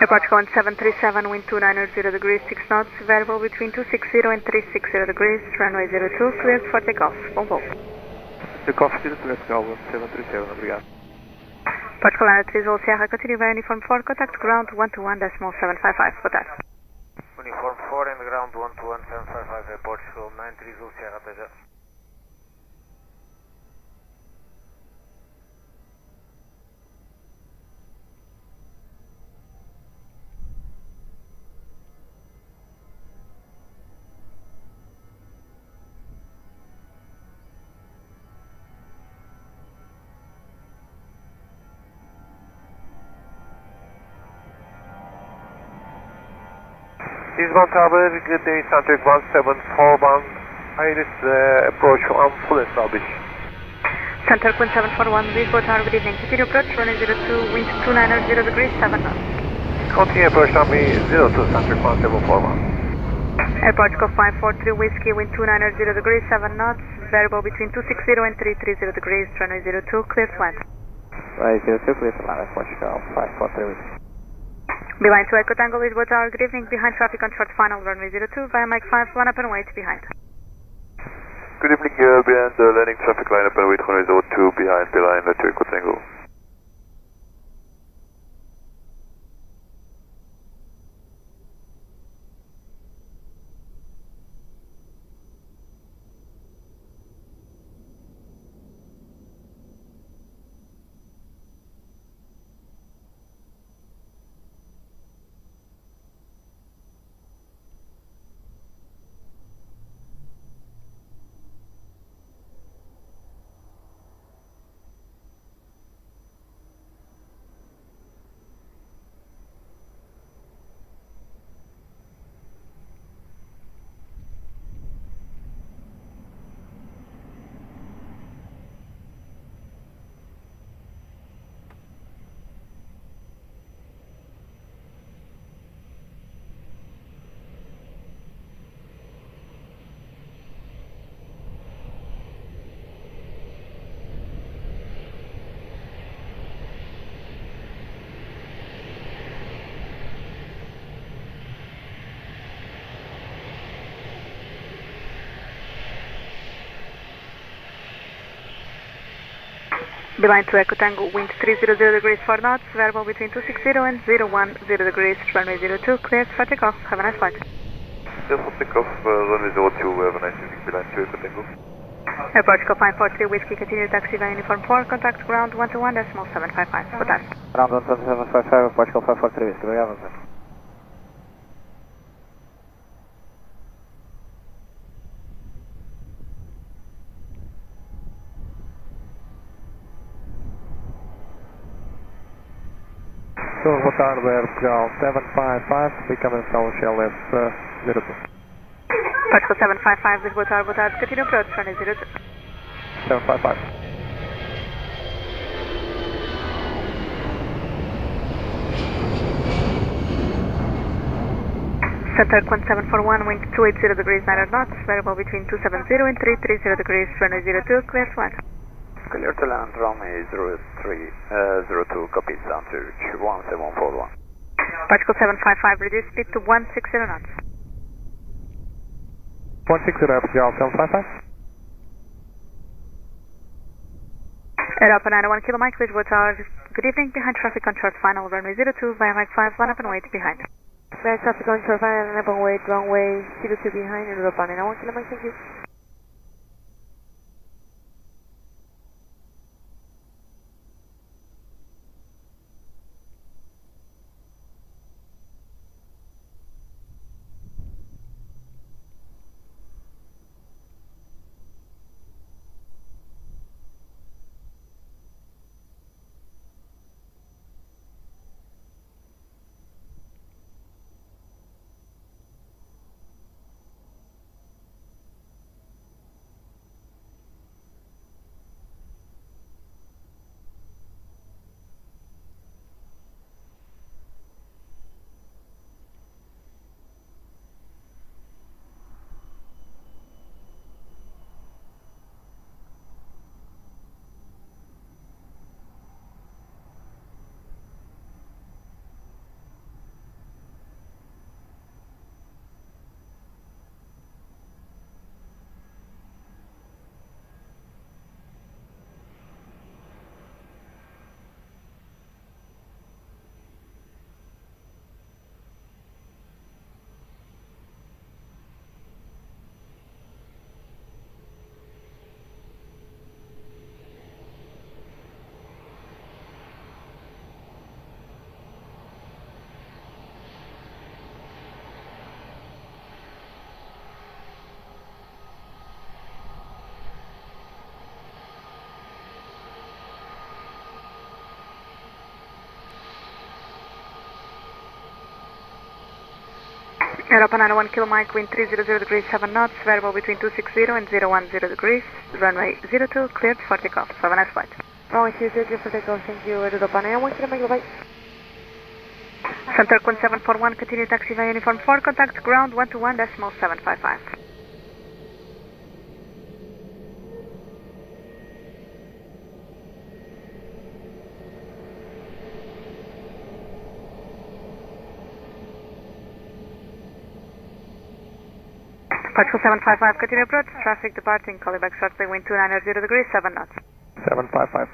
Airport Command 737, wind 2900 degrees, 6 knots, variable between 260 and 360 degrees, runway 02, cleared for takeoff. Bom voo. Takeoff direto, Portugal 737, obrigado. Portugal 30 Sierra, continue via Uniform 4, contact ground 121.755, boa tarde. Uniform 4 and ground 121.755, Airport School 930 Sierra, até já. Lisbon Tower, good day, Santic 171, Iris, approach on full established. Center Queen 741, Lisboa Tower, good evening. Continue approach, runway 02, wind 290 degrees, 7 knots. Continue approach runway 02, Center 1741. Airport Go 543, Whiskey, wind 290 degrees, 7 knots, variable between 260 and 330 degrees, runway 02, clear flight. Right, 02, clear flight, Airport Go 543 Whiskey. Beeline to Echo Tango, Lisboa Tower, good evening. Behind traffic on short final, runway 02, via Mike 5, line up and wait behind. Good evening, behind the landing traffic line up and wait, runway 02, behind the line to Echo Tango. Beeline to Echo Tango, wind 300 degrees, 4 knots, variable between 260 and 010 degrees, runway 02, cleared for takeoff. Have a nice flight. Yes, for takeoff, runway 02, have a nice evening, Beeline to Echo Tango. Airport Go 543, Whiskey, continue taxi via Uniform 4, contact ground 121.755, boa tarde. Ground 121.755, Airport Go 543 Whiskey, obrigado. Boa tarde, Portugal 755, becoming South LS 02. Portugal 755, Lisboa Tower, boa tarde, continue approach, runway 02. 755. Center Queen 741, wind 280 degrees, 9 knots, variable between 270 and 330 degrees, runway 02, clear flight. Clear to land, runway 02, copy, sound to 1741. Portugal 755, reduce speed to 160 knots. 160, Portugal 755. Aeroporto 901 Kilo Mike, Lisboa Tower, good evening, behind traffic on short final, runway 02, via Mike 5, line up and wait behind. Behind traffic on short final, line up and wait, runway 02 behind, Aeroporto 901 Kilo Mike, thank you. Aeroporto 91 kilo Mike, wind 300 degrees 7 knots, variable between 260 and 010 degrees, runway 02, cleared for takeoff. Have a nice flight. Runway 20 for takeoff, thank you. Aeroporto 91 kilo Mike, bye. Center 1741, continue taxi via uniform 4, contact ground 121.755. Particle 755, continue approach, traffic departing, call you back shortly, wind 290 degrees, 7 knots. 755.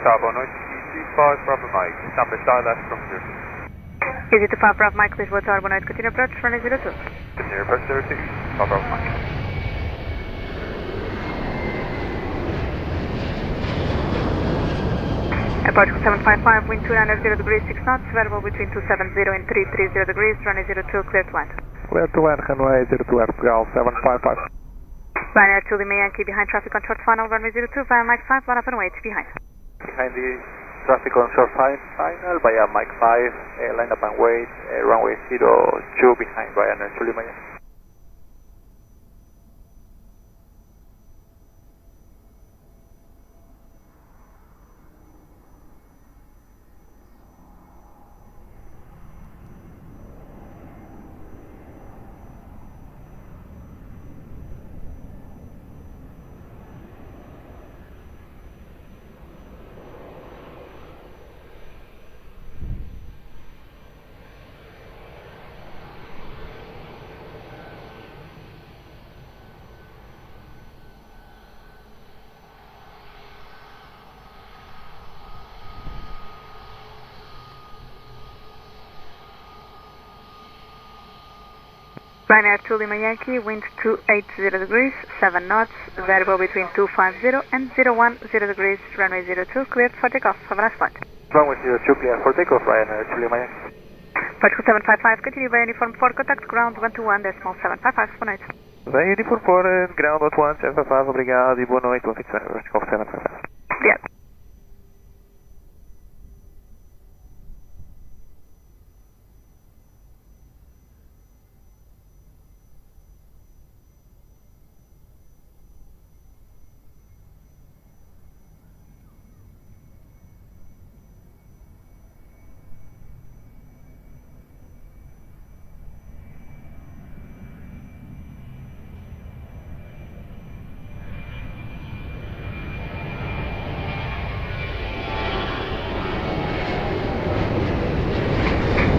Bravo, noise, EC5, Bravo Mike, establish ILS from 02. Easy to 5 Bravo Mike, Lisboa Tower 108, continue approach, runway 02. Continue approach 06, 5 Bravo Mike. Airport 755, wind 290 degrees, 6 knots, variable between 270 and 330 degrees, runway 02, clear to land. Clear to land, runway 02, Portugal 755. Ryanair 2 Lima Yankee behind traffic on short final, runway 02, via Mike 5, line up and wait, behind. Behind the traffic on short final, via Mike 5, line up and wait, runway 02 behind Ryanair 2 Lima Yankee. Ryanair 2 Lima Yankee, wind 280 degrees, 7 knots, variable between 250 and 010 degrees, runway 02, cleared for takeoff. Have a nice flight. Runway 02, clear for takeoff, Ryanair 2 Lima Yankee. Particle 755, continue via uniform 4, contact ground 121.755, boa noite. Vem uniform 4, ground 121.755, obrigado e boa noite, boa fim de semana, Vertical 755. Obrigado.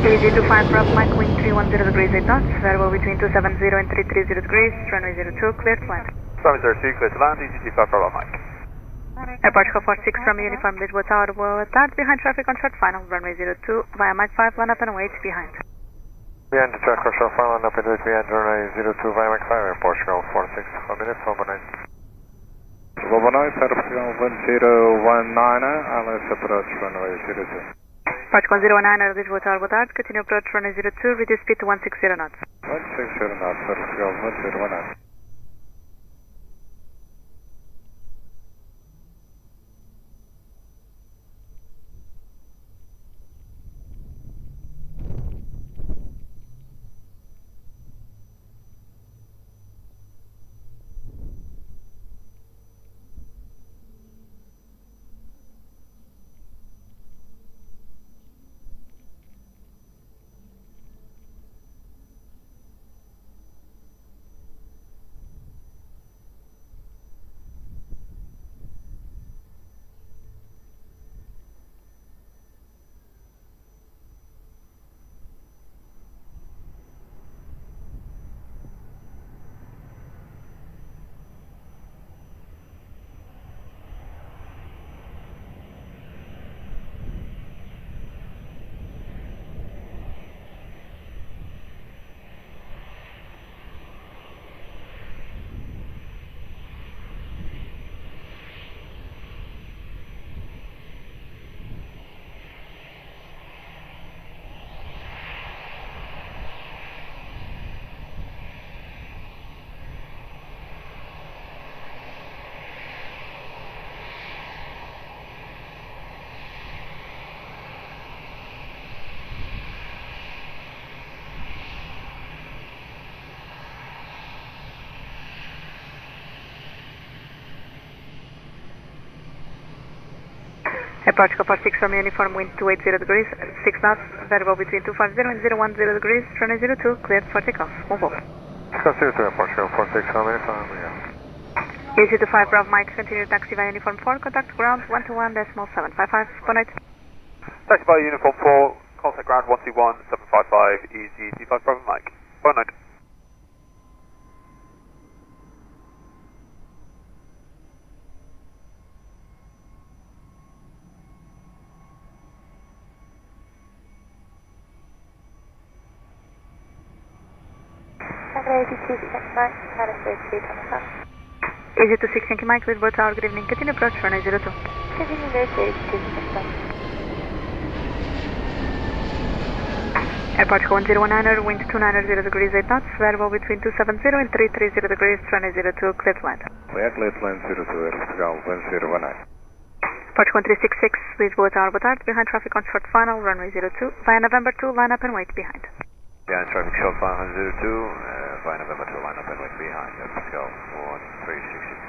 Easy to 5 Bravo Mike, wind 310 degrees 8 knots, variable between 270 and 330 degrees, runway 02, cleared to land. Runway 02, clear to land, EC5 Bravo Mike. Airport 46 from uniform Lisboa Tower, boa tarde, behind traffic on short final, runway 02, via Mike 5, line up and wait, behind. Behind the traffic on short final, line up and wait, behind runway 02, via Mike 5, Airport 46, 1 minute, 1 night. Boa noite, Aeroporto 1019, ILS approach, runway 02. Particle 019, Lisboa Tower, boa tarde, continue approach runway 02, reduce speed to 160 knots. 160 knots, Portugal 1019. Airport Copper 6 from uniform wind 280 degrees, 6 knots, variable between 250 and 010 degrees, runway 02, cleared for takeoff. One volt. Discuss 02, Airport 46 from uniform, yeah. Easy to 5 Bravo Mike, continue taxi via uniform 4, contact ground 121.755, bonnet. Taxi by uniform 4, contact ground 121.755, easy T5 Bravo Mike. Bonnet. Easy to 6 Yankee Mike, Lisboa Tower, good evening, continue approach runway 02. Continue very Airport 1019er, wind 290 degrees 8 knots, variable between 270 and 330 degrees, runway 02, clear to land. Clear to land 02, Portugal 1019. Airport 1366, Lisboa Tower, boa tarde, behind traffic on short final, runway 02, via November 2, line up and wait behind. Behind traffic short 502, via November 2, line up and wait behind, Pascal 1366.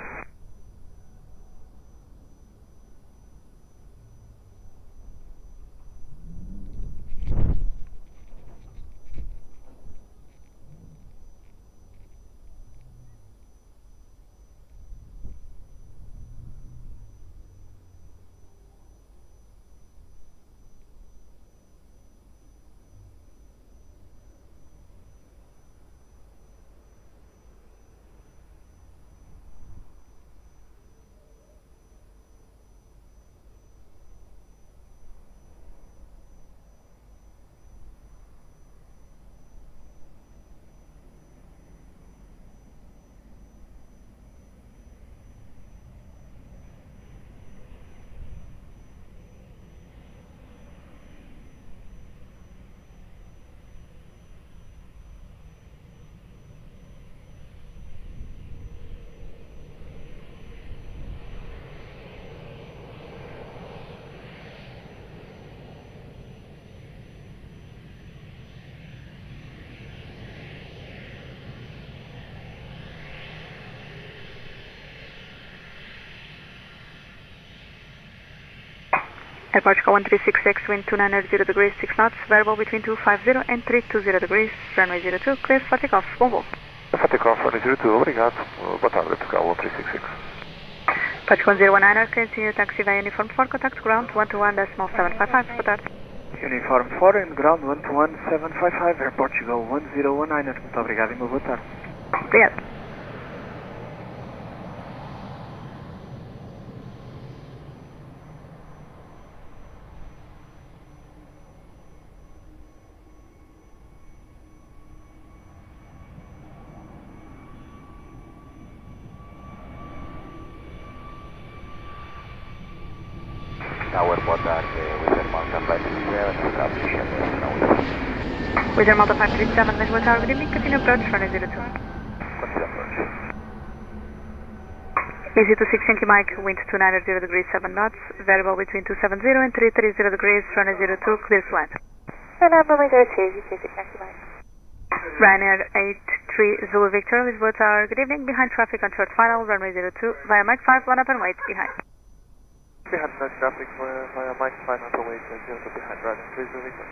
Airport 1366, wind 290 degrees, 6 knots, variable between 250 and 320 degrees, runway 02, clear for takeoff. Bom voo. For takeoff, runway 02, obrigado. Boa tarde, Portugal 1366. Airport 1019er, continue taxi via uniform 4, contact ground 121.755, boa tarde. Uniform 4 and ground 121.755, Airport Portugal 1019er. Muito obrigado e uma boa tarde. Obrigado. Tower, boa tarde, Wizard Malta 537, Aviation, Wizard Malta 537, Lisboa Tower, good evening, continue approach, runway 02. Continue approach. Easy to 6 Yankee Mike, wind 290 degrees 7 knots, variable between 270 and 330 degrees, runway 02, clear to land. runway 02, easy to 6 Yankee Mike. Ryanair 83 Zulu Victor, Lisboa Tower, good evening, behind traffic on short final, runway 02, via Mike 5, line up and wait, behind. Behind nice traffic via Mike 5 on the way to behind Ryanair 3 Zulu Victor.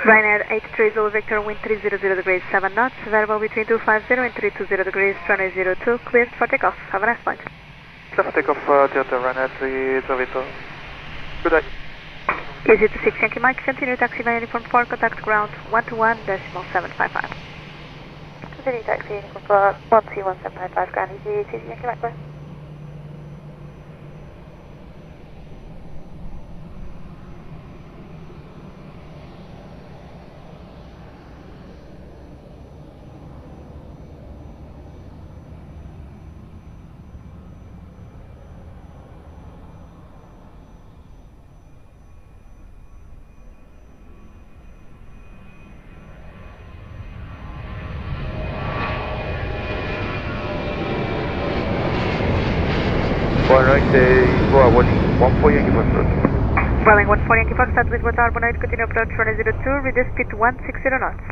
Ryanair 830 Victor, wind 300 degrees, 7 knots, variable between 250 and 320 degrees, runway 02, cleared for takeoff. Have a nice flight. Clear for takeoff, Delta, Ryanair 330 Victor. Good day. Easy to 6 Yankee Mike, continue taxi via uniform 4, contact ground 121.755. Continue taxi uniform 4, 121.755, ground easy, 6 Yankee Mike, bye. Lisboa, Welling 14 Yankee Foxtrot. Welling 14 Yankee Foxtrot, Lisboa Tower, bonite, continue approach runway 02, reduce speed 160 knots.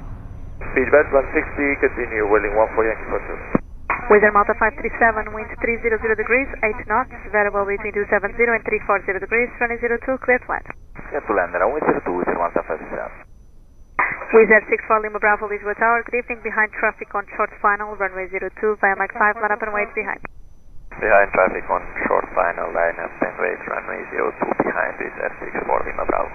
Speedbird 160, continue, Welling 14 Yankee Foxtrot. Wizard Malta 537, wind 300 degrees, 8 knots, variable between 270 and 340 degrees, runway 02, clear flight. Clear to land, runway 02, Wizard Malta 537. Wizard 64 Lima Bravo, Lisboa Tower, good evening, behind traffic on short final, runway 02, via Mike 5, line up and wait behind. Behind traffic on short final, line up and wait, runway 02 behind is R64 Lima Bravo.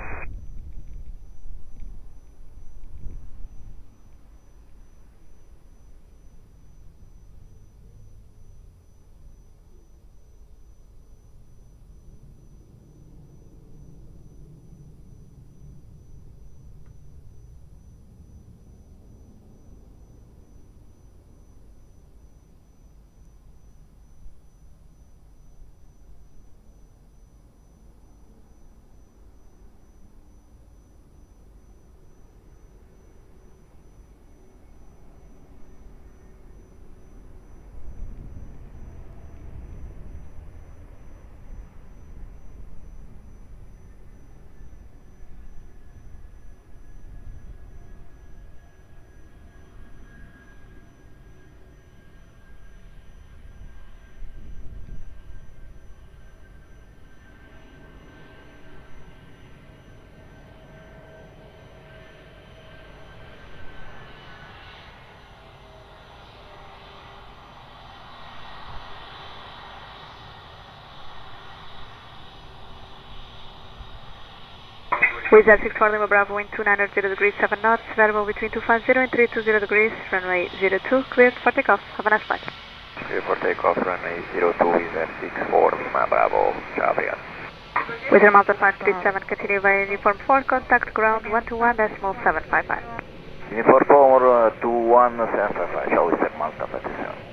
Wizard 64 Lima Bravo, wind 290 degrees, 7 knots, variable between 250 and 320 degrees, runway 02, cleared for takeoff. Have a nice flight. Clear for takeoff, runway 02, Wizard 64 Lima Bravo, ciao, obrigado. Wizard Malta 537, continue via uniform 4, contact ground 121.755. Uniform 4, 21755, ciao, Wizard Malta 537.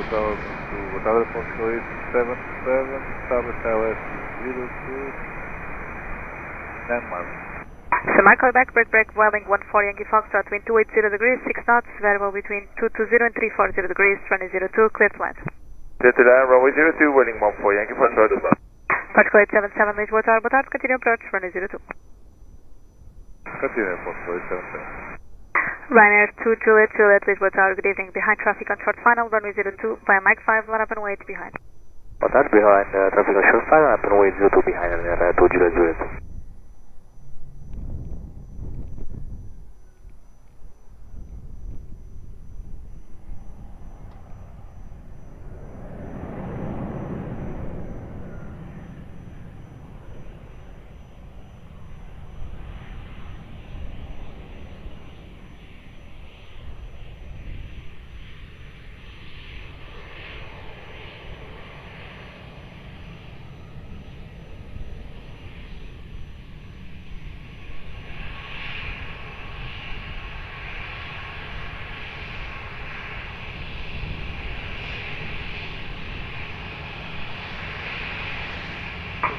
Tower Aeroporto 877, Tower Southwest 02, Denmark. So Michael back, break, Welling 14 Yankee Foxtrot, wind 280 degrees, 6 knots, variable between 220 and 340 degrees, runway 02, cleared flight. Clear to land, runway 02, Welling 14 Yankee Foxtrot. Particle 877, Lisboa Tower, Botard, continue approach, runway 02. Continue Aeroporto 877. Ryanair 2 Juliet, Lisboa Tower, good evening. Behind traffic on short final, runway 02, via Mike 5, line up and wait behind. Botard, behind traffic on short final, line up and wait 02 behind Ryanair 2 Juliet.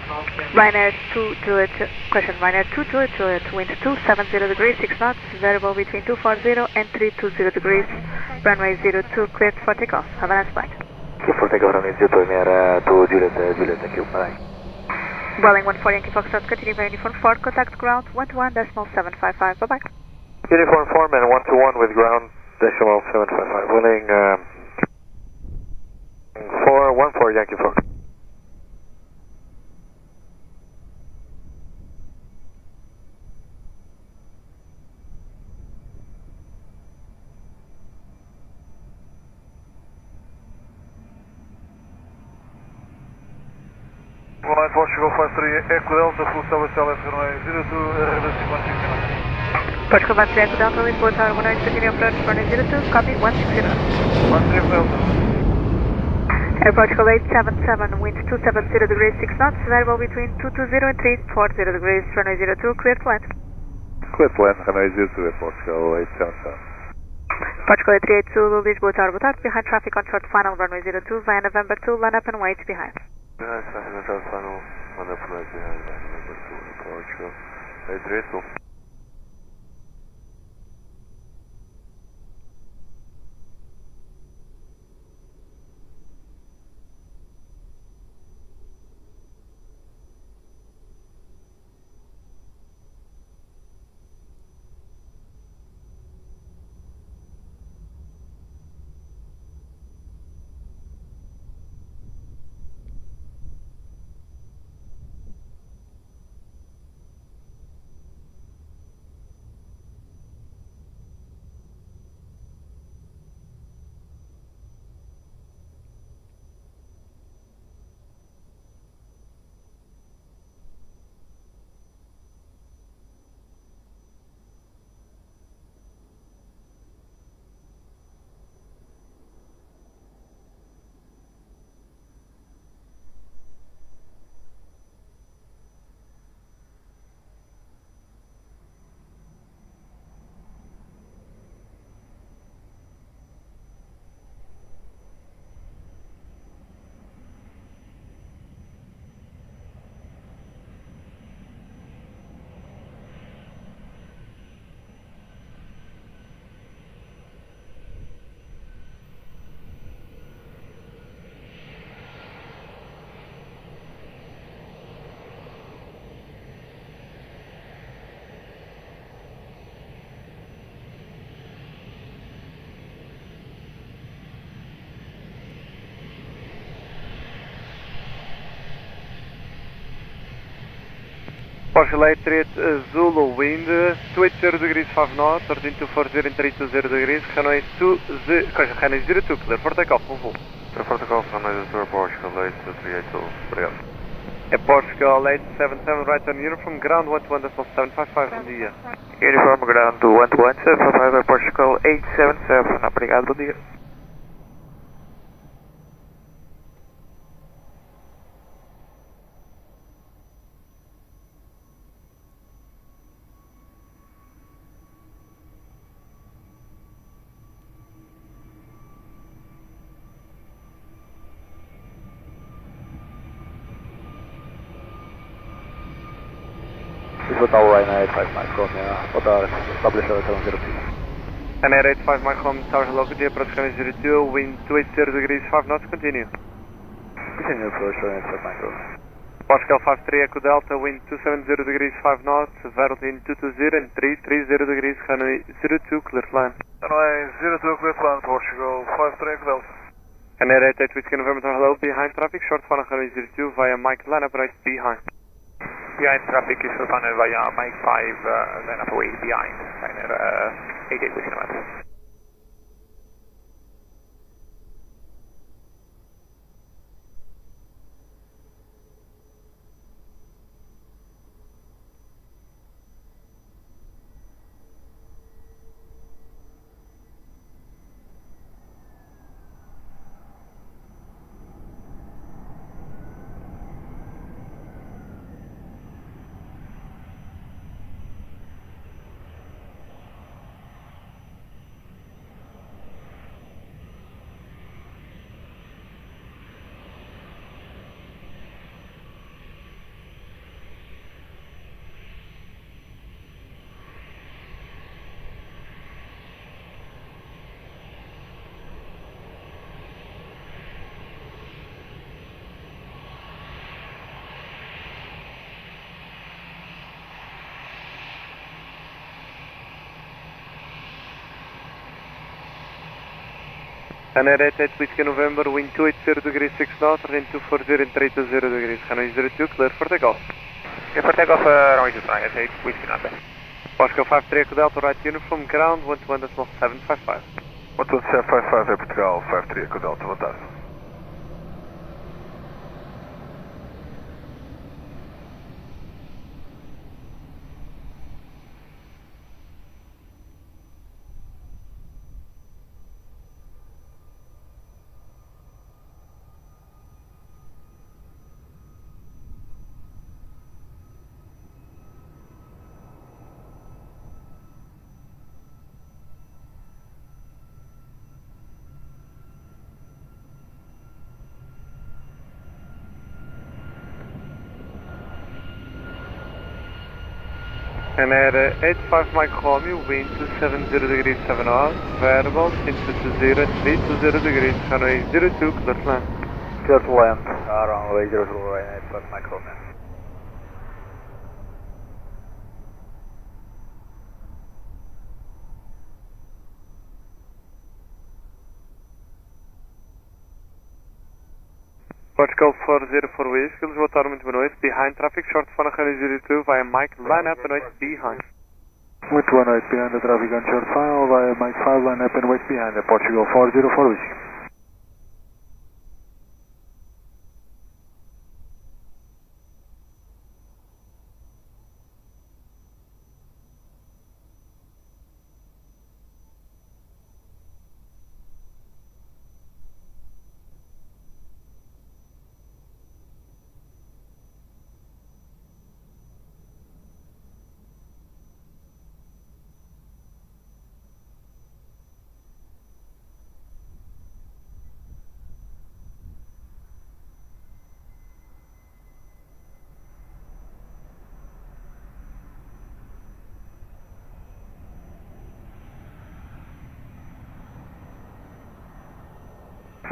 Ryanair 2 Juliet, question, Ryanair 2 Juliet, wind 270 degrees, 6 knots, variable between 240 and 320 degrees, runway 02, cleared for takeoff. Have a nice flight. Thank you for takeoff, runway 02, Ryanair 2 Juliet, thank you, bye. Welling 14 Yankee Foxtrot, continue by uniform 4, contact ground 121.755, bye-bye. Uniform 4 man 121 with ground decimal 755, Welling 414 Yankee Fox. Line Portugal 53 Echo Delta, full service LS runway 02, Regras 160. Portugal 53 Echo Delta, Lisboa Tower 108, continue approach runway 02, copy 160. 13 Delta. Aeroporto 877, wind 270 degrees, 6 knots, variable between 220 and 340 degrees, runway 02, cleared to land. Cleared to land, runway 02, Portugal 877. Portugal 838 Lisboa Tower, boa tarde, behind traffic on short final, runway 02, via November 2, line up and wait behind. Behind traffic on short final, line up and wait behind, November 2, Portugal 838. Portugal 838 Zulu, wind 280 degrees 5 knots, 13240 and 320 degrees, runway 02, clear for takeoff, full. Clear for takeoff, runway 02, Portugal 838, obrigado. É Portugal 877, right on uniform, ground 121.755, bom dia. Uniform ground 121.755, Portugal 877, obrigado, bom dia. Lisboa Tower, Ryanair 85 Micron, boa tarde, establish hotel 03. Ryanair 85 Micron, Tower hello, good day, approach runway 02, wind 280 degrees 5 knots, continue. Continue approach runway 85 Micron. Portugal 53 Echo Delta, wind 270 degrees 5 knots, variable 220 and 330 degrees, runway 02, clear to land. Runway 02, clear to land, Portugal 53 Echo Delta. Ryanair 88 Whiskey November Tower hello, behind traffic, short final runway 02 via Mike line up right behind. Behind traffic is funnel via Mike 5, then up away behind, Ryanair 88 Whiskey November. Canada 88 Whiskey November, wind 280 degrees 6 knots, runway 240 and 320 degrees, runway 02, clear for takeoff. Okay, for takeoff, runway 29, 88 Whiskey November. Oscar 53 Echo Delta, right uniform, ground 121.755. 12755 é Portugal, 53 Echo Delta, boa tarde. Canada 85 Mike Romeo, wind 270 degrees 7 knots, variable, wind 220 and 320 degrees, runway 02, clear to land. Clear to land, runway 00, right, 85 Mike Romeo. Portugal 404 Whiskey, Lisboa Tower, muito boa noite. Behind traffic, short for runway 02 via Mike, line up and wait behind. Muito boa noite, behind the traffic on short final via Mike 5, line up and wait behind the Portugal 404 Whiskey.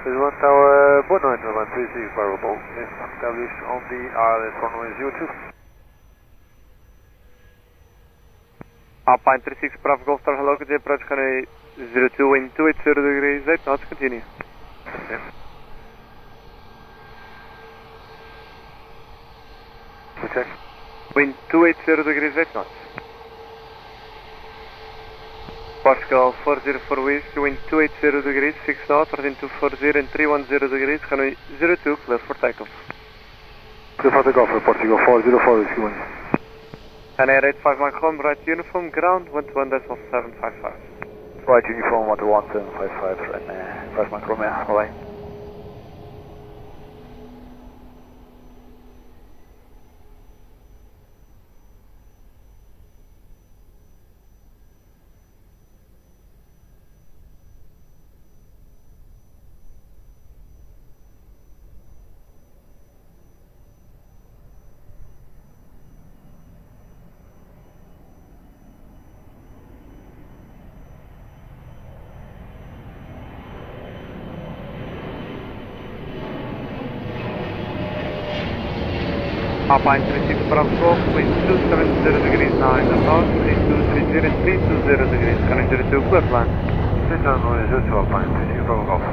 Lisboa Tower, boa noite, November 36 variable, established on the RLS runway 02. Alpine 36 Bravo Golf Star, hello, could you approach runway 02, wind 280 degrees 8 knots, continue. Okay. We check. Wind 280 degrees 8 knots. Portugal 404 Whiskey, wind 280 degrees 6 knots, runway 240 and 310 degrees, runway 02, clear for takeoff. Clear for takeoff, Portugal 404 Whiskey 1. Canada 85 Mike home, right uniform, ground 121.755. Right uniform 121.755, and 5 Mike Romeo, away. Alpine 36 Bravo Golf, wind 270 degrees 9 knots, wind 230 and 320 degrees, runway 02, clear land. This runway 02, Alpine 36 Bravo Golf.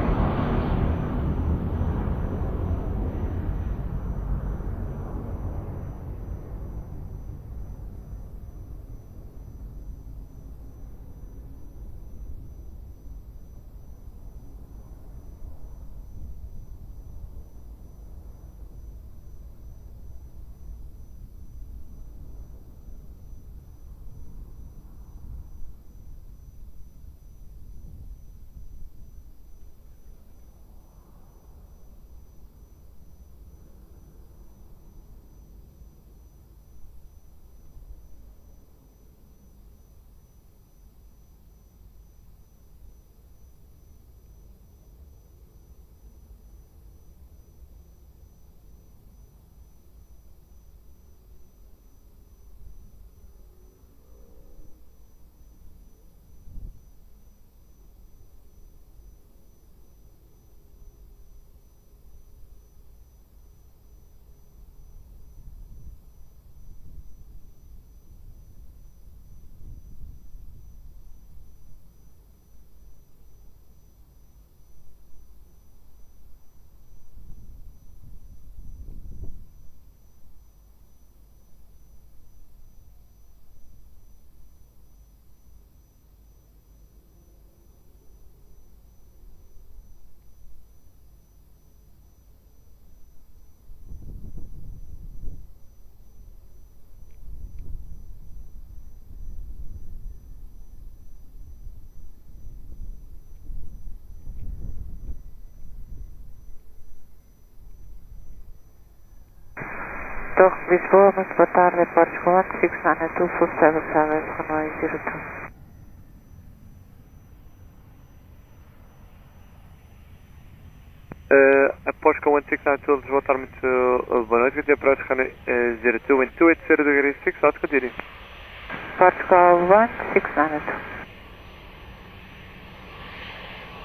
Torre de Lisboa, muito boa tarde, Aeroporto 1692, full service service, runway 02. Após com 1692, Lisboa, tarde, muito boa noite, approach runway 02, wind 280 degrees 6 out, continue. Portugal 1692.